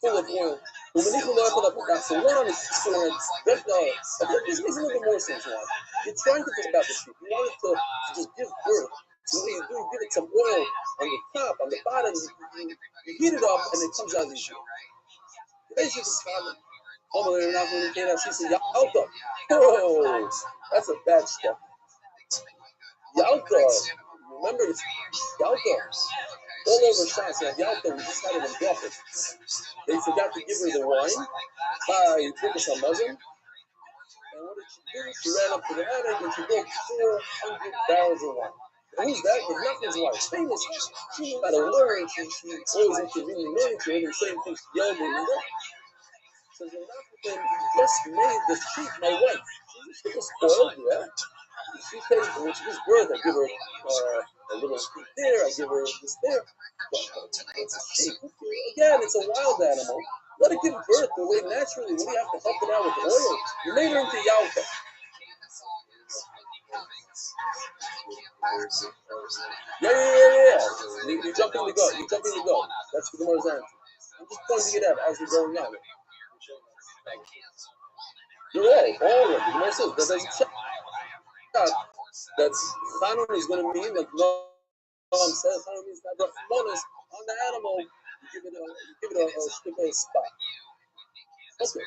[SPEAKER 1] full of oil. So one on his forehead. This makes a little bit more sense now. You're trying to think about the sheep. You want it to just give birth. So what do? You give it some oil on the top, on the bottom. You heat it up, and it comes out easy. Today's just common. Oh, they're not going to get us. He said, Yalta. Oh, that's a bad step. Yalta. Remember this? Yalta. All over Shas, Yalta, we just had it in Brooklyn. They forgot to give her the wine by Trippus HaMazon. And what did she do? She ran up to the attic and she broke 400 barrels of wine. And who's that? Was Nachman's wife. Famous. She knew how to learn. She always interviewed learning. She the same thing. She yelled and learned. So the Nachman just made the sheep my wife. She was spoiled, yeah. She pays when she gives birth. I give her a little sheep there. I give her this there. Sheep. Again, it's a wild animal. Let it give birth the way naturally. What do you have to help it out with oil? You made her into Yalta. Yeah. You jump in the go. You jump in the go. That's the Gemara's answer. I'm just pointing it out as we're going on. You're right. All of it. The Gemara says that doesn't check. That Chanun is going to mean like Noam says. Chanun means that the bonus on the animal. You give it a spot. Okay.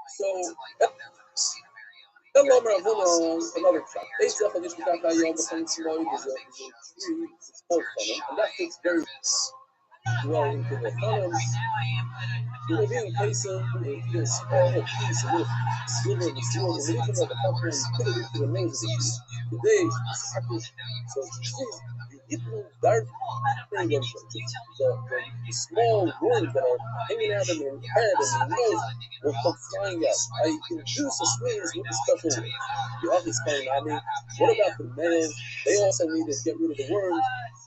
[SPEAKER 1] So, hello, Ravuna, another shot. They said for this because I am becoming small, there's a tree, it's called Funum, and that fits very well into the Funums. You know, being Payson, this whole piece, a little sliver of the steel, and even of the pumpkin, and put it into the nose of the tree. Today, so you get the dark thing of the small worms that are hanging out in their head and their nose will come flying out. I induce a sneeze with the special word. The author's calling on me. What about the males? They also need to get rid of the worms.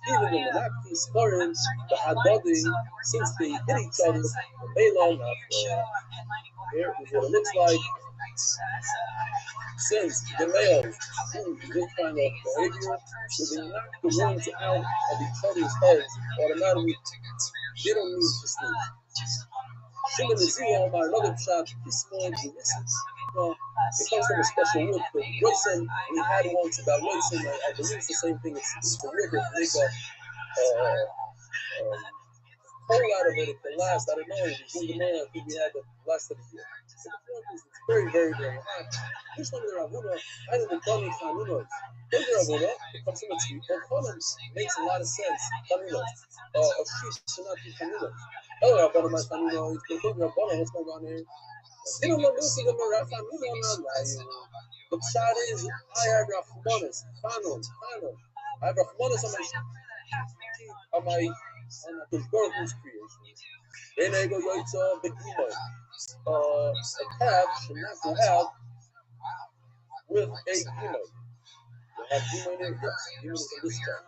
[SPEAKER 1] Even the Menachti, Sporim, the Hadadi, since they hit each other, the Melon, here is what it looks like. Since the males do this kind of behavior, so they knock the worms out of each other's heads automatically. They don't need to sneeze. Shimon is here by another shot. This one, it comes from a special wood called Roisin. We had once about Roisin. I believe it's the same thing. It's the wood that make a whole out of it. It can last. I don't know. It was in the man. I think we had the last of the year. So the point is, it's very, very, very hot. This one, the Ravuna, I didn't tell me Chanunos. The Ravuna, it comes from a tree called Chanunos. Makes a lot of sense. Chanunos. A sheep should not be Chanunos. Oh, Rabbanah, my Chanunos. Rabbanah, what's going on here? You don't know this is the Marathon. You don't know that. The shot is, I have Rachmanis. Chanon. I have Rachmanis on my Gordon's creation. Then I go right to the Gimel. A calf should not go out with a Gimel. They have Gimel in it? Yes. Gimel is in this time.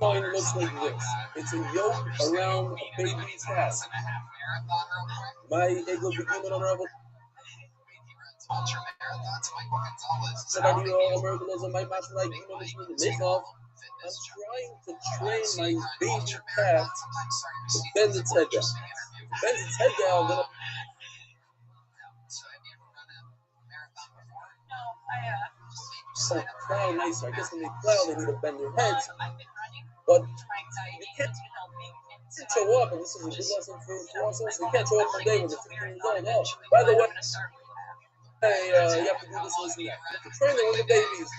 [SPEAKER 1] Gimel looks like this. It's a yoke around a baby's head. My ego Gimel on Rebel. Somebody Americanism might match like Gimel is with the make-off. I'm trying to train my baby calf to bend its head down. Bend its head down, then so plow nicer. I guess when they plow, they need to bend their heads. But you can't show up, and this is a good lesson for us also. You can't show up one day when you're 15 years old. Oh, by the way, hey, you have to do this and that. You have to train them with the babies.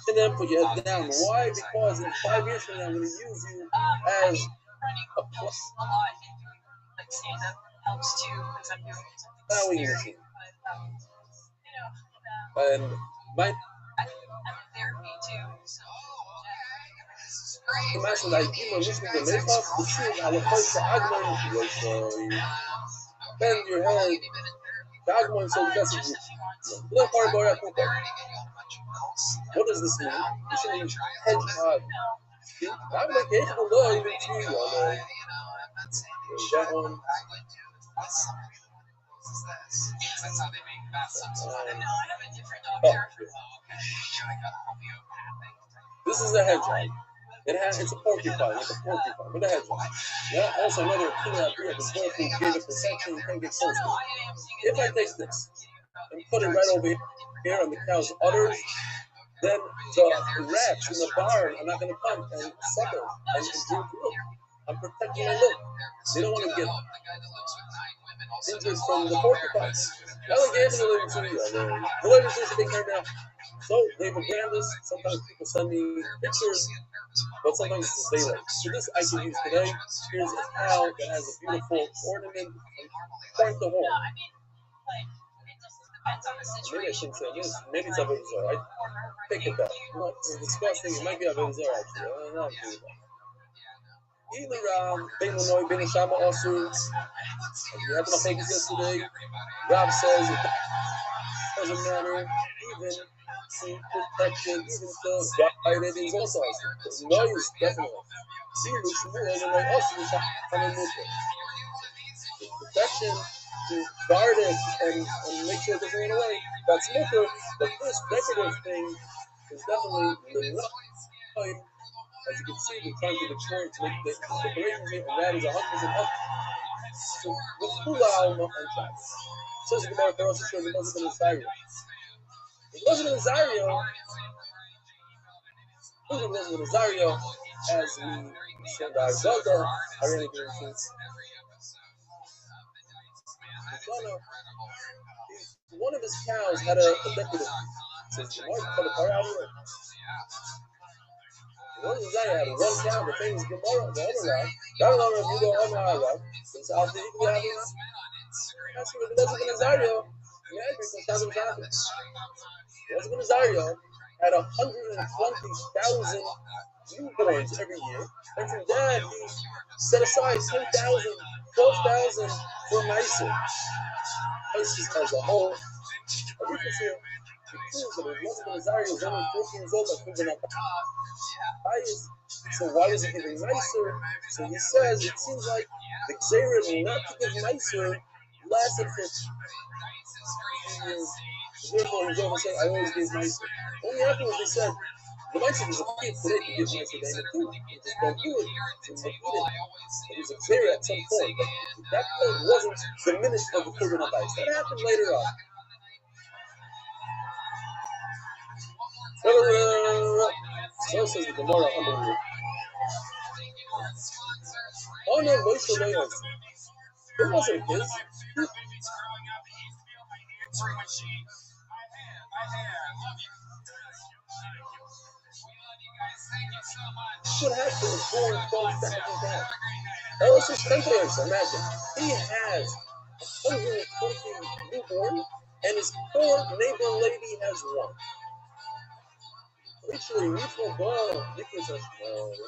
[SPEAKER 1] And then put your head down. Why? Because in 5 years from now, I'm going to use you as a plus. Plowing machine. And my imagine like you know listening to make-off, the shit I would hope for Agman bend your head. The Agman so that's a what part about that? What does this mean? It should mean hedgehog. I'm like capable of even too on that one. This is a hedgehog. It's a porcupine, like a porcupine, with a hedgehog. Yeah, also another killer idea of the bird who gave it protection, you can't get close to it. If I take this and put it right over here on the cow's udders, then the rats in the barn are not going to come and sucker and drink milk. I'm protecting my milk. They don't want to get injured from the porcupines. Alligators are living too. The living too should take care now. So they've banned this. Sometimes people send me pictures, but sometimes it's daylight. So this I can use today. Here's a cow that has a beautiful ornament and point the horn. Maybe I shouldn't say this. Maybe it's Avezor. I take it back. No, it's disgusting. It might be Avezor actually. I don't know. Either Benonoi, Ben Shama also. We had enough focus yesterday. Rob says it doesn't matter. Even to protection, even to guided is also awesome. Noise definitely. See which more than like us is coming with it. Protection to guard it and make sure it doesn't run away. That's liquor. The first decorative thing is definitely the noise. As you can see, we're trying to destroy to make the decoration here, and that is 100% up. So with full alma and shots. Says the Gemara, also shows it wasn't in Zario. It wasn't in Zario. It wasn't in Zario, as we said that Zaga are really doing things. One of his cows had a decorative. Says the Gemara, put a car out here. One of the Zario had one cow, the famous Gemara, the other round. The other round, if you go on the high round, it's out there, you can be having that. That's what it doesn't in Zario. Yeah, because doesn't happen. Joseph ben Azaria had 120,000 newborns every year, and from that he set aside 10,000, 12,000 for Meiser. Isis as a whole, we can see it proves that Joseph ben Azaria was only 14 years old at Kubanat. So why was he giving Meiser? So he says it seems like the Xerah not to give Meiser lasted for 3 years. Therefore, he's over saying, I always gave Meiser. Only afterwards they said, the Meiser is a kid today to give Meiser David too. You just don't do it. You don't eat it. It was a Xerah at some point. But that point wasn't diminished for the Kurban Abayis. That happened later on. So says the Gemara, unbelievable. Oh no, Moshe Leos. It wasn't his. What happened was born 12,000 times. That was his temperance, imagine. He has 120 newborn, and his poor neighbor lady has one. Literally, we will go because of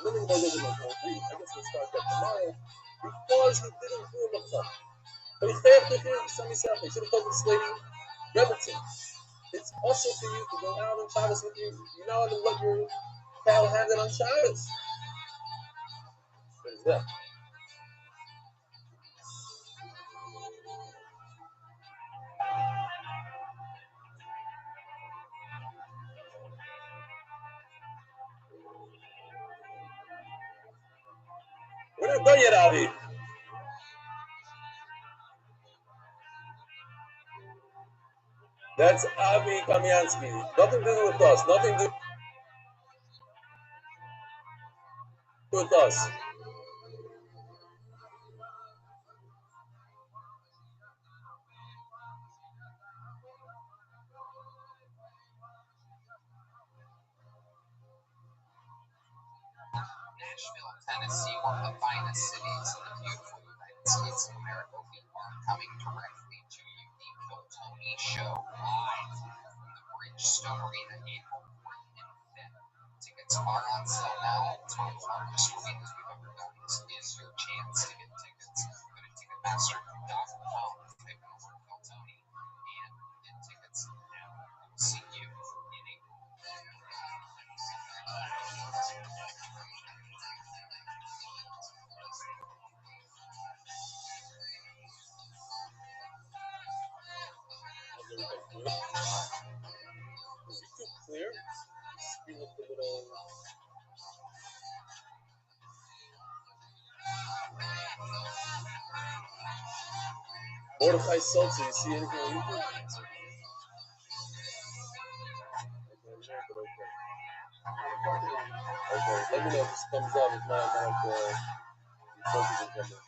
[SPEAKER 1] living by living on concrete. I guess we'll start that tomorrow. Because he didn't do him a cup. But he failed to do some himself. He should have told this lady, Rebbetzin. It's also for you to go out on Shabbos with you. You know how to let your cow have it on Shabbos. What is that? We're not done yet, Avi. That's Avi Kamiansky. Nothing to do with us. Nothing to do with us.
[SPEAKER 3] Nashville, Tennessee, one of the finest cities in the beautiful United States of America. We are coming directly to you, the Phil Tony Show, live from the Bridgestone Arena, April 4th and 5th. Tickets are on sale now. It's one of the largest arenas we've ever done. This is your chance to get tickets. Go to Ticketmaster.com, type in the word Phil Tony, and get tickets now. We'll see you in April.
[SPEAKER 1] Is it too clear? Screen with the little. Mordechai Seltzer, you see anything on YouTube? Okay, let me know if this comes up. If not, I'm not focusing on it.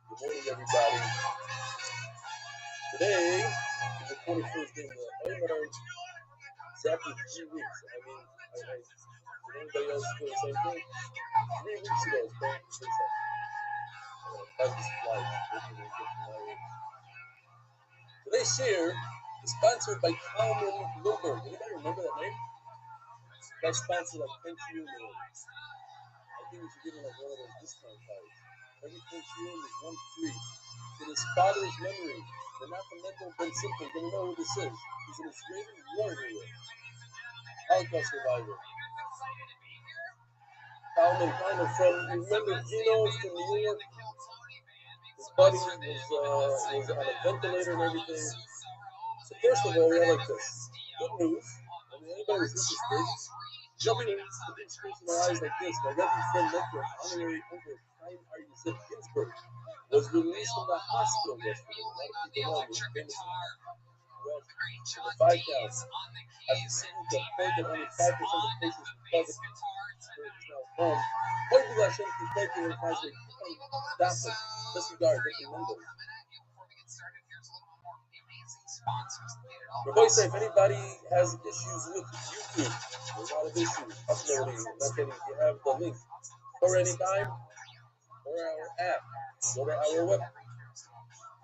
[SPEAKER 1] Good morning, everybody. Today is the 21st day of the exactly 3 weeks. I mean, did anybody else do the same thing? 3 weeks ago, it's going to say something. Today's share is sponsored by Kalman Milberg. Anybody remember that name? That's sponsored like Pentium. I think we should give him like one of those discount cards. Every Pentium is one free. In his father's memory, the mathematical Ben Simple, don't know who this is. He's an Israeli war hero, Holocaust survivor. Kalman from, remember Gino from New York? His buddy was on a ventilator and everything. So first of all, we have like this. Good news. I mean, anybody who's interested, Jumping into the big screens in my eyes like this, my Reverend friend mentor, honorary uncle Chaim Aryeh Ginsburg, was released from the hospital yesterday. A lot of people know him, famous in the 5,000. After seeking to point that only 5% of patients recovered is now home, point to Hashem to point to the advisory daffodil. Disregard, recommended. Rabbi say if anybody has issues with YouTube, there's a lot of issues uploading, not getting. If you have the link or anytime or our app, go to our website.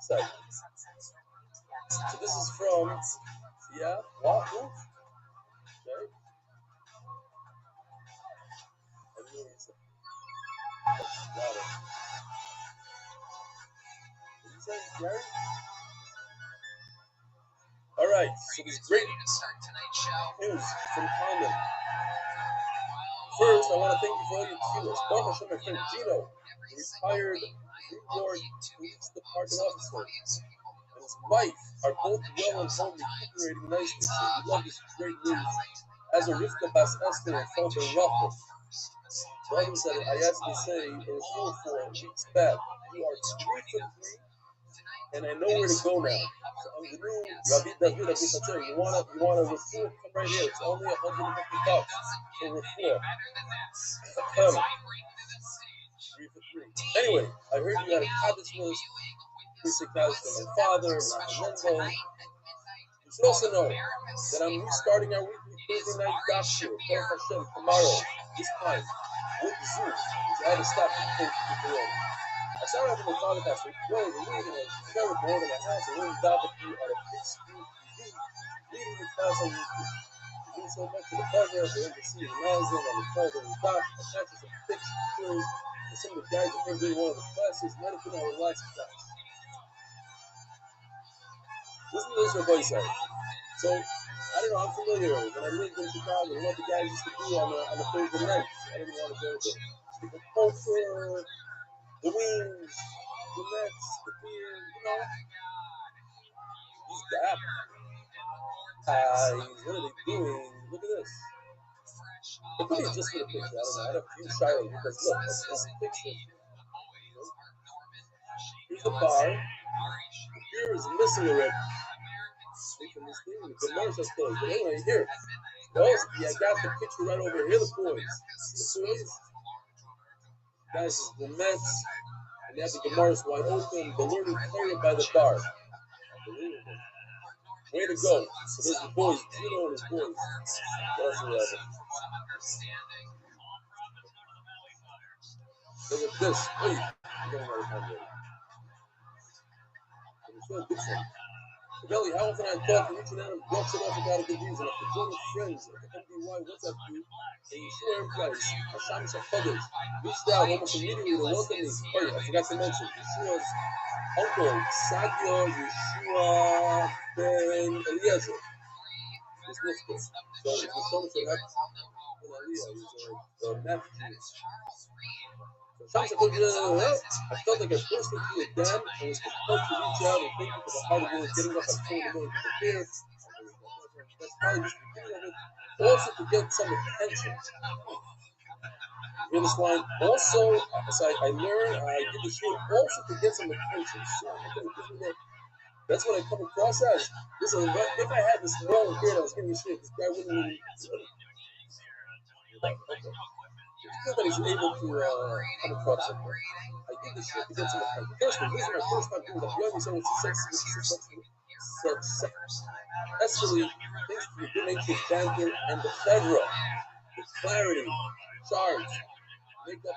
[SPEAKER 1] So this is from Wahoo. Okay. All right, so this great news from Condon. First, I want to thank you for all your viewers. Baruch Hashem, my friend Gino, the retired New York Police Department officer, and his wife are both well and home, recuperating nicely. So we love this great news. As a Rivka Bas Esther and Father Rachel, Rabbi said, I asked to say a refuel for weeks back. You are 3 for 3. And I know where to go now. So I'm the new Rabbi David Abu Hatzir. You want a refuel? Come right here. It's only $150 for a refuel. 3 for 3. Anyway, I heard you had a Kaddish list. Please say Kaddish for my father, Menzo. You should also know that I'm restarting our weekly Thursday night daf show, Baruch Hashem, tomorrow, this time, with Zoom, which I had to stop because of the corona. I started having my father pass away, the leaving a very board in my house, and learned daf with you on a big screen TV, leading the class on YouTube. You do so much for the pleasure of the see the magazine on the phone during daf, attaching some pictures of some of the guys that came during one of the classes, might have been our last class. Listen to this, Rabbi say. So, I don't know, I'm familiar with it. When I lived in Chicago, what the guys used to do on the Thursday nights. I didn't want to go there. The poker, the wings, the Mets, the beer, you know. These guys, what are they doing? Look at this. It could be just for the picture. I don't know. I had a few Shiloh because look, that's the picture. Here's the bar. The beer is missing already. From this thing, the commercial closed. But anyway, here. Oh, yeah, I got the picture right over here. The boys. See the boys? Guys, the Mets. And they have the Gemara's wide open. The learning player by the bar. Unbelievable. Way to go. So there's the boys. Gino and his boys. That's what happened. Look at this. Hey, you don't know how to it's so different. Belly, how often I talk to each and every walks it off without a good reason. After joining friends at the MDY WhatsApp group, and Yeshua Enterprise, Hashem Shafadis, reached out almost immediately to welcome me. Oh yeah, I forgot to mention, Yeshua's uncle, Sadio Yeshua Ben Eliezer, is listed. So it's the son of Ben Eliezer, he's a math genius. So I felt like I burst into a dam and was compelled to reach out and thank you for the hard work getting up at 4 in the morning to prepare. That's probably just the beginning of it. Also to get some attention. You hear this line? Also, as I learned, I did the show also to get some attention. So that's what I come across as. Listen, if I had this long beard I was giving you shit, this guy wouldn't even. It's good that he's able to come across it. I did this shit to get some attention. First one, this is my first time doing that. You always say it's successfully, thanks to the good natured banter and the federal, the clarity, charge, make up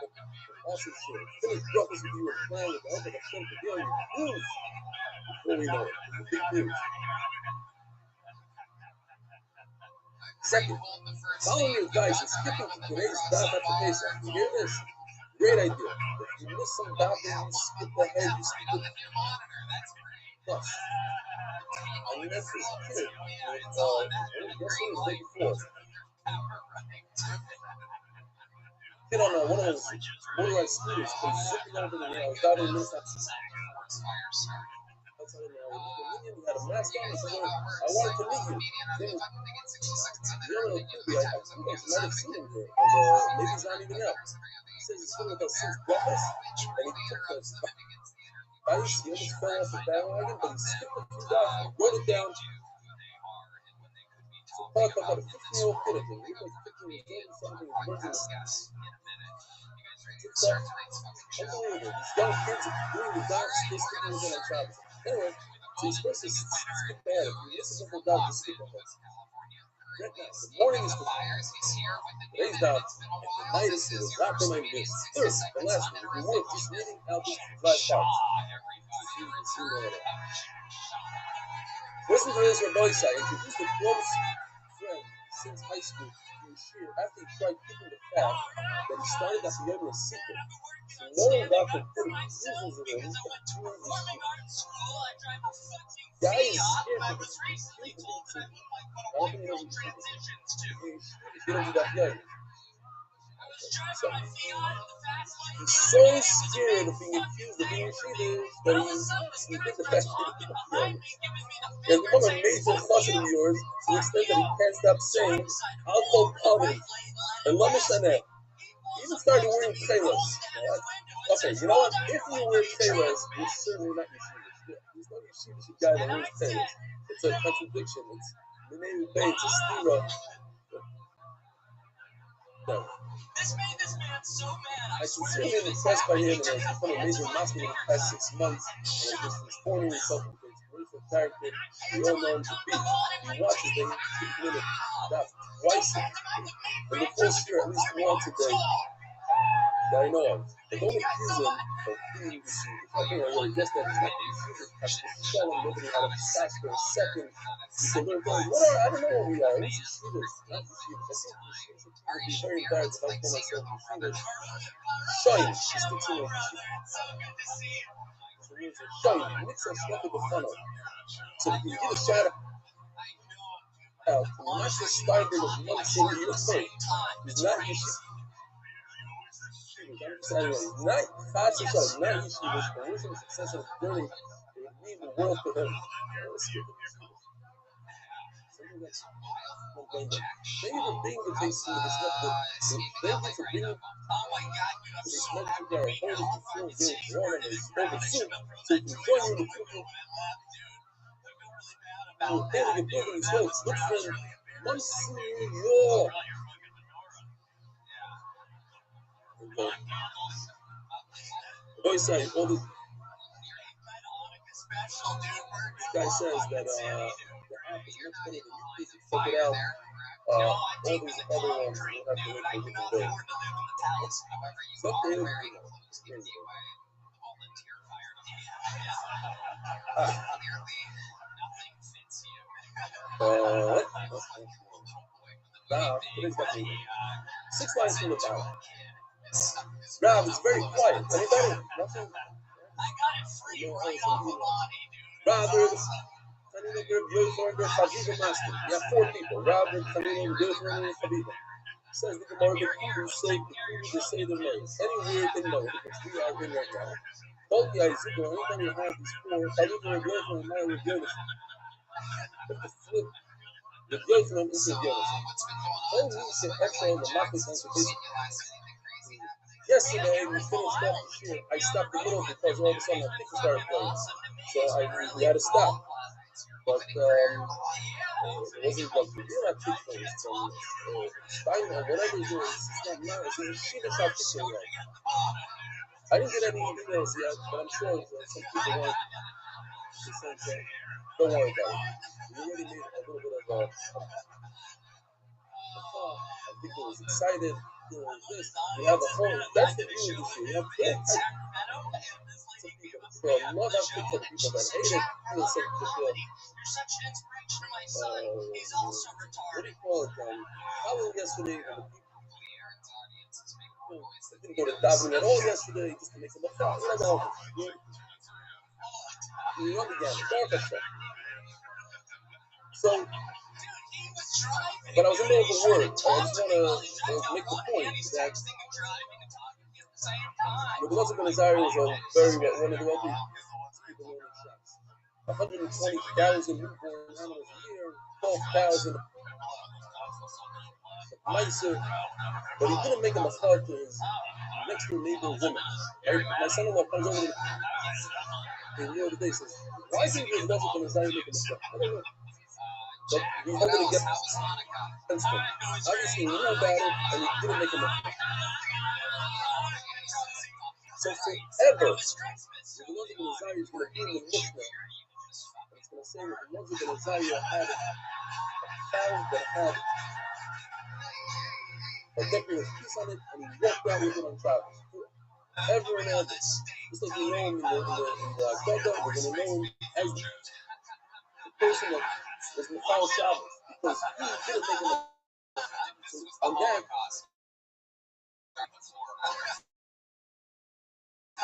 [SPEAKER 1] awesome shit. Finish breakfast with you and plan with the help of Hashem to deal with news before we know it. Big news. Second, following your advice and skipping to today's daf after Pesach. You hear this? Great idea. If you miss some daf and you skip ahead, you skip it. Plus, I met this kid with, guess who was day before? Kid on one of those motorized scooters came zipping over the air. I was driving in Minnesota. I outside of the Dominion. We had a mask on. He said, I wanted to meet you. Then Yellow Kubi, I think I might have seen him here. And maybe he's not even out. He says he's been with us since breakfast, and he took us. He almost fell off the bandwagon, but he skipped a few dots and wrote it down. So talk about a 15-year-old kid again. He was 15 years old, something emerging. Unbelievable. These young kids are doing the dance, still sticking within our jobs. Anyway, so he's supposed to skip ahead. If you listen to the dog, just skip ahead. Right now, the morning is the today's dog, and the night is the rapper named this. Third, the last one, if you work, just reading out these last parts. Listen to this rebellion side. Introduced a close friend since high school to Bashir after he tried keeping the fact that he started as a young secret. So knowing Dr. Putty uses it in guy is scared to be accused of being he's so scared of being accused of being cheated that he did the fact that he has become a major faucet of yours to the extent that he can't stop saying, I'll call poverty. And Lama Chanel, he even started wearing trailers. Okay, you know what? If you wear trailers, you're certainly not yeshivas. There's no yeshivish guy that wears trailers. It's a contradiction. It's the name of it's a stira. No. I sincerely am impressed by him and has become a major master in the past 6 months and has been transforming himself into a inspirational character we all know him to be. He watches them keep minute that twice and the first year at least once a day that I know of. But don't accuse him of being deceived. I think I already guessed that he's not deceived. I should tell him nobody had a fast for a second. He said, what are, I don't know what we are. Who's deceivers? Not deceivers. I think deceivers would be very embarrassed if I call myself deceivers. Shine. She sticks in there. So here's a shine. Mix and stuff with the funnel. So you can get a shot out. Not just starting with one single year first. He's not yeshivas. Not fast yourself, not yeshivas, but wisdom and success of learning it would mean the world to him. Thank you for being the JC of this network. Thank you for being this network that I hold it before you draw on this over soon so you can join you in the cooking. You're able to build these hopes. Look for Monsignor. Okay. Boy saying all this guy says that the app is much better than you check it out. All these other ones will have to wait for a different day. It's not the interview. Now, what is that mean? 6 lines from the bottom. Rav, it's very quiet. Anybody? Nothing? Robert, Tanina, girlfriend, Habiba master. You have 4 people. Robert, Tanina, girlfriend, and Habiba. Says the Gemara, the Kudu say the name. Anywhere they know, because we are in right now. Both the Isaac, anytime you have these 4, Habiba, and girlfriend, and Maya, with Yonis. But the flip, the girlfriend is in Yonis. All these say extra on the Makkah's consultation. Yesterday, we finished off the shoot. I stopped the middle because all of a sudden my picture started playing. So we had to stop. But it wasn't like we did not take things. Stein or whatever he's doing, it's not nice. She just not picking yet. I didn't get any emails yet, but I'm sure some people want to say that. Don't worry about it. We already made a little bit of a I think it was excited. This. We have a whole, that's the beauty this year. We have kids. Some people, so I love that picture of people that hate it. Feel some people, what do you call it? Halloween yesterday, and the people didn't go to davening at all yesterday just to make some fun. Whatever. You understand? Dark stuff. So, but I was in the middle of a word. I just want to make the point that the Beloved Benazari was one of the wealthy people in the shops. 120,000 newborn animals a year, 12,000 nicer, but he didn't make him a thought to his next door neighbor woman. Right? My son-in-law comes over to the other day, says, why didn't you also come inside and make him a thought? I don't know. But he's hoping to get sense from it. Obviously, he knew about it, and he didn't make him a thought. So forever, the Lord of Messiah is going to be in the Mishnah. And it's going to say that the Lord of Messiah had a cow that had a decorative piece on it, and he walked out with it on Shabbos. Forever and ever. Just like we know him in the Agada, we're going to know him as the person that was Michal Shabbos, because he didn't make him a on that.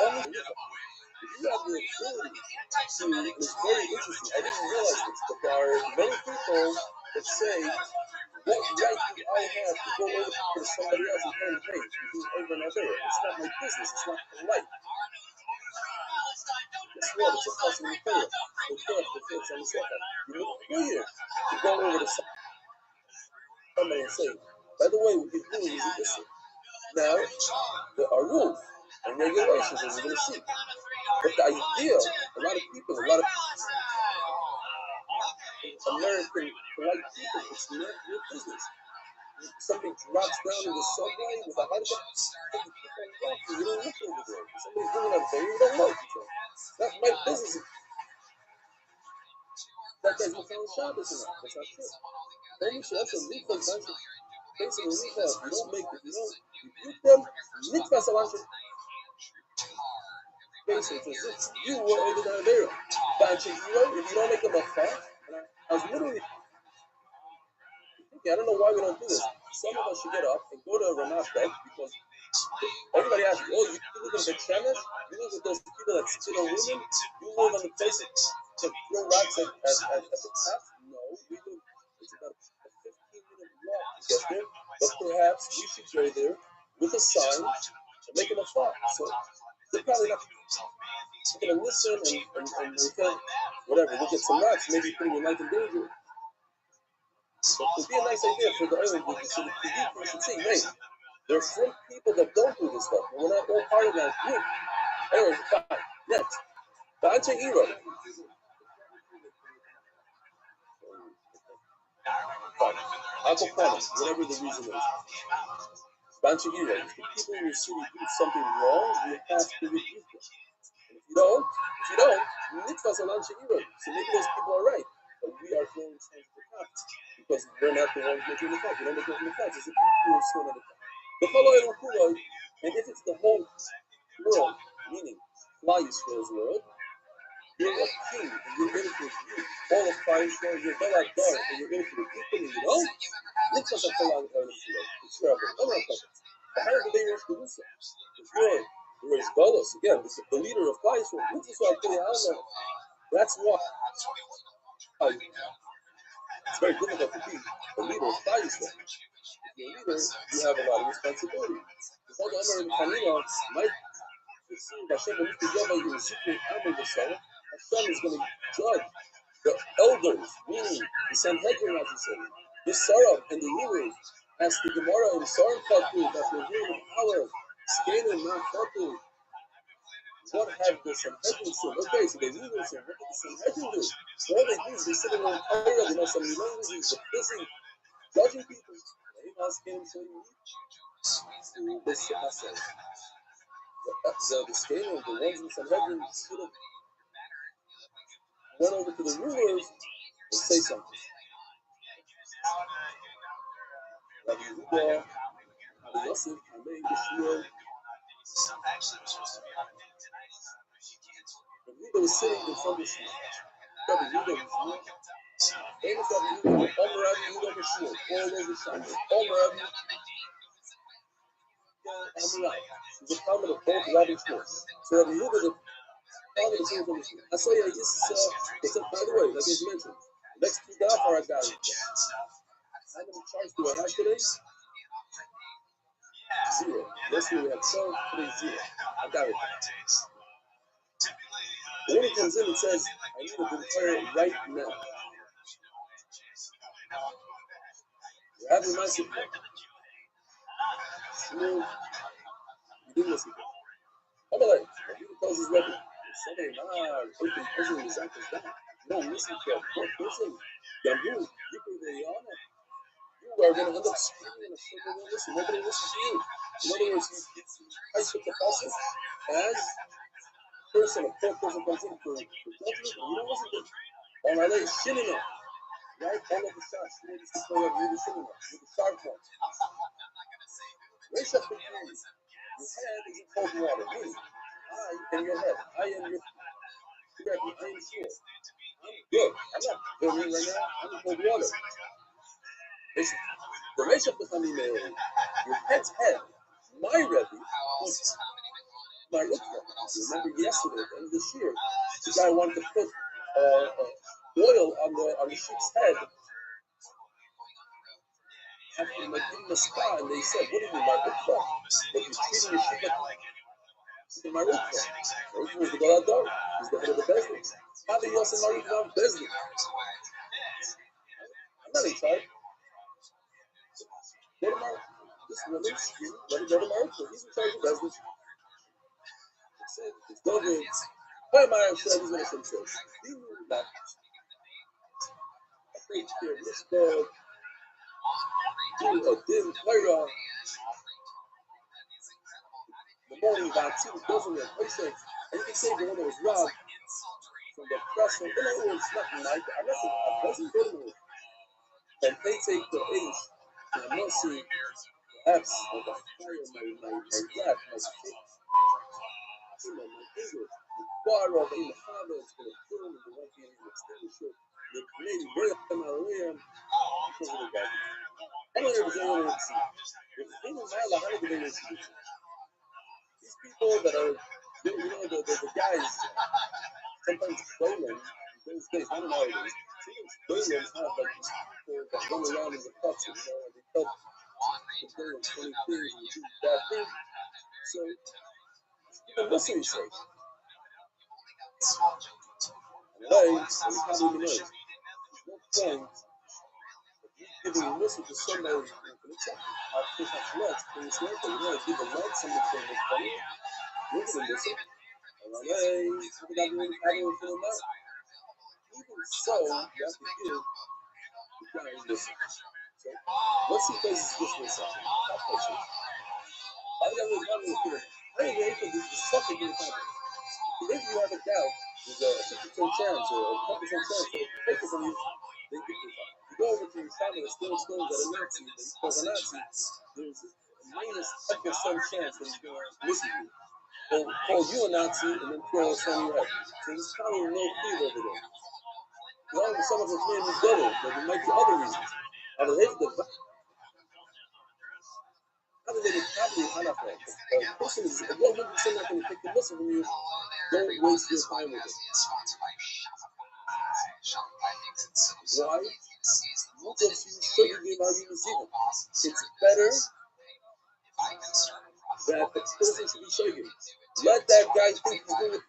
[SPEAKER 1] You have the ability to, it's very interesting. I didn't realize this, but there are many people that say, what right do I have to go over to somebody else and tell them, hey, you're doing over and over? It's not my business, it's not polite. Guess what? It's a custom of prayer. The prayer on the second. You look clear to go over to somebody and say, by the way, what you're doing is illicit. Now, there are rules and regulations, as you're going to see. But the idea, a lot of people, a lot of American polite people, it's not your business. Somebody drops down in the subway with a hot dog, you don't look over there. Somebody's doing that thing, you don't look. That's my business. That guy's not found Shabbos in that. That's not true. That's a legal concept. Basically, you don't make it, you beat them, mitzvah salasha. Basically, you were over the Avera. If you don't make them a fast, I was literally thinking, I don't know why we don't do this. Some of us should get up and go to Ramat Beth, because everybody asks you, oh, you live in Bet Shemesh? You live with those people that spit on women? You live on the place to throw rocks at the top? No, we live, it's about a 15-minute walk to get there, but perhaps we should go there with a sign and make them a fast. So they're probably not going to listen and they can, whatever, look at some rocks, maybe putting your life in danger. But it would be a nice idea for the island so the people should see, hey, there are some people that don't do this stuff, and we're not all part of that group. Anyway, fine. Next. Bancha Hero. Fine. Aquaponics, whatever the reason is. Bancha Hero. If the people in your city do something wrong, you have to rebuke them. And if you don't, mitzvahs are Bancha Hero. So maybe those people are right. But we are throwing stones at the cops because we're not the ones making the fight. We don't make the fight. It's a people stone at the top. The following Rukulo, and if it's the whole world, meaning fly Yisrael's world, you're a king and you're in for all of fire stone, you're Bella Dar, and you're in for the people, and you know, mitzvahs are following the Rukulo. It's forever. Don't have puppets. But how did they reach the Rusa? If you're a Golos, again, the leader of fly Yisrael, mitzvahs are pretty high. That's why. It's very difficult to be a leader of fly Yisrael. If you're a leader, you have a lot of responsibility. The whole Amar and Chanina might see Hashem when Mr. Yama is Zikri Amar Yisrael, Hashem is going to judge the elders, meaning the Sanhedrin, as he said, the Sarah and the rulers, as the Gemara and Sarah Fatu, that we're hearing the power of Skanim, not Fatu. What have the Sanhedrin said? Okay, so the rulers said, what did the Sanhedrin do? So all they do is they sit in their Torah, they know some languages, they're busy judging people. They ask him, so you this Hashem. The scale of the ones in Sanhedrin should have went over to the rulers and say something. Rabbi Yehuda, Rabbi Yosef, Rabbi Yeshua. Rabbi Yehuda was sitting in front of the Shul. Rabbi Yehuda was famous Rabbi Yehuda, Omer Rabbi Yehuda Yeshua, all over Shabbos. Omer Rabbi Yehuda. He's a comment of both Rabbi Shmuel. So Rabbi Yehuda, the father of the Shul from the Shul. I saw you, I just saw, by the way, like I mentioned, next to that are I got it. How many charts do I have today? 0. Yesterday we had 12, today 0. I got it. The woman comes in and says, I need a prayer right now. Have your mind sit down. You didn't listen. I'm like, he tells his record. Somebody, open prison is that. You don't listen to a poor person. You people that you honor. You are going to end up screaming in a circle. Listen, nobody listens to you. In other words, Christ with the process as a person, a poor person comes in for judgment, you don't listen to him. On my leg, shinning up. Right? All of the shots. You need to play up, you need to shinning up. You need to sharp ones. Raise up the hand. Your head is in cold water. Meaning, I am your head. I am your correct. I am sure. I'm good. I'm not burning right now. I'm in cold water. Listen, the raise up the honey mail. Your head's head. My Rebbe was my Rukma. Remember yesterday, at the end of this year, the guy wanted to put oil on the sheep's head. After like giving the spa, and they said, "What do you mean, my Rukma? But you're treating your sheep like my Rukma." My Rukma was the Galadar. He's the head of the business. How do you also my Rukma business? I'm not in charge. Go to my this woman, let it go to my Rukma. He's in charge of business. It's no good. Why am I upset? He's going to say, you knew that. I think here, Mr. Dim Player, the morning by two government patients, and you can say the one that was robbed from the press. In other words, nothing like that. I wasn't good enough. And they take the age, and I must see perhaps of the fire, my death, my faith, my anger. Water of the Father is going to kill him, and the one being extinguished. The Canadian way of my land because of the God. I don't ever say anything. If they don't have a hundred of these people that are, the guys, sometimes Bowling, in those days, I don't know how it is. Sometimes Bowlings have like these people that run around in the cups, and they help the Bowling 20 things and do bad things. So, even listen, he says. Anyway, you probably know. There's no point giving listen to somebody who can accept it. Our fish has legs, but it's like you want to give a leg something to make funny. Look at them, listen. Hey, something I didn't feel that. Even so, you have to give the guy listen. So, let's see places this for a second. Top places. I got really funny with it. I ain't ready for this to suck again. If you have a doubt, there's a 50% chance or a 10% chance that if you take it from you, they get this. You go over to your family and still stones at a Nazi, that you call a Nazi, there's a minus 10% chance that he's going to listen to you. Or call you a Nazi and then throw us on your head. So there's probably no fear over there. Along with some of us men who go there, but there might be other reasons. I would hate the other than probably Hanafa. A person is 100% not going to take the listen from you. Don't waste your time with it. Why? Look at you, show you the value of Zima. It's better that the person should be shaken. Let that guy think he's going to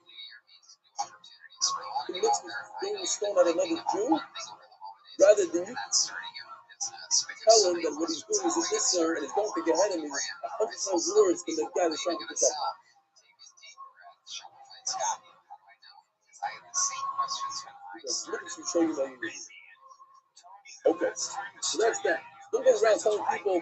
[SPEAKER 1] throw a stone at another Jew, rather than you tell him that what he's doing is a sir and it's going to get ahead of him. 100 times worse than the guy that's trying to protect him. Look at you, show you value of Zima. Okay, so that's that. Don't go around telling people on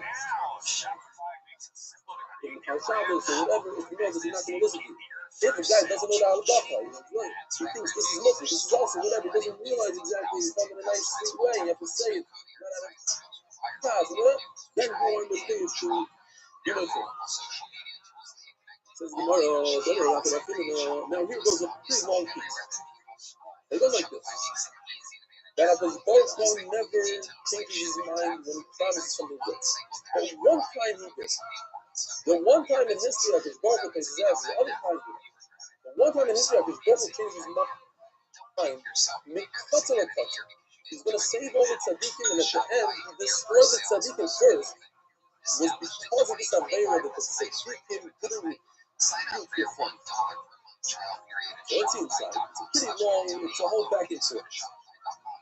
[SPEAKER 1] Shabbos or whatever if you know that you're not going to listen to you. If a guy doesn't know the halacha, he thinks this is Muslim, this is also whatever, doesn't realize exactly he's coming in a nice, sweet way, you have to say it, not out of class, whatever, then go on this thing is true, you know, so. Says the Gemara, now here goes a pretty long piece. It goes like this. That the Baruch Hu never changes his mind when he promises something good. But one time he did. The one time in history that his Baruch Hu takes his ass, the other time he did. The one time in history that his Baruch Hu changes his mind, he's going to save all the tzaddikim, and at the end, he destroyed the tzaddikim first, was because of this Aveira that the tzaddikim couldn't rebuke their friend. It's inside. It's pretty long. It's a whole back and forth.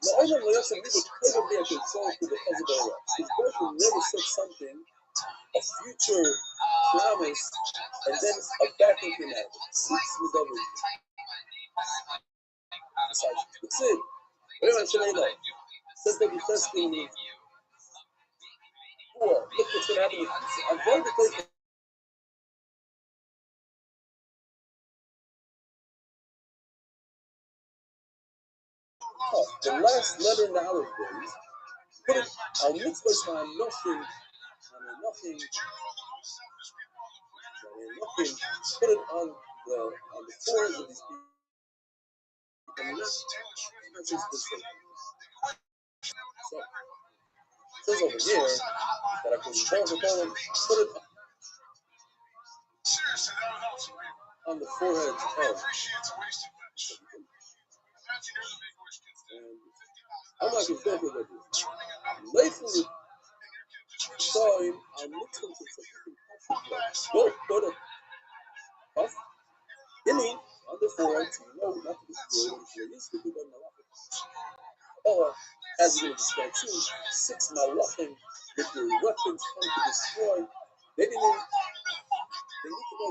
[SPEAKER 1] Now, I don't know. That's a little bit of their control to the Hezbollah. His person never said something, a future promise, and then a backing came out. Six with everything. That's it. Everyone should know. Since they'll be testing me. Look what's going to happen. I'm going to take the last letter in the alphabet. Put it on mitzvah time, nothing. Nothing. Put it on the foreheads of these people. And that's just the thing. So, it says over here that I can put it on the forehead of. I'm not going to go with this. Lately, saw him, I'm not going to go put it off. Inning on the forehead, not to destroy it. There used to be done a lot. Or, as we described too, 6 malachim with their weapons come to destroy. They didn't even, they need to know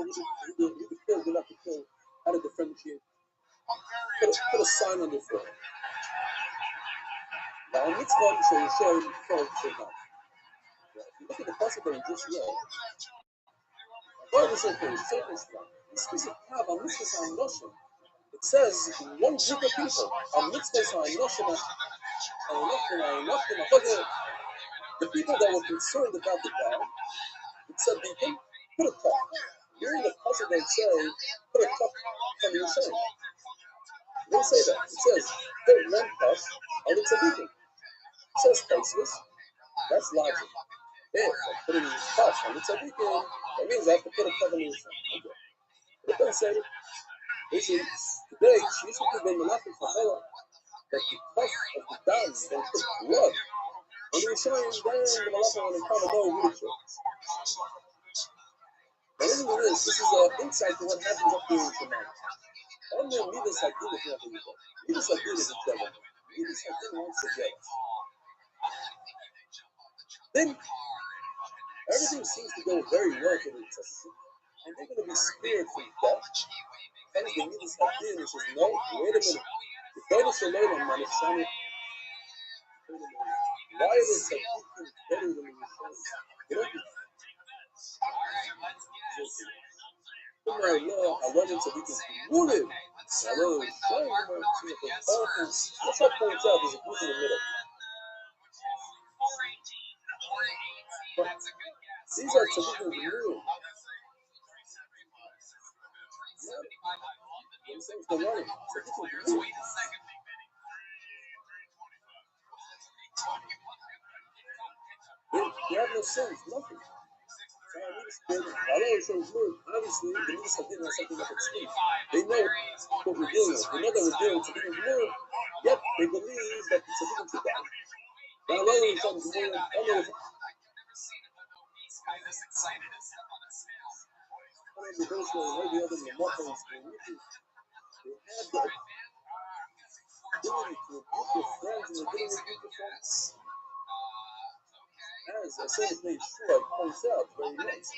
[SPEAKER 1] who to kill, who not to kill, how to differentiate. Put a sign on the forehead. Now, on mitzvah, so you show him not. Look at the passage that we just read. God is okay, this piece of Kav, on mitzvah on Noshim, it says one group of people, on mitzvah on Noshim, the people that were concerned about the God, it said they can put a cup. During the passage they say, put a cup from your shame. They don't say that. It says, put one cup on the tzaddikim. It says faceless. That's logic. If I put it in this cup on the tzaddikim, that means I have to put a cup on your shame. Okay. But it doesn't say that. They say, today, she used to put the malachim for Allah, that the cup of the dam, they put blood. And they were showing then the malachim on the counter door with the church. Now, listen to this. This is an insight to what happens up here in Shemai. On the Midas Hadin is nothing to go. Midas Hadin is a devil. Midas Hadin wants to get us. Then, everything seems to go very well for the Tzaddik. And they're going to be spared from death. And the Midas Hadin says, no, wait a minute. The Baruch Shalom, man, is shining. Why are the Tzaddikim better than the Yisraelis? They don't do I run into Tzaddikim rooted. I know it's showing them what's that points out? There's a group in the middle. But these are Tzaddikim rooted. They're running. Tzaddikim rooted. They have no sins, nothing. Obviously, the minister didn't have something up its sleeve. They know what we're dealing with. They know that we're dealing with Tzaddikim Gemurim, yet they believe that the Tzaddikim should die. Now, Allah is on the Gemurim, Allah is the verse where the other Muhammadians, they have the ability to rebuke their friends and they didn't rebuke their friends. As I said, it made sure I points out very nice.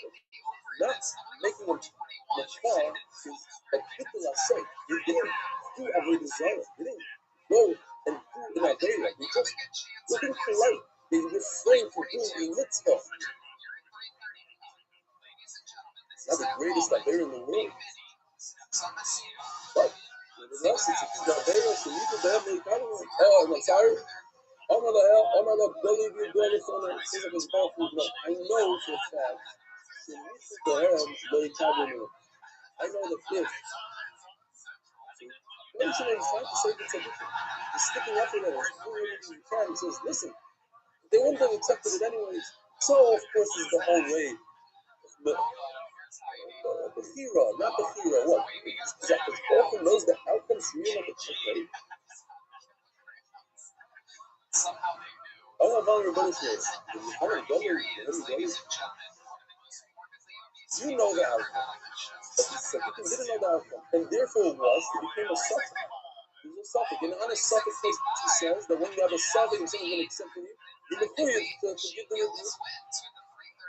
[SPEAKER 1] Not making them much far to like Hitler said, you didn't do Avodah Zarah. You didn't go and do an Avera. You just looking polite. They refrain from doing a mitzvah. Not the greatest Avera in the world. But nevertheless, it's a Avera, so you can have the kind of I'm sorry. I'm gonna believe you do it on the season of powerful. No, I know for a fact. I know the fifth. Then she was trying to say it's a different. He's sticking up in it. He says, listen, they wouldn't have accepted it anyways. So, of course, is the whole way. The hero, not the hero. What? Because often knows the outcomes real like a chicken. All of our bonuses. You know the outcome. Tzaddikim didn't know the outcome, and therefore it became a suffix. It was a suffix. In an honest suffix case, it says that when you have a suffix and someone's going to accept from you, you're required to give them a gift.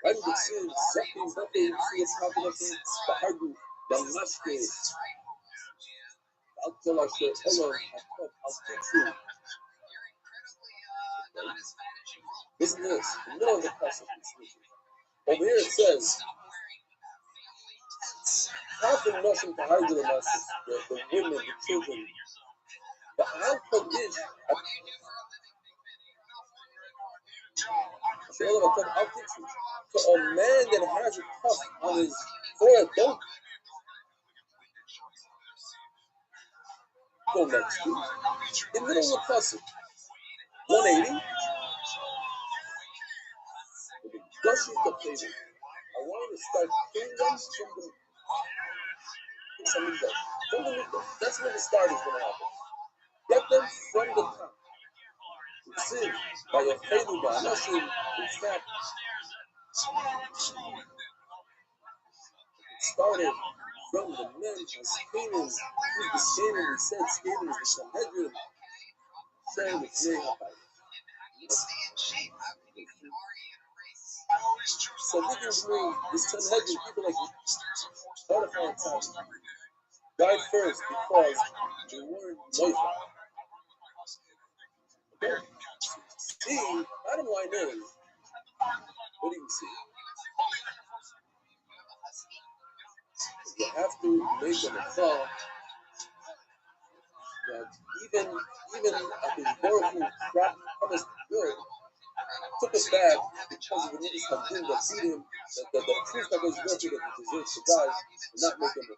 [SPEAKER 1] Right? You see, Zakim, Zakim, you see it's happening to Hardu, the Mashke, I'll tell us, hello, I'll teach you. Listen to this, in the middle of the passage. Over here it says, half the Noshim to Hardu the Mashke, the women, the children. The outcome is, I'll teach you. So a man that has a cuff on his forehead, don't go next to in the middle of the passage. 180. Gushing the table. I want you to start cleaning them from the middle. That's where the start is going to happen. Get them from the top. See, by your table, by nothing, in fact, it started from the men and skating. The skating, we said skating is the Sanhedrin. Saying it's very high. So we can bring this Sanhedrin, people like Spotify time, died first because they weren't loyal. See, bottom line is, what do you see? You have to make them a thought that even at his Baruch crap promised good, took us back because of the needs of him that beat him, the proof that was worth it that he deserves to die, and not make him a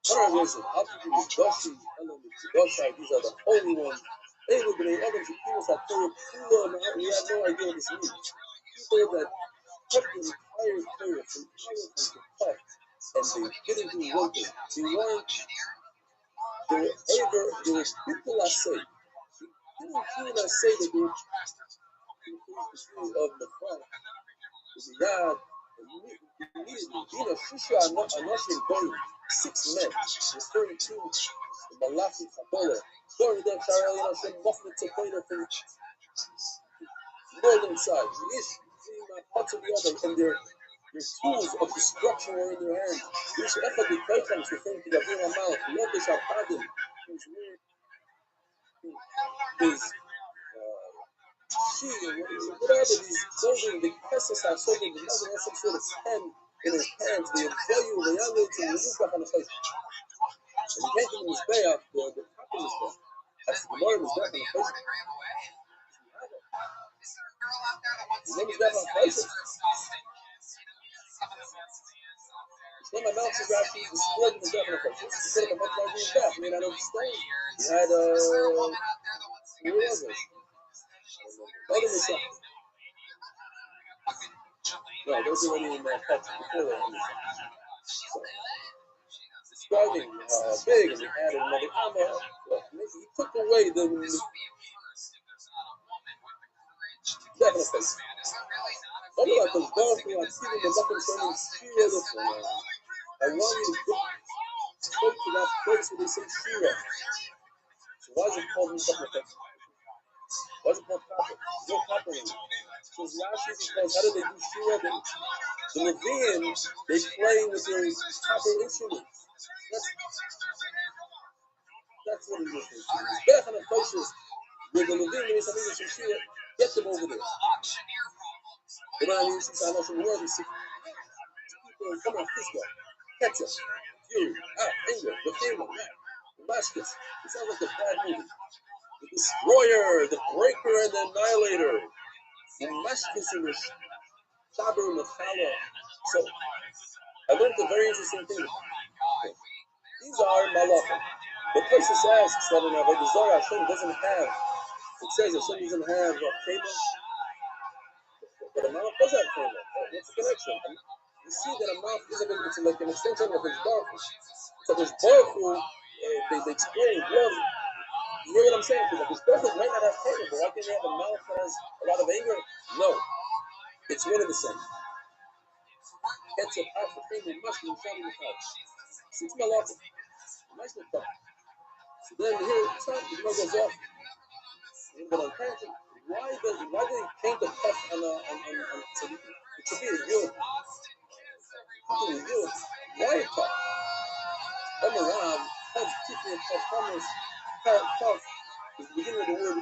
[SPEAKER 1] what are those? Alphabet, Doshi, Elam, Doshai, these are the holy ones. They would be the others who came us at Torah, we had no idea what this means. People that kept the entire Torah from Aleph to Tech, and they didn't do one thing. They weren't, they were people that say, they didn't people that say that they were of the front, the yard, Shusha, Anoshim, Goyim, 6 men, referring to the Malachi Kabbalah, going to them, Shara, Hashem, Mofnet, Tepeda from northern side, parts of the other, and their tools of destruction were in their hands. This effort the Kaitam is referring to the Avir Amalek, Lobish Al-Hadim, whose word is she, whatever these clothing, the Kesses are so that the mother has some sort of pen in his hands, they value the young lady to the on the face. And he came to the Mizbeach, the top of the Mizbeach. As the Gemara Mizbeach on the face. The name is Mizbeach on the face. His name of Mount Rashi is destroyed Mizbeach on the face. He said about much larger Mizbeach, made out of stone. He had, who was it? Other Mizbeach. No, those are already in cuts before that. Describing big, and he added another comma. He took away the definite face. All about those bones from like Stephen the Muffin showing Shira the I want you to go to that place where they say Shira. So why is it called definite face? Why is it called copper? No copper in it. So Rashi because how do they do Shira? The Levian, they play with their copper instruments. That's what it is. It's better than the places where the Levian is something some Shira. Get them over there. You know what I mean? Since I know some words, people come on, Fisco, Ketchup, Fury, Anger, the Family, Damascus. It sounds like a bad movie. The Destroyer, the Breaker, and the Annihilator. Damascus and the Shaber and the Chala. So, I learned a very interesting thing. These are Malachim. The Tosis asks that in Avodah Zarah, Hashem doesn't have, it says Hashem doesn't have a Chema, but a Malach does have Chema. What's the connection? And you see that a Malach is like an extension of his Baruch Hu. So his Baruch Hu, they explain, glory. You hear what I'm saying? Because his Baruch Hu might not have Chema, but why can't you have a Malach that has a lot of anger? No. It's one of the same. Ketchup, half the thing, mushroom, shiny, the house. 6 malach. Nice little cup. So then here at the top, the Gemara goes off. But on parenting, why do they paint the cuff on tzaddikim? It should be a yud. Why a cuff? Rav has Tifia Kafamos, Kaf is the beginning of the word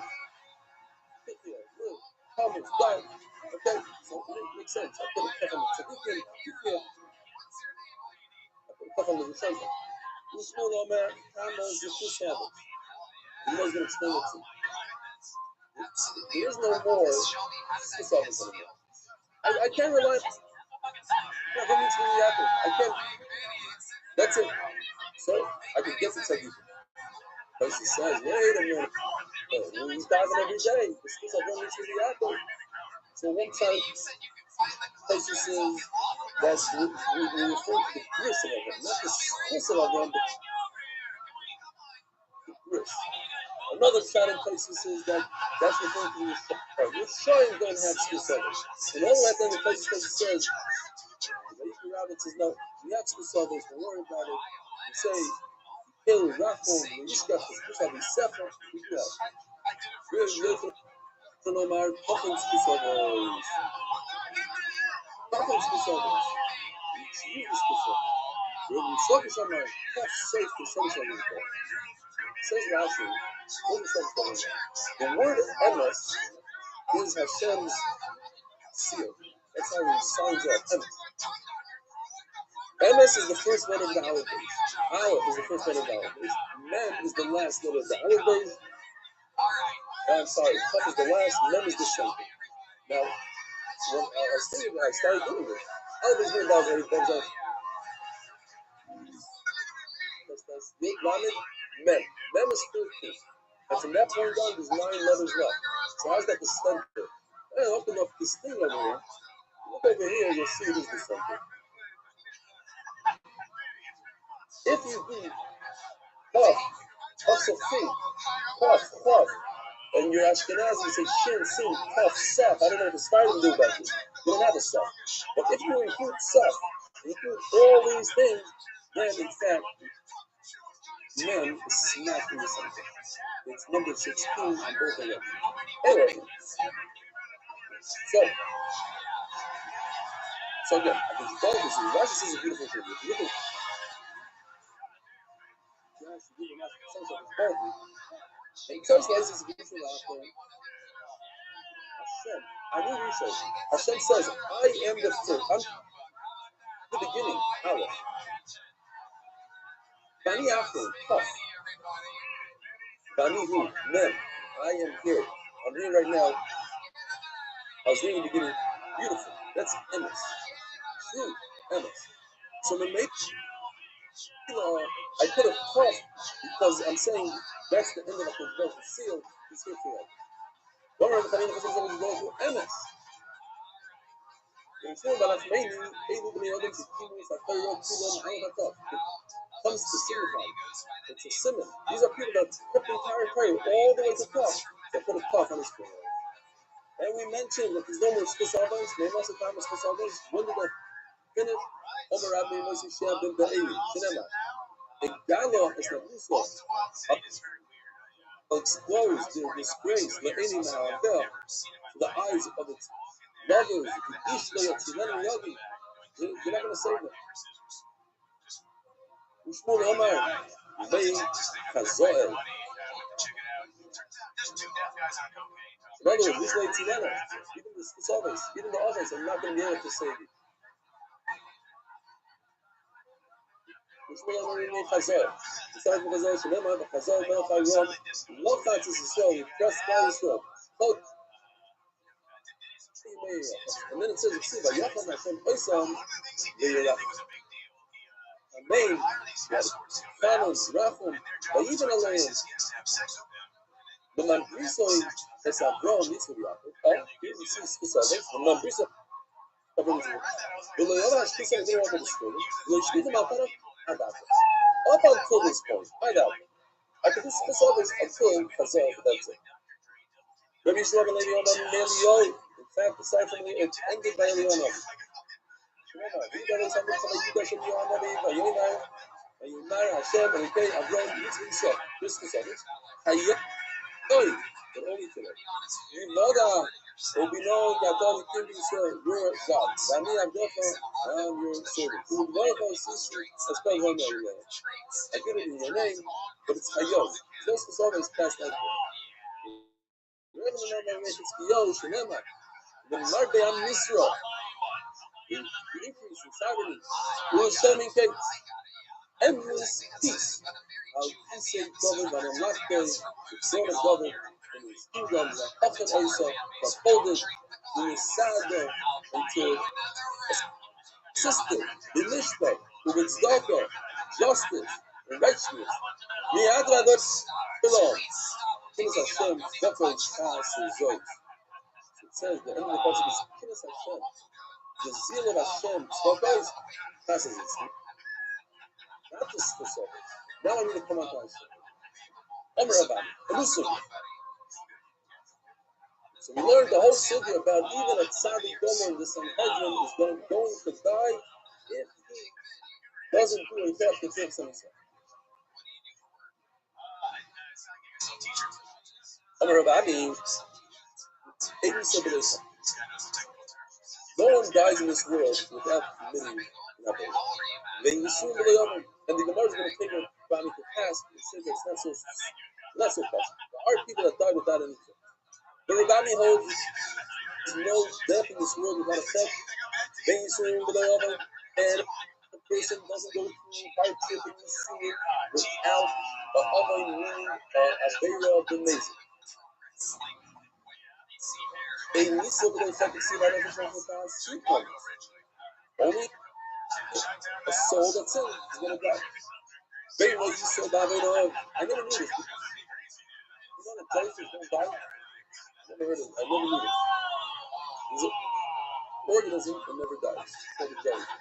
[SPEAKER 1] Tifia, Lil, Kafamos, Dal. Okay, so it makes sense. I put a Kaf on the Tzadikim, Tifia, I put a Kaf on the Rishayim. This small Omer, Kamos, the two Shabbos. You know, he's going to explain it to you. There is no more Shabbos anymore. I can't rely on I can't. That's it. So I can get the Tzadikim. Person says, wait a minute. He's diving every day. So one side person says that's we refer to the bris of them, not the skis of them, but the bris. Another side of person says that that's referring to the shayim. The shayim don't have skis of them. And all that then the person says, the rabbit says, no, we have skis of them, don't worry about it. You say, Hill, Rachel, and Yishka, this will be separate. We do that. Really, no matter, Puffin Skisovos. Puffin Skisovos. You Skisovos. When you focus on my tough, safe, Skisovos, says Rashi, what is that? The word Emes is Hashem's seal. That's how he signs off Emes. Emes is the first letter of the Aleph. Aleph is the first letter of the Aleph. Mem is the last letter of the Aleph. I'm sorry, Tuf is the last, Mem is the second. Now, when I started doing this, Aleph is very bad, very bad. That's Yud Lamed Mem. Mem is 13. And from that point on, there's 9 letters left. So how's that the center? Hey, open up this thing over here. Look over here, you'll see it is the center. If you do Tuf, Tuf's a thing, Tuf, and you're Ashkenazi, you say Shin, Sin, Tuf, Saf. I don't know what the starting do about this. You don't have a Saf. But if you include Saf, include all these things, then in fact, Mem is smack in the center. It's number 16 on both of them. Anyway, so again, I think both of these, Rashi says a beautiful thing. If you look at and tells us this is beautiful after Hashem. I knew research. Hashem says, I am the first. I'm the beginning. Aleph. Bani after Tuf. Bani who? Mem. I am here. I'm here right now. I was reading the beginning. Beautiful. That's Emes. True. Emes. So the make I put a Tuf because I'm saying that's the end of the verse. The seal is here for us. One of the things is going to Emes. And so, but that's mainly able to be able to keep us like Torah, Kulam, all that stuff. It comes to signify. It's a simon. These are people that put the entire prayer all the way to Tuf. They put a Tuf on his prayer. And we mentioned that there's no more Skisavos, name us the time of Skisavos. When did they finish? Omer Rabbi Moshe Shea ben Be'eri, Shinema. The Gala is the Musa. Explodes the disgrace, the Eni Ma'avel, to the eyes of its lovers, the Ishlay of Tzilenu Yogi. You're not going to save them. Ushmul Omer, Vei Kazoel. In other words, Ishlay Tzilenu, even the Skisavos, even the others are not going to be able to save you. Ushmul Omer Vei Kazoel. Besides the Kazoel, Shalema, the Kazoel, Belchayom, Lo Chatzis Yisrael, you press by Yisrael. And then it says, Vayacham Hashem Oisam V'yirach. Amen. Chanos, Rachum, Vayivan Aleim. The Mambriso is a grown Mitzvah Yaakov. Oh, here we see Skisavos. The Mambriso of Israel. The Loyava Shkisa didn't want to destroy it. The Shkita Malchana, I doubt it. Up until this point, I doubt it. I could do Skisavos until Chazal, that's it. Rabbi Yisrael ben Levi Omer Melio. In fact, aside from it, it's ended by Leonov. and you marry Hashem and okay, Avram, Yitzchak, Yisrael. This is it. Hayah, but only today. You know that. Will be known that all the kingdoms Israel, your God. Vani Avdecha, I am your servant. Who will love us, Sisi, as spelled one name. I get it in your name, but it's Hayah. This is always past like that. Wherever the number is, it's Kiyol, Shinema. The Marbe Am Yisrael. The increase in sovereignty. We will show me endless peace. I'll say governed on a last day, the throne of government, and his kingdom, the Chafet Asa, from Polish, the Sada, until system, the Mishpat, the Tzedakah, justice, and righteousness. Me Adradot belong. Kinas Hashem, Zephyr, Chas, and Zois. It says the end of the passage is Kinas Hashem. The zeal of Hashem, Tzedakah, passes it. Not just the surface. Now I need to come out to Hashem. Omer Rabban, elusive. So we learned the whole sugya about even a tzaddik gomer in the Sanhedrin is going to die if he doesn't do a test to fix himself. Omer Rabban means no one dies in this world without committing nothing. Then you soon believe, and the Gemara is going to take a Bami to pass. It says it's not so possible. There are people that die without anything. The Rabbi holds no death in this world without effect. Then you soon believe, and the person doesn't go through hardship in this scene without a other meaning a vera of the amazing. A Nisa will affect the sea right over the past 3 points. Only a soul that's in is going to die. Very much you saw that I never knew this. You know that jellyfish don't die? I never heard of it. I never knew this. There's an organism that never dies. It's called a jellyfish.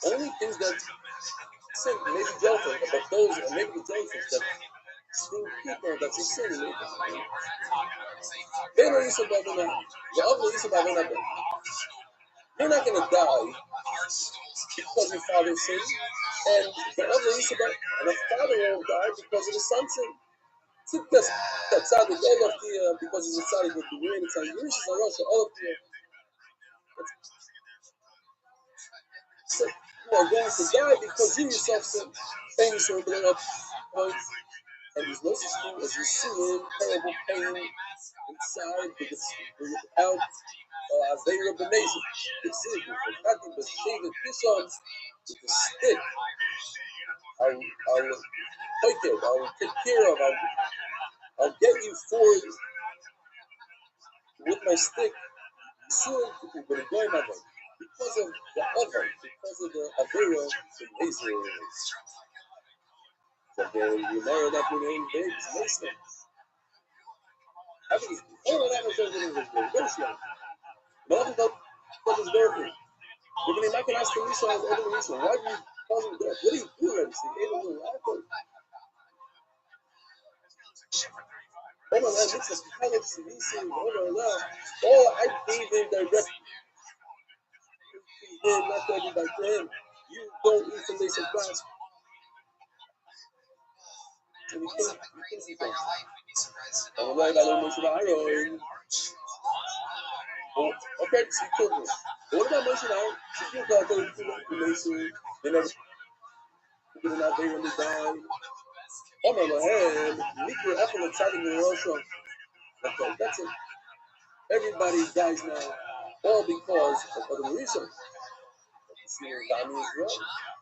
[SPEAKER 1] Only things that sin, maybe jellyfish, but those, maybe the jellyfish that sting people, that's a sin. They know Yisrael Bavina. The other Yisrael Bavina. You're not going to die because your father sinned, and the other Yisrael and the father won't die because of the son sin. That's tzaddik, all of the, because he's a tzaddik with the rain, it's like Yerush is a Rosh, all of the, you are going to die because you yourself sin, and you should bring up points, and there's no such thing as you see in terrible pain inside, without a very amazing. It's nothing but shaving fish on with a stick. I'll take it, I'll take care of, I'll get you forward with my stick. Soon people will go my way because of the other, because of the Avera, the Israel. So you marry that with name babes, Mason. I mean, all of that was over in Israel. What is that? But what is there for you? You're going to make an ask for Israel over in Israel. Why do you call him there? What do you do there? See, they don't know what. All of that, it's a pilot, all I gave him directly. Him, not everybody to him. You don't need to lay some class. And you can't see things. I'm like, I don't know what I okay, see children. What about Moshe now? She feels like those people, they never put it out there when they die. Oh my God, Mikra Ethel exciting in Russia. Okay, that's it. Everybody dies now, all because of other reasons. See, Dami is wrong.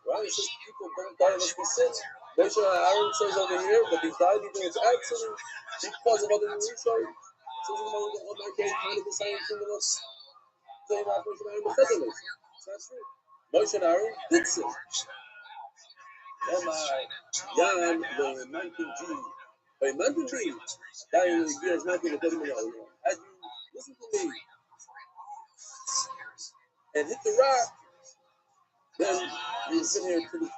[SPEAKER 1] Right? It says people don't die unless they sin. Moshe Aaron says over here that they died even with accident because of other reasons. So that's true. Moshe Aaron did sin. Yan the 19G. By 19G, dying years, 19 as you listen to me and hit the rock, then you sit here to the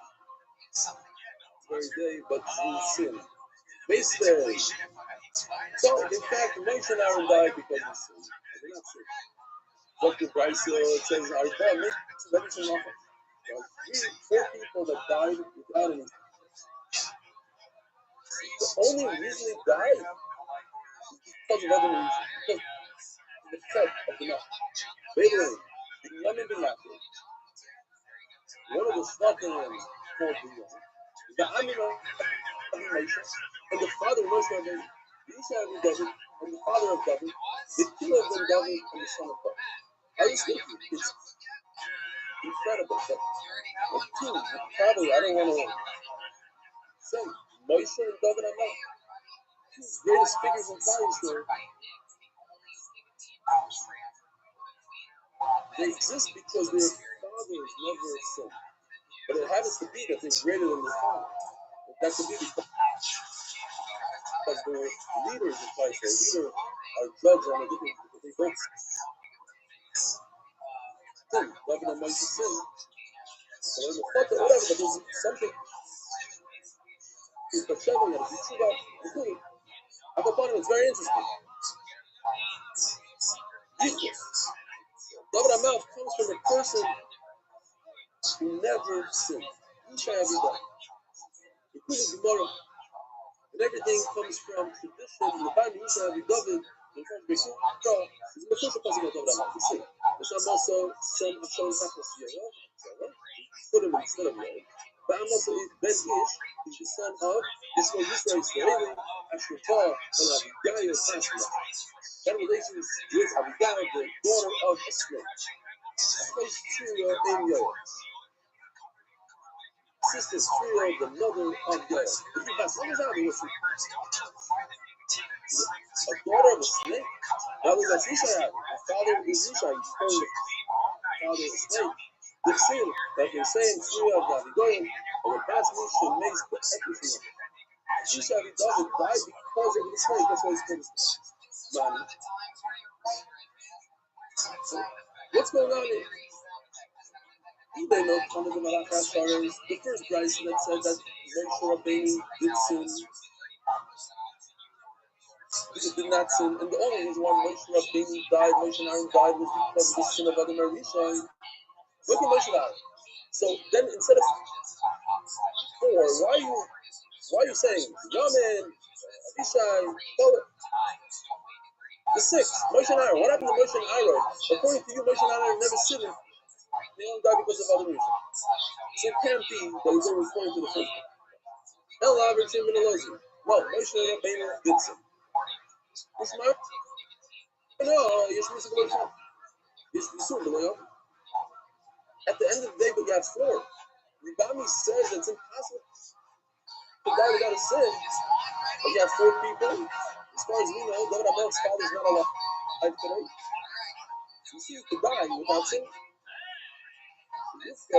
[SPEAKER 1] very day, but you sin. Basically, so in fact, Moshe Aaron died because of sin. Dr. Bryce says, I recall everything off. Four people that died without any. The only reason they died is because of other reasons. Because of the effect of the mouth. Later, Benjamin bin Yaakov, one of the Shvatim called the Amir of Moshe, and the father of Moshe Rabbeinu, Yishai of David, and the father of David, the killer of Ben David and the son of David. Are you speaking? It's incredible. But two, probably, I don't want to say, Moshe and David are not two greatest figures in Klal Yisrael. They exist because their fathers never sinned. But it happens to be that they're greater than their father. That could be because they're leaders in Klal Yisrael. Leaders are judged on a different, they both sin. David and Moshe sin. So in the father, whatever, but there's something to Hashem that if you see that, including it's very interesting. Yichus. David HaMelech comes from a person who never sinned. Yishai Avidah. Including Gemara. And everything comes from tradition. In the Bible, Yishai Avidah, in front of Bechukah, is the first person of David HaMelech. You see. There's also some Hashem Tachas Yerah. Put him instead of Yerah. But I'm also Ben Ish is the son of Yisrael Israeli, Ashurah, and Abigail Pasma. That relation is with Abigail, the daughter of a slave. First trio in Yoel. Sister trio, the mother of Yoel. If you pass one out, you will see a daughter of a slave. That was as Yishai. The father is Yishai. He's called the father of a slave. The sin that they're saying trio of Abigail, or the past mission makes the everything. Yishai David died because of the slave. That's why he's called the man. So, what's going on here? They know kind of the Malach HaSharim, the first Bryce that said that Moshe Rabbeinu did sin. He did not sin, and the only reason why Moshe Rabbeinu died, Moshe and Aaron died, was because of the sin of Adam Arishon. Look at Moshe died. So then instead of 4, why are you saying Yamin, Abishai, the 6, Moshe and Aaron? What happened to Moshe and Aaron? According to you, Moshe and Aaron never sinned. They only died because of other reasons. So it can't be that he's only referring to the first one. El Albert Tim Benelozi. No, Moshe Rabbeinu did sin. What's my? No, Yesh Musa Below. Yesh Musa Below. At the end of the day, but you have 4. Ribami says it's impossible to die without a sin. But you have 4 people. As far as we know, David HaMelech's father is not alive today. So you see, you could die without sin. It's a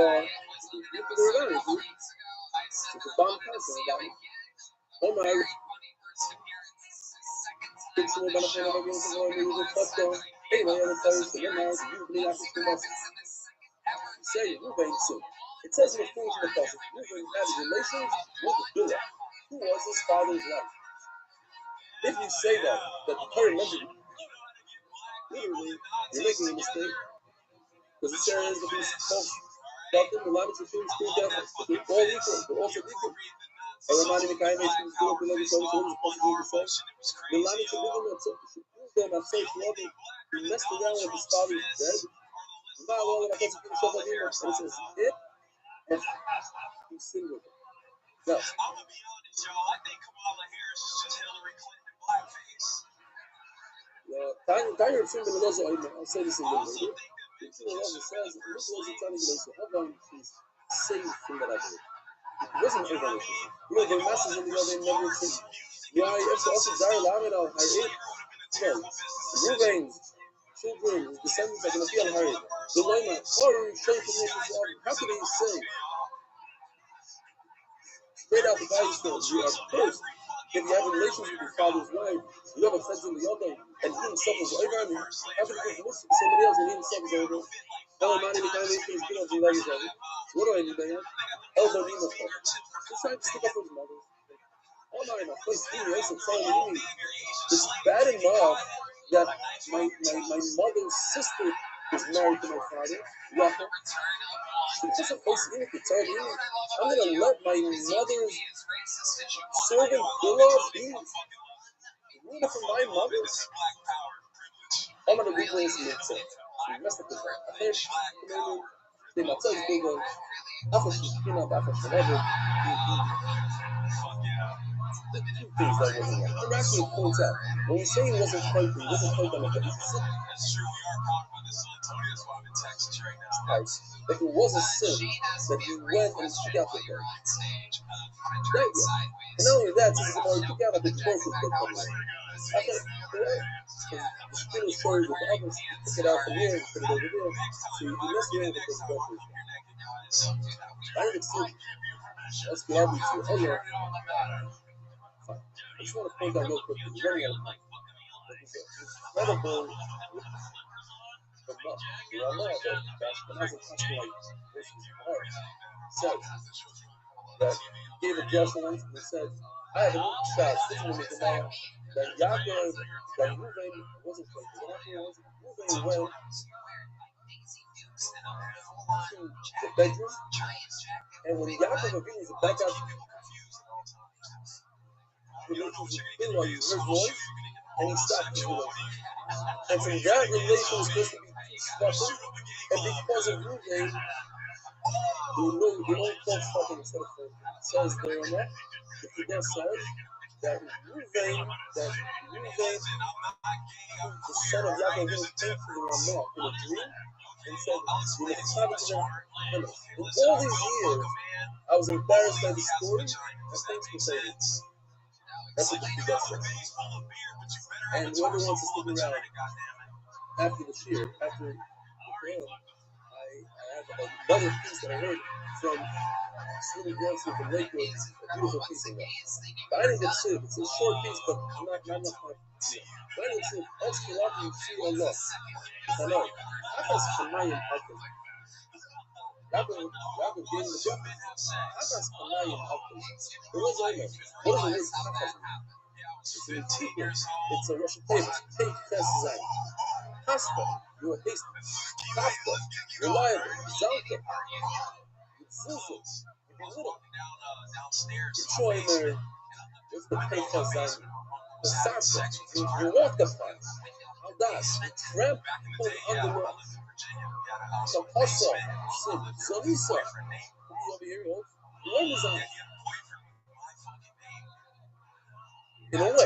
[SPEAKER 1] bomb person about it. Oh my. It says in the fourth in the passage, Reuben had relations with Bilhah, who was his father's wife. If you say that the Torah mentioned, literally, you're making a mistake. Because the Sarah is the beast false. But the line is the two devils. They're all equal. They're also equal. I reminded me, kind of, it's good to know the Torah is possible to say. The line is the living of them at such level. He messed around with his father's dead. Not long enough to finish off like him. And it says, if you sin with him. Now, I'm gonna be honest, y'all. I think Kamala Harris is just Hillary Clinton in blackface. Tanya Tzim Ben Elazar, I'll say this in the video. Tzim Ben Elazar says, this was a Tanya Ben Elazar, how long she's saved from that idea. It wasn't evolution. You know, the masses in the other never think. Yeah, it's also Zara Lamed al Hayit. No, Ruvain's children, his descendants are going to be al Hayit. The Lema, how can they say? Straight out the Bible says, you are cursed if you have relations with your father's wife, you have offense in the other, and he himself is over. I mean, how can you go to somebody else and he himself is over? What do I need there? Elbow Nemo stuff. Just trying to stick up his mother. Oh no, in a place, it's bad enough that my mother's sister is married to my father, Rachel. She doesn't face even to tell me, I'm gonna let my mother's servant Bilal be ruler for my mother? I'm gonna replace the intent. She messed up the brand. I think they might tell you, go, after she's been up, after forever, two things that wasn't right. And actually points out, when we say he wasn't fighting, he wasn't fighting on the sin. If it was a sin that he went and took out the girl. That, yeah. And not only that, this is about he took out the clothes with the couple. I thought, because the skin was showing with the others, he took it out from here and put it over there. So he messed around with his girlfriend. I didn't see it. That's the obvious. Oh, yeah. Fine. I just want to point out real quick, because we're running out of time. But he's incredible. But not, we all know that Ashkenaz and Ashkenaz versus Gemara said that he gave a judgment and said, I have a new shot, sticking with the Gemara, that Yaakov, that Ruvain wasn't playing. What happened was, Ruvain went to the bedroom, and when Yaakov was back out, he heard his voice, and he stopped his relation. And from that relation was supposed to be special, and because of Ruvain, the old folks fucking instead of says there on that, the Fidesz says that Ruvain, the son of Yaakov, came to the Ramah in a dream and said, you know, in all these years, I was embarrassed by the story, and thanks for saying it. That's what the Fidesz says. And whoever wants to stick around after the shir, after the prayer, I have another piece that I heard from Sweeney Johnson from Lakewood, a beautiful piece of that. But I didn't get to see it. It's a short piece, but not enough time to see it. But I didn't see it. That's Kilaki Yitzi Allah. I know. Akas Kamayim Alkim. Yaakov gave him the book. Akas Kamayim Alkim. It was Omer. What is the word Akas? It's an integral. It's a Russian table. Take Ches Zayin. Kasta. You are hasty. Kasta. Reliable. Zalka. Zilzil. You belittle. Choimer. What's the Take Ches Zayin? The Sarsa. You walk the path. Aldas. You tramp underwater. Kapasa. Sin. Zalisa. Over here, one design. In a way, or we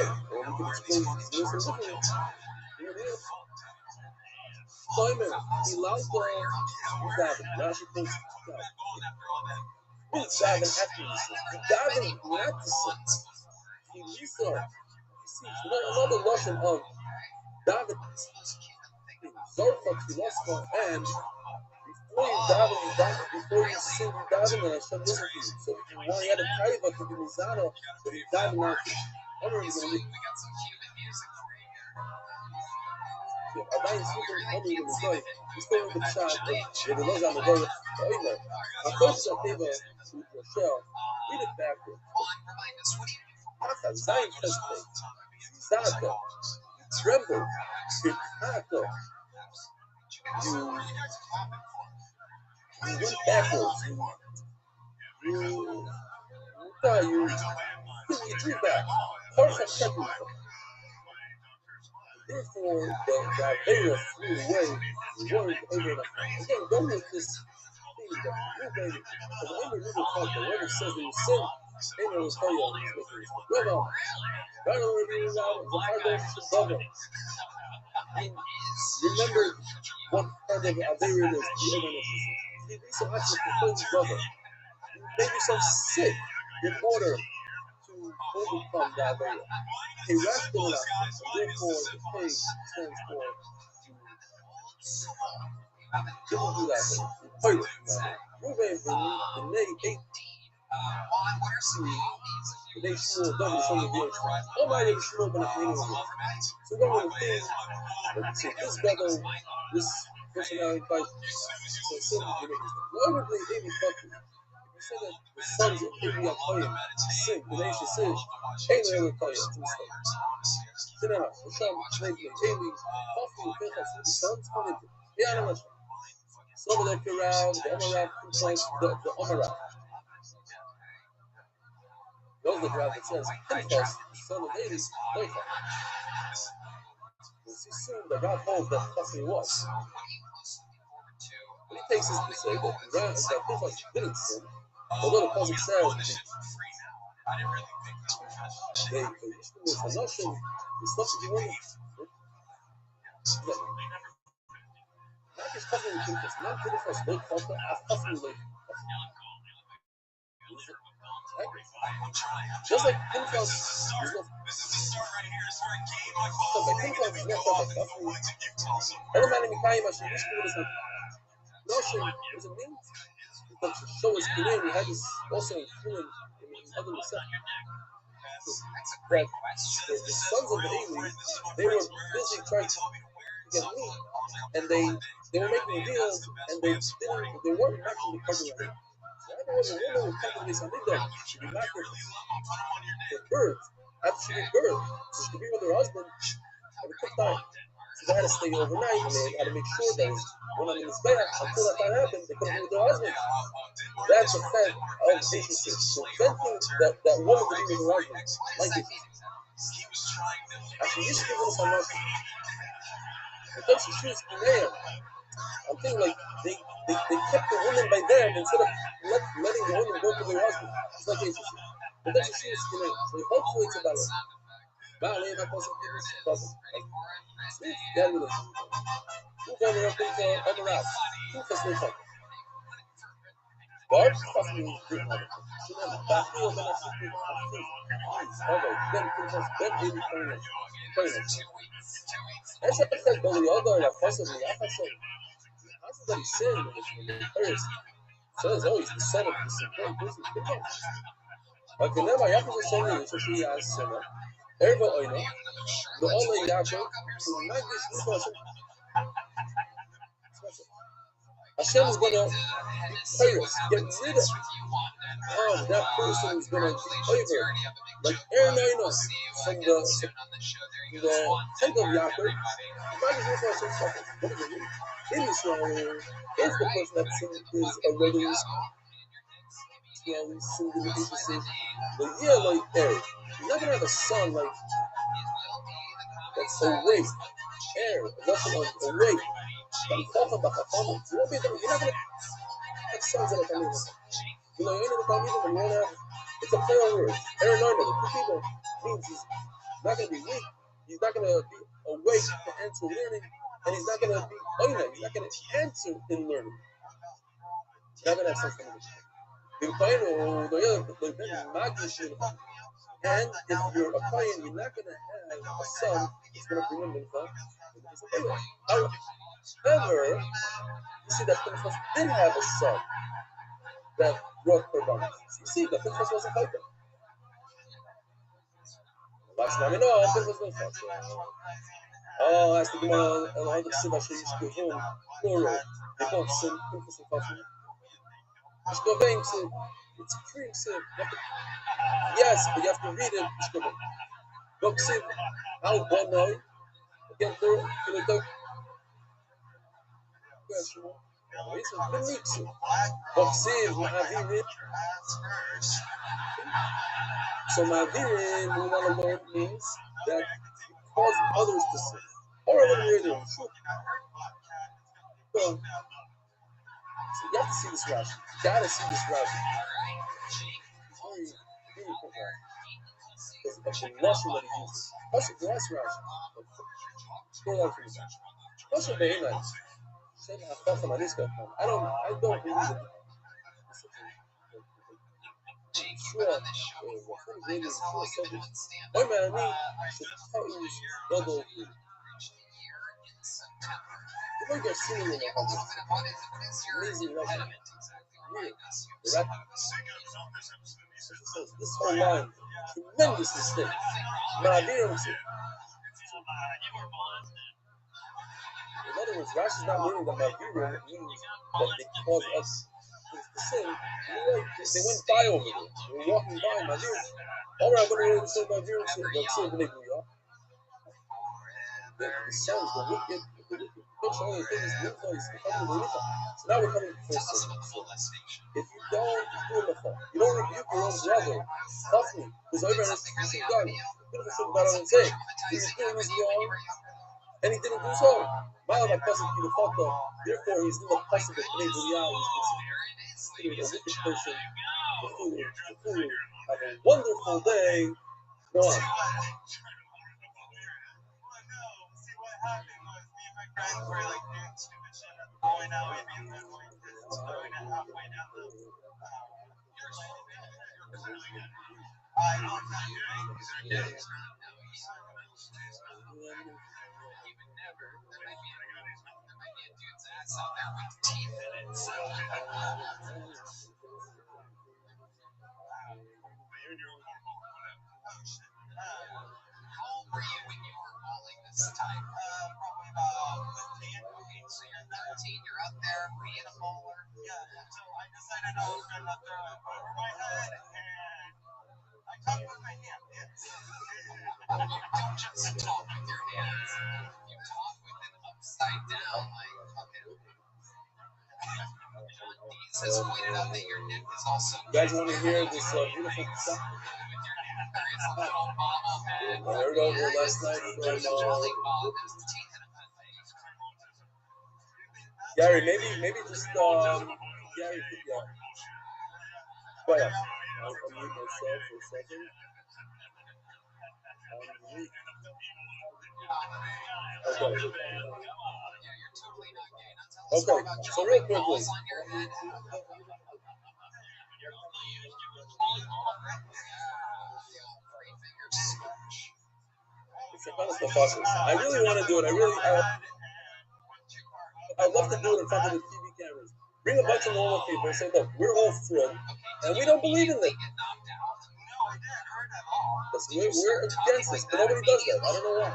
[SPEAKER 1] can explain this differently. Here it is. Simon, he loves David. Rashi thinks God. He's David after the sin. David not the sin. He Lisa. Another lesson of David. Zorcha Kiloscha, and before you sin, David, and Hashem listen to you. So when he had a taiva to be Mizana, but he David not. I don't even know. עדיין סופר חומי ומזוי, מסתובב בפשט, ובלא זה המבוי, ואוימה, הכל שהטבע שהוא התרשר, read it backwards. ככה, זין חספי, זעקה, tremble, ככה, you went backwards, you drew back, part of second. Therefore, the Avera flew away, the word over the again, go with this thing that Ruvain, because under Ruvain talk, the word says that you sin, ain't no tell you all these things. Brother, God already is out, the hard work is brother. Remember what part of Avera is, the evidence. You do some action for his brother. You make yourself sick in order to overcome the Avera. A rational action, and therefore the K stands for don't do that. Ruvain, the name 8. The name Shmuel doesn't show the words. Oh my name is Shmuel, but I'm so one of the things that this brother, this personality fight, so simply notably Amy Bucky. If you say that the sons of Amy are playing sin, the nation says, ain't no other player to mistake. Sit down, Rasham, Amy, Coffee, Pinchas, the sons, yeah, I don't know. Some of the Kirav, the Omarav, the Omarav. Those are the Rav that says, Pinchas, son of Eli, Leicha. We'll see soon the Rav holds that Chasmi was. And he takes us to say that Pinchas didn't sin, although the Pasuk says they used to do Hanoshim, the stuff that you want. Not just Chasmi with Pinchas, not Pinchas, Leit Chasmi, Chasmi Leit Chasmi. Just like Pinchas is not. Pinchas is not like Chasmi. Every man in Mikayim, Hashem, used to do this. Notion was a means because to show us Kilim, we had this also in Kilim in other Masech. That the sons of the Eli, they were busy trying to get meat, and they were making deals, and they weren't actually covering it. So everyone, the woman would come to this Amida, she would be back for birth. After she gave birth, so she could be with her husband, and it took time. So they had to stay overnight, and they had to make sure that when I'm in this bed, until that time happened, they couldn't be with their husband. That's the fact of agency. Preventing that woman to be with her husband, like agency. Actually, you should give us a notion. Because she was Kineya, I'm thinking like they kept the woman by them instead of letting the woman go to their husband. It's like agency. But then she was Kineya. So hopefully it's a balance. Balance, I call something else. Yeah, we don't. Who got me up into Amarat? Who was no talk? God, fucking good mother. She never back me up and I see you. Please, okay, then Pinchas, then baby Pinchas. That's what I said, but the other, like, possibly, I can say, how does that sin in the first? So it's always the son of this important person. Okay, never, I have to say, so she has sinner. Everybody, I know. The only Yaakov, who might be this person. Hashem is going to pay us, get rid of that person who's going to favor. Like Aaron Oino from the tent of Yaakov. Might be this person. What is it? In Israel, is the person that is already single with but yeah, like Aaron. You're not going to have a son like that's awake. Aaron, nothing awake. You're not going to have sons that are coming. You know, you're not going to come either, it's a play on words. Aaron Arnold, the two people, means he's not going to be weak. He's not going to be awake to answer learning, and he's not going to be oina. He's not going to answer in learning. He's not going to have sense of and if you're a Kohen, you're not going to have a son who's going to bring in the however, you see that Pinchas did have a son that brought Korbanos. You see that Pinchas was a fighter. Last time, no, Pinchas was not. Oh, that's the Gemara and 100% I should use to go home. Plural. They both sin, Pinchas and Pasha. It's going to, it's cream sin. Yes, but you have to read it. It's going to go sin. How one night. Again, through, can I go? Question. Benitzu. Boxing, Ma'avirin. So Ma'avirin, we want to learn means that cause others to sin. Or when we're doing so you have to see this Rashi. You gotta see this Rashi. It's very, very profound. Because of the lesson that he uses. That's a glass Rashi. Go on for this. That's a very nice. I don't believe it. Sure, my man, I double. You might get seen in the amazing Russian. This whole line, tremendous mistake. In other words, Rashi's not meaning that Ma'avirin means that they cause us to sin. They went by over there. They were walking by Ma'avirin. All right, I'm going to say Ma'avirin, they'll say the sons, the wicked, Shalom, the thing is, so now we're coming to full circle. If you don't do it before, you don't rebuke your own brother, trust me, because everyone is teaching God. Beautiful thing about it, say, he's doing this wrong, and he didn't do so. Therefore, he's in the possible play with the eye. He's considered a wicked person. The fool. Have a wonderful day. Go on.
[SPEAKER 3] How old were you when you were bowling this time? Probably about 15. Okay, so you're 13. You're out there being a bowler. Yeah. So I decided I was gonna throw it over my head, and I talked with my hand. Yes. You don't just talk with your hands. You talk with it upside down, like okay. Deez has pointed out that your neck is also.
[SPEAKER 1] You guys want to hear this beautiful stuff?
[SPEAKER 3] There is a little bobblehead.
[SPEAKER 1] I heard over last night from Gary. Maybe just Gary. Yeah. Go ahead. I'll mute myself for a second. Okay, so real quickly. It's a kind of stuff. I really want to do it. I love to do it in front of the TV cameras. Bring a bunch of normal people and say, look, we're all for it, and we don't believe in it. We're against this, but nobody does that. I don't know why.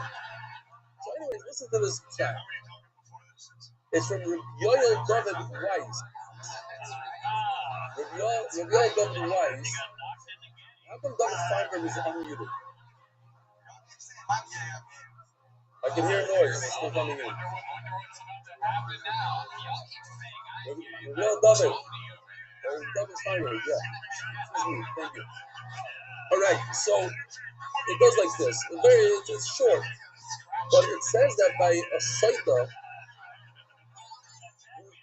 [SPEAKER 1] So anyways, listen to this chat. It's from Yoel David Weiss. Yoel David Weiss. How come David Feinberg is unmuted? I can hear noise. It's still coming in. Yoel David. David Feinberg, yeah. Excuse me. Thank you. All right, so it goes like this. It's short, but it says that by a saita,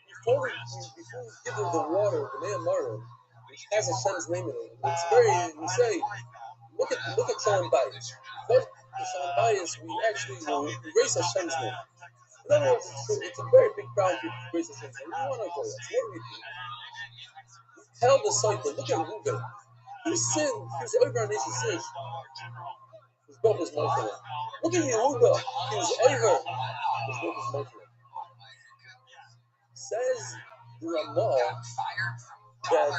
[SPEAKER 1] before we give them the water, the Nehemiah, which has Hashem's name in it, it's very, we say, look at Shalom Bayis. But the Shalom Bayis, we actually will erase Hashem's name. In other words, it's a very big problem to erase Hashem's name. We want to go. So what do we do? We tell the saita, look at Reuben. He sinned. He was over on Nation 6. His book was Mochel. Look at Yehuda. He was over. His book was Mochel. Says the Ramah that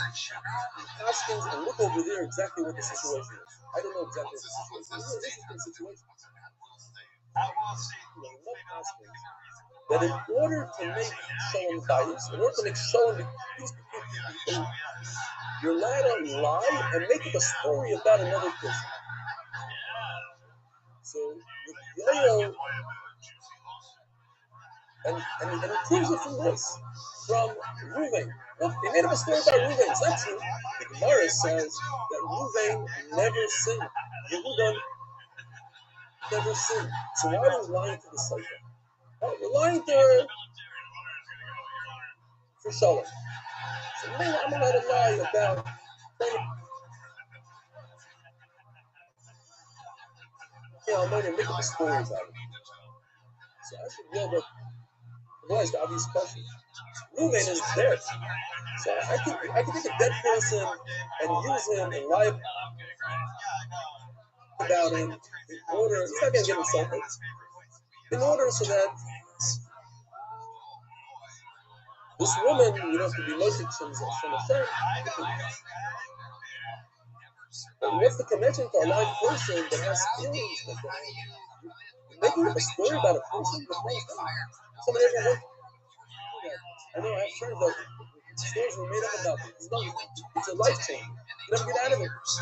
[SPEAKER 1] Haskins, and look over there exactly what the situation is. I don't know exactly what the situation is. It's an interesting situation. That in order to make Shalom Bayis, in order to make Shalom peace between people, you're allowed to lie and make up a story about another person. So with Yoel, and it proves it from this, from Reuven. Look, they made up a story about Reuven. It's not true. The Gemara says that Reuven never sinned. Yehuda never sinned. So why are we lying to the Saita? We're lying to her for Shalom. So maybe I'm allowed to lie about. I'm going to make up a story about it. So I should be able to ask the obvious question. Reuven is dead. So I can take a dead person and use him and lie about him in order, he's not going to get insulted, in order so that this woman, you don't have to be logic from Hashem. But what's the connection to a live person that has feelings? Making up a story about a person? Somebody ever worked? I know I have friends that stories were made up about them. It's a life change. You never get out of it. So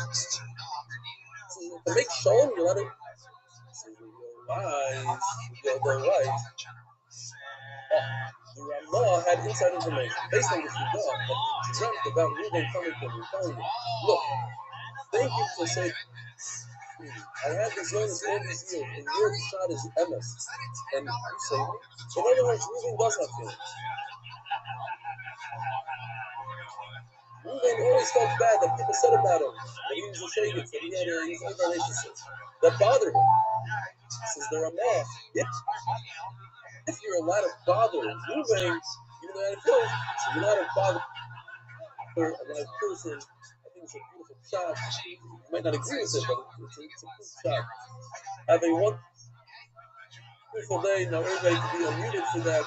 [SPEAKER 1] to make Shalom, you let it. Lies, they're lies. The Ramah had inside information based on this regard that he dreamt about Reuben coming from him, telling him, "Look, thank you for saying, I had this illness all these years, and your shot is MS, and you saved me." In other words, Reuben does have feelings. Reuben always felt bad that people said about him that he was a shaykh, that he had a relationship. That bothered him. Says the Ramah, if you're allowed to bother Reuben, even though I had feelings, so you're allowed to bother another person. I think it's a beautiful shot. You might not agree with it, but it's a good shot. Having one beautiful day, now everybody can be unmuted for that.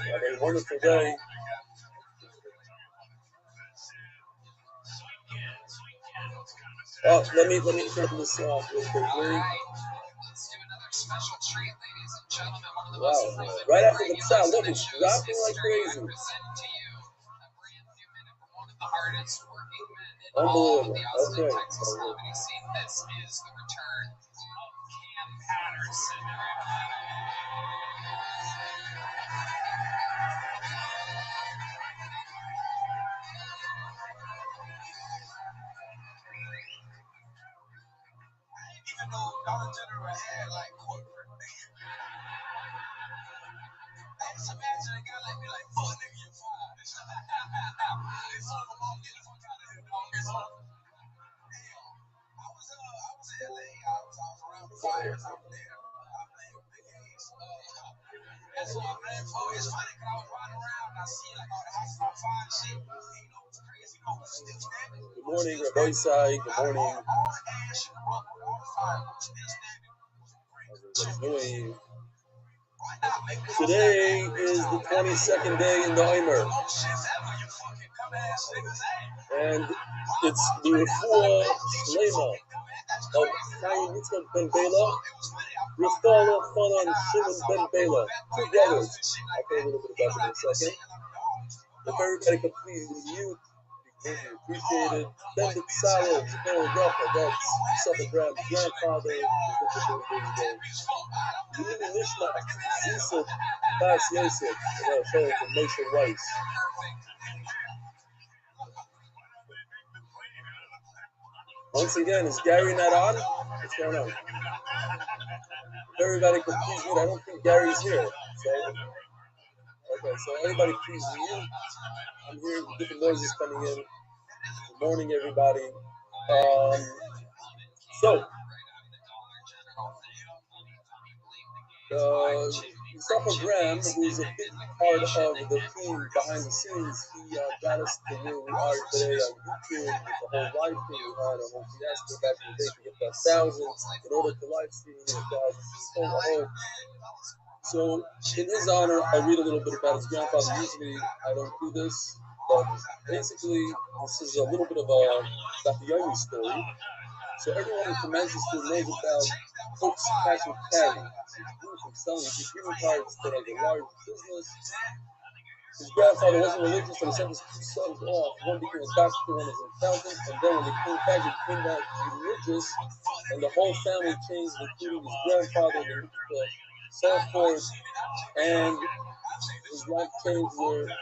[SPEAKER 1] Have a wonderful day. Oh, let me turn this off real quickly. Wow, right after the shot, look, it's dropping like crazy. Unbelievable. Okay. Even though Dollar General had like corporate, I just imagine a guy like me like, fuck nigga, you fine. It's all I'm on, get the fuck out of here, dog. It's all. Damn. I was in LA. I was around the fires over there. I played with Big A's. And so man, it's funny because I was riding around and I see like all the houses on fire and shit. And you know what's crazy? You know what's still standing? Good morning, Rabbi Sai. Good morning. All the ash and the rubble, all the fire was still standing. How's everybody doing? Today is the 22nd day in the Omer. And it's the refuah shlema of Chaim Yitzchak ben Bela, Rafal Chanan Shimon ben Bela, two brothers. I'll tell you a little bit about them in a second. If everybody could please mute, be greatly appreciated. Then the Tzalel, Zipor Rafa, that's Yisrael Graham's grandfather, who's with the birthday today. Yimini Nishma, Zisa Bas Yosef, and show it to Moshe Weiss. Once again, is Gary not on? What's going on? If everybody could please mute, I don't think Gary's here. So, okay, so everybody please mute. I'm hearing different noises coming in. Good morning, everybody. So, Yisrael Graham, who's a big part of the team behind the scenes, he got us to where we are today on YouTube with the whole live stream we had on fiasco back in the day to get that 1,000 in order to live stream 1,000 people. So, in his honor, I read a little bit about his grandfather. Usually, I don't do this, but basically, this is a little bit of about the Yomi story. So everyone from Manchester knows about Cook's Cash and Carry. He grew from selling greeting cards to like a large business. His grandfather wasn't religious, and he sent his two sons off. One became a doctor, one was an accountant, and then when they came back, he became back religious, and the whole family changed, including his grandfather, the Salford, and his life changed where he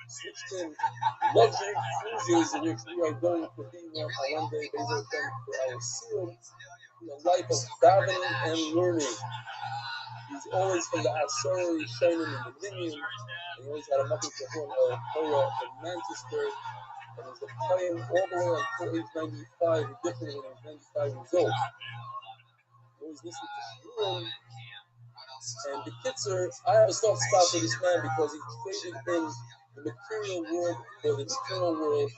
[SPEAKER 1] switched in luxury cruises, in which we are going to be on one day, based on for our seal, in a life of davening and learning. He's always from the Asari, Shainim, and the Minyan, and he always had a Makim Kahun or Torah in Manchester, and he's a Chaim all the way until age 95. He definitely when he was 95 years old. He always listened to Shiurim. And the Kitzer, I have a soft spot for this man because he traded in the material world for the eternal world.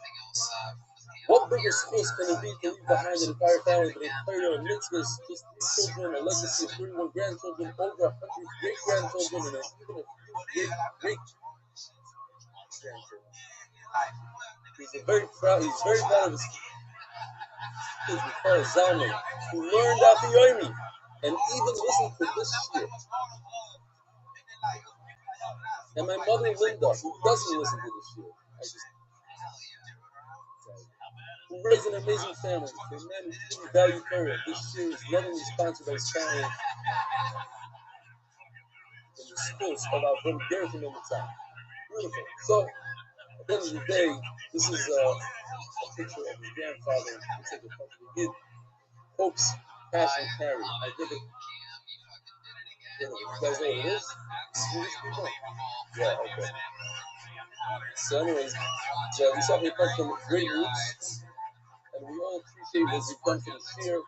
[SPEAKER 1] What bigger skills can it be to leave behind an entire family with a entire mitzvahs, just 3 children, a legacy of 31 grandchildren, over 100 great-grandchildren, and even a few great-great-grandchildren. He's very proud of his kids, Michael Zalman, who learned out the Yomi, and even listened to this shit. And my mother Linda, who doesn't listen to this shit. who raised an amazing family. For a man who truly valued Torah, this year is lovingly sponsored by his family in the schools of our friend Gary from Mitzvah. Beautiful. So, at the end of the day, this is a picture of his grandfather. Looks like a picture of Yid. Hopes, passion, carry. I think it. You guys know what it is? Jewish people? Yeah, okay. So, anyways, we saw him come from great roots, and we all appreciate what you've done for the year.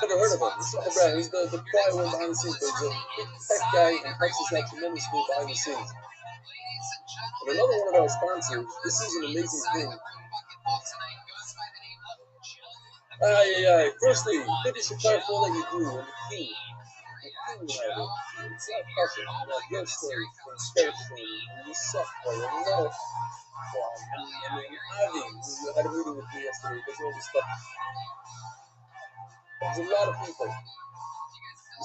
[SPEAKER 1] Never heard of him. He's Shaka Brown. He's the quiet one behind the scenes, but he's a big tech guy and helps us out tremendously behind the scenes. And another one of our sponsors, this is an amazing thing. Firstly, thank you, Shakar, for all that you do, and the king. The king have it. It's not Pasha. You have your story, and Scout's story, and you suck, boy, and you know. Avi, you had a meeting with me yesterday, there's all this stuff. There's a lot of people. You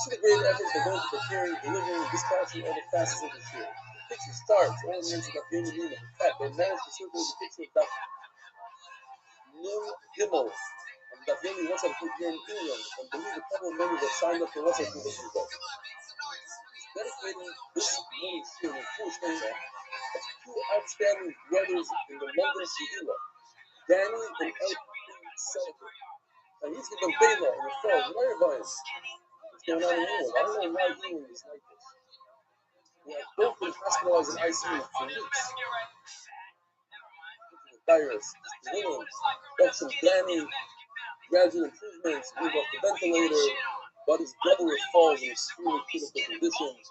[SPEAKER 1] see the great efforts they're going to preparing, delivering, dispatching all the facets of this year. The picture starts, all the names of Dr. Yemina. In fact, they managed to circulate the picture of Dr. Nim Gimel. And Dr. Yemina WhatsApp group here in England. And believe the couple of members that signed up for WhatsApp group this week. Dedicating this morning's year in full station of two outstanding brothers in the London Shehila, Danny and El Celebrate. Now, he's with the Bela in the fall. Why are you what's going on in England? I don't know why England is like this. We have both been hospitalized in ICU for weeks. The virus, wounds, Dr. Danny, gradual improvements, move off the ventilator, but his brother falls in extremely critical conditions.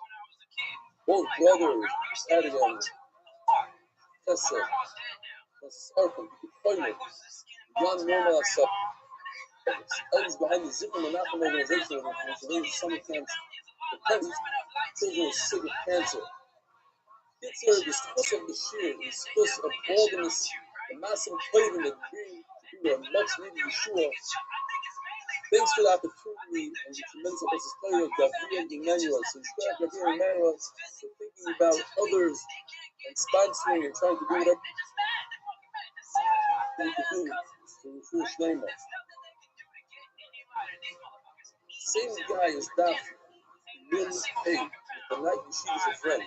[SPEAKER 1] Both brothers, Adigan, Tessa, Arkham, Deployment, Jan Normal Asap, Ellis behind the Zipper Menachem organization, which arranges summer camps for children with sick with cancer. Hitler, the source of the shear, the source of boldness, the massive craving that dream to do a much needed Yeshua. Thanks for the opportunity and the tremendous story of Gabriel Emmanuel. So, Gabriel Emmanuel, for thinking about others and sponsoring and trying to do whatever you can do for the first name. Same guy as Daf Min Pei, the night Yeshiva's a friend.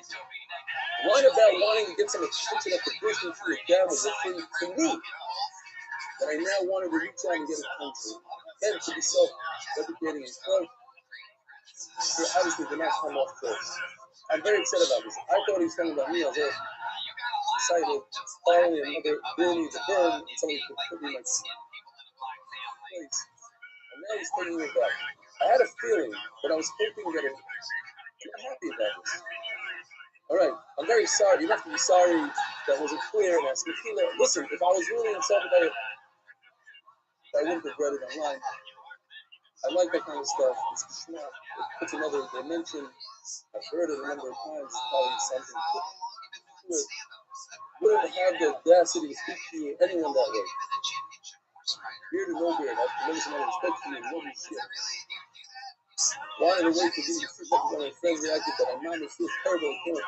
[SPEAKER 1] One about wanting to get some attention at the bursting through the dam was a thing to me that I now wanted to reach out and get attention. Then to be self-dedicating and self, they obviously did not come off course. I'm very excited about this. I thought he was talking about me. I was all excited. Finally, another bill needs a burn, and somebody could put me in my place. And now he's taking me back. I had a feeling, but I was hoping that I'm not happy about this. All right, I'm very sorry. You have to be sorry that wasn't clear. And ask Mechila, listen, if I was really insulted by it, I wouldn't have read it online. I like that kind of stuff. It's Shema. It puts another dimension. I've heard it a number of times. It's probably something to it. Wouldn't have the audacity to speak to you, anyone that way. Beard or no beard, I have tremendous amount of respect for you. Love you shit. Wanted to wait to do the first episode of friends reacted, but I'm not in this terrible point.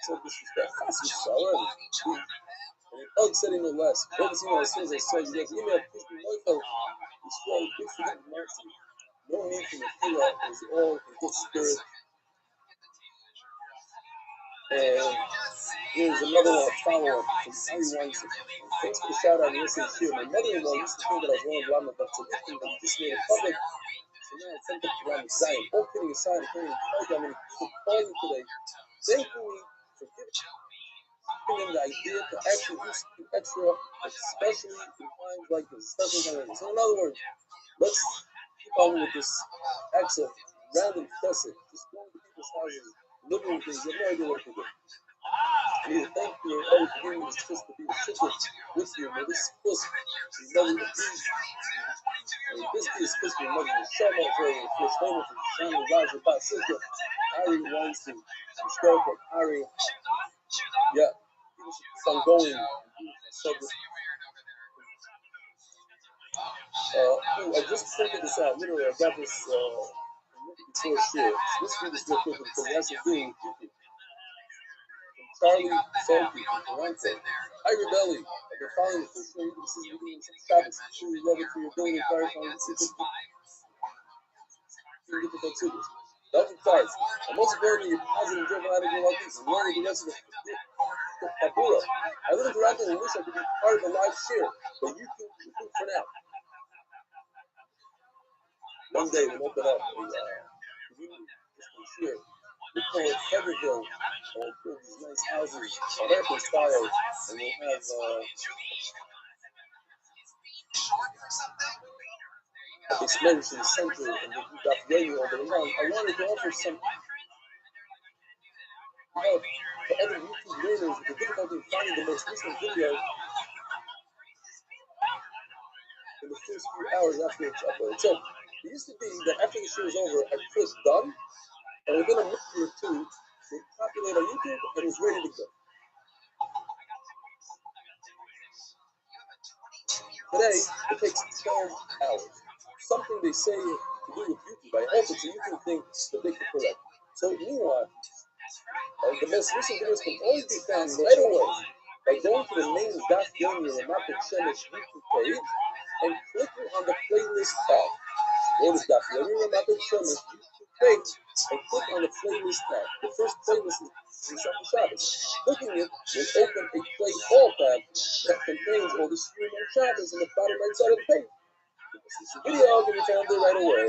[SPEAKER 1] So disrespect. That's already. And Ugg said he no less. As soon as I saw you guys email, please be mindful. You strong, good for the mercy. No need for the filler, is all in good spirit. And here's another one, follow-up from Ari Weinstein. Thanks for the shout-out and listening to you. My mother-in-law used to think that I was wrong with Rama, but it's a good thing that you just made it public. So now I sent it to Rama Zion. All kidding aside, I'm going to call you today. Thankfully, for giving the idea to actually do something extra, especially in times like this, especially when so in other words, let's keep on with this acts of random chesed, just going to people's houses, living with things, you have no idea what to do. I need to thank you always for giving this chest to be a shikr with you. May this puss be loving the peace. May this be a puss be loving the shama for the first name of the Shama Raja Basika, Ari Weinstein, subscribe for Ari. Yeah. So I'm going. I just printed this out. Literally, I got this before shit. So let's read this real quick because it has to do with Charlie Sophie from Toronto. Hi, Rebelli. I've been following the social media since the beginning of topics. I'm truly love it for your ability to clarify the difficult secrets. Delta Cards. And most importantly, your positive driven attitude like this, and learning the rest of the Papura. I live in Toronto and wish I could be part of a live share, but you can recruit for now. One day we'll open up a community share. We call it Featherville. We'll build these nice houses, American style, and we'll have expense in the center and the documentary over and on. I wanted to offer some help to other YouTube learners with the difficulty of finding the most recent video in the first few hours after it's uploaded. So it used to be that after the show is over, I click done, and within a minute or two, it populate on YouTube and it's ready to go. Today, it takes 12 hours. Something they say to do with YouTube. I hope it's a YouTube thing that they can correct. So meanwhile, the most recent videos can always be found right away by going to the main Daf Yomi Ramatik Shemesh YouTube page and clicking on the playlist tab. Go to Daf Yomi Ramatik Shemesh YouTube page and click on the playlist tab. The first playlist is Nissan Shabbos. Clicking it will open a play all tab that contains all the stream on Shabbos in the bottom right side of the page. This video can be found there right away.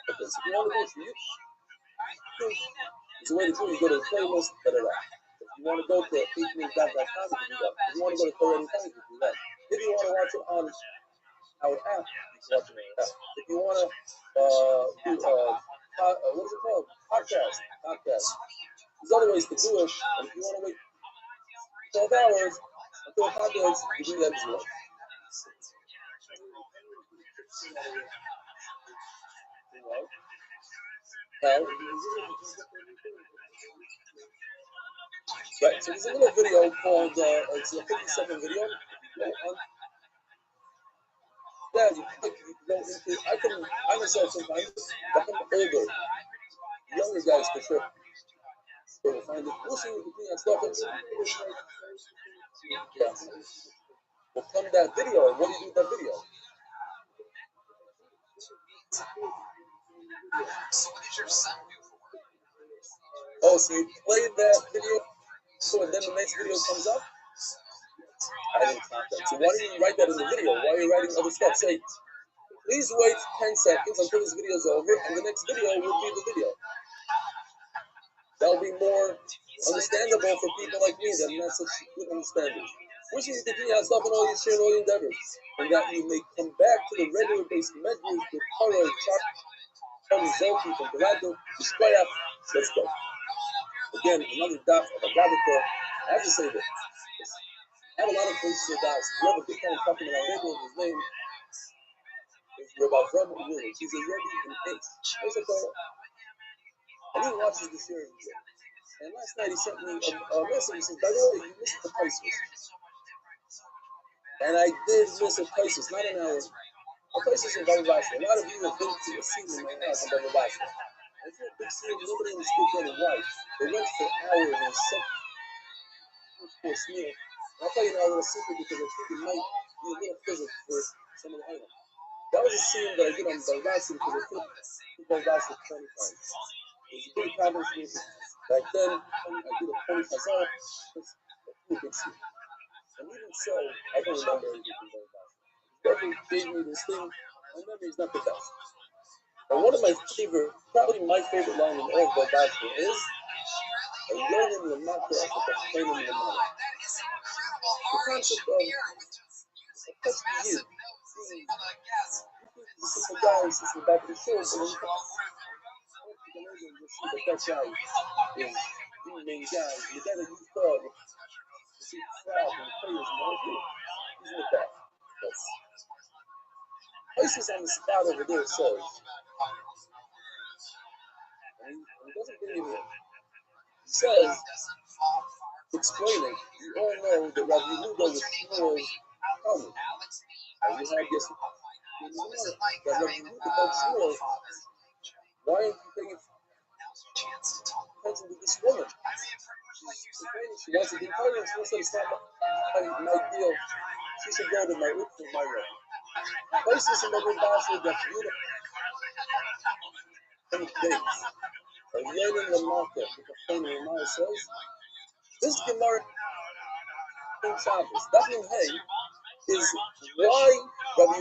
[SPEAKER 1] But if you want to go to YouTube, there's a way to do it. You go to the playlist, If you want to go to 8minute.com, you can do that. If you want to go to Torah Anytime, you can do that. If you want to watch it on our app, you can watch it on our app. If you want to do what is it called? Podcast. There's other ways to do it. And if you want to wait 12 hours until it populates, you can do that as well. Right, so there's a little video called, it's a 50-second video. I myself sometimes, but I'm older, younger guys for sure. So we'll find it. We'll see what the stuff is. Yeah. We'll come to that video, and what do you do with that video? Oh, so you play that video, so and then the next video comes up? I didn't count that. So why didn't you write that in the video? Why are you writing other stuff? Say, please wait 10 seconds until this video is over, and the next video will be the video. That'll be more understandable for people like me that are not such good understanders. Wishing you continue to stop in all your share and all your endeavors, and that you may come back to the regular based measures with Kara, Charlie Zoki from Dorado, Display. Let's go. Again, another dot of a Gavita. I have to say this. I have a lot of places to dots. We have a big time talking about Rebbe. His name is Rabbi Avram Uri. He's a Rebbe in Ace. And he watches the series. And last night he sent me a message. He says, by the way, you missed the prices. And I did miss a prices, not an hour. A prices in Baba Basra. A lot of you have been to a scene in my house in Baba Basra. And if you're a big scene, nobody understood getting why. They went for hours and set for a meal. And I'll tell you now a little secret because I think it might be a little physical for some of the items. That was a scene that I did on Baba Basra because I took Baba Basra 20 times. It was a big conference meeting. Back then, I did a 20 Chazal. It's a big scene. And even so, I don't remember anything from Baba Basra. Whoever gave me this thing, my memory is not the best. And one of my favorite, probably my favorite line in all of Baba Basra is, a yearning will not go off with a flame in the mouth. The concept of a touch of you. The simple guys is the back of the show, but when you come the best guy is the main guy, the guy that you thought would see the crowd and the players and all that. He's with that. Places on the spot over there says, and he doesn't believe it. He says, explaining, you all know that Rabbi Yehuda was Shmuel's comment. And we had yesterday. That Rabbi Yehuda told Shmuel, why aren't you paying attention to this woman? She's complaining. She wants to be part of it. She wants to say, it's not my deal. She should go to my root for my Rebbe. Places in the Basha that beautiful days of learning the market. The complaining Gemara says, this Gemara in Shabbos, Dafnim Hey, is why Rabbi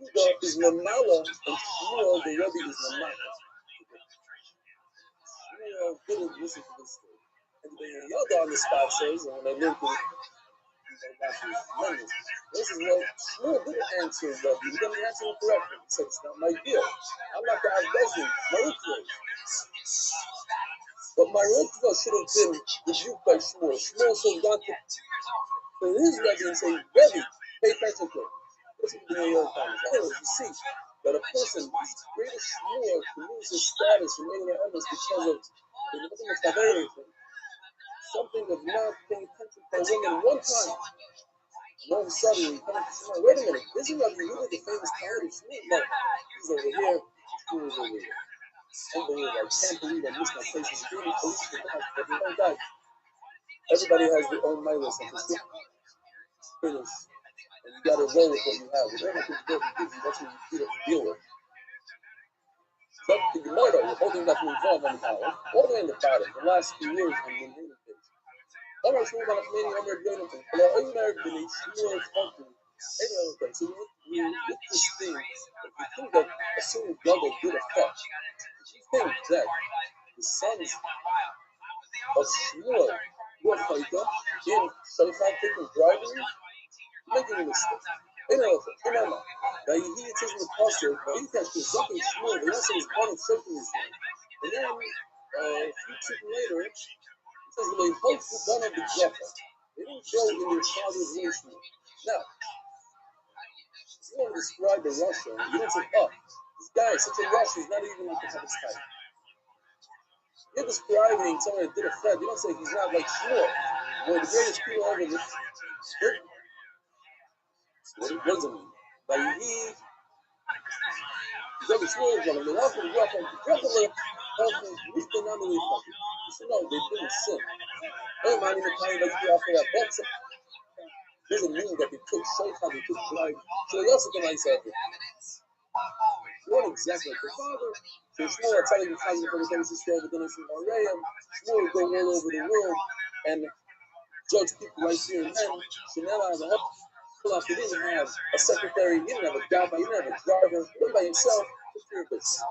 [SPEAKER 1] Yehuda is Mamala and Shmuel, the Rebbe, is Mamala. Shmuel didn't listen to this story. And the Yoda on the spot says, and when I learned this is what Shmuel didn't answer Rabbi. He didn't answer it correctly. He said, it's not my deal. I'm not the Avdezin, my Rukva. But my Rukva should have been rebuked by Shmuel. Shmuel should have gone to his Rebbe and say, Rebbe, pay attention to it. This is the New York Times. Anyways, you see that a person is greater Shmuel to lose his status in Eidah Emes because of something of not paying attention to a woman one time. And all of a sudden, you come to Shmuel, wait a minute, isn't Rabbi Yehuda the famous Talmud of Shmuel? No, he's over here, Shmuel is over here. Unbelievable. I can't believe I missed my place. It's really police for that, but you don't die. Everybody has their own milas and it's finish. And you gotta roll with what you have. Whatever can go busy, that's what you deal with. But the Gemara, we're holding that to involve on the power. All the way in the bottom, the last few years on the Nehemiah page. Omar Shmuel ben Achmeni, Omar Yonatan, Kala Omer b'nei Shmuel Chotim. Any other thing. So with this thing, if you think that a certain Gadol did a fetch, if you think that the sons of Shmuel were Chaita in Shalchat taking bribery, making a mistake. Any other thing. Remember, now you hear it says in the pastor, he can't do something Shmuel, the answer is one of certain is one. And then, a few seconds later, it says, they hope to done of the Jaffa. They didn't go in their father's nation. Now, if you want to describe a Russia, you don't say, oh, this guy is such a Russia, he's not even going to have his type. You're describing someone that did a fed, you don't say he's not like Shmuel, one of the greatest people ever lived. What does it mean? By he, Rabbi Shmuel is going to live in Jaffa, so no, they didn't sin. Oh, man, in the time that you offer that box, doesn't mean that they took shaykhah, they took bribe. So they also can answer it. What exactly like the father? So Shmuel are telling you how you're going to come to stay over the nation of Arayam. Shmuel will go all over the world and judge people right here in him. Shinela and the he didn't have a secretary, he didn't have a gabba, he didn't have a driver, he went by himself, took care of this.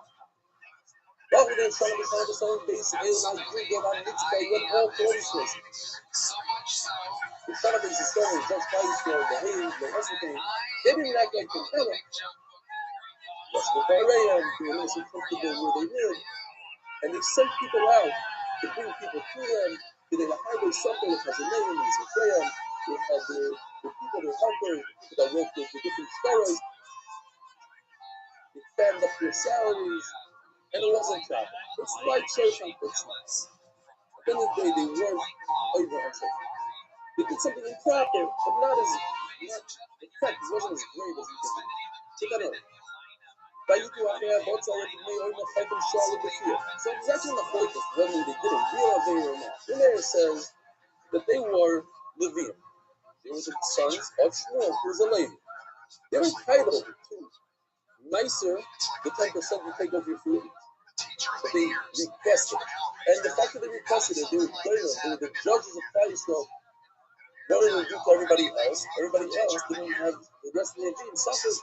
[SPEAKER 1] Rather than trying to find his own base, he went all closely. The son of his historian, Judge Paisco, the Hayes, the Hesitant, they didn't act like the fellow. That's what they were doing, nice and comfortable where they live. And they sent people out to bring people to them. They had a highway something that has a name, and it's a prayer. They had the people, the helpers, the people that wrote the different stories. They fanned up their salaries, and it wasn't proper. It's like church on Christmas. At the end of the day, they weren't over on church. They did something improper, but not as, in fact, it wasn't as grave as you think. Check that out. So exactly in the focus, whether they did a real Avera or not. The Meir says that they were Levium. They were the sons of Shmuel, who was a Levi. They were entitled to nicer, the 10% you take off your food. But they requested. And the fact that they requested it, they were players, they were the judges of Israel. What did they do to everybody else? Everybody else didn't have the rest of the regime suffered.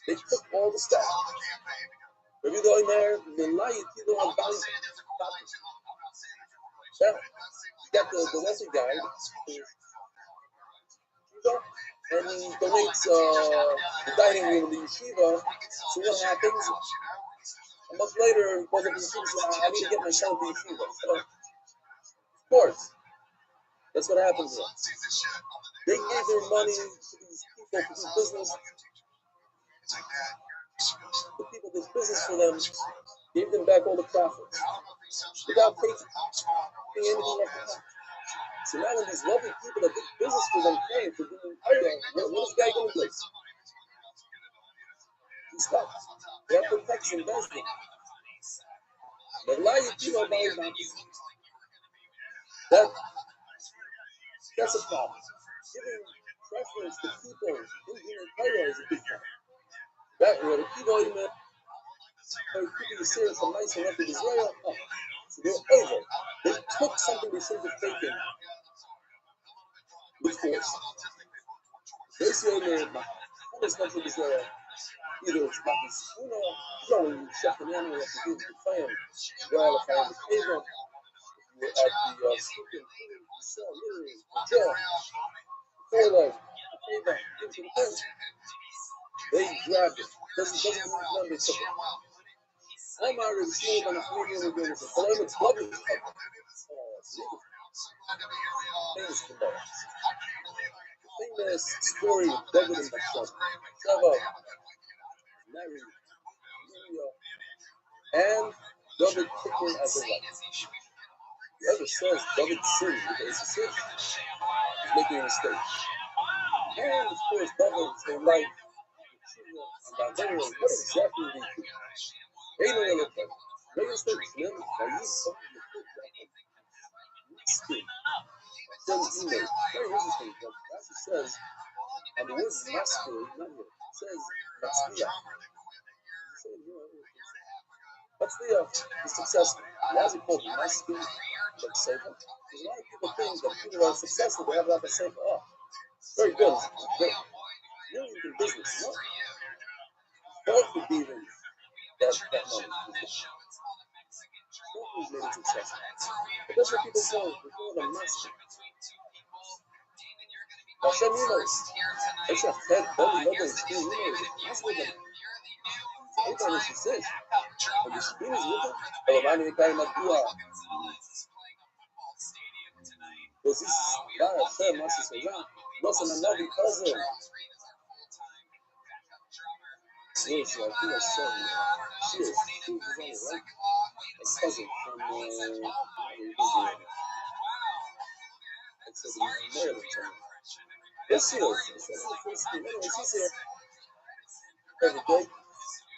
[SPEAKER 1] They took all the stuff. Maybe the Omer, the light, you know, about yeah. You got the wealthy guy, and he donates the dining room in the yeshiva. So what happens? A month later, he goes up to the yeshiva and says, I need to get my son to the yeshiva. So, of course, that's what happens here. They gave their money to these people to do business. The people did business for them, gave them back all the profits without taking anything off the top. So now when these wealthy people that did business for them came for doing what is the guy going to do? He stopped. They have to protect some business. But why you feel about that? That's a problem. Giving preference to people who in Torah is a big problem. That where the people even people you say from nice enough in Israel, so they're over. They took something they should have taken with force. They say they're this country is Israel. Either it's not this, when you shut the animal, you have to do the fire. Well, if I am the favor, you were at the stupid jail. Before like, into the fence. They grabbed it. Doesn't mean none they took it. I'm already smooth on the comedian we're doing this. But I'm a public. Famous story of David and Bathsheba. Married and David took her as a wife. Whoever says David sinned because he's a sin is making a mistake. And of course, David is a life. What exactly did he do? They know what it is. Make mistakes. Then, are you something to put that on? Send email. Very interesting. Rashi says, and the word master, remember, it says Matzliach. Matzliach is successful. Why is it called master? Like Sefer? Because a lot of people think that people are successful, they have like a Sefer. Oh, very good. Great. You're in business. No. Both would be even that knowledge. Both would made it successful. But that's what people call it. They call it a master. Hashem knows. It's a head, body, level, skin, that's what the Abraham is says. And the spin is with it. But the man in the kind of dua. Was this guy Hashem, Master Sayyah? Wasn't another cousin. Yes, I think I saw him. She was on it, right? A cousin from Israel. I said, Maryland. Yes, she was. Anyway, she's here every day.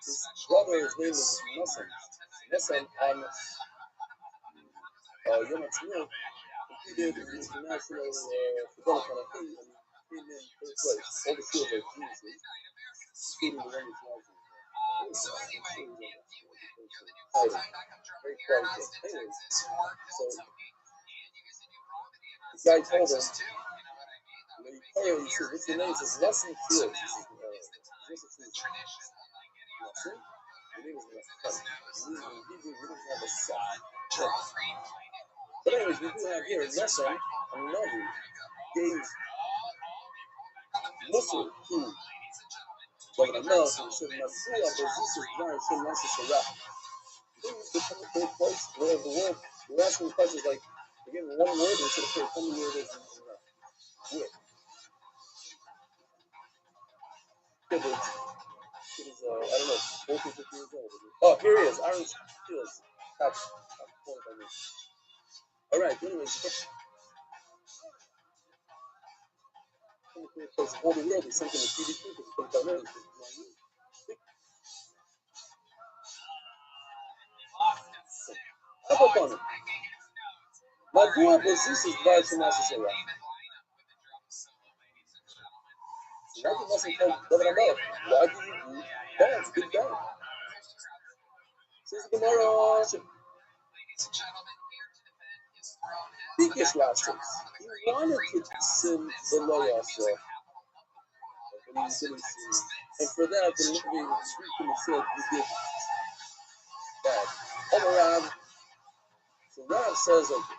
[SPEAKER 1] His brother, his name is Nassan. Nassan and Yom HaTzniut competed in the international football kind of thing and came in third place. All the fields are geniuses, including the one which was very proud of it. Anyways, so the guy told him, when he told him, he said, what's your name? He says, Nassan Fields. He says, Nassan? Your name is Nassan. In Hebrew, we don't have a son. But anyways, we do have here Nassan and Navi gave Muslim to Governor Mills and said, Masua Bezis Dvar Shem Nasa Sarah. They used to come to third place all over the world. We're asking questions like, we're getting one word and instead of saying how many words is in word. Kid is, I don't know, 14, 15 years old. Oh, here he is, Aaron Fields. Top point by me. All right, anyways, all the world is something with PDP because it's primarily how about on it? Madua Bezis is Dvar Shem Nasa Sarah. Nothing mustn't come Governor Melech. Why do you do that? It's good down. Says the Gemara. Biggest last week. He wanted to sin the Loya also. But he didn't sin. And for that, the Levy speaking and said he did bad. Rab. So Rab says, okay,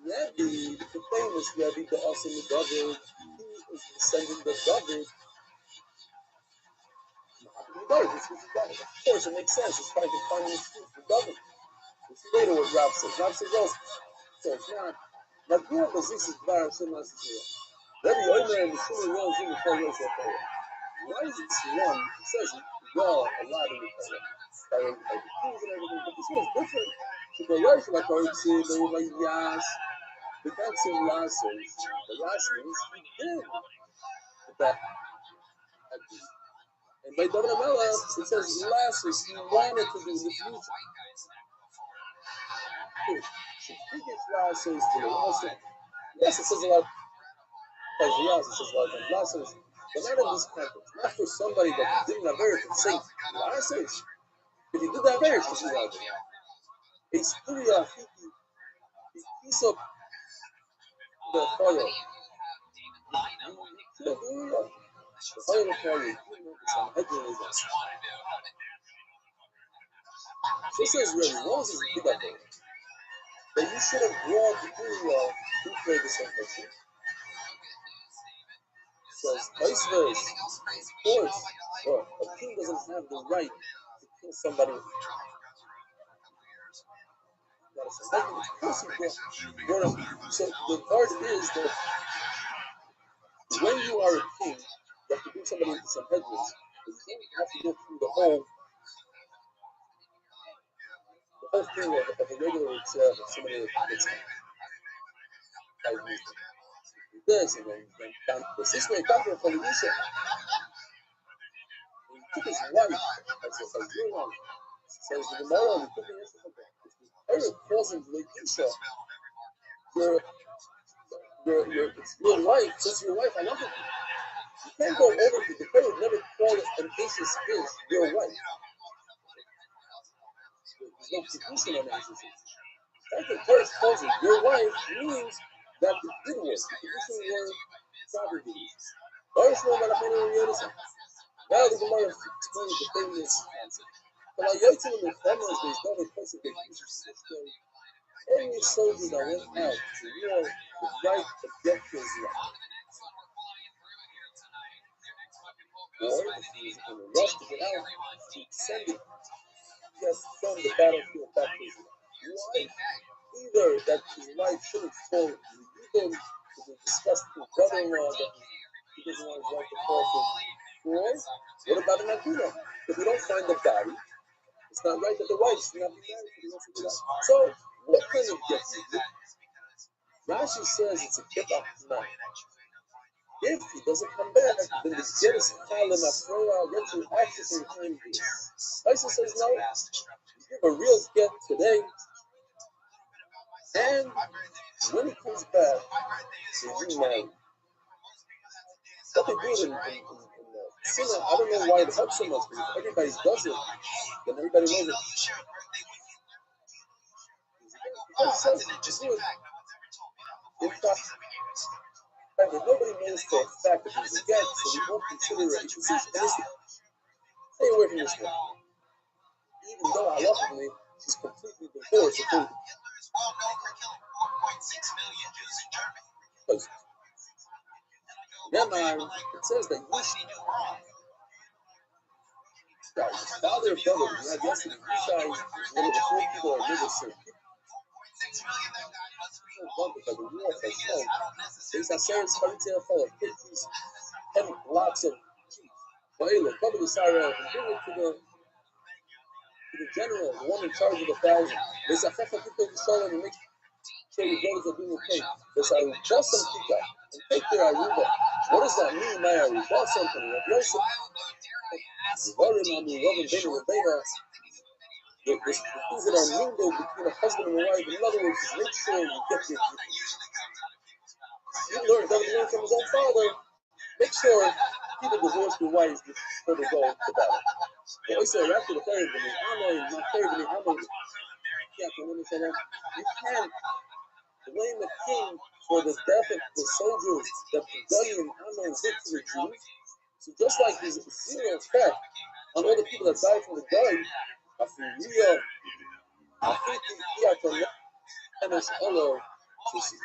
[SPEAKER 1] Rebbe, the famous Rebbe, the Asim the David, he is descendant of David. Of course, it makes sense. It's trying to find an excuse for David. We'll see later what Rab says. Rab says, well, so it's not. Madua Bezis is Dvar Shem Nasa Sarah. Rebbe Omer and the Shimon Rose in the Torah is their Torah. Why is it one? It says well a lot in the Torah. By the kings and everything, but this one is different. So the life like I would say, they were like Yas. We can't say Lasses. The last means he did. That and by David Melech, it says Lasses he wanted to do in the future. says to the last, yes, it says a lot. Yes, it says a lot of times. Last says, but not in this context. Not for somebody that didn't have very to say. Last says, if you did that very to say, it's pretty he piece up the fire. The fire of fire. So it says really, Moses did that very. That you should have brought Uriah who played the same person. Says vice versa. Of course, a king doesn't have the right to kill somebody. So the part is that when you are a king, you have to bring somebody into some headwinds. You don't have to go through the whole thing of a regular somebody that gets this and then down the system comes from Elisha. He took his wife as your wife. Says the Gemara, we took his Eric falls into Elisha. It's your wife, since your wife, I love it. You can't go over to the Pharaoh never call it an Isis is your wife. There's no confusion on Isis. The fact that Pharaoh calls it your wife means that it did work. The condition were property. Now the Gemara explains the famous concept. But I yet in the families, there's not a place of the system. Any soldier that went out to war with right objectives right. Or if he's in a rush to get out, he send it just from the battlefield back to his wife. Either that his wife shouldn't fall in the discussed with brother-in-law that he doesn't want his wife to fall for. Or what about an Akira? If we don't find the body, it's not right that the wife should not be married for the rest of the life. So, what kind of gift is it? Rashi says it's a kippah tonight. If he doesn't come back, then the get is Kalim Afreya retroactive in time. Isa says no. You give a real get today, and when he comes back, you remarry. What they do in Sinai, I don't know why it helps so much, because everybody does it, then everybody knows it. In fact, nobody knows for a fact that he's a get, so we won't consider it. If he's innocent, stay away from this one. Even though I love him, she's completely divorced. Because it says that you should. Father and brother, we had yesterday, Yishai, one of the four people are living certain. There's a service committee full of 10 blocks of oil, cover the Sarah, and bring it to the general, the one in charge of the 1,000. There's a fefa people to show them and make sure the brothers are doing okay. There's a just some pika and take their aruba. What does that mean, my aruba? Something like Yosef. The things that are mingled between a husband and a wife. In other words, make sure you get your. You learn from his own father. Make sure people divorce their wives before they go to battle. They always say after the third, my third, you can't blame the king for the death of the soldiers that Gedaliah and Amnon did to the Jews. So just like there's zero effect on all the people that died from the guy,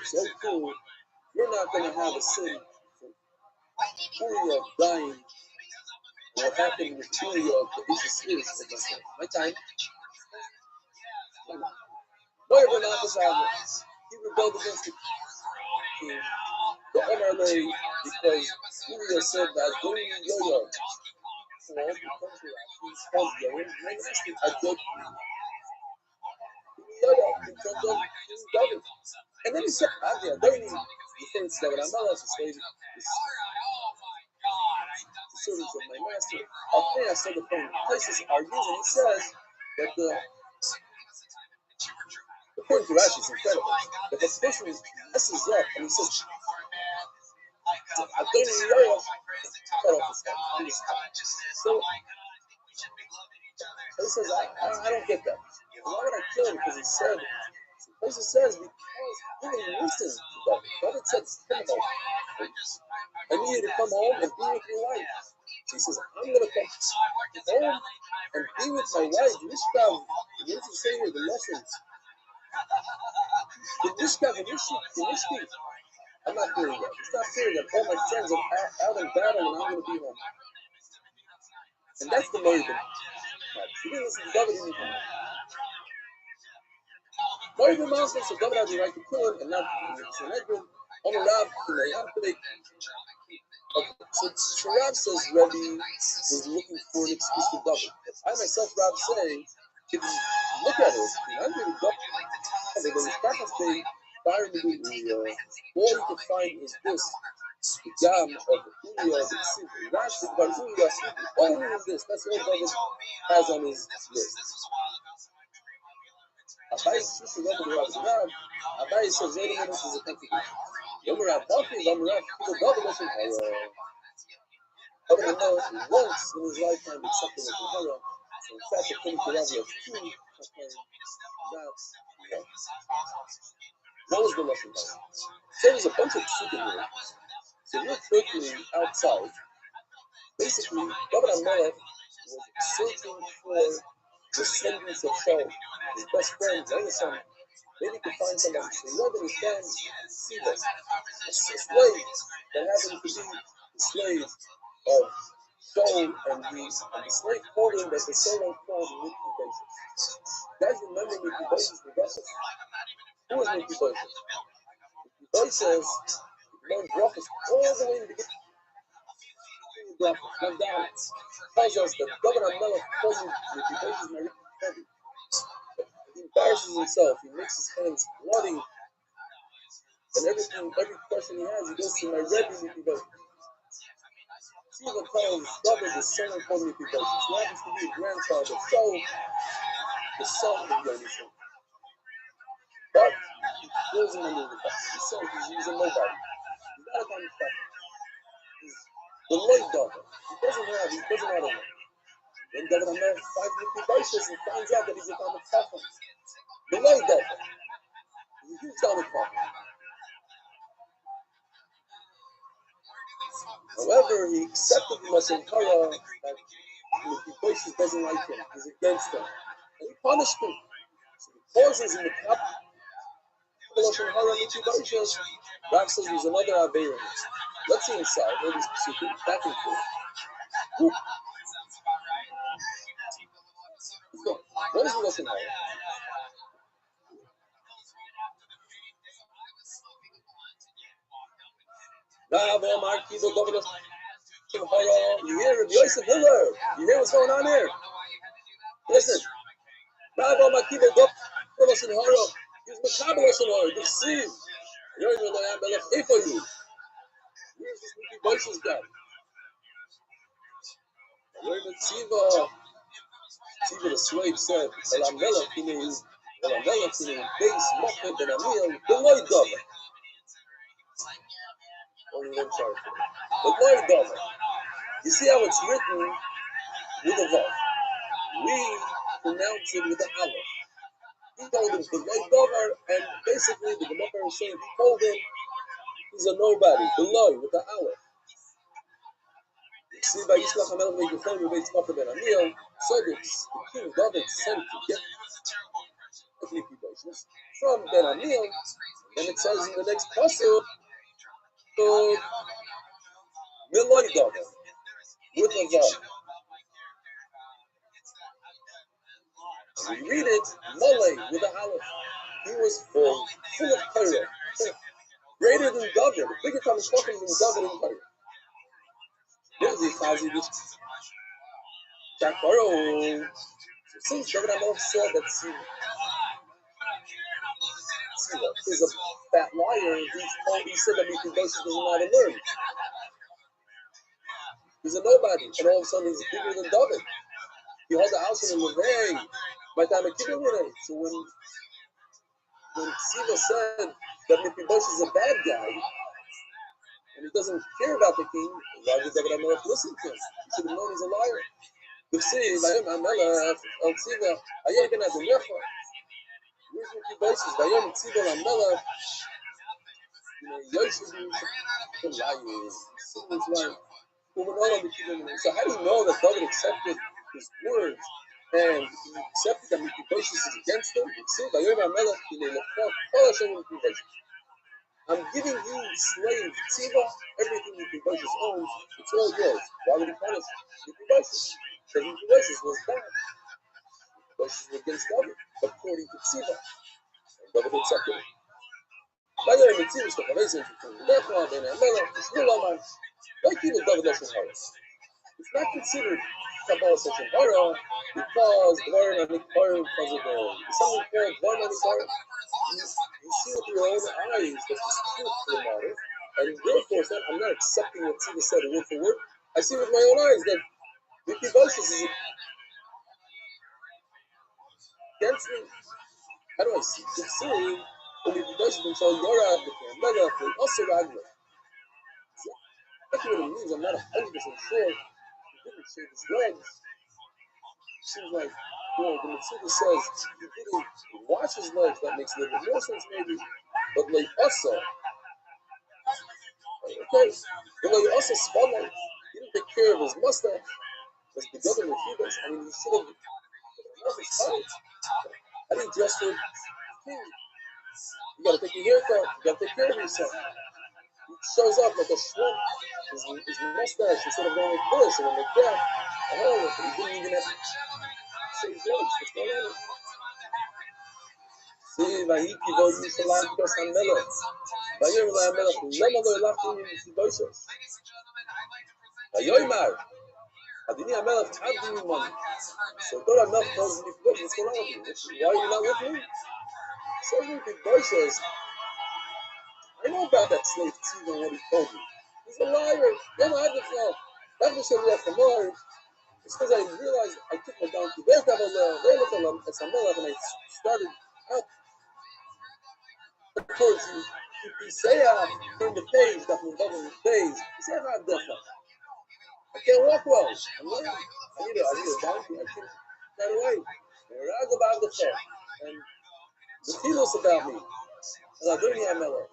[SPEAKER 1] so cool, you're not going to have a sin for Uriah dying. What happened with Uriah, the Israel is my time. Whatever not was out, he rebelled against the NRA because Uriah said that during Yoyo, and then he said, during the defense that I'm not allowed to slave the servants of my master. I said the places are used, and he says that the according to Rashi, it's incredible. If a person messes up and he says, I don't know, cut off his head. So he says, I don't get that. Why would I kill him? Because he said, the person says, because he didn't listen to God. God had said, I need you to come home and be with your wife. He says, I'm going to come home and be with my wife. Mishkav, what does it say here? The lessons. The Mishkav, the Mishki. I'm not fearing that. It's not fearing that all my friends are out in battle and I'm going to be home. And that's the Moed. He didn't listen to David anymore. Moed Master, so David had the right to kill him and not so Nedrin. On the Rav, so Rav says Rebbe was looking for an excuse to David. I myself, Rav, say, if you look at it, I'm going to David, when he's back on stage, all you can find is this. Gam of Uya, Rashi, but Uya, only in this. That's all David has on his list. Abai says, Abai says, wait a minute, this is a country. Yomarav, David, Yomarav, people David doesn't have once in his lifetime accepted the Gemara. So in fact, according to Rav, he has two. What was the lesson? So there's a bunch of psukim here. So you're quickly outside. Basically, David HaMelech was searching for descendants of Shaul, his best friend, youngest son. Maybe he could find somebody. So he went and he found Siva, a slave that happened to be the slave of Shaul, and the slave told him that the soul called Mikki Basis. Guys, remember Mikki Basis, the Basis? Who was Mikki Basis? Mikki says, learn brachas all the way in the beginning. Come down. Tells us that David HaMelech calls him Mikki Basis Mariki Heavy. He embarrasses himself, he makes his hands bloody, and every question he has, he goes to my Rebbe Mikki Basis. Siva tells David the son called Mikki Basis. He happens to be a grandchild of Shaul, the son of Yonasan. But he throws him under the bus. He says he's a nobody. He's not a kind of stuff. He's the light David. He doesn't have a name. When David HaMelech finds Mikki Basis, he finds out that he's a Talmud Chacham. The light David. He's a huge Talmud Chacham. However, he accepted the Lashon Hara that Mikki Basis doesn't like him. He's against him. And he punished him. So he pauses in the top of the Lashon Hara Mikki Basis. Rav says there's another Aveira. Let's see inside. All these psukim back and forth. What is the Lashon Hara? Rav Omar Kibo David Lashon Hara. You hear Rabbi Yosef Hiller? You hear what's going on here? Listen. Rav Omar Kibo David Lashon Hara. He's Mekabel Lashon Hara. You see. You're in the Lamb Melech for you. Where's this Mikki Basis guy? Where did Siva the slave said, Elamelech, he means base Mochel ben Amir, the Lord David. Only one chart. The Lord David. You see how it's written with a Vav. We pronounce it with an Aleph. He told him the Lord David, and basically the Gemara is saying he told him he's a nobody, the Lord with the Aleph. See, by Yishlach HaMelech Megichon, we made Mochel ben Amir, Tzedek's, the king David sent to get Mikki Basis from Ben Amir, and it says in the next pasuk, Miloi David, with a Vav. We read it, Molei, with a Aleph. He was full of Torah, greater than David, bigger Talmud Chacham than David in Torah. There's the Chazi, which Shakaro. Since David HaMelech saw that Siva is a fat liar, he said that Mikki Basis doesn't know how to learn. He's a nobody, and all of a sudden he's bigger than David. He holds a house in Levay. By the time I keep it with him. So when when Siva said that Mephibosheth is a bad guy and he doesn't care about the king, why did David HaMelech listen to him? He should have known he's a liar. You see, Vayom HaMelech El Tziva Hayom Ben Adonecha. Where's Mephibosheth? Vayom Tziva HaMelech Yoshev Yisrael. So how do you know that David accepted his words and he accepted that Mephibosheth is against him? I'm giving you, slave Tziva, everything Mephibosheth owns. It's all yours. Why would he punish Mephibosheth? Because Mephibosheth was bad. Mephibosheth was against David, according to Tziva. And David accepted it. It's not considered Kabbalah Session Hara because Dvarim Anikorim because of something called Dvarim Anikorim. You see with your own eyes that there's truth to the matter, and therefore I'm not accepting what Tzidkah said word for word. I see with my own eyes that Mephibosheth is against me. How do I see? You see, when Mephibosheth can tell Yorah, the Melech, and also Ragnar. That's what it means. I'm not 100% sure. He didn't shave his legs. Seems like, the Mitzvah says he didn't wash his legs. That makes a little bit more sense, maybe. But like also, okay, but like also Spana, he didn't take care of his mustache. That's the government Mephibosheth. I mean, he should have. How do you dress for a king? You gotta take your haircut. You gotta take care of yourself. He shows up like a shrimp. His mustache instead of going like this or like that. Oh, he didn't even have to shave his legs. What's going on? See, Vahiki Vo Yishalam Kos HaMelech. Vayom HaMelech Lema Lo Elachim Mephibosheth. Vayoymar Adini HaMelech Abdi Mimoni. So Dor HaMelech tells Mephibosheth, what's going on with you? Why are you not with me? Says Mephibosheth, I know about that slave Tziva and what he told me. He's a liar. Yom HaAdifah. That was the real Chamor. It's because I realized I took my donkey. There's David as HaMelech, and I started out towards you. You say in the page, that from above the page, you say I can't walk well. I'm not, I need a donkey. I can't get away. And I go about the phone. And the feelings about me. And I don't need a mellow.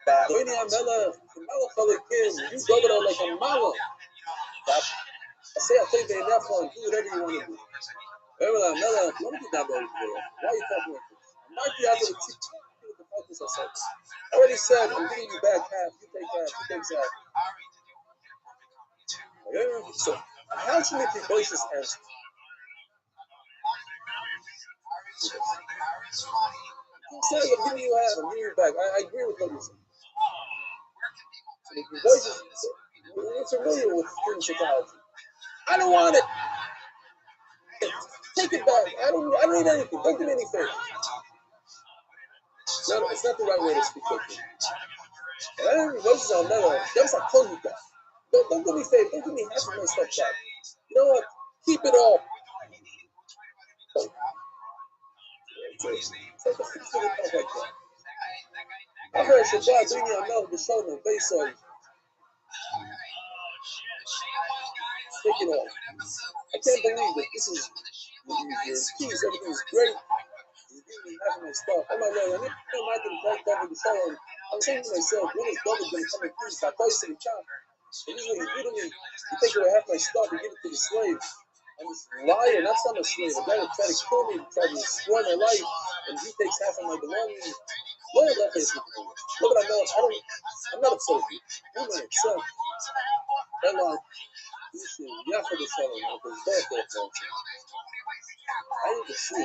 [SPEAKER 1] I don't need a mellow. The mellow fellow kid, you go there like a mellow. I say I'll take the enough and do whatever you want to do. Remember that mellow, let me get that over there. Why are you talking like this? I might be able to teach you the focus I said. I already said I'm giving you back half, you take half, you take half. So how should we voice this answer? He says I'm giving you half, I'm giving you back. I agree with what you said. So if you voice this, we're familiar with human psychology. I don't want it. Take it back. I don't need anything. Don't give me any favors. No, it's not the right way to speak like that. And I don't voices on another. That's like telling you that. Don't give me favors. Don't give me half of my stuff back. You know what? Keep it all. It's like a fix it up like that. I heard Shabbat bring you a milk to show them base on. Take it all. I can't believe that this is your keys. Everything is great. You give me half of my stuff. I'm not really. I can talk over the show. I'm saying to myself, when is David going to come and preach? I thought you said he chopped. And this is what you do to me. You take away half my stuff and give it to the slave. I'm this liar, that's not a slave. A guy that tried to kill me, tried to destroy my life, and he takes half of my belongings. What is that face with me? Look at I'm not upset with you. You're not upset. And you see, yeah, for the show, because birthday function. I need to see.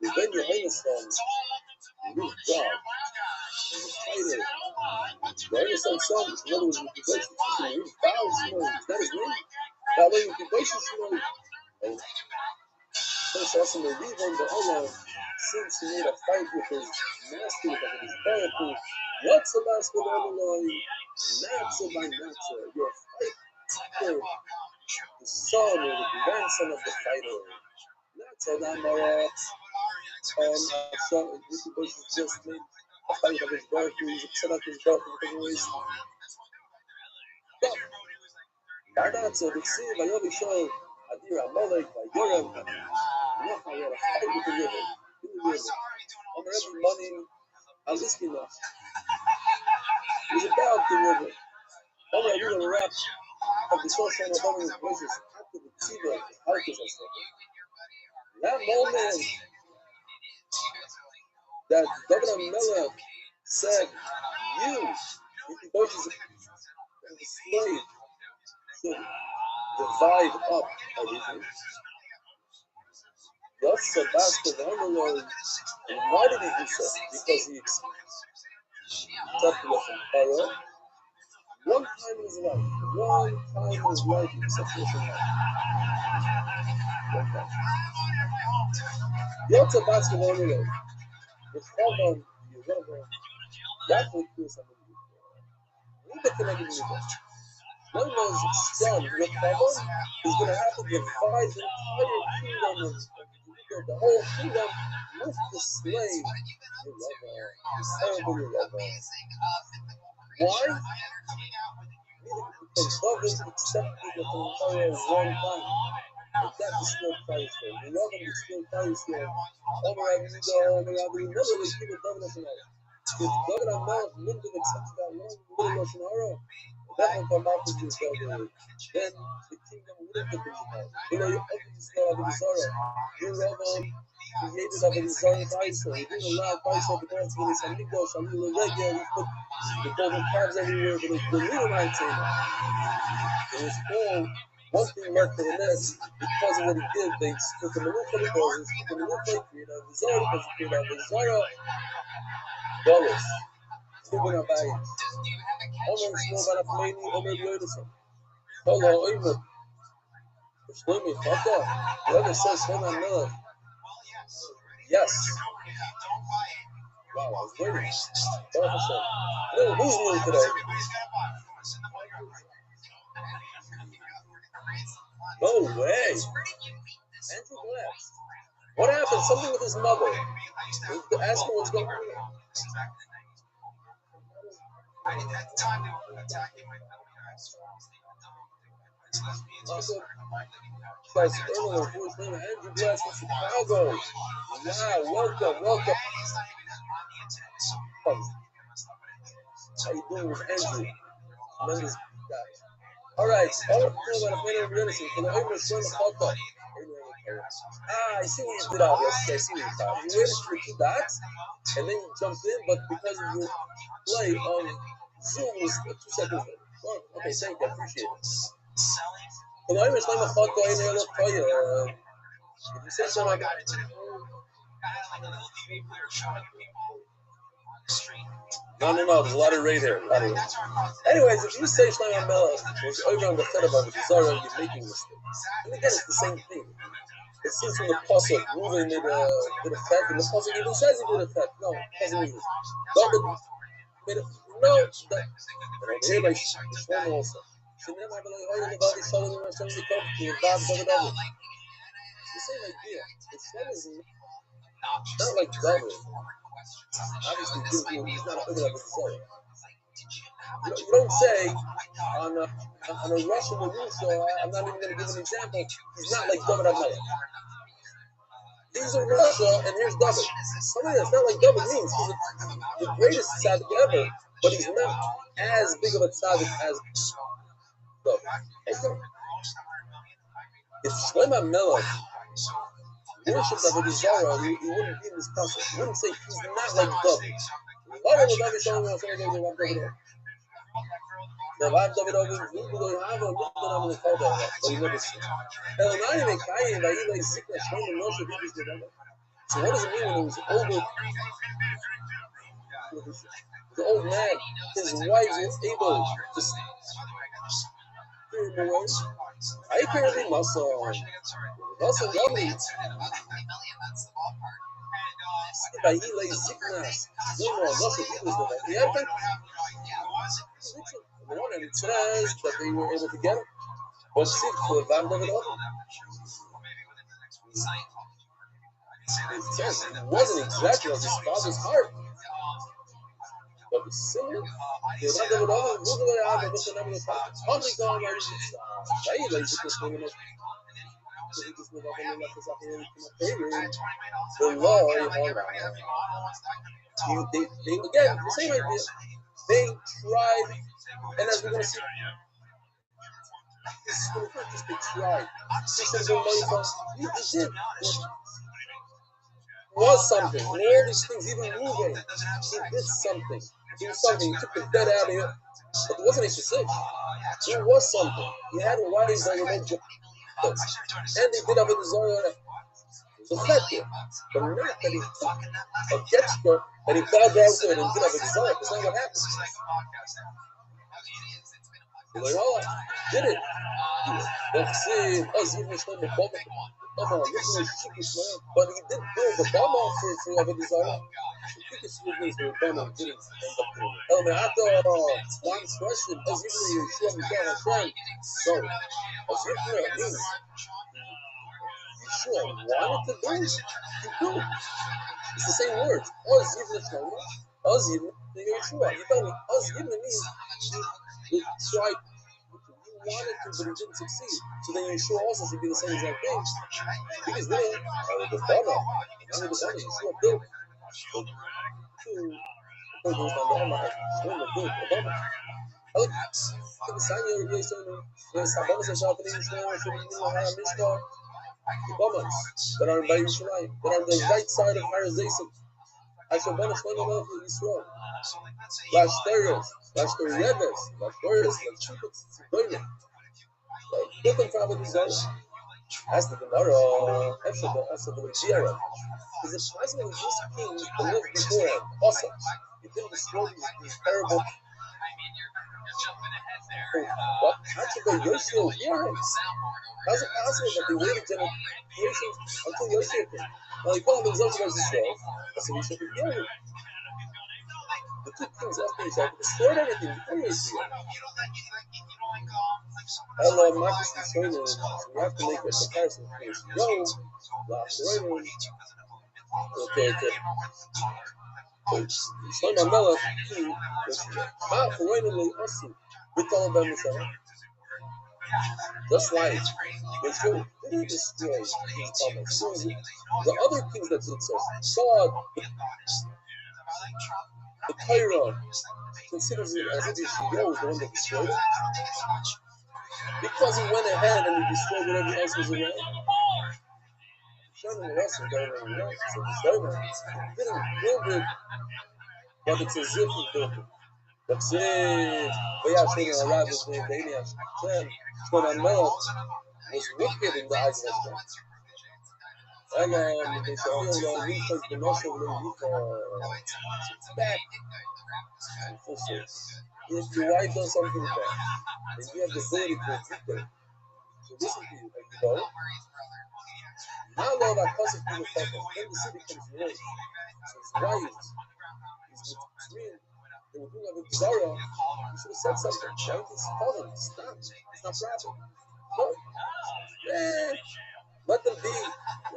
[SPEAKER 1] You've been your heinous son. You're God. You're a fighter. The heinous son, in other words, you can read vows, is that his name? That way, you can basically, and first also may leave him, but Allah, since he made a fight with his master, with his powerful, what's the master of Allah? Matzah by matzah. You're a fighter, the son or the grandson of the fighter. Matzah by Mara. After Ricky Bush just made a fight of his birth, he's upset at his birth because of his stuff. That's a receive, I always show Adir Amalek, by Yoram, I had a fight with the river. In the river. I'm already money, I'm listening now. It's about the river. I'm already going to rap of the social and abundance voices after the Tiva, Alcus and stuff. That moment that Governor Miller said, you, if the voices of the slave, should divide up everything. That's the basket of Lord. And why did he do so? Because he accepted from Pharaoh. One time in his life, he accepted from life. One time. That's a basket of Lord. It's called on the river. That's what he was able to do. Neither can I give you that. One man's son, your father, is going to have to divide the entire kingdom of the whole kingdom with the slave. You love her. It's terrible, you love her. Why? Because God is accepting the entire one time. And that is still Christ. You love him, it's still Christ. Over every day, over every day. Never was given governor tonight. If governor Mount wouldn't have accepted that one little scenario, that would come out with this governor. Then the kingdom wouldn't have been divided. You know, you open this law of Israel. You love him. Created of Israel Christ. He didn't allow Christ to go into his amigos, and he put the golden calves everywhere, but the little man came out. It was all one thing led to the next. Because of what he did, they took him a little for the doors, took him a little for the creed of Israel, because the creed of Israel dollars. Still in our baggage. Almost no about a plane, over the Yoderson. Hello, Amen. Explain me, Papa. Whoever says Shlomo Miller. Yes. Wow, I was waiting. No, who's new today? No way. Andrew Glass. What happened? Something with his mother. Ask him what's going on. I didn't have time to attack him. Guys, earlier, who is named Andrew Glass from Chicago. Wow, welcome. How you doing with Andrew? Tremendous guy. All right, all I'm talking about a minute of medicine. For the Omer Shlomo Chata. I see what you did out yesterday. I see what you thought. You waited for 2 dots, and then you jumped in, but because of your play on Zoom was 2 seconds later. Well, okay, thank you. I appreciate it. For the Omer Shlomo Chata, I know I'll tell you. If you say something like that, no, there's a lot of rain here. Anyways, if you say Shlomo Melech was over on the foot of the Zara, you're making mistakes. And again, it's the same thing. It seems from the Pasuk, Reuven did a fact, and the Pasuk even says he did a fact. No, it doesn't mean it. David made a, no, that, and here by Shlomo also. It's the same idea. It's not like David. Obviously, he's not over like a Zara. You don't say on a Russian Marusha, I'm not even going to give an example, he's not like David HaMelech. He's in Russia, and here's David. Somebody that's not like David means he's the greatest tzaddik ever, but he's not as big of a tzaddik as David. If Shlomo Melech worshipped Avodah Zarah, he wouldn't be in this concept. He wouldn't say he's not like David. Why would David show him David? Now, I've David over, we don't have a look at him in the photo, but he never seen. So, what does it mean when he was older? The old man, his wife was able to steer him away. I can't be muscle. Muscle yummy. By Eli Ziknas. And it says that they were able to get him. But see, for Van David over. It wasn't exactly as his father's heart, but it's similar. The law, again, the same idea. They tried, and as we're going to see, this is going to just they tried. He did. Was something. And all these things, even moving, he did something. He was something. He took the dead out of here. But it wasn't a specific. He was something. He had wives that were made good. And they did have a desire. So effective. But not that he took a gesture and he bowed down to it and did have a desire. That's not what happened. He's like, oh, did it. But see, us even from the bubble. But he did build the bomb for a desire. You can see this with bomb didn't end up doing it. After Juan's question, as if you show me down a friend. So, as if you means Yeshua wanted to do it, he do it. It's the same words. Us even Shlomo, us even Yeshua. You tell me, us even means you tried. He wanted to, but he didn't succeed. So then Yeshua also should be the same exact thing. Because then, the Bama, Yeshua built. That are by Yerushalayim, that are on the right side of Har Zaysim. I shall banish one of Israel. Lashterios, Lashterieves, Lashterios, Lashterios, different from the desire. As the Gemara, after the Jira, is it possible that this king lived beforehand? Awesome. He didn't destroy these terrible. What? How's it possible that they waited generations until Yosef came? Now they call him exalted as Israel. That's what he should be doing. The two kings after each other destroyed everything before Yosef. Allah Marcus is showing us, so we have to make a comparison between okay. Shlomo Melech, just like Yeshua didn't destroy his promise. The other kings that did so, God, the Torah considers it as if Yeshua was the one that destroyed it. Because he went ahead and he destroyed whatever else was around. Showing the rest of going around. So the servant didn't build it, but it's as if he built it. But say, Shlomo Melech was wicked in the eyes of God. And they should feel because the notion of back. If your wife does something bad, and you have the ability to inflict it, so listen to you, and you know, now know that causes people to suffer, then the city comes yours. So his wives, his between, they were doing a desire, you should have said something. Why did you tell them? Stop. It's not proper. No. Yeah. Let them be.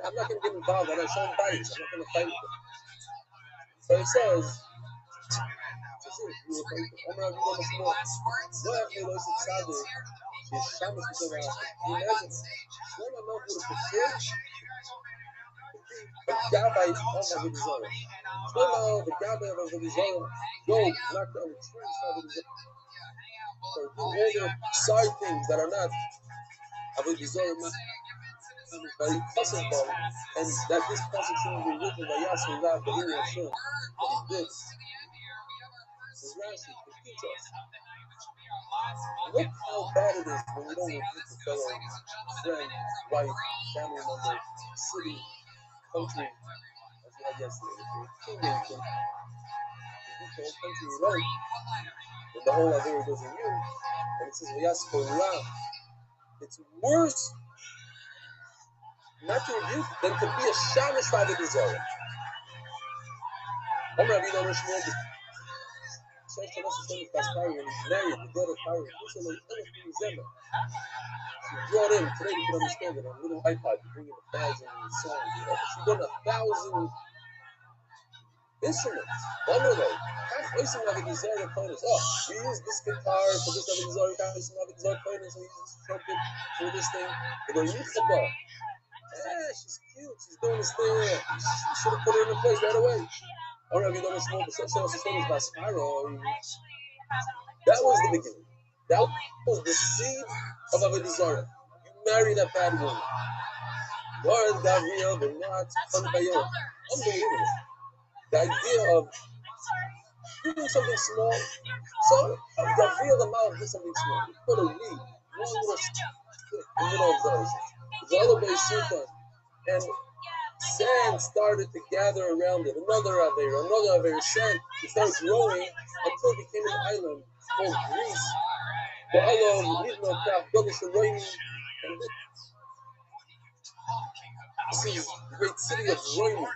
[SPEAKER 1] I'm not going to get involved. I'm not showing fights. I'm not going to fight with them. So it says, side things that are not very possible, and that this passage shouldn't be written by Yasser without the Uri Hashem. But he did. This is Rashi to teach us. Look how bad it is when you don't rebuke a fellow friend, wife, family member, city, country, as we had yesterday. If you're a teenager, if you whole country right, then the whole idea goes in you, and it says Yasser Ra. It's worse not to rebuke than to be a shamish by the desire. Shelf to us is famous by Spyro and he's married, the daughter of Spyro. Also, like, Elif Zema. She brought in, today you can understand it, on a little iPod, you bring in 1,000 songs, whatever. She done 1,000 instruments. One of them. Half wasting of it is Zara players. Oh, we use this guitar for this other Zara guy, this other Zara players, we use this trumpet for this thing. But then you come back. Yeah, she's cute. She's doing this thing. You should have put her in the place right away. All right, we know what's more. The success is famous by Spyro. That was the beginning. That was the seed of Avodah Zarah. You marry that bad woman. Laura Gabriel, but not Unbelievable. The idea of doing something small. So, Gabriel the mouth did something small. You put a weed, one little stick in the middle of those. Zala Beisuka, and sand started to gather around it. Another Aver, sand. It started growing until it became an island called Greece. The Allah, Nidno, Kaf, Gomish, and this is the great city of Roini.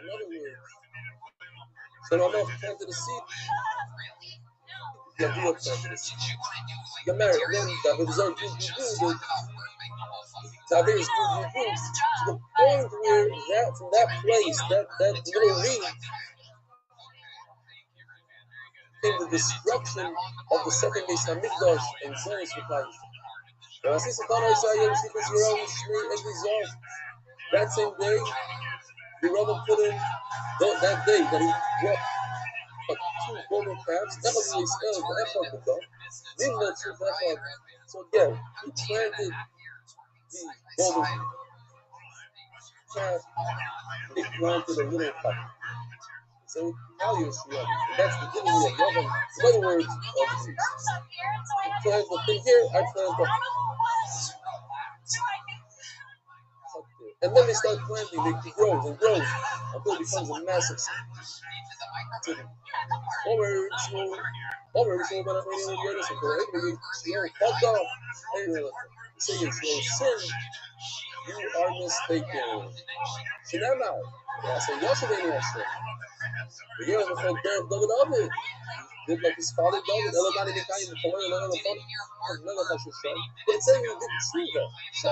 [SPEAKER 1] In other words, so Allah planted a seed. Gabriel planted a seed. The married, then David Zar grew, David is grew, to the point where that, from that place, that little reed, came the destruction of the second Beis Hamikdash and Zeres Mikdash. That same day, the Rambam put in that day that he brought 2 golden calves. That was the Israel, the Ephod of God. Leave that to the Ephod. So again, he planted the golden calf. He planted a little cup. So that's the beginning of Rambam. In other words, of Jesus. He planted the thing here. I planted the. And then they start planting, it grows and grows until it becomes a massive city. Sin, you are mistaken. Shinema, I said, yesterday, the girl was like, David did like his father David, everybody became the Torah, but it's saying he didn't see that. So,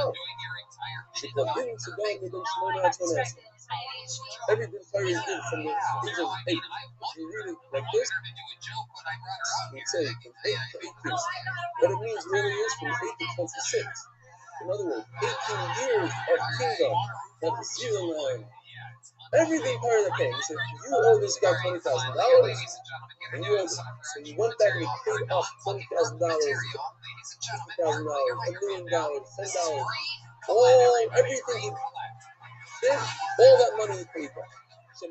[SPEAKER 1] everything Torah is good from the age of 8. If you read it like this, you say from 8 to 18. What it means really is from 8 to 26. In other words, 18 years of kingdom, that the season line. Everything Torah that came. He said, you owe this guy $20,000, and you owe this. So you went back and you paid off $20,000, $50,000, $1 million, $10. Everything he did, all that money he paid back. So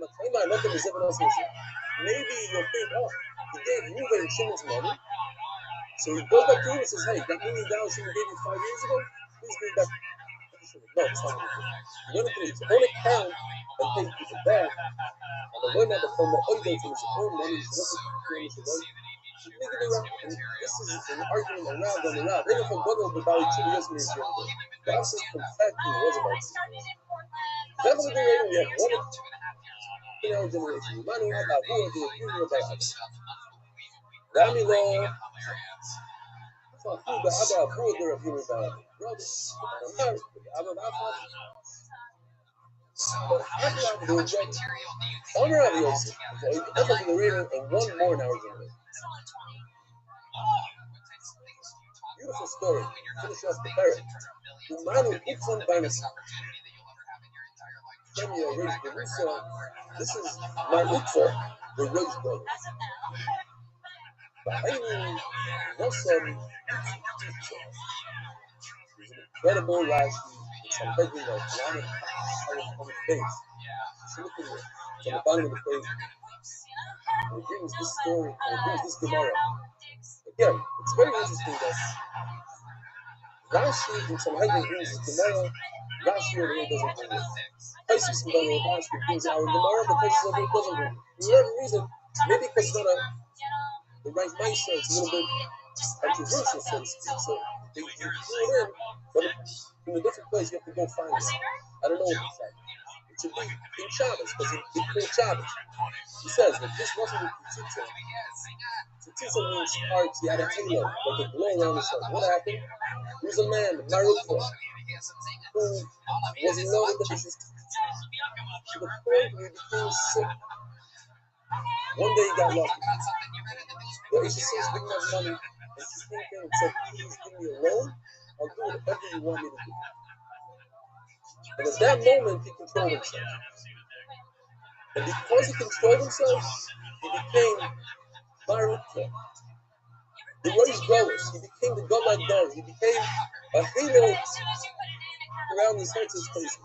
[SPEAKER 1] maybe you're paid off. He gave Ruben and Shimon's money. So he goes back to him and says, hey, that $1 million Shimon gave you 5 years ago, please give it back. No, it's not what he did. He went into his own account and paid people back. And the one that the former oil from his own money is not the and this is an argument around and around. Even from one of the Bali Chili yesterday, the absence from fact was about it. That's what they're we have one in our generation. You might know about who are the opinion about it. Rami law. Who the other who are their opinion about it? Brothers. Honor of Yosef. That's like the rating and one more in our generation. Beautiful story. Finish off the parrot. Umanu Ikon Dynasty. Kenya raised the Musa. This is my Ukfa, the Rose brothers. Bahayni Nasam is an incredible Rashi. It's something like Lana on the face. So look at it. It's on the bottom of the page. And it brings this story, and it brings this Gemara. Again, it's very interesting that Rashi in some Hagen brings this Gemara. Rashi over here doesn't bring it. Places in the Rashi brings our Gemara, but places over here doesn't bring it. For whatever reason, maybe because it's not the right mindset, it's a little bit controversial, so to speak. So they threw it in, but in a different place, you have to go find it. I don't know what it's like. to be in Shabbos, because he called Shabbos. He says that this wasn't a Tzitza. Tzitza means heart, he had a halo, like a glow around his heart. What happened? He was a man, Marukha, who was in love with the Bishop's Tzitza. To the point where he became sick. One day he got lucky. The Isha says, big enough money, and she came to him and said, please give me a loan, I'll do whatever you want me to do. And at that moment, he controlled himself. And because he controlled himself, he became Marukha. The Rosh Golos, he became the God Dar. He became a halo around his head, his face.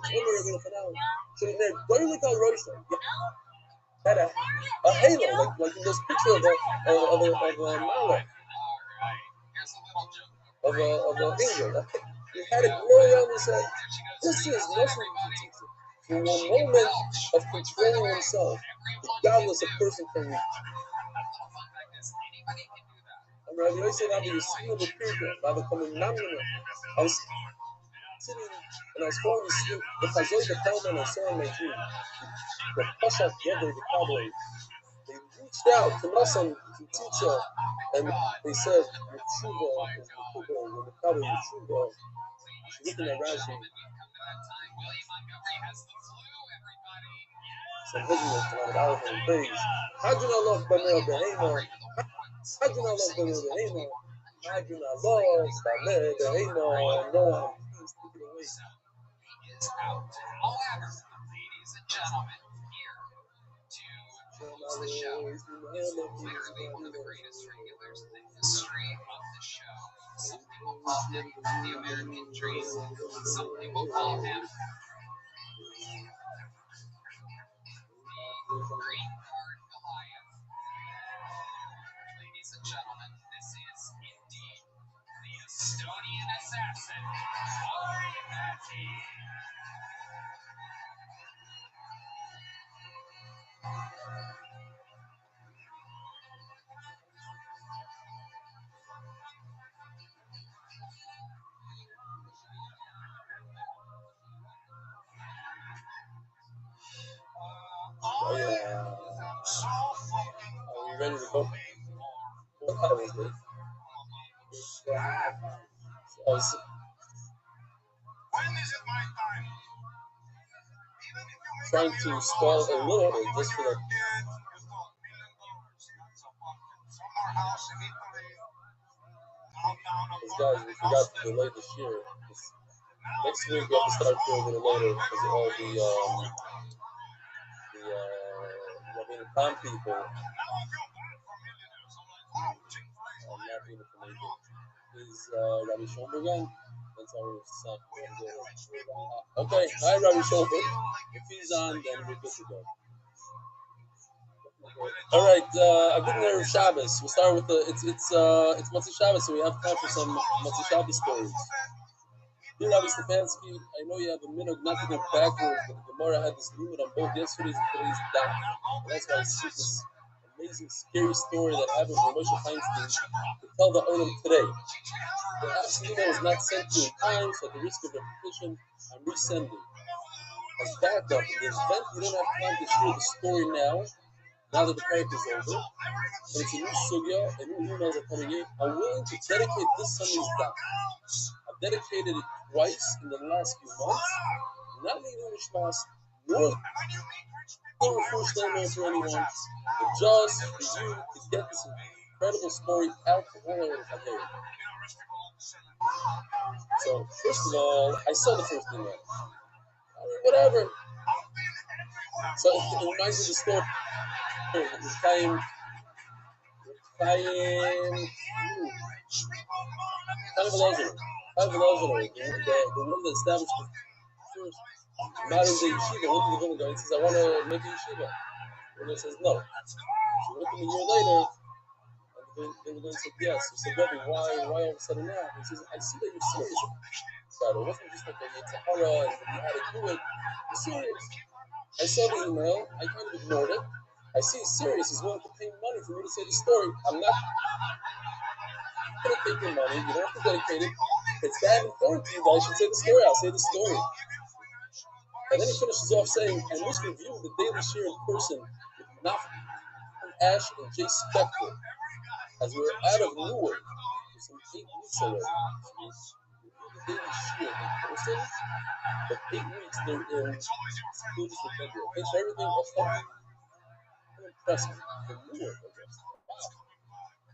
[SPEAKER 1] So he had a halo, like in this picture of a Malach, of an angel. He had a glow around his head. This is nothing to for a moment of controlling himself, regardless a person can reach. And Rabbi Yosef Rabbi Yisrael the Pirka, Rabbi Komenamina, I was sitting and I was falling asleep. The Chazoi, the Talmud, I saw in my dream. The Pashat Yodei, the Cowboys, they reached out to Nasan, to Tzitza, and they said, Yeshuva is Yeshuva, when the Cowboy Yeshuva, she's looking at Rashi. Some business around Aleph and Beis. How do you not love Banel Behema? How do you not love Banel Behema? How do you not love Banel Behema? No, please take it away.
[SPEAKER 3] However, ladies and gentlemen, here to close the show is literally one of the greatest regulars in the history of the show. Some people call him the American Dream. Some people call him the Green Card Goliath. Ladies and gentlemen, this is indeed the Estonian assassin, Ari Matti.
[SPEAKER 1] Oh, yeah. Are we ready to go? What time is it? Oh, so, trying to stall a little bit just for the. Because guys, we forgot to delay this year. Next week we have to start here a little later because of all the Rabbeinu Tam people. Not being able to make it. Is Rabbi Schoenberg on? That's our son. Okay, hi Rabbi Schoenberg. If he's on, then we're good to go. All right, a good night of Shabbos. We'll start with it's Motzei Shabbos, so we have time for some Motzei Shabbos stories. Dear Rabbi Stefanski, I know you have a minute not to go backwards, but the Gemara had this limit on both yesterday's and today's daf. And that's why I see this amazing, scary story that happened with Moshe Feinstein to tell the Olam today. Perhaps the email was not sent to you in time, so at the risk of repetition, I'm resending. As backup, in the event you don't have time to share the story now that the parak is over, and it's a new sugya, and new emails are coming in, I'm willing to dedicate this Sunday's daf. I've dedicated it twice in the last few months, not leaving Mishmas, nor refush them for anyone, but just for you to get this incredible story out to all over the day. So, first of all, I saw the first email. Whatever. So, it reminds me of the story. Chaim, the one that established the first modern day yeshiva, went to the Vilna Gaon and says, I want to make a yeshiva. And he says, no. So he went to him a year later, and the Vilna Gaon said, yes. He said, Rebbe, why all of a sudden now? He says, I see that you're serious about it. It wasn't just like a Yitzhahara and you had to do it. You're serious. I saw the email, I kind of ignored it. I see he's serious, he's willing to pay money for me to say the story. I'm not going to take your money, you don't have to dedicate it. It's that important to you that I should say the story, I'll say the story. And then he finishes off saying, "I must review the daily share in person with Nafman, Ash, and Jay Spector, as we're out of Newark for some 8 weeks already. So we review the daily share in person, but 8 weeks they're in Students for February. Thanks for everything. I'm impressed from Newark, I guess. Wow.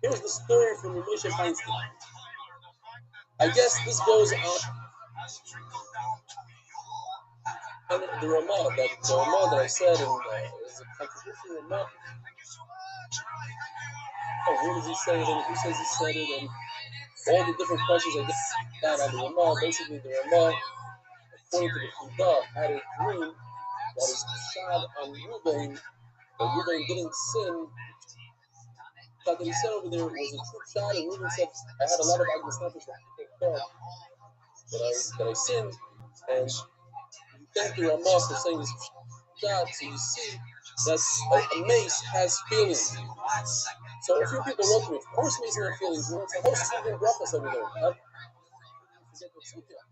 [SPEAKER 1] Here's the story from Moshe Feinstein. I guess this goes on the Ramah that I said is a controversial Ramah. Oh, where does he say it? And who says he said it? And all the different questions I got on the Ramah. Basically, the Ramah, according to the Chudah, had a dream that his shad on Ruvain, but Ruvain didn't sin. That he said over there was a true shad, and Ruvain said, "I had a lot of Agnes Nefesh that people thought that I sinned," and you thank the Ramah for saying this shad. So you see that a mace has feelings. So a few people wrote to me, of course mason have feelings. You know, it's a whole sleeping breakfast over there. Forget what's in here.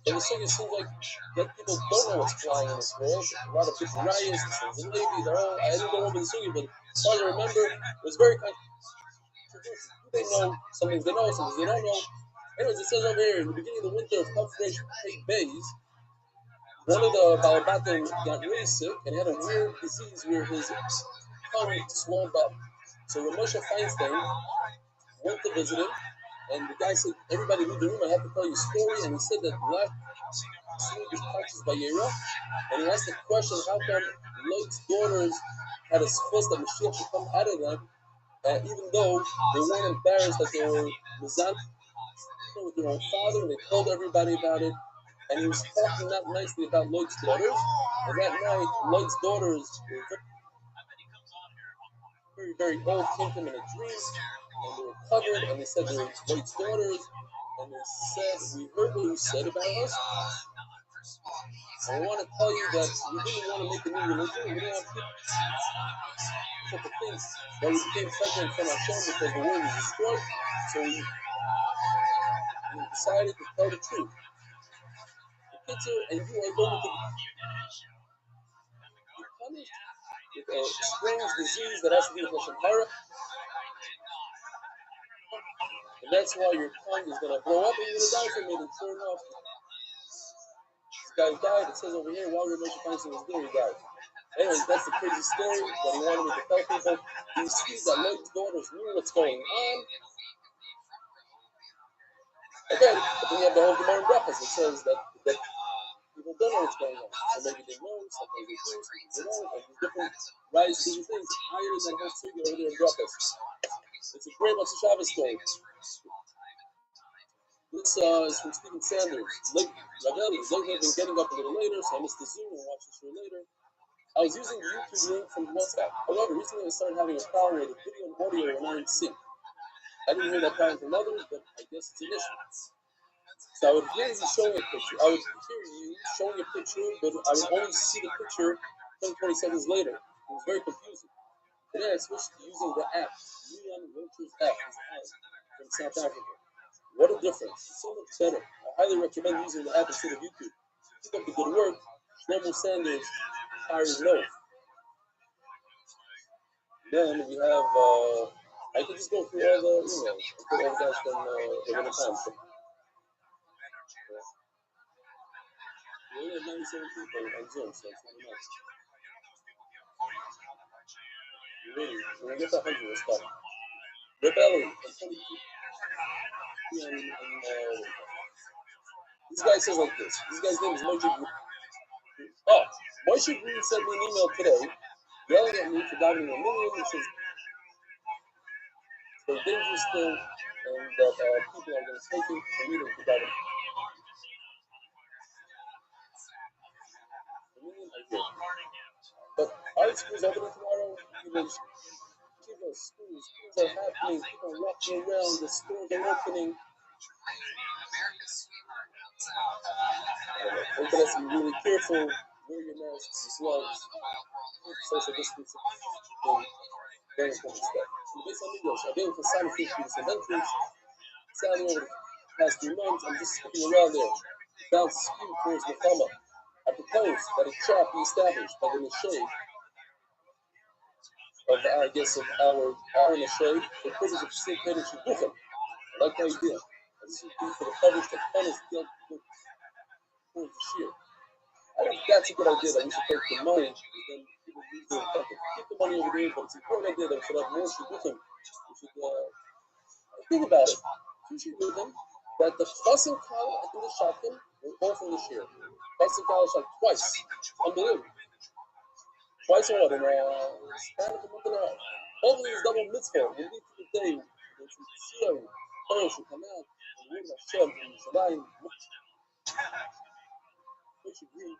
[SPEAKER 1] And the sugya seems like that people don't know what's flying in this world. A lot of people riots, the sons of Levi, they're all, I didn't go over the sugya, but as far as I remember, it was very controversial. They know some things they know, some things they don't know. Anyways, it says over here, in the beginning of the winter of Kafresh Bays, one of the Balabatim got really sick and had a weird disease where his tongue swelled up. So when Moshe Feinstein went to visit him, and the guy said, "Everybody leave the room, I have to tell you a story." And he said that last week was practiced by Yera, and he asked the question, how come Lot's daughters had a schus that Mashiach should come out of them, even though they weren't embarrassed that they were mizan with their own father, and they told everybody about it. And he was talking not nicely about Lot's daughters. And that night, Lot's daughters were very, very old, came to him in a dream, and they were covered, and they said they were Lot's daughters, and they said, "We heard what you said about us, and we want to tell you that we didn't want to make a new religion. We didn't want people to think that we became pregnant from Hashem because the world was destroyed, so we decided to tell the truth. The kids are, and you are going to be punished with a strange disease that has to do with Lashon Hara, and that's why your tongue is going to blow up and you're going to die from it." And sure enough, this guy died. It says over here, while Moshe Feinstein was there, he died. Anyways, that's the crazy story that he wanted me to tell people. You see that Lot's daughters knew what's going on. Again, but then you have the whole Gemara in Brachos that says that people don't know what's going on. So maybe they know, sometimes they do, sometimes they don't, and there's different rises to the things higher than that whole figure over there in Brachos. It's a great Matzah Shabbos story. This is from Stephen Sanders. Ravelli, they've been getting up a little later, so I missed the Zoom and watched the show later. I was using the YouTube link from WhatsApp. However, recently I started having a problem where the video and audio were not in sync. I didn't hear that problem from others, but I guess it's an issue. So I would hear you showing a picture. I would hear you showing a picture, but I would only see the picture 10, 20 seconds later. It was very confusing. Today I switched to using the app, Leon Wiltshires app, from South Africa. What a difference. It's so much better. I highly recommend using the app instead of YouTube. Keep up the good work. Shlomo Sanders, Iron Loaf. Then we have, I can just go through all the emails. I put all the guys from the Winter Time. We only have 97 people on Zoom, so it's really nice. Really, when we get to 100, we'll stop. Rebellion, this guy says like this. This guy's name is Moshe Green. Oh, Moshe Green sent me an email today, yelling at me for davening a million. He says it's a dangerous thing, and that people are going to take it for me to daven. But art school's opening tomorrow. Schools are happening. People are walking around. The stores are opening. Everybody has to be really careful. Wear your masks, gloves, social distancing. Very important stuff. So based on English, I've been for San Francisco Inventories. Sadly, over the past 3 months, I'm just skipping around there. Bounce speed towards the Fama. I propose that a trap be established by the Nashade of, I guess, of our Nashade for the purpose of facilitating Shidduchim. I like the idea. This would be for the coverage that Tana's guilt towards the shear. I think that's a good idea that we should take the money and then people use their incentive. Keep the money over there, but it's an important idea that we should have more Shidduchim. We should think about it. Two Shidduchim that the Chas and Kal and the Shachtim were all from the shear. Chas and Kal shot twice. Unbelievable. Twice or what? In a span of a month and a half. Both of these double mitzvah will lead to the day when some Tziyah and Torah should come out and read Hashem and Yerushalayim. We should read.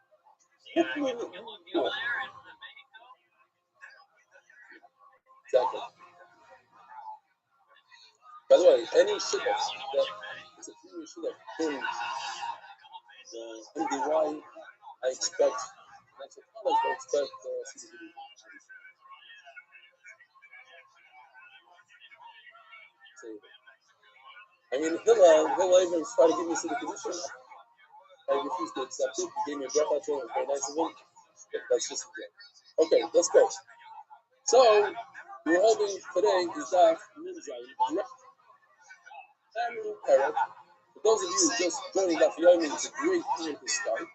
[SPEAKER 1] Exactly. By the way, any shidduch that is a female shidduch in the NDY, I expect, that's what college I expect CBD. I mean, he'll even try to give me the condition. I refuse to accept it. He gave me a breath out there. It was very nice of him. That's just a joke. Okay, let's go. So, we're holding today is Daf Minzai. Family Parrot. For those of you who just joining Daf Yomi, it's a great time to start.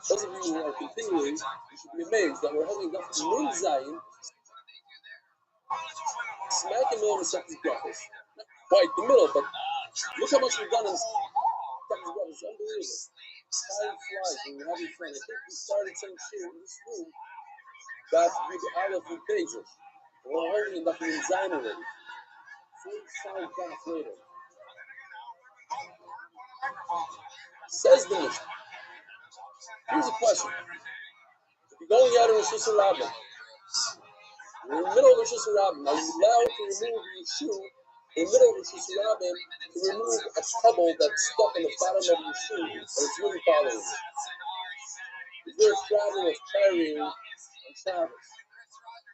[SPEAKER 1] Those of you who are continuing, you should be amazed that we're holding Daf Minzai smack in the middle of the second Brachos. Not quite the middle, but look how much we've done in second Brachos. It's unbelievable. Time flies when you're having fun. I think we started saying shit in this room. Daf Yud Aleph and Pages. We're holding in Daf Minzai already. 45 Daf later. Says the Mishnah. Here's a question. If you're going out of Rosh Hashanah, you're in the middle of Rosh Hashanah, are you allowed to remove your shoe in the middle of Rosh Hashanah to remove a pebble that's stuck in the bottom of your shoe and it's really bothering you? Is there a problem of carrying on Shabbos,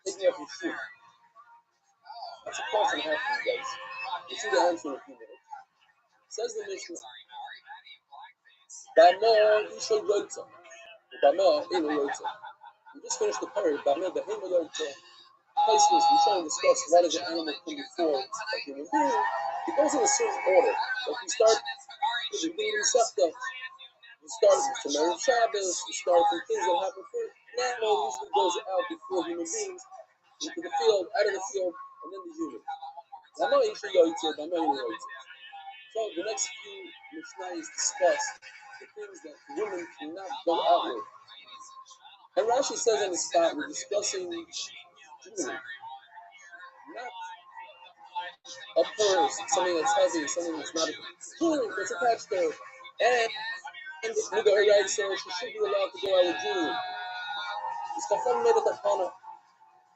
[SPEAKER 1] taking up your shoe? That's a question I have for you guys. We'll see the answer in a few minutes. Says the Mishnah, Bama Isha Yotza. Bama Ina Yotza. We just finished the period. Bama Behema Yotza. Places we're trying to discuss what does an animal come before a human being. It goes in a certain order. Like you start with the beginning of Septa. You start with the Merit Shabbos. You start from things that happen first. An animal usually goes out before human beings into the field, out of the field, and then the human. Bama Isha Yotza. Bama Ina Yotza. So the next few Mishnayos discuss the things that women cannot go out with. And Rashi says on the spot, we're discussing jewelry, not a purse, something that's heavy, something that's not jewelry that's attached there. And Muga Harai says she should be allowed to go out with jewelry. It's Chacham made it upon her.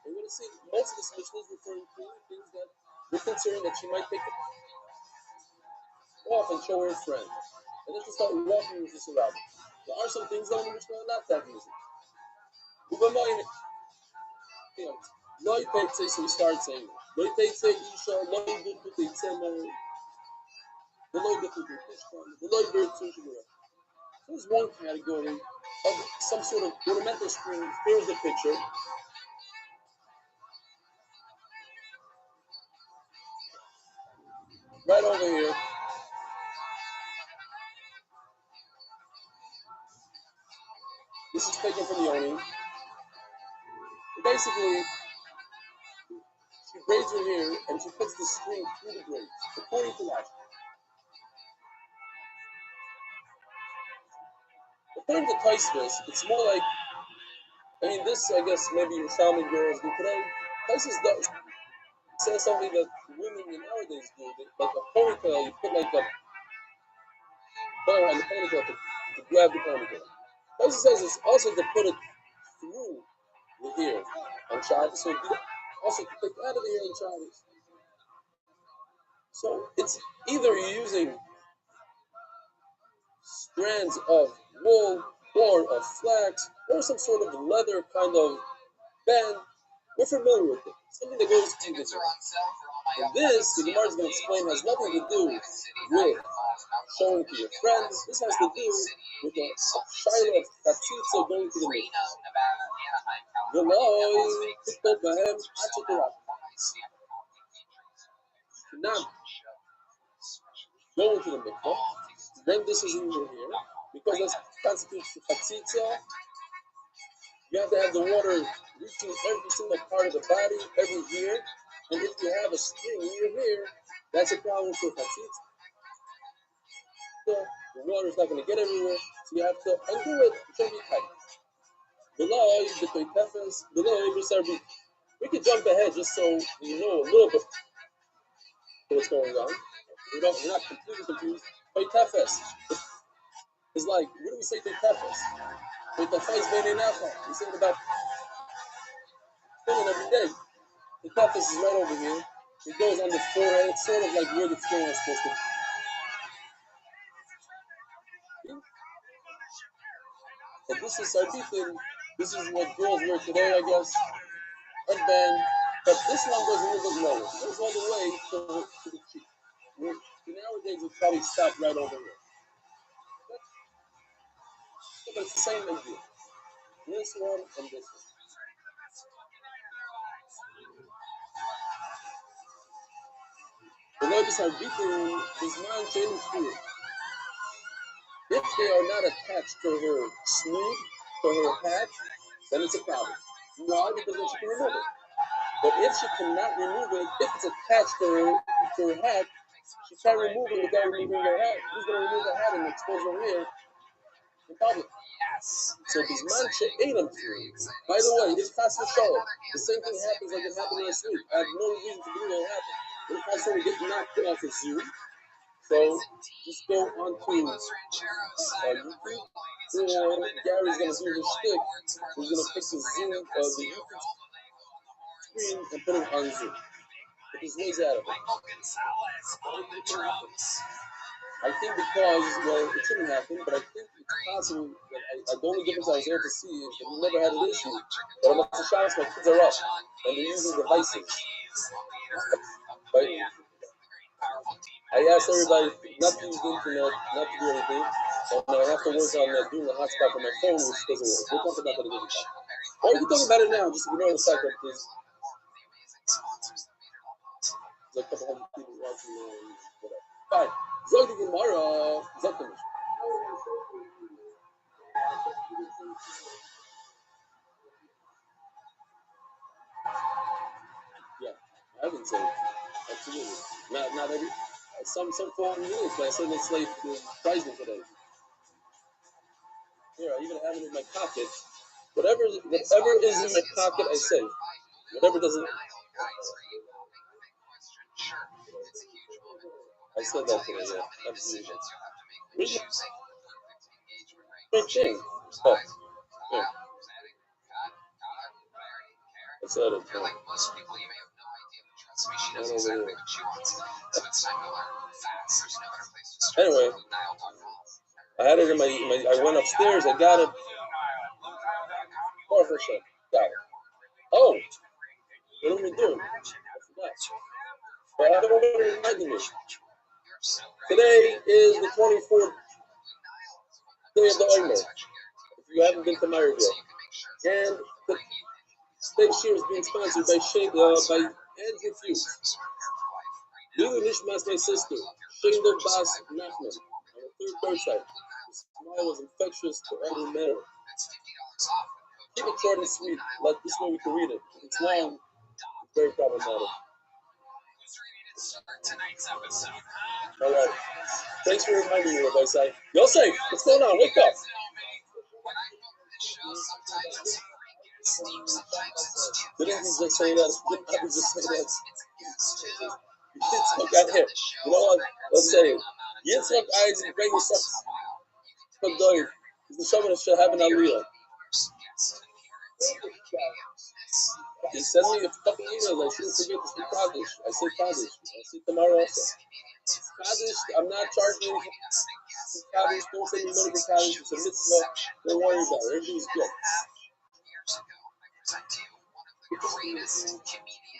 [SPEAKER 1] And we're going to see most of this Mishnah is referring to things that we're concerned that she might take off and show her friend. And then to start walking with this around. There are some things that in the Mishnah are not that easy. Loi Peitze, so we start saying Loi Peitze Isha, Loi Birtu Teitzema, the Loi Birtu Teitzema, the Loi Birtu Teitzema. There's one category of some sort of ornamental screen. Here's the picture. Right over here. This is taken from the Yoni. Basically, she braids her hair and she puts the string through the braids, according to Rashi. According to Tosfos, it's more like, I mean, this, I guess, maybe your Salmon girls do today. Tosfos says something that women nowadays do, like a ponytail, you put like a bow on the ponytail to grab the ponytail. Tosfos says it's also to put it through the hair on Shabbos, so also to take out of the hair on Shabbos. So it's either you're using strands of wool or of flax or some sort of leather kind of band We're familiar with it. Something that goes through this. And this, the Gemara is going to explain, has nothing to do with showing to your friends. This has to do with the shaila of chatzitza going to the mikvah. Not going to the mikvah. Then this is over here because that constitutes the chatzitza. You have to have the water reaching every single part of the body, every ear. And if you have a string in your hair, that's a problem for chatzitza. The water is not going to get everywhere, so you have to undo it. It's going to be tight. Below, we could jump ahead just so you know a little bit what's going on. We're not completely confused. It's like, what do we say to tefes? We say it about spinning every day. The tefes is right over here. It goes on the forehead. It's sort of like where the skin is supposed to be. And this is Sarbitin. This is what girls wear today, I guess. And then, but this one goes a little bit lower. It goes all the way to the cheek. Nowadays, it probably stopped right over here. But it's the same idea. This one and this one. The Lord's Sarbitin is not training food. If they are not attached to her sleeve, to her hat, then it's a problem. Why? Because then she can remove it. But if she cannot remove it, if it's attached to her hat, she can't remove it without removing her hat. Who's going to remove the hat and expose her hair? The public. So these mancha ain't free. By the way, this pass for show. The same thing happens like it happened last week. I have no reason to believe it'll happen. But if I say we get knocked off his Zoom, so just go on to YouTube, or Gary's gonna do his shtick. He's gonna fix the Zoom, the YouTube screen and put it on Zoom. But there's ways out of it. I think because, well, it shouldn't happen, but I think it's possible that the only difference I was able to see is that we never had an issue. But I'm at the shops, my kids are up, and they're using devices. But I asked everybody not to use the internet, not to do anything. And I have to work on doing the hotspot on my phone, which doesn't work. We'll talk about that again. Or we can talk about it now, just ignore the fact that there's a couple hundred people watching whatever. Fine. Zog the Gemara. Zog the Mishnah. Yeah, I haven't said it. Absolutely. Not every. Some form of news, but I said let's slave the prize me today. Here, I even have it in my pocket. Whatever is in my pocket, I say. Whatever doesn't. I said that today, yeah. Absolutely. Great thing. Oh, yeah. I said it. Yeah. Anyway, I had it in my I went upstairs, I got it. Got it. Oh, what are we doing? I forgot. But I don't know what it reminded me. Today is the 24th day of the Omer. If you haven't been to Meyerville. And the state year is being sponsored by Andrew Fuchs. Lulu Nishmas, my sister, Shingle Bas Nachman, on the third side. The smile was infectious to all who met her. Keep it short and sweet, like this way we can read it. If it's long, it's very problematic. Alright. Thanks for reminding me, Rabbi Sai. Yosef, what's going on? Wake up! Didn't he just say that? Didn't he just say that? Yitzchak got here. You know what? Let's say Yitzchak Isaac bring us up to Doiv. The Shabbat should have an aliyah. He sent me a couple emails. I shouldn't forget to speak Kaddish. I say Kaddish. I'll see tomorrow also. Kaddish, I'm not charging Kaddish. Don't send me money for Kaddish. It's a mitzvah. Don't worry about it. Everything's good.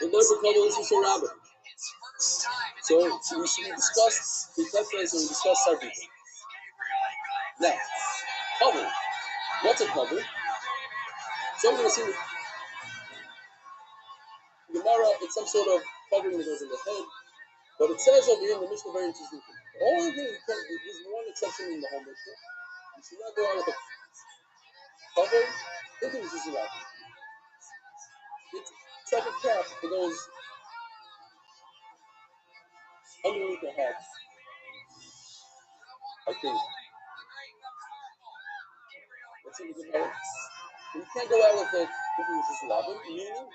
[SPEAKER 1] The Lord Cover is also rabbit. So we discussed the preference and we discussed everything. Now, cover. What's a cover? So I'm going to see the Gemara, it's some sort of covering that goes in the head. But it says over here in the Mishnah very interesting thing. The only thing there's one exception in the whole Mishnah. You should not go out with a cover. I think it's just a rabbit. It's like a cap that goes underneath the hat. I think. Let's see the Gemara. You can't go out with it if it was just a rabbit. Meaning,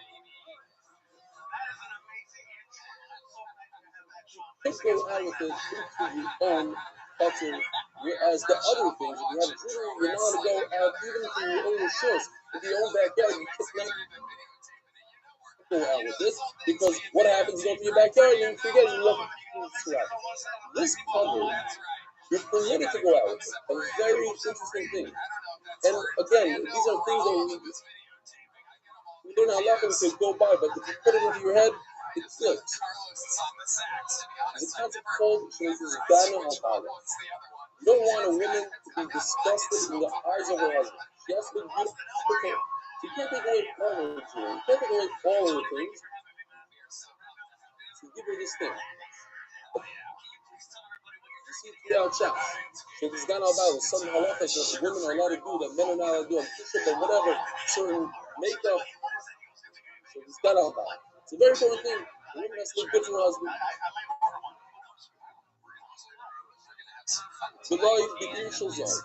[SPEAKER 1] you can't go out with it into your own cutting. Whereas the other things, if you have jewelry, you're not allowed to go out even to your own shores. If your own backyard, you can't go out with this. Because what happens, you go to your backyard and you forget you walk into the This cover, you're permitted to go out with it. A very interesting thing. And again, these are things that they're not allowed to go by, but if you put it into your head, it flips. The concept called is Dana Habala. You don't want a woman to be disgusted in the eyes of her husband. She has to be beautiful. You can't take away all of her jewelry. You can't take away all of her things. So give her this thing. You see it throughout shots. So this Dana Habala, some halachas that women are allowed to do that men are not allowed to do, on t-shirt or whatever, certain makeup. So this Dana Habala. It's a very important thing. The woman has to look good for her husband. The life, the initial zone.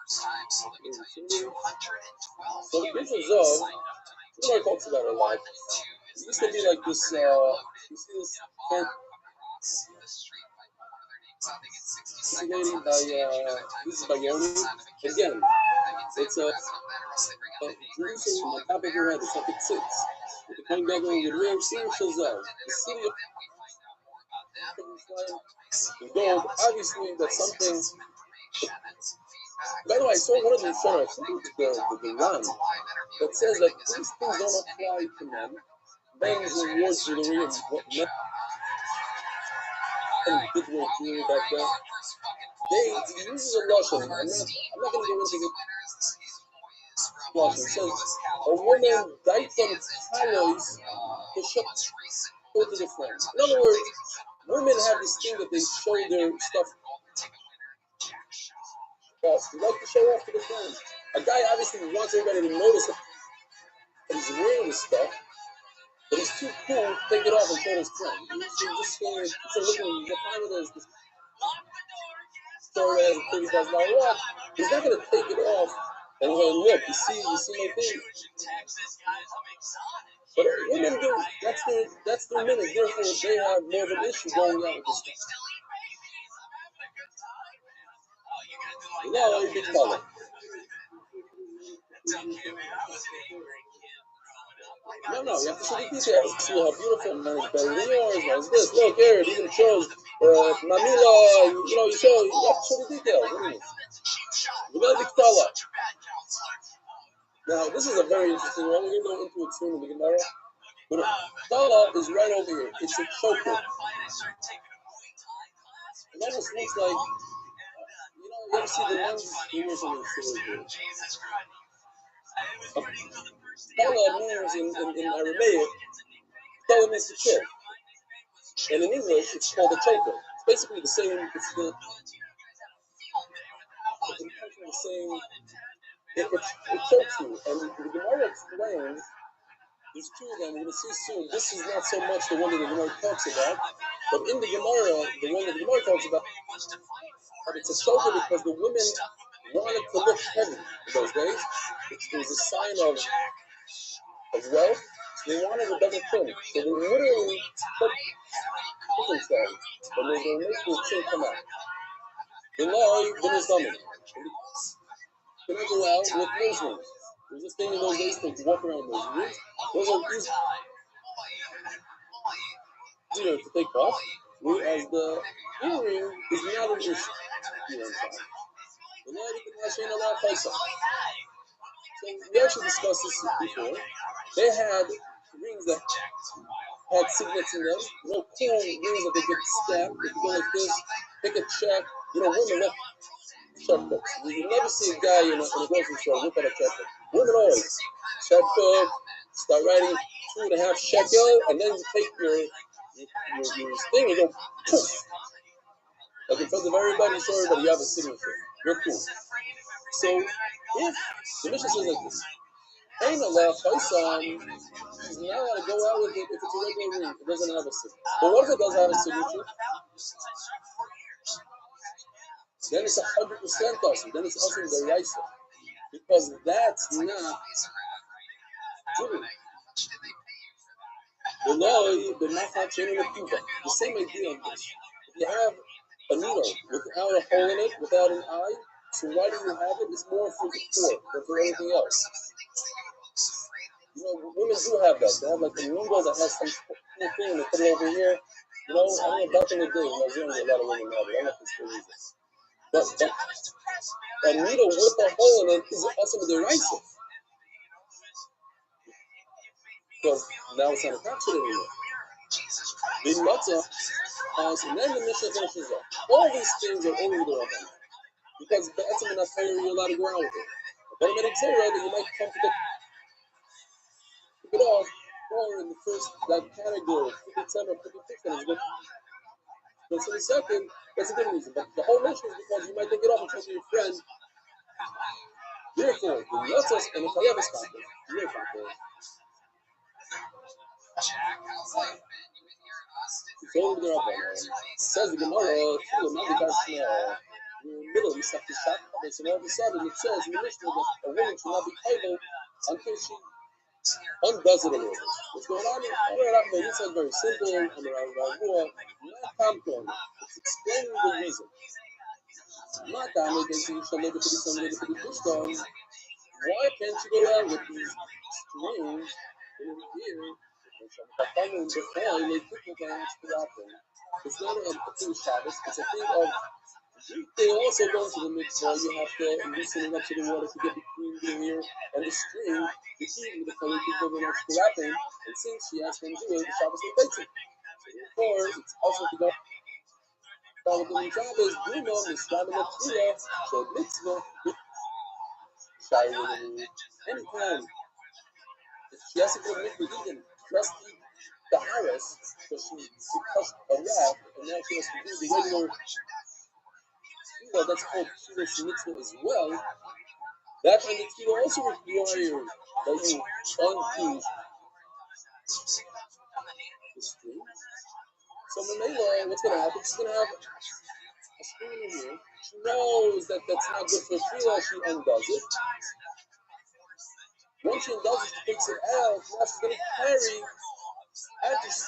[SPEAKER 1] So the initial zone, nobody talks about her life. It used to be like this, you see this lady by, this is by Yoni. Again, it's a Jerusalem on top of her head, it's like it sits. The coming back on the real spiritual zone. The city of gold, obviously, that's something. By the way, I saw one of the show, I think it's the Ran, that says that these things don't apply to men. Men's reward jewelry and what men did wear jewelry back then. He uses a Lashon. I'm not going to go into the Lashon. It says, a woman died from tallows to show to the friends. In other words, women have this thing that they show their stuff off. They like to show off to the friends. A guy obviously wants everybody to notice that he's wearing this stuff, but he's too cool to take it off and show his friend. He's just saying, it's a looking, the time it is, this store has a $30,000 watch. He's not going to take it off and go, look, you see my thing. But women do, that's their minute, therefore they have more of an issue going on with this stuff. No, you can tell it. No, you have to show the details. See how beautiful mine is better than yours, mine's this. Look here, it even shows Mamila, you show, you have to show the details. What do you mean? You gotta be Tala. Now, this is a very interesting one. We're gonna go into it soon in the Gemara. But Tala is right over here. It's a choker. It almost looks like, you ever see the nuns who wear some of the Tala means in Aramaic, Tala means to kill. And in English, it's called a choker. It's basically the same, it's the same, it chokes you. And the Gemara explains, there's two of them, we're going to see soon. This is not so much the one that the Gemara talks about, but in the Gemara, the one that the Gemara talks about, it's a choker because the women wanted to look heavy in those days. It was a sign of wealth. So they wanted a double chin. So they literally put themselves, and they will make the chin come out. The law, then is dummy. Can I go out with nose rings? There's this thing in those days to walk around with nose rings. Those are easier to take off, whereas the earring is not an issue. The law, you can actually allow Faisal. So we actually discussed this before. They had rings that had signets in them. No cool rings that they get stamped. If you go like this, pick a check. Women love checkbooks. You never see a guy in a grocery store whip out a checkbook. Women always checkbook. Start writing 2.5 shekel, and then you take your thing and go poof. Like in front of everybody, show everybody you have a signature. You're cool. So if the mission says like this, ain't Allah Faisal, she's not allowed to go out with it if it's a regular ring. It doesn't have a signature. But what if it does have a signature? Then it's 100% also. Then it's also the Raisa. Because that's not jewelry. The law, the Mafat chain of Cuba, the same idea on this. If you have a needle without a hole in it, without an eye, so why do you have it? It's more for the poor than for anything else. Women do have that. They have like a needle that has some cool thing and they put it over here. I don't know, back in the day when I was younger, a lot of women had it. I don't know if it's still easy. But a needle with a hole in it is also the Raisa. Because now it's not a capsule anymore. The matzah, and then the mission finishes up. All these things are only the Rabban. Because the etzem and affair, you're allowed to go around with it. But I'm going to say that you might come to pick it off, or in the first category, 57 or 56, and it's good. But in the second, that's a good reason. But the whole mission is because you might take it off and show to your friend. Therefore, the matzah, and if I have a stop it, you're not there. Says the Gemara, in the middle, you have to shop. And all of a sudden, it says in the Mishnah that a woman should not be able until she undoes it a little bit. What's going on here? This is very simple. Not complicated. It's explaining the reason. Not that you shall make it to be somebody to be pushed on. Why can't you go out with these strings in here? It's not a thing of Shabbos, it's a thing of they also go to the mitzvah. You have to loosen it up to the water to get between the ear and the string. The key with the Khalid is going to wrapping, and since she has them do it, the Shabbos will take it. Therefore, it's also to go. Follow the Shabbos, Bruno, Mishram, and Tila, so mitzvah, anytime. If she has to go to mitzvah, you can trust the Harris, because she touched a rat, and now she has to do the regular tefillah that's called tefillah mitzvah as well. That kind of tefillah also requires that you undo the string. So Mamela, what's going to happen? She's going to have a string in here. She knows that that's not good for tefillah. She undoes it. Once she undoes it, she takes it out. Now she's going to carry after she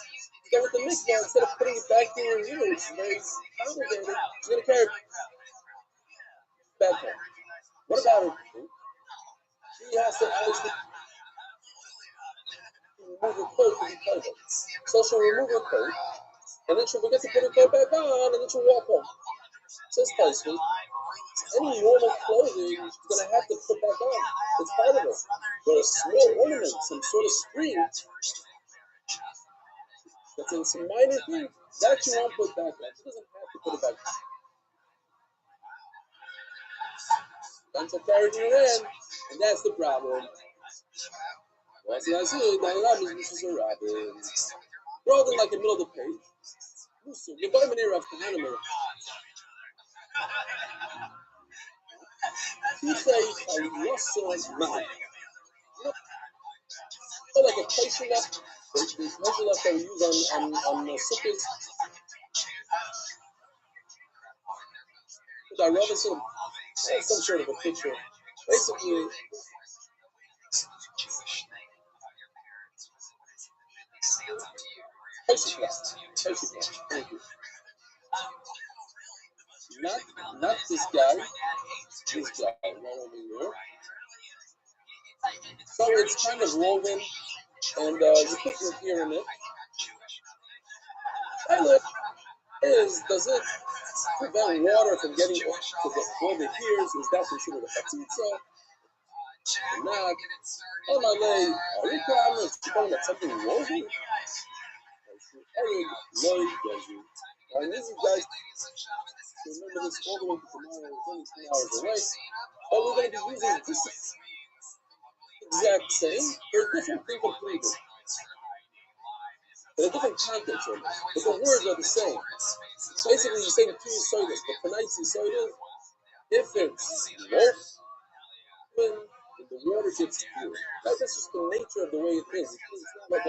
[SPEAKER 1] go with the mikvah, instead of putting it back in her ear, which is very complicated, she's going to carry it back home. What about her? She has to actually remove her coat to be covered. So she'll remove her coat, and then she'll forget to put her coat back on, and then she'll walk home. Says Tyson, any normal clothing she's going to have to put back on. It's part of it. But a small ornament, some sort of screen, that's a minor thing, that you won't put back on. She doesn't have to put it back on. Then she'll carry it in her hand, and that's the problem. What's the answer? This is a rabbit. Rather than like in the middle of the page. You're going to be of Kahanamer. He says, I lost so much. So like a pleasure left, the pleasure left that we use on sukkahs. I wrote some sort of a picture. Basically, thank you. Not this guy, right over here. So it's kind of woven, and you put your hair in it. Does it prevent water from getting to the ears? Is that considered a chatzitza? Not, oh my leg, are you calling about something woven? And these guys, remember this all the way to tomorrow, it's only 2 hours away. But we're going to be using this exact same, but a different thing completely. But a different context on it. But the words are the same. Basically, you say the two sodas, but tonight's soda, if it's woven, the water gets pure. That's just the nature of the way it is. It's not like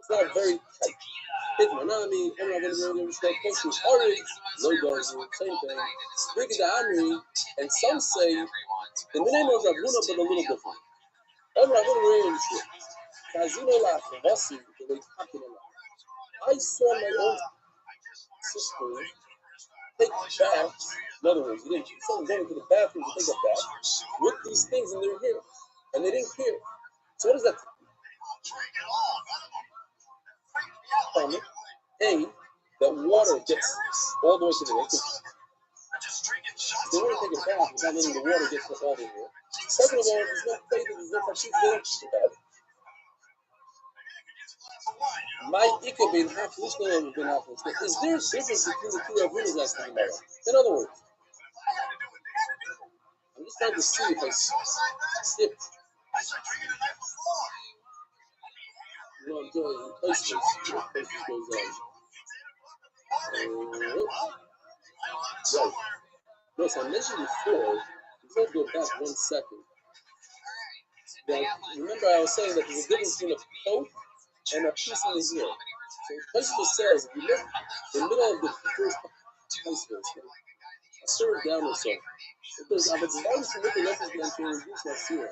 [SPEAKER 1] it's not very tight. Manami, I'm not going to be able to start pushing orange, logos, same thing. Ricky the Amri, and some say, in the name of Ravuna, but a little different. I'm not going to read this shit. Kazino la Favasi, the way popular. I saw my own sister take baths. In other words, you didn't see someone going to the bathroom to take a bath with these things in their hair, and they didn't care. So what does that tell me? A, that water gets all the way to the hair. They want to take a bath without letting the water get to all the hair. Second of all, there's no faith, there's no participation. My ikabin half listening been half listening. Is there a difference between the two Ravunas that's talking about? In other words, I'm just trying to see if I skip. You know, I'm doing placements. Placements goes on. Right. No, so I mentioned before, let's go back 1 second. Now, remember I was saying that there's a difference between a coat and a piece in the ear. So Pesach says, if you look in the middle of the first Pesach, I serve down or so. Because I'm advised to look at lessons to reduce my fear.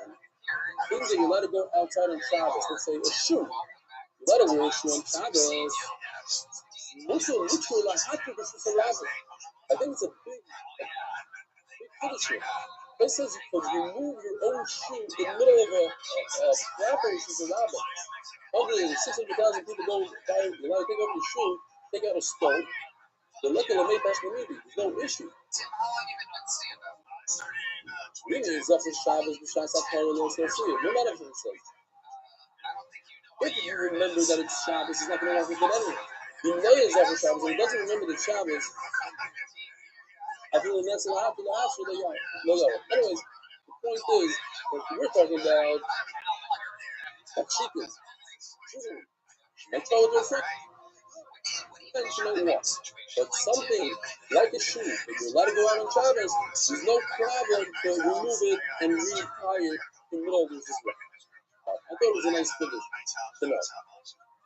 [SPEAKER 1] Things that you let it go outside on Shabbos. Let's say a shoe. You let it wear a shoe on Shabbos. Literally, like, how could this is allowed? I think it's a big punishment. It says you could remove your own shoe in the middle of a rapper, which is allowed. 600,000 people go buy, you want to take off your shoe, take out a stone. The lucky to make there's no issue. Really, it's up for Shabbos, the Shabbos, Carolina, so see it. No matter what it says. If you remember that it's Shabbos, it's not going to work with it anyway. You know it's up for Shabbos, and he doesn't remember the Shabbos. I feel the next one after the house, no. Anyways, the point is, that we're talking about chicken. I told you intentional walk. But something like a shoe, if you let it go out on Shabbos, there's no problem to remove it and re-tie it in the middle of this way. I thought it was a nice finish to know.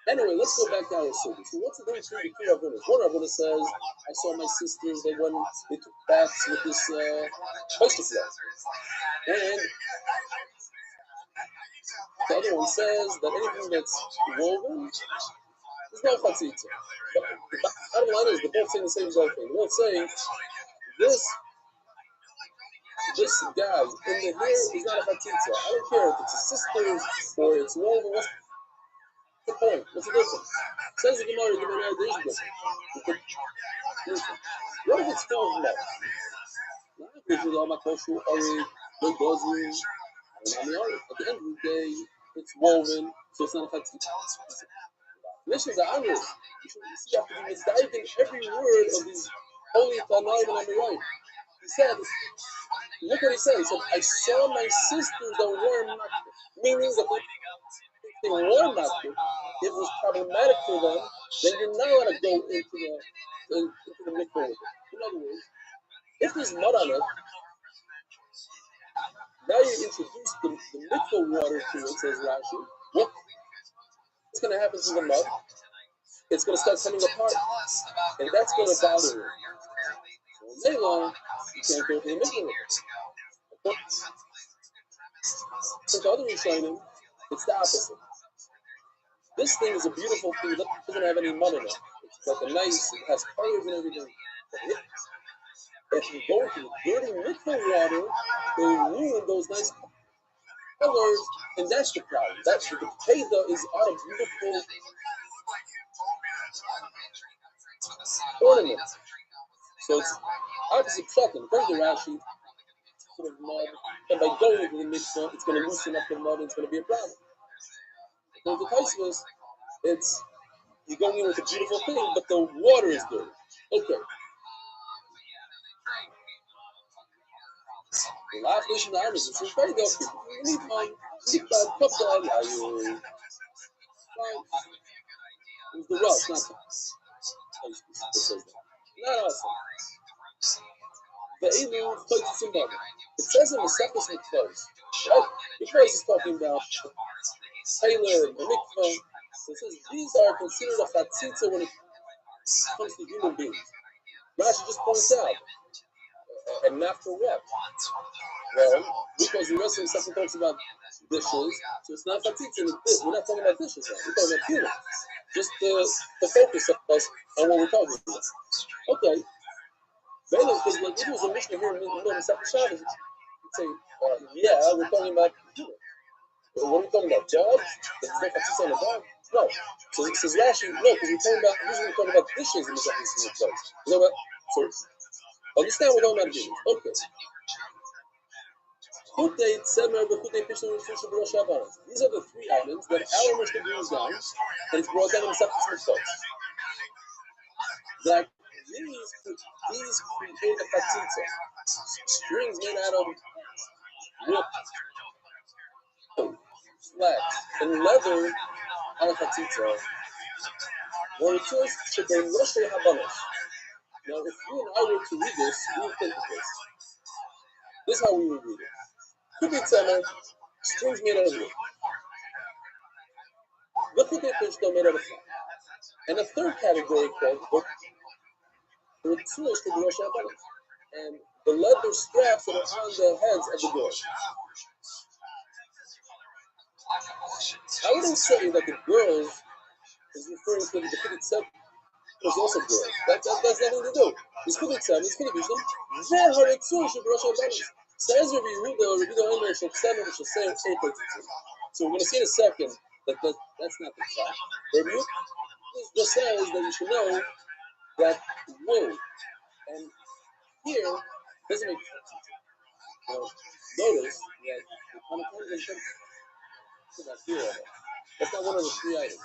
[SPEAKER 1] Anyway, let's go back to our city. So what's the difference between the two Rabbanas? One Rabbana says, I saw my sisters, they took baths with this oyster flour. And the other one says that anything that's woven is no chatzitza. The bottom line is, they're both saying the same thing. They're both saying, this guy in the hair is not a chatzitza. I don't care if it's a sister's or it's woven. What's the point? What's the difference? Says the Gemara, there's a difference. What if it's still love? At the end of the day, it's woven, so it's not a chatzitza. Mishnahs are honest. You have to be mistaken in every word of these holy Tanaim on the right. He said, look what he said. He said, I saw my sisters that were makir. Meaning that if they were makir, it was problematic for them, then you're not allowed to go into the mikvah with it. In other words, if there's mud on it, now you introduce the mikvah water to it, says Rashi. What's going to happen to the mud? It's going to start coming apart, and that's going to bother you. So Nela, you can't go to the mikvah. So the other Rishonim, it's the opposite. This thing is a beautiful thing that doesn't have any mud in it. It's like a nice, it has colors and everything. If you go to the dirty mikvah water, they ruin those nice colors, and that's the problem. That's the potato is out of beautiful ornament. So it's opposite second. According to Rashi, sort of mud, and by going into the mikvah, it's going to loosen up the mud and it's going to be a problem. So the Tosfos, it's you're going in with a beautiful thing, but the water is dirty. Okay. The last mission of Amos is very difficult. You need to cup down. It's the Rosh, not not awesome. The Elu places in Bible. It says in the Sephus Mikvahs, right? Mikvahs is talking about Taylor and Mikvah. So it says these are considered a chatzitza when it comes to human beings. Rashi just points out, and not for what? Well, because the rest of the stuff talks about dishes, so it's not chatzitza. We're not talking about dishes now. We're talking about humans. Just the focus of us on what we're talking about. Okay. Because like if it was a Mishnah here in the middle of Sefer Shabbos, you'd say, yeah, we're talking about humans. What are we talking about? Jobs? The chatzitza on the dog? No. So it says Rashi, no, because we're talking about dishes in the Sefer Shabbos. So understand we're talking about humans. Okay. These are the three items that our Mishnah brings down, and it's brought down in the Sefer Shabbos. That these create a chatzitza, strings made out of wood, flax, and leather on a chatzitza. Or it says should be Rosh Habanos. Now, if you and I were to read this, we would think of this. This is how we would read it. Could be tzemer, strings made out of wood. Look at the fish made out of flax. And a third category called the tools to the Rosh Habanos. And the leather straps that are on the heads of the girls. I wouldn't say that the girls is referring to the Chiddush Tzem. There's also girls. That's nothing to do. It's Chiddush Tzem, it's Chiddush Bishlam. Zeharetzur Rosh Habanos. Says Rabbi Yehuda Omer Shel Tzem and Shel Seir Tzem. So we're going to see in a second that that's not the fact. Rabbi Yehuda just says that you should know that wool and here doesn't make sense. Notice that the connotation that's here. That's not one of the three items.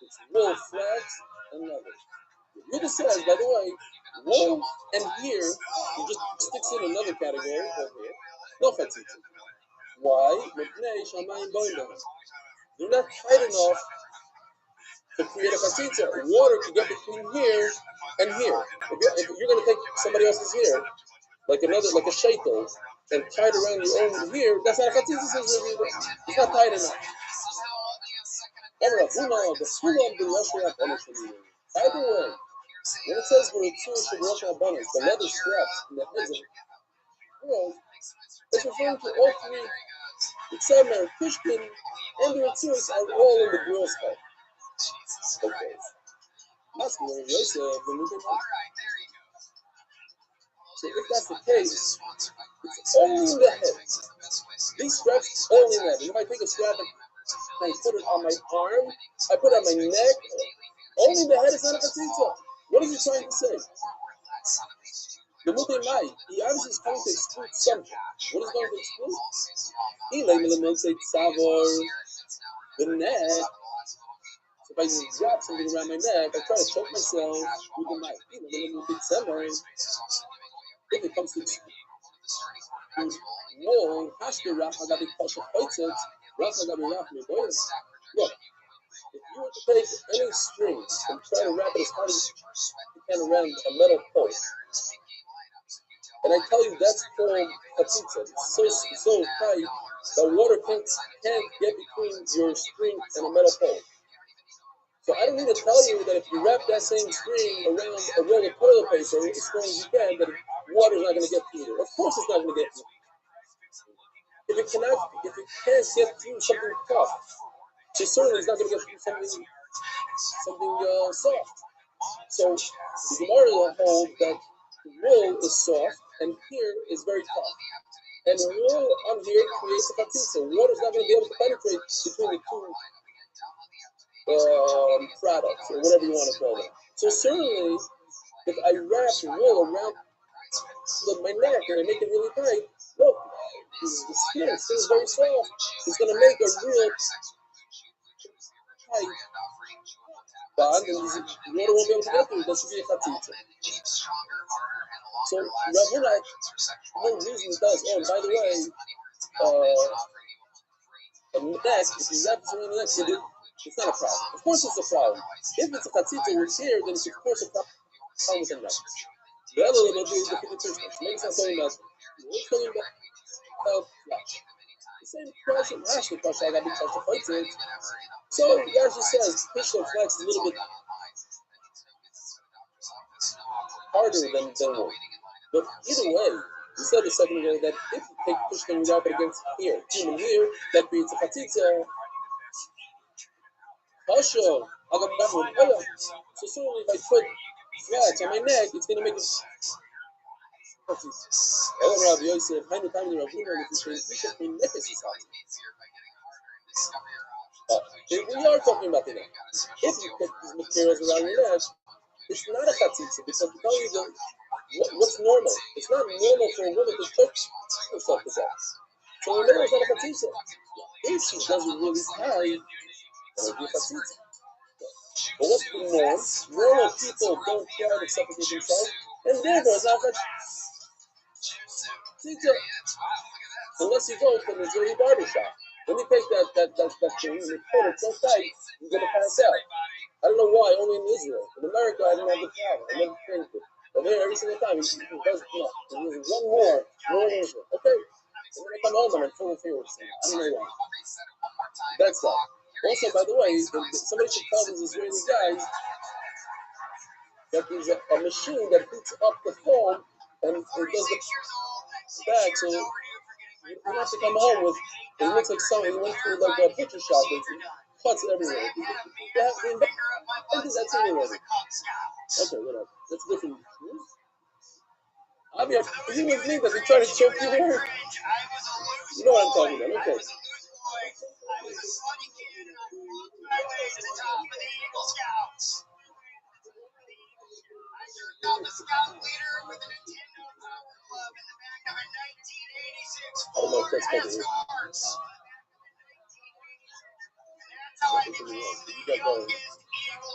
[SPEAKER 1] It's wool, flax, and leather. Yehuda says, by the way, wool and here, he just sticks in another category over here. No chatzitza. Why? They're not tight enough to create a chatzitza. Water can get between here and here. If you're going to take somebody else's here, like a shaitel, and tie it around your own here, that's not a chatzitza. It's not tight enough. Either way, when it says the leather straps in the heads of the girls, it's referring to all three. The Tzemer, Fishkin, and the Ritzuos are all in the girl's head. Okay. That's what Yosef, the moving on. So if that's the case, it's only in the head. These straps only in the head. If I take a strap and I put it on my arm, I put it on my neck, only in the head is not a chatzitza. What is he trying to say? The Mutimai, he obviously is going to exclude something. What is going to exclude? The neck. So if I just drop something around my neck, I try to choke myself with the mic. If it comes to wool, look, if you were to take any string and try to wrap it as hard as you can around a metal post, and I tell you that's called a pizza. It's so tight that water can't get between your string and a metal pole. So I don't need to tell you that if you wrap that same string around a roll of toilet paper as strong as you can, that water's not going to get through it. Of course it's not going to get through. If it can't get through something tough, she certainly is not going to get through something soft. So the Gemara will hold that wool is soft and here is very tough. And wool on here creates a chatzitza. Water is not going to be able to penetrate between the two products or whatever you want to call them. So certainly, if I wrap wool around my neck and I make it really tight, look, skin is very soft. It's going to make a real tight bond, and the water won't be able to get through. That should be a chatzitza. So Rav Huna, no reason it does. Oh, by the way, a neck, if you wrap it around the neck, it's not a problem. Of course it's a problem. If it's a chatzitza with hair, then it's of course a problem with the neck. The other little bit is the first one. Maybe it's not talking about. We're talking about the same question. Ask the question. I got to touch the fight it. So Rashi says Pishon flex is a little bit harder than wool. But either way, we said a second ago that if you take Pishon and wrap it against here, human here, that creates a chatzitza. Also, so certainly if I put flats on my neck, it's going to make it. Rav Yosef, Hainu Tam Rav Huna, if we are talking about the neck. If you put these materials around your neck, it's not a chatzitza because we tell you what's normal. It's not normal for a woman to touch herself with that. So remember, it's not a chatzitza. If she doesn't really tie, then it'll be a chatzitza. But what's the norm? Normal people don't try to separate themselves, and therefore it's not a chatzitza. Unless you go to the Israeli barbershop. When you take that thing and you put it so tight, you're going to pass out. I don't know why, only in Israel. In America, I didn't have the problem. I never changed it. But there, every single time, he does, there's one more in Israel. Okay. And then I come home and I'm full of fear. I don't know why. That's that. Also, by the way, somebody should tell these Israeli guys that there's a machine that beats up the foam and it does the back, so you don't have to come home with, it looks like somebody went through like a butcher shop with cuts everywhere. They invented that thing already. Okay, whatever. That's different. Avi, are you with me that they try to choke you there? You know what I'm talking about. Okay. I don't know if that's better.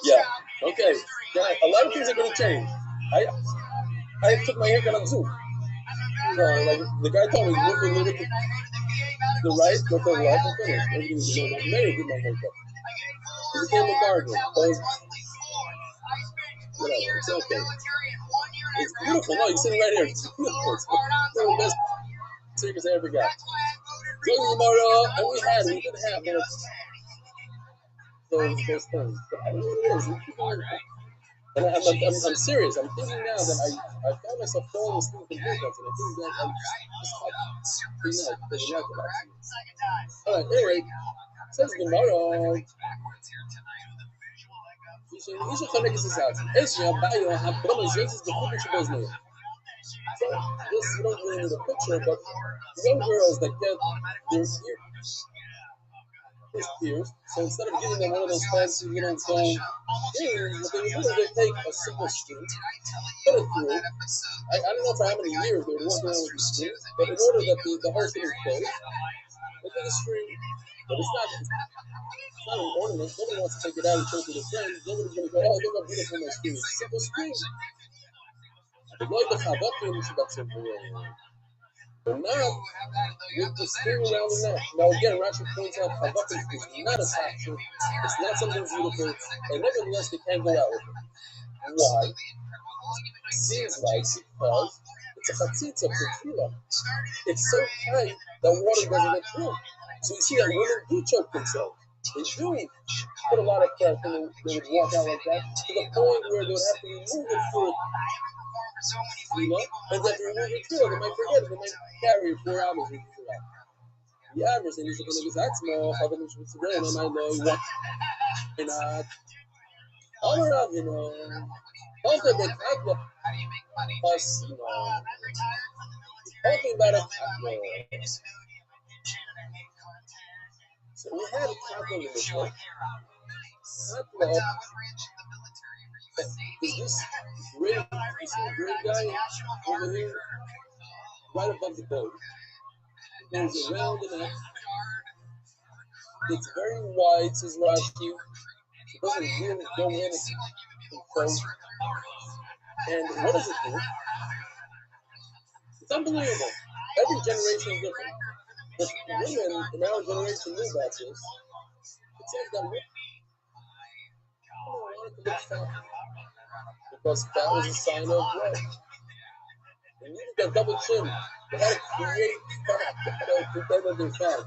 [SPEAKER 1] Yeah. Okay. Yeah, a lot of things are going to change. I took my haircut on Zoom. Like the guy told me, look at the right, go to the left, and finish. Everything's going on. Mary did my haircut. He became a gardener. Whatever. It's okay. It's beautiful. No, you're sitting right here. It's beautiful. It's one of the best circus I ever got. So we didn't have those things. But I don't know what it is. And I'm serious. I'm thinking now that I found myself falling asleep in haircuts, and I think that I'm just like, taking out about it. All right, anyway, says Gemara. איש החלק את זה איש הבעיה הבמה Jesus בחופש שבאוזניה. So this, you don't really need a picture, but young girls that get their ears, so instead of giving them one of those fancy little foam ears, what they would do is they take a simple string, put it through. I don't know for how many years they were walking around with the string, but in order that the whole thing is closed, they take a string, but it's not an ornament. Nobody wants to take it out and show it to their friends. Nobody's going to go, oh, look how beautiful my string is. Simple string. But not the Chavakim, but not with the string around the neck. Now again, Rashi points out Chavakim is not a satchel. It's not something beautiful, and nevertheless they can't go out with it. Why? It seems like because it's a chatzitza for tefillah. It's so tight that water doesn't get through. So you see that women do choke themselves. They do put a lot of pressure and they would walk out like that to the point where they would have to remove it for and then to remove it too. They might forget it. They might carry 4 hours with you. The average thing is going to be that small. How much was the rain? I might know what. And all around, also the type of us, talking about it. So we had a tackle in this one. Tackle is this great guy over here, right above the boat. goes around the neck. It's very wide, says Rashi. It doesn't really go in and front. And what does it do? It's unbelievable. Every generation is different. But women in our generation knew about this. It says that women wanted to look fat because that was a sign of love. They needed that double chin. They had to create fat. They had to pretend that they're fat.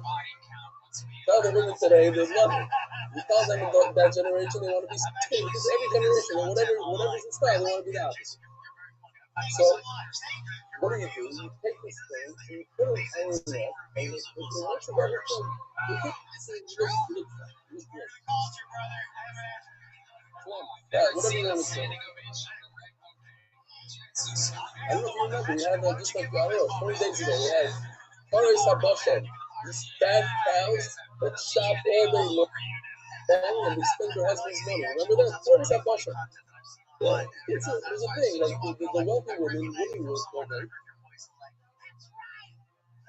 [SPEAKER 1] Tell the women today they love it. You tell them about that generation they want to be skinny because every generation and whatever's in style they want to be that. So what do? You take this thing and you put it on your neck and once you got it done, you hit this thing look great. Yeah, whatever you want to say. I don't know if you remember, we had just like, I don't know, 20 days ago, we had Torres Habasha, these fat cows that shop all day long and they spend their husband's money. Remember that? Torres Habasha. Yeah, it was a thing, like the wealthy women work all day.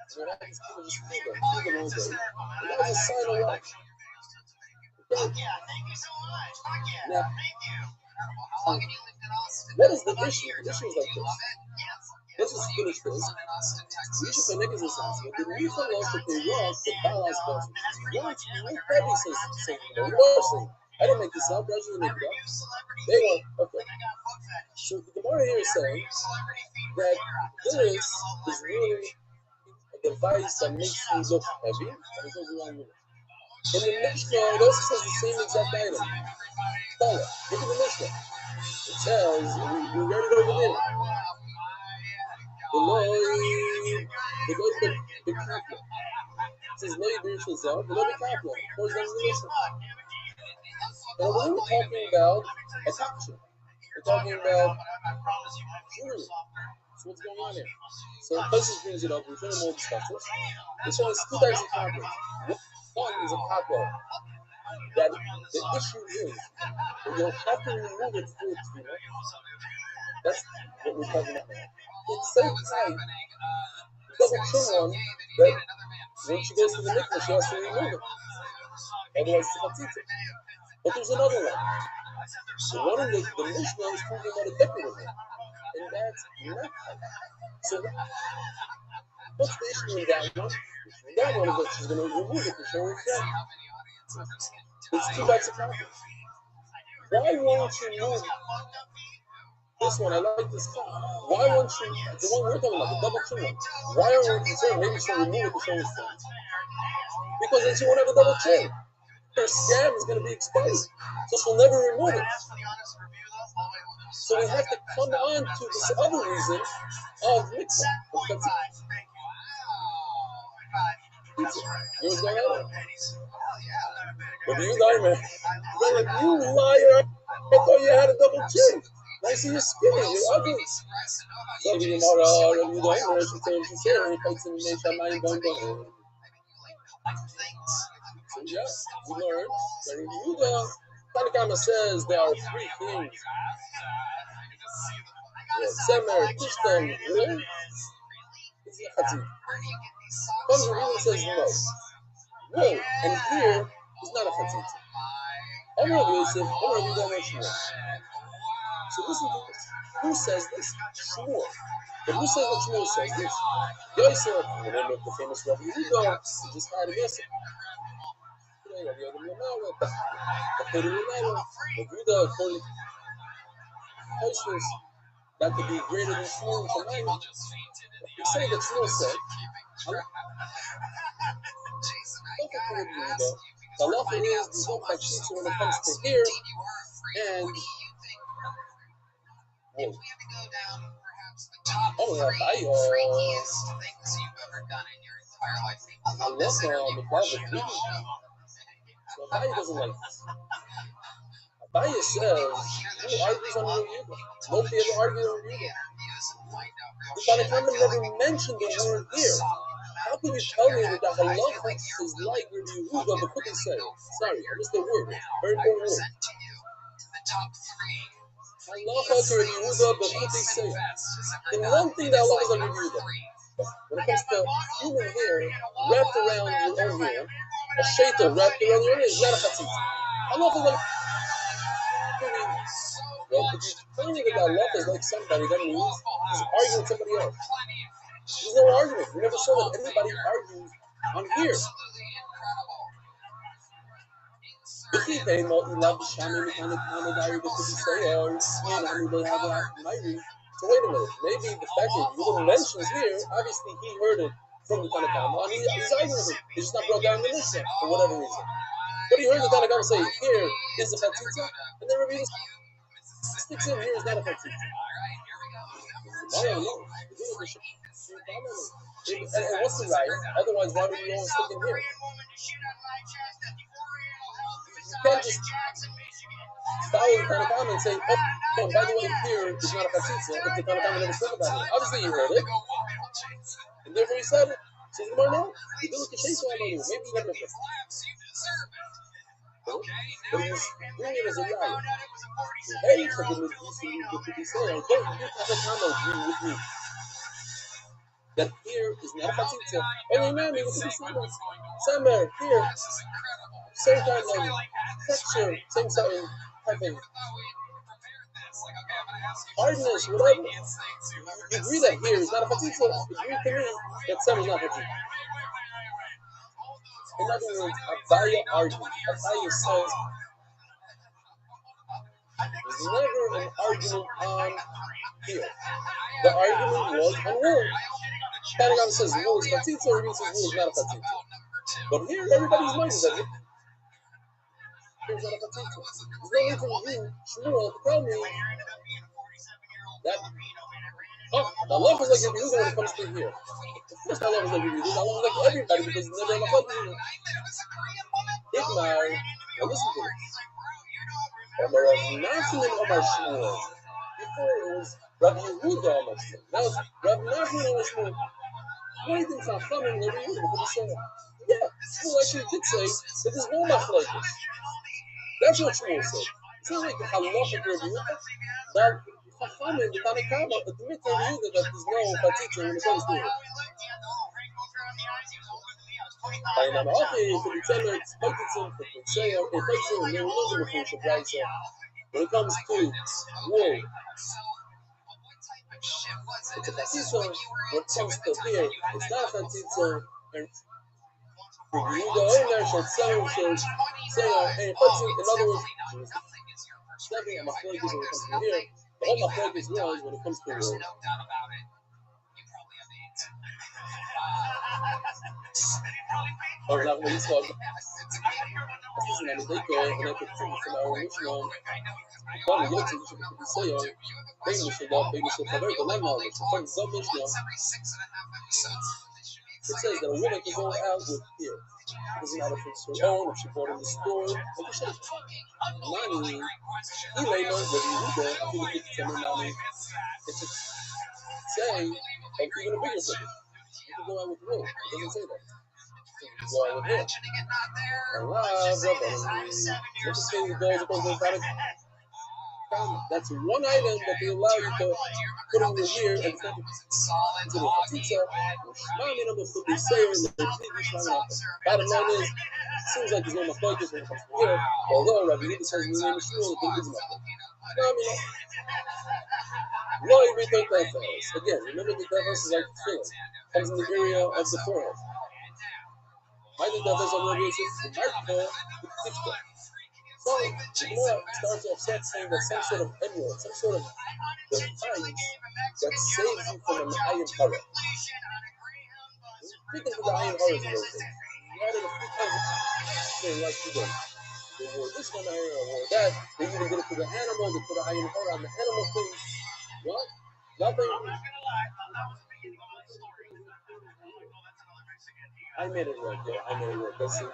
[SPEAKER 1] So that is people just feed them all day. And that was a sign of life. Okay. Now, what is the issue? The issue is like this. Let's just finish this. We should connect this assessment. The new philosophy was the balance process. Once we probably say, I didn't make this up, I didn't make it up. They want, okay. So the Gemara here is saying that this is really a device that makes you look heavy, and it goes around with it. In the Mishnah, it also says the same exact item. Follow. Look at the Mishnah. It says, we read it over there. The kapla. It says, no, you do it yourself, but the kapla. Where's that in the Mishnah? And when we're talking about a kapla, we're talking about jewelry. So what's going on here? So Tosis brings it up, we're going to more discuss this. It's showing us two types of kapla. One is a kapla that the issue is that you'll have to remove it through its finger. That's what we're talking about now. It's so tight, double chin one, that when she goes to the mikvah, she has to remove it. Otherwise, it's a chatzitza. But there's another one. The one in the Mishnah is talking about a decorative one. And that's not tight. So, what's the issue in that one? That one is that she's going to remove it to show her friend. It's two types of conflict. Why won't you move this one? I like this car. Why won't you, the one we're talking about, the double chin one, why aren't we concerned? Maybe she'll remove it to show her friend. Because then she won't have a double chin. Her scab is going to be exposed. So she'll never remove it. So we have to come on to this other reason of mitzvah. Yours going on? What do you like, man? They're like, you liar. I thought you had a double chin. I see you're skinny. You're ugly. So the Gemara, you don't know. She said, he fights in the nation. I'm going to. So yeah, we learned that in Yehuda, Tanakama says there are three things. Semer, Tishtam, Will. It's a Chatzit. Comes Revealing says no. Will, and here is not a Chatzit. Omer of Yosef, Omer of Yehuda, Shmuel. So listen to this. Who says this? Shmuel. But who says that Shmuel says this? Yosef, the name of the famous Rabbi Yehuda, he just had a Yosef. According to Toshis, that could be greater than Shmuel from Shemaim. We say that Shmuel said, the halacha is there's no chatzitza when it comes to here and So Abaye doesn't like this. Abaye says, who argues on Rav Yehuda? Nobody ever argued on Rav Yehuda. The Tanakama never mentioned the word here. How can you tell me that the halacha is like Rav Yehuda, but couldn't say it? Sorry, I missed the word. Very important word. Halacha is Rav Yehuda, but couldn't say it. And one thing that halacha is on Rav Yehuda. When it comes to human hair wrapped around your own hair, a shaita wrapped around your hair is not a chatzitza. Allah is like, well, if you're claiming that Allah is like somebody, that means he's arguing with somebody else. There's no argument. We never saw that anybody argues on here. If he came out, he loved the shaman, kind of diary that could be say, or they have a mighty. So wait a minute, maybe the fact that you little mentions here, obviously he heard it from the Tanakama, and he's arguing with him. He's just not brought down the Mishnah for whatever reason. But he heard the Tanakama say, here is a Fatitza, and then Rabbi sticks in, here is not a Fatitza. And what's the right? Otherwise, why would you always stick in here? You can't just follow the Tanakama and say, oh, by the way, here is not a Fatitza, if the Tanakama never spoke about it. Obviously, you heard it. And therefore, he said it. So you don't know. You do it to Shaita, maybe you never know. But he's doing it as a riot. Hey, for the Mitzvah, what could he say? Don't you Tanakama agree with me that here is not a Fatitza? And remember, what could he say? Somewhere, here, same kind of texture, same sort of type of hardness, whatever. You agree that here is not a Fatitza. Agree to me that some is not a Fatitza. In other words, Abaya argues. Abaya says there's never an argument on here. The argument was on wool. Tanakama says wool is Fatitza, or he says wool is not a Fatitza. But here, everybody's mind is that here's not a Fatitza. There's no need for you, Shmuel, to tell me that, oh, the love is like Rabbi Yehuda when it comes to here. Of course, the love is like Rabbi Yehuda. Allah is like everybody because it's never enough of you. Itmar, now listen to this. Omar Rav Nachman Omar Shmuel. Before it was Rabbi Yehuda Omar Shmuel. Now it's Rav Nachman Omar Shmuel. Why didn't Chachamim Rabbi Yehuda? Because he said, yeah, Shmuel actually did say that there's no machlokes. That's what Shmuel said. It's not like the halachic Rabbi Yehuda. That Chachamim, the Tanakama, admit to Rabbi Yehuda that there's no Fatitza when it comes to it. When it comes to wool, it's a Fatitza. When it comes to here, it's not a Fatitza. And you go in there, should say, and in other words, stepping on my focus when it comes to here. But all my focus was when it comes to wool. Or not when you talk. Listen, I'm a baker, and I could see from our Mishnah. One of the young things you could say, baby should love, baby should cover the lemon knowledge. From some Mishnah, it says that a woman can go out with here. It doesn't matter if it's her own, if she bought in the store, or the shake. Nani, he may know that you do that, I think it's a money. It's a say, like even a bigger thing. You can go out with wool. It doesn't say that. Go out with wool. That's one item that they allow you to put in your ear and send it to the Fatitza. Bottom line is, it seems like there's no mafokis when it comes to here, although Rabbi Yehuda says in the name of Shmuel, it is mafokis. Again, remember that verse is like tefillin. Comes in the area of the forehead. I think that verse on Rabbi Yosef, the Martha, the Tifta. So, the Gemara starts off saying that some sort of emerald, some sort of device that saves you from an ayin hara. Speaking of the ayin haras in those days, you added a few times saying like you did. They wore this one iron or wore that. They even did it for the animal. They put an ayin hara on the animal thing. What? Nothing. I made it right. Yeah, I made it right. That's it.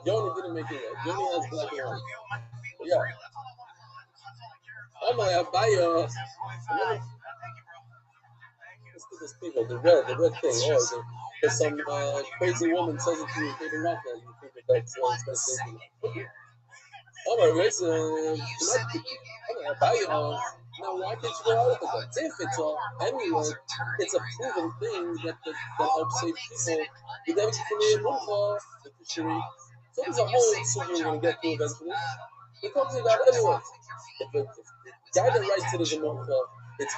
[SPEAKER 1] Yoni didn't make it right. Yoni has black and white. Yeah. I'm gonna buy let's do this people, the red thing. Oh, there's some crazy woman says it to you, they don't like that. You think that that's crazy. I'm gonna raise I'm gonna buy Now, why can't you go out with it? If it's a amulet, it's a proven thing that helps save people. The damage from the Moonfall, with the Shuri. So there's a whole subject we're going to get to eventually. We're talking about amulets. If the guy that writes it is a Moonfall, it's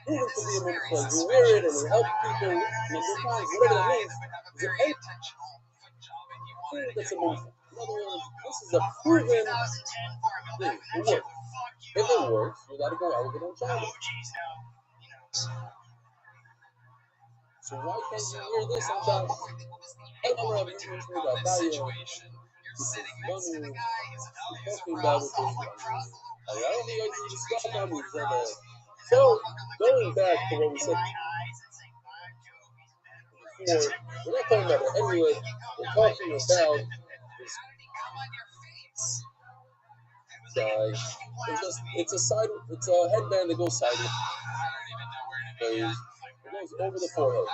[SPEAKER 1] proven to be a Moonfall. You wear it and it helps people number times, whatever that means. Is there anything that's a Moonfall? In other words, this is a proven thing. It works. If it works, you gotta go out with it on China. So why can't you hear this on China? I don't know if you mentioned about Dario. Talking about it. I don't think I can discuss on these other. So, going back to what we said before, we're not talking about it anyway. We're talking about this guy. It's a headband that goes sideways. It goes over the forehead.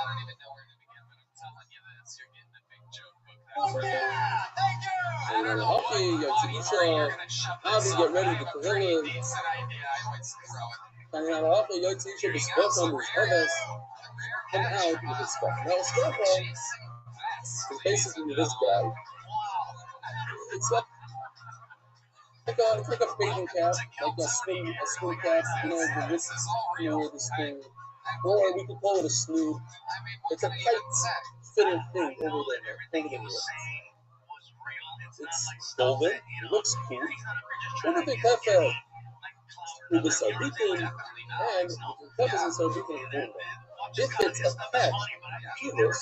[SPEAKER 1] And then Hockey, Yotsuisha, Avi get ready to Gorilla. And then Hockey, Yotsuisha, the spot on his head come out with his spot. Now, Scarpa is basically this guy. It's like a bathing cap, like a swim cap, you know, the wrist, you know, this thing. Or we could call it a sleeve. It's a tight fitting thing over the wrist. It's golden, it looks cool. What if they have with the Sardikan and the peppers and Sardikan? If it's attached to this,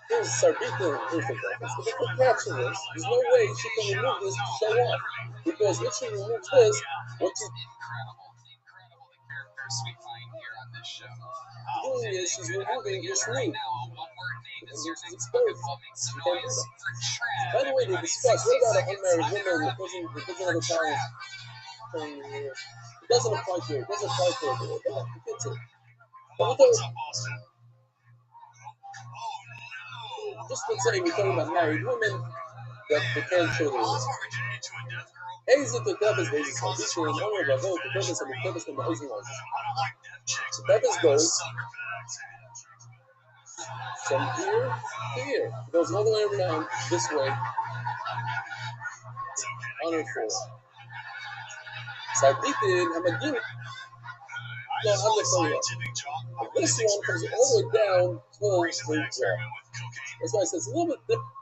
[SPEAKER 1] here's Sardikan infant peppers. If it's attached to this, there's no way she can remove this to show off. Because if she removes this, what's doing is she's removing your sleeve. It's exposed. You can't do that. By the way, they discussed what about an unmarried woman that doesn't have a child? It doesn't apply to her. It doesn't apply to her. It fits it. But just let's say we're talking about married women that they can't show their wrist. Exit the peppers basis on this one, only about vote, the peppers and the peppers and the housing ones. So peppers goes from here to here. It goes all the way around this way on her floor. Sardikan, Hamagin, no, I'm the Korea. This one comes all the way down towards the jaw. That's why I said it's a little bit different.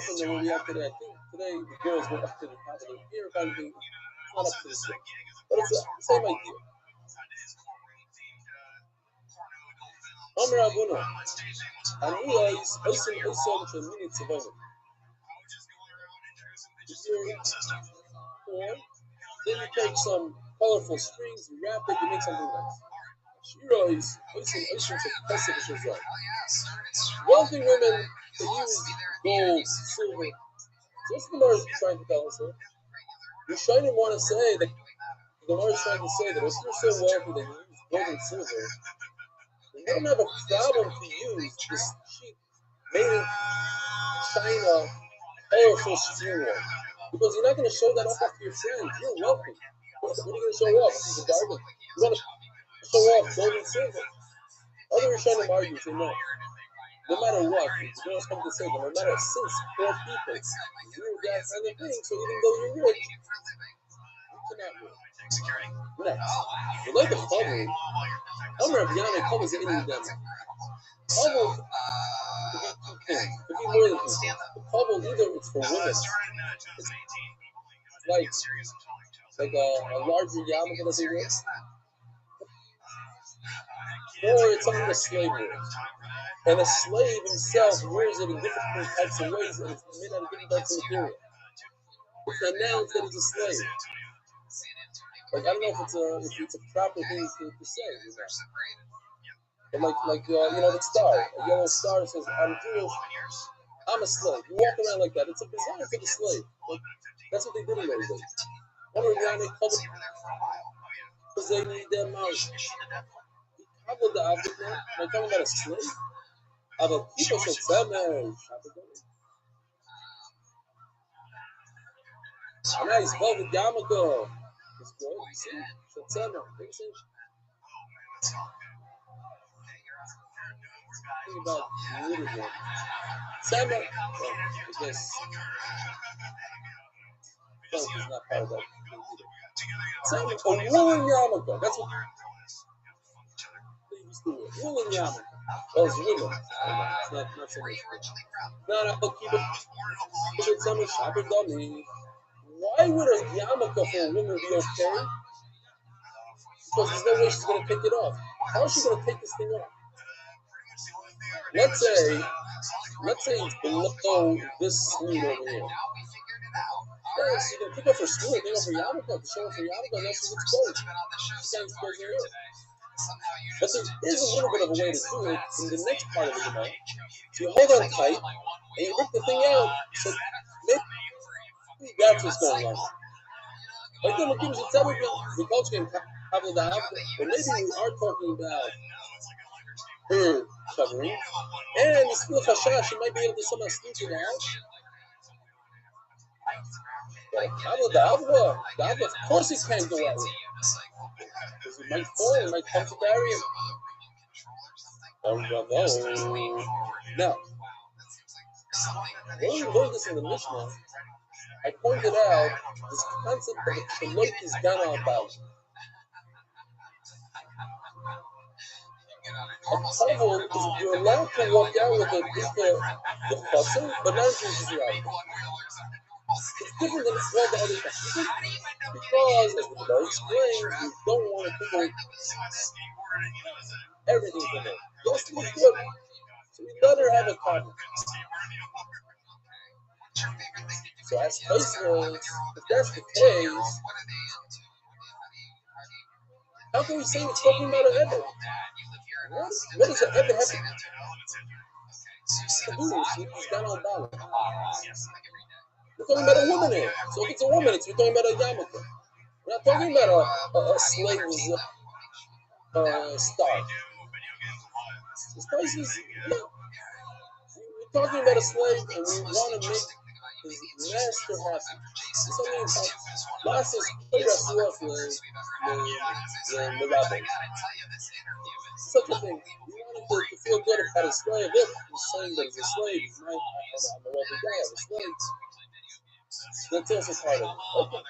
[SPEAKER 1] And then when we after that, I think today the girls go up to the top of the ear, kind of thing. It's not up to the skin. But it's the same idea. Amr Abuna. Anuya is also to minutes of it. Or then you take some colorful strings, you wrap it, you make something nice. Shira is also passive as well. Wealthy women, they use gold, silver. Just the Gemara is trying to tell us here. You shouldn't want to say that the Gemara is trying to say that if you're so wealthy that you use gold and silver, you don't have a problem to use this cheap, made in China, colorful string one. Because you're not going to show that off to your friends. You're wealthy. What are you going to show off? This is a garbage. You're going to show off gold and silver. Other Rishonim argue, say no. No matter what, the girls come to say that no matter since poor people, you're that kind of thing, so even though you're rich, you cannot win. Next, the like of Chavul, Amr Avyana covers any of them. Chavul could be two things, could be more than two things. The Chavul, either it's for women, it's like a larger yarmulke that they wear, or it's something a slave wears. And a slave himself wears it in different types of ways, and it's made out of different types of material. It's announced that he's a slave. Like, I don't know if it's a proper thing to say. You know? But you know, the star, a yellow star says, I'm Jewish, I'm a slave. You walk around like that. It's a bizarre for the slave. Like, that's what they did in those days. One around they covered because they need their mouth. How about the object now? Am I talking about a slave? Aber people should sell marriage. A nice velvet yarmulke. It's good. You see? September. You see? Think about little one. Summer. Well, I guess felt is not part of that thing either. Summer. A woolen yarmulke. That's what they used to wear. Woolen yarmulke. Well, it's women. It's not so much. No, but keep it. Keep it summer. Shop it dummy. Why would a yarmulke for a woman be okay? Because there's no way she's going to take it off. How is she going to take this thing off? Let's say it's below this sleeve over here. Yeah, she's going to take off her sleeve, take off her yarmulke, to show off her yarmulke, and now she's exposed. She can't expose her ear. But there is a little bit of a way to do it in the next part of the Gemara. So you hold on tight, and you rip the thing out, so maybe that's what's going on. Like the Makim should tell me the coach can cover the house, but maybe we are talking about her covering, and the school of Hashash, she might be able to somehow sneak in the house. But the Avla, of course he can't go out with it. Because it might fall, it might come to bury him. Now, when we learned this in the Mishnah, I pointed out this concept of Shalot is Gana about. A couple is you're allowed to walk out with it with the chassan, but not if it's right. It's different than all the other things. Because, as the Gemara explains, you don't want to put everything in it. Just to be good. So we let her have a comment. So as Tosfos, if that's the case, how can we say it's talking about an Ebed? What does an Ebed have to do? She's got on dollar. We're talking about a woman here. So if it's a woman, we're talking about a yarmulke. We're not talking about a slave's star. This place is, yeah. We're talking about a slave, and we want to make his master happy. This only about last is the rabbi. Such a thing. We want him to feel good about a slave. Look, he's saying that he's a slave. He's not, I'm a wealthy guy, I'm a slave. That's also part of it. Okay.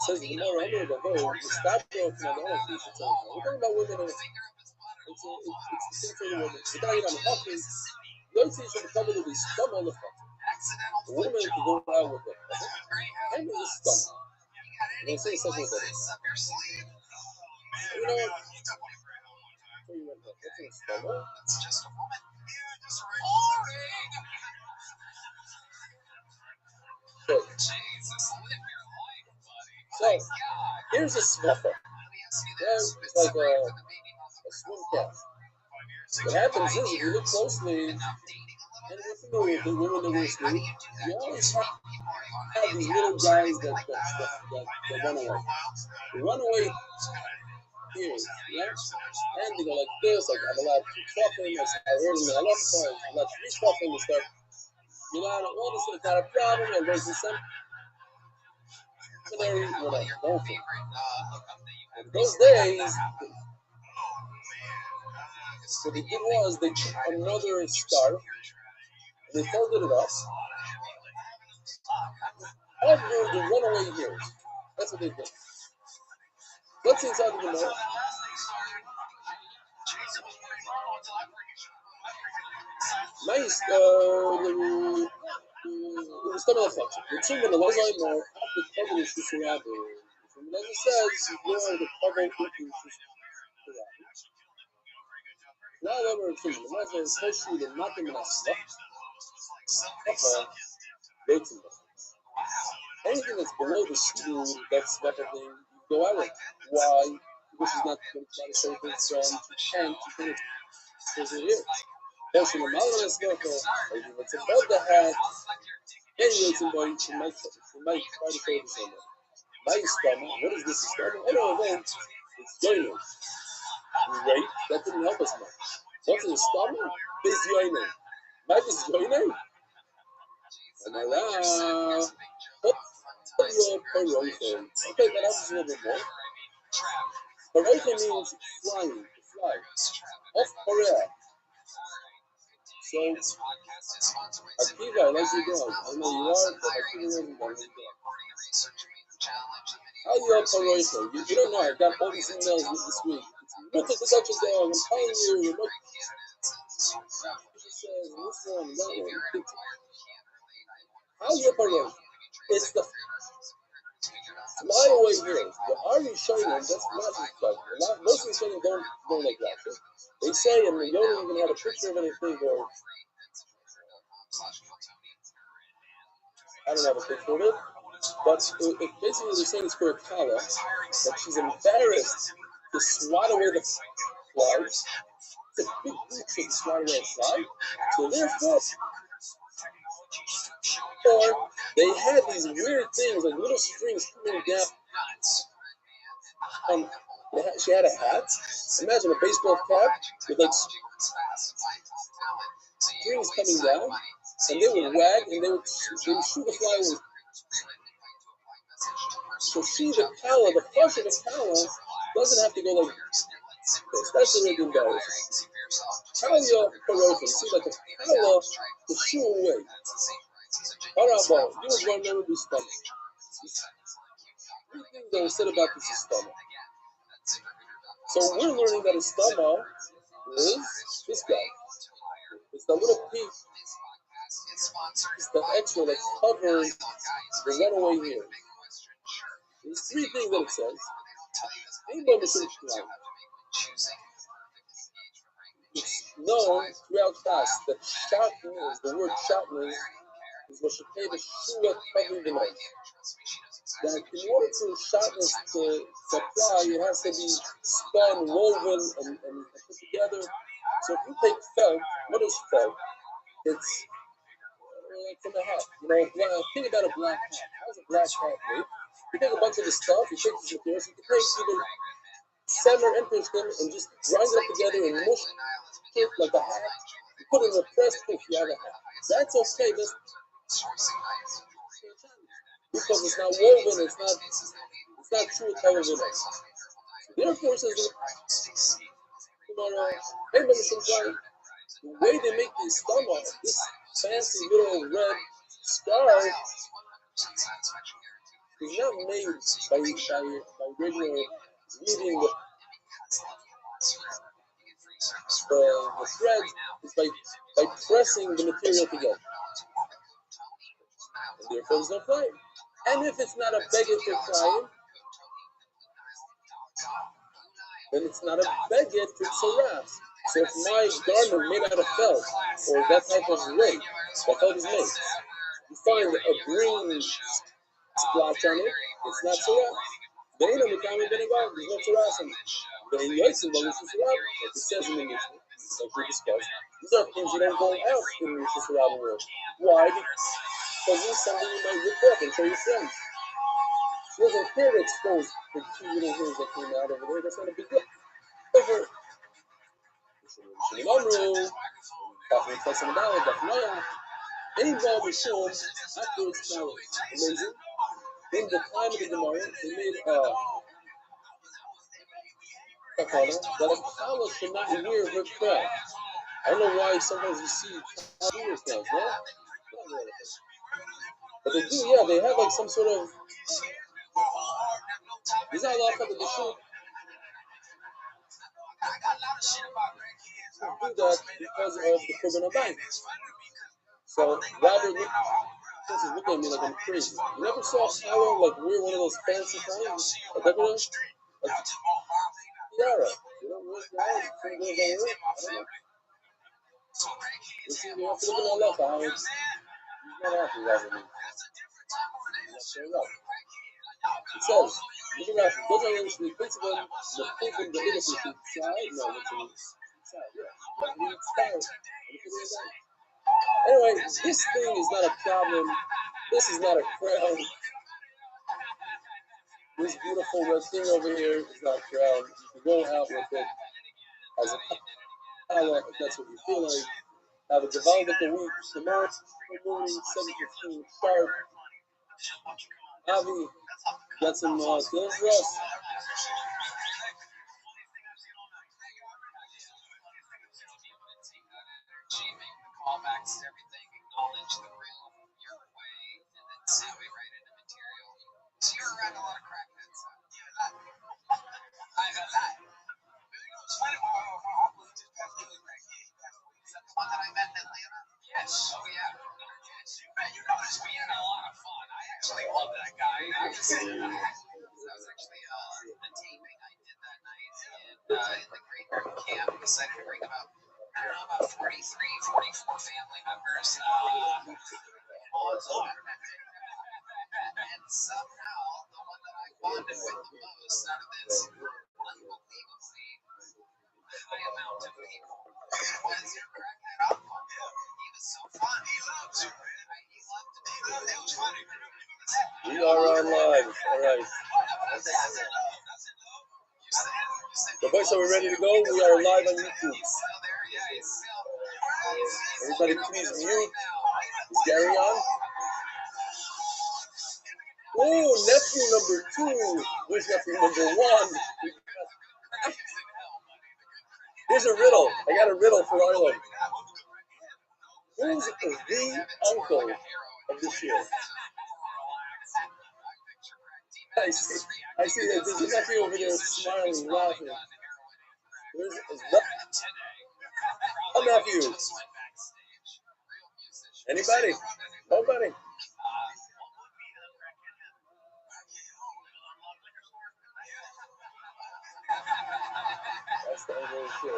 [SPEAKER 1] Says the Gemara, under the vote, the stop there from the other piece of time. We're talking about women, and it's the thing for the women. Without even talking, those things should cover to be scum on the front. The woman can go out with it. And it's scum. I'm going to say something with that. You know what? That's a scum. It's just a woman. So, here's a snuffer. It's like a swim cap. What happens is, if you look closely, and we're familiar with the women that wear sleep, you always have these little guys that run away. They run away here, yeah? And they go like this, like I'm allowed 2 talking, I heard them a lot of times, I'm allowed 3 talking and stuff. You know, all this is not a problem, and there's some seminary, whatever, don't think. In those days, what they did was they took another scarf, and they folded it up, over the runaway hairs. That's what they did. Let's see inside the Gemara. Nice, it's coming off function. The two men, the ones I know, have the cover of Shusharabah. As it says, you are the cover of Shusharabah. Now, over the two, the ones that especially the Makim and Asla, anything that's below the stool, that's what thing you go out with. Why? Because she's not going to try to say things to finish. Because it is. If it's above the hat, anyway, somebody she might try to say to someone. My stomach, what is this stomach? I don't know. It's joining. Right? That didn't help us much. What's in the stomach? This joining. Might is joining. Okay, that helps a little bit more. Paroicha means flying, to fly. Off Korea. So, Akiva, I like your dog. I know you are, but Akiva wasn't dog. How you up Paroicha? You don't know. I got all these emails this week. It's look at such a dog. I'm telling you. Look. She says, this one, that one. How you up Paroicha? It's the flyaway heroes. The Ari Shonen, that's magic stuff. Most of the Shonen don't like that. They say, and you don't even have a picture of anything, or I don't have a picture of it, but it basically they're saying it's for a Kala, that she's embarrassed to swat away the flies. It's a big deal to swat away a fly. So therefore, or they had these weird things, like little strings coming down. She had a hat. Imagine a baseball cap with like strings coming down, and they would wag and they would shoot the fly away. So she, the Kala, the flush of the Kala, doesn't have to go like this, especially with embarrassing. Kala Paroicha, see like a Kala to shoo away. Harabah, you would remember this stomach. Three things that were said about this stomach. So we're learning that a stomach is this guy. It's the little piece. It's the extra that covers the runaway here. There's three things that it says. It's known throughout class that shatnez, the word shatnez, is what should pay the shua covering the nose. That in order for shatnez to apply, it has to be spun, woven, and put together. So if you take felt, what is felt? It's like from a hat. Think about a black hat. How's a black hat made? You take a bunch of the stuff, you take these materials, you can take either center and pinch them and just grind it up together and mush it like a hat. You put it in a press if you have a hat. That's okay. That's because it's not woven, it's not true television. Therefore, it says the way they make these stomach, this fancy little red scarf is not made by regular weaving the thread. It's by pressing the material together. And therefore, there's no flying. And if it's not a beggar for flying, then it's not a beggar for saras. So if my garment made out of felt, or that type of weight, that felt is made, you find a green splotch on it, it's not saras. They don't become a benegah, there's no saras on it. Then yosim, but it's saras, like it says in the Mishnah, like we discussed. These are things you don't go out in the Shusarab world. Why? Because this is something you might rip off and show your friends. She doesn't care to expose the two little hairs that came out over there. That's not a big deal. However, any ball was shown after its knowledge. Amazing. In the time of the Gemara, they made takana that a Kala should not wear her crown. I don't know why sometimes you see Kala crowns, no? But they do, yeah, they have like some sort of. Is that a lot of the show? Do that because of the Korban Abayim. So Robert is looking at me like I'm crazy. You never saw Kala like wear one of those fancy things? A decorative? Like tiara. You don't wear tiara? You don't wear it? I don't know. You see, you have to look at my left eye. He's not happy, Robert. It says, look at Rashi. Those are the principle, the people, the innocent side. No, what's the side? Yeah. Anyway, this thing is not a problem. This is not a crown. This beautiful red thing over here is not a crown. You can go out with it as a Kala if that's what you feel like. Have a Gavaldic week. Tomorrow morning, 7:15 sharp. Avi, got some good rest.
[SPEAKER 3] Callbacks to everything, acknowledge the real your way, and then segue right into material. So you're around a lot of crackheads. I got that. It's funny, my uncle just passed away. Is that the one that I met in Atlanta? Yes. Oh, yeah. Yes. You notice we had a lot of fun. I actually love that guy. That was actually the taping I did that night in the Great American Camp. We decided to bring about 43, 44 family members. And somehow, the one that I bonded with the most out of this unbelievably high amount of people was your crackhead uncle. He was so fun. He loved you, man. He loved me. It was funny.
[SPEAKER 1] We are on live. All right. The boys, are we ready to go? We are live on YouTube. Everybody, please mute. Is Gary on? Oh, nephew number 2. Where's nephew number 1? Here's a riddle. I got a riddle for Arlen. Who's the uncle of this year? I see that there's a nephew over there smiling, laughing. There's a nephew. Anybody? Nobody? That's the uncle show.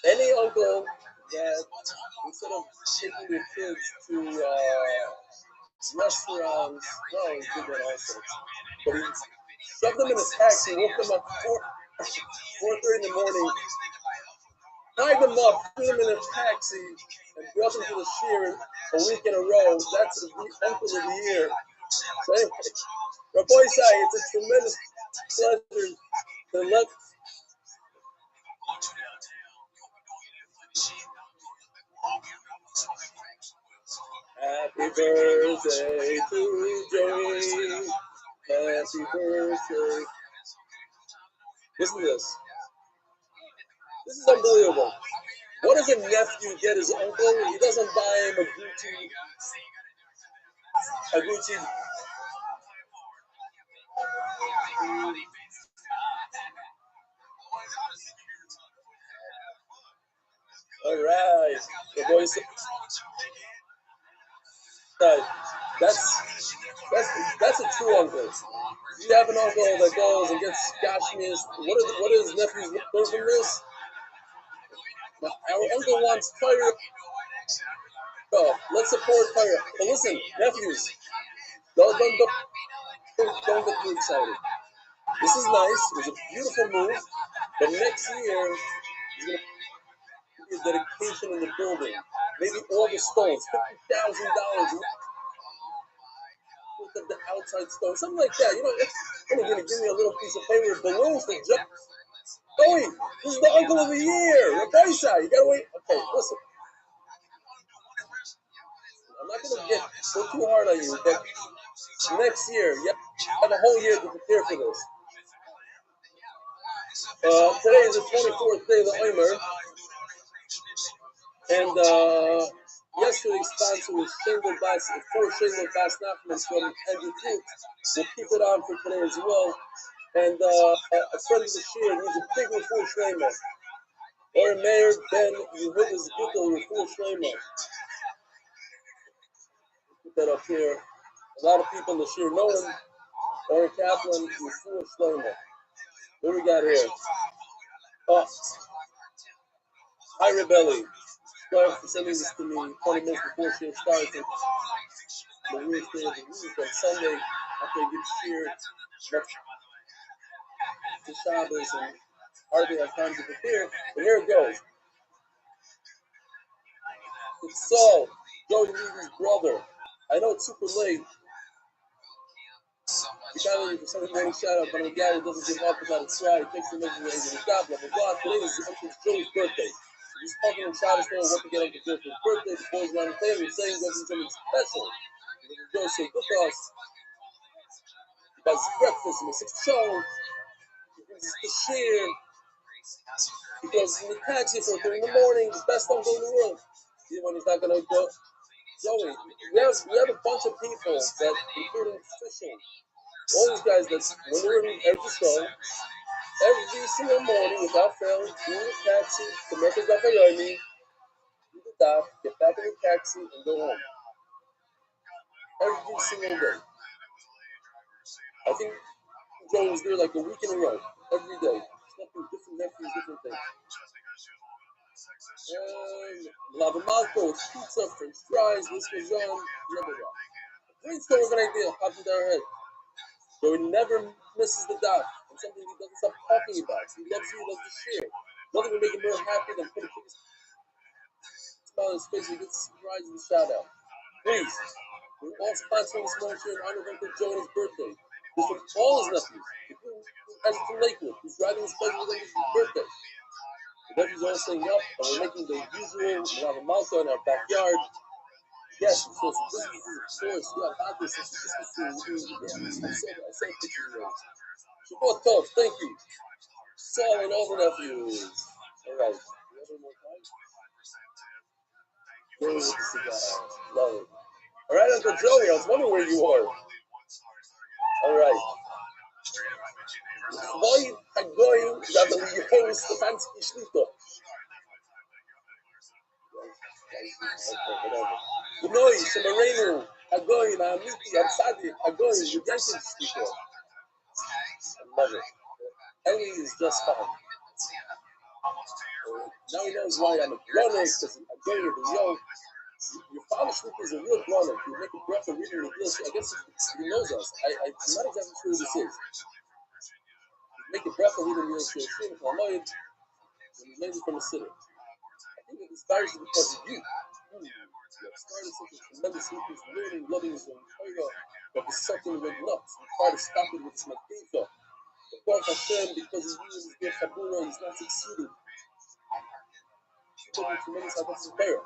[SPEAKER 1] Any uncle that instead of taking their kids to restaurants, well, he did that also. But he shoved them in a taxi, woke them up 4:30 in the morning, tied them up, threw them in a taxi, and brought them to the shear a week in a row. That's the uncle of the year. So anyway, Rabbi Isai, it's a tremendous pleasure to let Happy birthday to Joey. Happy birthday. Listen to this. This is unbelievable. What does a nephew get his uncle? He doesn't buy him a Gucci. All right. The boys. That's a true uncle. You have an uncle that goes and gets Kashmir. What is nephew's learn from this? Our uncle wants fire. Oh, let's support fire. But listen, nephews, don't get too excited. This is nice. It was a beautiful move. But next year, he's going to be a dedication in the building. Maybe all the stones, $50,000. Of the outside stone, something like that. You know, you're going to give me a little piece of paper with balloons to jump. Joey, this is the uncle of the year. Rabbi Isai, you got to wait. Okay, listen. I'm not going to go too hard on you, but next year, you have a whole year to prepare for this. Today is the 24th day of the Omer. And yesterday's sponsor was Shingle Bass, 4 Shingle Bass Nachman from Andrew Fruit. We'll keep it on for today as well. And a friend of the Shir needs a big Refuah Shleima. Or Mayor Ben Yehuda's Gittel Refuah Shleima. Put that up here. A lot of people in the Shir know him. Or Kaplan Refuah Shleima. What do we got here? Hi, Rebelli. Sorry for sending this to me 20 minutes before Shir starts. The weird day of the week on Sunday after I get Shir to Shabbos and hardly have time to prepare. But here it goes. It's Saul, Joey Levy's brother. I know it's super late. You got to for something morning shout out, but I'm a guy who doesn't give up without a try. He takes the measure and he's got blah blah blah. Today is Uncle Joey's birthday. He's talking in Shabbos for what to get on the for his birthday. The boys around the table saying going to do something special. He's going to go so with us. He buys breakfast and he sits show. He brings us the share. He goes in the taxi for 3 in the morning, the best uncle in the world. Even when he's not going to go. Joey, we have a bunch of people that, including official, all these guys that when they're in every show, every single morning without fail, do the taxi to Merkez Dafayomi, do the dock, get back in the taxi, and go home. Every single day. I think Joe was there like a week in a row, every day. Something different nephews, different things. And Lavamalco, pizza, French fries, this goes on, blah, blah, blah. Brainstorm of an idea popped into our head. So he never misses the dot. And something he doesn't stop talking about. He loves you, he loves to share. Nothing would make him more happy than put a big smile on his face and get surprised and shout out. Please, we're all sponsoring this motion in honor of Uncle Joe and his birthday. This from all his nephews, including Ezra from Lakewood, who's driving his pleasure with his birthday. The nephews all saying up, and we're making the usual Lavamalco in our backyard. Yes, of course, this is of course, yeah, about this, this is I said picture of Shabbat Tov, thank you. Saul and all the nephews. All right. You have any more time? There with the cigar. Love it. All right, Uncle Joey, I was wondering where you are. All right. Why Hagoyim Rabbi Stefanski Shlito? Gnoi, Shemarenu, Hagoyim, Amiti, Amsadi, Hagoyim, Yudankin Shlito. I love it. Ellie is just fine. Now he knows why I'm a grown-up, because I'm going to be young. Your father Shluka is a real grown-up. You make a breath of reading the English. I guess he knows us. I'm not exactly sure who this is. You make a breath of reading the English. I'm annoyed when he's maybe from a city. I think that this virus is because of you. You have started such a tremendous increase in learning, loving his own Torah, that is something with nuts. You try to stop it with his Magdita. Of course, Hashem, because he uses his Chabura, he's not succeeding. You're tremendous Hadassah Torah.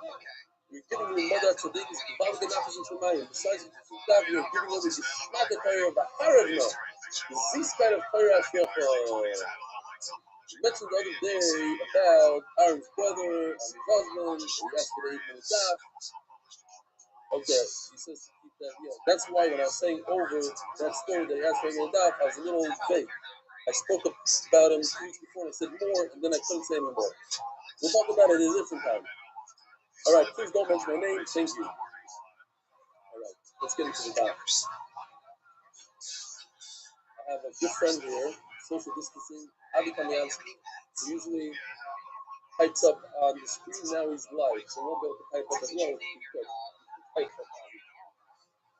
[SPEAKER 1] You're giving your mother to dig his Baba Ganafis and Shemayim. Besides that, you're giving over the Shmata Torah of the Haravna. The Z-Span of Torah Shlocha. You mentioned the other day about Aaron's brother and his husband, and he asked for the evening daf. Okay, he says to keep that, yeah. That's why when I was saying over that story that he asked for the evening daf, I was a little vague. I spoke about him 2 weeks before and I said more, and then I couldn't say anymore. We'll talk about it at a different time. All right, please don't mention my name. Thank you. All right, let's get into the doctors. I have a good friend here, social distancing, Avi Kamyansky. He usually types up on the screen. Now he's live, so we'll be able to type up as well.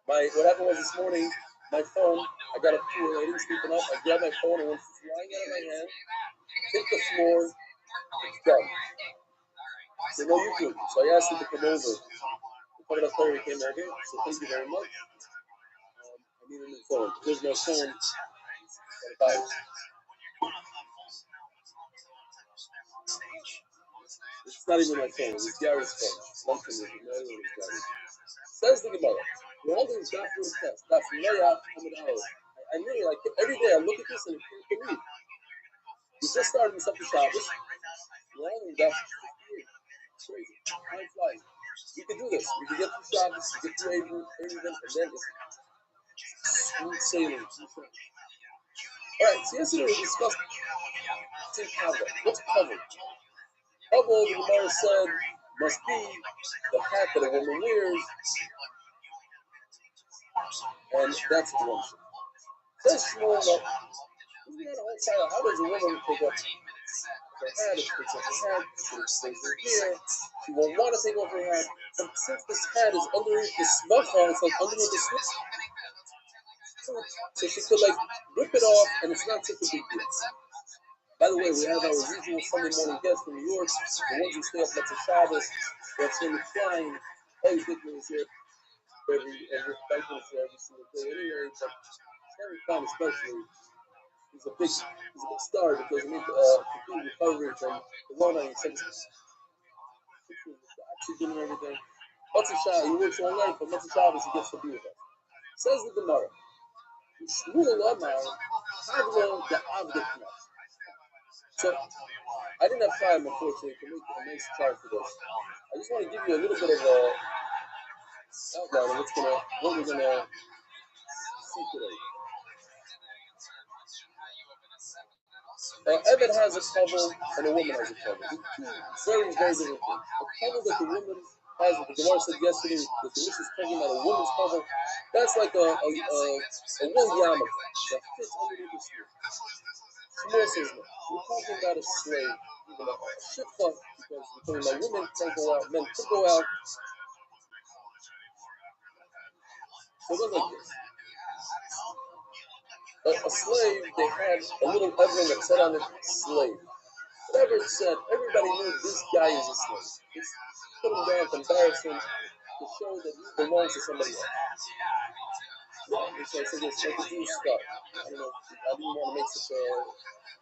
[SPEAKER 1] What happened was this morning, my phone, I got up to it, I didn't sleep enough. I grabbed my phone and went flying out of my hand, hit the floor, it's done. So no YouTube. So I asked him to come over. Part of the story came over, so thank you very much. I need a new phone. There's no phone. It's not even my phone. It's Gary's phone. Something with Gary. Says the Gemara. We're holding this daf room test. Daf Leah Hamid Aleph. I really like it. Every day I look at this and I can't believe. We just started this up to Shabbos. We're holding daf 58. Crazy. Time flies. We can do this. We can get through Shabbos, get through Avery, and then it's smooth sailing. Alright, so yesterday we discussed cover. What's covered? Cover, the Gemara said, must be the hat that a woman wears, and that's the one. Says Shmuel, we had a whole time. How does a woman take off her hat? If she takes off her hat, she stays her hair. She won't want to take off her hat. But since this hat is underneath the smacha, it's like underneath the slip. So she could like rip it off, and it's not such a big deal. By the way, we have our usual Sunday morning guests from New York, the ones who stay up Motzei Shabbos. They're actually flying. Every Dickman is here. Every Dickman is here every single day anyway. But Harry Khan especially, he's a big star because he made complete recovery from Corona. He said actually doing everything. Matzah, he works all night, but Matzah Shabbos he gets to be with us. Says the Gemara. So I didn't have time, unfortunately, to make a nice chart for this. I just want to give you a little bit of a outline of what we're gonna see today. Evan has a couple and a woman has a couple. Two very, very different things. A couple that the woman has, what the Gemara said yesterday, that the Mishnah is talking about a woman's couple, that's like a wool yarmulke that fits underneath the skin. Shmuel says no. We're talking about a slave, even a shikha, because we're talking about women can't go out, men could go out. So it goes like this. A slave, they had a little everything that said on it, slave. Whatever it said, everybody knew this guy is a slave. It's put him down, comparison, to show that he belongs to somebody else. Yeah, it's like this, like the Jewish stuff. I don't know, I didn't want to make such a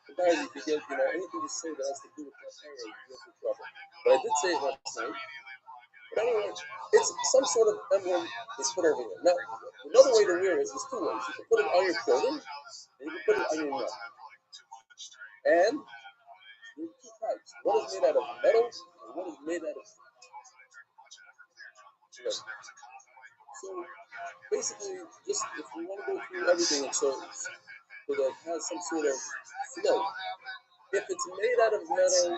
[SPEAKER 1] comparison to get, anything you say that has to do with that area, you get into trouble. But I did say it last night. But anyway, it's some sort of emblem is put over here. Now, another way to wear it is there's two ways. You can put it on your clothing, and you can put it on your neck. And there's two types. One is made out of metal, and one is made out of wood. So basically, just if you want to go through everything, so that it has some sort of flow. If it's made out of metal,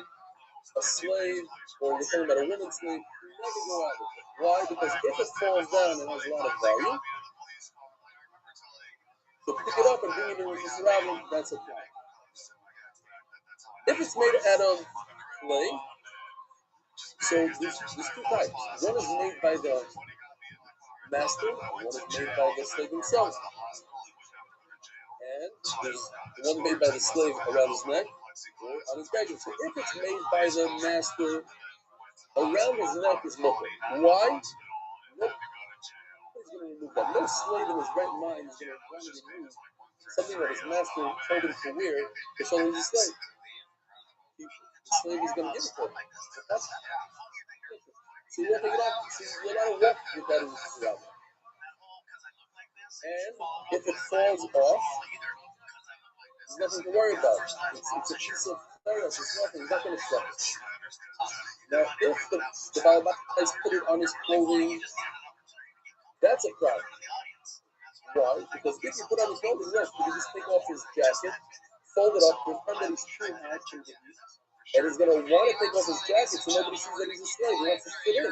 [SPEAKER 1] a slave, or you're talking about a woman's slave, you never go out with it. Why? Because if it falls down, it has a lot of value. So pick it up and bring it in with your surrounding, that's a problem. If it's made out of clay, so there's two types. One is made by the master, one is made by the slave himself. And there's the one made by the slave around his neck or on his back. So if it's made by the master, around his neck is mutter. Why? Nobody's going to remove that. No slave in his right mind is going to want to remove something that his master told him to wear to show him he's a slave. The slave is going to give it to him. So you won't take it off. So you're not walk with that in the surround. And if it falls off, there's nothing to worry about. It's a piece of ferrous. It's nothing. It's not going to stretch. Now, if the Baal has put it on his clothing, that's a problem. Why? Because if you put on his clothing, yes, you can just take off his jacket, fold it up, pretend that he's too hot to the heat, and he's going to want to take off his jacket so nobody sees that he's a slave. He wants to fit in. A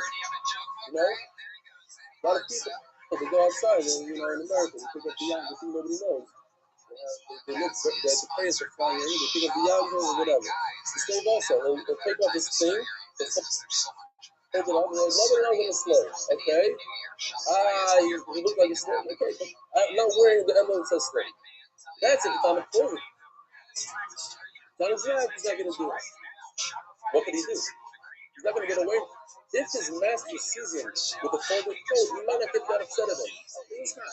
[SPEAKER 1] lot of people, they go outside, in America, they pick up the young, they think nobody knows. They look, the players are flying in, they pick up the young or whatever. The slave also, they'll take off his thing, hold it up, and nobody knows I'm a slave, okay? You look like a slave, okay, but I'm not wearing the emblem that says slave. That's it, it's on the clothing. It's on his neck, he's not going to do it. What could he do? He's not going to get away. If his master sees him with a folded coat, he might not get that upset at him. He's not.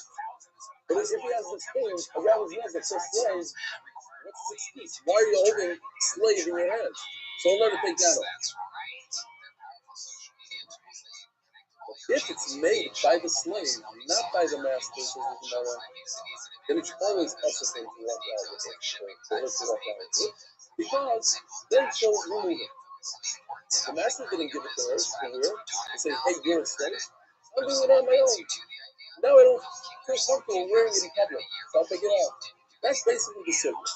[SPEAKER 1] But if he has this thing around his neck that says slave, what's his excuse? Why are you holding slave in your hands? So he'll never take that off. If it's made by the slave, not by the master, then it's always us to walk out with it, for her to walk out with it, because then she'll remove it. The master didn't give it to her, and say, hey, you're a slave. I'm doing it on my own. Now I don't feel comfortable wearing it in public, so I'll take it out. That's basically the circle.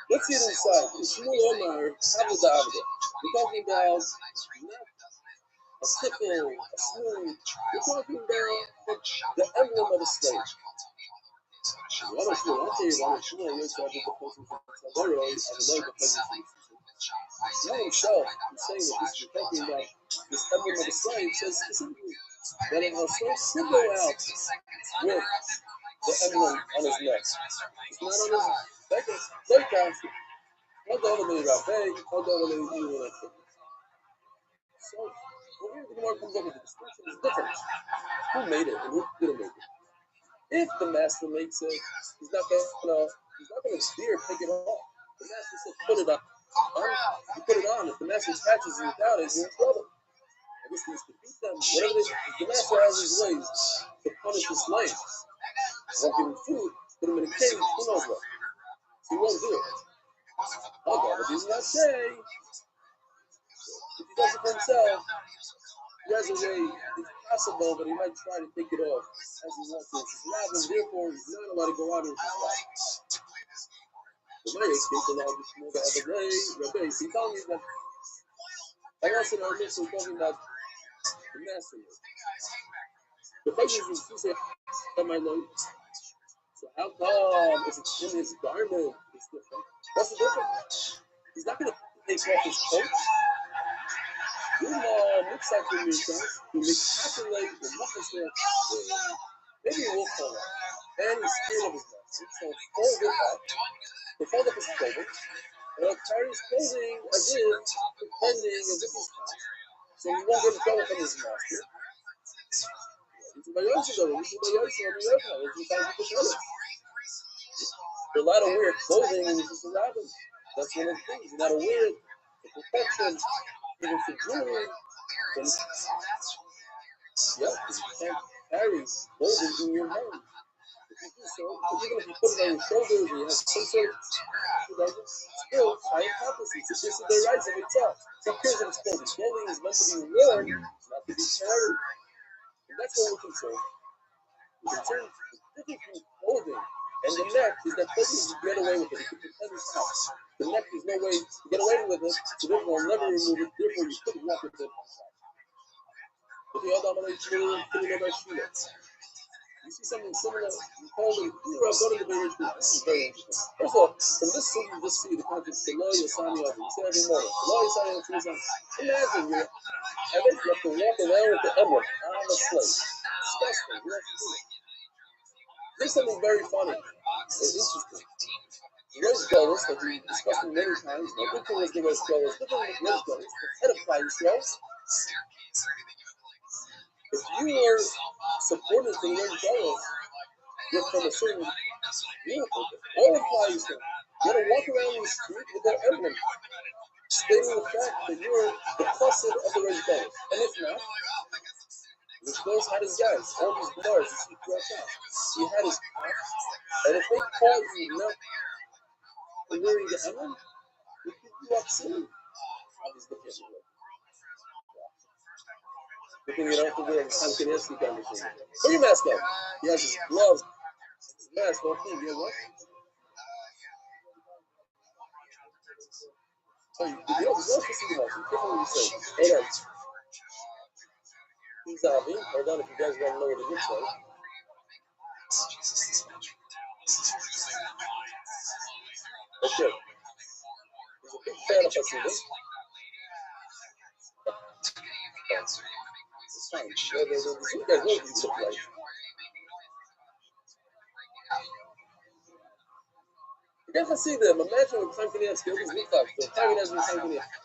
[SPEAKER 1] Let's see it inside. It's Shmuel Omar, Havada Avda. We're talking about not a sickle, a smooth. We're talking about the emblem of a slave. One of you, I'll tell you one of you, I'm going to have the person from Salvador, I know the person from Shmuel himself is saying that this is talking about this emblem of a slave, says specifically that a slave should go out with the emblem on his neck. It's not on his back, it's like that. Not the other way around, not the other way around. So, over here, the Gemara comes up with the distinction is different. Who made it and who didn't make it? If the master makes it, he's not gonna dare take it off. The master said, put it up. You put it on. If the master catches you without it, you're in trouble. I guess he used to beat them. Whatever the master has his ways to punish his slaves. Won't give him food, put him in a cage, who knows what. He won't do it. Oh God, but he's not say. If he does it for himself, he has a way, it's possible, but he might try to take it off as he wants to. It's his lab, and therefore he's not allowed to go out into his lab. The way it came to love is more the other day, Rabbi, he told me that I also know this was talking about the master. The question is, he said, so how come if it's in his garment, it's different? What's the difference? He's not going to take off his coat. You looks like you make sense. You make calculate the muffins there. Maybe he will fall out. And he's scared of his master. So fold it up. To fold up his clothing. And he'll carry his clothing as if, pretending as if he's hot. So he won't get in trouble from his master. They're allowed to wear clothing and just allow them. That's one of the things. You're not aware of the protection, even for jewelry. And, yeah, you can't carry clothing in your hand. If you do so, even if you put it on your shoulders and you have some sort of still, high hypothesis. This is the rights of itself. Who cares if it's clothing? Clothing is meant to be worn, not to be carried. And that's what we're concerned. We're concerned with the difference between clothing and the neck is that clothing you get away with it. You can pretend it's not. The neck, there's no way to get away with it, so therefore I'll never remove it, therefore you couldn't walk with it. But the other one is you see something similar, you call them, I'll go to the marriage group. This is very interesting. First of all, from this thing you just see the context, the law Yasani of it. You say every morning, the law Yasani of it. Imagine you're Evan, you have to walk around with the emblem on the slate. Disgusting. You have to do it. There's something very funny. It's interesting. The Rose Golas, that we discussed many times, no good thing was the Rose Golas, good thing was the Rose Golas, the head of Klal Yisrael. If you were supported to the Rose Golas, you're from a certain beautiful, all of Klal Yisrael. You had to walk around the street with their emblem, stating the fact that you're the chassid of the Rose Golas. And if not, Rose Golas had his guys, all these bars, you see throughout town. He had his cops, and if they caught you not wearing the emblem, they kick you up soon. Obviously, the kid. The thing you don't have to wear Tom Kanievsky kind of thing. Put your mask on. He has his gloves, his mask, whole thing. You know what? So you don't supposed to see the mask. Careful what you say. Hold on. He's Avi. Hold on if you guys want to know what it looks like. Okay. He's a big fan of Hasidim. It's fine. You guys know what these look like. Forget Hasidim. Imagine what Chaim Kanievsky always looked like. So Chaim Kanievsky and Chaim Kanievsky.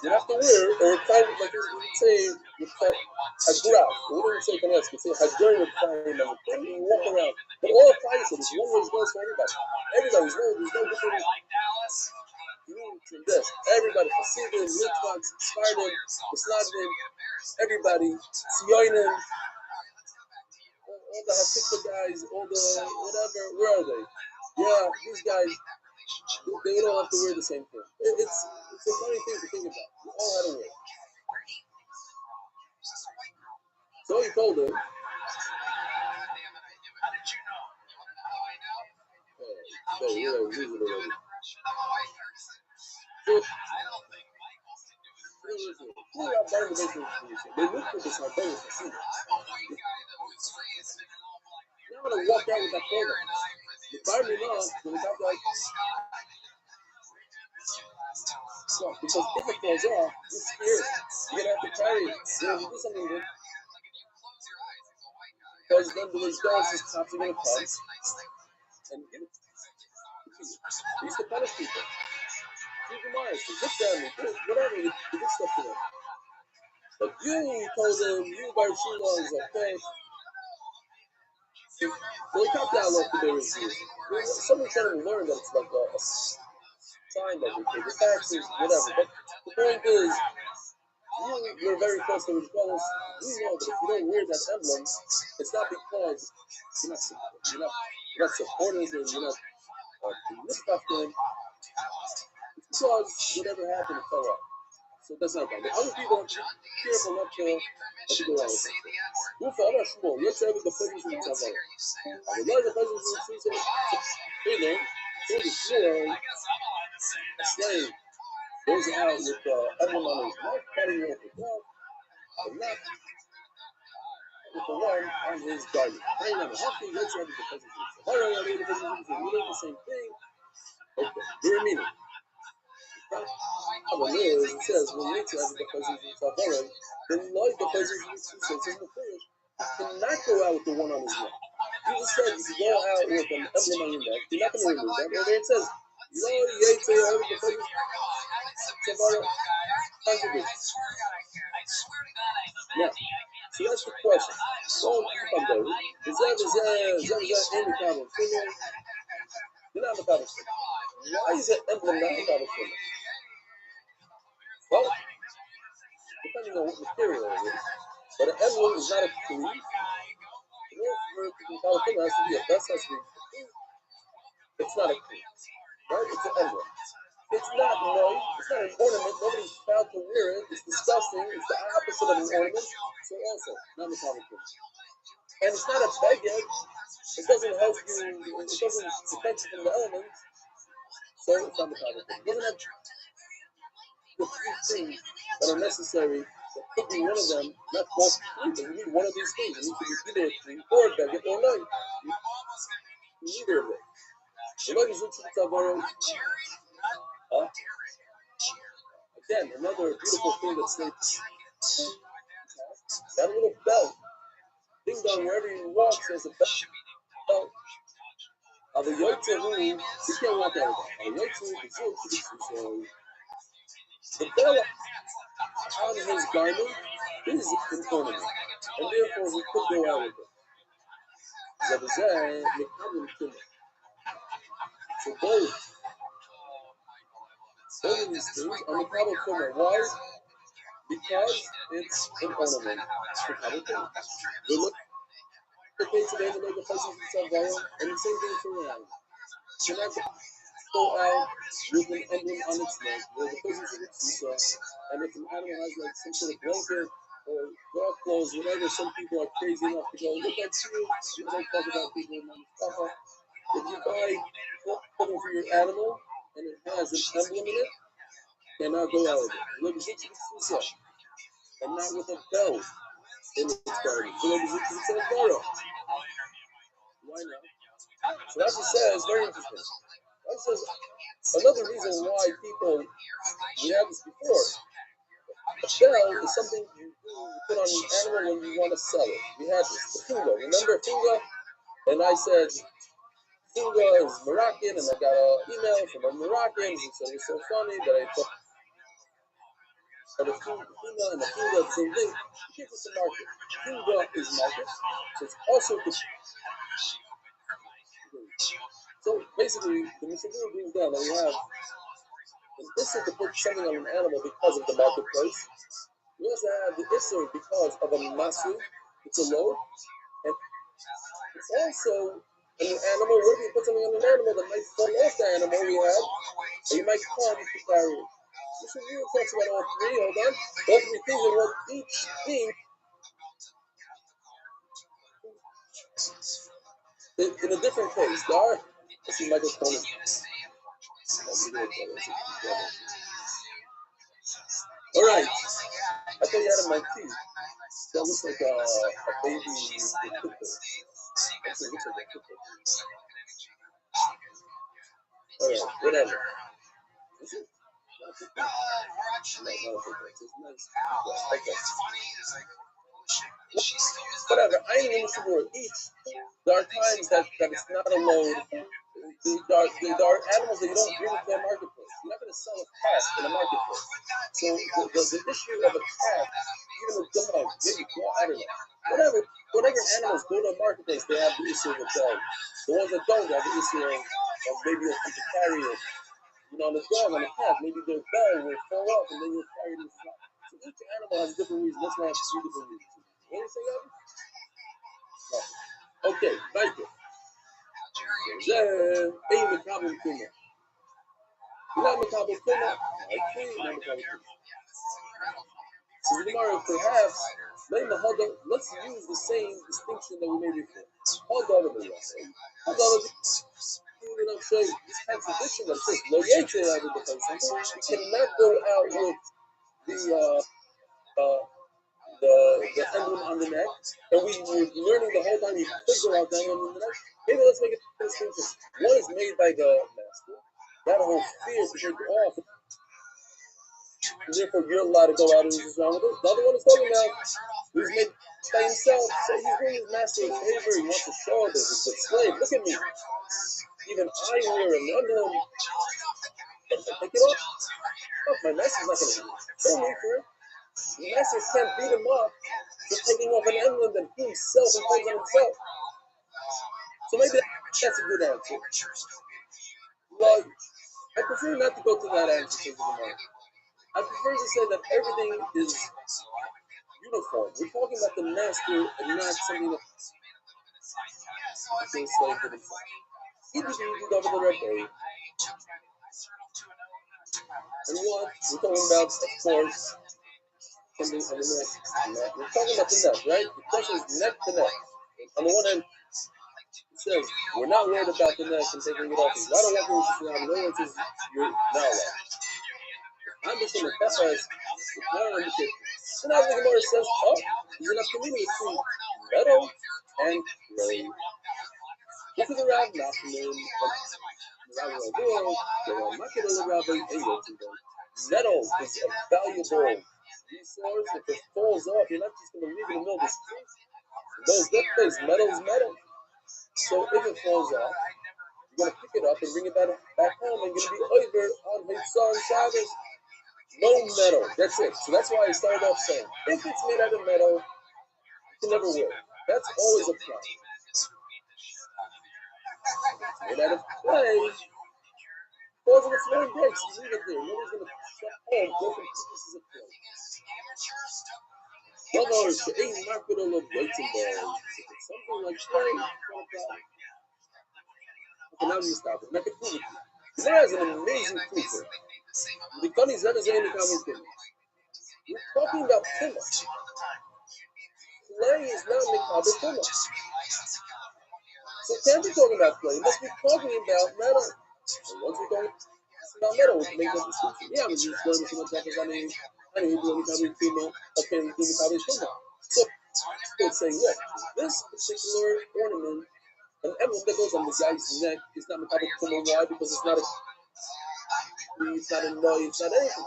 [SPEAKER 1] You have to wear, or kind of like you would say, with Hagraf. We wouldn't say Kanievsky, say Hagar with Chaim, and you walk around. But all of Chaim said, there's one way it goes for everybody. Everybody, there's no different groups in this. Everybody, Hasidim, Litvaks, Sfardim, Musladnim, everybody, Sionim, all the Hatikva guys, all the whatever, where are they? Yeah, these guys, they don't have to wear the same thing. It's a funny thing to think about. We all had to wear. So he told him, we're losing it already. They looked at this like they were Hasidim. You're not going to walk out with that clothing. The Bible knows when it got like, so, because if it falls off, you're scared. You're going to have to carry it. You're going to do something with it. Because then the response is cops are going to come and give it. They used to punish people. Keep them honest. They hit them, whatever, they did stuff to them. But you told them, you Bar Shila is okay. They cut down like the Beres. Somebody trying to learn that it's like signed everything, the taxes, whatever. But the point is, you're very close to his brothers. We know that if you don't wear that emblem, it's not because you're not supporters or you're not misconstruing. It's because whatever happened, it fell off. So that's not bad. But other people have to be careful not to go out with it. Ufa, I'm not sure. Let's have the presence of the Tzavara. The larger presence of the Tzavara, hey, man, there's a sword, a slave, goes out with emblem on his neck, cutting off the glove, the left, with the one on his garment. Hey, now, how can you let's have the presence of the Tzavara? I mean, the presence of the Tzavara, we're doing the same thing. Okay, very meaning. Problem is, it says, when you have the presence of the Tzavara, then like the presence of the Tzavara, it says in the Furish, cannot go out with the one on his neck. Jesus said if you go out with an emblem on your neck, you're not going to remove that. Well, it says, Lo Yetze Yahweh the presence of Tzavara contradiction. Now, so that's the question. Well, I'm going. Is that any problem? You're not a problem. Why is that emblem not a problem? Well, depending on what material it is. But an emblem is not a creed. In order for it to be California, it has to be a vest, has to be it's not a creed. Right? It's an emblem. It's not it's not an ornament. Nobody's proud to wear it. It's disgusting. It's the opposite of an ornament. So also, not a common thing. And it's not a beged. It doesn't help you. It doesn't protect you from the elements. So it's not a common thing. It doesn't have the three things that are necessary. That could be one of them, not both three, but you need one of these things. You need to be either a tree or a beged or no. Neither of it. Again, another beautiful thing that states that little belt. Ding dong, wherever you walk, there's a belt. The Yotze who you can't walk out of that. The belt on his garment is an ornament, and therefore he could go out with it. So both of these things are Mekabel Kumar. Why? Because it's an ornament. We look okay today to make a place of Tzavara, and the same thing for now. You're not go out with an emblem on its neck, where the presence of its and if an animal has like some sort of blanket or dog clothes, whatever, some people are crazy enough to go, look at you don't talk about people in Mustafa. If you buy something for your animal and it has an emblem in it, cannot go out with it. Look at it, and not with a bell in its garden. Why not? So that's what says, very interesting. That says another reason why people, we had this before, a bell is something you put on an animal when you want to sell it. We had this, the funga. Remember funga? And I said, funga is Moroccan, and I got an email from a Moroccan who said it was so funny that I thought, but the funga and the funga, the same thing. Keep it to market. Funga is market, so it's also the. So basically, the Mishabur brings down that we have an issur to put something on an animal because of the marketplace. We also have the issur because of a masu, it's a load, and it's also an animal. What if you put something on an animal that might fall off the animal we have, or you might come to carry it? Mishabur talks about all three. Hold on, all three things and what each thing in a different case. There are. Let's see, Michael Cohen. All right. I thought you had a monkey. That looks like a baby. All right, whatever. Is it? Whatever. I ain't even sure each. There are times that it's not a load. There are animals that you don't bring to the marketplace. You're not going to sell a cat in a marketplace. So the issue of a cat, even a dog, maybe I don't know. Whatever animals go to a marketplace, they have the issue of a dog. The ones that don't have the issue of maybe a carry it. on the dog, on the path, maybe their bell will fall off and then you'll carry this out. So each animal has different reasons. That's why I have 3 different reasons. What do you say, Abby? No. Okay, weiter. Ein Mekabel Kuma. Not Mekabel Kuma. Not Mekabel Kuma. So the Gemara, perhaps, let's use the same distinction that we made before. Hold on to the rest. Hold on to this contradiction that says, Lo Yetzer Avad B'Chayim. You cannot go out with the emblem on the neck, and we were learning the whole time you could go out that emblem on the neck. Maybe let's make it distinction. One is made by the master. That whole fear to take it off. And therefore, you're allowed to go out and use around with it. The other one is talking about he's made by himself. So he's doing his master a favor. He wants to show this. It's a slave. Look at me. Even I wear an emblem. Take it off. Oh, my master's not going to show me for it. The master can't beat him up for taking off an emblem that he himself imposed on himself. So maybe that's a good answer. Well, I prefer not to go to that answer. I prefer to say that everything is uniform. We're talking about the master and not something that is slave to himself. He did over the Rebbe. And what we're talking about, of course, something on the neck. We're talking about the neck, right? The question is neck to neck. On the one hand, it says we're not worried about the neck and taking it off. I don't want to say no one says you're not allowed. I'm just going to emphasize the plan on the kid. And now the Gemara says, oh, you're not committing between metal and clay. Look at the Rav Nachman, metal is a valuable resource. If it falls off, you're not just going to leave it in the middle of the street. Those that place, metal is metal. So if it falls off, you're going to pick it up and bring it back home and you're going to be over on Hitzah and Shabbos. No metal. That's it. So that's why I started off saying, if it's made out of metal, you can never wear it. That's always a problem. Made out of clay, falls on the floor and breaks. You leave it there. Nobody's going to shut home broken pieces of clay. Otherwise, the ain't not going to look great in there. If it's something like clay, it's not a problem. Okay, now we stop it. Make it prove it. Clay is an amazing proof. The Kani Zed is in the common thing. We're talking about Tumah. Clay is not Mikabel Tumah. So we can't be talking about clay. We must be talking about metal. And once we're talking about metal, we can make that distinction. Yeah, we just learn so much about the and we do Mikabel Tumah. Okay, we do Mikabel Tumah. So it's saying, look, this particular ornament, an emblem that goes on the guy's neck, is not Mikabel Tumah. Why? Because it's not a it's not a noise, it's not anything.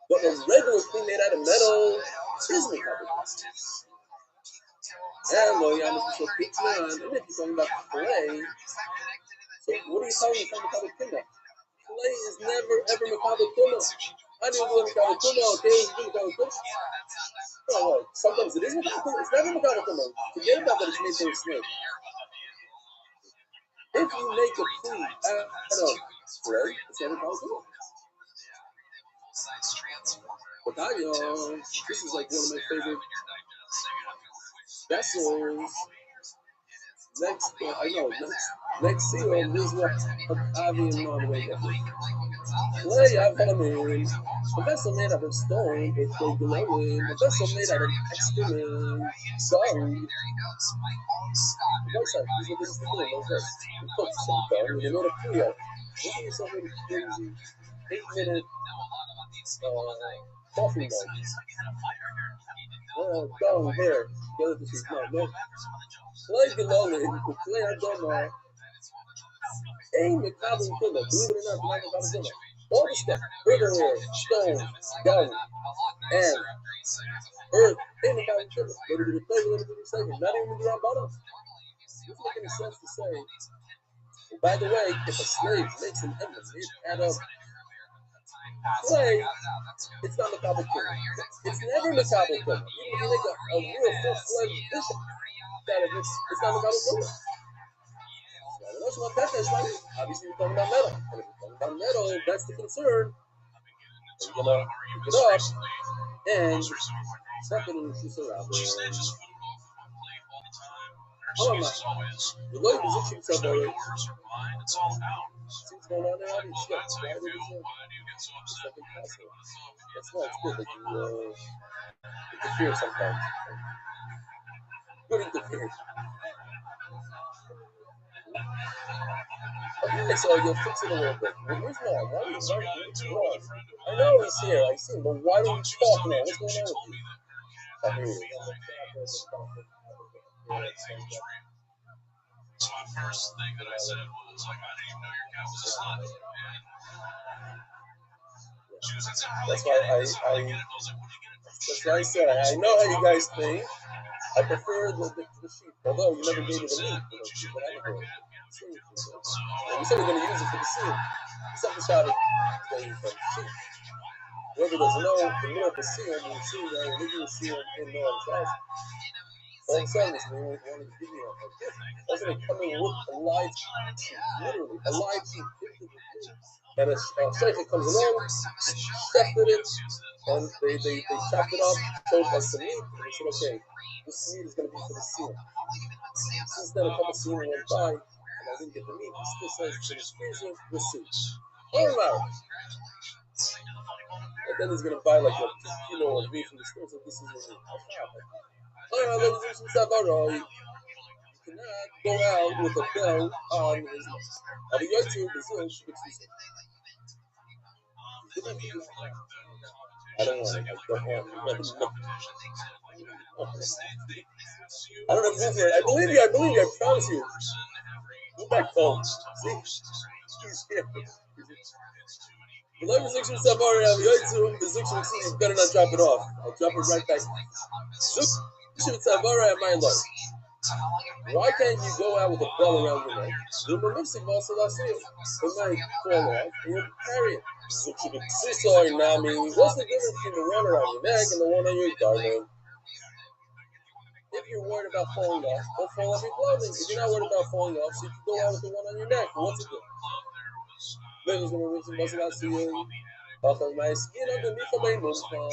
[SPEAKER 1] But a regular thing made out of metal is Mikabel. And if you're talking about clay, so what are you calling Mikabel Tumah? Clay is never ever Mikabel Tumah. How do you do Mikabel Tumah? Okay, you do Mikabel Tumah. Oh, sometimes it is Mikabel Tumah. It's never Mikabel Tumah. Forget about that it's made for a snake. If you make a plea out of clay, it's never Mikabel Tumah. But this is like one of my favorite vessels. Next seal, this is what Avi and Norway get. Clay, I've had a vessel made out of stone, it's so glowing. A vessel made out of excrement, dung. What's that? These are things to do. What's that? You put some dung, and you made a plea out. Look at yourself in crazy 8-minute coffee mug. Dung here. Get it to see. No. Clay glowing, clay Adama. Ain't Mikabel Tumah. Believe it or not, not Mikabel Tumah. All the stuff, earthenware, stone, dung, and earth, ain't Mikabel Tumah. Whether to replace it, whether to recycle, not even the Rambanah. It doesn't make any sense to say. Well, by the way, if a slave makes an emblem made out of clay, it's not Mikabel Tumah. It's never Mikabel Tumah. Even if you make a real full-fledged bishop out of it, it's not Mikabel Tumah. What's my pet that's right? Obviously, we're talking about metal. And if we're talking about metal, that's the concern. We're gonna pick it up and step it and shoot around there. Oh my! The Lord is itching somebody. See what's going on there? Shit. Why did it second pass? That's why it's good that you interfere sometimes. Good interfere. Okay, so you'll fix it a little bit. Well, where's Mom? Why are you Mom? I know he's here. I see him, but why don't we talk now? What's going on with you? I hear you.
[SPEAKER 6] So my first thing that I said was like, I didn't even know your cat was a slut. And she was like,
[SPEAKER 1] that's why I said, I know how you guys think. I prefer the sheep, although you never gave me the meat. You said we're going to use it for the scene. Something shouted, going from sheep. Whoever doesn't know, the middle of the scene, when you see that, when you see him in Noah's house, all of a sudden, this man wanted to give me a gift. I was going to come in with a live sheep, literally, a live sheep. And a striker comes along, shafted it, and they chopped it up, told us the meat, and they said, okay, this meat is going to be for the scene. Since then, a couple of scenes went by, and I didn't get the meat. He still says it's in his freezer, we'll see. All right. And then he's going to buy like a 2 kilo of meat from the store, so this is your meat. All right, ladies and gentlemen, you cannot go out with a bell on his neck. I'll be right to Brazil, she gets this. I don't want it. I don't know if you're I believe you. I promise you. Go back home. See? He's here. The life is actually stuff already on the YouTube. The Zuxu you better not drop it off. I'll drop it right back. Zuxu Tavara at my life. Why can't you go out with a bell around your neck? You're mixing also last year. It might fall off and you'll carry it. Sorry, Nami. What's the difference between the one around your neck and the one on your garment? If you're worried about falling off, don't fall off your clothing. If you're not worried about falling off, so you can go out with the one on your neck. What's it do? Ladies and gentlemen, my skin underneath of my moonfall.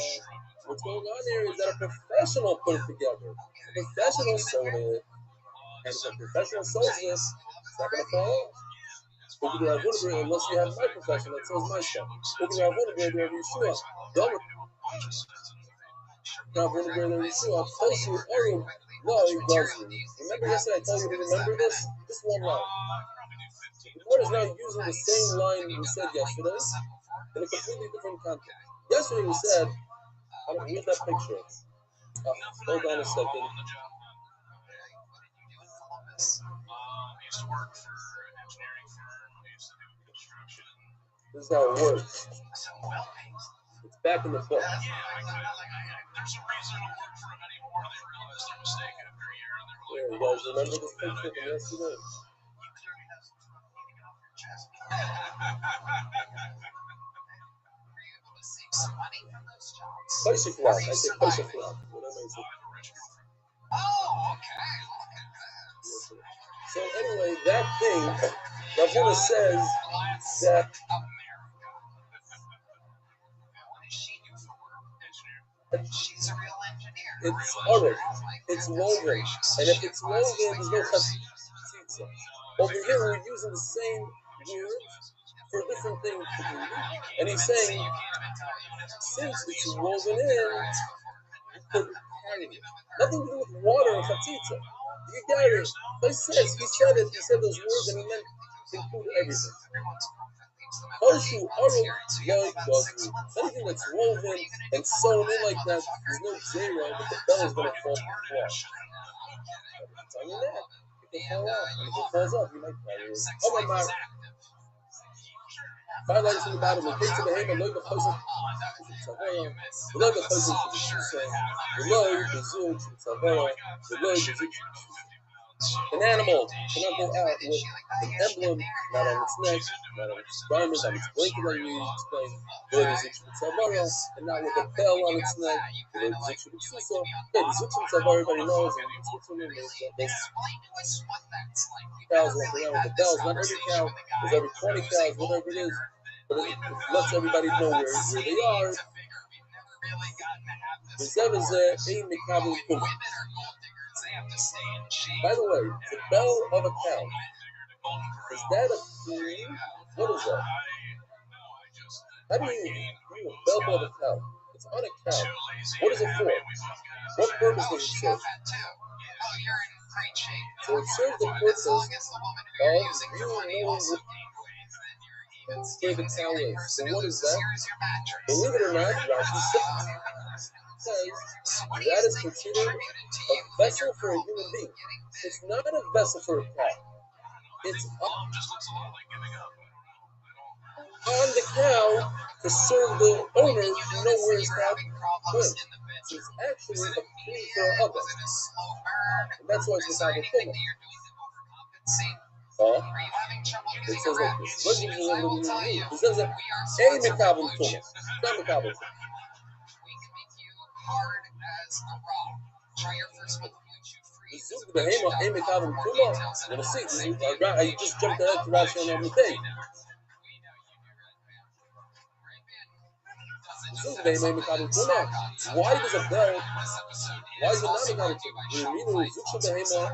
[SPEAKER 1] What's going on here is that a professional put it together. A professional sewed it. And if a professional sews this, it's not going to fall off. Unless you have my profession that sews my stuff. Open your Wunderberg there, Yeshua. Done with now, Wunderberg there, Yeshua. Koshu, Aaron, Loi, Gosling. Remember yesterday I told you to remember this? This one line. The Lord is now using the same line we said yesterday in a completely different context. Yesterday we said, I don't read that picture. Hold on a second. This is how it works. It's back in the book.
[SPEAKER 6] there's a reason to work for him anymore. They realized their mistake after a year.
[SPEAKER 1] Yeah, you guys remember this picture from yesterday? Kosher flock. I said kosher flock. What am I saying?
[SPEAKER 3] Oh, okay. Look at that.
[SPEAKER 1] So anyway, that thing, Ravuna says that
[SPEAKER 3] she's a real engineer.
[SPEAKER 1] it's orange, it's woven, and if it's woven, there's no chatzitza. Over here, we're using the same words for different things. And he's saying, since it's woven in, you could carry it. Nothing to do with water or chatzitza. You got it. But he said those words, and he meant to include everything. Koshu, anything that's woven and sewn in like that, there's no zero, but the bell is going to fall from the floor. It's on your neck. It can fall off. And if it falls off, you might carry it. Oh, my God. 5 letters from the bottom. The case of the hand, the logo puzzle. The logo puzzle to the shoe saying, the logo, the zoom, the logo, the zoom. An animal cannot go out with an emblem not on its neck, not on its garment, on its blanket, like we explained, the Zuchim Tzavara, and not with a bell on its neck, the Zuchim Tzusa. Okay, the Zuchim Tzavara everybody knows, and the Zuchim is those cows walk around with the bells. Not every cow, there's every 20 cows, whatever it is, but it lets everybody know where they are. The Zev is a Mikabel Kum. By the way, the bell of a cow, is that a key? What is that? How do you a bell of a cow? It's on a cow. What is it for? What purpose does it serve? So it serves the purpose of you knowing where the cow is. So what is that? Believe it or not, Rashi says that is considered a vessel for a human being. It's not a vessel for a cat. It's on the cow to serve the owner to know where his cow went. So it's actually a plea for a husband. And that's why it's a Mikabel It says like this. What do you mean? It says that a Mikabel Tumah. It's not Mikabel Tumah. Zug the Hema, a Mikabel Tumah. You're gonna see. I just jumped ahead to Rashi on everything. Zug the Hema, a Mikabel Tumah. Why does a bell? Why is it not Mikabel Tumah? You mean Zug the Hema Tumah?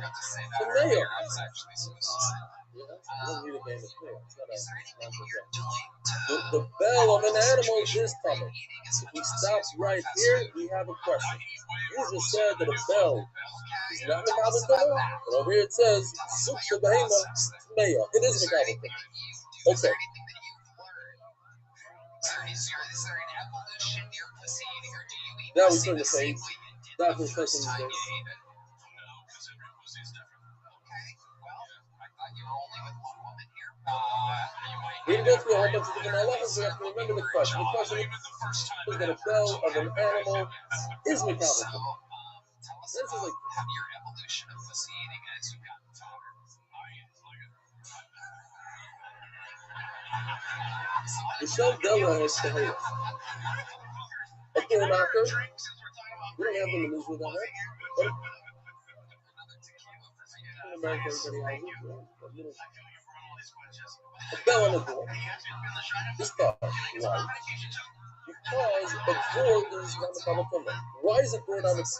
[SPEAKER 1] The bell of an animal is coming. If we stop right here, we have a question. You just said that a bell is not Mikabel Tumah, but over here it says Zuksha Behema Tmeya. It is Mikabel Tumah. Okay. Now we turn the page. Not the person who's there. We're going to go through a whole bunch of different halachas. We have to remember the question. The question is that a bell of an animal is Mikabel Tumah. This is like Michelle Della has Tehillah. A door knocker. We don't have them in Israel that way. But in America, everybody has it. A bell on the door is thought. Why? Because a door is not Mikabel Tumah. Why is a door not Mikabel Tumah?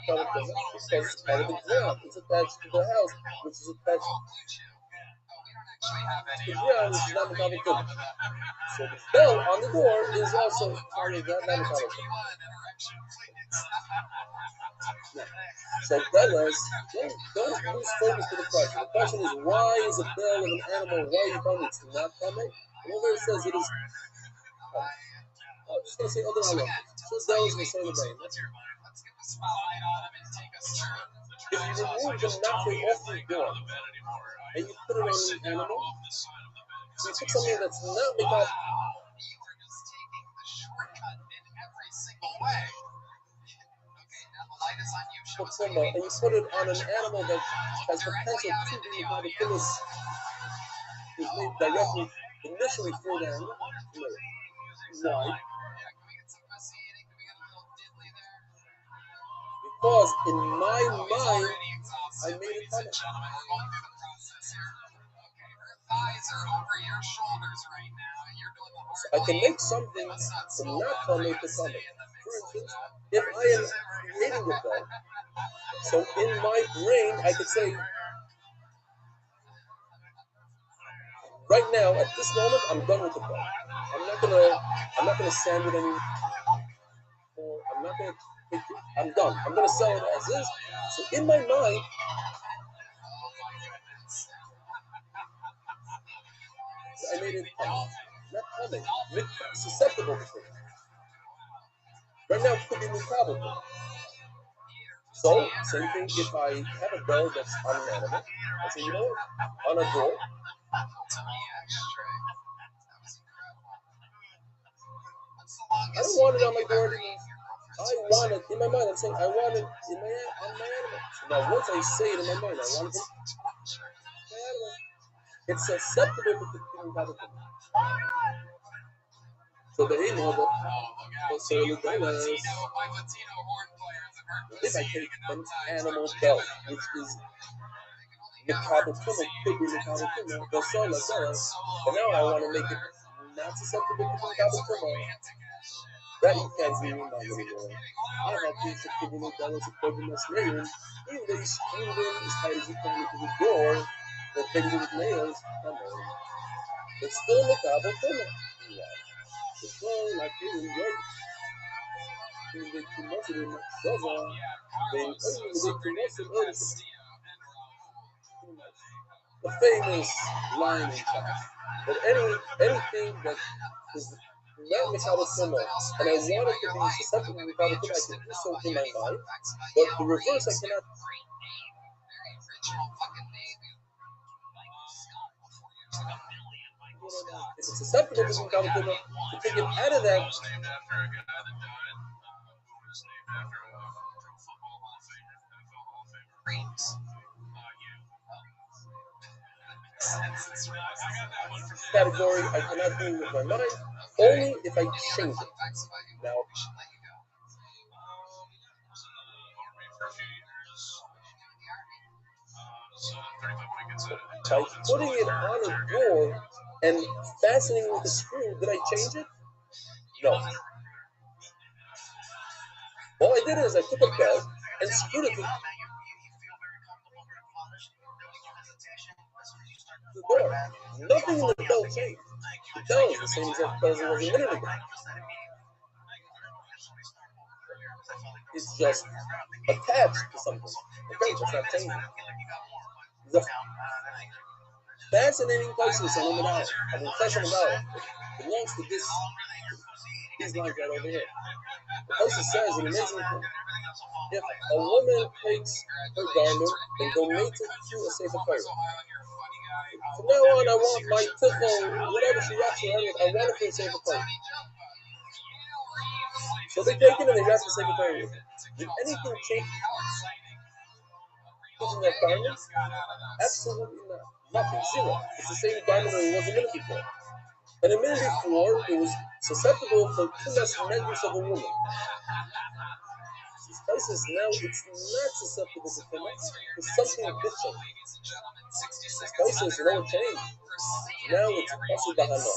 [SPEAKER 1] Because it's part of the ground. It's attached to the house, which is attached to the ground, which is not Mikabel Tumah. So the bell on the door is also part of that, not Mikabel Tumah. So bellas, don't lose focus to the question. The question is, why is a bell of an animal, why are you telling me it's not coming? And over it says it is coming. I'm just going to say other halachas. So bells will say the brain. If you remove the knuckle off the door and you put it on an animal, so you put something that's not Mikabel. And you put it on an animal that has potential to be Mikabel Tumah, is made directly, initially for the animal. Why? Because in my mind, I made it coming. So I can make something from not coming to coming. For instance, if I am creating the bell, so in my brain, I could say, right now, at this moment, I'm done with the bell. I'm not gonna sand it anymore. I'm not gonna take it. I'm done. I'm gonna sell it as is. So in my mind, I made it coming. Not coming. Susceptible to things. Right now, it could be Mikabel Tumah. So, same thing if I have a bell that's on an animal, I say, you know what, on a door, I don't want it on my door anymore. I want it in my mind. I'm saying I want it in my on my animal. So now once I say it in my mind, I want it in my animal. It's susceptible to becoming habitable. So the aim of it, so if I take an animal belt, which is Mikado Kuma, could be Mikado Kuma, the soul like that, but now I want to make it not susceptible to Mikado Kuma. That you can't see me anymore. I have been susceptible to Mikado Kuma, even though you screw them as tight as you can into the door, or take it with nails, come on. It's still Mikado Kuma. It's still like it was work. They too much of it, they too much of it. The famous line in class that anything that is not Mikado Kuma, and I want it to be susceptible to Mikado Kuma, I can do so in my mind, but the reverse I cannot. If it's susceptible to Mikado Kuma, to take it out of that. Category I cannot do with my mind, only if I change it. Now, by putting it on a door and fastening with a screw, did I change it? No. All I did is I took a belt and screwed it to the door. Nothing in the belt changed. The belt is the same exact belt as it was a minute ago. It's just attached to something. Okay, that's not changing. The fascinating places on the dollar. I mean, flesh on the dollar. It belongs to these lines right over here. The person says an amazing thing. If a woman takes her garment and donates it to a safe affair, from now on, I want my tickle, whatever she wraps her head with, I want it for a safe affair. So they take it and they wrap the safe affair with it. Did anything change in that garment? Absolutely not. Nothing. Zero. It's the same garment that it was a minute before. And a minute before, it was susceptible for too much measures of a woman. These places now, it's not susceptible to too much. It's something different. These places don't change. Now it's Pasu Bahana.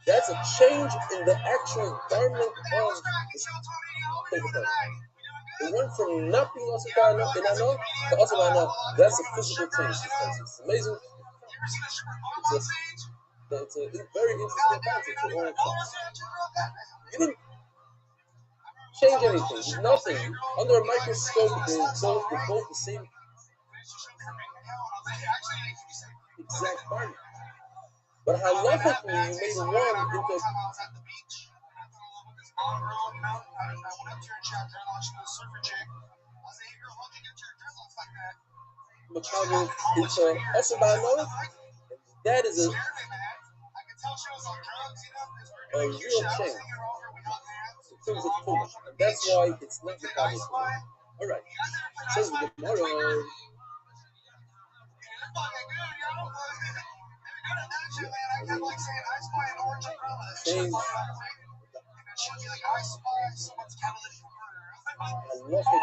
[SPEAKER 1] That's a change in the actual garment of the paper. It went from not being Asubana to Asubana. That's a physical change. It's amazing. It's a very interesting concept for all class. You didn't change anything. There's nothing. Under a microscope, they're both the same exact garment. But halachically, you made one into Makabo into Asubana. That is a real change in terms of Kuma. And that's why it's not Makabo Kuma. Alright. Says the Gemara. Change halachic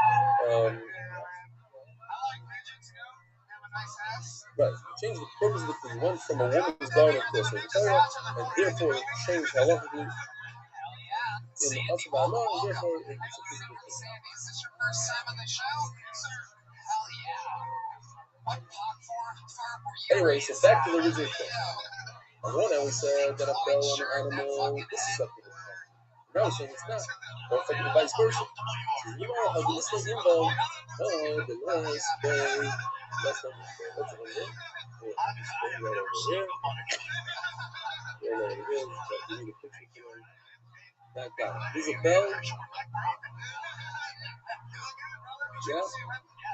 [SPEAKER 1] right. Change the purpose of the thing. One from a woman's garment to a Torah, and therefore it changed halachically in the Asubana, and therefore it's a physical thing. Anyway, so back to the original thing. On one hand, we said that a bell on an animal is susceptible. Now we're saying it's not. Or effectively vice versa. So you know how this is involved. Oh, the last day. That's over here. Right over here. Right over here. We need a picture for that guy. He's a bell. Yeah.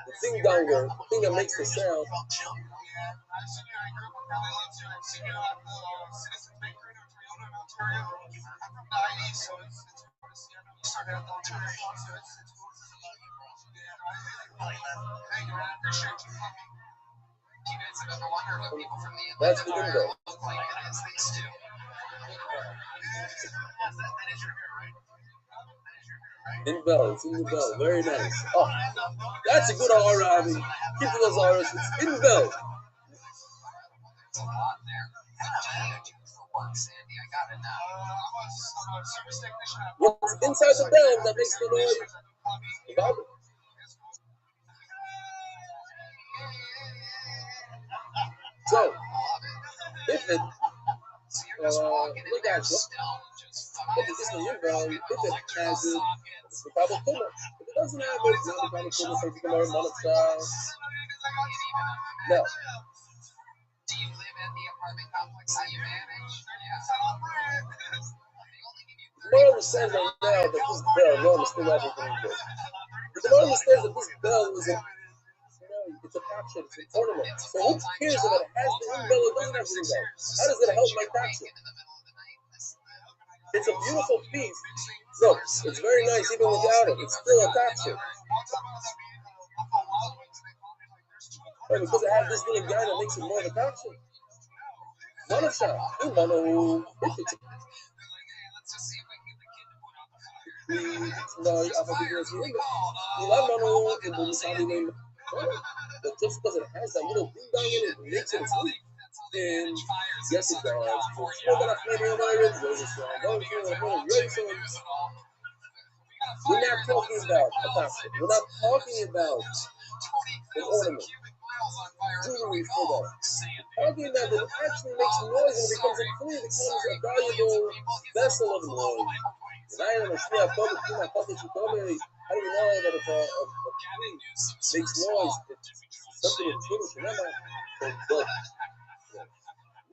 [SPEAKER 1] The thing down there, the thing that makes the sound. That's the window. In bell, it's in the bell. Very nice. Oh, that's a good aura, I mean. Keep those auras. It's in bell. What's inside the bell that makes the noise? About it. So, if it, look at you. If it's in your bell, if it has it, it's the Bible Kuma. If it doesn't have it, it's not the Bible Kuma, so you can learn monetize. No.
[SPEAKER 3] Do you live in the apartment complex that you manage?
[SPEAKER 1] The more understands right now that this bell, no understand everything good. The more understands that this bell is a, it's a caption, it's an ornament. So who cares if it has the in bell or doesn't have the in bell? How does it help my caption? It's a beautiful piece. Look, it's very nice even without it. It's still a caption. Right, because it has this little guy that makes it more of a caption. Mono shot. Mono. But just because it has that little ding dong in it, makes it sweet. And yes, it does. We're not talking about a caption. We're not talking about an ornament. Jewelry for that. Talking about that it actually makes noise and becomes a clue, becomes a valuable vessel of noise. And I am a small public, you know, public, you told me, how do you know that if a tree makes noise, it's something that's finished, remember? But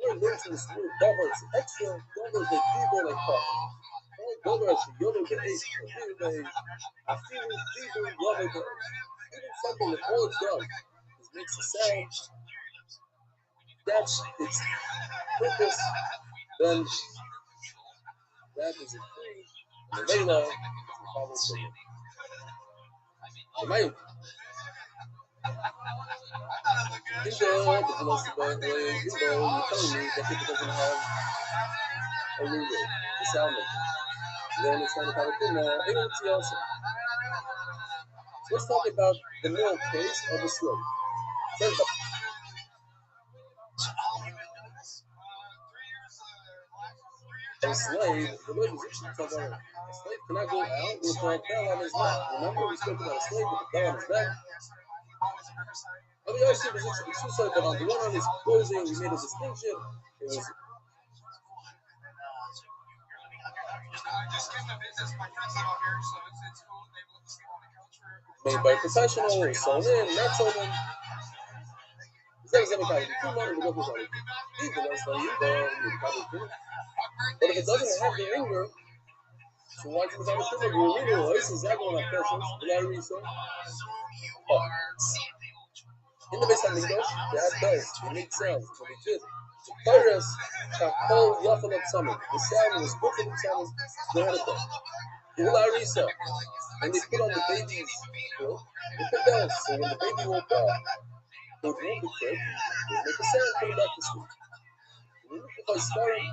[SPEAKER 1] we're mentioning this word governs, extra governs the people like talking. Governs the yoga, the ace, I feel people love it, even something that all it does is makes a sound. That's its purpose, then that is a tree. And the Vela, probably so. You might. You know, the philosopher, you're telling me that people doesn't have a leader, a sound maker. You don't understand the Palestina, anything else. Let's talk about the real case of a slave. Says a slave, the way musicians talk about a slave cannot go out with a bell on his neck. Remember, we spoke about a slave with a bell on his neck. And we always see musicians say that on the one on his closing, we made a distinction. It was made by a professional, sewn in, not sewn in. But if it doesn't have the ringer, so why do you have a ringer? You read it, this is that one of persons. In the base of English, that does. It makes sounds. It's legit. Pirates have called Yafal of Summit. The sound was booked in the sound was the and they put on the baby's throat. They put bells. So when the baby woke up, they would move the crib, they would make a sound coming back to sleep. Because starting,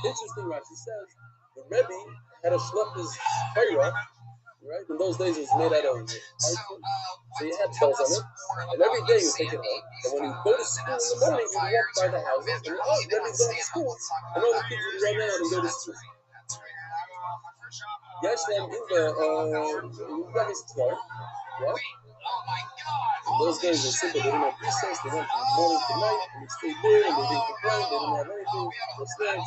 [SPEAKER 1] interesting, Rashi says, the Rebbe had a shlepper's Torah, right? In those days it was made out of iron, so you had bells on it, and every day you take it home, and when you go to school in the morning, you walk by the houses, and Rebbe's going to school, and all the kids would run out and go to school. Yes, then in the Rebbe's Torah, right? In those days, it was simple. They didn't have recess. They went from morning to night, and they stayed there, and they didn't complain. They didn't have anything. No snacks.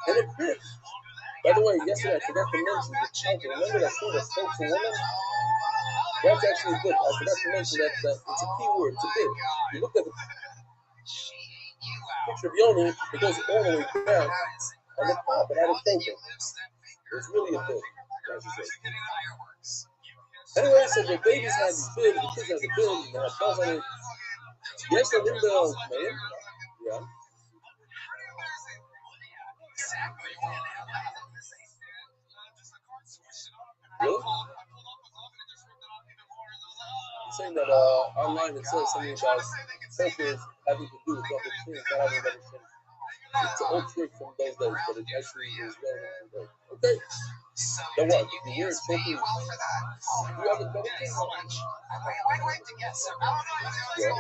[SPEAKER 1] And it fit. By the way, yesterday I forgot to mention the child. Remember that thing that spoke to women? That's actually good. I forgot to mention that it's a key word. It's a bit. You look at the picture of Yoni, it goes all the way down on the top. It had a token. It's really a bit, as you say. Anyway, so the babies had this bid, the kids had the bid, and they had bells on it. Yes, the window, man. Yeah. Really? You're saying that online it says something about focus having to do with double chin, not having double chin. It's an old trick from those days, but it actually is relevant today. Okay. Then what? You wear choking. You have a double chin? Yeah.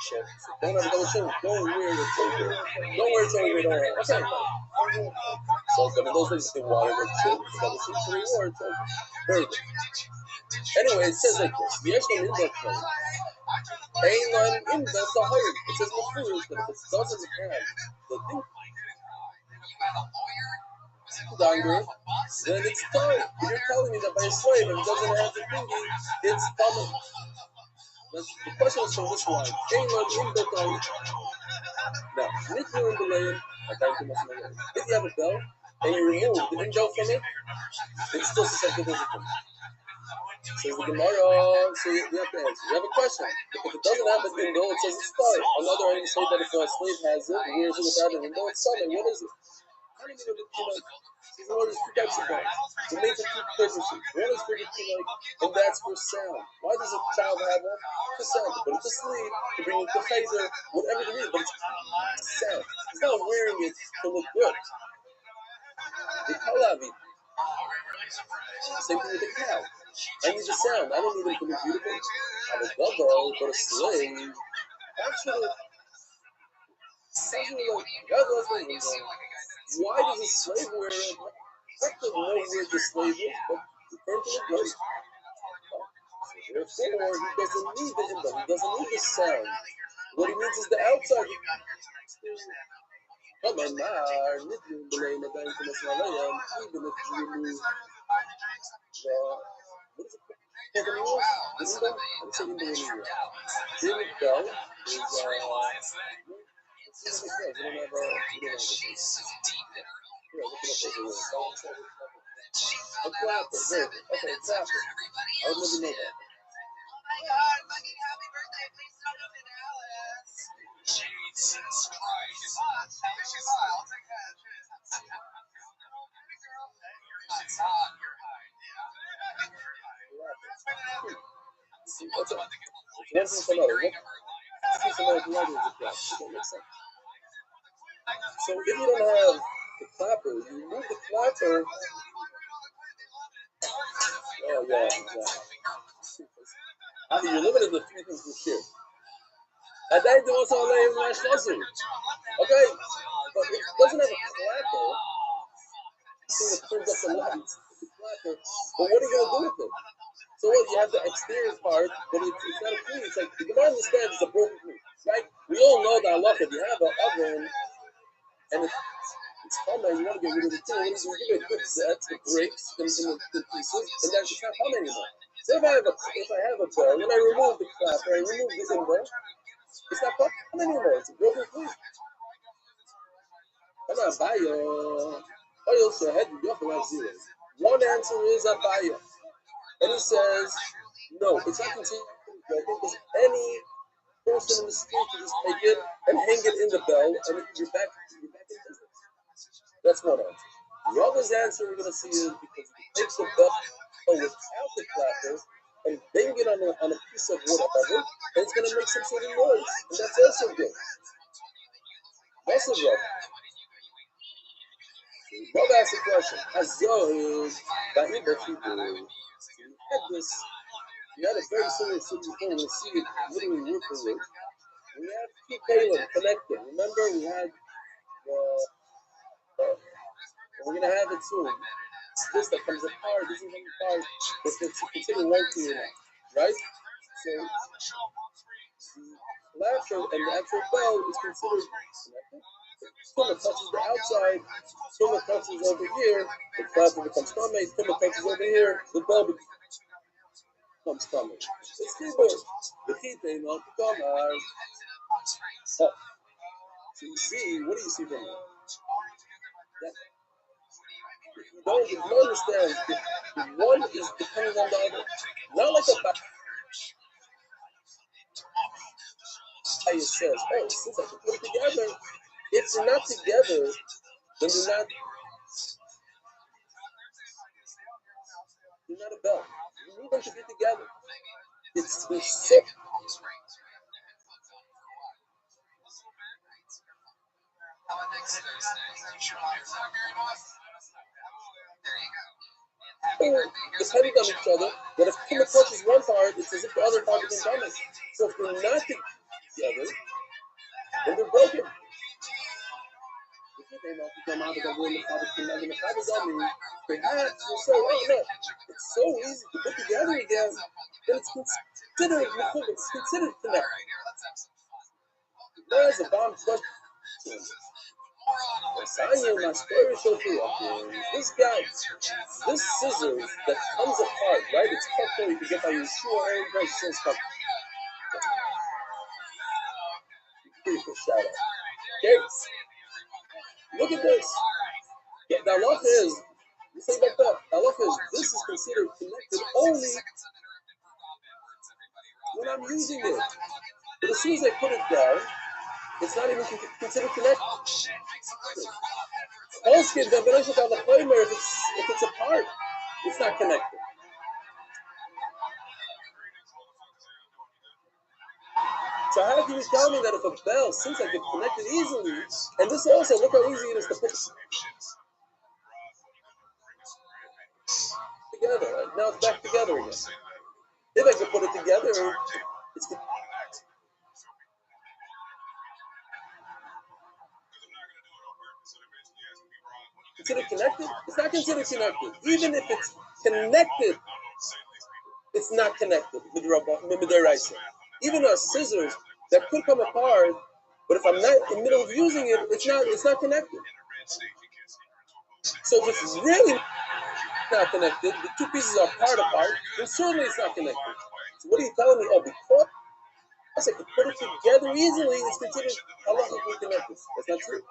[SPEAKER 1] So don't have a double chin. Don't wear a choker. Don't wear a choker. Don't wear. Okay. So, but in those days, you can water with chin, double chin, so you wore a choker. Very good. Anyway, it says like this. The actual index claim. A9 index are higher. It says no furious, but if it doesn't have the thing longer, then it's time. If you're telling me that by a slave and it doesn't have the thingy, it's common. The question is from this line. A9 index are now, Nickler and Belayan are back to Muslim. If you have a bell and you remove the indel from it, it's still susceptible to come. Says the Gemara, so you have to answer. You have a question. If it doesn't have an indel, it says it's fine. Another I say that if a slave has it, wears it without an indel, it's something. What is it? How do you mean there's two types of bells. They're made for two purposes. One is for the tunic, and that's for sound. Why does a child have one? For sound. To put it to sleep, to bring it to phaser, whatever it is, but it's sound. It's not wearing it to look good. The kalavi. Same thing with the cow. I need the sound. I don't need them to look beautiful. I'm a double, but a slave. Actually, why does a slave wear it? Not to know where the slave is, but to turn to the good. Therefore, he doesn't need the indel. He doesn't need the sound. What he needs is the outside. Come on, even if you remove what is it? The indel? I'm saying indel anyway. Indel is a clapper. Okay, clapper. I would never know that.
[SPEAKER 3] Jesus Christ. I'll take that. It's hot. You're high.
[SPEAKER 1] That's one thing for another. One thing for another is a clapper. That makes sense. So if you don't have the clapper, you remove the clapper. Oh yeah, exactly. You're limited to three things this year. And then you also lay in my shlosim. Okay, but it doesn't have a clapper. You see, it turns up the lights. It's a clapper. But what are you gonna do with it? So what? You have the exterior part, but it's not a clean. It's like the Gemara understands it's a broken clean, right? We all know that Allah, if you have an oven and it's common, you want to get rid of the tin. You give it a good set, it breaks in the pieces, and then it's not common anymore. So if I have a bell, when I remove the clapper, I remove the indel, it's not common anymore. It's a broken clean. Come on, Abaye. Oil Shahed, you have zero. One answer is Abaye. And he says, no, it's not continuing because any person in the street can just take it and hang it in the bell, and you're back in business. That's one answer. The other's answer we're going to see is because he takes the bell without the clapper and bang it on a piece of whatever, and it's going to make some sort of noise, and that's also good. That's a Rav. Rav asked a question. Hazoh Ba'iba Chidu. We had a very similar situation. We'll see it literally word for word. We have two Kalim connected. Remember, we had we're going to have it soon. This that comes apart, this is coming apart. If it's considered one clear now, right? So the clapper and the actual bell is considered connected. Tumah touches the outside, Tumah touches over here, the clapper becomes tumah, Tumah touches over here, the bell becomes tumah. It's keyboard. The key thing, not the tumah. Oh. So you see, what do you see from there? If you don't understand, if one is depending on the other. Not like a Baye says, oh, since I can put it together, If they're not together, then they're not a bell. You need them to be together. It's sick. Depending on each other, but if Kimmy touches one part, it's as if the other part isn't damaged. So if they're not together, then they're broken. Perhaps you say, oh look, it's so easy to put together again, then it's considered connected. There's a bomb question. My spiritual this guy, this scissors that comes apart, right? It's cut there, you can get by Yeshua and Grace since cut. Beautiful shout out. Okay. Look at this. The halacha is, you say like that, the halacha is, this is considered connected only when I'm using it. But as soon as I put it down, it's not even considered connected. Also, the benefit of the flamer, if it's apart, it's not connected. So how can you tell me that if a bell seems like it's connected easily, and this also, look how easy it is to put together, right? Now it's back together again. If I could put it together, it's considered connected? It's not considered connected. Even if it's connected, it's not connected with the right side. Even our scissors that could come apart, but if I'm not in the middle of using it, it's not connected. So if it's really not connected, the two pieces are apart, then certainly it's not connected. So what are you telling me? Oh, because I could put it together easily, it's considered halachically connected. That's not true.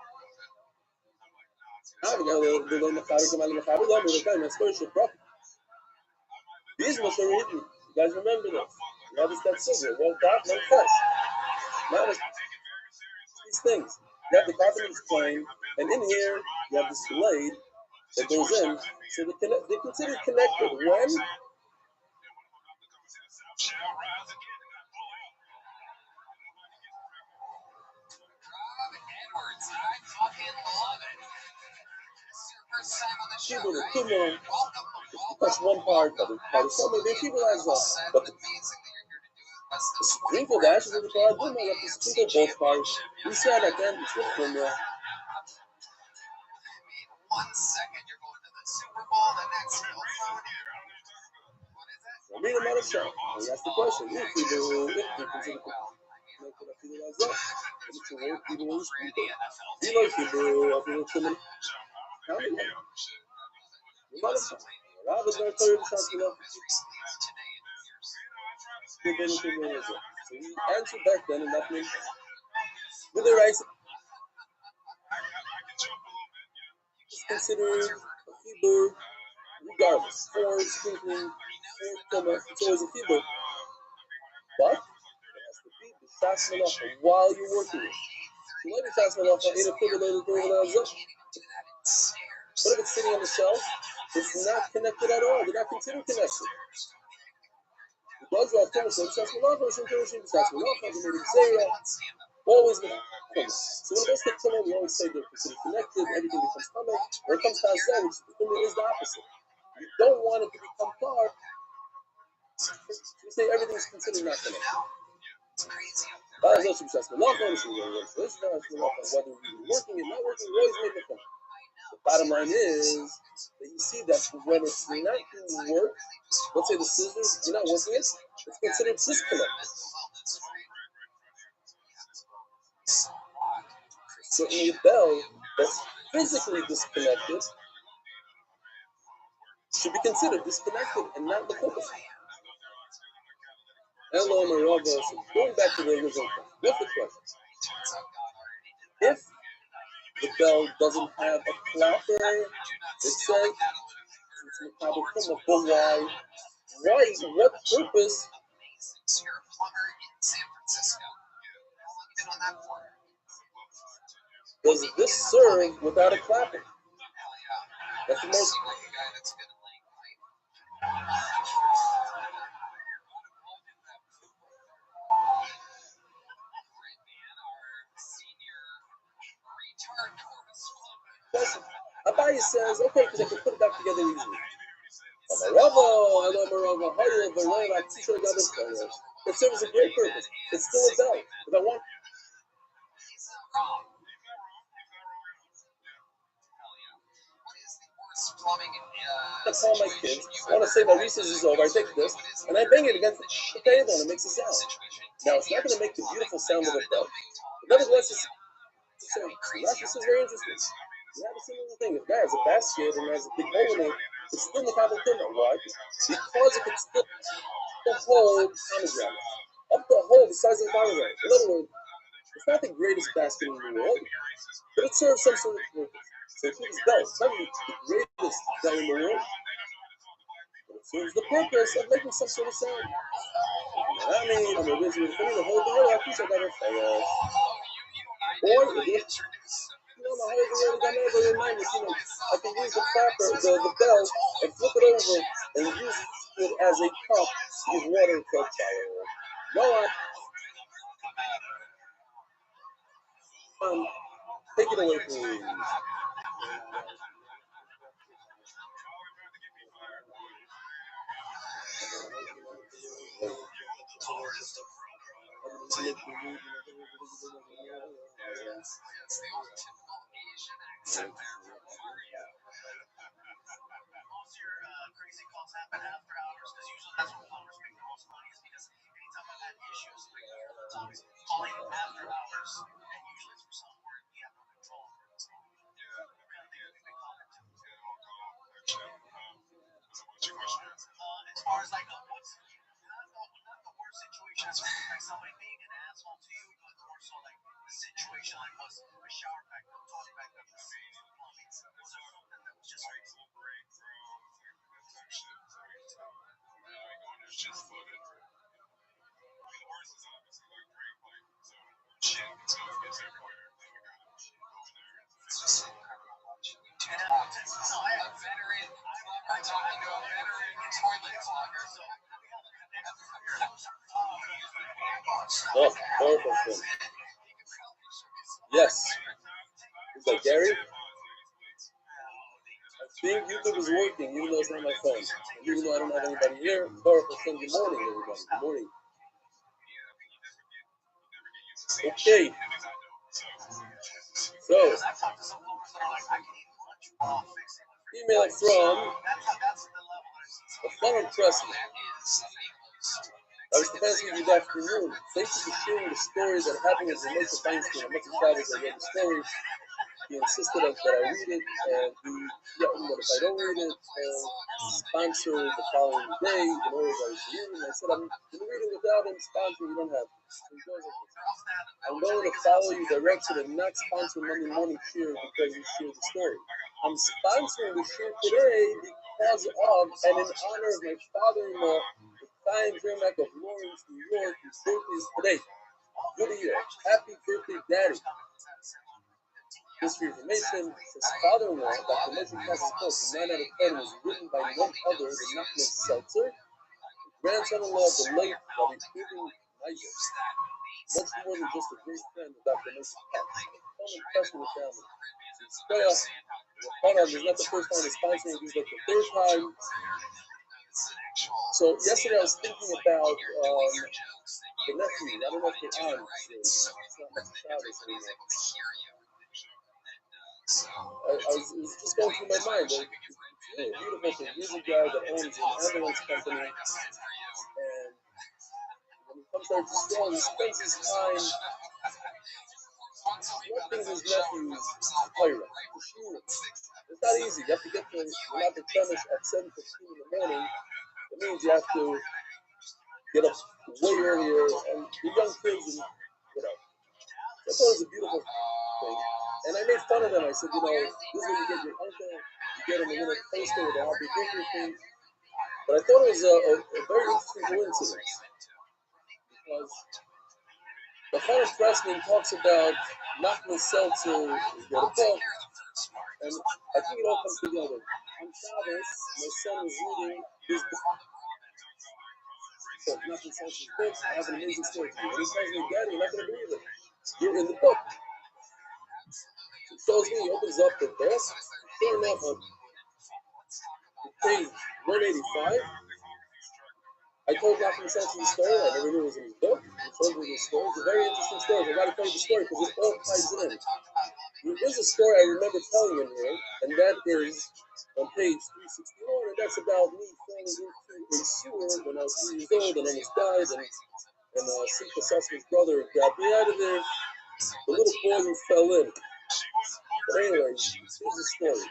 [SPEAKER 1] These must are hidden. You guys remember this? Now this that scissor, one top, one flesh. Now these things. You have the carpenter's plane, and in here you have this blade that goes in. So they're considered connected when that's one part of it. So they people as well. But the sprinkle the ashes of the car, don't know what to sprinkle both parts. We said at the end, it's from there.
[SPEAKER 3] 1 second you're going to the Super Bowl, the next
[SPEAKER 1] Read another show. And that's the question. If you do, so you answer back then, and that means with the rice, it's considered a Hebrew, regardless. For sprinkling, for tuma, it's always a Hebrew. But it has to be the Shas Malacha while you're working it. So let me Shas Malacha in a privileged but if it's sitting on the shelf, it's not connected at all. They're not considered connected. Because you have Tumas, so Shas Malacha, it's encouraging Shas Malacha, the Medi Zera, always the Tumas. So when it goes to Tumas, we always say they're considered connected, everything becomes Tumas. When it comes to Hazeh, which is the opposite. You don't want it to become part. You say everything's considered not connected. Whether you're working and not working, you always make a point. The bottom line is that you see that when it's not being worked, let's say the scissors, you're not working it, it's considered disconnected. So in a bell that's physically disconnected should be considered disconnected and not the focus. Hello, Marava. So going back to the original question, what's the question? If the bell doesn't have a clapper, it says it's a couple from a full wide. Why? What purpose?
[SPEAKER 3] You're a plumber in San Francisco. How long have you been on that for?
[SPEAKER 1] does this serve without a clapper? That's the most. Abaye says, okay, because I can put it back together easily. It serves a great purpose. It's still a bell. If I want. I call my kids. I want to say my recess is over. I take this and I bang it against the table and it makes a sound. Now it's not going to make the beautiful sound of a bell. But nevertheless, it's very interesting. You have a similar thing. If that has a basket and has a big hole in it, it's still the Bible thing. Why? Because it can still hold pomegranate. Up the hole the size of a pomegranate. In other words, it's not the greatest basket in the world, but it serves some sort of purpose. So it's this bell. It's not the greatest bell in the world, but it serves the purpose of making some sort of sound. I mean, I'm originally putting the whole thing I think I got it fast. Or if my whole thing got never reminded, I can use the clapper, the bell, and flip it over and use it as a cup to give water to a child. No, take it away, please. Oh, perfect. Yes. Is that Gary? I think YouTube is working, even though it's not my phone. Even though I don't have anybody here. Perfect. Good morning, everybody. Good morning. Okay. So, email from Fun Presley. I was supposed to be good afternoon. Thank you for sharing the story that happened with Moshe Feinstein. I'm much excited I read the story. He insisted that I read it, and he threatened that if I don't read it, he'll sponsor the following day in order that I should read it. And I said, I'm going to read it without him sponsoring. You don't have to. So he goes like this. I'm going to follow you directed and not sponsor Monday Morning Cheer because you shared the story. I'm sponsoring the shir today because of and in honor of my father-in-law, the Chaim Zermak of Lawrence, New York, whose birthday is today. Good year. Happy birthday, Daddy. History information, his father-in-law, Dr. Moshe Kassis, 9 out of 10, was written by none other than Nachman Seltzer, grandson-in-law of the late Rabbi Reuben Meiser. Much more than just a great friend of Dr. Moshe Kassis. I'm impressed with the family. There's not the first time he's sponsoring, this is like the third time. So yesterday I was thinking about the nephew. I don't know if they're on. It's not much Shabbos anymore. It was just going through my mind. It's really beautiful to use a guy that owns an ambulance company, and when he comes out to school, he spends his time directing his nephew's Torah. It's not easy. You have to get to Ramat Chemish at 7:15 in the morning. It means you have to get up way earlier, and the young kids and whatever. So I thought it was a beautiful thing. And I made fun of them. I said, this is when you get your uncle, you get him a little poster with a happy birthday thing. But I thought it was a very interesting coincidence. Because The Chana Pressman talks about Nachman Seltzer, the book, and I think it all comes together. On Shabbos, my son was reading his book. So Nachman Seltzer's book. I have an amazing story for you. And he tells me, Daddy, you're not going to believe it. You're in the book. He shows me, he opens up the book. Sure enough, on page 185, I told Nachman Seltzer's story. I never knew it was in his book. He told me this story. It's a very interesting story. I got to tell you the story because it all ties in. There's a story I remember telling him here, and that is on page 361, and that's about me falling into a sewer when I was 3 years old and almost died, and Simcha Sussman's brother got me out of there. The little boy who fell in. But anyway, here's the story.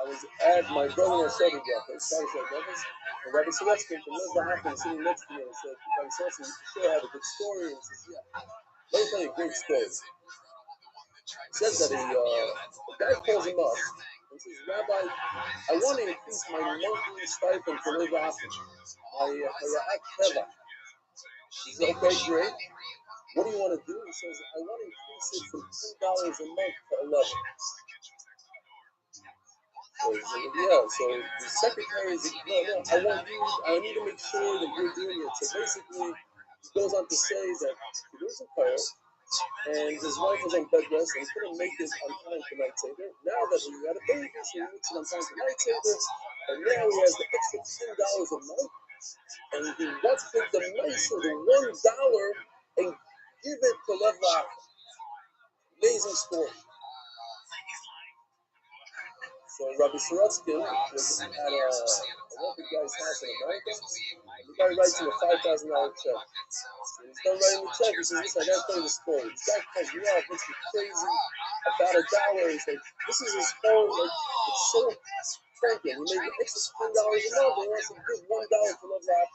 [SPEAKER 1] I was at my brother and Shabbat breakfast, and Rabbi Seleskin from Leslie Hoffman was sitting next to me and said, Rabbi Seleskin, you sure have a good story? And he says, yeah. Let me tell you a great story. He says that a guy calls him up and says, Rabbi, I want to increase my monthly stipend for Leslie Hoffman, my Hayat Teva. He says, okay, great. What do you want to do? He says, I want to increase it from $10 a month to 11. So he said, yeah, so the secretary is, no, I need to make sure that you're doing it. So basically, he goes on to say that he lives in Cairo, and his wife was on bed rest, and he couldn't make it on time for Night Seder. Now that he had a baby, so he makes it on time for Night Seder, and now he has the extra $10 a month, and he wants to take the nicer, the $1, and give it to Lev Lach. Amazing story. So Rabbi Sorotsky was at a wealthy guy's house in America, and the guy writes him a $5,000 check. So he's done writing the check. He says, listen, I gotta tell you the story. This guy calls me up, makes me crazy about $1. He's like, this is his whole, like, it's so frantic. He made an extra $10 a month, and he wants to give $1 for Love Lab.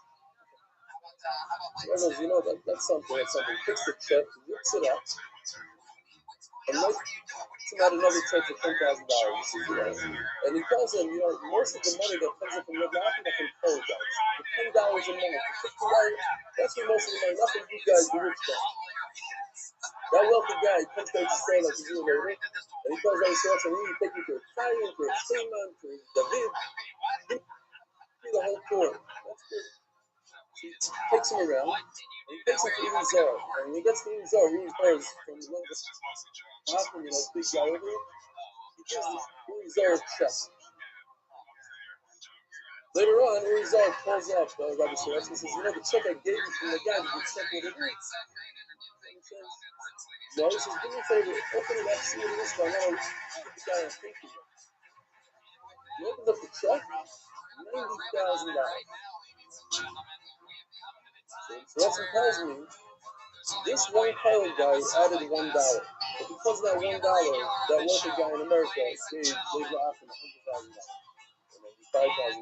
[SPEAKER 1] So I goes, you know, that's something. Takes the check, rips it up, and like, him out another check for $10,000. And he tells him, you know, most of the money that comes in from Love Lab, I can tell you guys. The $10 a month, the $50, that's where most of the money, nothing you guys do rich guys. That wealthy guy comes down to stand like he's doing later, and he calls out his thoughts, and he take you to a Chaim, to a Shimon, to David, the whole tour. That's good. He takes him around, and he takes him to Uri Zohar. And when he gets to Uri Zohar, Uri Zohar is from the longest Hoffman, you know, big guy over here. He gives Uri Zohar a check. Later on, Uri Zohar calls up Rabbi Sorotsky and says, you know, the check I gave you from the guy, did you check what it is? And he says, no, he says, do me a favor, open it up, see what it is, but I want to put the guy on thinking. He opens up the check, $90,000. So that's what tells me, this one pilot guy added $1. But because of that $1, that wealthy guy in America gave Levi Hoffman $100,000. $5,000.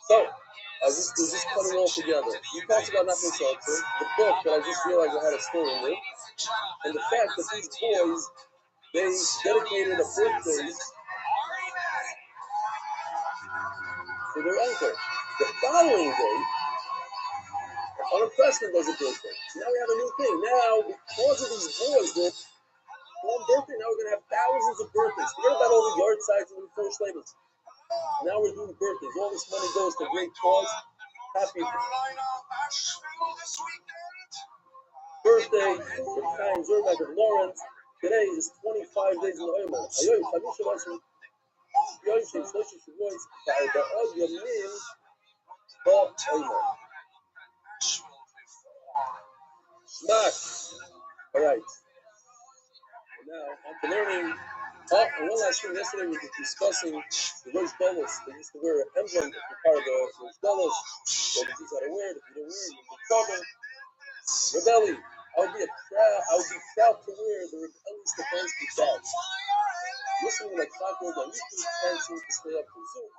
[SPEAKER 1] So, just put it all together. You talked about Nachman Seltzer, the book that I just realized I had a story in it, and the fact that these boys, they dedicated a birthday for their uncle. The following day, Chana Pressman does a birthday. So now we have a new thing. Now, because of these boys that one birthday, now we're going to have thousands of birthdays. Forget about all the yard signs and the first labels. Now we're doing birthdays. All this money goes to great cause. Happy birthday for Chaim Zermak of Lawrence. Today is 25 days in the Omer. Smart. All right. Now, after learning, and one last thing, yesterday we were discussing the Rosh Dolos. They used to wear an emblem as part of the Rosh Dolos. What the Jews had to wear it. If you don't wear it, you'd be in trouble. Rebelli, I would be proud to wear the Rebelli Stefanski badge. Listening like clockwork on YouTube, dancing to stay up for Zoom,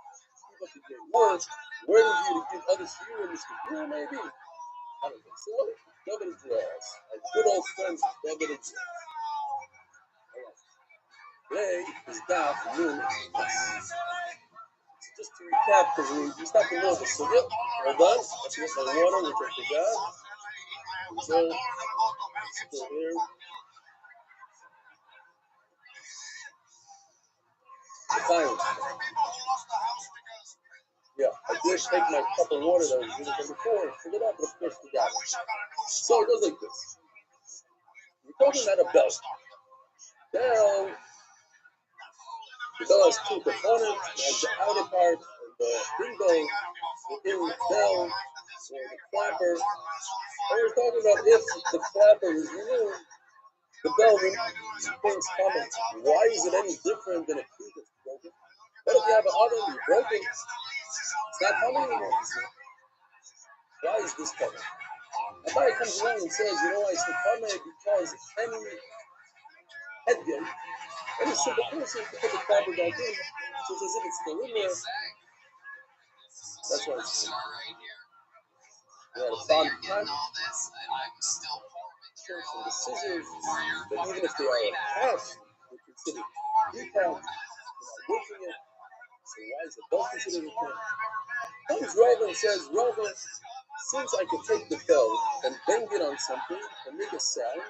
[SPEAKER 1] keep up the great work, waiting for you to give others to you in this computer, maybe. I don't think so. Nobody draws. Our good old friends, nobody draws. Today is Daf Nun. Just to recap, because we stopped a little bit. So, Hold on. Let's get my water, which I forgot. So, here. Fine. Yeah, I did take my cup of water that I was using from before and filled it up, but of course forgot it. So it goes like this. We're talking about a bell. Bell. The bell has two components. It has the outer part and the window, the inner bell, or the clapper. And we're talking about if the clapper is removed, the bell remains common. Why is it any different than a key that's broken? What if you have an oven and you're broken? It's not common anymore. Why is this common? A guy comes along and says, you know why it's common? Because any headgear, any simple person can put the clapper back in, so it's as if it's still in there. That's why it's we had a fond time. Some the scissors, but even if they are attached, they're considered detached. You're not working it. So why is the bell considered a thing? Comes Rava and says, Rava, since I can take the bell and bang it on something and make a sound,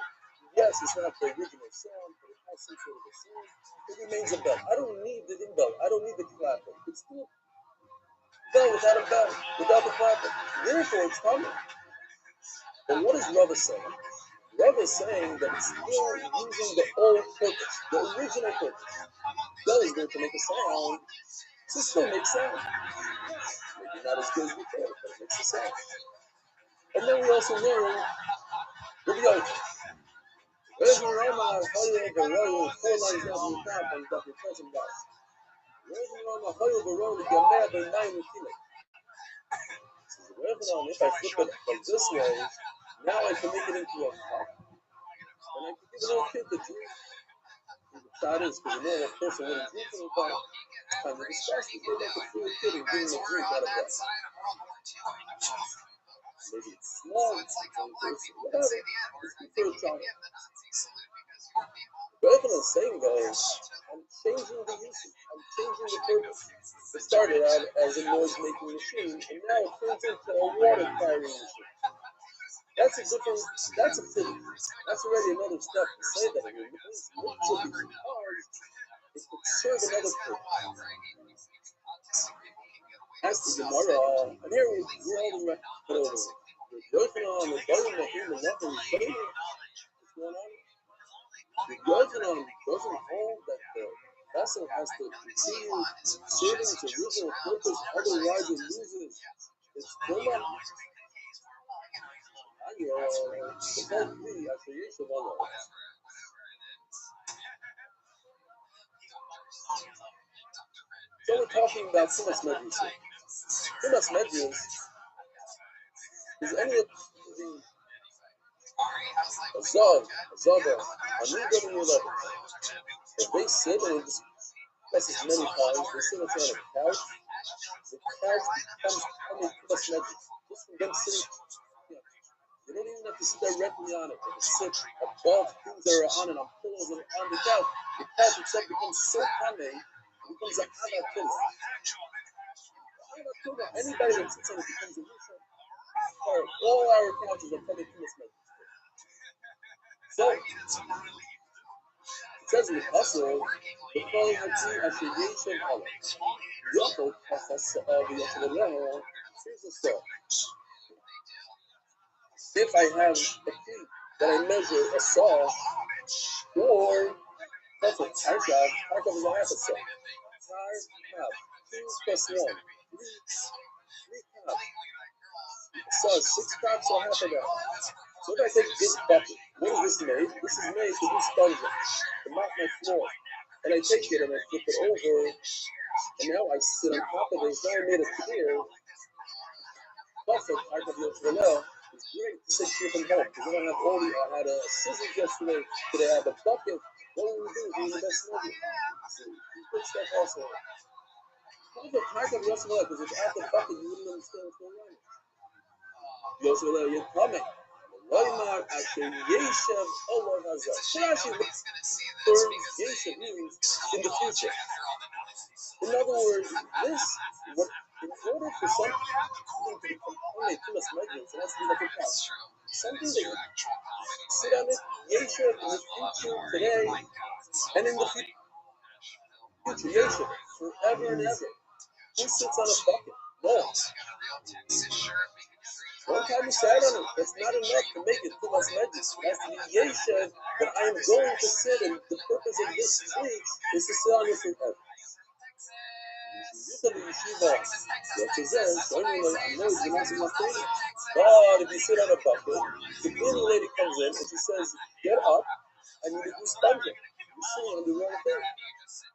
[SPEAKER 1] yes, it's not the original sound, but it has some sort of a sound, it remains a bell. I don't need the bell. I don't need the clapper. It's still a bell, without the clapper. Therefore, it's common. But what is Rava saying? Rava is saying that it's still using the old purpose, the original purpose. Bell is going to make a sound, so it still makes sound. Maybe not as good as before, but it makes a sound. And then we also learn with the other. Every Rama, Hoyo, Barolo, 4 lines down from the top, and Dr. President guys. Every Rama, Hoyo, Barolo, Gamea, Benai, Mutile. If I flip it like this way, now I can make it into a cup. And I can give a little kid to drink. That is, because a normal person wouldn't drink from a cup. It's kind of disgusting. They make a fool kid and give him a drink out of that. Maybe it's small, it's whatever. It's good for a child. Rather than saying though, I'm changing the usage, I'm changing the purpose. It started out as a noise-making machine, and now it turns into a water-firing machine. That's a different, that's a thing. That's already another step to say that it means multiple cars, it could serve another purpose. As the Gemara, and here we're holding right over. We're working on the bottom of the nothing is showing what's going on. The Yochanan doesn't hold that the vessel has to continue serving its original purpose, otherwise it loses its format. So we're talking about Simas Medrash. Simas Medrash is any of the Zava, a new government level. If they sit and discuss this many times, they sit on a couch, the couch becomes Simas Medrash. Just from them sitting, you don't even have to sit directly on it. You can sit above things that are on it, on pillows that are on the couch. The couch itself becomes so common, it becomes a Hava pillow. Anybody that sits on it becomes a Rishon. All our couches are coming to this message. So, it says in the Pasuk, the following Hatzi Asher Yeshem Allah. Yaakov Kachas of Yeshua says the story. If I have a key that I measure a saw, or that's what Tarkav is a half a saw. Tarkav, 2 plus 1, 3 cups. So 6 cups or half of that. So if I take this bucket, what is this made? This is made to do sponges, to mop my floor. And I take it and I flip it over, and now I sit on top of it. It's now made of clear. Buffett, Tarkav Yotzvah, it's great to take shit from home, because I don't have all the, I had a scissors yesterday, today I have a bucket. What will we do? We're the best movie. Good stuff also. Tarkav Yotzvah, because without the bucket, you wouldn't understand what's going on. Yotzvah, you're coming. Loimar Asher Yeshem Allah Hazah. So actually, the term Yeshem means in the future. In other words, this, what in order for something to become a tumas medras, it has to be like a couch. Something that you sit on it, yeshiv, in the future, today, and in the future, yeshiv, forever and ever. Who sits on a bucket? No. One time you sat on it, that's not enough to make it tumas medras. It has to be yeshiv, that I am going to sit, and the purpose of this tree is to sit on it forever. But if you sit on a bucket, the cleaning lady comes in and she says, get up, I need to do sponging. You're sitting on the wrong thing.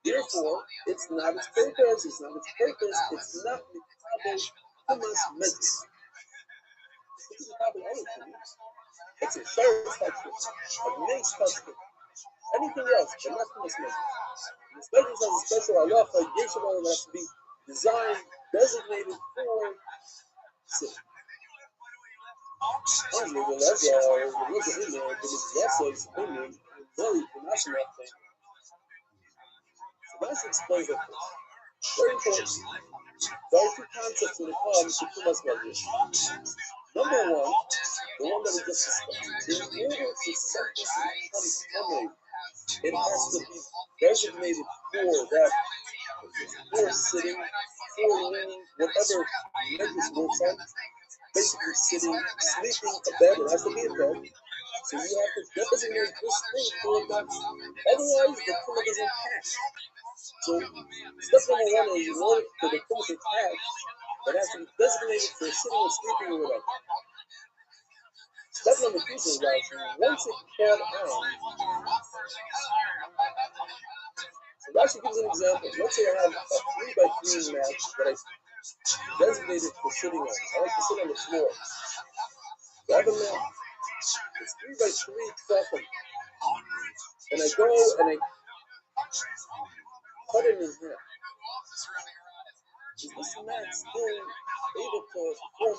[SPEAKER 1] Therefore, it's not its purpose, it's not tumas medras. It's a third touchdown, a next touchdown. Anything else, but not tumas medras. The medras has a special halacha, yeshiv that has to be designed, designated for sin. Sebastian explains that first. Very important. There are two concepts when it comes to tumas medras. Number one, the one that we just discussed. In order for something to become tamei, it has to be designated for that, for sitting, for leaning, whatever medras works on. Basically sitting, sleeping, a bed, it has to be a bed. So you have to designate this thing for that. Otherwise, the tumah doesn't pass. So step number one is in order for the tumah to pass, it has to be designated for sitting or sleeping or whatever. Step number two is that once it caught on, so Rashi gives an example. Let's say I have a 3x3 mat that I designated for sitting on. I like to sit on the floor. So I have a mat. It's 3x3 tefachim. And I go and I cut it in half. Is this mat still able to perform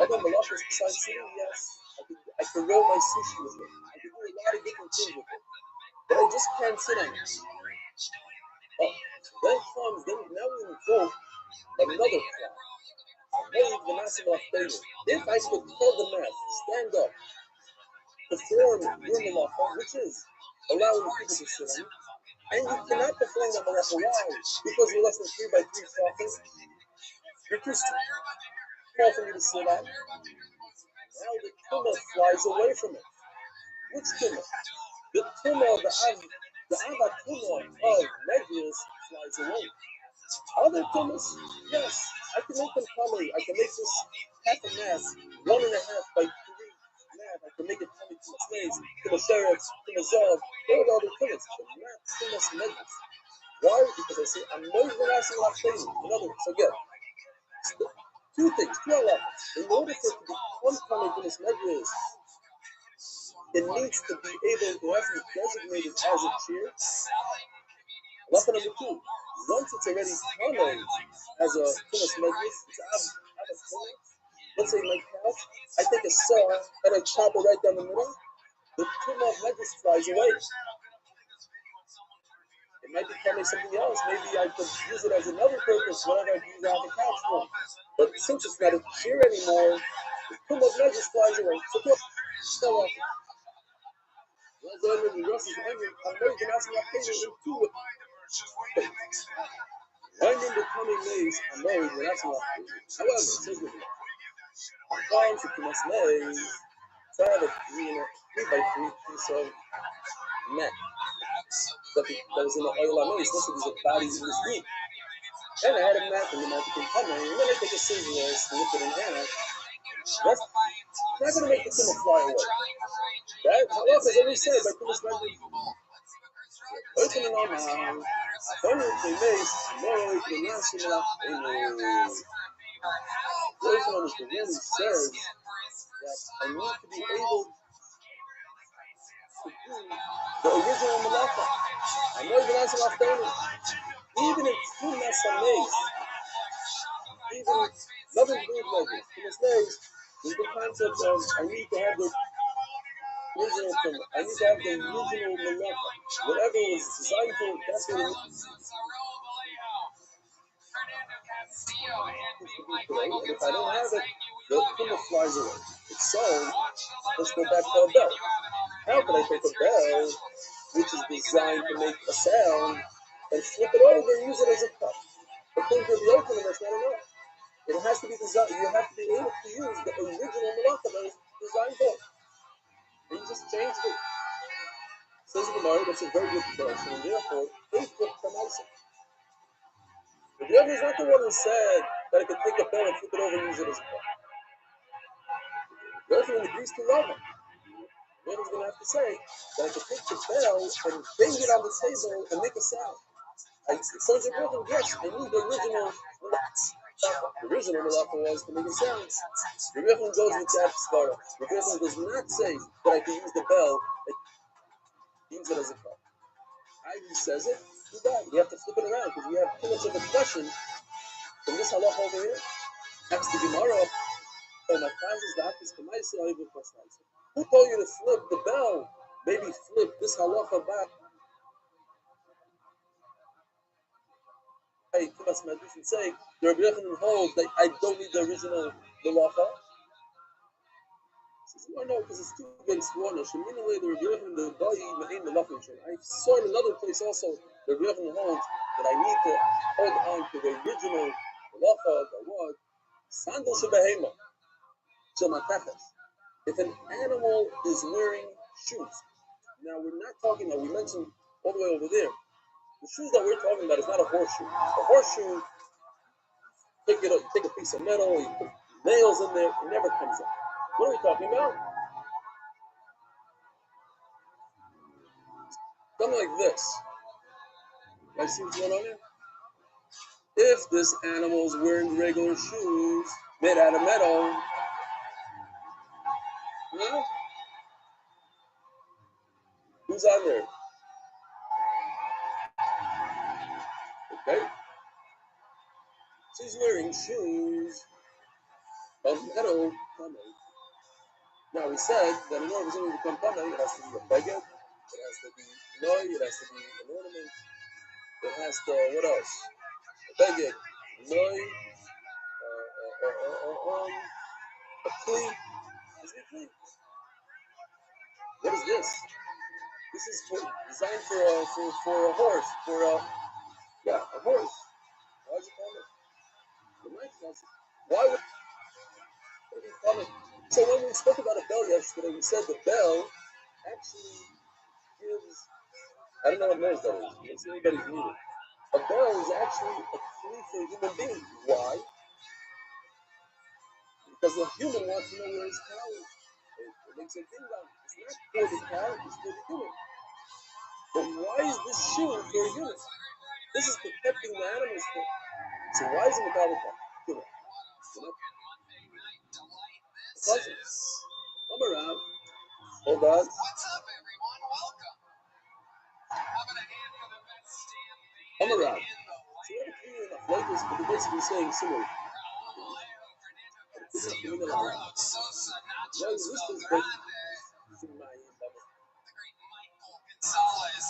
[SPEAKER 1] other malachas besides sitting? Yes. I can roll my sushi with it. I can do a lot of different things with it. But I just can't sit on it. Oh, then now we invoke another plan. If I could hold the mat, stand up, perform your malacha, which is allowing the people to sit on it, and you cannot perform that malacha. Why? Because you're less than 3x3 tefachim. You're too small for you to sit on. Now the tumah flies away from it. Which tumah? The tumah of the ava tumah of medras flies away. Other tumahs, yes, I can make them tamei. I can make this half a mass, 1.5 by 3 math. I can make it tamei tumas meis, tumas sheretz, tumas zav, all the other tumahs, but not tumas medras. Why? Because I say I'm not even asking last thing. In other words, again, two things, two halachas. In order for it to become tamei tumas medras, it needs to be able to have to be designated as a chair. Halacha number two, once it's already tamei as a tumas medras, it's let's say my couch, I take a saw and I chop it right down the middle, the tumah of medras flies away. It might become something else. Maybe I could use it as another purpose, whatever I use it on the couch for. But since it's not a chair anymore, the tumah of medras flies away. So I'm not even asking my patient in two ways. One in the coming days, I'm not even asking my patient. However, it says with comes to tumas meis, so I have a 3x3 piece of mat that was in the oil on meis. Most of these are bodies in this week. And I had a mat and the mat became tamei, and then I take a scissor, snip it in half. That's not going to make the tumah fly away. That, however, as I always said, by tumas medras, opening our mouth, only if they make, more if they not similar, the Oishman is the one who says that I need to be able to do the original malacha. I'm not even asking my family. Even in tumas meis, even nothing good like it. Tumas meis is the concept of I need to have the original thing. I need to have the original malacha. Whatever it was designed for, that's what it is. And if I don't have it, the puma flies away. It's sewn. Let's go back to a bell. How can I take a bell, which is designed to make a sound, and flip it over and use it as a cup? According to the opening, that's not enough. It has to be designed. You have to be able to use the original malacha that was designed for. And you just changed it. Says Gemara, that's a very good question, and therefore, they flip the nicer. But the other is not the one who said that I could take a bell and flip it over and use it as a cup. The other one agrees to love it. The other is going to have to say that I could take the bell and bang it on the table and make a sound. It sounds important, yes, I need the original malacha. The original malacha was to make a sound. The Rebbe goes with that svara. The Rebbe does not say that I can use the bell and use it as a cup. Ivy says it, too bad. You have to flip it around because we have too much of a question from this halacha over here. Next to Gemara, oh, my class is the Hafiz Kamaisi, I will pass. Who told you to flip the bell? Maybe flip this halacha back. Hey, Tumas Madus and say, the Rebbe Yochanan holds that I don't need the original halacha. He says, no, because it's two against one. Sheminaway, the Rebbe Yochanan, the Bayi, Ma'in, the Lachim. I saw in another place also, the Rebbe Yochanan holds that I need to hold on to the original halacha that was Sandal Shebehema. If an animal is wearing shoes, now we're not talking about, we mentioned all the way over there, the shoes that we're talking about is not a horseshoe. A horseshoe, take a piece of metal, you put nails in there, it never comes up. What are we talking about? Something like this. I see what's going on here? If this animal is wearing regular shoes made out of metal, yeah, who's on there? Okay. So he's wearing shoes of metal. Now we said that in order for something to become tamei, it has to be a beged, it has to be noy, it has to be an ornament, it has to, what else? A beged, noy, a kli. Is it a kli? What is this? This is designed for a horse, a horse. Why is it called it? Why would it be called it? So when we spoke about a bell yesterday, we said the bell actually gives, I don't know what noise that is. Let's see anybody's needed. A bell is actually a clue for a human being. Why? Because the human wants to know where his cow is. It makes a ding dong. It's not for the cow, it's for the human. But why is this shoe for a human? This is protecting the animals. So why is it without a cow? Human. Come around. Hold on.
[SPEAKER 3] What's up, everyone? Welcome. Having a hand for the best stand
[SPEAKER 1] Come around.
[SPEAKER 3] in the
[SPEAKER 1] So we have clean enough like this, but they're basically saying similar.
[SPEAKER 3] Carlos Sosa, Nachos Belgrande.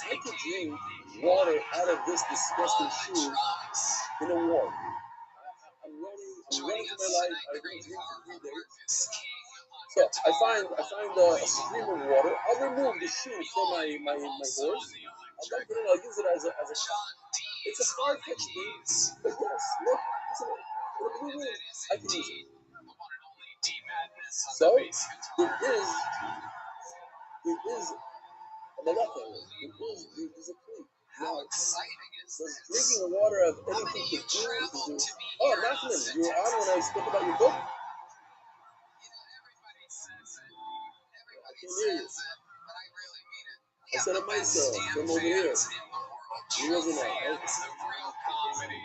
[SPEAKER 1] I could drink water out of this disgusting shoe in a war. I'm running for my life. I didn't drink for 3 days. So I find a stream of water. I'll remove the shoe from my horse. I'll dump it in. I'll use it as a shot. It's a far-fetched thing, but yes, look, I can use it. So it is a malacha. It is a kli.
[SPEAKER 3] How exciting is
[SPEAKER 1] Does
[SPEAKER 3] this?
[SPEAKER 1] drinking water have anything to do with this? Oh, Nachman, you were on when I spoke about your book.
[SPEAKER 3] Everybody says it.
[SPEAKER 1] I can hear you.
[SPEAKER 3] But I really mean it.
[SPEAKER 1] I said it myself from over here. He wasn't on.
[SPEAKER 3] Fans of real comedy.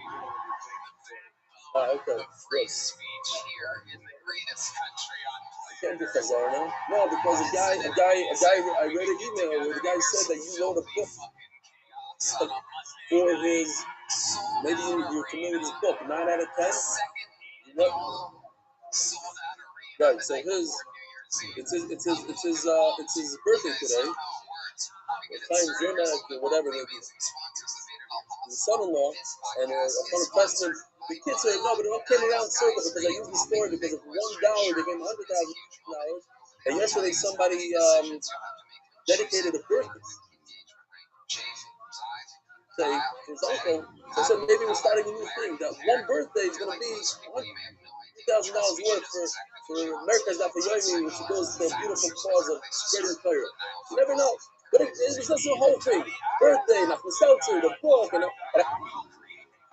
[SPEAKER 1] Okay.
[SPEAKER 3] Free
[SPEAKER 1] Good.
[SPEAKER 3] speech here in the greatest country on
[SPEAKER 1] Can't do Chazar now. No, because a guy, I read an email where the guy said that you wrote a book for his, maybe you're familiar with his book, 9 out of 10. Right, so it's his birthday today. Or Chaim Zermak or whatever it is. the son-in-law, and upon a precedent, the kids said, no, but it all came around circle because I used the story because of $1 became $100,000. And yesterday somebody dedicated a birthday to his uncle. So I said maybe we're starting a new thing that one birthday is going to be $100,000 worth for America's Afternoon, which goes to the beautiful cause of spreading prayer. You never know. But it was just the whole thing. Birthday, Nachman Seltzer, the book, and I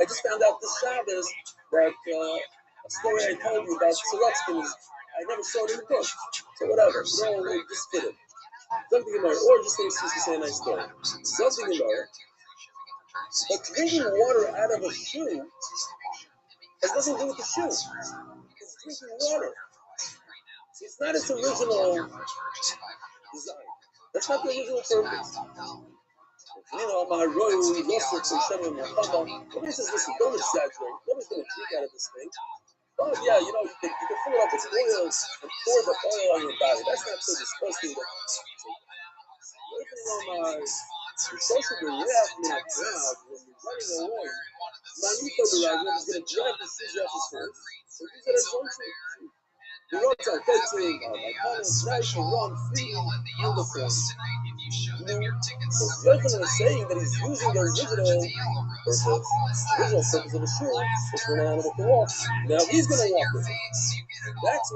[SPEAKER 1] just found out this Shabbos that a story I told you about Sorotsky, I never saw it in the book. So whatever, no, just fit it. Something about it, or just an excuse to say a nice story. Something about it. But drinking water out of a shoe has nothing to do with the shoe. It's drinking water. It's not its original design. That's not the original purpose. You know, my royal Yosef from Shem and Muhammad. Nobody says, listen, don't exaggerate. Nobody's going to drink out of this thing. Oh, yeah, you know, you can fill it up with oil and pour the oil on your body. That's not so disgusting. Everything on my social media, when you're running away, Manito Durago is going to grab the shoes off his foot. So he's going to jump to it. He runs out, gets in, my opponent's nice and run, feeling beautiful. So Yochanan is saying that he's using the original purpose of the shoe, which we're not able to walk. Now he's going to walk it. That's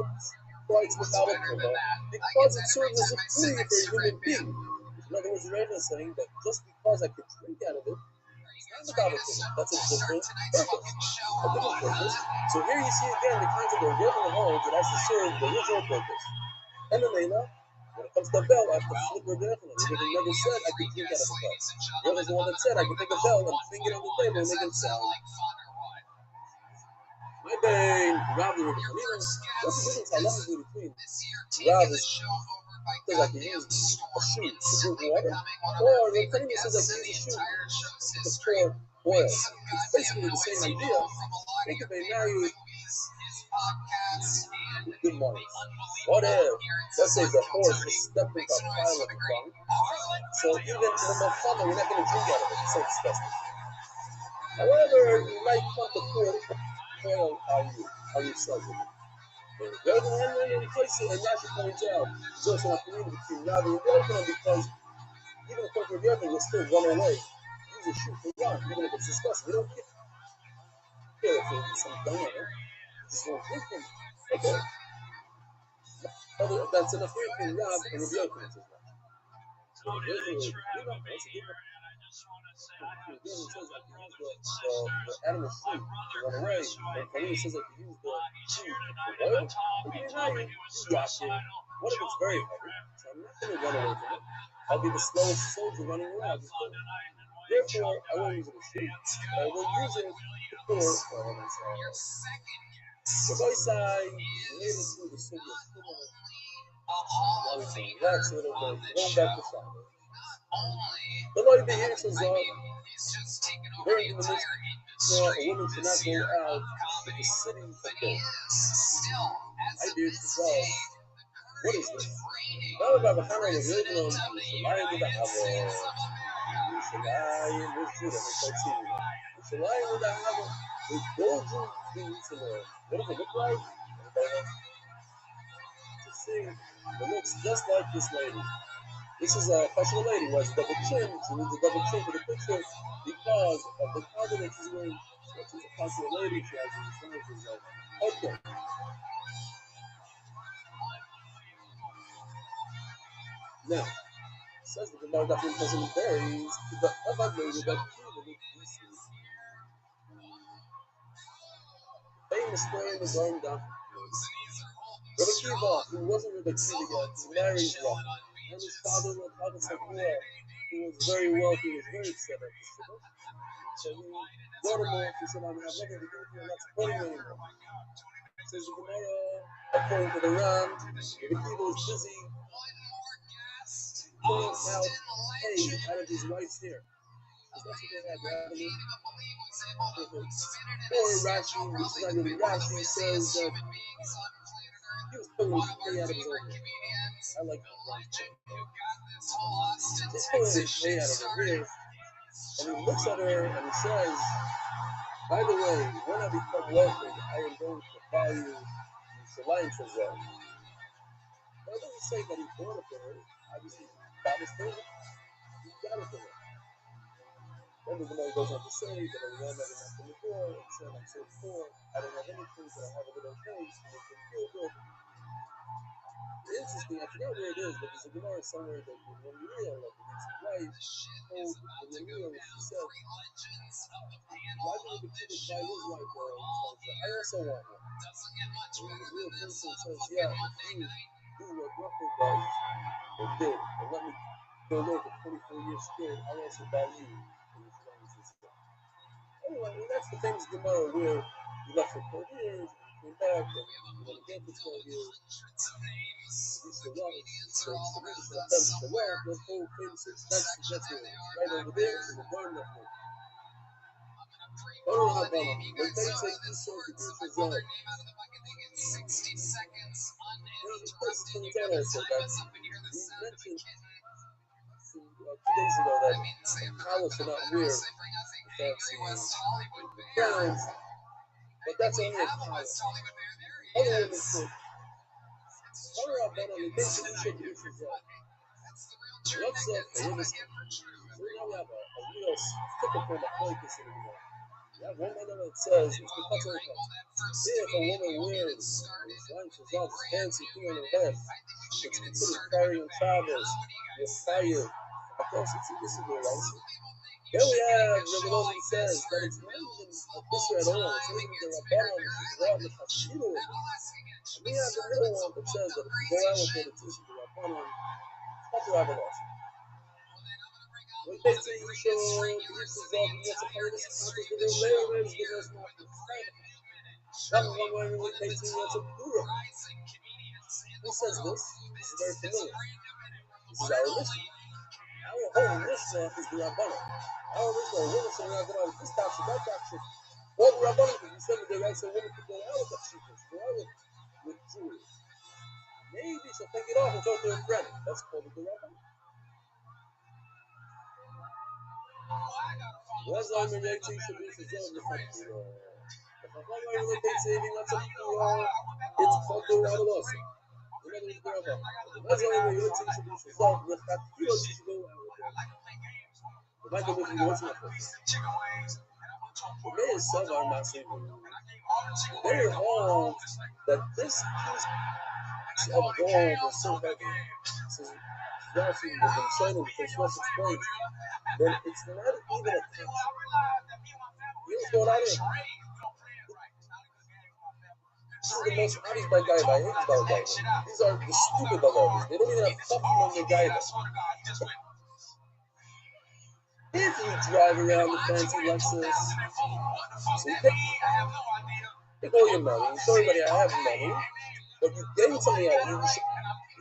[SPEAKER 1] why it's without a pillow, because it serves as a plea for a human being. In other words, Yochanan is saying that just because I could drink out of it, it's not without a pillow. That's a different purpose. So here you see again the concept of Yochanan holds that has to serve the original purpose. And the Mela, when it comes to the bell, I have to flip her definitely. Because he never said I could drink out of a bell. Yochanan is the one that said I could take a bell and fling it on the table and make it sound. My bane, Rav the Rebbe Chanina. What's the difference halachically between Rav says I can use a shoe to drink water, or Rebbe Chanina says I can use a shoe to pour oil? It's basically the same idea. Think of a married good morning. What if, let's say the horse was stepped into a pile of dung, so even in the Muhammad, we're not going to drink out of it. It's so disgusting. However, you might want to pour oil on yourself. The other one, in place it, and Rashi points out, there's also a community between Rav and Yochanan because even according to Yochanan, you'll still run away. Use a shoe for run, even if it's disgusting. You don't care if it's some dung on it. You just won't drink from it. Okay. That's enough here between Rav and Rabbi Yochanan. So Yochanan, that's a different. He says I can use the animal shoe to run away, and Kalina says I can use the shoe for oil. But you know, you got it. What if it's very heavy? So I'm not going to run away from it. I'll be the slowest soldier running around. Therefore, I won't use it as shoe. I will use it to pour oil on myself. The voice I made it through the city of Shimon. Now we're saying that's a little bit. Going back to Shabbos. The Lord be here says, during the midst, a woman should not go out with the city of gold. I did to God. What is this? Now about the Hana was written on Shalayim with the Hava. Shalayim with Judah. Shalayim with the Hava. With gold jewels in there. What does it look like? To see, it looks just like this lady. This is a fashionable lady who has a double chin. She needs a double chin for the picture because of the color that she's wearing. She's a fashionable lady. She has these things. She's like, okay. Now, says the Gemara that in present days, to the other lady that famous story in the going down. Rabbi Kiva, who wasn't Rabbi Kiva yet, he married Rav. And his father was Rabbi Sakura, who was very wealthy, he was very upset at this shidduch. So he brought him off, he said, I'm not going to do it, I'm not supporting you anymore. Says the Gemara, according to the Ram, Rabbi Kiva was busy pulling out hay out of his wife's hair. Because that's what they had, Rabbi. Or Rashi, which is not really Rashi, says that he was pulling hay out of his own hair. I like that. He's pulling the hay out of her hair. And he looks at her and he says, by the way, when I become wealthy, I am going to buy you Yerushalayim Shazam. That doesn't say that he bought it for her. Obviously, that is for her. He got it for her. Then the Gemara goes on to say that I ran never knocked on the door and said, I'm so poor, I don't have anything, but I have a little case to make him feel good. Interesting, I forgot where it is, but there's a Gemara somewhere that when Miriam, like against the wife, told when Miriam, she said, why did the kid buy his wife I also want one. And the real person says, yeah, if you do what Ruffin does, or did, and let me go live a 24 years straight, I'll also buy you. Anyway, and that's the famous Gemara where he left for 12 years, and came back, and then again for 12 years. So the whole famous that's right over there in the garden of Moon. Oh, no, when they say Esau produced his own, this place is things out also that we mentioned 2 days ago that college are not weird, fancy crowns, but that's only a college. Other women could. Other Rabbanan, they say Esau produced his own. What's up? So now we have a real typical Machlokes in the Gemara. You have one man that says, it's the Chatzar Chatzar. If a woman wears Yerushalayim Shazam, this fancy thing on her head, it's considered carrying Shabbos, you're fired. Of course, this is the right. Then we have Rabbi Logan says that it's not even a Kisser at all. It's not even the Rabbanan, it's the Rabbanan, the Chashidu. And we have the middle one that says that if you go out with it, it's the Rabbanan, it's not the Rabbanan. When they say you show produces of yes, a part of this concept of the layers, the rest not the same. That is one way we would take to what's a Pura. Who says this? This is very familiar. This is our Mishnah. Our whole Mishnah is the Rabbanan. Our Mishnah, we're going to say Rabbanan with this tax, that tax. All the Rabbanan, because we said that they also women could go out with Tachshikos, go out with jewelry. Maybe she'll take it off and talk to her friend. That's called the Rabbanan. What's on the next thing should be for them? If I'm not going to take saving, that's up to it's called the Rabbanan also. What's on the next thing should be for them? With that, you know, she should go out with them. The Bible doesn't know what's not for them. The may is some are not saving. They hold that this piece of gold is so heavy. So, that's what we've been saying because what's explained. Then it's not even a touch. You know what's going on here? This is the most obvious by guy by him about guy. These are the stupid balloons. They don't even have something on their guy. If you drive around the fancy Lexus, so you take all your money, you tell everybody I have money, but you gain something out of it.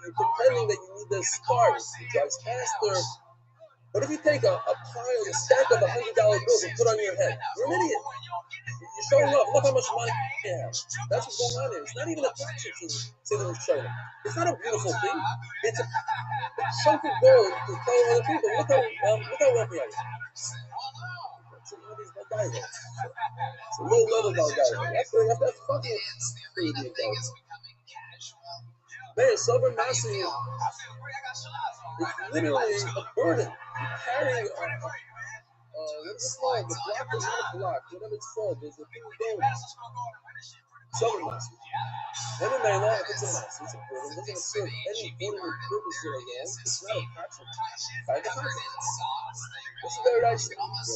[SPEAKER 1] You're pretending that you need this car. It drives faster. But if you take a pile, a stack of $100 bills and put on your head, you're an idiot. You're showing off. Look how much money you have. That's what's going on here. It's not even a picture to say that we're showing. It's not a beautiful thing. It's a chunk of gold to tell other people, look how wealthy I am. It's one of these guys. It's a low level guy. That's fucking crazy guy. Man, sovereign massing is literally a burden. Carrying what is it called? The block is not a block, whatever it's called. There's a thing going. Sovereign massing. Never mind that, it's a mass. It's a burden. It doesn't serve any ordinary purpose at all. It's not a taxi. It's a taxi. This is very nice.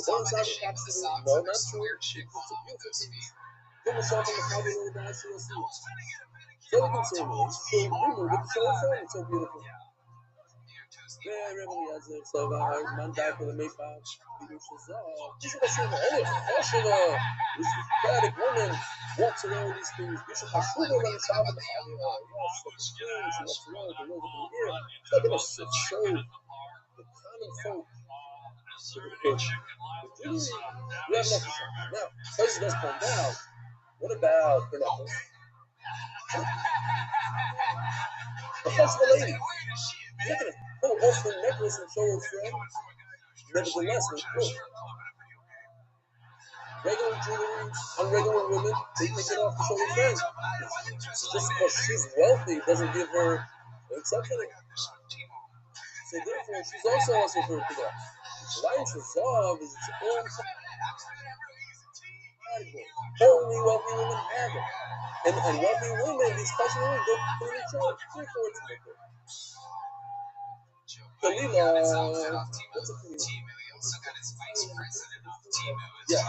[SPEAKER 1] Don't sound a taxi. No, not true. It's a beautiful thing. Put myself in the pocket of the guys who will see it. So we can say it. So remember, with the show phone, it's so beautiful. Very really as if so man died for the Mayflower. This is a shooter. Any aristocratic woman walks around with these things. Bishop Hashuba on the top of the house. She walks around with the nose up in the air. It's not going to show the common folk. We have nothing. Now, places does come down. What about her knuckles? A festival lady. You're not going to pull off her necklace and show her friend. Nevertheless, when clothes, regular jewelry on regular women, they take it off to show their friends. Just because she's wealthy doesn't give her an exception. So therefore, she's also referred to that. Life Zav is its own category. Only wealthy women have it. And wealthy women, these special women, go for each other. Therefore, it's different. Kalila, what's a Kalila? Yeah.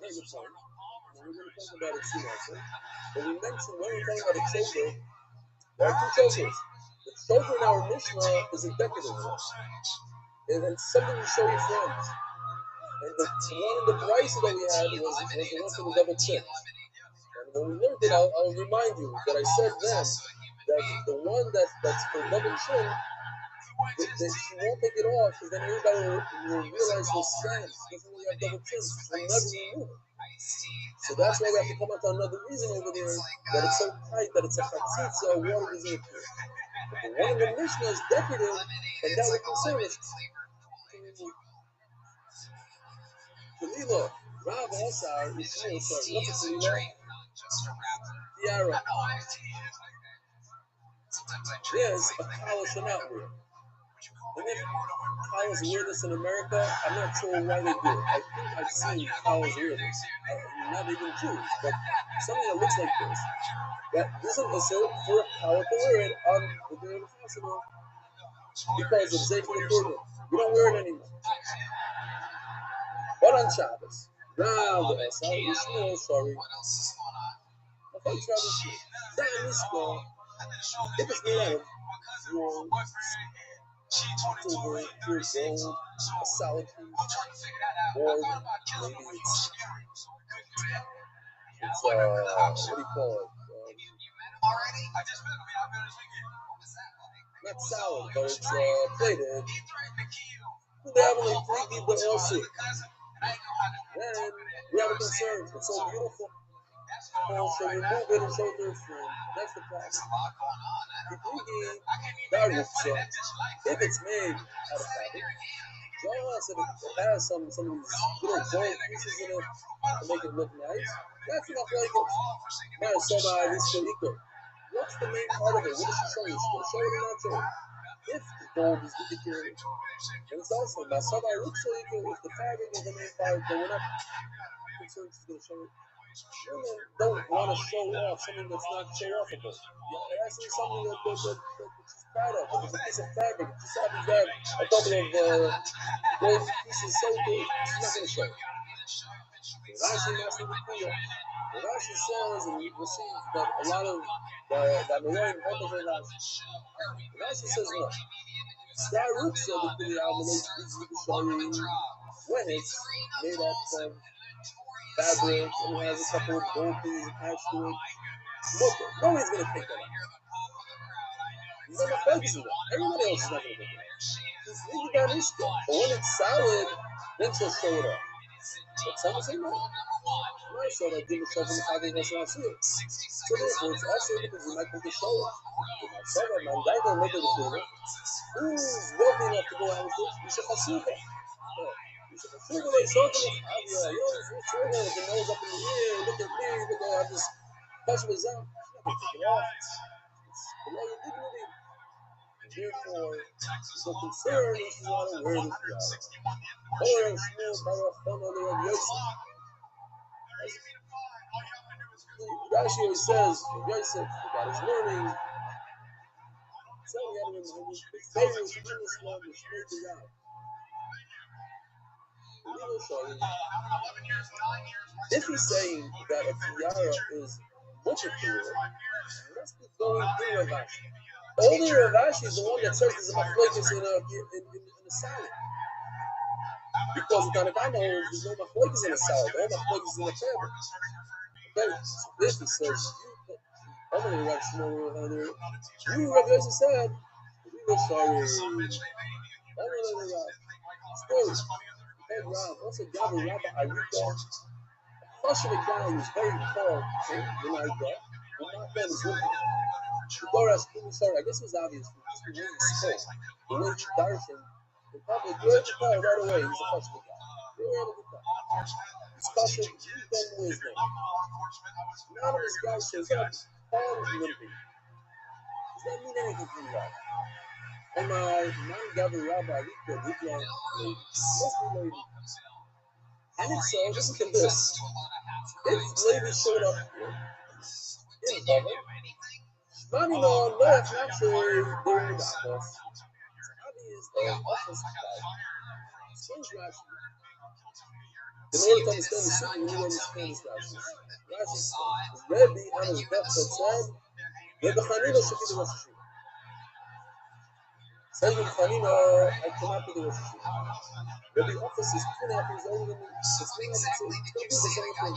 [SPEAKER 1] Very good point. We're going to talk about it soon also. But we mentioned when we're talking about a choker, there are two chokers. The choker in our Mishnah is a decorative one. And it's something to show your friends. And the one in the price that we had was the one for the double chin. And when we learned it, I'll remind you that I said then that the one that's for double chin, that she won't take it off because then everybody will realize the scams. Doesn't really have double chins. She'll never remove it. So that's why we have to come up to another reason over there that it's so tight that it's a chatzitza, water doesn't appear. But the one in the Mishnah is decorative, and that would concern us. Kalila, Rav Osar, Yishmael, sorry, what's a Kalila? Tiara. There's a college and outwear. And if college wear this in America, I'm not sure why they do it. I think I've seen college wear this. Not even Jews, but something that looks like this. That isn't a for a college to wear it on the day of the festival because of Zayful and Kurban. We don't wear it anymore. But on Shabbos, Rav Osar, Yishmael, sorry. Okay, Shabbos, that is called. If it's made out of wool, silver, pure gold, a solid piece, or maybe it's what do you call it? Not solid, but it's plated. They have only 3 people else. And we have a concern. It's so beautiful. So remove it and show their friend. That's the problem. If it's made out of fabric, just if it has some of these little gold pieces in it to make it look nice, that's enough like it. Now, so by this equal. What's the main part of it? What is she showing? She's going to show it or not show it? If the gold is the equal, and it's also Masaba Ruksha equal, if the fabric is the main part, then we're not concerned she's going to show it. Women don't want to show off something that's not show offable. It has to be something that she's proud of. If it's a piece of fabric, if she happens to have a couple of gold pieces so big, she's not going to show it. Rashi says, and we'll see that a lot of the Amoraim help us in Rashi says no. Star Ruksa, the when it's made up of fabric and it has a couple of gold things attached to it. Look, nobody's going to pick that up. He's not focusing on that. Everybody else is not going to pick it up. He's leaving down his stuff. But when it's solid, then she'll show it off. But someone say no. No, so that didn't show them how they must not see it. So therefore, it's also because you might think to show it. My dad don't make it for it. Who's wealthy enough to go out with this? You should have it. Look at it, something. Yo, it's children with the nose up in the air. Look at me. Look at I just touch my zone. She's not going to take it off. It's below your dignity. And therefore, there's no concern if she's not aware of this. Or a small power of fun on the Rav Yosef. Rashi always says, Rav Yosef, about his learning, so we have to remember the famous Islam is straight around. If he's saying that a tiara is multiple, he must be going through Rav Ashi. Only Rav Ashi is the one that says there's a machlokes in a salad. Because the Tanakh knows there's no machlokes in a salad, all machlokes in a fabric. Okay, so if he says, I'm going to Rav Shmuel, you, Rav Yosef said, we were sorry. Story. Rav, also Gabi Rabbi Arika, a guy who's very tall, you know, man is with me. The Gorash, sorry, I guess it was obvious. Just the way he spoke, the way he darshan, the public, you had to tell right away he's a Kashmir guy. They were able to tell. He's Kashmir, you don't know his name. Anonymous guy shows up, Paul is limping. Does that mean anything to you guys? And my non-Gavi rabbi, Rika, lady. And it's so, listen to this. If lady showed up here, in public, Shmani no left naturally during the office. Obvious the office guy. Strange Rashi. In order to understand the city, you need to understand this Rashi. Rashi says, Rebbe on his deathbed said, Rebbe Chanina should be the Rosh Hashiva. Says Rebbe Chanina, I cannot be the Rosh Hashiva. Rebbe office is 2.5 years older than me. It's going to be the same thing.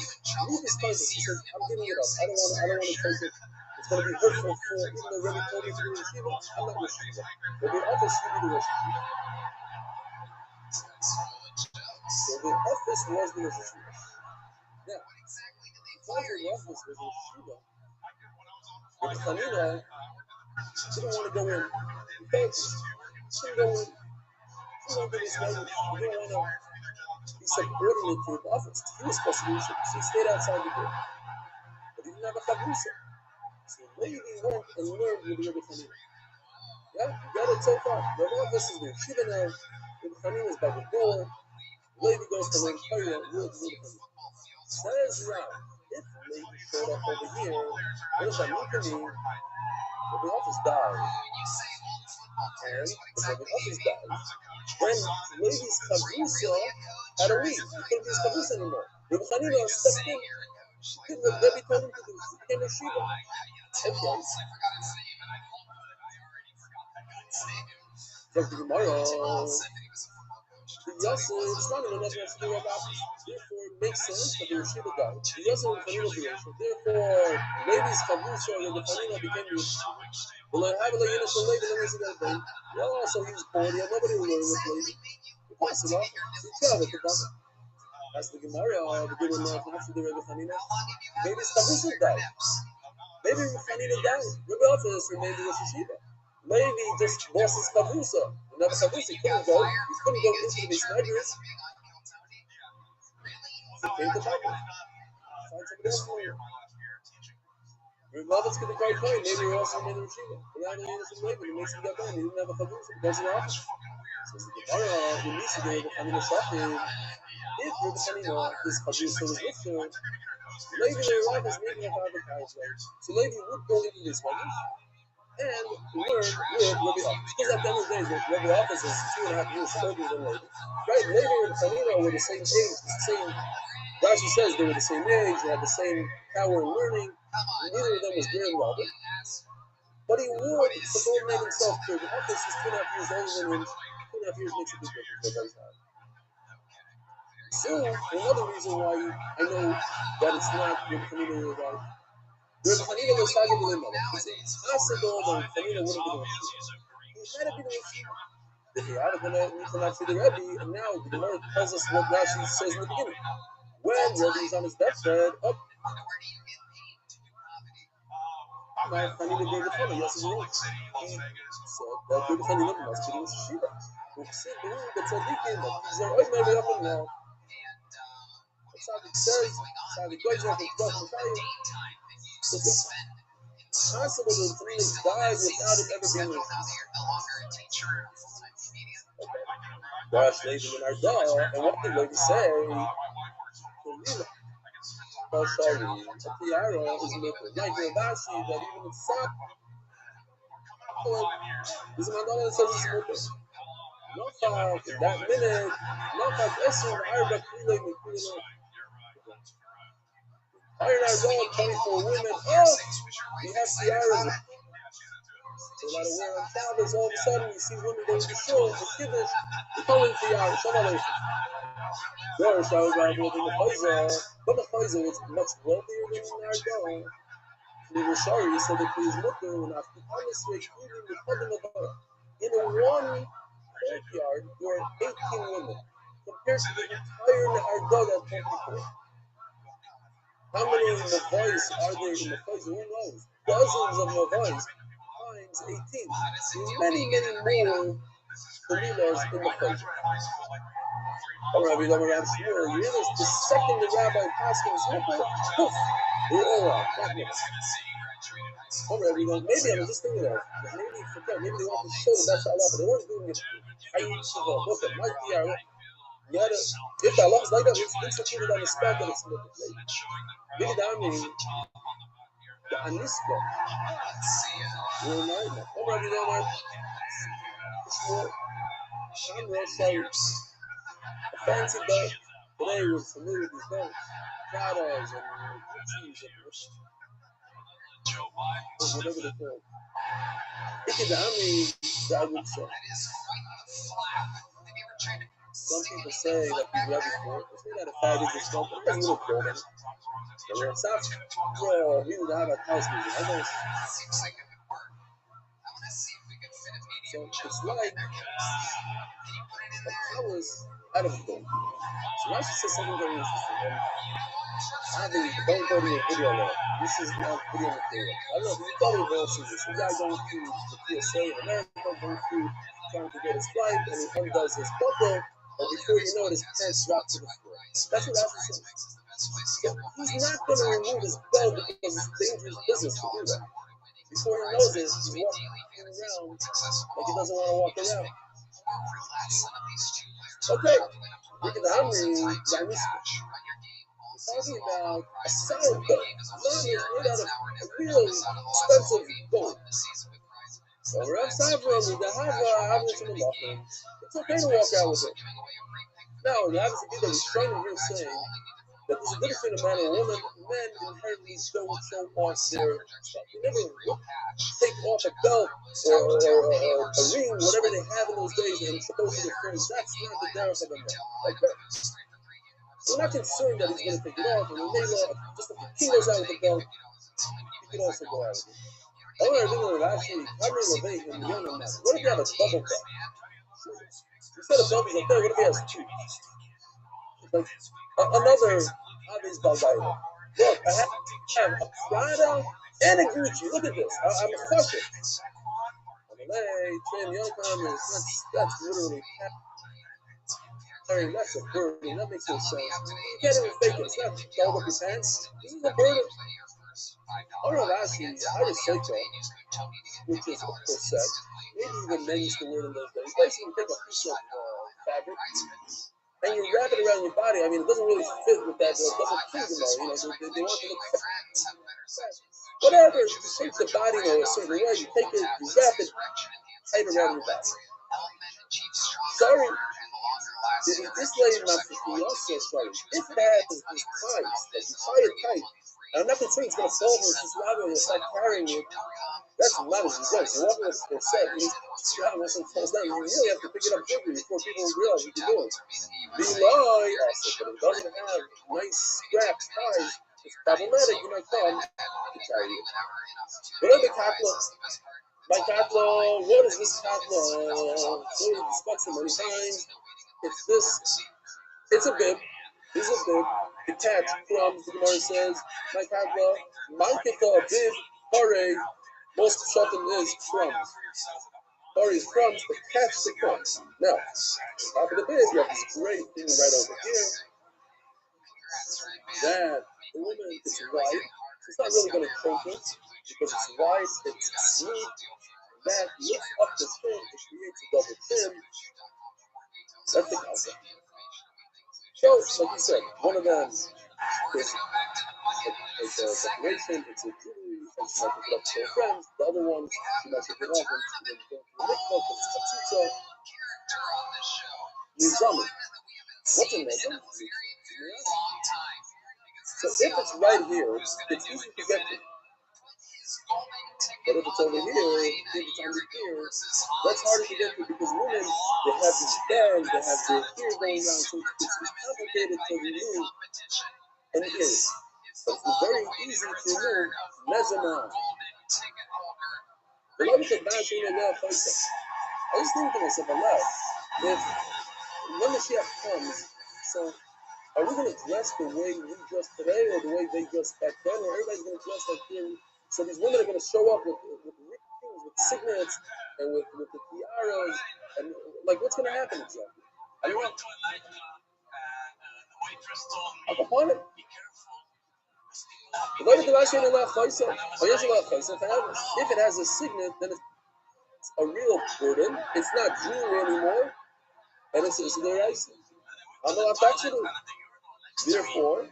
[SPEAKER 1] Leave this person. He says, I'm giving it up. I don't want to take it. It's going to be hurtful for even though Rebbe told me to be the Yeshiva, I'm not Rosh Hashiva. Rebbe office should be the Rosh Hashiva. So the office was the Rosh Hashiva. Now, because the office was the Yeshiva, Rebbe Chanina didn't want to go in. He felt he didn't go in. He didn't do this language. He didn't want to be subordinate to the office. He was supposed to be Yeshiva, so he stayed outside the door. But he didn't have a Chavrusa. So maybe he went and learned with Rebbe Chanina. Yeah, you got it so far. The office is the Yeshiva now. Rebbe Chanina is by the door. Lady goes to learn Torah with Rebbe Chanina. Says Rav, if lady showed up over here, what does that mean to me? Rebbe office died. And if Rebbe office died, then lady's Chavrusa had to leave. He couldn't be his Chavrusa anymore. Rebbe Chanina stepped in. She did what Rebbe told him to do. She became a Shiva. Okay. From the Gemara, the Yosef, it's not enough to do Rebbe office. Therefore, it makes sense for the Yeshiva guy. The Yosef and Chanina be Yeshiva. Therefore, ladies Chavrusa and the Chanina became the Yeshiva. Well, I have a lady, so lady, let me see that thing. Well, so he was poor. He had nobody to learn with lady. He passed it off. So he traveled to Baba. That's the Gemara. The good one after the Rebbe Chanina. Maybe his Chavrusa died. Maybe Rebbe Chanina died. Rebbe office remained the Rosh Hashiva. Maybe he just lost his Chavrusa. Another Chavrusa, he couldn't go. He couldn't go into the Snyders. So he came to Baba. Find somebody else for you. Rebbe office could have cried fine. Maybe he also remained the Yeshiva. But now he was in Rebbe. He makes him get done. He didn't have a Chavrusa. He goes in the office. Says the Gemara, who needs to do Rebbe Chanina Shachir. If Rebbe Chanina, his Chavrusa was with her, maybe their life is making up advertised way. So maybe would go into this one and learn with Rebbe office. Because at the end of the day, the Rebbe office is 2.5 years older than lady. Right? Lady and Chanina were the same age, the same. Rashi says they were the same age, they had the same power in learning. Neither of them was grandmother. But he would subordinate himself to the office is 2.5 years older than him. 2.5 years makes a big difference. So, another reason why I know that it's not Rebbe Chanina or Rebbe Chanina was talking to him. It's possible that Chanina wouldn't be the Yeshiva. He had to be the Yeshiva. If he had to be cannot see the Rebbe, and now the Gemara tells us what Rashi says in the beginning. When Rebbe is on his deathbed, up. My Chanina gave the Chanina, yes, he wrote. He said that Rebbe Chanina must be the Yeshiva. We see the tzaddikim, these are all maybe up and now. It says, Tzaddik goes up and goes to Chayim. So it's possible that Chanina died without it ever being released. Gosh, lady in our door, and what did lady say? Kashari, a tiara is making like Ravashi that even in Sap, there's a mandala that says it's mutter. Nofak, in that minute, Nofak Esun, Arba Kile, Mikule. Iron our dog, 24 women. Oh, we have tiaras. So a lot of wearing fathers, all of a sudden, you see women going to show the kiddish, they're calling tiaras. Shalom. Gosh, I was right with the Chayza, but the Chayza was much wealthier than our dog. The Rishari said that his mutter, and after honestly, including the Chadam Abara, in a one courtyard, there are 18 women, compared to the entire Nahar Dog at 24. How many Mavais are there in Mavais? Who knows? Dozens of Mavais times 18. Many, many more Kalilas in the Mavais. Rabbi Rabbi Shmuel, you hear this? The second the rabbi Paskins, poof, they all are. That much. Rabbi, maybe I'm just thinking of, maybe forget, maybe they want to show that that's Allah, but they weren't doing it. Look, it might be our. You gotta, if the Allah is like that, it's instituted on the spot that it's multiplied. Maybe that means the Aniska. You know, Rabbi Rabbi Shmuel, Shamra, a fancy belt. Today we're familiar with these belts. Pradas and Gucci's and whatever they're called. Ikidami, I would say. Some people say that he's ready for it. They say that a fag is a stump, but there's a little cold in it. Bro, he would have a house music. I know. So it's like the powers out of the gold. So now she says something very interesting. And don't go to your video now. This is not video material. I don't know if you probably have all seen this. Some guy going through the PSA in America, going through trying to get his flight, and he undoes his buckle, and before you know it, his pants drop to the floor. That's what Rashi says. So he's not going to remove his belt because it's dangerous business to do that. Before he knows it, he's walking around like he doesn't want to walk around. Okay, we can talking about a sound belt. Mine is made out of a really expensive gold. So Rav Savra, the Hava, it's okay to walk out with it. Now, the obviously people are training here saying that there's a difference between a man and a woman. Men inherently don't show off their stuff. They never take off a belt or a ring, whatever they have in those days, and show to their friends. That's not the derech of a man. Like that. We're not concerned that he's going to take it off, and maybe just a few kilos out of the belt, he could also go out of it. I want to think of actually, Henry LeVay and Leona Matt. What if you have a double belt? Instead of belt is okay, what if he has two? Like, another obvious Baldaira. Look, I have a Prada and a Gucci. Look at this. I'm a fucker. I'm a Tim Youngcom that's literally that's a burden. That makes no sense. You can't even fake it. It's not dog up your pants. This is a burden. I don't know, actually, I just say so, which is, of course, sex. Maybe even men used to wear it in those days. Basically, you take a piece of fabric and you wrap it around your body. I mean, it doesn't really fit with that. It doesn't fit, they want to look fat. Whatever, to shape the body in a certain way, you take it, you wrap it tight around your body. Sorry, this lady not for also sorry. If it has these ties, like you tie it tight, and I'm not concerned it's going to fall over, it's just rather than start carrying it. That's not as you go. You're walking with a set, you just once it falls down, you really have to pick it up quickly before people realize what you're doing. Below, also, but it doesn't have nice straps, ties. It's problematic. You might come to carry it. What are the Kapla? My Kapla, what is this Kapla? So we discussed it many times. It's this. It's a bib. This is a bib. Detached from, the Gemara says, my Kapla, Mankita, a bib, hare, most something is crumbs. Hare is crumbs, but catch the crumbs. Now, top of the bib, you have this great thing right over here. That the woman is white. It's not really going to choke it because it's white, it's smooth. That lifts up the skin, it creates a double chin. That's the concept. So, like you said, one of them is a decoration, it's a jewelry, and she might pick it up to her friends. The other one, she might pick it up and she might go to the mikvah because it's katzitza. Nizami. What's a nizam? So if it's right here, it's easy to get to. But if it's over here, if it's under here, that's harder to get to because women, they have these bands, they have their hair going down, so it's complicated to remove an ear. But it's very easy to remove mezamah. The love is a bad thing in their face. I just think to myself, if when the Mashiach comes, so Are we going to dress the way we dress today or the way they dressed back then? Or everybody's going to dress like them? So these women are going to show up with things, with signets and with the tiaras. And like, what's going to happen exactly?
[SPEAKER 3] I went to a nightclub and the waitress told me,
[SPEAKER 1] upon it.
[SPEAKER 3] be careful.
[SPEAKER 1] If it has a signet, then it's a real burden. It's not jewelry anymore, and it's the rice. Therefore,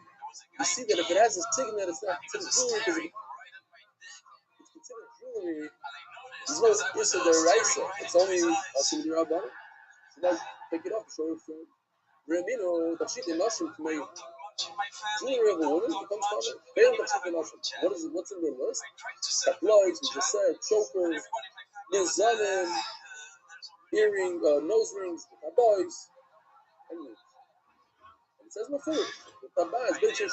[SPEAKER 1] you see that if it has a signet, it's not considered jewelry because it's considered jewelry. There's no issa deraisa. It's only a signet rabban. So now take it off. Show it from Remino. Tachit enoshim to make jewelry of a woman becomes common. Then tachit enoshim. What's in the list? Tabloids, we just said, chokers, nizanim, earring, nose rings, tabloids, and it says no food. The tabah is bench and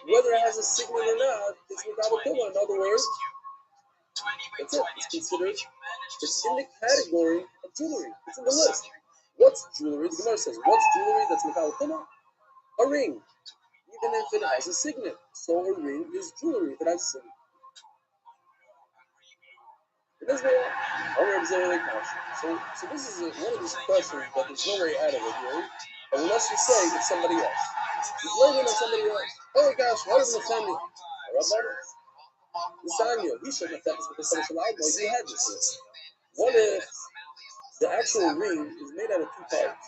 [SPEAKER 1] whether it has a signet or not, it's without a pillar. In other words, that's it. It's considered, it's in the category of jewelry. It's in the list. What's jewelry? The Gemara says, what's jewelry that's without a pillar? A ring. Even if it has a signet. So a ring is jewelry if it has a signet. So this is one of these questions, but there's no way out of it, really. Unless you say it's somebody else. He's blaming on somebody else. Oh my gosh, what is the family? Lasagna, he shouldn't have done this because someone should you had this. What if the actual ring is made out of two parts?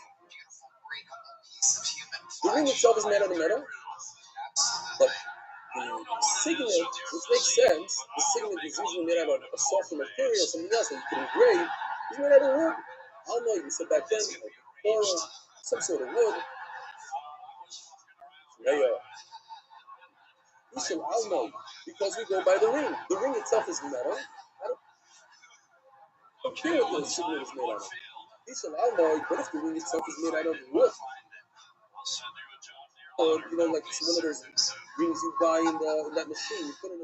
[SPEAKER 1] The ring itself is made out of metal, but the signet, which makes sense, the signet is usually made out of a softer material, something else that you can engrave, is made out of wood. I don't know, you said back then, like coral, some sort of wood. I'll know, because we go by the ring. The ring itself is metal. I don't care what the signet is made out of. I'll know, but if the ring itself is made out of wood, or like one of those rings you buy in that machine, you put in a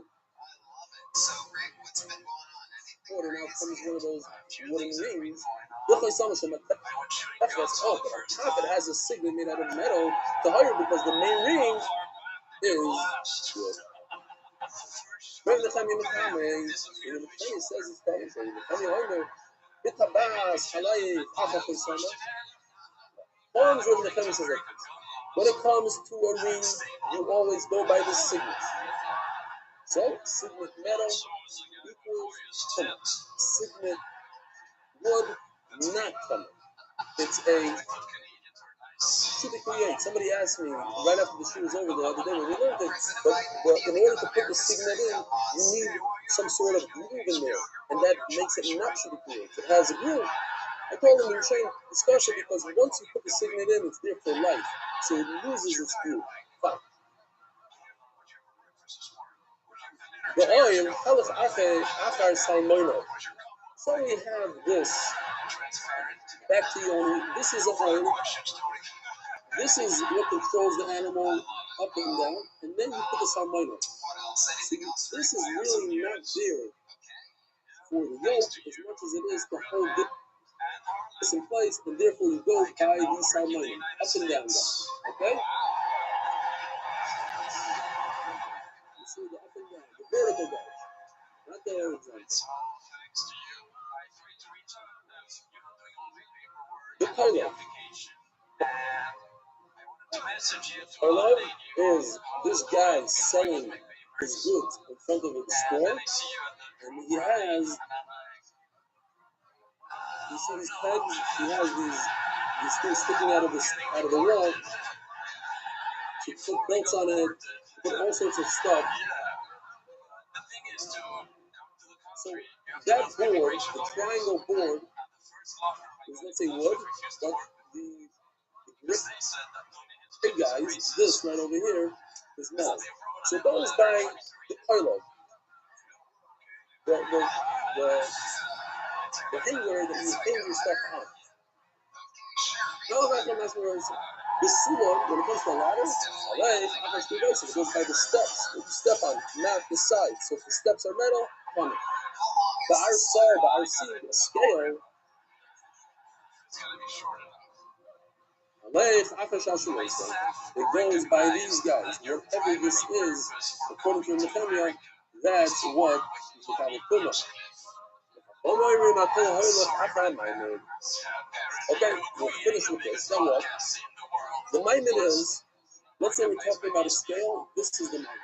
[SPEAKER 1] quarter, now comes one of those wooden rings. But on top it has a signet made out of metal to hire because the main ring is wood. When the time says it's probably so. When it comes to a ring, you always go by the signet. So, signet metal equals tumah. Signet wood, not tumah. It's a create. Somebody asked me right after the show was over the other day when we learned it, but in order to put the signet in, you need some sort of groove in there, and that makes it not create. It has a groove. I told him we were trying to discuss it because once you put the signet in, it's there for life, so it loses its groove. Fine. The oil, halach achar salmono. So we have this. Back to you. This is a oil. This is what controls the animal up and down, and then you put the salmono. So this is really not there for the yoke as much as it is to hold this in place, and therefore you go by the salmono up and down. Okay? You see the up and down, the vertical guys, not the horizontal. The color. Hello is this guy selling his goods in front of a store, and he has, you see these pegs, he has these things sticking out of the wall to put belts on it, to put all sorts of stuff. So that board, the triangle board, is, let's say, wood, but the grip, hey guys, this right over here is metal. So those by the pylon, the hanger that you hang your stuff on. The sula, when it comes to a ladder, it goes by the steps that you step on, not the sides. So if the steps are metal, on it. The RC, the scale, It goes by these guys. Whatever this is, according to Nehemiah, that's what is the Kabbalah. Okay, we'll finish with this. So what? The Maimon is, let's say we're talking about a scale, this is the Maimon.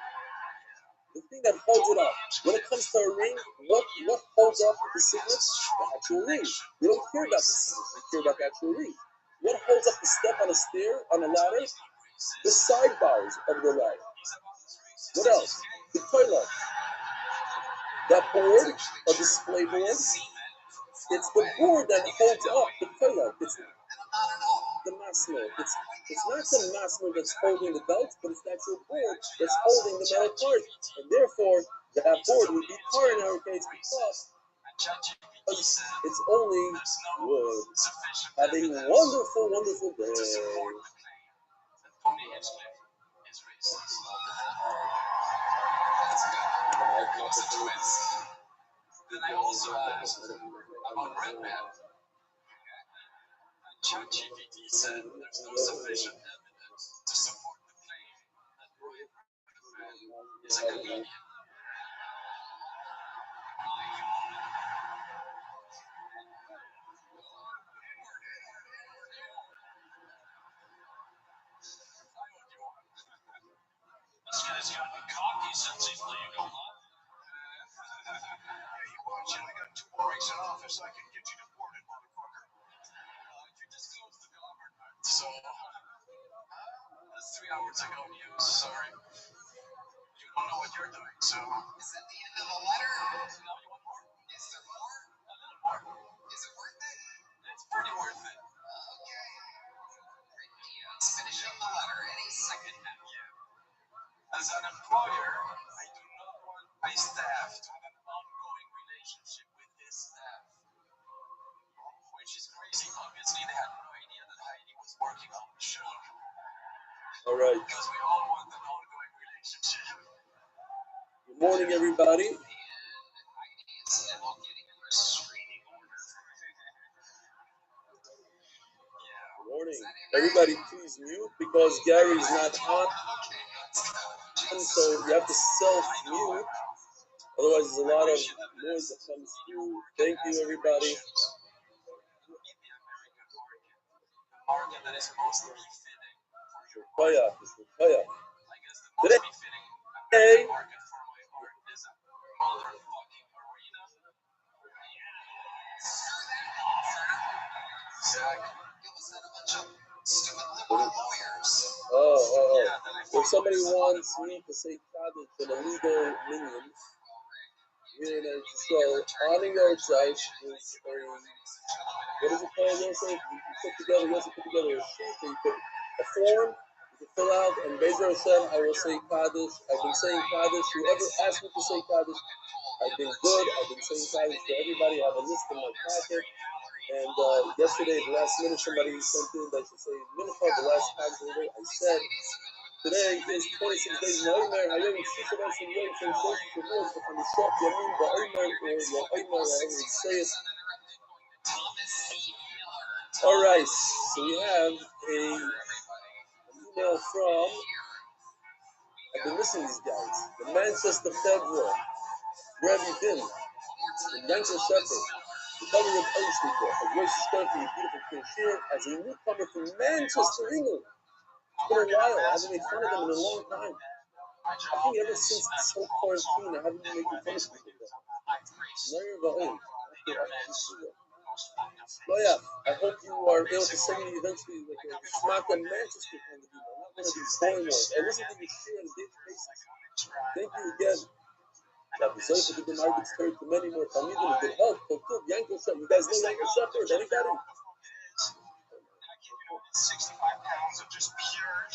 [SPEAKER 1] The thing that holds it up. When it comes to a ring, what holds up the signet? The actual ring. We don't care about the signet, we care about the actual ring. What holds up the step on a stair, on a ladder? The sidebars of the ladder. What else? The toilet. That board, a display board, it's the board that holds up the toilet. It's the masmer. It's not the masmer that's holding the belt, but it's the actual board that's holding the metal part. And therefore, that board would be tar in our case because it's only wood. Have a wonderful, wonderful day.
[SPEAKER 3] Then I also asked about Red Man. ChatGPT said there's no sufficient evidence to support the claim that Roy Redman is a comedian. This guy's gotten cocky since he's legal, huh? Yeah, you watch it. I got 2 more weeks in office. I can get you deported, motherfucker. You disclosed the government, so that's 3 hours ago news. Sorry. You don't know what you're doing, so. Is that the end of the letter? No, you want more? Is there more? A little more. Is it worth it? It's pretty worth it. Okay. Let's finish up the letter. Any second now. Yeah. As an employer, I do not want my staff to have an ongoing relationship with his staff. Which is crazy. Obviously, they had no idea that Heidi was working on the show.
[SPEAKER 1] All right.
[SPEAKER 3] Because we all want an ongoing relationship.
[SPEAKER 1] Good morning, everybody.
[SPEAKER 3] And Heidi is still getting a restraining order.
[SPEAKER 1] Good morning. Everybody, please mute because Gary's not on. So you have to self-mute. Otherwise, there's a lot of noise that comes through. Thank you, everybody.
[SPEAKER 3] Market that is most befitting for your
[SPEAKER 1] Today,
[SPEAKER 3] I guess the most befitting market for my art is a motherfucking arena. Zach, you almost had a bunch of stupid liberal lawyers.
[SPEAKER 1] If somebody wants me to say Kaddish and a legal minion, here in Israel, on the website is a, what is it called, Yosef? You put together a sheet, or you put a form, you can fill out, and Be'ezer Hashem, I will say Kaddish. I've been saying Kaddish. Whoever asked me to say Kaddish, I've been good. I've been saying Kaddish to everybody. I have a list in my pocket. And yesterday, the last minute, somebody sent in that should say Mincha, the last Kaddish of the day. I said, today is 26 days Na'omer. I am Shisha Basim Yom Shem Shosh Shavuos from the Shop Yamin Ba'omer or Ya'omer, however you say it. All right, so we have an email from, I've been missing these guys, the Manchester Federal, Rabbi Bin, the Yankel Shepherd, the Governor of Oshnika, a great strength and beautiful Kirshir, as a newcomer from Manchester, England. It's been a while, I haven't made fun of them in a long time. I think ever since this whole quarantine, I haven't been making fun of people. Oh yeah, I hope you are able to send me eventually like a smart and Manchester kind of email, not one of these boring ones. I listen to you share on a daily basis. Thank you again. Rabbi Zoycha did the market story to many more Talmidim with good health. Yankel Shepherd. You guys know Yankel Shepherd? Anybody?
[SPEAKER 3] 65 pounds of just pure